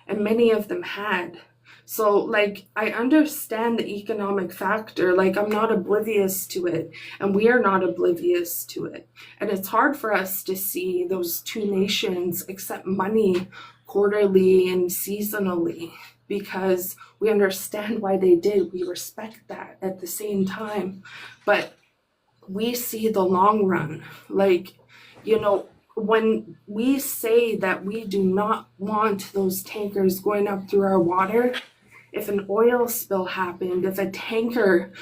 and many of them had. So I understand the economic factor. I'm not oblivious to it, and we are not oblivious to it. And it's hard for us to see those two nations accept money quarterly and seasonally, because we understand why they did. We respect that at the same time, but we see the long run. When we say that we do not want those tankers going up through our water, if an oil spill happened, if a tanker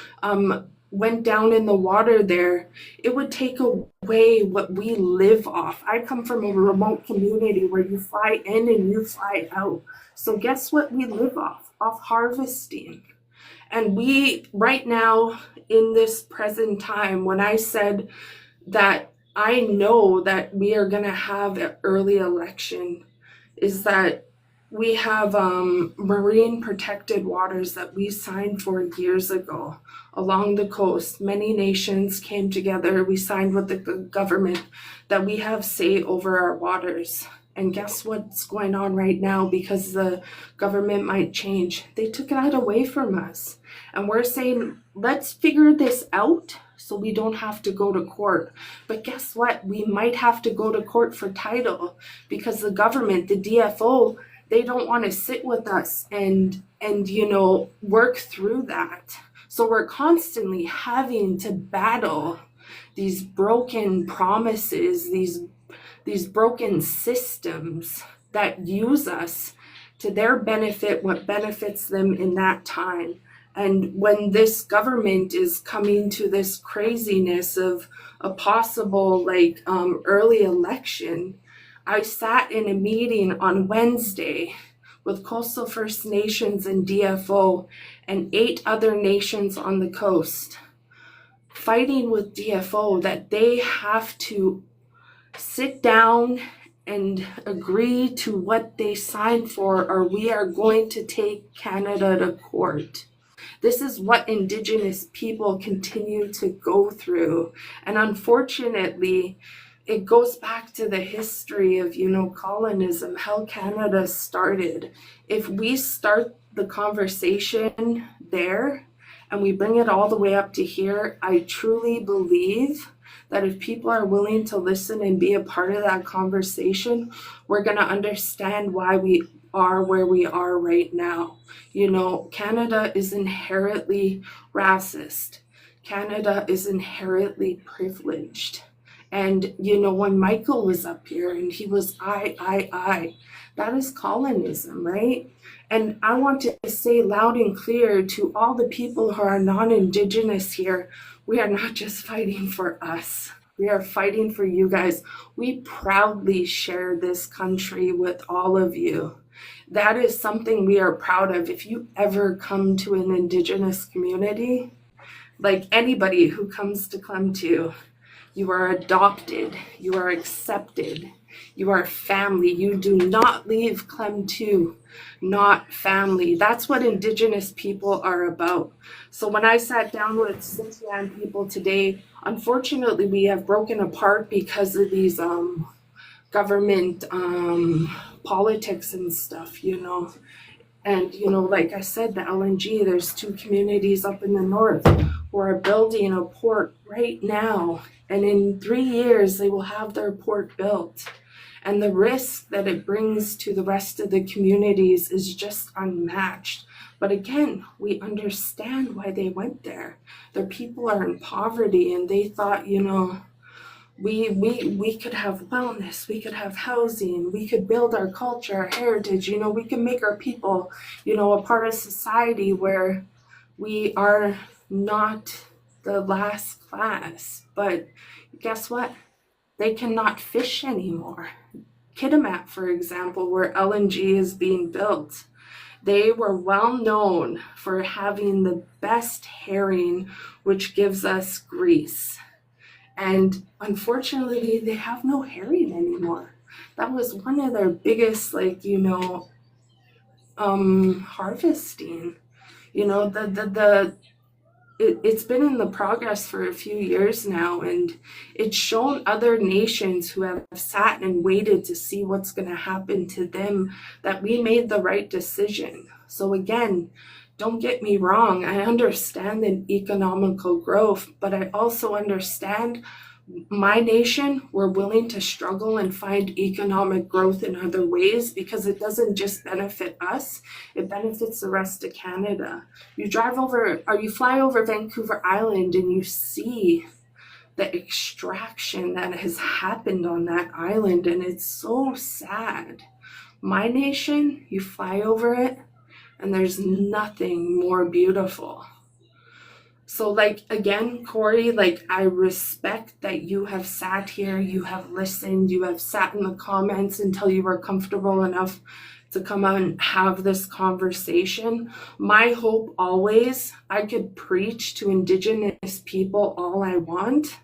went down in the water there, it would take away what we live off. I come from a remote community where you fly in and you fly out. So guess what we live off? Off harvesting. And we, right now, in this present time, when I said that I know that we are going to have an early election, is that we have marine protected waters that we signed for years ago along the coast. Many nations came together. We signed with the government that we have say over our waters. And guess what's going on right now? Because the government might change, they took that away from us. And we're saying, let's figure this out so we don't have to go to court. But guess what? We might have to go to court for title, because the government, the DFO, they don't want to sit with us and work through that. So we're constantly having to battle these broken promises, these broken systems that use us to their benefit, what benefits them in that time. And when this government is coming to this craziness of a possible early election, I sat in a meeting on Wednesday with Coastal First Nations and DFO and 8 other nations on the coast, fighting with DFO that they have to sit down and agree to what they signed for, or we are going to take Canada to court. This is what Indigenous people continue to go through. And unfortunately, it goes back to the history of, colonism, how Canada started. If we start the conversation there and we bring it all the way up to here, I truly believe that if people are willing to listen and be a part of that conversation, we're going to understand why we are where we are right now. Canada is inherently racist. Canada is inherently privileged. And, when Michael was up here and he was I, that is colonism, right? And I want to say loud and clear to all the people who are non-Indigenous here, we are not just fighting for us. We are fighting for you guys. We proudly share this country with all of you. That is something we are proud of. If you ever come to an Indigenous community, like anybody who comes to Clemtu, you are adopted, you are accepted, you are family. You do not leave Clemtu not family. That's what Indigenous people are about. So when I sat down with Sintian people today, unfortunately we have broken apart because of these government politics and stuff, you know. And, you know, like I said, the LNG, there's 2 communities up in the north who are building a port right now. And in 3 years, they will have their port built. And the risk that it brings to the rest of the communities is just unmatched. But again, we understand why they went there. Their people are in poverty, and they thought, you know, we could have wellness, we could have housing, we could build our culture, our heritage, you know, we can make our people, you know, a part of society where we are not the last class. But guess what? They cannot fish anymore. Kitimat, for example, where LNG is being built, they were well known for having the best herring, which gives us grease. And unfortunately, they have no herring anymore. That was one of their biggest, like, you know, harvesting. You know, it's been in the progress for a few years now, and it's shown other nations who have sat and waited to see what's going to happen to them that we made the right decision. So again, don't get me wrong, I understand the economical growth, but I also understand my nation, we're willing to struggle and find economic growth in other ways because it doesn't just benefit us, it benefits the rest of Canada. You drive over or you fly over Vancouver Island and you see the extraction that has happened on that island, and it's so sad. My nation, you fly over it and there's nothing more beautiful. So, like, again, Corey, like, I respect that you have sat here, you have listened, you have sat in the comments until you were comfortable enough to come out and have this conversation. My hope always, I could preach to Indigenous people all I want,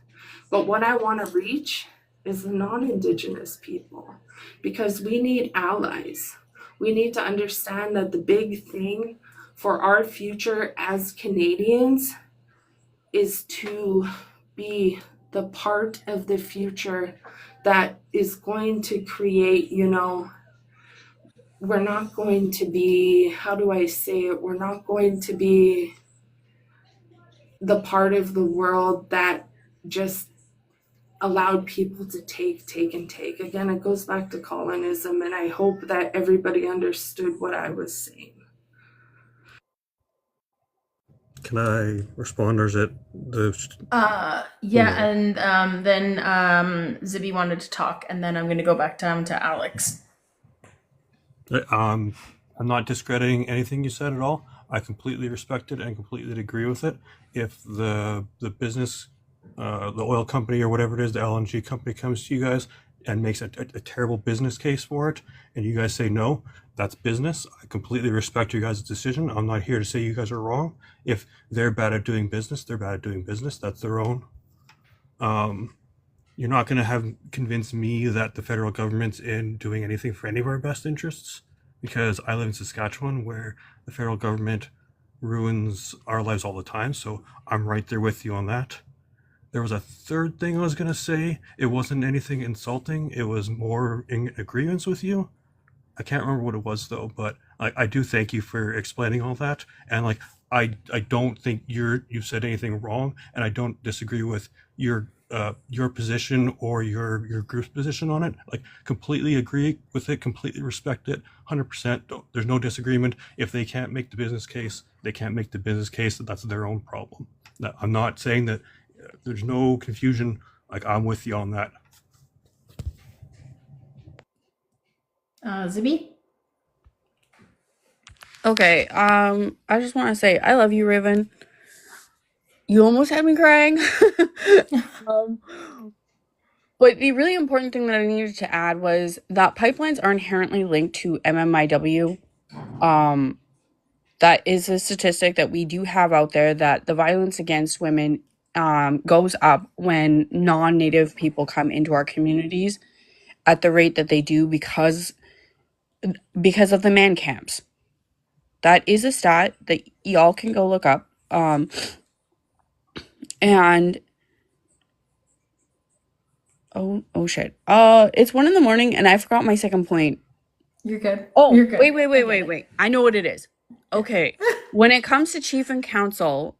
but what I want to reach is the non-Indigenous people, because we need allies. We need to understand that the big thing for our future as Canadians is to be the part of the future that is going to create, you know, we're not going to be, how do I say it? We're not going to be the part of the world that just allowed people to take and take. Again, it goes back to colonism, and I hope that everybody understood what I was saying. Can I respond, or is it the? Yeah, and then Zibby wanted to talk, and then I'm going to go back to Alex. I'm not discrediting anything you said at all. I completely respect it and completely agree with it. If the business, the oil company or whatever it is, the LNG company comes to you guys and makes a terrible business case for it, and you guys say no, that's business. I completely respect your guys' decision. I'm not here to say you guys are wrong. If they're bad at doing business, they're bad at doing business. That's their own. You're not going to have convince me that the federal government's in doing anything for any of our best interests, because I live in Saskatchewan where the federal government ruins our lives all the time. So I'm right there with you on that. There was a third thing I was going to say. It wasn't anything insulting. It was more in agreements with you. I can't remember what it was though, but I do thank you for explaining all that. And like, I don't think you've said anything wrong, and I don't disagree with your position or your group's position on it. Like, completely agree with it, completely respect it, 100%. There's no disagreement. If they can't make the business case, they can't make the business case. That's their own problem. I'm not saying that there's no confusion. Like, I'm with you on that. Zibby? Okay, I just want to say I love you, Raven. You almost had me crying. um, but the really important thing that I needed to add was that pipelines are inherently linked to MMIW. That is a statistic that we do have out there, that the violence against women goes up when non-native people come into our communities at the rate that they do because of the man camps. That is a stat that y'all can go look up. And oh shit. It's 1 a.m. and I forgot my second point. You're good. Oh, You're good. wait. I know what it is. Okay. When it comes to chief and council,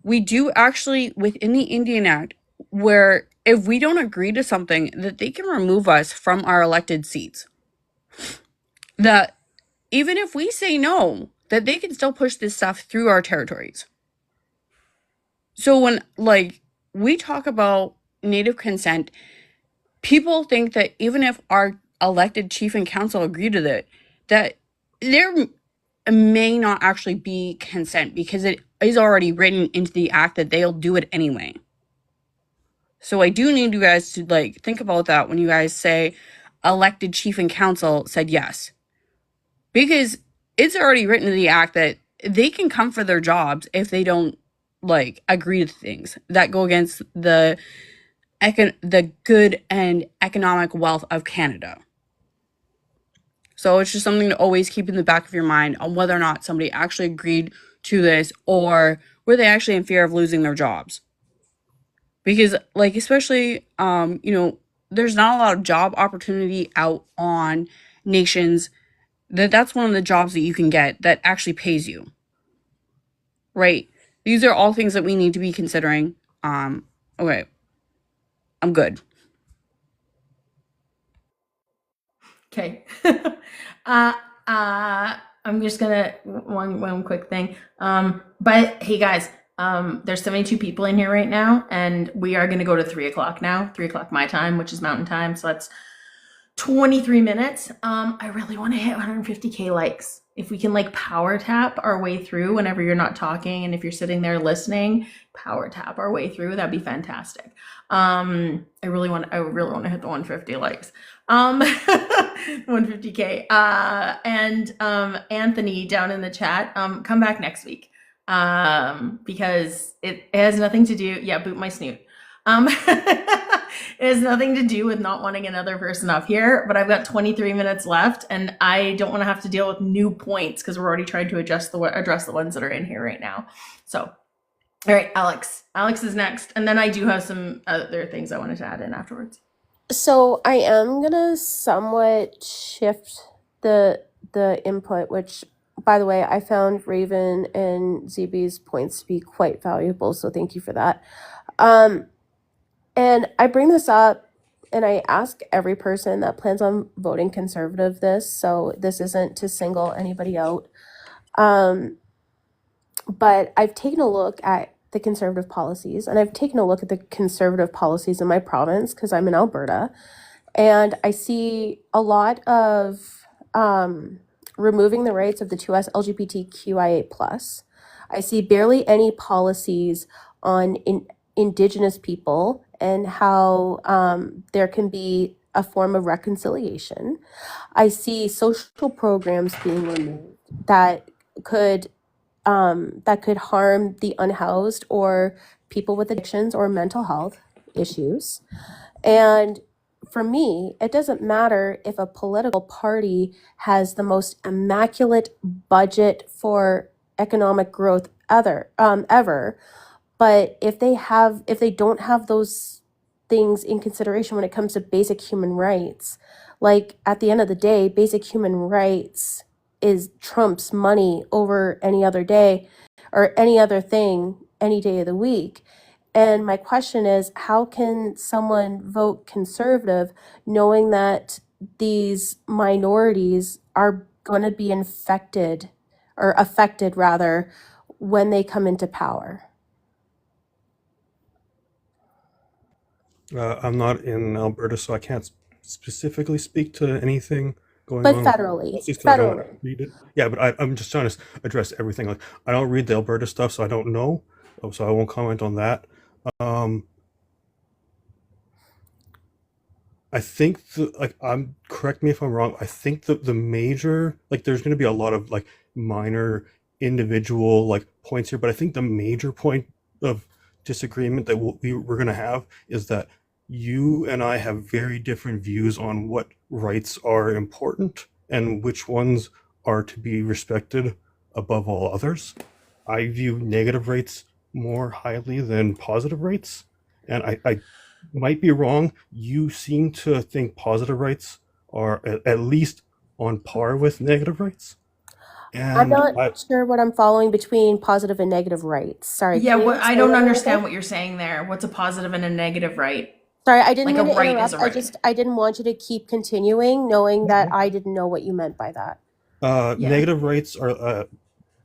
we do actually, within the Indian Act, where if we don't agree to something, that they can remove us from our elected seats. That even if we say no, that they can still push this stuff through our territories. So when, like, we talk about native consent, people think that even if our elected chief and council agree to that there may not actually be consent because it is already written into the act that they'll do it anyway. So I do need you guys to, like, think about that when you guys say elected chief and council said yes. Because it's already written in the act that they can come for their jobs if they don't, like, agree to things that go against the good and economic wealth of Canada. So it's just something to always keep in the back of your mind on whether or not somebody actually agreed to this, or were they actually in fear of losing their jobs. Because, like, especially, there's not a lot of job opportunity out on nations. That's one of the jobs that you can get that actually pays you. Right? These are all things that we need to be considering. Okay. I'm good. Okay. I'm just gonna one quick thing. But hey guys, there's 72 people in here right now, and we are gonna go to 3 o'clock now. 3 o'clock my time, which is Mountain Time, so that's 23 minutes. I really want to hit 150K likes. If we can, like, power tap our way through whenever you're not talking, and if you're sitting there listening, power tap our way through, that'd be fantastic. I really want to hit the 150 likes. 150K. And Anthony down in the chat, come back next week. Because it has nothing to do, yeah, boot my snoot. It has nothing to do with not wanting another person up here, but I've got 23 minutes left, and I don't want to have to deal with new points because we're already trying to address the ones that are in here right now. So, all right, Alex. Alex is next, and then I do have some other things I wanted to add in afterwards. So I am gonna somewhat shift the input, which, by the way, I found Raven and ZB's points to be quite valuable, so thank you for that. And I bring this up and I ask every person that plans on voting conservative this, so this isn't to single anybody out. But I've taken a look at the conservative policies, and I've taken a look at the conservative policies in my province because I'm in Alberta, and I see a lot of removing the rights of the 2S LGBTQIA+. I see barely any policies on Indigenous people and how there can be a form of reconciliation. I see social programs being removed that could harm the unhoused or people with addictions or mental health issues. And for me, it doesn't matter if a political party has the most immaculate budget for economic growth ever, but if they don't have those things in consideration when it comes to basic human rights, like, at the end of the day, basic human rights is trumps money over any other day or any other thing any day of the week. And my question is, how can someone vote conservative knowing that these minorities are going to be affected rather, when they come into power? I'm not in Alberta, so I can't specifically speak to anything going but on with federally, policies because I don't federally. read it. Yeah, but I'm just trying to address everything. Like I don't read the Alberta stuff, so I don't know. So I won't comment on that. Um, I think correct me if I'm wrong. I think the major there's going to be a lot of minor individual points here, but I think the major point of disagreement that we're going to have is that you and I have very different views on what rights are important and which ones are to be respected above all others. I view negative rates more highly than positive rates, and I might be wrong. You seem to think positive rates are at least on par with negative rates. I'm And not sure what I'm following between positive and negative rights. Sorry. Yeah, Can you I explain don't that a little understand bit? what you're saying there. What's a positive and a negative right? Sorry, I didn't Like mean a to right is interrupt. a right. I didn't want you to keep continuing, knowing that I didn't know what you meant by that. Negative rights are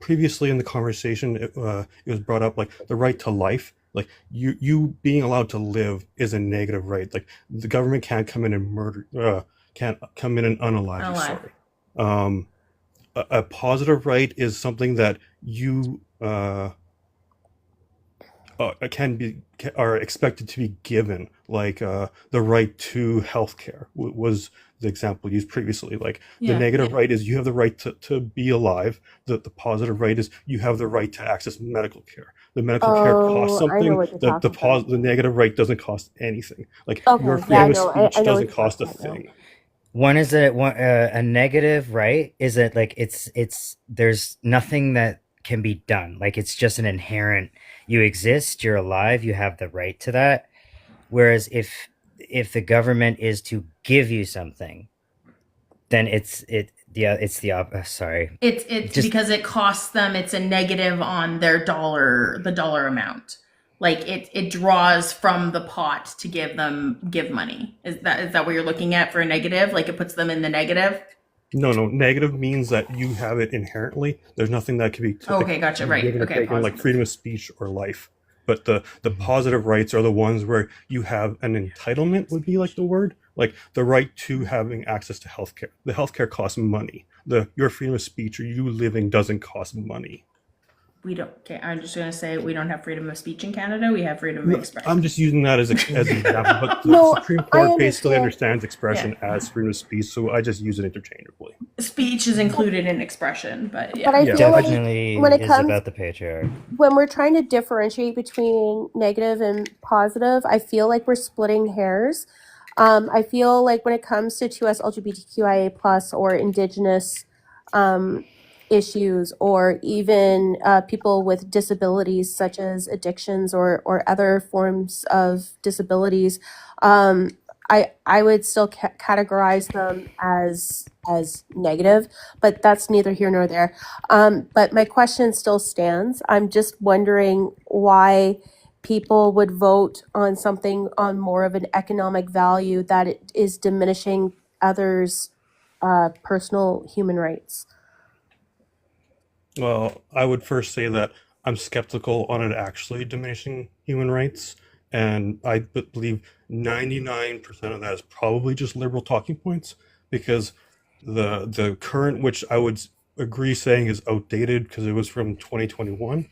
previously in the conversation. It was brought up the right to life. Like you being allowed to live is a negative right. Like the government can't come in and murder. Can't come in and unalive you. Unalive. Sorry. A positive right is something that you are expected to be given, like the right to healthcare was the example used previously. Like the negative right is you have the right to be alive. The positive right is you have the right to access medical care. The medical care costs Oh, I know something. what you're talking about. The negative right doesn't cost anything. Like your Okay, yeah, freedom of no, speech I know what doesn't you're cost a talking about now. thing. One is a negative, right? Is it like it's there's nothing that can be done. Like it's just an inherent, you exist, you're alive, you have the right to that. Whereas if the government is to give you something, then it's sorry. It's Just because it costs them. It's a negative on the dollar amount. Like it draws from the pot to give money. Is that what you're looking at for a negative? Like it puts them in the negative? No, negative means that you have it inherently. There's nothing that can be Okay, gotcha. Right. given or Okay, taken, like positive. freedom of speech or life. But the positive rights are the ones where you have an entitlement, would be like the word, like the right to having access to healthcare. The healthcare costs money. Your freedom of speech or you living doesn't cost money. We don't. Okay, I'm just gonna say we don't have freedom of speech in Canada. We have freedom of No, expression. I'm just using that as an example, but the No, Supreme I Court basically understand. understands expression as freedom of speech, so I just use it interchangeably. Speech is included in expression, but yeah. But I feel like definitely when it is comes about the patriarch. when we're trying to differentiate between negative and positive, I feel like we're splitting hairs. I feel like when it comes to 2S LGBTQIA plus or Indigenous issues, or even people with disabilities such as addictions or other forms of disabilities, I would still categorize them as negative, but that's neither here nor there. But my question still stands. I'm just wondering why people would vote on something on more of an economic value that it is diminishing others' personal human rights. Well, I would first say that I'm skeptical on it actually diminishing human rights, and I believe 99% of that is probably just liberal talking points, because the current, which I would agree saying is outdated because it was from 2021,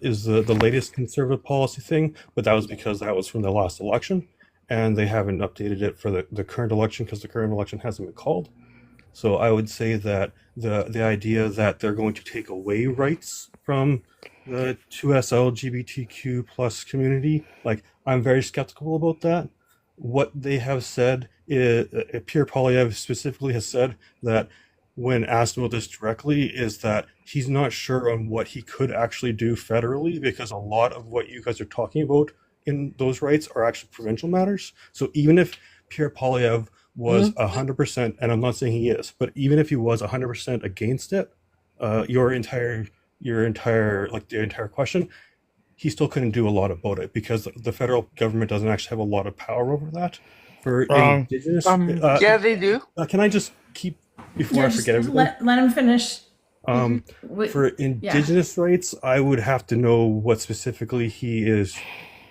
is the latest conservative policy thing, but that was because that was from the last election, and they haven't updated it for the current election because the current election hasn't been called. So I would say that the idea that they're going to take away rights from the 2S LGBTQ plus community, like I'm very skeptical about that. What they have said is, Pierre Poilievre specifically has said that when asked about this directly, is that he's not sure on what he could actually do federally, because a lot of what you guys are talking about in those rights are actually provincial matters. So even if Pierre Poilievre was 100%, and I'm not saying he is, but even if he was 100% against it, your entire the entire question, he still couldn't do a lot about it because the federal government doesn't actually have a lot of power over that. For Indigenous, Yeah, they do. can I just keep before I forget everything? Let him finish. For Indigenous rights, I would have to know what specifically he is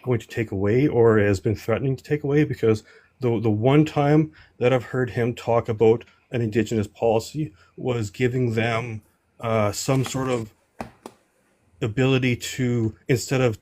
going to take away or has been threatening to take away, because the one time that I've heard him talk about an Indigenous policy was giving them some sort of ability to, instead of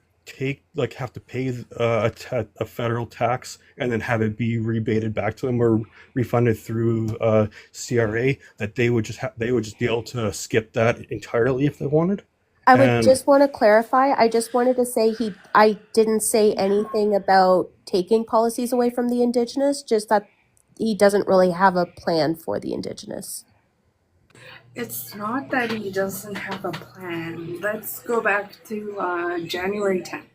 have to pay a federal tax and then have it be rebated back to them or refunded through CRA, that they would just be able to skip that entirely if they wanted. I would And just want to clarify. I just wanted to say I didn't say anything about taking policies away from the Indigenous, just that he doesn't really have a plan for the Indigenous. It's not that he doesn't have a plan. Let's go back to January 10th.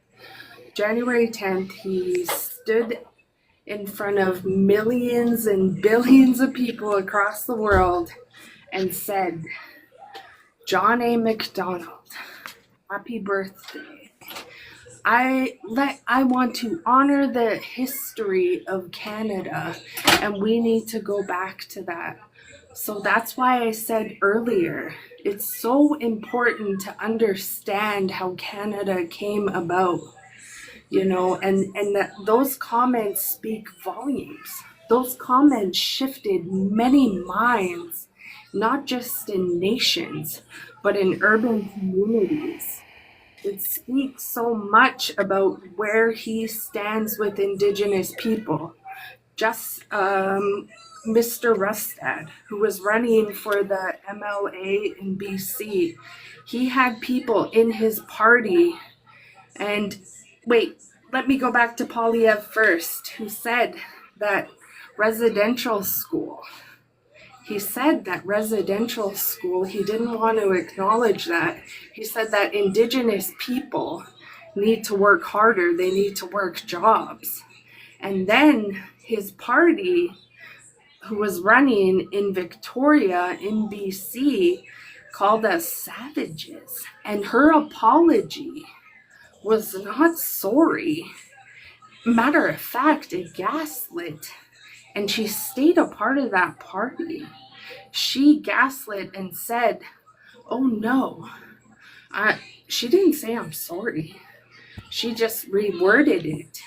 January 10th, he stood in front of millions and billions of people across the world and said, John A. MacDonald, happy birthday. I want to honor the history of Canada, and we need to go back to that. So that's why I said earlier, it's so important to understand how Canada came about, and that those comments speak volumes. Those comments shifted many minds, not just in nations, but in urban communities. It speaks so much about where he stands with Indigenous people. Just Mr. Rustad, who was running for the MLA in BC, he had people in his party. And wait, let me go back to Polyev first, who said that residential school. He said that residential school, he didn't want to acknowledge that. He said that Indigenous people need to work harder, they need to work jobs. And then his party, who was running in Victoria in BC, called us savages. And her apology was not sorry. Matter of fact, it gaslit. And she stayed a part of that party. She gaslit and said, oh no, she didn't say I'm sorry. She just reworded it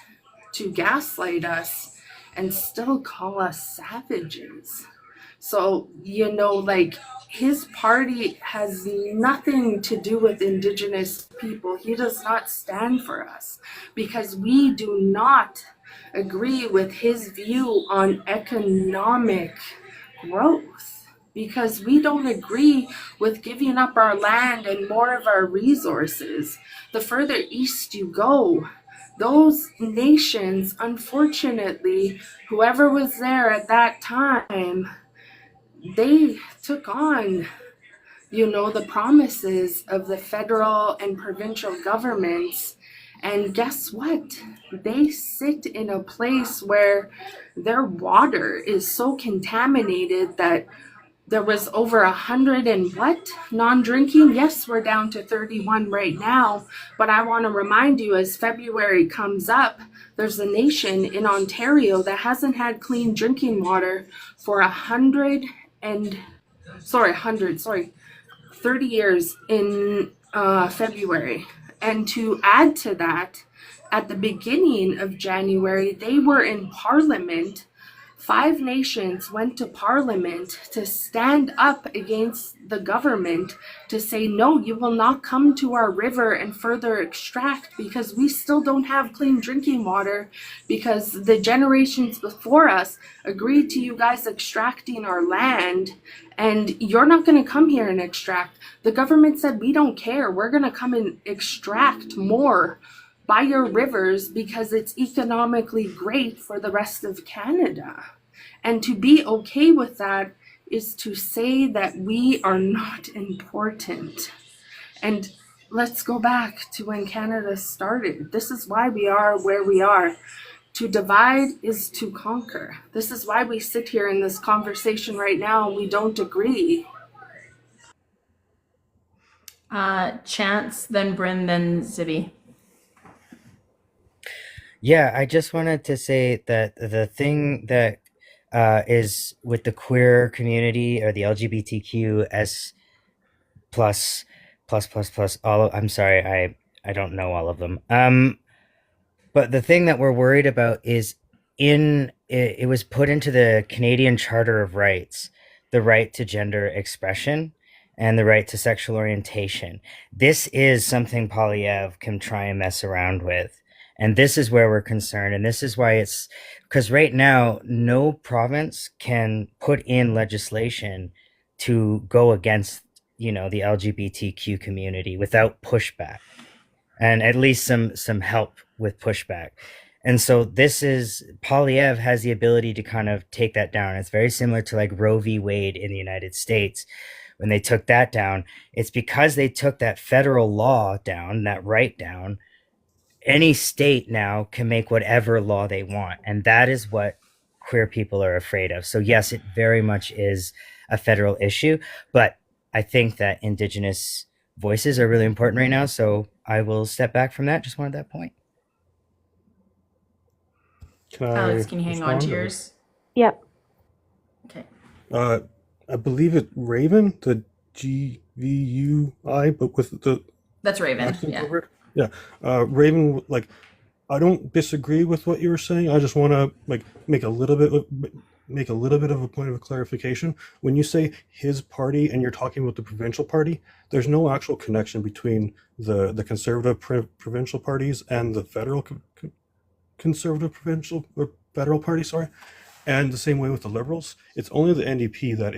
to gaslight us and still call us savages. So, his party has nothing to do with Indigenous people. He does not stand for us because we do not agree with his view on economic growth, because we don't agree with giving up our land and more of our resources. The further east you go, those nations, unfortunately, whoever was there at that time, they took on, the promises of the federal and provincial governments. And guess what? They sit in a place where their water is so contaminated that there was over 100 and what? Non-drinking? Yes, we're down to 31 right now. But I want to remind you, as February comes up, there's a nation in Ontario that hasn't had clean drinking water for 30 years in February. And to add to that, at the beginning of January, they were in Parliament. 5 nations went to Parliament to stand up against the government to say, no, you will not come to our river and further extract, because we still don't have clean drinking water, because the generations before us agreed to you guys extracting our land, and you're not going to come here and extract. The government said, we don't care. We're going to come and extract more by your rivers because it's economically great for the rest of Canada. And to be okay with that is to say that we are not important. And let's go back to when Canada started. This is why we are where we are. To divide is to conquer. This is why we sit here in this conversation right now and we don't agree. Chance, then Bryn, then Zibby. Yeah, I just wanted to say that the thing that is with the queer community or the LGBTQS plus I'm sorry, I don't know all of them. But the thing that we're worried about is it was put into the Canadian Charter of Rights the right to gender expression and the right to sexual orientation. This is something Polyev can try and mess around with. And this is where we're concerned. And this is why it's because right now, no province can put in legislation to go against, the LGBTQ community without pushback and at least some help with pushback. And so this is Polyev has the ability to kind of take that down. It's very similar to like Roe v. Wade in the United States. When they took that down, it's because they took that federal law down, that right down. Any state now can make whatever law they want. And that is what queer people are afraid of. So yes, it very much is a federal issue, but I think that Indigenous voices are really important right now. So I will step back from that. Just wanted that point. Can I Alex, can you hang on to respond, or- yours? Yep. Okay. I believe it's Raven, the GVUI, but with the That's Raven. accent Yeah. over it. Yeah. Raven, like, I don't disagree with what you were saying. I just want to make a little bit of a point of clarification. When you say his party and you're talking about the provincial party, there's no actual connection between the conservative provincial parties and the federal conservative provincial or federal party. Sorry. And the same way with the Liberals, it's only the NDP that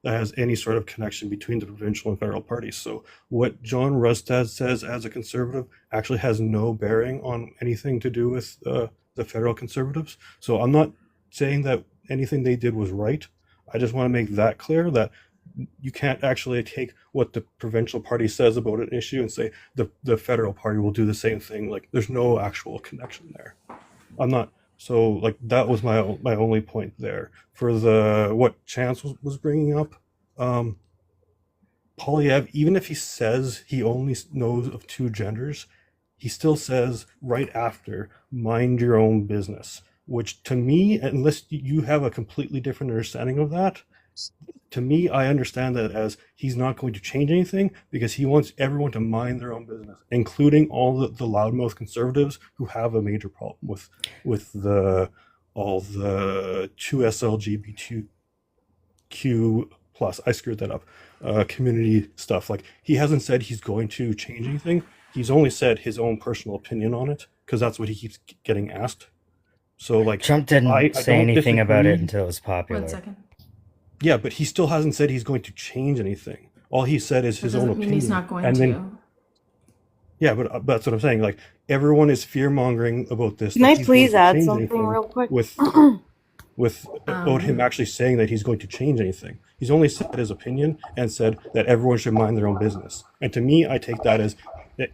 has any sort of connection between the provincial and federal parties. So what John Rustad says as a conservative actually has no bearing on anything to do with the federal conservatives. So I'm not saying that anything they did was right. I just want to make that clear that you can't actually take what the provincial party says about an issue and say the federal party will do the same thing. Like, there's no actual connection there. I'm not. So, like, that was my only point there. For what Chance was bringing up, Polyev, even if he says he only knows of two genders, he still says right after, mind your own business, which to me, unless you have a completely different understanding of that, to me, I understand that as he's not going to change anything because he wants everyone to mind their own business, including all the loudmouth conservatives who have a major problem with all the 2SLGBTQ plus, I screwed that up, community stuff. Like, he hasn't said he's going to change anything. He's only said his own personal opinion on it because that's what he keeps getting asked. So, like, Trump didn't say anything about it until it was popular. 1 second. Yeah, but he still hasn't said he's going to change anything. All he said is his own opinion. Mean he's not going and to. Then, yeah, but that's what I'm saying. Like, everyone is fear mongering about this. Can that I he's going please to add change something anything real quick? Without him actually saying that he's going to change anything. He's only said his opinion and said that everyone should mind their own business. And to me, I take that as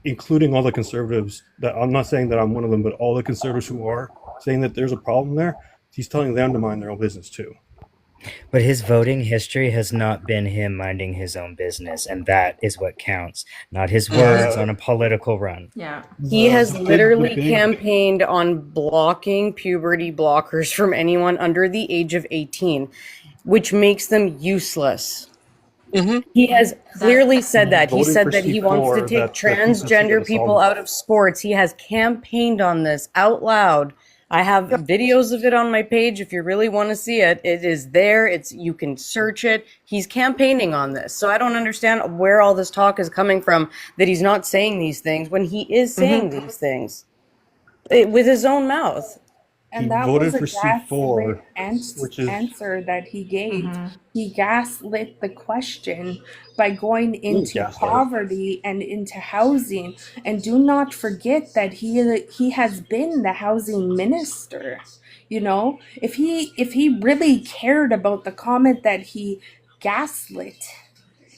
including all the conservatives. That I'm not saying that I'm one of them, but all the conservatives who are saying that there's a problem there, he's telling them to mind their own business too. But his voting history has not been him minding his own business, and that is what counts, not his words on a political run. Yeah. He has literally campaigned on blocking puberty blockers from anyone under the age of 18, which makes them useless. He has clearly said that. He said that he wants to take transgender people out of sports. He has campaigned on this out loud. I have videos of it on my page if you really want to see it. It is there. You can search it. He's campaigning on this. So I don't understand where all this talk is coming from that he's not saying these things when he is saying these things with his own mouth. And that was a gaslit answer that he gave. He gaslit the question by going into poverty and into housing. And do not forget that he has been the housing minister. You know, if he really cared about the comment that he gaslit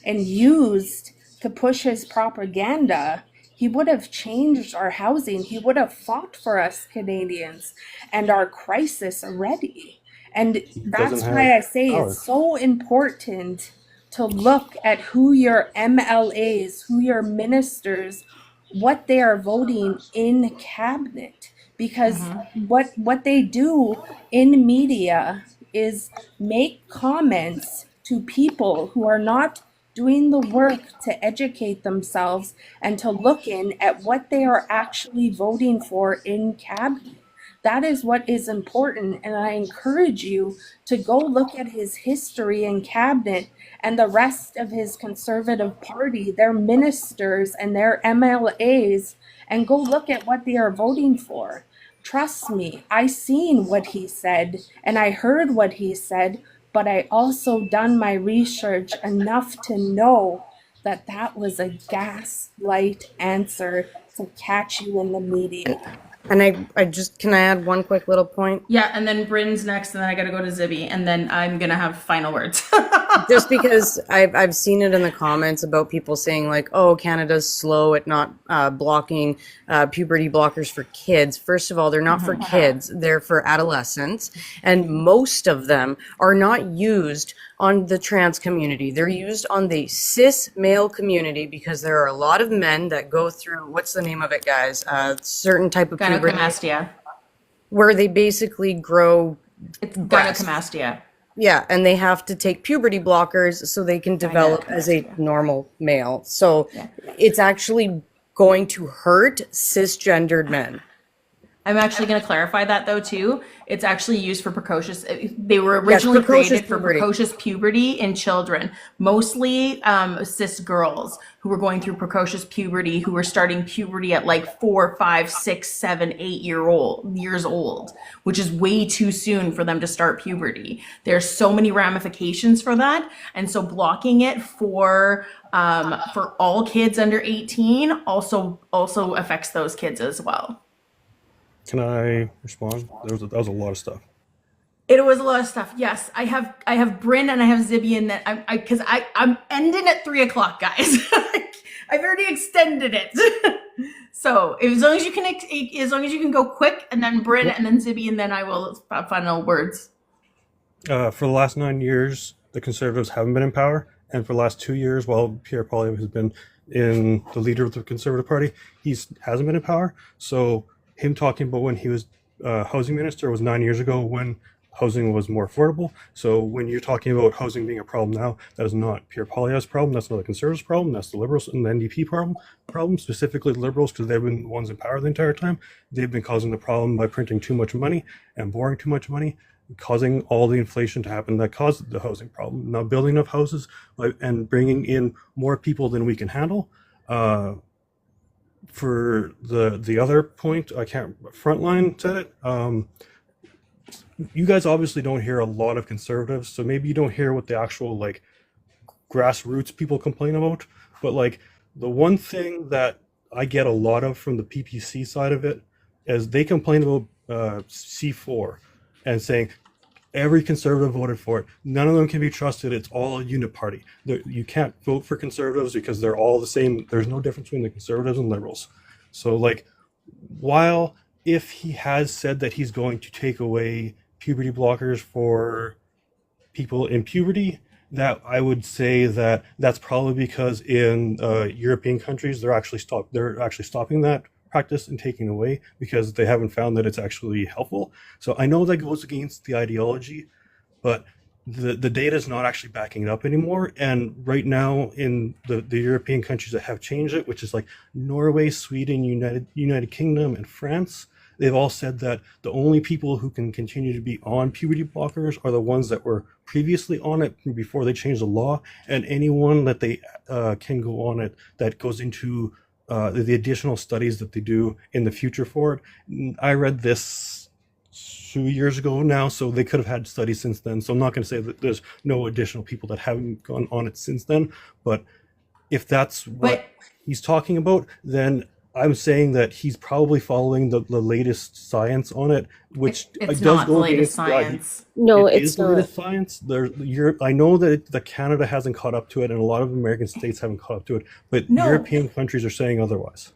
and used to push his propaganda, he would have changed our housing. He would have fought for us Canadians and our crisis already. And that's why I say it's so important to look at who your MLAs, who your ministers, what they are voting in cabinet. Because what they do in media is make comments to people who are not doing the work to educate themselves and to look in at what they are actually voting for in cabinet. That is what is important. And I encourage you to go look at his history in cabinet and the rest of his Conservative Party, their ministers and their MLAs, and go look at what they are voting for. Trust me, I seen what he said and I heard what he said, but I also done my research enough to know that that was a gaslight answer to catch you in the media. And I just, can I add one quick little point? Yeah, and then Bryn's next, and then I gotta go to Zibby, and then I'm gonna have final words. Just because I've seen it in the comments about people saying like, oh, Canada's slow at not blocking puberty blockers for kids. First of all, they're not for kids, they're for adolescents. And most of them are not used on the trans community. They're used on the cis male community because there are a lot of men that go through, what's the name of it, guys? Certain type of puberty. Gynecomastia. Where they basically grow It's breasts. gynecomastia. Yeah, and they have to take puberty blockers so they can develop as a normal male. So it's actually going to hurt cisgendered men. I'm actually going to clarify that though too. It's actually used for precocious. They were originally created for precocious puberty in children, mostly cis girls who were going through precocious puberty, who were starting puberty at like 4, 5, 6, 7, 8 years old, which is way too soon for them to start puberty. There's so many ramifications for that, and so blocking it for all kids under 18 also affects those kids as well. Can I respond? That was a lot of stuff. It was a lot of stuff. Yes, I have Bryn and I have Zibby in that. I'm ending at 3:00, guys. I've already extended it. So as long as you can go quick, and then Bryn and then Zibby, and then I will final words. For the last 9 years, the Conservatives haven't been in power, and for the last 2 years, while Pierre Poilievre has been in the leader of the Conservative Party, he hasn't been in power. So him talking about when he was housing minister was 9 years ago, when housing was more affordable. So when you're talking about housing being a problem now, that is not Pierre Poilievre's problem. That's not the Conservatives' problem. That's the Liberals and the NDP problem, specifically the Liberals, because they've been the ones in power the entire time. They've been causing the problem by printing too much money and borrowing too much money, causing all the inflation to happen that caused the housing problem. Not building enough houses and bringing in more people than we can handle. For the other point, I can't, Frontline said it. You guys obviously don't hear a lot of conservatives, so maybe you don't hear what the actual like grassroots people complain about. But like the one thing that I get a lot of from the PPC side of it is they complain about C4 and saying every conservative voted for it. None of them can be trusted. It's all a unit party. You can't vote for conservatives because they're all the same. There's no difference between the conservatives and liberals. So like, while if he has said that he's going to take away puberty blockers for people in puberty, that I would say that that's probably because in European countries they're actually stopping that practice and taking away because they haven't found that it's actually helpful. So I know that goes against the ideology, but the data is not actually backing it up anymore. And right now in the European countries that have changed it, which is like Norway, Sweden, United Kingdom, and France, they've all said that the only people who can continue to be on puberty blockers are the ones that were previously on it before they changed the law, and anyone that they can go on it that goes into the additional studies that they do in the future for it. I read this 2 years ago now, so they could have had studies since then. So I'm not going to say that there's no additional people that haven't gone on it since then. But if that's what he's talking about, then I'm saying that he's probably following the latest science on it, which it's does not go the latest against science. No, it it's is the not. latest science. I know that the Canada hasn't caught up to it, and a lot of American states haven't caught up to it, but European countries are saying otherwise.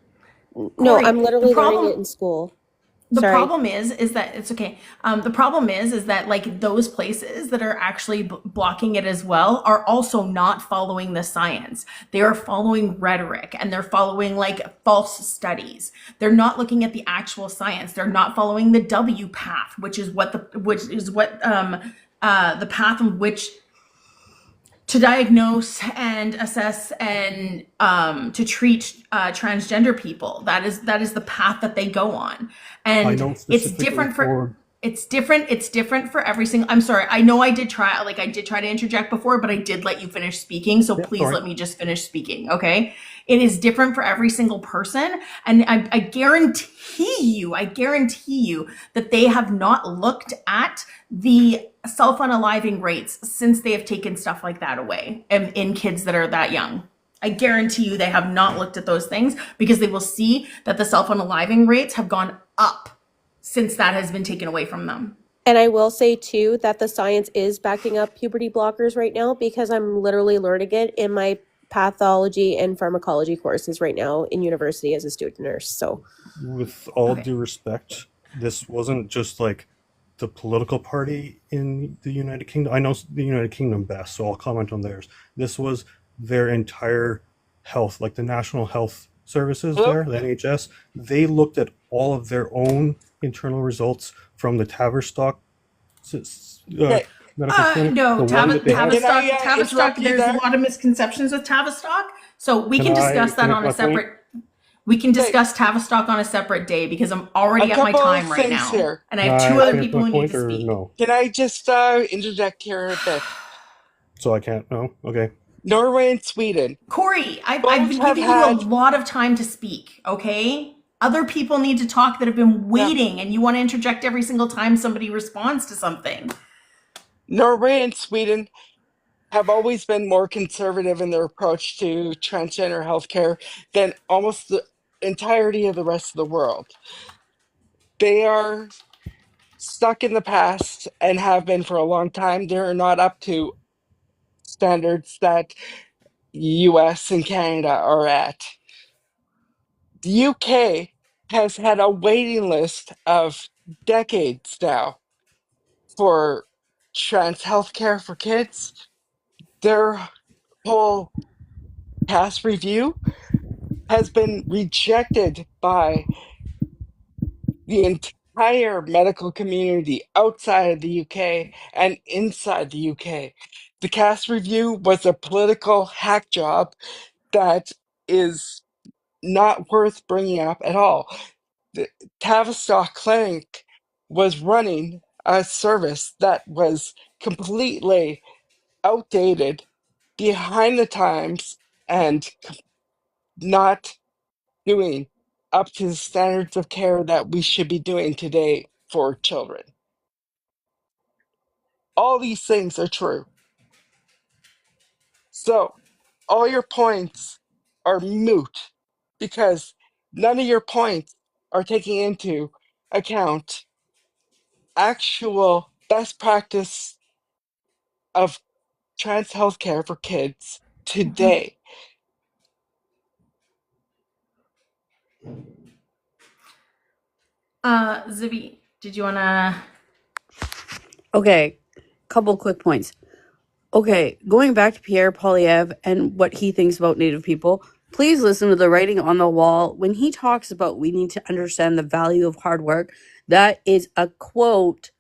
No, Corey, I'm literally the problem- learning it in school. The Sorry. problem is that it's okay. The problem is that like those places that are actually blocking it as well are also not following the science. They are following rhetoric, and they're following like false studies. They're not looking at the actual science. They're not following the W path, which is what the path in which to diagnose and assess and to treat transgender people. That is the path that they go on, I and know it's specifically different for it's different for every single. I'm sorry, I know I did try to interject before, but I did let you finish speaking, so yeah, please sorry. let me just finish speaking. Okay, it is different for every single person, and I guarantee you that they have not looked at the self-unaliving rates since they have taken stuff like that away in kids that are that young. I guarantee you they have not looked at those things, because they will see that the self-unaliving rates have gone up since that has been taken away from them. And I will say too that the science is backing up puberty blockers right now, because I'm literally learning it in my pathology and pharmacology courses right now in university as a student nurse. So With all Okay. due respect, this wasn't just like the political party in the United Kingdom. I know the United Kingdom best, so I'll comment on theirs. This was their entire health, like the National Health Services Hello? there, the NHS. They looked at all of their own internal results from the Tavistock Okay. medical clinic, No, the one that they had. Can I Tavistock. interrupt you There's a there? lot of misconceptions with Tavistock, so we Can can I discuss that finish on my a point? separate. We can Okay. discuss Tavistock on a separate day, because I'm A already at my couple of time right things now, here. and I Can have two I other finish people my who need point to or speak. no? Can I just interject here a bit? So I can't? No? Okay. Norway and Sweden Corey, I've both been have giving you a had lot of time to speak, okay? Other people need to talk that have been yeah, waiting, and you want to interject every single time somebody responds to something. Norway and Sweden have always been more conservative in their approach to transgender healthcare than almost the entirety of the rest of the world. They are stuck in the past and have been for a long time. They're not up to standards that US and Canada are at. The UK has had a waiting list of decades now for trans healthcare for kids. Their whole past review has been rejected by the entire medical community outside of the UK and inside the UK. The cast review was a political hack job that is not worth bringing up at all. The Tavistock Clinic was running a service that was completely outdated, behind the times, and not doing up to the standards of care that we should be doing today for children. All these things are true. So, all your points are moot, because none of your points are taking into account actual best practice of trans healthcare for kids today. Zivi, did you want to? Okay, couple quick points. Okay, going back to Pierre Poilievre and what he thinks about Native people, please listen to the writing on the wall. When he talks about we need to understand the value of hard work, that is a quote.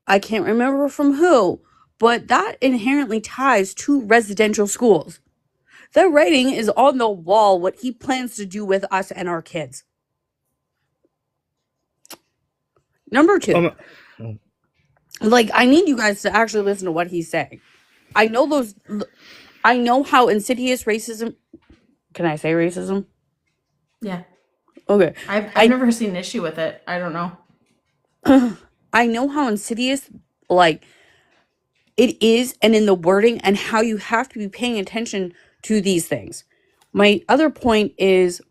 I can't remember from who, but that inherently ties to residential schools. The writing is on the wall what he plans to do with us and our kids. Number two, like, I need you guys to actually listen to what he's saying. I know how insidious racism. Can I say racism? Yeah, Okay. I've never seen an issue with it. I don't know. I know how insidious, like, it is, and in the wording, and how you have to be paying attention to these things. My other point is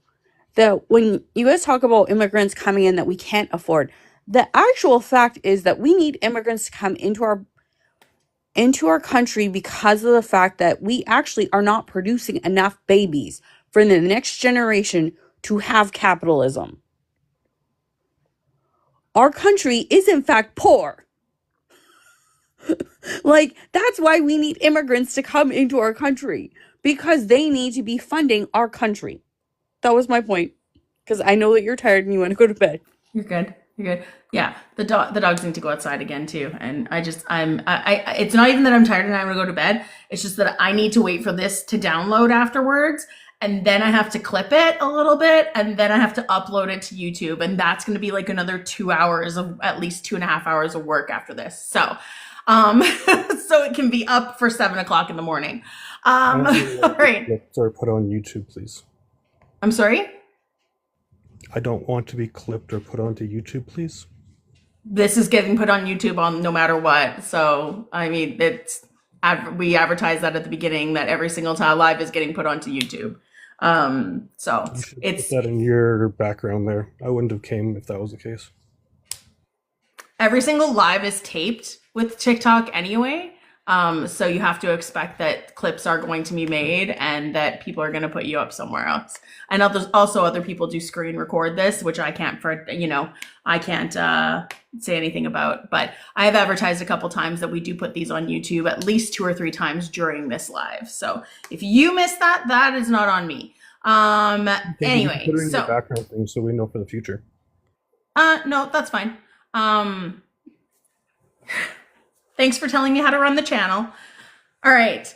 that when you guys talk about immigrants coming in that we can't afford, the actual fact is that we need immigrants to come into our country because of the fact that we actually are not producing enough babies for the next generation to have capitalism. Our country is in fact poor. Like, that's why we need immigrants to come into our country, because they need to be funding our country. That was my point, because I know that you're tired and you want to go to bed. You're good. You're good. Yeah, the dogs need to go outside again too, and it's not even that I'm tired and I'm gonna go to bed. It's just that I need to wait for this to download afterwards, and then I have to clip it a little bit, and then I have to upload it to YouTube, and that's gonna be like another 2 hours of at least 2.5 hours of work after this. So, so it can be up for 7 o'clock in the morning. All right. Or put on YouTube, please. I'm sorry. I don't want to be clipped or put onto YouTube, please. This is getting put on YouTube on no matter what. So, I mean, we advertise that at the beginning that every single time live is getting put onto YouTube. So You should put that in your background there. I wouldn't have came if that was the case. Every single live is taped with TikTok anyway. So you have to expect that clips are going to be made and that people are going to put you up somewhere else. And other people do screen record this, which I can't say anything about, but I have advertised a couple times that we do put these on YouTube at least 2 or 3 times during this live. So if you missed that, that is not on me. Anyway, put it in your background thing so we know for the future. No, that's fine. Thanks for telling me how to run the channel. All right.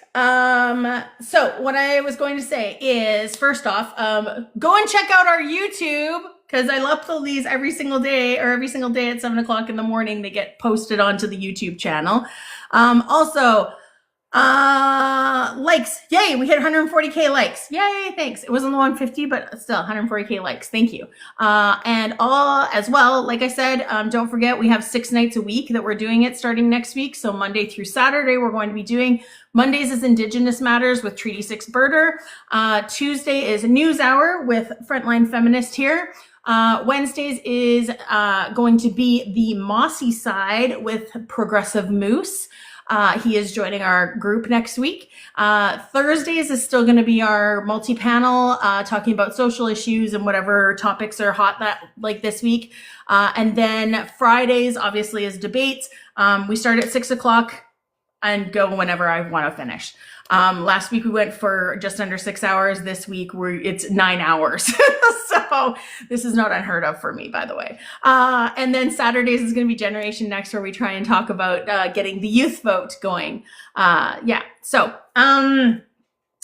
So what I was going to say is, first off, go and check out our YouTube, because I upload these every single day at 7 o'clock in the morning. They get posted onto the YouTube channel. Also, likes. Yay, we hit 140K likes. Yay, thanks. It wasn't the 150, but still 140K likes. Thank you. And as well, like I said, don't forget we have 6 nights a week that we're doing it starting next week. So Monday through Saturday, we're going to be doing Mondays is Indigenous Matters with Treaty 6 Birder. Tuesday is News Hour with Frontline Feminist here. Wednesdays is going to be the Mossy Side with Progressive Moose. He is joining our group next week. Thursdays is still going to be our multi-panel, talking about social issues and whatever topics are hot like this week. And then Fridays, obviously, is debates. We start at 6 o'clock and go whenever I want to finish. Last week we went for just under 6 hours. This week it's 9 hours. So this is not unheard of for me, by the way. And then Saturdays is going to be Generation Next, where we try and talk about getting the youth vote going. Yeah. So,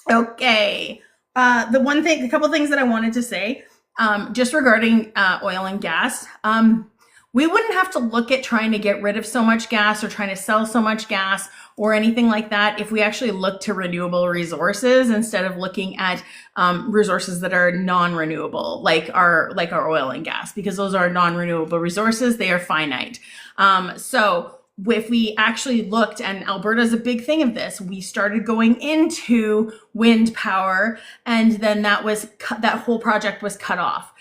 okay. A couple things that I wanted to say, just regarding oil and gas. We wouldn't have to look at trying to get rid of so much gas or trying to sell so much gas or anything like that if we actually look to renewable resources instead of looking at resources that are non-renewable, like our oil and gas, because those are non-renewable resources. They are finite. So if we actually looked, and Alberta is a big thing of this, we started going into wind power, and then that whole project was cut off.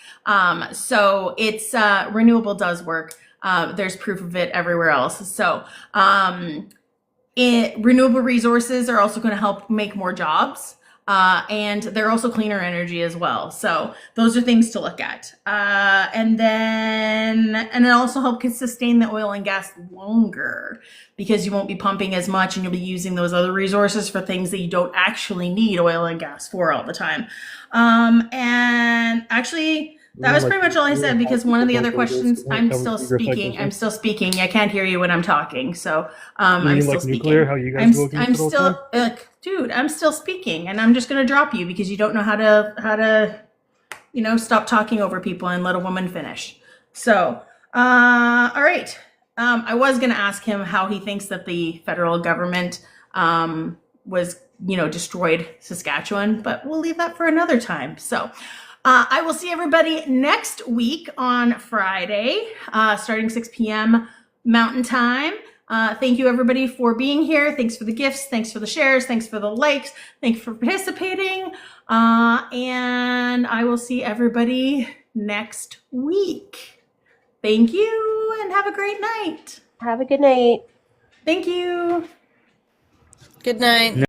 So it's renewable does work. There's proof of it everywhere else. So renewable resources are also going to help make more jobs. And they're also cleaner energy as well. So those are things to look at. And it also helps sustain the oil and gas longer, because you won't be pumping as much and you'll be using those other resources for things that you don't actually need oil and gas for all the time. And actually, that was pretty much all I said, because one of the other questions, I'm still speaking. I can't hear you when I'm talking. So I'm still speaking. Nuclear, how you guys I'm still, dude, I'm still speaking, and I'm just going to drop you because you don't know how to, stop talking over people and let a woman finish. So, all right. I was going to ask him how he thinks that the federal government was, destroyed Saskatchewan, but we'll leave that for another time. So, I will see everybody next week on Friday, starting 6 p.m. Mountain Time. Thank you, everybody, for being here. Thanks for the gifts. Thanks for the shares. Thanks for the likes. Thanks for participating. And I will see everybody next week. Thank you, and have a great night. Have a good night. Thank you. Good night.